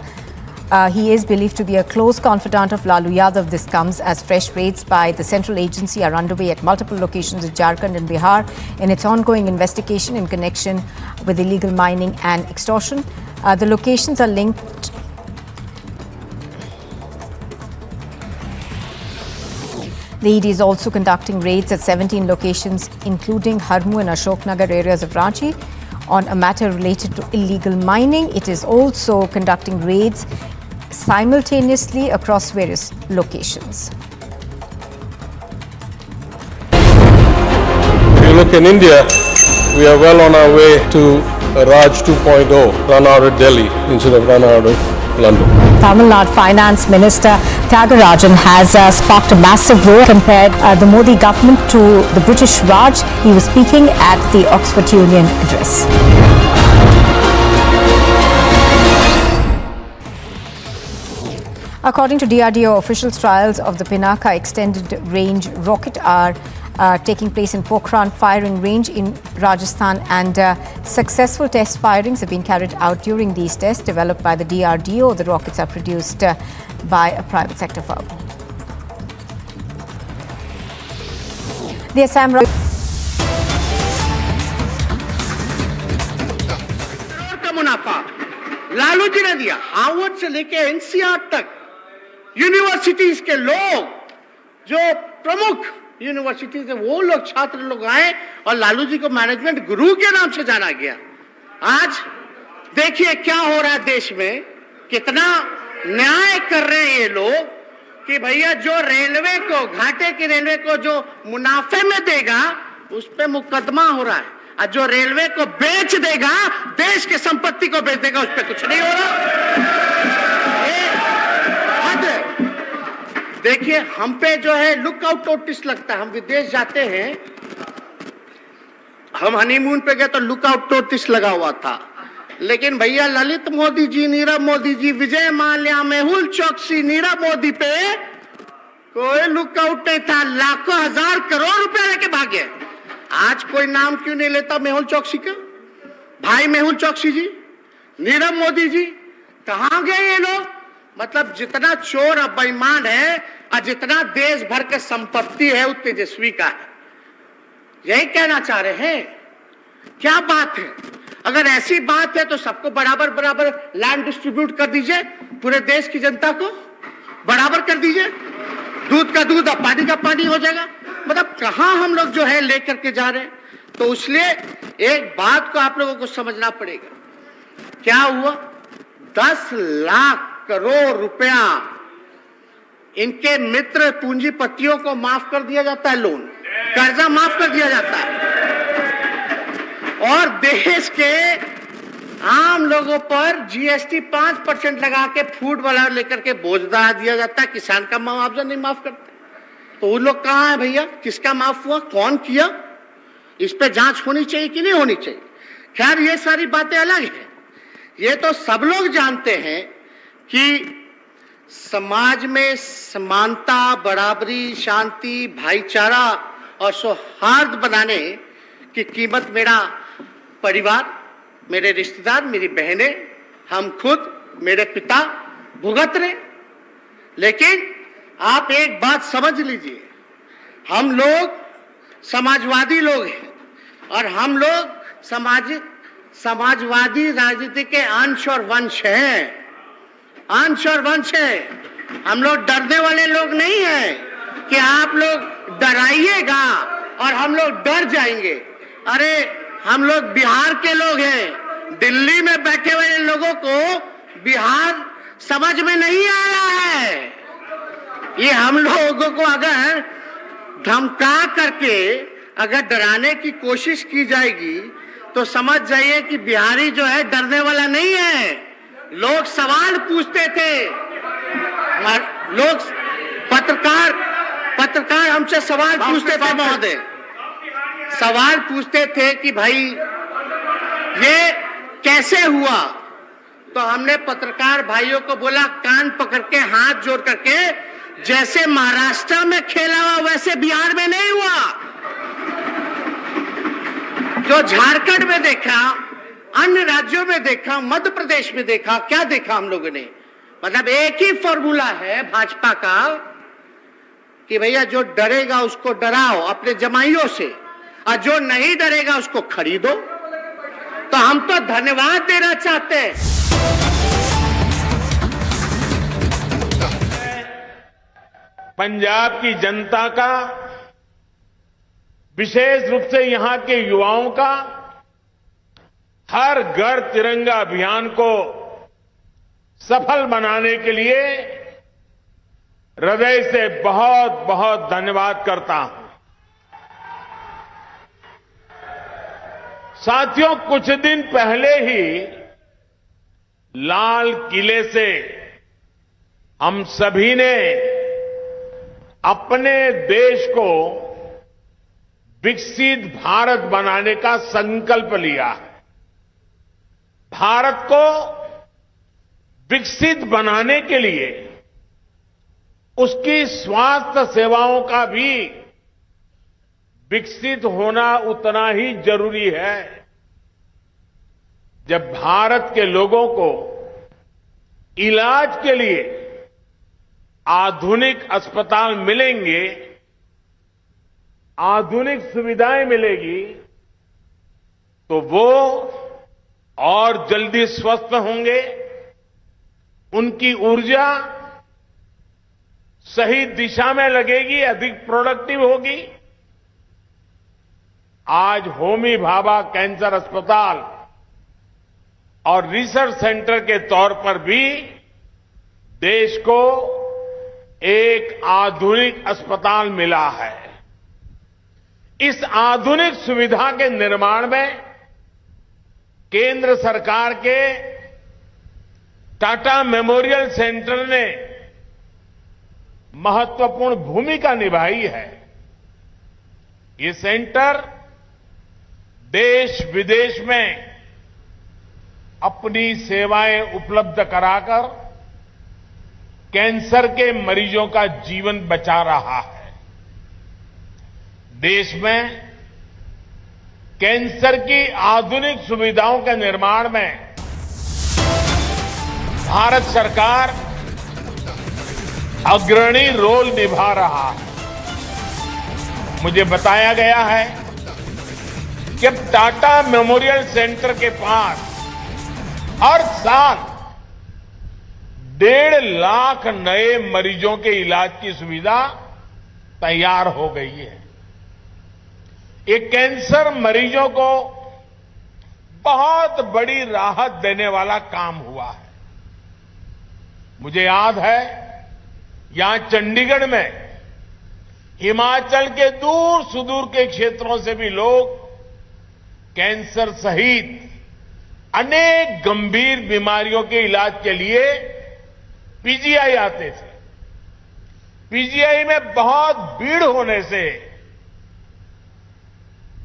He is believed to be a close confidant of Lalu Yadav. This comes as fresh raids by the central agency are underway at multiple locations in Jharkhand and Bihar in its ongoing investigation in connection with illegal mining and extortion. The locations are linked. The ED is also conducting raids at 17 locations, including Harmu and Ashoknagar areas of Ranchi, on a matter related to illegal mining. It is also conducting raids simultaneously across various locations. If you look in India, we are well on our way to a Raj 2.0, run out of Delhi instead of run out of London. Tamil Nadu Finance Minister Thiagarajan has sparked a massive roar, compared the Modi government to the British Raj. He was speaking at the Oxford Union address. According to DRDO officials, trials of the Pinaka extended range rocket are taking place in Pokhran firing range in Rajasthan, and successful test firings have been carried out during these tests developed by the DRDO. The rockets are produced by a private sector firm. The Assam का मुनाफा लालू जी ने दिया। Harvard से लेके NCR तक universities के लोग, जो प्रमुख यूनिवर्सिटीज है, वो लोग, छात्र लोग आए और लालू जी को मैनेजमेंट गुरु के नाम से जाना गया। आज देखिए क्या हो रहा है देश में, कितना न्याय कर रहे हैं ये लोग कि भैया जो रेलवे को, घाटे की रेलवे को जो मुनाफे में देगा उस पे मुकदमा हो रहा है, और जो रेलवे को बेच देगा, देश की संपत्ति को बेच देगा, उस पे कुछ नहीं हो रहा। ये हद है। देखिए हम पे जो है लुकआउट नोटिस लगता है। हम विदेश जाते हैं, हम हनीमून पे गए तो लुकआउट नोटिस लगा हुआ था, लेकिन भैया ललित मोदी जी, नीरव मोदी जी, विजय माल्या, मेहुल चौकसी, नीरव मोदी पे कोई लुकआउट नहीं था। लाखों हजार करोड़ रुपए लेके भागे। आज कोई नाम क्यों नहीं लेता मेहुल चौकसी का? भाई मेहुल चौकसी जी, नीरव मोदी जी, कहां गए ये लोग? मतलब जितना चोर और बेईमान है और जितना देश भर के संपत्ति है वो तेजस्वी का है। यही कहना चाह रहे हैं। क्या बात है? अगर ऐसी बात है तो सबको बराबर बराबर लैंड डिस्ट्रीब्यूट कर दीजिए, पूरे देश की जनता को बराबर कर दीजिए, दूध का दूध और पानी का पानी हो जाएगा। मतलब कहां हम लोग जो है लेकर के जा रहे हैं। तो इसलिए एक बात को आप लोगों को समझना पड़ेगा। क्या हुआ? 10 लाख करोड़ रुपया इनके मित्र पूंजीपतियों को माफ कर दिया जाता है, लोन, कर्जा माफ कर दिया जाता है, और देश के आम लोगों पर जीएसटी 5% लगा के फूड वाला लेकर के बोझ डाल दिया जाता है। किसान का मुआवजा नहीं माफ करते। तो वो लोग कहां है भैया? किसका माफ हुआ? कौन किया? इस पे जांच होनी चाहिए कि नहीं होनी चाहिए? खैर ये सारी बातें अलग है। ये तो सब लोग जानते हैं कि समाज में समानता, बराबरी, शांति, भाईचारा और सौहार्द बनाने की कीमत मेरा परिवार, मेरे रिश्तेदार, मेरी बहनें, हम खुद, मेरे पिता भुगत रहे। लेकिन आप एक बात समझ लीजिए, हम लोग समाजवादी लोग हैं और हम लोग समाजवादी राजनीति के अंश और वंश हैं, अंश और वंश है। हम लोग डरने वाले लोग नहीं हैं कि आप लोग डराइएगा और हम लोग डर जाएंगे। अरे हम लोग बिहार के लोग हैं। दिल्ली में बैठे हुए लोगों को बिहार समझ में नहीं आ रहा है। ये हम लोगों को अगर धमका करके अगर डराने की कोशिश की जाएगी तो समझ जाइए कि बिहारी जो है डरने वाला नहीं है। लोग सवाल पूछते थे, लोग पत्रकार हमसे सवाल पूछते थे महोदय। सवाल पूछते थे कि भाई ये कैसे हुआ, तो हमने पत्रकार भाइयों को बोला कान पकड़ के हाथ जोड़ करके, जैसे महाराष्ट्र में खेला हुआ वैसे बिहार में नहीं हुआ। जो झारखंड में देखा, अन्य राज्यों में देखा, मध्य प्रदेश में देखा, क्या देखा हम लोगों ने? मतलब एक ही फॉर्मूला है भाजपा का कि भैया जो डरेगा उसको डराओ अपने जमाइयों से, और जो नहीं डरेगा उसको खरीदो। तो हम तो धन्यवाद देना चाहते हैं। पंजाब की जनता का, विशेष रूप से यहां के युवाओं का हर घर तिरंगा अभियान को सफल बनाने के लिए हृदय से बहुत बहुत धन्यवाद करता हूं। साथियों, कुछ दिन पहले ही लाल किले से हम सभी ने अपने देश को विकसित भारत बनाने का संकल्प लिया है। भारत को विकसित बनाने के लिए उसकी स्वास्थ्य सेवाओं का भी विकसित होना उतना ही जरूरी है। जब भारत के लोगों को इलाज के लिए आधुनिक अस्पताल मिलेंगे, आधुनिक सुविधाएं मिलेगी, तो वो और जल्दी स्वस्थ होंगे, उनकी ऊर्जा सही दिशा में लगेगी, अधिक प्रोडक्टिव होगी। आज होमी भाभा कैंसर अस्पताल और रिसर्च सेंटर के तौर पर भी देश को एक आधुनिक अस्पताल मिला है। इस आधुनिक सुविधा के निर्माण में केंद्र सरकार के टाटा मेमोरियल सेंटर ने महत्वपूर्ण भूमिका निभाई है। ये सेंटर देश विदेश में अपनी सेवाएं उपलब्ध कराकर कैंसर के मरीजों का जीवन बचा रहा है। देश में कैंसर की आधुनिक सुविधाओं के निर्माण में भारत सरकार अग्रणी रोल निभा रहा है। मुझे बताया गया है कि टाटा मेमोरियल सेंटर के पास हर साल 1.5 लाख नए मरीजों के इलाज की सुविधा तैयार हो गई है। ये कैंसर मरीजों को बहुत बड़ी राहत देने वाला काम हुआ है। मुझे याद है, यहां चंडीगढ़ में हिमाचल के दूर सुदूर के क्षेत्रों से भी लोग कैंसर सहित अनेक गंभीर बीमारियों के इलाज के लिए पीजीआई आते थे। पीजीआई में बहुत भीड़ होने से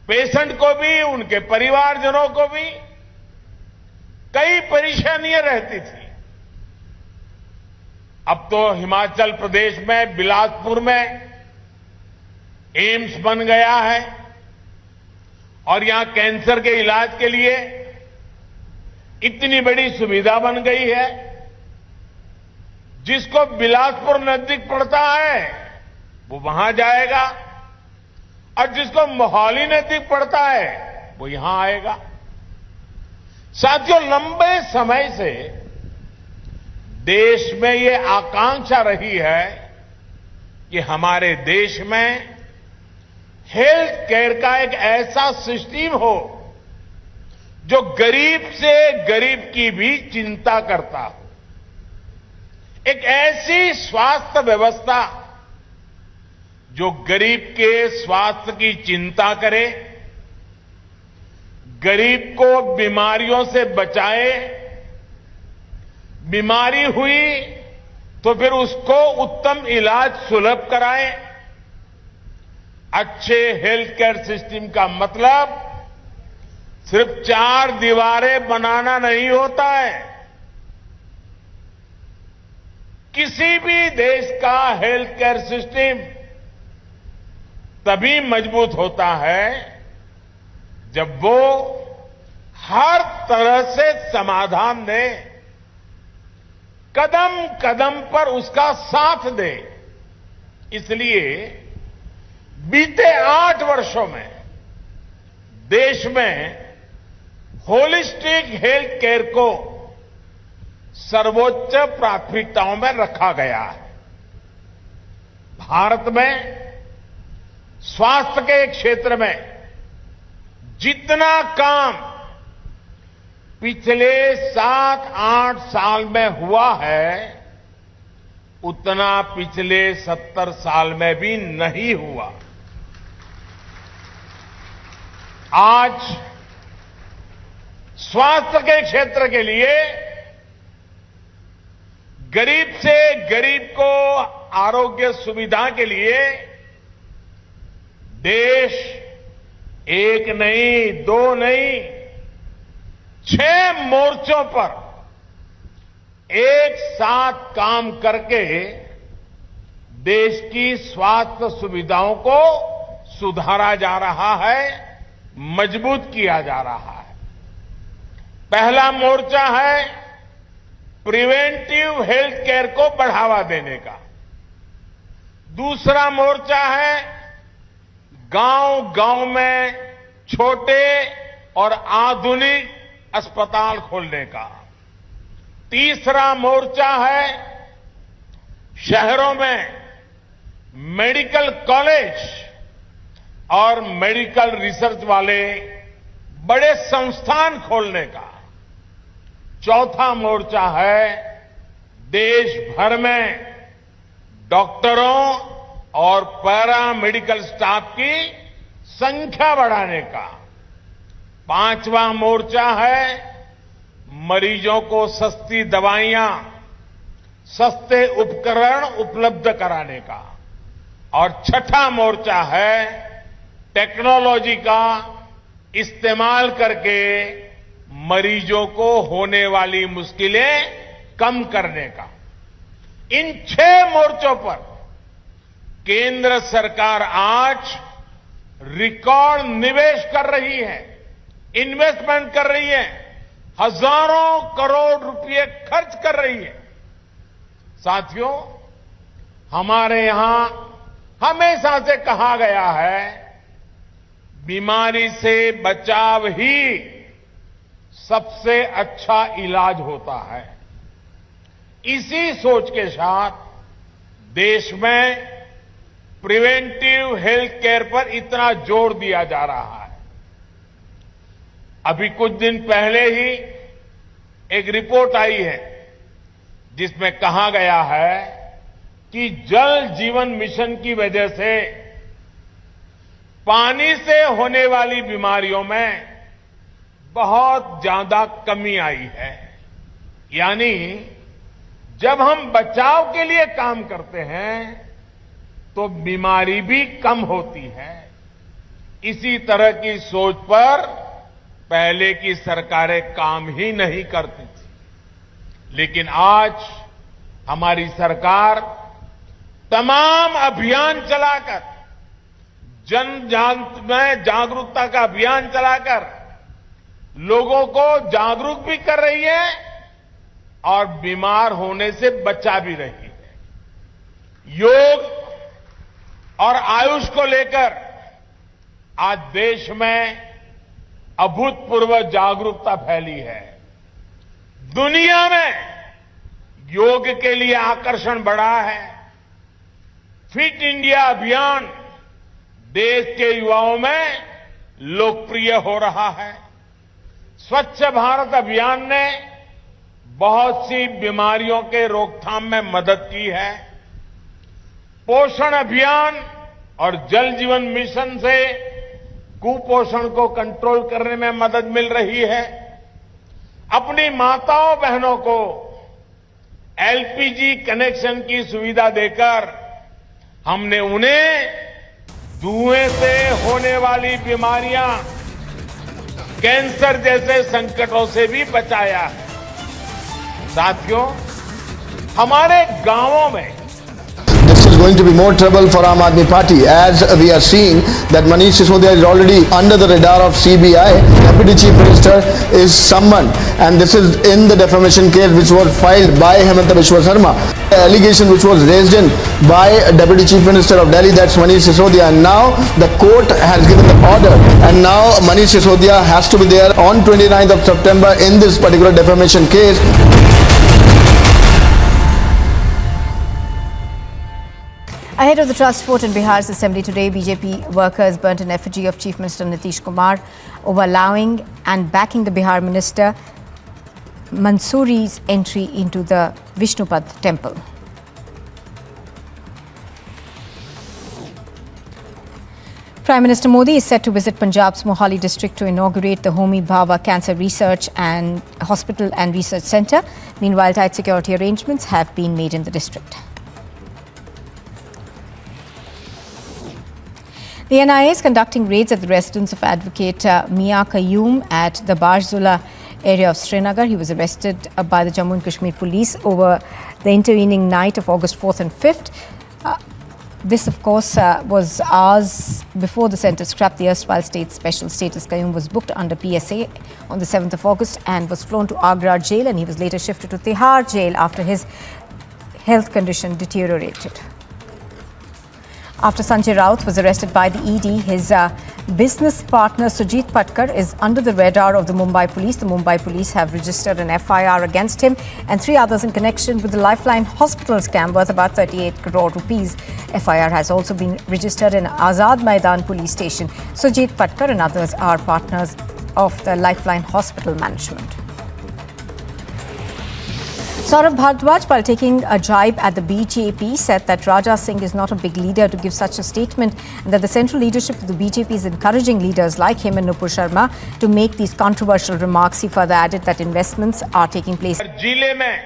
पेशेंट को भी, उनके परिवारजनों को भी कई परेशानियां रहती थी। अब तो हिमाचल प्रदेश में बिलासपुर में एम्स बन गया है और यहां कैंसर के इलाज के लिए इतनी बड़ी सुविधा बन गई है। जिसको बिलासपुर नजदीक पड़ता है वो वहां जाएगा और जिसको मोहाली नजदीक पड़ता है वो यहां आएगा। साथियों, लंबे समय से देश में ये आकांक्षा रही है कि हमारे देश में हेल्थ केयर का एक ऐसा सिस्टम हो जो गरीब से गरीब की भी चिंता करता हो। एक ऐसी स्वास्थ्य व्यवस्था जो गरीब के स्वास्थ्य की चिंता करे, गरीब को बीमारियों से बचाए, बीमारी हुई तो फिर उसको उत्तम इलाज सुलभ कराए, अच्छे हेल्थ केयर सिस्टम का मतलब सिर्फ 4 दीवारें बनाना नहीं होता है। किसी भी देश का हेल्थ केयर सिस्टम तभी मजबूत होता है जब वो हर तरह से समाधान दे, कदम कदम पर उसका साथ दे। इसलिए बीते 8 वर्षों में देश में होलिस्टिक हेल्थ केयर को सर्वोच्च प्राथमिकताओं में रखा गया है। भारत में स्वास्थ्य के क्षेत्र में जितना काम पिछले 7-8 साल में हुआ है, उतना पिछले 70 साल में भी नहीं हुआ। आज स्वास्थ्य के क्षेत्र के लिए गरीब से गरीब को आरोग्य सुविधा के लिए देश 1 नहीं, 2 नहीं, 6 मोर्चों पर एक साथ काम करके देश की स्वास्थ्य सुविधाओं को सुधारा जा रहा है, मजबूत किया जा रहा है। पहला मोर्चा है प्रिवेंटिव हेल्थ केयर को बढ़ावा देने का। दूसरा मोर्चा है गांव-गांव में छोटे और आधुनिक अस्पताल खोलने का। तीसरा मोर्चा है शहरों में मेडिकल कॉलेज और मेडिकल रिसर्च वाले बड़े संस्थान खोलने का। चौथा मोर्चा है देश भर में डॉक्टरों और पैरामेडिकल स्टाफ की संख्या बढ़ाने का। पांचवा मोर्चा है मरीजों को सस्ती दवाइयां, सस्ते उपकरण उपलब्ध कराने का। और छठा मोर्चा है टेक्नोलॉजी का इस्तेमाल करके मरीजों को होने वाली मुश्किलें कम करने का। इन 6 मोर्चों पर केंद्र सरकार आज रिकॉर्ड निवेश कर रही है, इन्वेस्टमेंट कर रही है, हजारों करोड़ रुपए खर्च कर रही है। साथियों, हमारे यहां हमेशा से कहा गया है बीमारी से बचाव ही सबसे अच्छा इलाज होता है। इसी सोच के साथ देश में प्रिवेंटिव हेल्थ केयर पर इतना जोर दिया जा रहा है। अभी कुछ दिन पहले ही एक रिपोर्ट आई है जिसमें कहा गया है कि जल जीवन मिशन की वजह से पानी से होने वाली बीमारियों में बहुत ज्यादा कमी आई है। यानी जब हम बचाव के लिए काम करते हैं तो बीमारी भी कम होती है। इसी तरह की सोच पर पहले की सरकारें काम ही नहीं करती थी, लेकिन आज हमारी सरकार तमाम अभियान चलाकर, जागरूकता का अभियान चलाकर लोगों को जागरूक भी कर रही है और बीमार होने से बचा भी रही है। योग और आयुष को लेकर आज देश में अभूतपूर्व जागरूकता फैली है। दुनिया में योग के लिए आकर्षण बढ़ा है। फिट इंडिया अभियान देश के युवाओं में लोकप्रिय हो रहा है। स्वच्छ भारत अभियान ने बहुत सी बीमारियों के रोकथाम में मदद की है। पोषण अभियान और जल जीवन मिशन से कुपोषण को कंट्रोल करने में मदद मिल रही है। अपनी माताओं बहनों को एलपीजी कनेक्शन की सुविधा देकर हमने उन्हें धुएं से होने वाली बीमारियां, कैंसर जैसे संकटों से भी बचाया है। साथियों, हमारे गांवों में This is going to be more trouble for Aam Aadmi Party, as we are seeing that Manish Sisodiya is already under the radar of CBI. Deputy Chief Minister is summoned, and this is in the defamation case which was filed by Hemanta Biswa Sarma. The allegation which was raised in by Deputy Chief Minister of Delhi, that's Manish Sisodiya, and now the court has given the order, and now Manish Sisodiya has to be there on 29th of September in this particular defamation case. Ahead of the trust vote in Bihar's assembly today, BJP workers burnt an effigy of Chief Minister Nitish Kumar over allowing and backing the Bihar minister Mansoori's entry into the Vishnupad temple. Prime Minister Modi is set to visit Punjab's Mohali district to inaugurate the Homi Bhabha Cancer Research and Hospital and Research Centre. Meanwhile, tight security arrangements have been made in the district. The NIA is conducting raids at the residence of Advocate Mia Qayyum at the Barzula area of Srinagar. He was arrested by the Jammu and Kashmir police over the intervening night of August 4th and 5th. This, of course, was hours before the centre scrapped the erstwhile state special status. Qayyum was booked under PSA on the 7th of August and was flown to Agra jail, and he was later shifted to Tihar jail after his health condition deteriorated. After Sanjay Raut was arrested by the ED, his business partner Sujit Patkar is under the radar of the Mumbai police. The Mumbai police have registered an FIR against him and 3 others in connection with the Lifeline hospital scam worth about 38 crore rupees. FIR has also been registered in Azad Maidan police station. Sujit Patkar and others are partners of the Lifeline hospital management. Saurabh Bhardwaj, while taking a jibe at the BJP, said that Raja Singh is not a big leader to give such a statement and that the central leadership of the BJP is encouraging leaders like him and Nupur Sharma to make these controversial remarks. He further added that investments are taking place. जिले में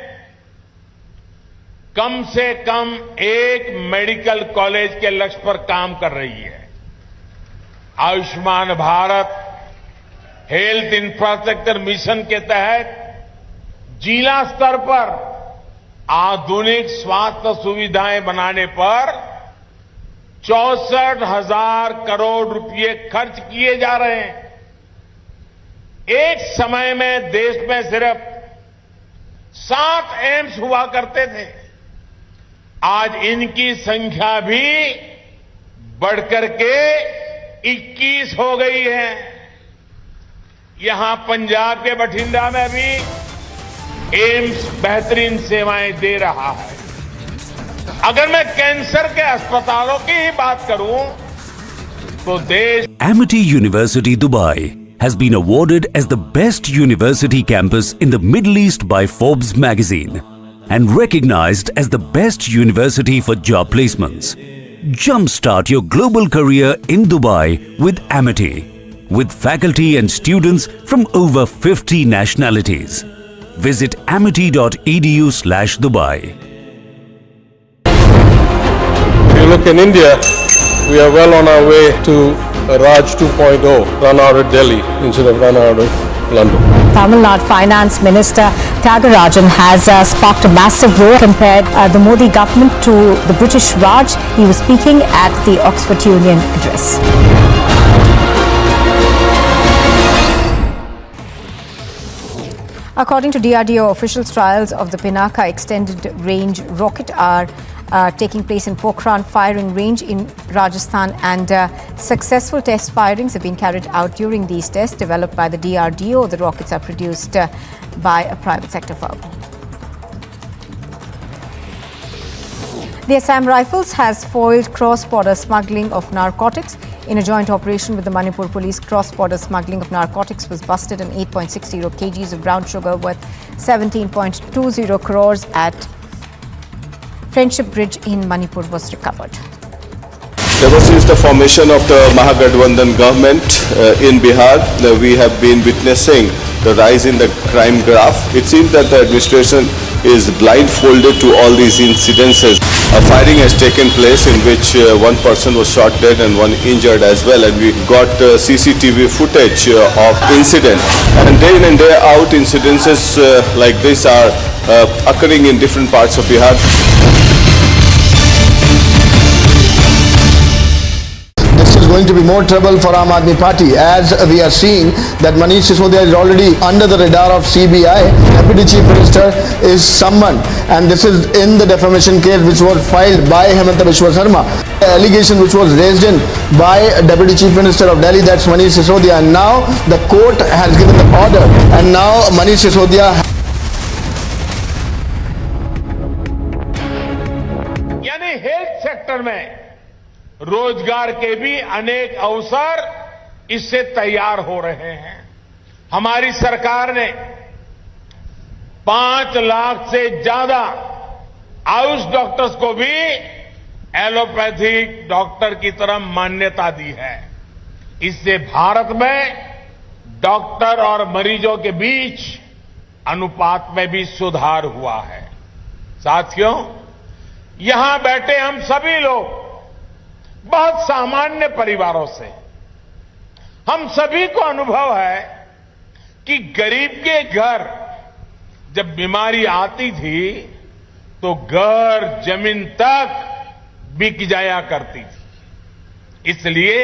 कम से कम एक medical college के लक्ष्य पर काम कर रही है। Ayushman Bharat health infrastructure mission के तहत जिला स्तर पर आधुनिक स्वास्थ्य सुविधाएं बनाने पर 64,000 करोड़ रुपए खर्च किए जा रहे हैं। एक समय में देश में सिर्फ 7 एम्स हुआ करते थे। आज इनकी संख्या भी बढ़कर के 21 हो गई है। यहां पंजाब के बठिंडा में भी एम्स बेहतरीन सेवाएं दे रहा है। अगर मैं कैंसर के अस्पतालों की ही बात करूं तो देश Amity University Dubai has been awarded as the best university campus in the Middle East by Forbes magazine and recognized as the best university for job placements. Jumpstart your global career in Dubai with Amity, with faculty and students from over 50 nationalities. Visit amity.edu/Dubai. If you look in India, we are well on our way to Raj 2.0, run out of Delhi instead of run out of London. Tamil Nadu Finance Minister Thiagarajan has sparked a massive roar, compared the Modi government to the British Raj. He was speaking at the Oxford Union address. According to DRDO officials, trials of the Pinaka extended range rocket are taking place in Pokhran firing range in Rajasthan, and successful test firings have been carried out during these tests developed by the DRDO. The rockets are produced by a private sector firm. The Assam Rifles has foiled cross-border smuggling of narcotics. In a joint operation with the Manipur police, cross-border smuggling of narcotics was busted, and 8.60 kgs of brown sugar worth 17.20 crores at Friendship Bridge in Manipur was recovered. Ever since the formation of the Mahagathbandhan government in Bihar, we have been witnessing the rise in the crime graph. It seems that the administration is blindfolded to all these incidences. A firing has taken place in which one person was shot dead and one injured as well, and we got CCTV footage of incident. And day in and day out, incidences like this are occurring in different parts of Bihar. This is going to be more trouble for Aam Aadmi Party, as we are seeing that Manish Sisodia is already under the radar of CBI. Deputy Chief Minister is summoned, and this is in the defamation case which was filed by Hemanta Biswa Sarma. The allegation which was raised in by Deputy Chief Minister of Delhi, that's Manish Sisodia, and now the court has given the order, and now Manish Sisodia यानी health sector में रोजगार के भी अनेक अवसर इससे तैयार हो रहे हैं। हमारी सरकार ने 5 लाख से ज्यादा आयुष डॉक्टर्स को भी एलोपैथिक डॉक्टर की तरह मान्यता दी है। इससे भारत में डॉक्टर और मरीजों के बीच अनुपात में भी सुधार हुआ है। साथियों, यहां बैठे हम सभी लोग बहुत सामान्य परिवारों से, हम सभी को अनुभव है कि गरीब के घर जब बीमारी आती थी तो घर जमीन तक बिक जाया करती थी। इसलिए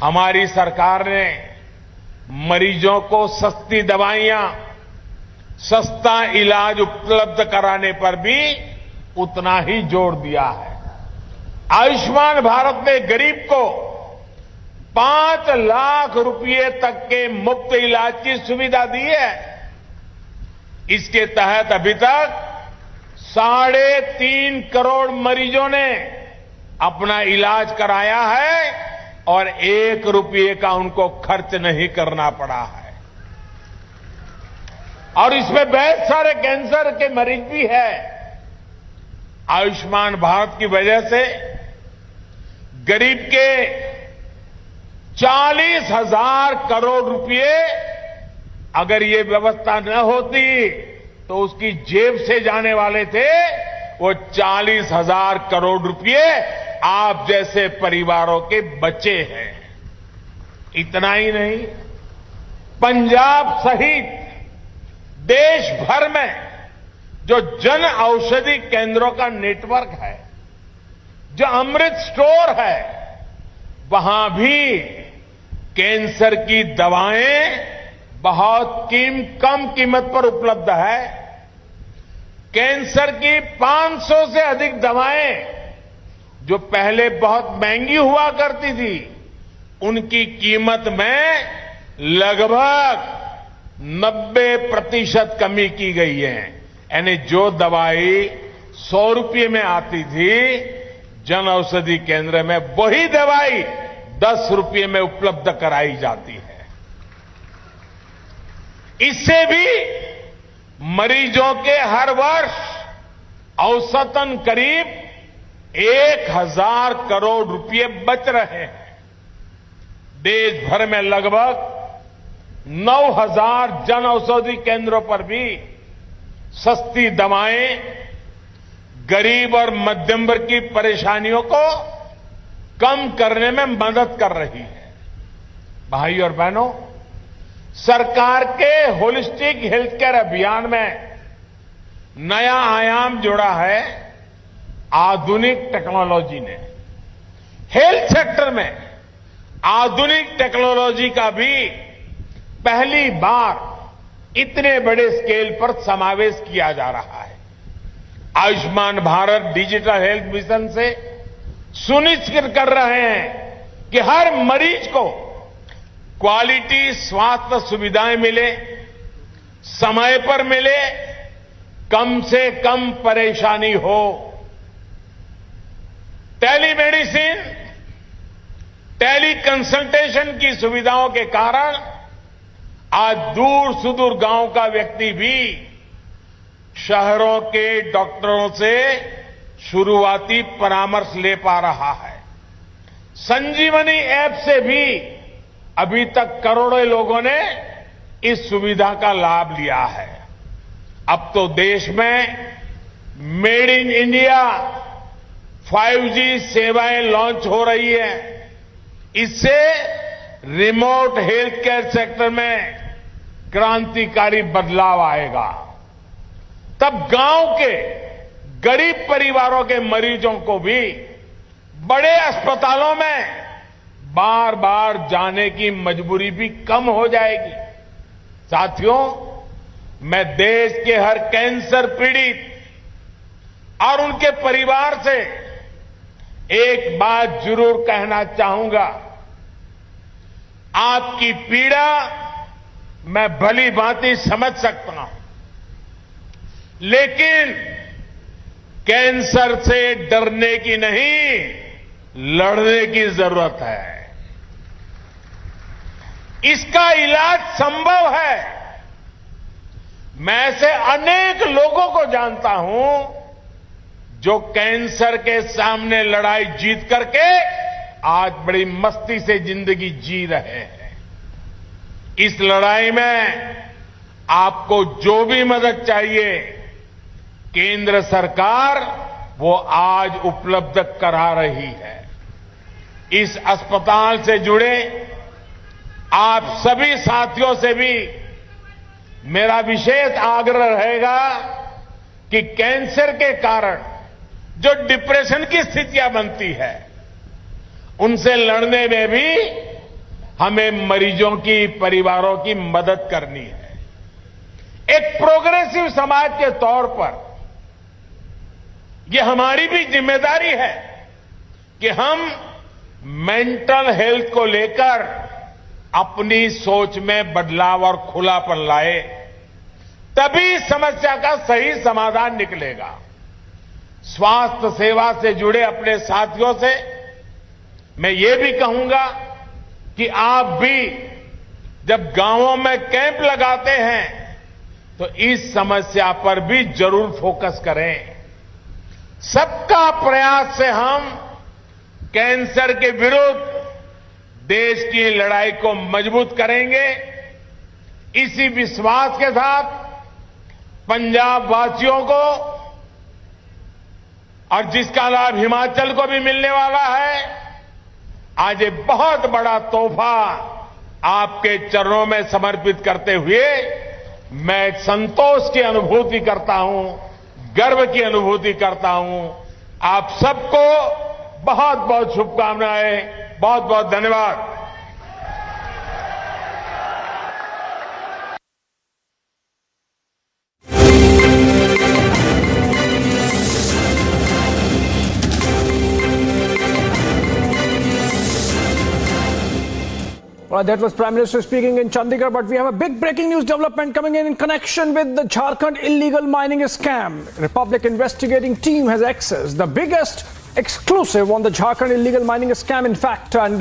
हमारी सरकार ने मरीजों को सस्ती दवाइयां, सस्ता इलाज उपलब्ध कराने पर भी उतना ही जोर दिया है। आयुष्मान भारत ने गरीब को 5 लाख रुपए तक के मुफ्त इलाज की सुविधा दी है। इसके तहत अभी तक 3.5 करोड़ मरीजों ने अपना इलाज कराया है और 1 रुपये का उनको खर्च नहीं करना पड़ा है। और इसमें बहुत सारे कैंसर के मरीज भी है। आयुष्मान भारत की वजह से गरीब के 40,000 करोड़ रुपए, अगर ये व्यवस्था न होती तो उसकी जेब से जाने वाले थे वो 40,000 करोड़ रुपए आप जैसे परिवारों के बचे हैं। इतना ही नहीं, पंजाब सहित देश भर में जो जन औषधि केंद्रों का नेटवर्क है, जो अमृत स्टोर है, वहां भी कैंसर की दवाएं बहुत कम कीमत पर उपलब्ध है। कैंसर की 500 से अधिक दवाएं जो पहले बहुत महंगी हुआ करती थी, उनकी कीमत में लगभग 90% कमी की गई है। यानी जो दवाई 100 रुपये में आती थी जन औषधि केंद्र में, वही दवाई 10 रुपये में उपलब्ध कराई जाती है। इससे भी मरीजों के हर वर्ष औसतन करीब 1,000 करोड़ रुपए बच रहे हैं। देश भर में लगभग 9,000 जन औषधि केंद्रों पर भी सस्ती दवाएं गरीब और मध्यम वर्ग की परेशानियों को कम करने में मदद कर रही है। भाई और बहनों, सरकार के होलिस्टिक हेल्थ केयर अभियान में नया आयाम जोड़ा है आधुनिक टेक्नोलॉजी ने। हेल्थ सेक्टर में आधुनिक टेक्नोलॉजी का भी पहली बार इतने बड़े स्केल पर समावेश किया जा रहा है। Ayushman Bharat digital health mission से सुनिश्चित कर रहे हैं कि हर मरीज को क्वालिटी स्वास्थ्य सुविधाएं मिले, समय पर मिले, कम से कम परेशानी हो। टेलीमेडिसिन, टेली कंसल्टेशन की सुविधाओं के कारण आज दूर सुदूर गांव का व्यक्ति भी शहरों के डॉक्टरों से शुरुआती परामर्श ले पा रहा है। संजीवनी ऐप से भी अभी तक करोड़ों लोगों ने इस सुविधा का लाभ लिया है। अब तो देश में मेड इन इंडिया 5G सेवाएं लॉन्च हो रही है। इससे रिमोट हेल्थ केयर सेक्टर में क्रांतिकारी बदलाव आएगा। तब गांव के गरीब परिवारों के मरीजों को भी बड़े अस्पतालों में बार बार जाने की मजबूरी भी कम हो जाएगी। साथियों, मैं देश के हर कैंसर पीड़ित और उनके परिवार से एक बात जरूर कहना चाहूंगा। आपकी पीड़ा मैं भली भांति समझ सकता हूं, लेकिन कैंसर से डरने की नहीं, लड़ने की जरूरत है। इसका इलाज संभव है। मैं ऐसे अनेक लोगों को जानता हूं जो कैंसर के सामने लड़ाई जीत करके आज बड़ी मस्ती से जिंदगी जी रहे हैं। इस लड़ाई में आपको जो भी मदद चाहिए, केंद्र सरकार वो आज उपलब्ध करा रही है। इस अस्पताल से जुड़े आप सभी साथियों से भी मेरा विशेष आग्रह रहेगा कि कैंसर के कारण जो डिप्रेशन की स्थितियां बनती है, उनसे लड़ने में भी हमें मरीजों की, परिवारों की मदद करनी है। एक प्रोग्रेसिव समाज के तौर पर यह हमारी भी जिम्मेदारी है कि हम मेंटल हेल्थ को लेकर अपनी सोच में बदलाव और खुलापन लाए, तभी समस्या का सही समाधान निकलेगा। स्वास्थ्य सेवा से जुड़े अपने साथियों से मैं ये भी कहूंगा कि आप भी जब गांवों में कैंप लगाते हैं तो इस समस्या पर भी जरूर फोकस करें। सबका प्रयास से हम कैंसर के विरुद्ध देश की लड़ाई को मजबूत करेंगे। इसी विश्वास के साथ पंजाब वासियों को, और जिसका लाभ हिमाचल को भी मिलने वाला है, आज एक बहुत बड़ा तोहफा आपके चरणों में समर्पित करते हुए मैं संतोष की अनुभूति करता हूं, गर्व की अनुभूति करता हूं। आप सबको बहुत बहुत शुभकामनाएं, बहुत बहुत धन्यवाद। Well, that was Prime Minister speaking in Chandigarh, but we have a big breaking news development coming in connection with the Jharkhand illegal mining scam. Republic investigating team has accessed the biggest exclusive on the Jharkhand illegal mining scam, in fact, and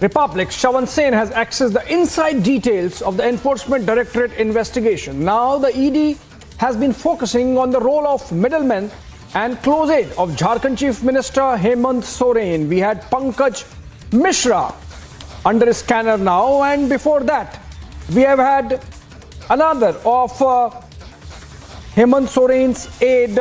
Republic Shawan Sen has accessed the inside details of the Enforcement Directorate investigation. Now the ED has been focusing on the role of middlemen and close aid of Jharkhand Chief Minister Hemant Soren. We had Pankaj Mishra under scanner now, and before that we have had another of Hemant Soren's aide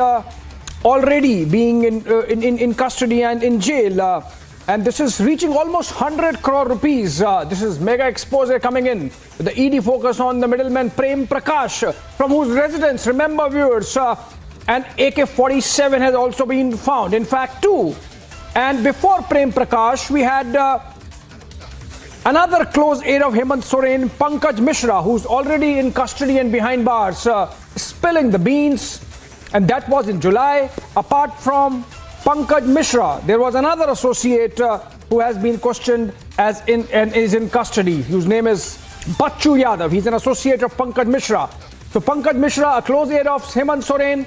already being in custody and in jail, and this is reaching almost 100 crore rupees. This is mega expose coming in. The ED focus on the middleman Prem Prakash, from whose residence, remember viewers, an AK-47 has also been found, in fact two. And before Prem Prakash we had another close aide of Hemant Soren, Pankaj Mishra, who's already in custody and behind bars, spilling the beans, and that was in July. Apart from Pankaj Mishra, there was another associate who has been questioned and is in custody, whose name is Bachchu Yadav. He's an associate of Pankaj Mishra. So Pankaj Mishra, a close aide of Hemant Soren,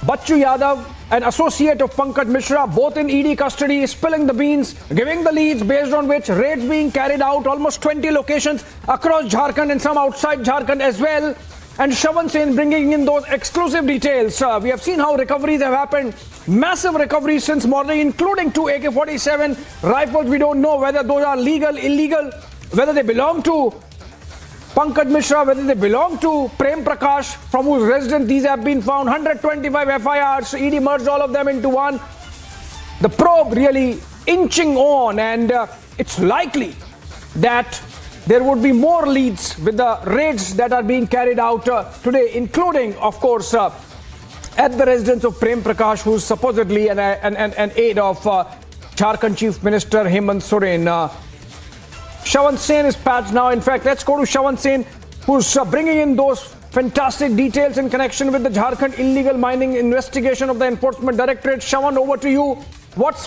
Bachchu Yadav, an associate of Pankaj Mishra, both in ED custody, spilling the beans, giving the leads based on which raids being carried out, almost 20 locations across Jharkhand and some outside Jharkhand as well. And Shawan Sen bringing in those exclusive details. We have seen how recoveries have happened, massive recoveries since morning, including two AK-47 rifles. We don't know whether those are legal, illegal, whether they belong to Pankaj Mishra, whether they belong to Prem Prakash, from whose residence these have been found. 125 FIRs, ED merged all of them into one. The probe really inching on, and it's likely that there would be more leads with the raids that are being carried out today, including, of course, at the residence of Prem Prakash, who's supposedly an aide of Jharkhand Chief Minister Hemant Soren. Shawan Sen is patched now. In fact, let's go to Shawan Sen, who's bringing in those fantastic details in connection with the Jharkhand illegal mining investigation of the Enforcement Directorate. Shawan, over to you. What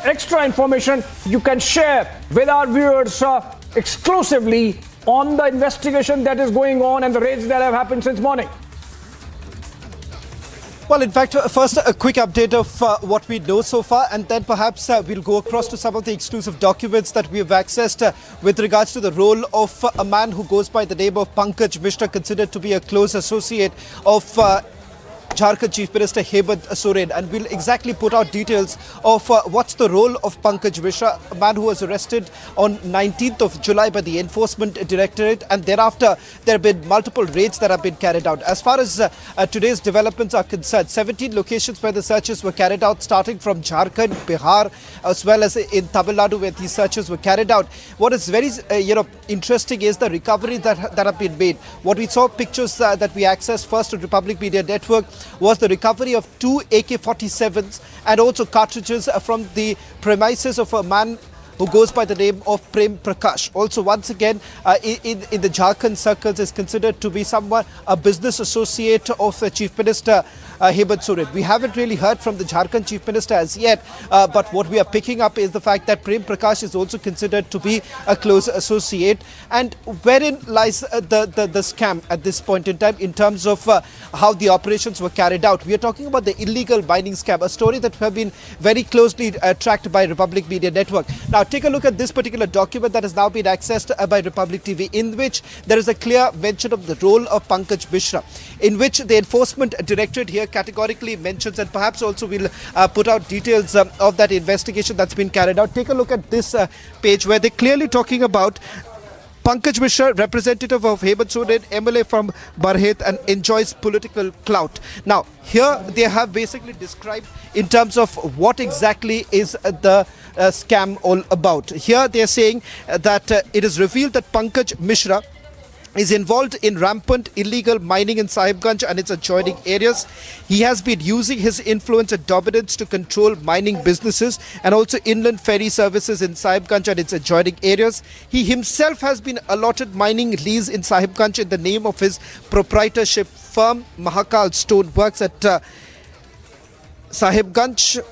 extra information you can share with our viewers exclusively on the investigation that is going on and the raids that have happened since morning? Well, in fact, first a quick update of what we know so far, and then perhaps we'll go across to some of the exclusive documents that we have accessed with regards to the role of a man who goes by the name of Pankaj Mishra, considered to be a close associate of Jharkhand Chief Minister Hemant Soren, and we'll exactly put out details of what's the role of Pankaj Mishra, a man who was arrested on 19th of July by the Enforcement Directorate, and thereafter there have been multiple raids that have been carried out. As far as today's developments are concerned, 17 locations where the searches were carried out, starting from Jharkhand, Bihar, as well as in Tamil Nadu, where these searches were carried out. What is very interesting is the recovery that have been made. What we saw pictures that we accessed first on Republic Media Network was the recovery of 2 AK-47s and also cartridges from the premises of a man who goes by the name of Prem Prakash. Also, once again, in the Jharkhand circles, is considered to be someone, a business associate of the Chief Minister Hemant Soren. We haven't really heard from the Jharkhand Chief Minister as yet, but what we are picking up is the fact that Prem Prakash is also considered to be a close associate. And wherein lies the scam at this point in time in terms of how the operations were carried out. We are talking about the illegal mining scam, a story that have been very closely tracked by Republic Media Network. Now, take a look at this particular document that has now been accessed by Republic TV, in which there is a clear mention of the role of Pankaj Mishra, in which the Enforcement Directorate here categorically mentions, and perhaps also we'll put out details of that investigation that's been carried out. Take a look at this page where they're clearly talking about Pankaj Mishra, representative of Hemant Soren, MLA from Barhet, and enjoys political clout. Now, here they have basically described in terms of what exactly is the scam all about. Here they are saying that it is revealed that Pankaj Mishra is involved in rampant illegal mining in Sahibganj and its adjoining areas. He has been using his influence and dominance to control mining businesses and also inland ferry services in Sahibganj and its adjoining areas. He himself has been allotted mining lease in Sahibganj in the name of his proprietorship firm Mahakal Stone Works at Sahibganj.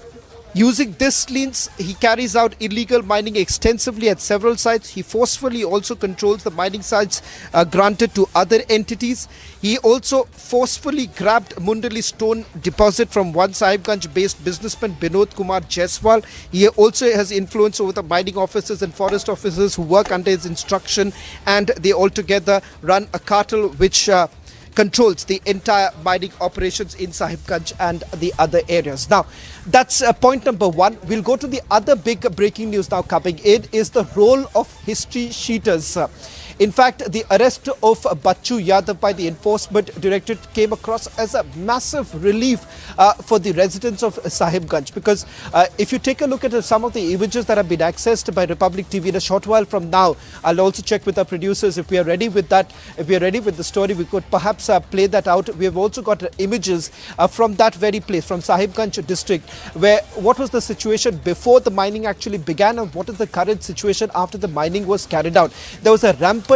Using this lease, he carries out illegal mining extensively at several sites. He forcefully also controls the mining sites granted to other entities. He also forcefully grabbed Mundali stone deposit from one Sahibganj-based businessman, Binod Kumar Jaiswal. He also has influence over the mining officers and forest officers who work under his instruction, and they altogether run a cartel which controls the entire mining operations in Sahibganj and the other areas. Now, that's point number one. We'll go to the other big breaking news now coming in, is the role of history sheeters. In fact, the arrest of Bachchu Yadav by the Enforcement Directorate came across as a massive relief for the residents of Sahibganj, because if you take a look at some of the images that have been accessed by Republic TV in a short while from now, I'll also check with our producers if we are ready with that. If we are ready with the story, we could perhaps play that out. We have also got images from that very place, from Sahibganj district, where what was the situation before the mining actually began and what is the current situation after the mining was carried out. There was a rampant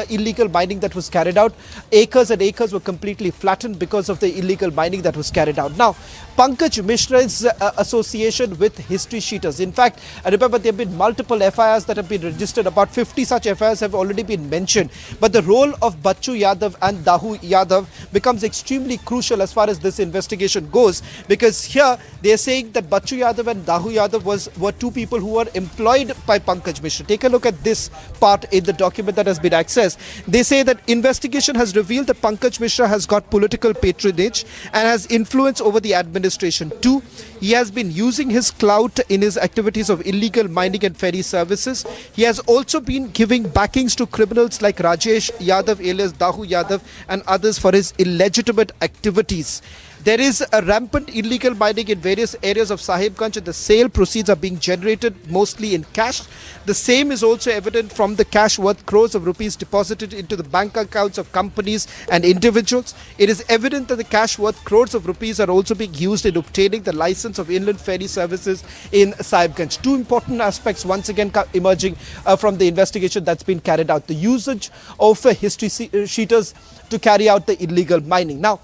illegal mining that was carried out. Acres and acres were completely flattened because of the illegal mining that was carried out. Now, Pankaj Mishra's association with history sheeters. In fact, remember, there have been multiple FIRs that have been registered. About 50 such FIRs have already been mentioned. But the role of Bachchu Yadav and Dahu Yadav becomes extremely crucial as far as this investigation goes, because here they are saying that Bachchu Yadav and Dahu Yadav were two people who were employed by Pankaj Mishra. Take a look at this part in the document that has been accessed. They say that investigation has revealed that Pankaj Mishra has got political patronage and has influence over the administration. 2, he has been using his clout in his activities of illegal mining and ferry services. He has also been giving backings to criminals like Rajesh Yadav alias Dahu Yadav and others for his illegitimate activities. There is a rampant illegal mining in various areas of Sahibganj, and the sale proceeds are being generated mostly in cash. The same is also evident from the cash worth crores of rupees deposited into the bank accounts of companies and individuals. It is evident that the cash worth crores of rupees are also being used in obtaining the license of inland ferry services in Sahibganj. 2 important aspects once again emerging from the investigation that's been carried out. The usage of history sheeters to carry out the illegal mining. Now,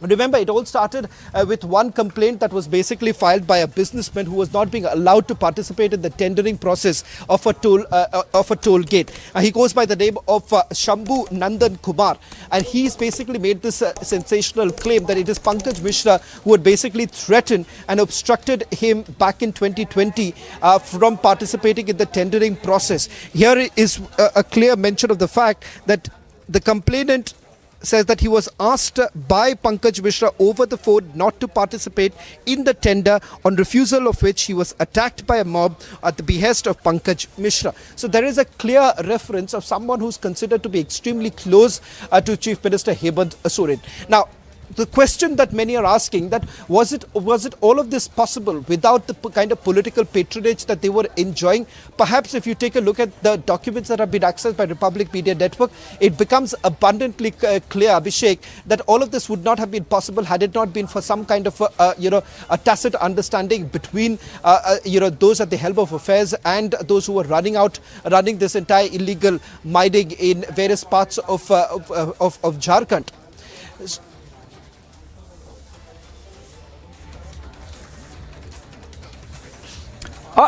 remember, it all started with one complaint that was basically filed by a businessman who was not being allowed to participate in the tendering process of a toll gate. He goes by the name of Shambhu Nandan Kumar, and he's basically made this sensational claim that it is Pankaj Mishra who had basically threatened and obstructed him back in 2020 from participating in the tendering process. Here is a clear mention of the fact that the complainant says that he was asked by Pankaj Mishra over the phone not to participate in the tender, on refusal of which he was attacked by a mob at the behest of Pankaj Mishra. So there is a clear reference of someone who's considered to be extremely close to Chief Minister Hemant Soren. Now, the question that many are asking, that was it all of this possible without the kind of political patronage that they were enjoying? Perhaps if you take a look at the documents that have been accessed by Republic Media Network, it becomes abundantly clear, Abhishek, that all of this would not have been possible had it not been for some kind of a tacit understanding between those at the helm of affairs and those who were running this entire illegal mining in various parts of Jharkhand.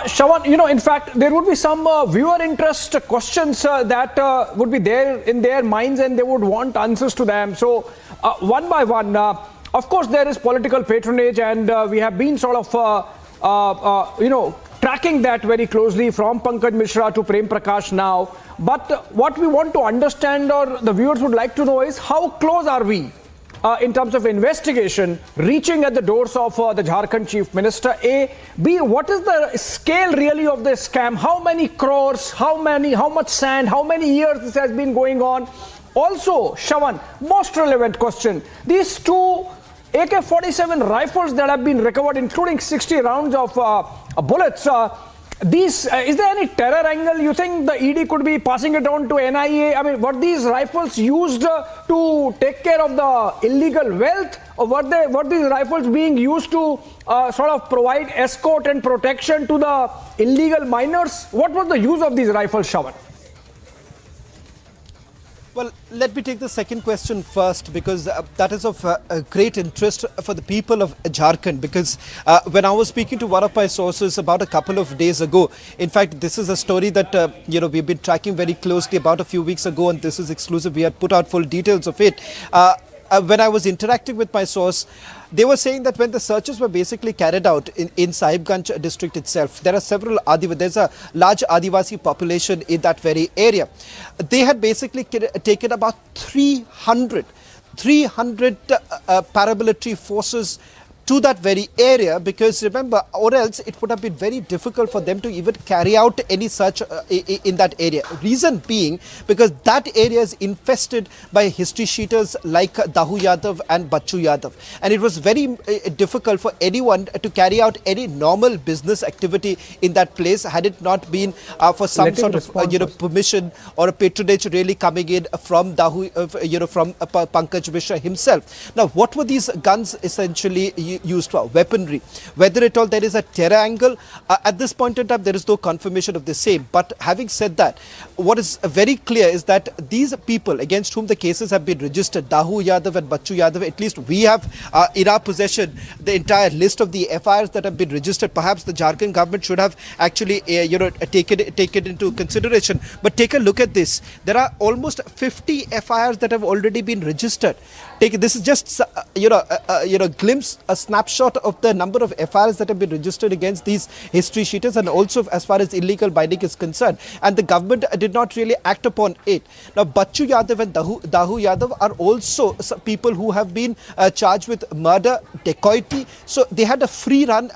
Shravan, in fact, there would be some viewer interest questions that would be there in their minds and they would want answers to them. So, one by one, of course, there is political patronage and we have been sort of, tracking that very closely from Pankaj Mishra to Prem Prakash now. But what we want to understand, or the viewers would like to know, is how close are we in terms of investigation reaching at the doors of the Jharkhand Chief Minister? A. B. What is the scale really of this scam? How many crores? How much sand? How many years this has been going on? Also, Shravan, most relevant question. These 2 AK-47 rifles that have been recovered, including 60 rounds of bullets, is there any terror angle? You think the ED could be passing it on to NIA? I mean, were these rifles used to take care of the illegal wealth, or were these rifles being used to sort of provide escort and protection to the illegal miners? What was the use of these rifles, Shravan? Well, let me take the second question first, because that is of great interest for the people of Jharkhand. Because when I was speaking to one of my sources about a couple of days ago, in fact, this is a story that we've been tracking very closely about a few weeks ago, and this is exclusive. We had put out full details of it. When I was interacting with my source, they were saying that when the searches were basically carried out in Sahibganj district itself, there are several there's a large Adivasi population in that very area. They had basically taken about 300 paramilitary forces to that very area, because remember, or else it would have been very difficult for them to even carry out any such in that area. Reason being, because that area is infested by history sheeters like Dahu Yadav and Bachchu Yadav, and it was very difficult for anyone to carry out any normal business activity in that place had it not been for some sort of permission or a patronage really coming in from Dahu, from Pankaj Mishra himself. Now, what were these guns essentially used for? Weaponry. Whether at all there is a terror angle, at this point in time there is no confirmation of the same. But having said that, what is very clear is that these people against whom the cases have been registered, Dahu Yadav and Bachchu Yadav, at least we have in our possession the entire list of the FIRs that have been registered. Perhaps the Jharkhand government should have actually taken into consideration. But take a look at this. There are almost 50 FIRs that have already been registered. This is just glimpse, a snapshot of the number of FIRs that have been registered against these history sheeters, and also as far as illegal mining is concerned. And the government did not really act upon it. Now, Bachchu Yadav and Dahu Yadav are also people who have been charged with murder, dacoity. So they had a free run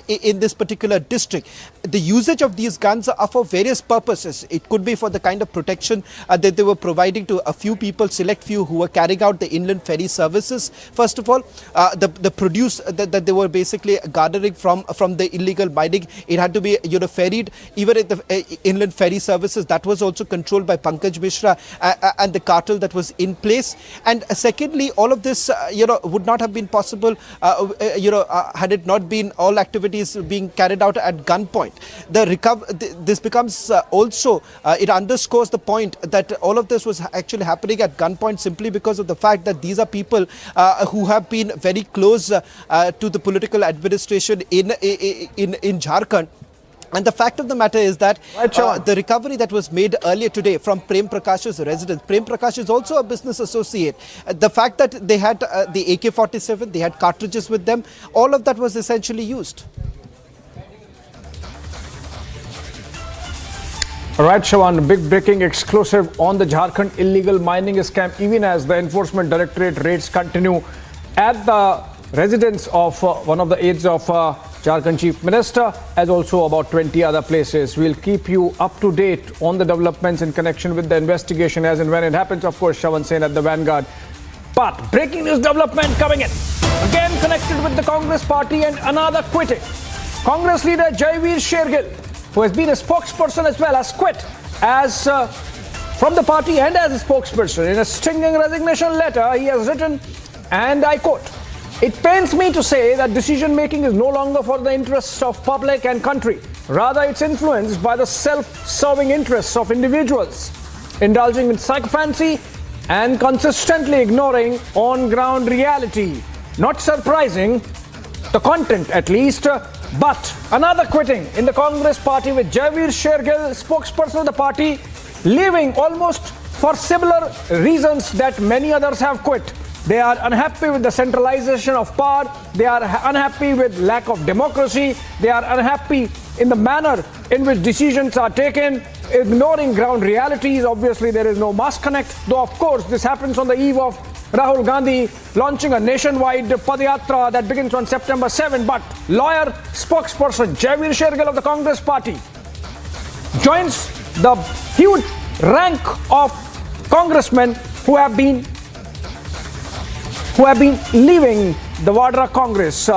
in this particular district. The usage of these guns are for various purposes. It could be for the kind of protection that they were providing to a few people, select few who were carrying out the inland ferry services. First of all, the produce that they were basically garnering from the illegal mining, it had to be ferried. Even at the inland ferry services, that was also controlled by Pankaj Mishra and the cartel that was in place. And secondly, all of this would not have been possible had it not been all activities being carried out at gunpoint. This becomes also it underscores the point that all of this was actually happening at gunpoint simply because of the fact that these are people who have been very close to the political administration in Jharkhand. And the fact of the matter is that the recovery that was made earlier today from Prem Prakash's residence, Prem Prakash is also a business associate. The fact that they had the AK-47, they had cartridges with them, all of that was essentially used. All right, Shawan, big breaking exclusive on the Jharkhand illegal mining scam, even as the Enforcement Directorate raids continue at the residence of one of the aides of Jharkhand Chief Minister, as also about 20 other places. We'll keep you up to date on the developments in connection with the investigation as and when it happens. Of course, Shawan Sen at the vanguard. But breaking news development coming in. Again connected with the Congress party and another quitting. Congress leader Jaiveer Shergill, who has been a spokesperson as well, has quit as from the party and as a spokesperson. In a stinging resignation letter, he has written, and I quote, "It pains me to say that decision-making is no longer for the interests of public and country. Rather, it's influenced by the self-serving interests of individuals, indulging in sycophancy and consistently ignoring on-ground reality. Not surprising, the content at least, but another quitting in the Congress party with Jaiveer Shergill, spokesperson of the party, leaving almost for similar reasons that many others have quit. They are unhappy with the centralization of power. They are unhappy with lack of democracy. They are unhappy in the manner in which decisions are taken, ignoring ground realities. Obviously, there is no mass connect, though of course this happens on the eve of Rahul Gandhi launching a nationwide Padayatra that begins on September 7. But lawyer spokesperson Jaiveer Shergill of the Congress party joins the huge rank of congressmen who have been leaving the Vadra Congress.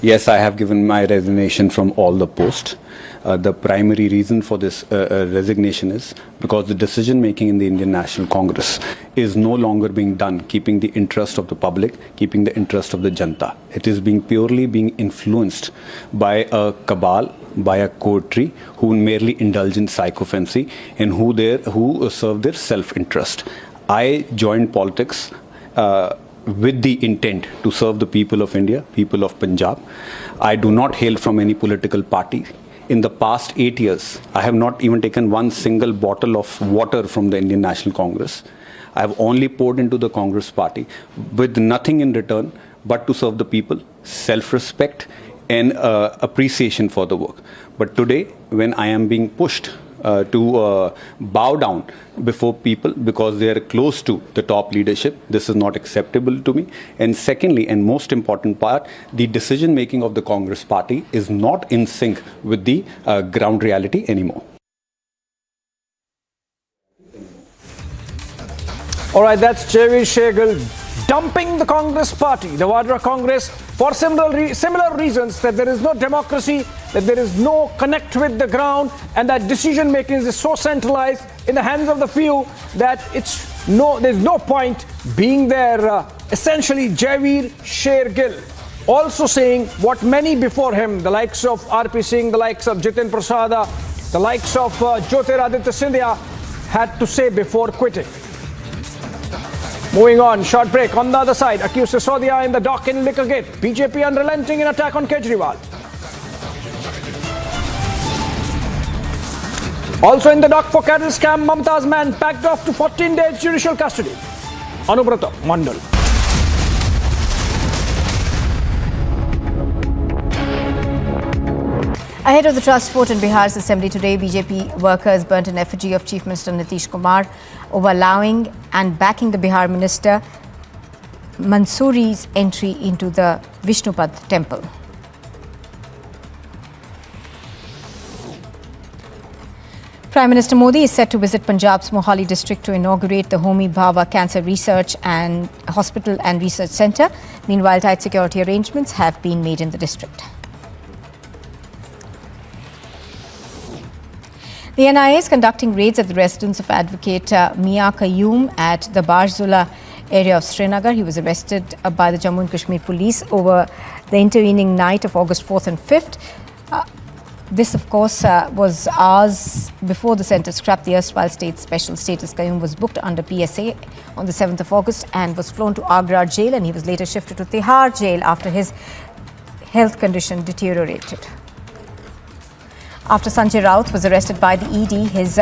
Yes, I have given my resignation from all the posts. The primary reason for this resignation is because the decision making in the Indian National Congress is no longer being done keeping the interest of the public, keeping the interest of the Janta. It is purely being influenced by a cabal, by a coterie who merely indulge in sycophancy and who serve their self-interest. I joined politics with the intent to serve the people of India, people of Punjab. I do not hail from any political party. In the past 8 years, I have not even taken one single bottle of water from the Indian National Congress. I have only poured into the Congress party with nothing in return but to serve the people, self-respect and appreciation for the work. But today, when I am being pushed to bow down before people because they are close to the top leadership, this is not acceptable to me. And secondly, and most important part, the decision making of the Congress party is not in sync with the ground reality anymore. All right, that's Jaiveer Shergill dumping the Congress party, the Vadra Congress, for similar reasons, that there is no democracy, that there is no connect with the ground, and that decision making is so centralized in the hands of the few that there's no point being there. Essentially, Jaiveer Shergill also saying what many before him, the likes of R.P. Singh, the likes of Jitin Prasada, the likes of Jyotiraditya Scindia had to say before quitting. Moving on, short break. On the other side, accused Sisodia in the dock in Liquorgate. BJP unrelenting in attack on Kejriwal. Also in the dock for cattle scam, Mamta's man packed off to 14 days judicial custody. Anubrata Mondal. Ahead of the trust vote in Bihar's assembly today, BJP workers burnt an effigy of Chief Minister Nitish Kumar over allowing and backing the Bihar minister Mansoori's entry into the Vishnupad temple. Prime Minister Modi is set to visit Punjab's Mohali district to inaugurate the Homi Bhabha Cancer Research and Hospital and Research Centre. Meanwhile, tight security arrangements have been made in the district. The NIA is conducting raids at the residence of Advocate Mia Qayyum at the Barzula area of Srinagar. He was arrested by the Jammu and Kashmir police over the intervening night of August 4th and 5th. This, of course, was hours before the centre scrapped the erstwhile state's special status. Qayyum was booked under PSA on the 7th of August and was flown to Agra jail, and he was later shifted to Tihar jail after his health condition deteriorated. After Sanjay Raut was arrested by the ED, his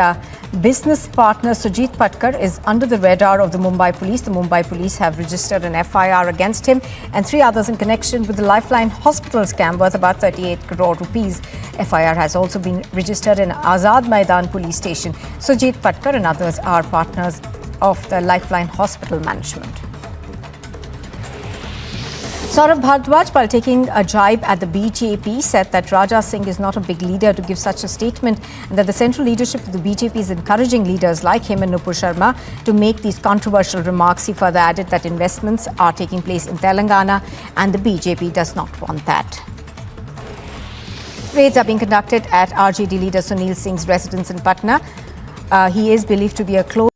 business partner Sujit Patkar is under the radar of the Mumbai police. The Mumbai police have registered an FIR against him and 3 others in connection with the Lifeline Hospital scam worth about 38 crore rupees. FIR has also been registered in Azad Maidan police station. Sujit Patkar and others are partners of the Lifeline Hospital management. Saurabh Bhardwaj, while taking a jibe at the BJP, said that Raja Singh is not a big leader to give such a statement and that the central leadership of the BJP is encouraging leaders like him and Nupur Sharma to make these controversial remarks. He further added that investments are taking place in Telangana and the BJP does not want that. Raids are being conducted at RJD leader Sunil Singh's residence in Patna. He is believed to be a close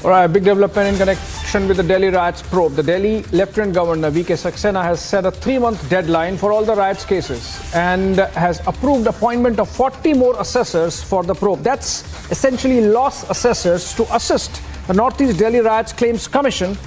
All right, big development in connection with the Delhi riots probe. The Delhi Lieutenant Governor V.K. Saxena has set a 3-month deadline for all the riots cases and has approved appointment of 40 more assessors for the probe. That's essentially loss assessors to assist the Northeast Delhi Riots Claims Commission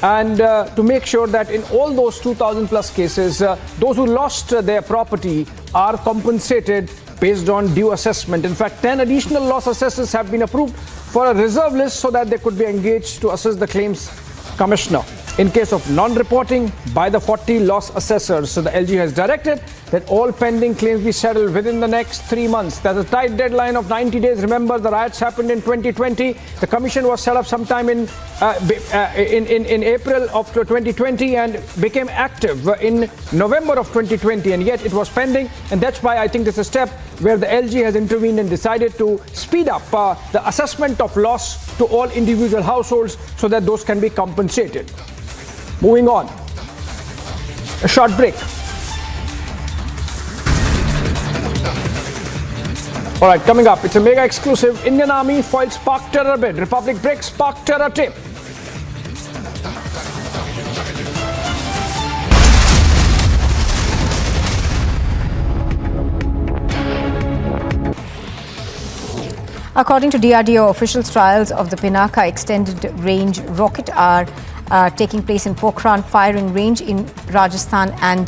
and to make sure that in all those 2,000 plus cases, those who lost their property are compensated based on due assessment. In fact, 10 additional loss assessors have been approved for a reserve list so that they could be engaged to assist the claims commissioner in case of non-reporting by the 40 loss assessors. So the LG has directed that all pending claims be settled within the next 3 months. There's a tight deadline of 90 days. Remember, the riots happened in 2020. The commission was set up sometime in April of 2020 and became active in November of 2020, and yet it was pending. And that's why I think this is a step where the LG has intervened and decided to speed up the assessment of loss to all individual households so that those can be compensated. Moving on, a short break. All right, coming up, it's a mega exclusive. Indian Army foils Spark terror bid. Republic breaks Spark terror tape. According to DRDO officials, trials of the Pinaka extended range rocket are taking place in Pokhran firing range in Rajasthan, and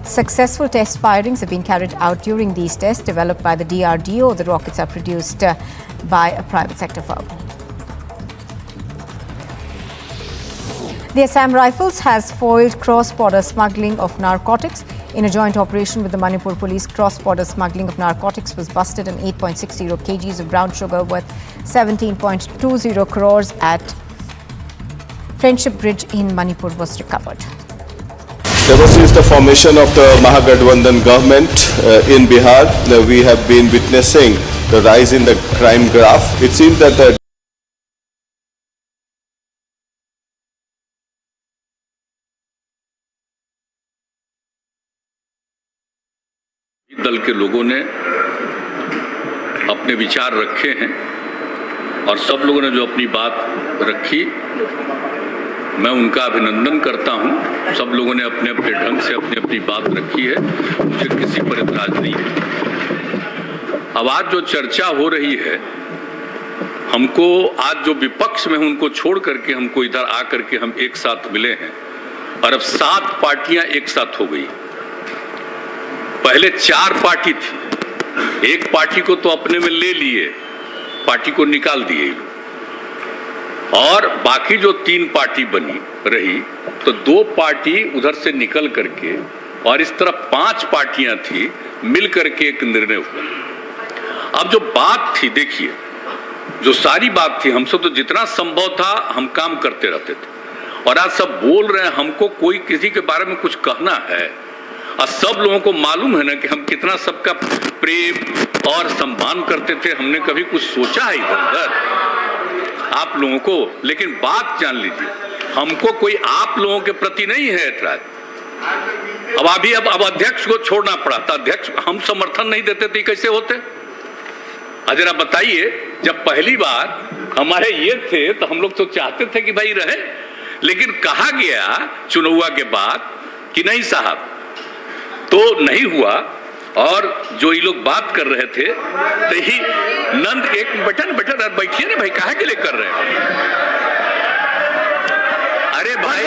successful test firings have been carried out during these tests developed by the DRDO. The rockets are produced by a private sector firm. The Assam Rifles has foiled cross-border smuggling of narcotics. In a joint operation with the Manipur police, cross-border smuggling of narcotics was busted and 8.60 kgs of brown sugar worth 17.20 crores at Friendship Bridge in Manipur was recovered. Ever since the formation of the Mahagathbandhan government in Bihar, we have been witnessing the rise in the crime graph. It seems that the दल के लोगों ने अपने विचार रखे हैं और सब लोगों ने जो अपनी बात रखी, मैं उनका अभिनंदन करता हूं। सब लोगों ने अपने अपने ढंग से अपनी अपनी बात रखी है, मुझे किसी पर इतराज नहीं है। अब आज जो चर्चा हो रही है, हमको आज जो विपक्ष में उनको छोड़ करके हमको इधर आकर के हम एक साथ मिले हैं और अब 7 पार्टियां एक साथ हो गई। पहले 4 पार्टी थी, एक पार्टी को तो अपने में ले लिए, पार्टी को निकाल दिए, और बाकी जो 3 पार्टी बनी रही, तो 2 पार्टी उधर से निकल करके और इस तरह 5 पार्टियां थी, मिल करके एक निर्णय हुआ। अब जो बात थी, देखिए, जो सारी बात थी, हमसे तो जितना संभव था हम काम करते रहते थे, और आज सब बोल रहे हैं हमको कोई किसी के बारे में कुछ कहना है, और सब लोगों को मालूम है ना कि हम कितना सबका प्रेम और सम्मान करते थे। हमने कभी कुछ सोचा है इधर उधर आप लोगों को? लेकिन बात जान लीजिए, हमको कोई आप लोगों के प्रति नहीं है ऐतराज। अब अध्यक्ष को छोड़ना पड़ा था, अध्यक्ष हम समर्थन नहीं देते थे, कैसे होते? जरा बताइए, जब पहली बार हमारे ये थे तो हम लोग तो चाहते थे कि भाई रहे, लेकिन कहा गया चुनाव के बाद कि नहीं साहब, तो नहीं हुआ। और जो ये लोग बात कर रहे थे, तो ही नंद एक बैठिए ना भाई, काहे के लिए कर रहे हैं? अरे भाई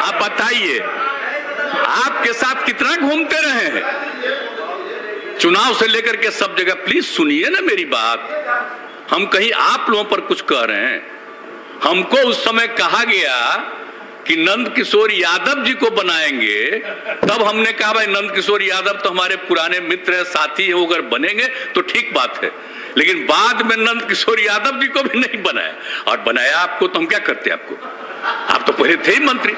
आप बताइए, आपके साथ कितना घूमते रहे हैं चुनाव से लेकर के सब जगह? प्लीज सुनिए ना मेरी बात, हम कहीं आप लोगों पर कुछ कह रहे हैं? हमको उस समय कहा गया कि नंद किशोर यादव जी को बनाएंगे, तब हमने कहा भाई नंद किशोर यादव तो हमारे पुराने मित्र है, साथी है, अगर बनेंगे तो ठीक बात है। लेकिन बाद में नंद किशोर यादव जी को भी नहीं बनाया, और बनाया आपको तो हम क्या करते आपको? आप तो पहले थे ही मंत्री।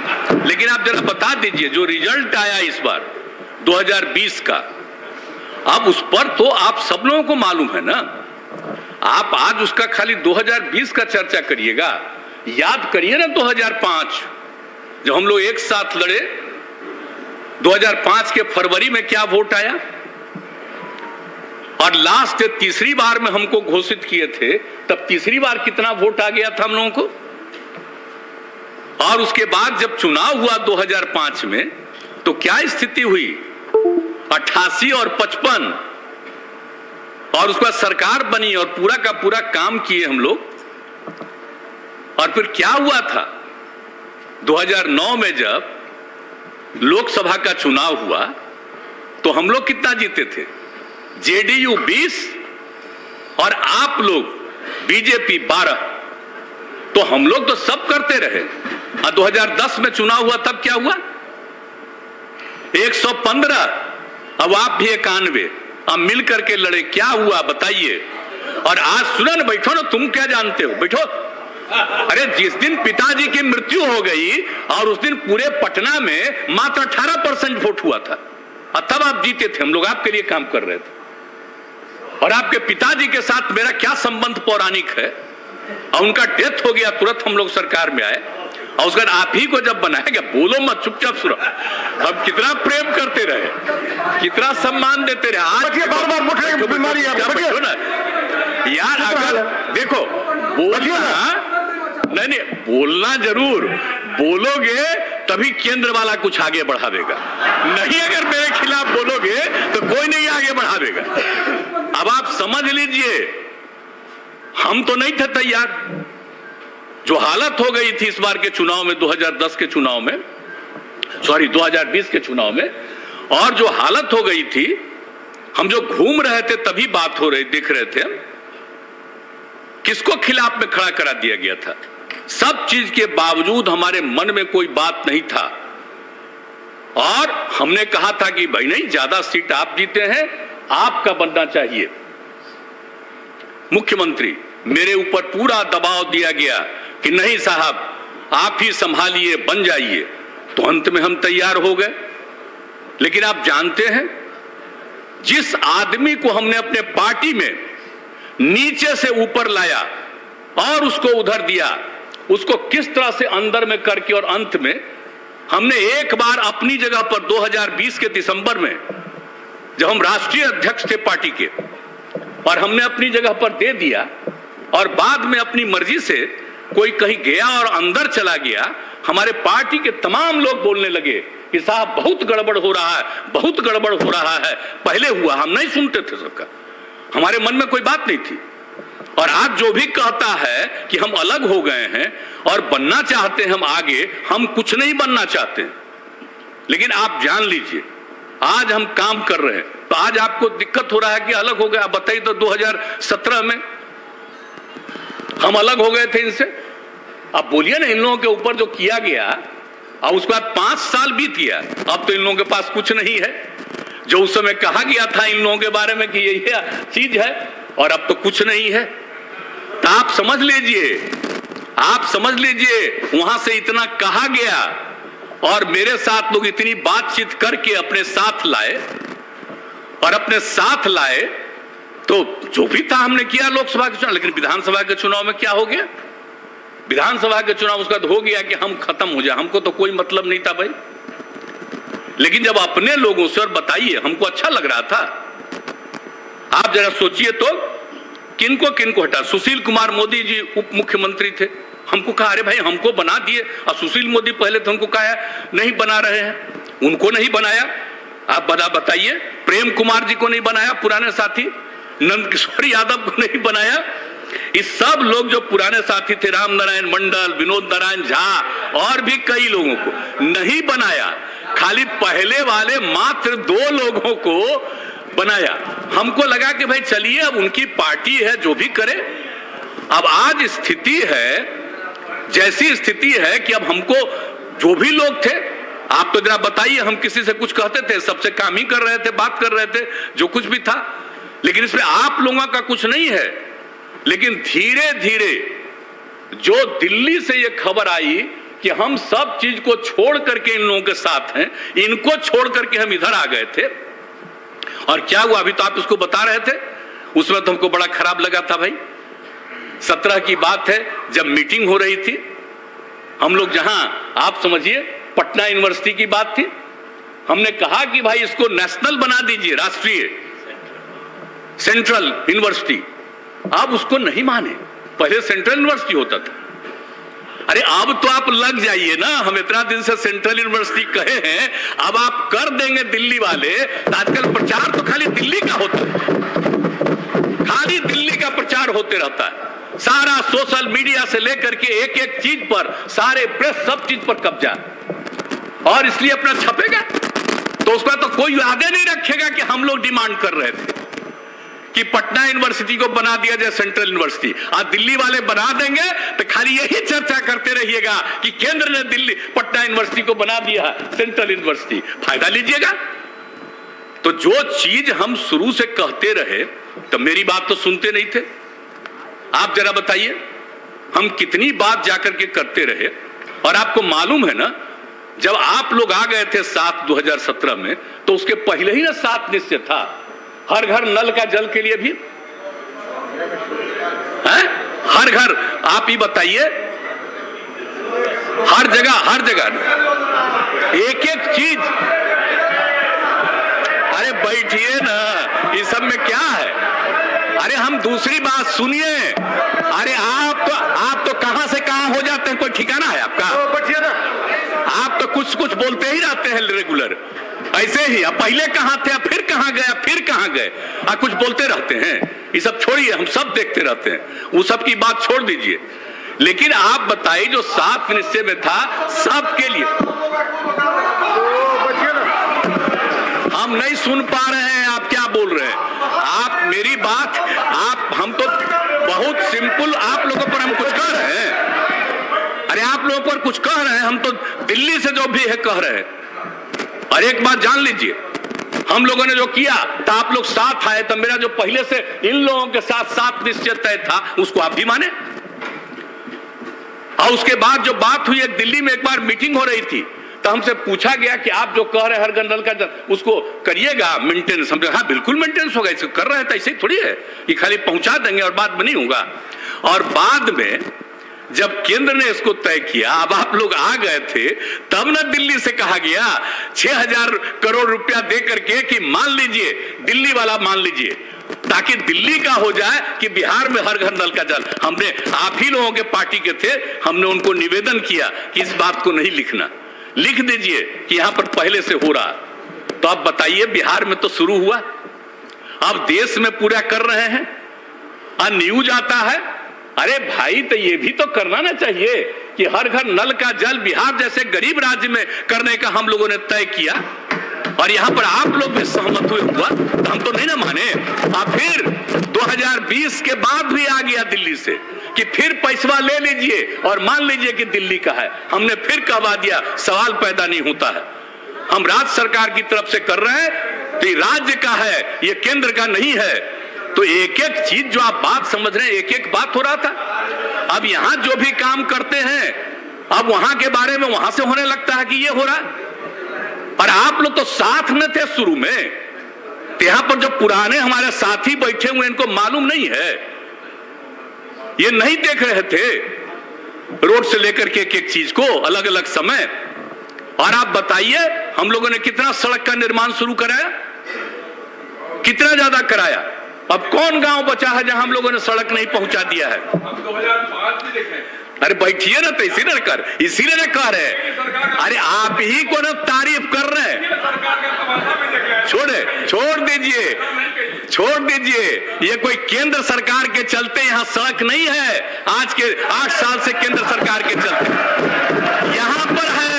लेकिन आप जरा बता दीजिए, जो रिजल्ट आया इस बार 2020 का, अब उस पर तो आप सब लोगों को मालूम है ना। आप आज उसका खाली 2020 का चर्चा करिएगा, याद करिए ना 2005 जब हम लोग एक साथ लड़े, 2005 के फरवरी में क्या वोट आया, और लास्ट तीसरी बार में हमको घोषित किए थे, तब तीसरी बार कितना वोट आ गया था हम लोगों को। और उसके बाद जब चुनाव हुआ 2005 में, तो क्या स्थिति हुई? 88 और 55, और उसके बाद सरकार बनी और पूरा का पूरा काम किए हम लोग। और फिर क्या हुआ था 2009 में जब लोकसभा का चुनाव हुआ, तो हम लोग कितना जीते थे? जेडीयू 20 और आप लोग बीजेपी 12। तो हम लोग तो सब करते रहे। और 2010 में चुनाव हुआ, तब क्या हुआ? 115, अब आप भी 91, अब मिल करके लड़े, क्या हुआ बताइए? और आज सुना ना, बैठो ना, तुम क्या जानते हो, बैठो। अरे जिस दिन पिताजी की मृत्यु हो गई, और उस दिन पूरे पटना में मात्र 18% वोट हुआ था, और तब आप जीते थे। हम लोग आपके लिए काम कर रहे थे। और आपके पिताजी के साथ मेरा क्या संबंध पौराणिक है, और उनका डेथ हो गया, तुरंत हम लोग सरकार में आए, और उसके बाद आप ही को जब बनाया गया, बोलो मत, चुपचाप सुनो, हम कितना प्रेम करते रहे, कितना सम्मान देते रहे। आज बार बीमारी बैठो ना यार, अगर देखो बोलना नहीं, बोलना जरूर बोलोगे तभी केंद्र वाला कुछ आगे बढ़ावेगा, नहीं अगर मेरे खिलाफ बोलोगे तो कोई नहीं आगे बढ़ावेगा। अब आप समझ लीजिए, हम तो नहीं थे तैयार। जो हालत हो गई थी इस बार के चुनाव में, 2010 के चुनाव में, 2020 के चुनाव में, और जो हालत हो गई थी, हम जो घूम रहे थे तभी बात हो रही, दिख रहे थे, किसको खिलाफ में खड़ा करा दिया गया था। सब चीज के बावजूद हमारे मन में कोई बात नहीं था, और हमने कहा था कि भाई नहीं, ज्यादा सीट आप जीते हैं, आपका बनना चाहिए मुख्यमंत्री। मेरे ऊपर पूरा दबाव दिया गया कि नहीं साहब, आप ही संभालिए, बन जाइए। तो अंत में हम तैयार हो गए। लेकिन आप जानते हैं, जिस आदमी को हमने अपने पार्टी में नीचे से ऊपर लाया और उसको उधर दिया, उसको किस तरह से अंदर में करके, और अंत में हमने एक बार अपनी जगह पर 2020 के दिसंबर में, जब हम राष्ट्रीय अध्यक्ष थे पार्टी के, और हमने अपनी जगह पर दे दिया, और बाद में अपनी मर्जी से कोई कहीं गया और अंदर चला गया, हमारे पार्टी के तमाम लोग बोलने लगे कि साहब बहुत गड़बड़ हो रहा है, बहुत गड़बड़ हो रहा है। पहले हुआ, हम नहीं सुनते थे सबका, हमारे मन में कोई बात नहीं थी। और आज जो भी कहता है कि हम अलग हो गए हैं और बनना चाहते हैं हम आगे, हम कुछ नहीं बनना चाहते। लेकिन आप जान लीजिए, आज हम काम कर रहे हैं। तो आज आपको दिक्कत हो रहा है कि अलग हो गया। आप बताइए तो 2017 में हम अलग हो गए थे इनसे। अब बोलिए ना, इन लोगों के ऊपर जो किया गया और उसके बाद 5 साल बीत गया, अब तो इन लोगों के पास कुछ नहीं है। जो उस समय कहा गया था इन लोगों के बारे में कि ये चीज है, और अब तो कुछ नहीं है। तो आप समझ लीजिए वहां से इतना कहा गया और मेरे साथ लोग इतनी बातचीत करके अपने साथ लाए, तो जो भी था हमने किया लोकसभा के चुनाव। लेकिन विधानसभा के चुनाव में क्या हो गया? विधानसभा के चुनाव उसका हो गया कि हम खत्म हो जाए, हमको तो कोई मतलब नहीं था भाई। लेकिन जब अपने लोगों से, और बताइए, हमको अच्छा लग रहा था। आप जरा सोचिए तो किनको हटा। सुशील कुमार मोदी जी उप मुख्यमंत्री थे, हमको कहा अरे भाई हमको बना दिए, और सुशील मोदी पहले तो हमको कहा नहीं बना रहे हैं, उनको नहीं बनाया। आप बताइए, प्रेम कुमार जी को नहीं बनाया, पुराने साथी नंद किशोर यादव को नहीं बनाया। इस सब लोग जो पुराने साथी थे, राम नारायण मंडल, विनोद नारायण झा और भी कई लोगों को नहीं बनाया। खाली पहले वाले मात्र 2 लोगों को बनाया। हमको लगा कि भाई चलिए अब उनकी पार्टी है, जो भी करे। अब आज स्थिति है, जैसी स्थिति है कि अब हमको जो भी लोग थे, आप तो जरा बताइए, हम किसी से कुछ कहते थे, सबसे काम ही कर रहे थे, बात कर रहे थे, जो कुछ भी था। लेकिन इसमें आप लोगों का कुछ नहीं है। लेकिन धीरे धीरे जो दिल्ली से ये खबर आई कि हम सब चीज को छोड़ करके इन लोगों के साथ हैं, इनको छोड़ करके हम इधर आ गए थे। और क्या हुआ अभी तो आप उसको बता रहे थे, उसमें तो हमको बड़ा खराब लगा था भाई। 17 की बात है, जब मीटिंग हो रही थी, हम लोग जहां, आप समझिए, पटना यूनिवर्सिटी की बात थी। हमने कहा कि भाई इसको नेशनल बना दीजिए, राष्ट्रीय सेंट्रल यूनिवर्सिटी। आप उसको नहीं माने, पहले सेंट्रल यूनिवर्सिटी होता था। अरे अब तो आप लग जाइए ना, हम इतना दिन से सेंट्रल यूनिवर्सिटी कहे हैं, अब आप कर देंगे दिल्ली वाले। आजकल प्रचार तो खाली दिल्ली का होता है, खाली दिल्ली का प्रचार होते रहता है। सारा सोशल मीडिया से लेकर के एक चीज पर, सारे प्रेस, सब चीज पर कब्जा, और इसलिए अपना छपेगा। तो उसका तो कोई आगे नहीं रखेगा कि हम लोग डिमांड कर रहे थे कि पटना यूनिवर्सिटी को बना दिया जाए सेंट्रल यूनिवर्सिटी। आज दिल्ली वाले बना देंगे तो खाली यही चर्चा करते रहिएगा कि केंद्र ने दिल्ली पटना यूनिवर्सिटी को बना दिया सेंट्रल यूनिवर्सिटी, फायदा लीजिएगा। तो जो चीज हम शुरू से कहते रहे, तो मेरी बात तो सुनते नहीं थे। आप जरा बताइए, हम कितनी बात जाकर के करते रहे। और आपको मालूम है ना, जब आप लोग आ गए थे 2017 में, तो उसके पहले ही ना 7 निश्चय था, हर घर नल का जल के लिए भी है? हर घर, आप ही बताइए, हर जगह एक चीज। अरे बैठिए ना, इस सब में क्या है? अरे हम दूसरी बात सुनिए। अरे आप तो कहां से कहां हो जाते हैं, कोई ठिकाना है आपका? आप तो कुछ बोलते ही रहते हैं रेगुलर, ऐसे ही। अब पहले कहां थे, फिर कहां गए, आप कुछ बोलते रहते हैं। ये सब छोड़िए, हम सब देखते रहते हैं, वो सब की बात छोड़ दीजिए। लेकिन आप बताइए, जो 7 निश्चय में था सबके लिए, हम नहीं सुन पा रहे हैं, आप क्या बोल रहे हैं? आप मेरी बात, हम तो बहुत सिंपल, आप लोगों पर हम कुछ कह रहे हैं? अरे आप लोगों पर कुछ कह रहे हैं, हम तो दिल्ली से जो भी है कह रहे हैं। और एक बात जान लीजिए, हम लोगों ने जो किया तो आप लोग साथ आए, तो मेरा जो पहले से इन लोगों के साथ 7 निश्चय तय था, उसको आप भी माने। और उसके बाद जो बात हुई, एक दिल्ली में एक बार मीटिंग हो रही थी, तो हमसे पूछा गया कि आप जो कह रहे हैं हर घर नल का जल, उसको करिएगा मेंटेनेंस। हम हाँ बिल्कुल मेंटेनेंस होगा, इसको कर रहे हैं, तो ऐसे ही थोड़ी है कि खाली पहुंचा देंगे और बाद में नहीं होगा। और बाद में जब केंद्र ने इसको तय किया, अब आप लोग आ गए थे, तब ना दिल्ली से कहा गया 6000 करोड़ रुपया दे करके कि मान लीजिए, दिल्ली वाला मान लीजिए, ताकि दिल्ली का हो जाए कि बिहार में हर घर नल का जल। हमने, आप ही लोगों के पार्टी के थे, हमने उनको निवेदन किया कि इस बात को नहीं लिखना, लिख दीजिए कि यहां पर पहले से हो रहा। तो आप बताइए, बिहार में तो शुरू हुआ, अब देश में पूरा कर रहे हैं, और न्यूज आता है। अरे भाई, तो ये भी तो करना ना चाहिए कि हर घर नल का जल बिहार जैसे गरीब राज्य में करने का हम लोगों ने तय किया। और यहाँ पर आप लोग भी सहमत हुए हुआ तो हम तो नहीं ना माने। अब फिर 2020 के बाद भी आ गया दिल्ली से कि फिर पैसा ले लीजिए और मान लीजिए कि दिल्ली का है। हमने फिर कहवा दिया, सवाल पैदा नहीं होता है। हम राज्य सरकार की तरफ से कर रहे हैं तो ये राज्य का है, ये केंद्र का नहीं है। तो एक एक चीज जो आप बात समझ रहे हैं, एक एक बात हो रहा था। अब यहां जो भी काम करते हैं अब वहां के बारे में वहां से होने लगता है कि ये हो रहा है। और आप लोग तो साथ में थे शुरू में, तो यहां पर जो पुराने हमारे साथी बैठे हुए इनको मालूम नहीं है, ये नहीं देख रहे थे रोड से लेकर के एक एक चीज को अलग अलग समय। और आप बताइए हम लोगों ने कितना सड़क का निर्माण शुरू कराया, कितना ज्यादा कराया। अब कौन गांव बचा है जहां हम लोगों ने सड़क नहीं पहुंचा दिया है? 2005 भी देखें। अरे बैठिए ना, तो इसीलिए कर, इसीलिए ना कह रहे। अरे आप ही को ना तारीफ कर रहे हैं। छोड़ दीजिए। ये कोई केंद्र सरकार के चलते यहाँ सड़क नहीं है। आज के 8 साल से केंद्र सरकार के चलते यहां पर है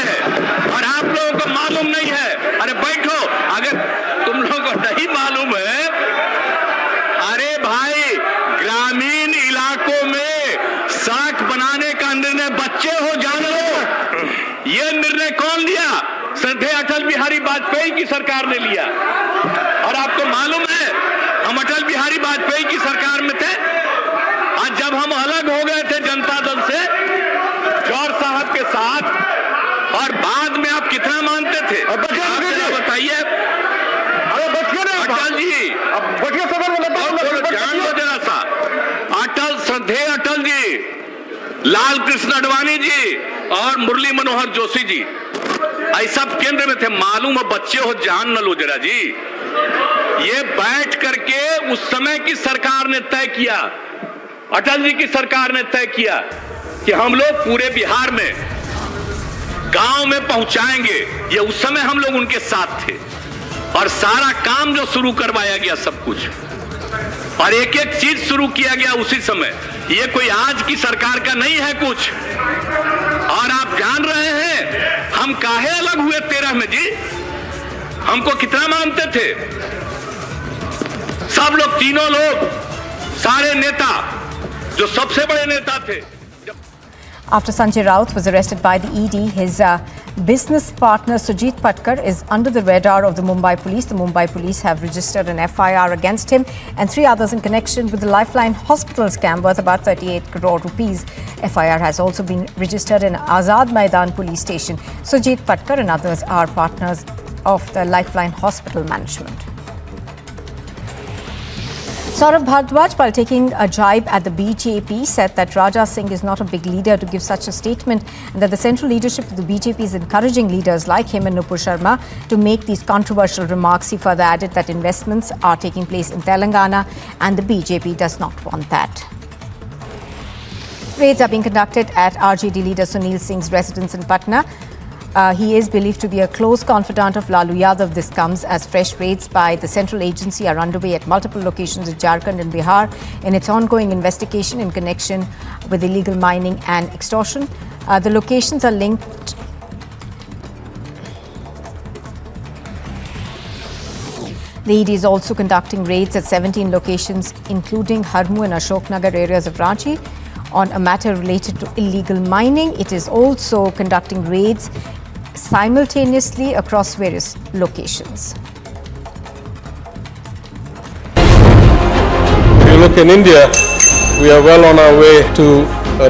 और आप लोगों को मालूम नहीं है। अरे बैठो, अगर तुम लोगों को नहीं मालूम है, अरे भाई ग्रामीण इलाकों में सड़क बनाने का निर्णय बच्चे हो जान लो, ये निर्णय कौन लिया? श्रद्धेय अटल बिहारी वाजपेयी की सरकार ने लिया। और आपको मालूम है हम अटल बिहारी वाजपेयी की सरकार में थे। आज जब हम अलग हो गए थे जनता दल से जौहर साहब के साथ, और बाद में आप कितना मानते थे बताइए? अटल जी, जान लो जरा सा, अटल श्रद्धेय अटल जी, लाल कृष्ण आडवाणी जी और मुरली मनोहर जोशी जी ऐसा केंद्र में थे। मालूम है बच्चे हो, जान न लो जरा जी। ये बैठ करके उस समय की सरकार ने तय किया, अटल जी की सरकार ने तय किया कि हम लोग पूरे बिहार में गांव में पहुंचाएंगे। ये उस समय हम लोग उनके साथ थे और सारा काम जो शुरू करवाया गया सब कुछ, और एक एक चीज शुरू किया गया उसी समय। ये कोई आज की सरकार का नहीं है कुछ। और आप जान रहे हैं हम काहे अलग हुए 13 में जी? हमको कितना मानते थे सब लोग, तीनों लोग, सारे नेता, जो सबसे बड़े नेता थे। After Sanjay Raut was arrested by the ED, his business partner Sujit Patkar is under the radar of the Mumbai police. The Mumbai police have registered an FIR against him and 3 others in connection with the Lifeline hospital scam worth about 38 crore rupees. FIR has also been registered in Azad Maidan police station. Sujit Patkar and others are partners of the Lifeline hospital management. Saurabh Bhardwaj, while taking a jibe at the BJP, said that Raja Singh is not a big leader to give such a statement and that the central leadership of the BJP is encouraging leaders like him and Nupur Sharma to make these controversial remarks. He further added that investments are taking place in Telangana and the BJP does not want that. Raids are being conducted at RJD leader Sunil Singh's residence in Patna. He is believed to be a close confidant of Lalu Yadav. This comes as fresh raids by the central agency are underway at multiple locations in Jharkhand and Bihar in its ongoing investigation in connection with illegal mining and extortion. The locations are linked. The ED is also conducting raids at 17 locations, including Harmu and Ashoknagar areas of Ranchi, on a matter related to illegal mining. It is also conducting raids simultaneously across various locations. If you look in India, we are well on our way to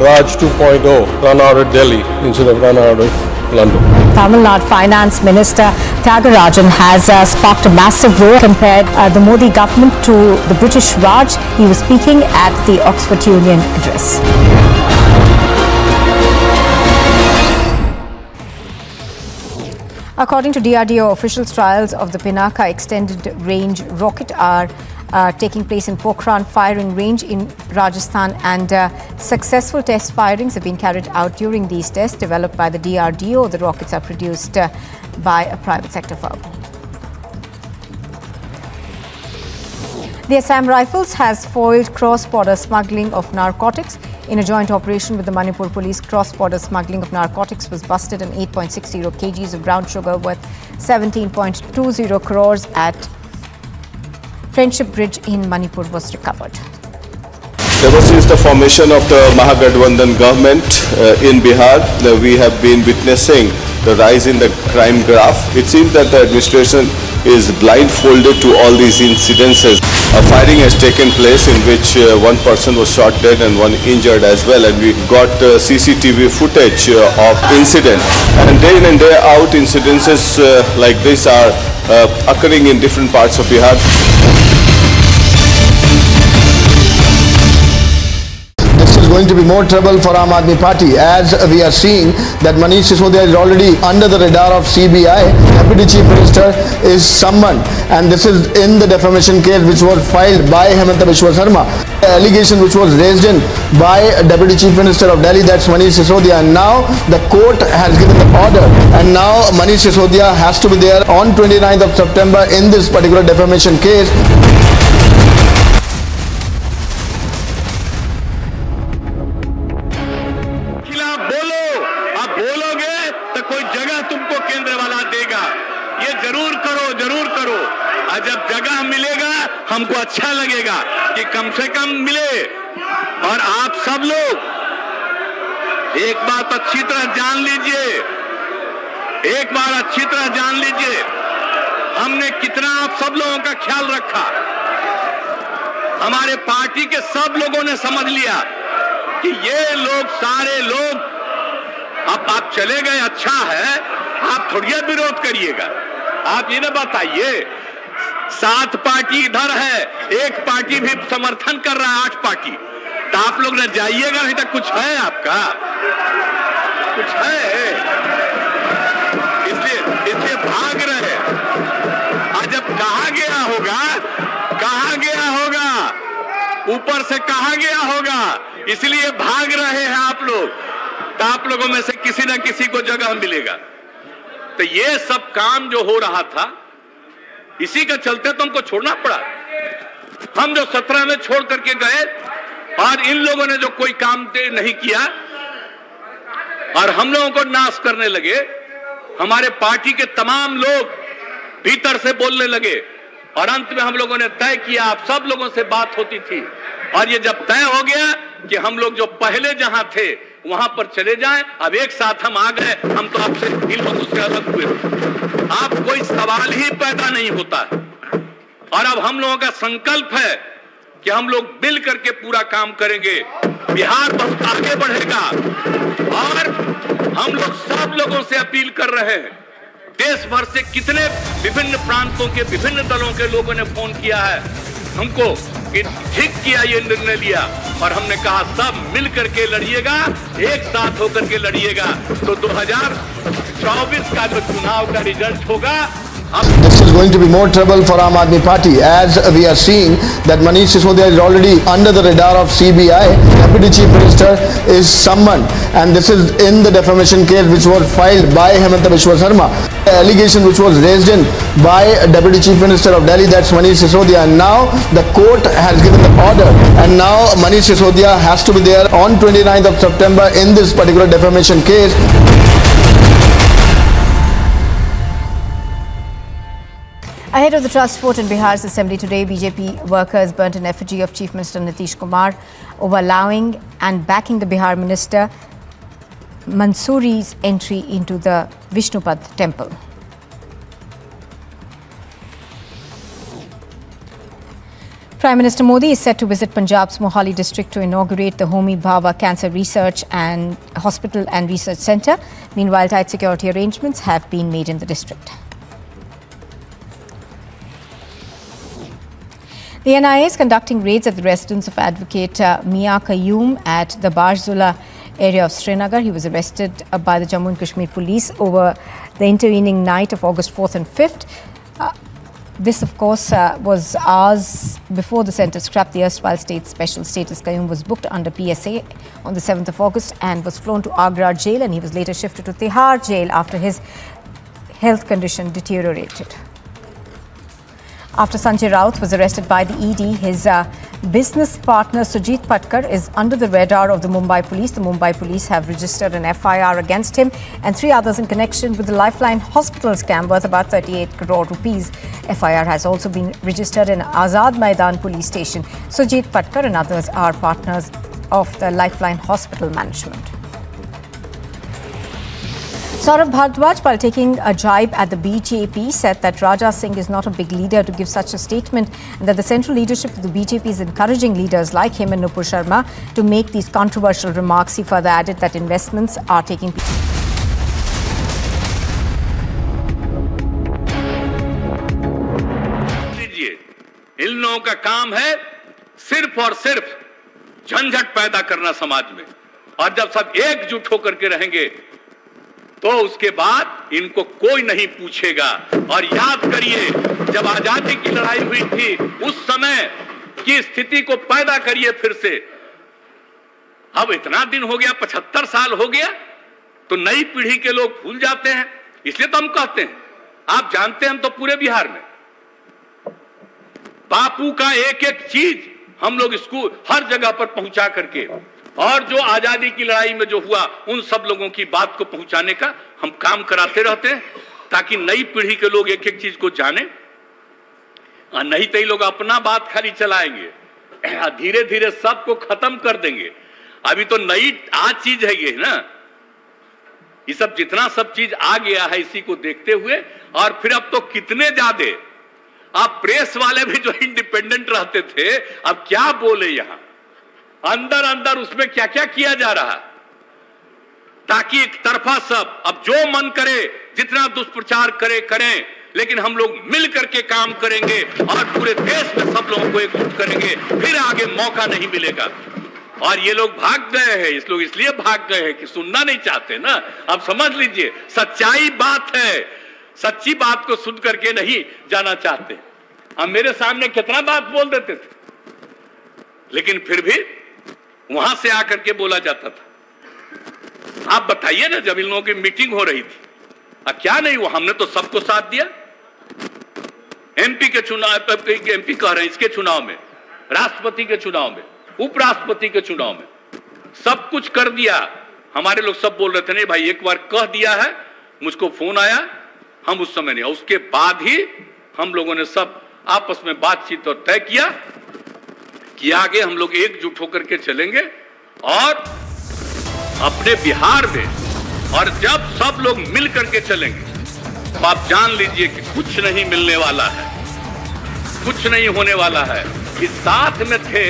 Raj 2.0, run out of Delhi instead of run out of London. Tamil Nadu Finance Minister Thiagarajan has sparked a massive roar, compared the Modi government to the British Raj. He was speaking at the Oxford Union address. According to DRDO officials, trials of the Pinaka extended range rocket are taking place in Pokhran firing range in Rajasthan, and successful test firings have been carried out during these tests developed by the DRDO. The rockets are produced by a private sector firm. The Assam Rifles has foiled cross-border smuggling of narcotics. In a joint operation with the Manipur police, cross-border smuggling of narcotics was busted and 8.60 kgs of brown sugar worth 17.20 crores at Friendship Bridge in Manipur was recovered. Ever since the formation of the Mahagathbandhan government in Bihar, we have been witnessing the rise in the crime graph. It seems that the administration is blindfolded to all these incidences. A firing has taken place in which one person was shot dead and one injured as well, and we got CCTV footage of incident. And day in and day out, incidences like this are occurring in different parts of Bihar. Going to be more trouble for Aam Aadmi Party, as we are seeing that Manish Sisodia is already under the radar of CBI. Deputy Chief Minister is summoned, and this is in the defamation case which was filed by Hemanta Biswa Sarma. The allegation which was raised in by Deputy Chief Minister of Delhi, that's Manish Sisodia, and now the court has given the order, and now Manish Sisodia has to be there on 29th of September in this particular defamation case. हमको अच्छा लगेगा कि कम से कम मिले। और आप सब लोग एक बात अच्छी तरह जान लीजिए, एक बार अच्छी तरह जान लीजिए, हमने कितना आप सब लोगों का ख्याल रखा। हमारे पार्टी के सब लोगों ने समझ लिया कि ये लोग सारे लोग, अब आप चले गए, अच्छा है, आप थोड़ी विरोध करिएगा। आप ये ना बताइए, 7 पार्टी इधर है, एक पार्टी भी समर्थन कर रहा है, 8 पार्टी, तो आप लोग न जाइएगा, नहीं तो कुछ है आपका, कुछ है, इसलिए भाग रहे। और जब कहा गया होगा, ऊपर से कहा गया होगा, इसलिए भाग रहे हैं आप लोग, तो आप लोगों में से किसी न किसी को जगह मिलेगा। तो ये सब काम जो हो रहा था, इसी के चलते तो हमको छोड़ना पड़ा। हम जो 17 में छोड़ करके गए और इन लोगों ने जो कोई काम नहीं किया और हम लोगों को नाश करने लगे, हमारे पार्टी के तमाम लोग भीतर से बोलने लगे और अंत में हम लोगों ने तय किया, आप सब लोगों से बात होती थी और ये जब तय हो गया कि हम लोग जो पहले जहां थे वहां पर चले जाएं, अब एक साथ हम आ गए, हम तो आपसे इन लोगों से अलग हुए, आप कोई सवाल ही पैदा नहीं होता है। और अब हम लोगों का संकल्प है कि हम लोग मिल करके पूरा काम करेंगे, बिहार बहुत आगे बढ़ेगा। और हम लोग सब लोगों से अपील कर रहे हैं, देश भर से कितने विभिन्न प्रांतों के विभिन्न दलों के लोगों ने फोन किया है हमको कि ठीक किया, ये निर्णय लिया, और हमने कहा सब मिल करके लड़िएगा, एक साथ होकर के लड़िएगा, तो 2024 का जो चुनाव का रिजल्ट होगा। This is going to be more trouble for Aam Aadmi Party, as we are seeing that Manish Sisodia is already under the radar of CBI. Deputy Chief Minister is summoned, and this is in the defamation case which was filed by Hemanta Biswa Sarma. The allegation which was raised in by Deputy Chief Minister of Delhi, that's Manish Sisodia, and now the court has given the order, and now Manish Sisodia has to be there on 29th of September in this particular defamation case. Ahead of the trust vote in Bihar's assembly today, BJP workers burnt an effigy of Chief Minister Nitish Kumar over allowing and backing the Bihar minister Mansoori's entry into the Vishnupad temple. Prime Minister Modi is set to visit Punjab's Mohali district to inaugurate the Homi Bhabha Cancer Research and Hospital and Research Centre. Meanwhile, tight security arrangements have been made in the district. The NIA is conducting raids at the residence of Advocate Mia Qayyum at the Barzula area of Srinagar. He was arrested by the Jammu and Kashmir police over the intervening night of August 4th and 5th. This, of course, was hours before the centre scrapped the erstwhile state special status. Qayyum was booked under PSA on the 7th of August and was flown to Agra jail, and he was later shifted to Tihar jail after his health condition deteriorated. After Sanjay Raut was arrested by the ED, his business partner Sujit Patkar is under the radar of the Mumbai police. The Mumbai police have registered an FIR against him and 3 others in connection with the Lifeline hospital scam worth about 38 crore rupees. FIR has also been registered in Azad Maidan police station. Sujit Patkar and others are partners of the Lifeline hospital management. Saurabh Bharadwaj, while taking a jibe at the BJP, said that Raja Singh is not a big leader to give such a statement and that the central leadership of the BJP is encouraging leaders like him and Nupur Sharma to make these controversial remarks. He further added that investments are taking place. इन लोगों का काम है सिर्फ और सिर्फ झंझट पैदा करना समाज में, और जब सब एकजुट होकर के रहेंगे तो उसके बाद इनको कोई नहीं पूछेगा। और याद करिए, जब आजादी की लड़ाई हुई थी उस समय की स्थिति को पैदा करिए फिर से। अब इतना दिन हो गया, 75 साल हो गया, तो नई पीढ़ी के लोग भूल जाते हैं। इसलिए तो हम कहते हैं, आप जानते हैं हम तो पूरे बिहार में बापू का एक एक चीज हम लोग स्कूल हर जगह पर पहुंचा करके, और जो आजादी की लड़ाई में जो हुआ उन सब लोगों की बात को पहुंचाने का हम काम कराते रहते हैं, ताकि नई पीढ़ी के लोग एक एक चीज को जाने। नहीं तो ये लोग अपना बात खाली चलाएंगे, धीरे धीरे सबको खत्म कर देंगे। अभी तो नई आज चीज है ये ना, ये सब जितना सब चीज आ गया है इसी को देखते हुए। और फिर अब तो कितने ज्यादा आप प्रेस वाले भी जो इंडिपेंडेंट रहते थे, अब क्या बोले यहां अंदर अंदर उसमें क्या क्या किया जा रहा, ताकि एक तरफा सब अब जो मन करे जितना दुष्प्रचार करे करें, लेकिन हम लोग मिल करके काम करेंगे और पूरे देश में सब लोगों को एकजुट करेंगे, फिर आगे मौका नहीं मिलेगा। और ये लोग भाग गए हैं, इस लोग इसलिए भाग गए हैं कि सुनना नहीं चाहते ना। अब समझ लीजिए, सच्चाई बात है, सच्ची बात को सुन करके नहीं जाना चाहते। अब मेरे सामने कितना बात बोल देते थे, लेकिन फिर भी वहां से आकर के बोला जाता था। आप बताइए ना, जब इन लोगों की मीटिंग हो रही थी, क्या नहीं हुआ? हमने तो सबको साथ दिया। एमपी के चुनाव, एमपी कह रहे हैं इसके चुनाव में, राष्ट्रपति के चुनाव में, उपराष्ट्रपति के चुनाव में, सब कुछ कर दिया। हमारे लोग सब बोल रहे थे नहीं भाई, एक बार कह दिया है, मुझको फोन आया, हम उस समय नहीं, उसके बाद ही हम लोगों ने सब आपस में बातचीत और तय किया कि आगे हम लोग एकजुट होकर के चलेंगे और अपने बिहार में, और जब सब लोग मिल करके चलेंगे तो आप जान लीजिए कि कुछ नहीं मिलने वाला है, कुछ नहीं होने वाला है। इस साथ में थे,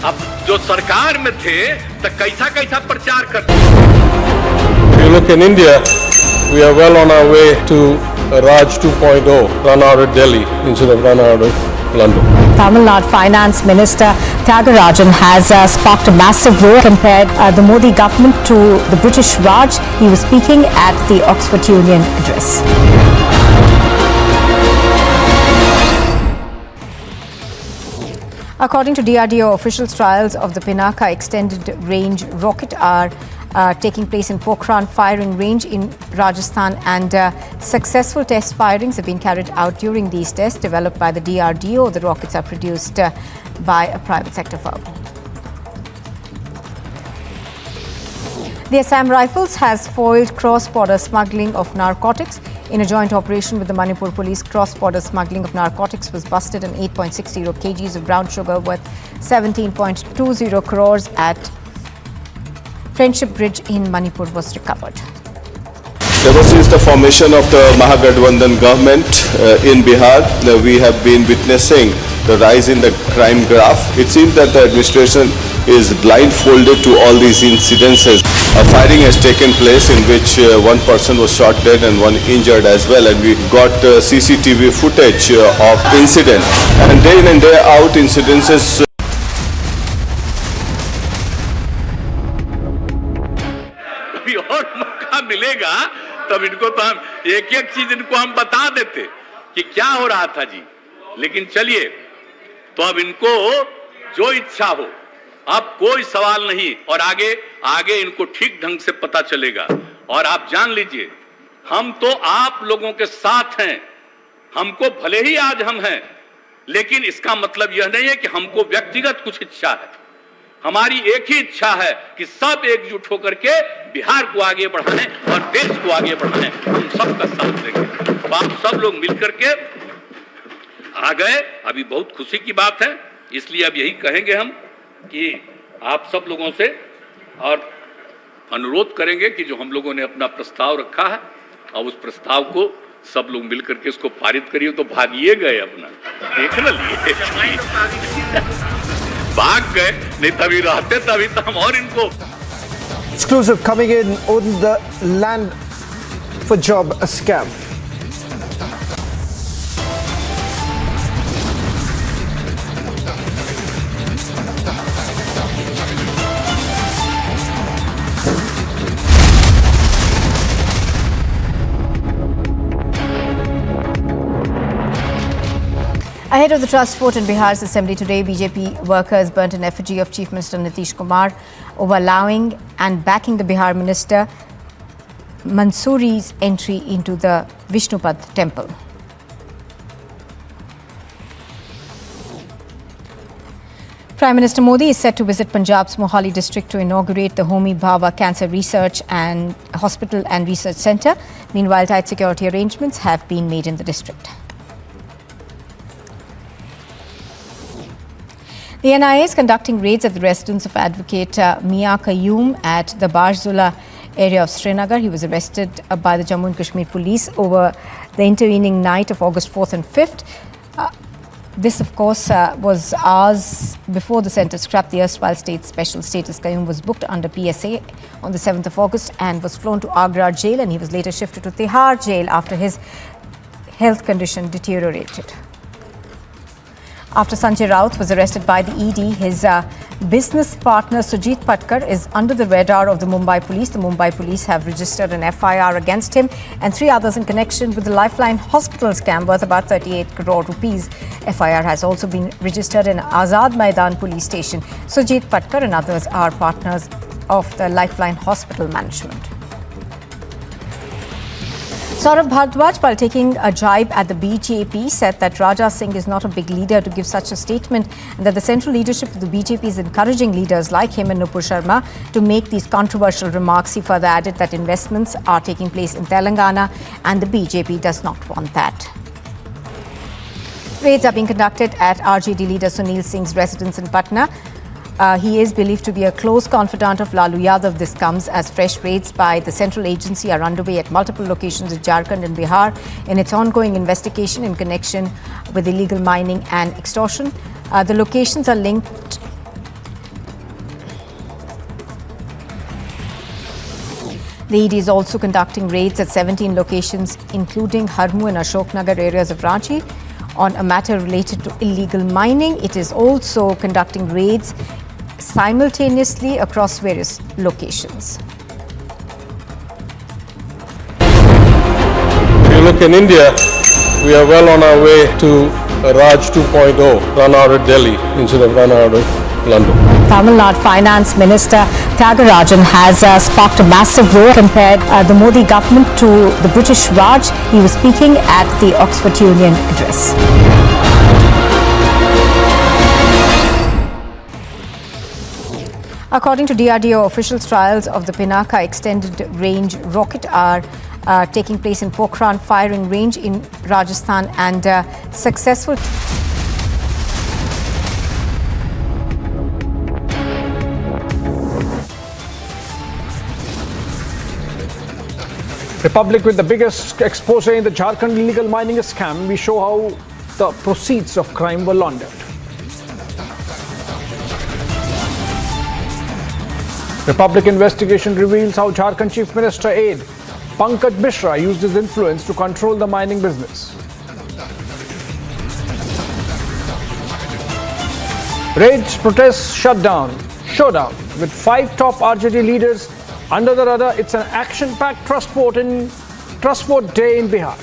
अब जो सरकार में थे तो कैसा कैसा प्रचार करते। You look in India, we are well on our way to Raj 2.0, run out of Delhi instead of run out of London. Tamil Nadu Finance Minister Thiagarajan has sparked a massive row, compared the Modi government to the British Raj. He was speaking at the Oxford Union address. According to DRDO officials, trials of the Pinaka extended range rocket are taking place in Pokhran firing range in Rajasthan, and successful test firings have been carried out during these tests developed by the DRDO. The rockets are produced by a private sector firm. The Assam Rifles has foiled cross-border smuggling of narcotics. In a joint operation with the Manipur police, cross-border smuggling of narcotics was busted, and 8.60 kgs of brown sugar worth 17.20 crores at Friendship Bridge in Manipur was recovered. Ever since the formation of the Mahagathbandhan government in Bihar, we have been witnessing the rise in the crime graph. It seems that the administration is blindfolded to all these incidences. A firing has taken place in which one person was shot dead and one injured as well, and we got CCTV footage of incident. And day in and day out incidences. और मौका मिलेगा तब इनको तो हम एक एक चीज इनको हम बता देते कि क्या हो रहा था जी। लेकिन चलिए, तो अब इनको जो इच्छा हो, अब कोई सवाल नहीं, और आगे आगे इनको ठीक ढंग से पता चलेगा। और आप जान लीजिए, हम तो आप लोगों के साथ हैं। हमको भले ही आज हम हैं, लेकिन इसका मतलब यह नहीं है कि हमको व्यक्तिगत कुछ इच्छा है। हमारी एक ही इच्छा है कि सब एकजुट होकर के बिहार को आगे बढ़ाने और देश को आगे बढ़ाने हम सबका साथ देंगे। तो आप सब लोग मिलकर के आ गए, अभी बहुत खुशी की बात है। इसलिए अब यही कहेंगे हम कि आप सब लोगों से और अनुरोध करेंगे कि जो हम लोगों ने अपना प्रस्ताव रखा है और उस प्रस्ताव को सब लोग मिलकर के इसको पारित करिए। तो भागिए गए अपना, देख न लिए भाग गए, नहीं तभी रहते, तभी तो हम और इनको। Exclusive coming in on the land for job scam. Ahead of the trust vote in Bihar's assembly today, BJP workers burnt an effigy of Chief Minister Nitish Kumar over allowing and backing the Bihar minister Mansoori's entry into the Vishnupad temple. Prime Minister Modi is set to visit Punjab's Mohali district to inaugurate the Homi Bhabha Cancer Research and Hospital and Research Centre. Meanwhile, tight security arrangements have been made in the district. The NIA is conducting raids at the residence of Advocate Mia Qayyum at the Barzula area of Srinagar. He was arrested by the Jammu and Kashmir police over the intervening night of August 4th and 5th. This, of course, was hours before the centre scrapped the erstwhile state's special status. Qayyum was booked under PSA on the 7th of August and was flown to Agra jail, and he was later shifted to Tihar jail after his health condition deteriorated. After Sanjay Raut was arrested by the ED, his business partner Sujit Patkar is under the radar of the Mumbai police. The Mumbai police have registered an FIR against him and 3 others in connection with the Lifeline Hospital scam worth about 38 crore rupees. FIR has also been registered in Azad Maidan police station. Sujit Patkar and others are partners of the Lifeline Hospital management. Saurabh Bhardwaj, while taking a jibe at the BJP, said that Raja Singh is not a big leader to give such a statement and that the central leadership of the BJP is encouraging leaders like him and Nupur Sharma to make these controversial remarks. He further added that investments are taking place in Telangana and the BJP does not want that. Raids are being conducted at RJD leader Sunil Singh's residence in Patna. He is believed to be a close confidant of Lalu Yadav. This comes as fresh raids by the central agency are underway at multiple locations in Jharkhand and Bihar in its ongoing investigation in connection with illegal mining and extortion. The locations are linked. The ED is also conducting raids at 17 locations, including Harmu and Ashoknagar areas of Ranchi, on a matter related to illegal mining. It is also conducting raids simultaneously across various locations. If you look in India, we are well on our way to Raj 2.0, run out of Delhi instead of run out of London. Tamil Nadu Finance Minister Thiagarajan has sparked a massive roar, compared the Modi government to the British Raj. He was speaking at the Oxford Union address. According to DRDO officials, trials of the Pinaka extended range rocket are taking place in Pokhran firing range in Rajasthan, and successful Republic with the biggest expose in the Jharkhand illegal mining scam. We show how the proceeds of crime were laundered. Republic investigation reveals how Jharkhand Chief Minister aide Pankaj Mishra used his influence to control the mining business. Raids, protests, showdown with 5 top RJD leaders under the radar. It's an action-packed trust vote day in Bihar.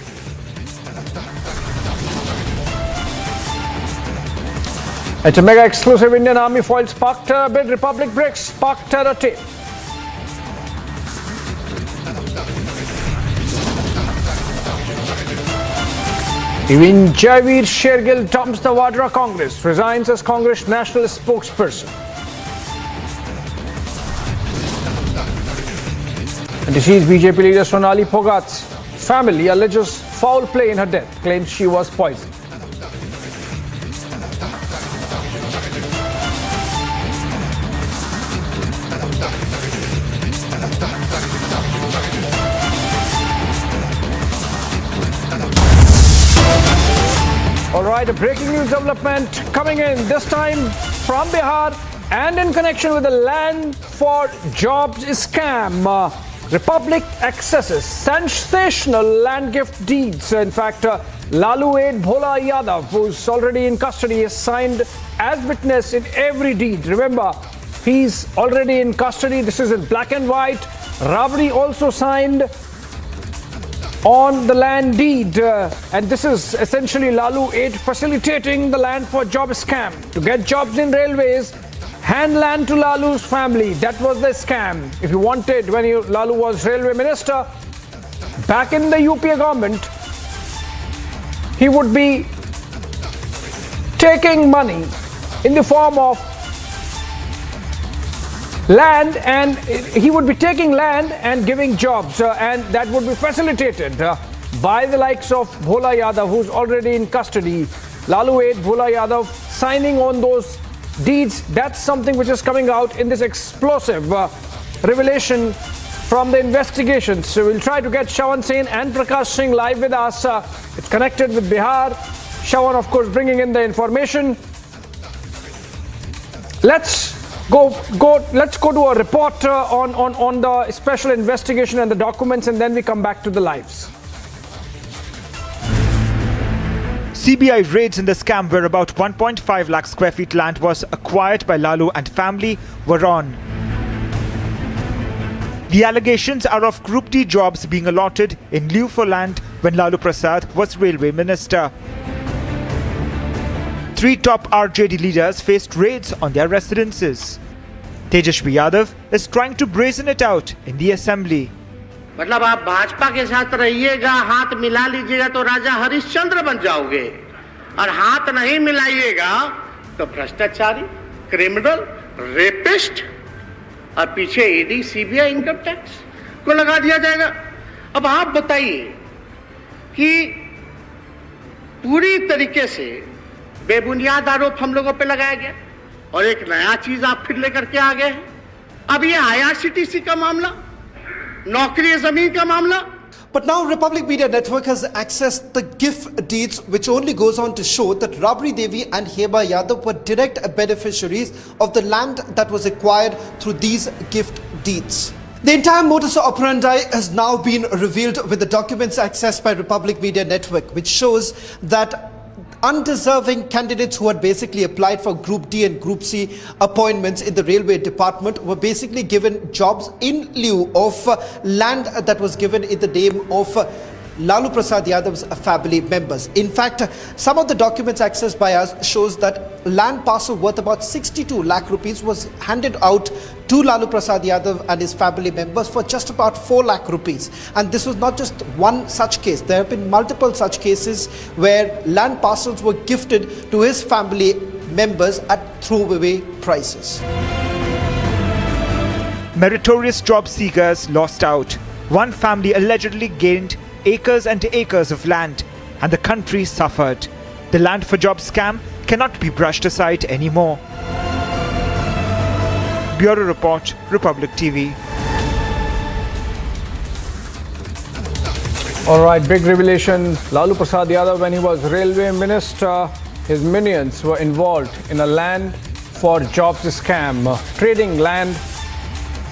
It's a mega exclusive. Indian Army foils Pak terror bid. Republic breaks Pak terror tape. Even Jaivir Shergill dumps the Vadra Congress, resigns as Congress national spokesperson. And deceased BJP leader Sonali Phogat's family alleges foul play in her death, claims she was poisoned. All right, a breaking news development coming in, this time from Bihar and in connection with the land for jobs scam. Republic accesses sensational land gift deeds. In fact, Lalu aide Bhola Yadav, who's already in custody, is signed as witness in every deed. Remember, he's already in custody. This is in black and white. Rabri also signed on the land deed, and this is essentially Lalu aide facilitating the land for job scam. To get jobs in railways, hand land to Lalu's family. That was the scam. If you wanted, when Lalu was railway minister, back in the UPA government, he would be taking money in the form of land, and he would be taking land and giving jobs, and that would be facilitated by the likes of Bhola Yadav, who's already in custody. Lalu aide Bhola Yadav signing on those deeds. That's something which is coming out in this explosive revelation from the investigation. So we'll try to get Shawan Sen and Prakash Singh live with us. It's connected with Bihar. Shawan, of course, bringing in the information. Let's go to a report on the special investigation and the documents, and then we come back to the lives. CBI raids in the scam where about 1.5 lakh square feet land was acquired by Lalu and family were on. The allegations are of Group D jobs being allotted in lieu for land when Lalu Prasad was railway minister. 3 top RJD leaders faced raids on their residences. Tejashwi Yadav is trying to brazen it out in the assembly. मतलब आप भाजपा के साथ रहिएगा, हाथ मिला लीजिएगा तो राजा हरिश्चंद्र बन जाओगे, और हाथ नहीं मिलाइएगा तो भ्रष्टाचारी, क्रिमिनल, रेपिस्ट, और पीछे ईडी, सीबीआई, इनकम टैक्स को लगा दिया जाएगा। अब आप बताइए कि पूरी तरीके से बेबुनियाद आरोप हम लोगों पे लगाया गया, और एक नया चीज आप फिर लेकर के आ गए हैं। अब ये आईआरसीटीसी का मामला, नौकरी जमीन का मामला। But now Republic Media Network has accessed the gift deeds, which only goes on to show that Rabri Devi and Heba Yadav were direct beneficiaries of the land that was acquired through these gift deeds. The entire modus operandi has now been revealed with the documents accessed by Republic Media Network, which shows that undeserving candidates who had basically applied for Group D and Group C appointments in the railway department were basically given jobs in lieu of land that was given in the name of Lalu Prasad Yadav's family members. In fact, some of the documents accessed by us shows that land parcel worth about 62 lakh rupees was handed out to Lalu Prasad Yadav and his family members for just about 4 lakh rupees. And this was not just one such case. There have been multiple such cases where land parcels were gifted to his family members at throwaway prices. Meritorious job seekers lost out. One family allegedly gained acres and acres of land, and the country suffered. The land for job scam cannot be brushed aside anymore. Bureau Report, Republic TV. All right, big revelation. Lalu Prasad Yadav, when he was railway minister, his minions were involved in a land for jobs scam, trading land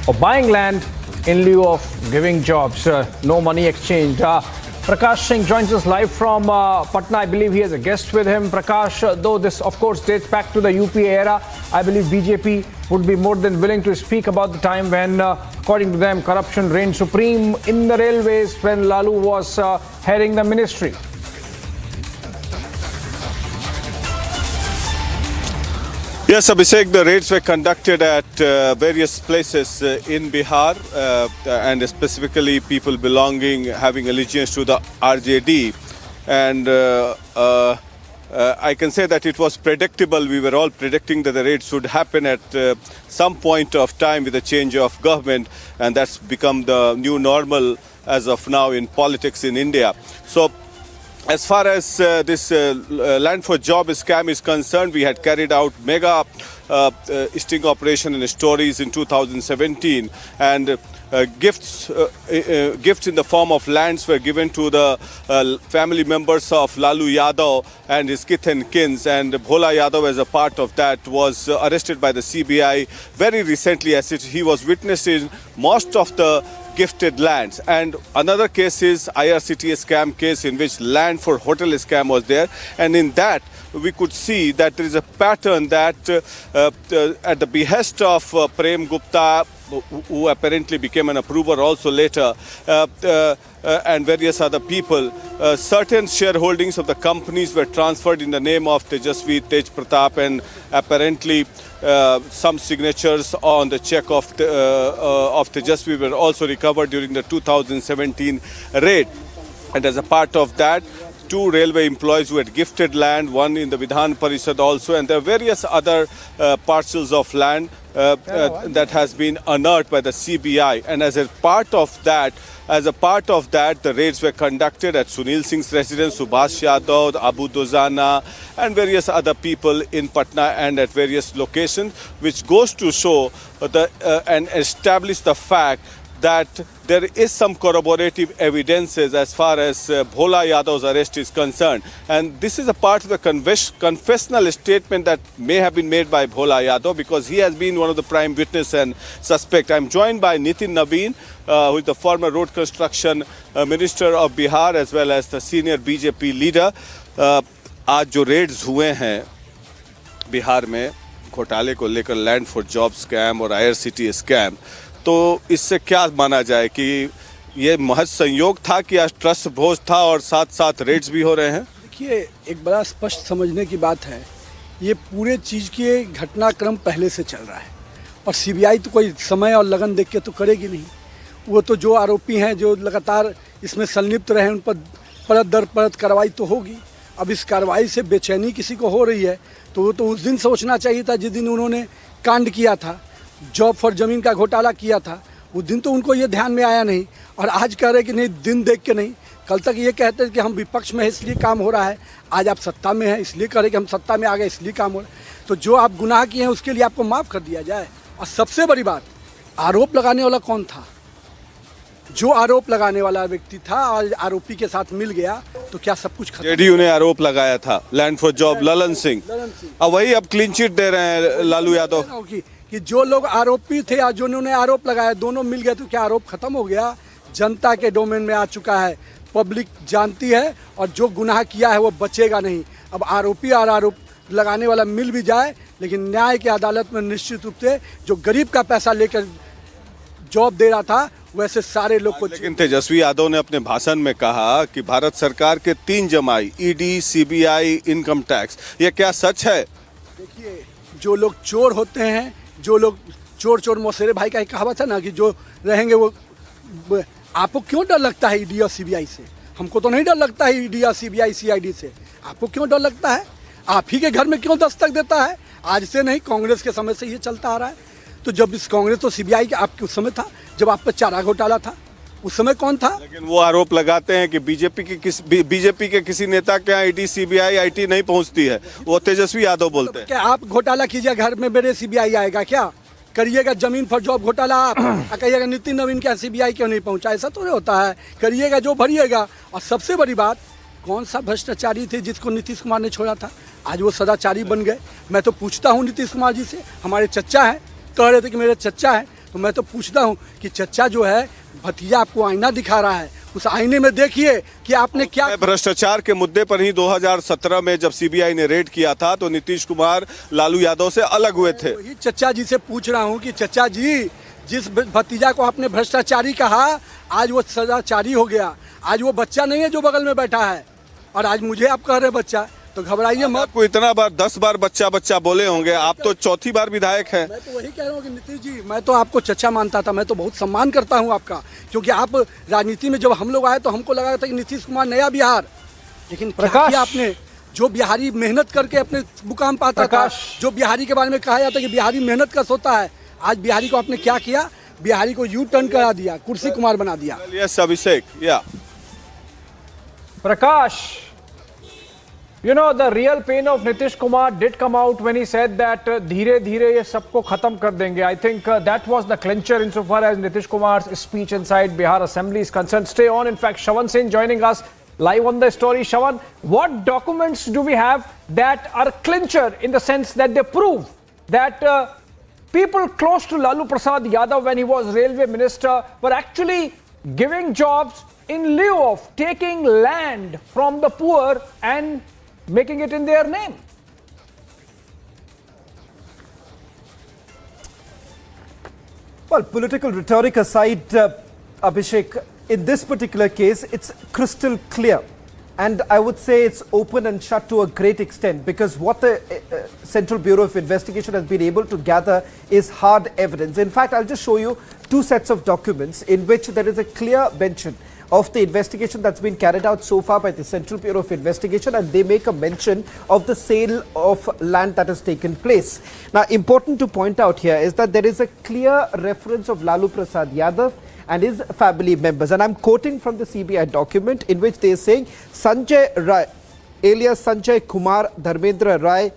or buying land in lieu of giving jobs, no money exchange. Prakash Singh joins us live from Patna. I believe he has a guest with him. Prakash, though this of course dates back to the UPA era, I believe BJP would be more than willing to speak about the time when, according to them, corruption reigned supreme in the railways when Lalu was heading the ministry. Yes, Abhishek, the raids were conducted at various places in Bihar and specifically people having allegiance to the RJD and I can say that it was predictable. We were all predicting that the raids would happen at some point of time with the change of government, and that's become the new normal as of now in politics in India. So as far as this land for job scam is concerned, we had carried out mega sting operation in stories in 2017, and gifts in the form of lands were given to the family members of Lalu Yadav and his kith and kins, and Bhola Yadav, as a part of that, was arrested by the CBI very recently, as he was witnessing most of the gifted lands. And another case is IRCT scam case, in which land for hotel scam was there, and in that we could see that there is a pattern that at the behest of Prem Gupta, who apparently became an approver also later, and various other people, certain shareholdings of the companies were transferred in the name of Tejasvi, Tej Pratap, and apparently some signatures on the check of Tejasvi were also recovered during the 2017 raid. And as a part of that, 2 railway employees who had gifted land, one in the Vidhan Parishad also, and there are various other parcels of land that has been unearthed by the CBI. And as a part of that, the raids were conducted at Sunil Singh's residence, Subhash Yadav, Abu Dozana, and various other people in Patna and at various locations, which goes to show and establish the fact that there is some corroborative evidences as far as Bhola Yadav's arrest is concerned. And this is a part of the confessional statement that may have been made by Bhola Yadav, because he has been one of the prime witness and suspect. I'm joined by Nitin Naveen, who is the former road construction minister of Bihar, as well as the senior BJP leader. आज जो Reds हुए हैं बिहार में घोटाले को लेकर, land for job scam और IRCT scam, तो इससे क्या माना जाए कि ये महज संयोग था कि आज ट्रस्ट भोज था और साथ साथ रेड्स भी हो रहे हैं? देखिए, एक बड़ा स्पष्ट समझने की बात है, ये पूरे चीज़ के घटनाक्रम पहले से चल रहा है, और CBI तो कोई समय और लगन देख के तो करेगी नहीं। वो तो जो आरोपी हैं, जो लगातार इसमें संलिप्त रहे, उन पर परत दर परत कार्रवाई तो होगी। अब इस कार्रवाई से बेचैनी किसी को हो रही है, तो वो तो उस दिन सोचना चाहिए था जिस दिन उन्होंने कांड किया था, जॉब फॉर ज़मीन का घोटाला किया था। उस दिन तो उनको ये ध्यान में आया नहीं, और आज कह रहे कि नहीं, दिन देख के नहीं। कल तक ये कहते हैं कि हम विपक्ष में है इसलिए काम हो रहा है, आज आप सत्ता में हैं इसलिए कह रहे कि हम सत्ता में आ गए इसलिए काम हो रहा है। तो जो आप गुनाह किए हैं उसके लिए आपको माफ़ कर दिया जाए। और सबसे बड़ी बात, आरोप लगाने वाला कौन था? जो आरोप लगाने वाला व्यक्ति था और आरोपी के साथ मिल गया, तो क्या सब कुछ खत्म? जेडीयू ने आरोप लगाया था land for job, Lalan Singh, अब वही अब क्लीन चिट दे रहे हैं लालू यादव कि जो लोग आरोपी थे और जिन्होंने आरोप लगाया, दोनों मिल गए, तो क्या आरोप खत्म हो गया? जनता के डोमेन में आ चुका है, पब्लिक जानती है, और जो गुनाह किया है वो बचेगा नहीं। अब आरोपी और आरोप लगाने वाला मिल भी जाए, लेकिन न्याय की अदालत में निश्चित रूप से जो गरीब का पैसा लेकर जॉब दे रहा था, वैसे सारे लोग को। लेकिन तेजस्वी यादव ने अपने भाषण में कहा कि भारत सरकार के 3 जमाई, ईडी, CBI, इनकम टैक्स, ये क्या सच है? देखिए, जो लोग चोर होते हैं, जो लोग चोर मौसेरे भाई का एक कहावत है ना, कि जो रहेंगे वो। आपको क्यों डर लगता है ईडी और CBI से? हमको तो नहीं डर लगता है ईडी और CBI CID से। आपको क्यों डर लगता है? आप ही के घर में क्यों दस्तक देता है? आज से नहीं, कांग्रेस के समय से ये चलता आ रहा है। तो जब इस कांग्रेस तो CBI के आपके उस समय था, जब आप पर चारा घोटाला था, उस समय कौन था? लेकिन वो आरोप लगाते हैं कि बीजेपी के किसी नेता के यहाँ ईडी, CBI, IT नहीं पहुंचती है, वो तेजस्वी यादव बोलते हैं। क्या आप घोटाला कीजिए, घर में मेरे CBI आएगा क्या? करिएगा जमीन फॉर जॉब घोटाला आप, कहिएगा नितिन नवीन क्या CBI क्यों नहीं पहुंचा? ऐसा तो नहीं होता है। करिएगा जो भरिएगा। और सबसे बड़ी बात, कौन सा भ्रष्टाचारी थे जिसको नीतीश कुमार ने छोड़ा था? आज वो सदाचारी बन गए। मैं तो पूछता हूँ नीतीश कुमार जी से, हमारे चच्चा हैं, कह रहे थे कि मेरे चच्चा है, तो मैं तो पूछता हूँ कि चच्चा जो है, भतीजा आपको आईना दिखा रहा है, उस आईने में देखिए कि आपने क्या। भ्रष्टाचार के मुद्दे पर ही 2017 में जब CBI ने रेड किया था, तो नीतीश कुमार लालू यादव से अलग हुए थे। वही चच्चा जी से पूछ रहा हूँ कि चच्चा जी, जिस भतीजा को आपने भ्रष्टाचारी कहा, आज वो सदाचारी हो गया। आज वो बच्चा नहीं है जो बगल में बैठा है, और आज मुझे आप कह रहे बच्चा, तो घबराइए मत। आपको इतना बार 10 बार बच्चा बोले होंगे, आप तो चौथी बार विधायक हैं। मैं तो वही कह रहा हूँ कि नीतीश जी, मैं तो आपको चच्चा मानता था, मैं तो बहुत सम्मान करता हूँ आपका, क्योंकि आप राजनीति में जब हम लोग आए तो हमको लगा था कि नीतीश कुमार नया बिहार, लेकिन क्या किया आपने? जो बिहारी मेहनत करके अपने मुकाम पाता था, जो बिहारी के बारे में कहा जाता है कि बिहारी मेहनत कश होता है, आज बिहारी को आपने क्या किया? बिहारी को यू टर्न करा दिया, कुर्सी कुमार बना दिया। Yes, Abhishek. Yeah. Prakash, you know, the real pain of Nitish Kumar did come out when he said that धीरे धीरे ये सबको खत्म कर देंगे. I think that was the clincher insofar as Nitish Kumar's speech inside Bihar Assembly is concerned. Stay on. In fact, Shawan Singh joining us live on the story. Shawan, what documents do we have that are clincher in the sense that they prove that people close to Lalu Prasad Yadav when he was railway minister were actually giving jobs in lieu of taking land from the poor and making it in their name? Well, political rhetoric aside, Abhishek, in this particular case, it's crystal clear. And I would say it's open and shut to a great extent, because what the Central Bureau of Investigation has been able to gather is hard evidence. In fact, I'll just show you two sets of documents in which there is a clear mention of the investigation that's been carried out so far by the Central Bureau of Investigation, and they make a mention of the sale of land that has taken place. Now, important to point out here is that there is a clear reference of Lalu Prasad Yadav and his family members, and I'm quoting from the CBI document in which they are saying Sanjay Rai, alias Sanjay Kumar Dharmendra Rai,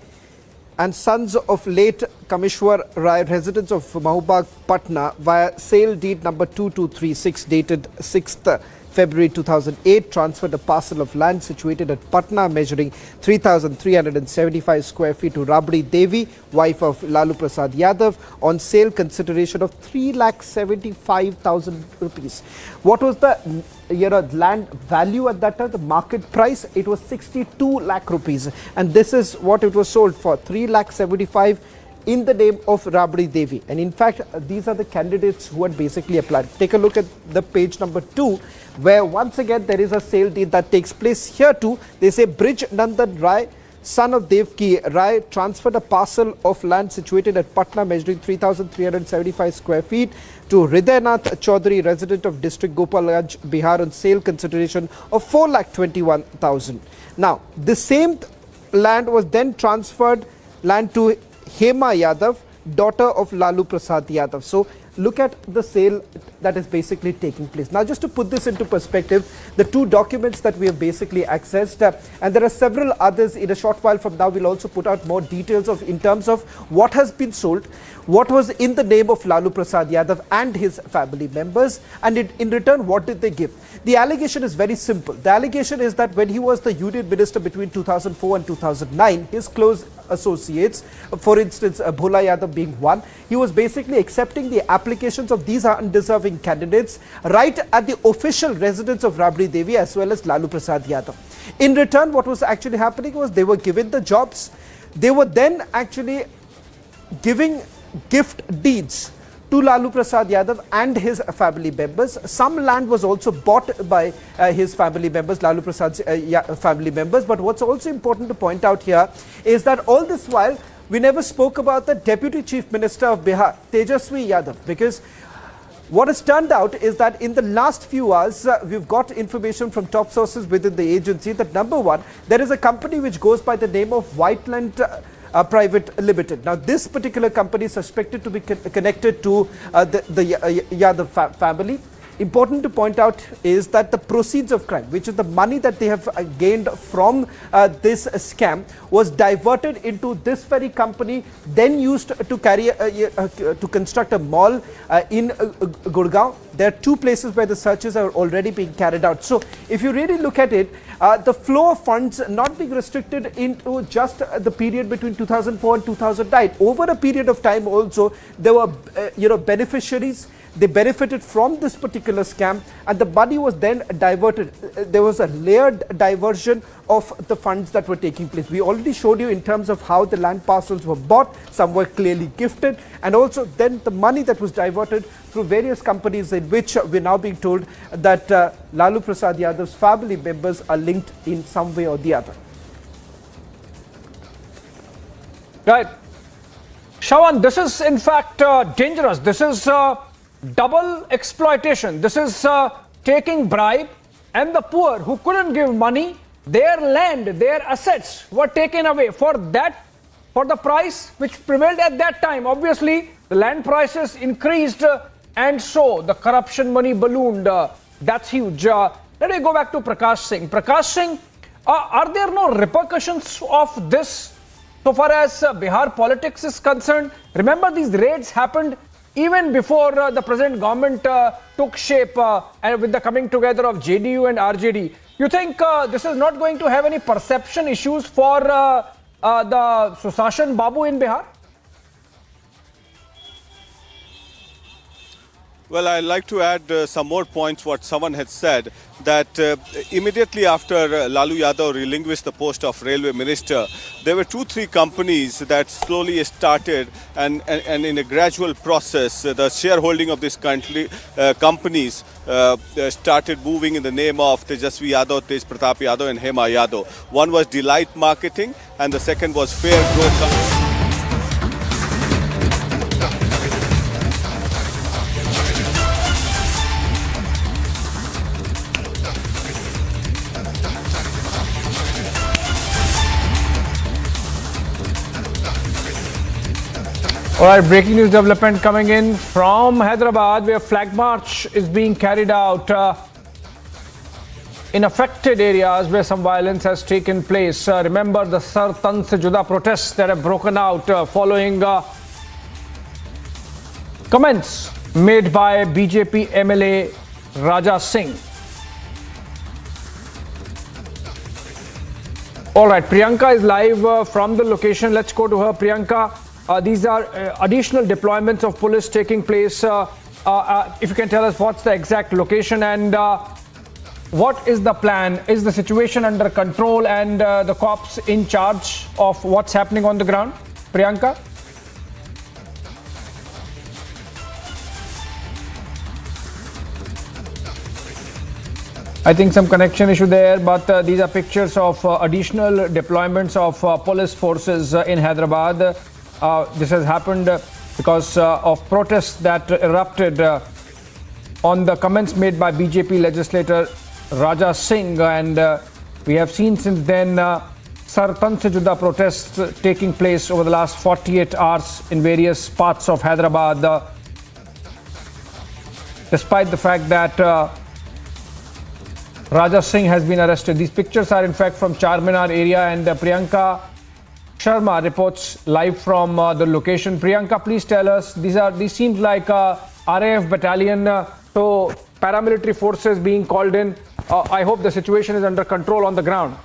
and sons of late Kameshwar Rai, residents of Mahubag, Patna, via sale deed number 2236 dated 6th February 2008, transferred a parcel of land situated at Patna measuring 3,375 square feet to Rabdi Devi, wife of Lalu Prasad Yadav, on sale consideration of 3,75,000 rupees. What was the land value at that time? The market price, it was 62 lakh rupees, and this is what it was sold for, 3,75,000 in the name of Rabdi Devi. And in fact, these are the candidates who had basically applied. Take a look at the page number 2, where once again there is a sale deed that takes place. Here too, they say Brij Nandan Rai, son of Devki Rai, transferred a parcel of land situated at Patna measuring 3,375 square feet to Hridaynath Chaudhary, resident of district Gopalganj, Bihar, on sale consideration of 4,21,000. Now, the same land was then transferred land to Hema Yadav, daughter of Lalu Prasad Yadav. So look at the sale that is basically taking place. Now, just to put this into perspective, the two documents that we have basically accessed, and there are several others. In a short while from now, we'll also put out more details of in terms of what has been sold, what was in the name of Lalu Prasad Yadav and his family members, and in return, what did they give? The allegation is very simple. The allegation is that when he was the union minister between 2004 and 2009, his close associates, for instance, Bhola Yadav being one, he was basically accepting the applications of these undeserving candidates right at the official residence of Rabdi Devi as well as Lalu Prasad Yadav. In return, what was actually happening was they were given the jobs. They were then actually giving gift deeds to Lalu Prasad Yadav and his family members. Some land was also bought by his family members, Lalu Prasad's family members. But what's also important to point out here is that all this while, we never spoke about the Deputy Chief Minister of Bihar, Tejasvi Yadav, because what has turned out is that in the last few hours, we've got information from top sources within the agency that, number one, there is a company which goes by the name of Whiteland Private Limited. Now, this particular company is suspected to be connected to the Yadav family. Important to point out is that the proceeds of crime, which is the money that they have gained from this scam, was diverted into this very company, then used to carry to construct a mall in Gurgaon. There are two places where the searches are already being carried out. So, if you really look at it, the flow of funds not being restricted into just the period between 2004 and 2009. Over a period of time, also there were beneficiaries. They benefited from this particular scam, and the money was then diverted. There was a layered diversion of the funds that were taking place. We already showed you in terms of how the land parcels were bought. Some were clearly gifted, and also then the money that was diverted through various companies in which we're now being told that Lalu Prasad Yadav's family members are linked in some way or the other. Right. Shawan, this is in fact dangerous. This is double exploitation. This is taking bribe, and the poor who couldn't give money their land, their assets were taken away for the price which prevailed at that time. Obviously, the land prices increased and so the corruption money ballooned. That's huge. Let me go back to Prakash Singh. Prakash Singh, are there no repercussions of this so far as Bihar politics is concerned? Remember, these raids happened even before the present government took shape and with the coming together of JDU and RJD. You think this is not going to have any perception issues for the Susashan Babu in Bihar? Well, I'd like to add some more points what someone had said, that immediately after Lalu Yadav relinquished the post of railway minister, there were 2-3 companies that slowly started and in a gradual process, the shareholding of these companies started moving in the name of Tejasvi Yadav, Tej Pratap Yadav and Hema Yadav. One was Delight Marketing and the second was Fair Growth. All right, breaking news development coming in from Hyderabad, where flag march is being carried out in affected areas where some violence has taken place. Remember the Sar Tan Se Juda protests that have broken out following comments made by BJP MLA Raja Singh. All right, Priyanka is live from the location. Let's go to her. Priyanka, these are additional deployments of police taking place. If you can tell us what's the exact location and what is the plan? Is the situation under control and the cops in charge of what's happening on the ground? Priyanka? I think some connection issue there, but these are pictures of additional deployments of police forces in Hyderabad. This has happened because of protests that erupted on the comments made by BJP legislator Raja Singh, and we have seen since then Sar Tan Se Juda protests taking place over the last 48 hours in various parts of Hyderabad, despite the fact that Raja Singh has been arrested. These pictures are in fact from Charminar area, and Priyanka Sharma reports live from the location. Priyanka, please tell us, these seems like RAF battalion, so paramilitary forces being called in. I hope the situation is under control on the ground.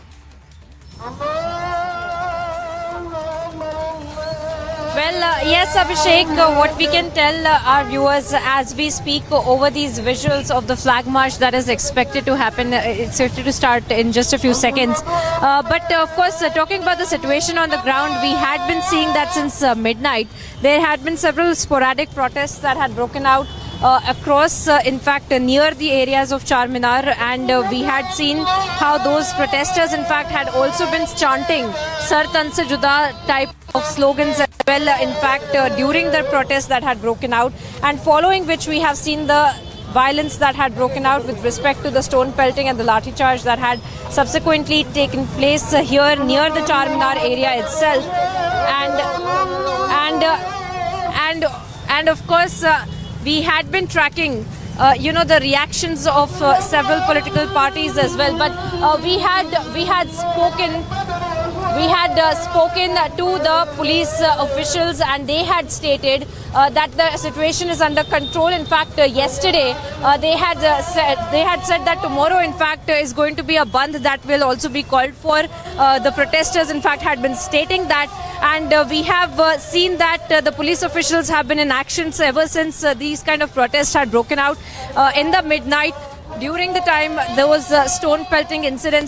Well, yes, Abhishek, what we can tell our viewers as we speak over these visuals of the flag march that is expected to happen, it's expected to start in just a few seconds. But of course, talking about the situation on the ground, we had been seeing that since midnight. There had been several sporadic protests that had broken out across, in fact, near the areas of Charminar, and we had seen how those protesters, in fact, had also been chanting Sar Tan Se Juda type of slogans as well, in fact, during the protests that had broken out, and following which we have seen the violence that had broken out with respect to the stone pelting and the lathi charge that had subsequently taken place here near the Charminar area itself, and of course we had been tracking the reactions of several political parties as well, but we had spoken to the police officials, and they had stated that the situation is under control. In fact, yesterday they had said that tomorrow, in fact, is going to be a bandh that will also be called for. The protesters, in fact, had been stating that, and we have seen that the police officials have been in action ever since these kind of protests had broken out in the midnight. During the time there was stone pelting incidents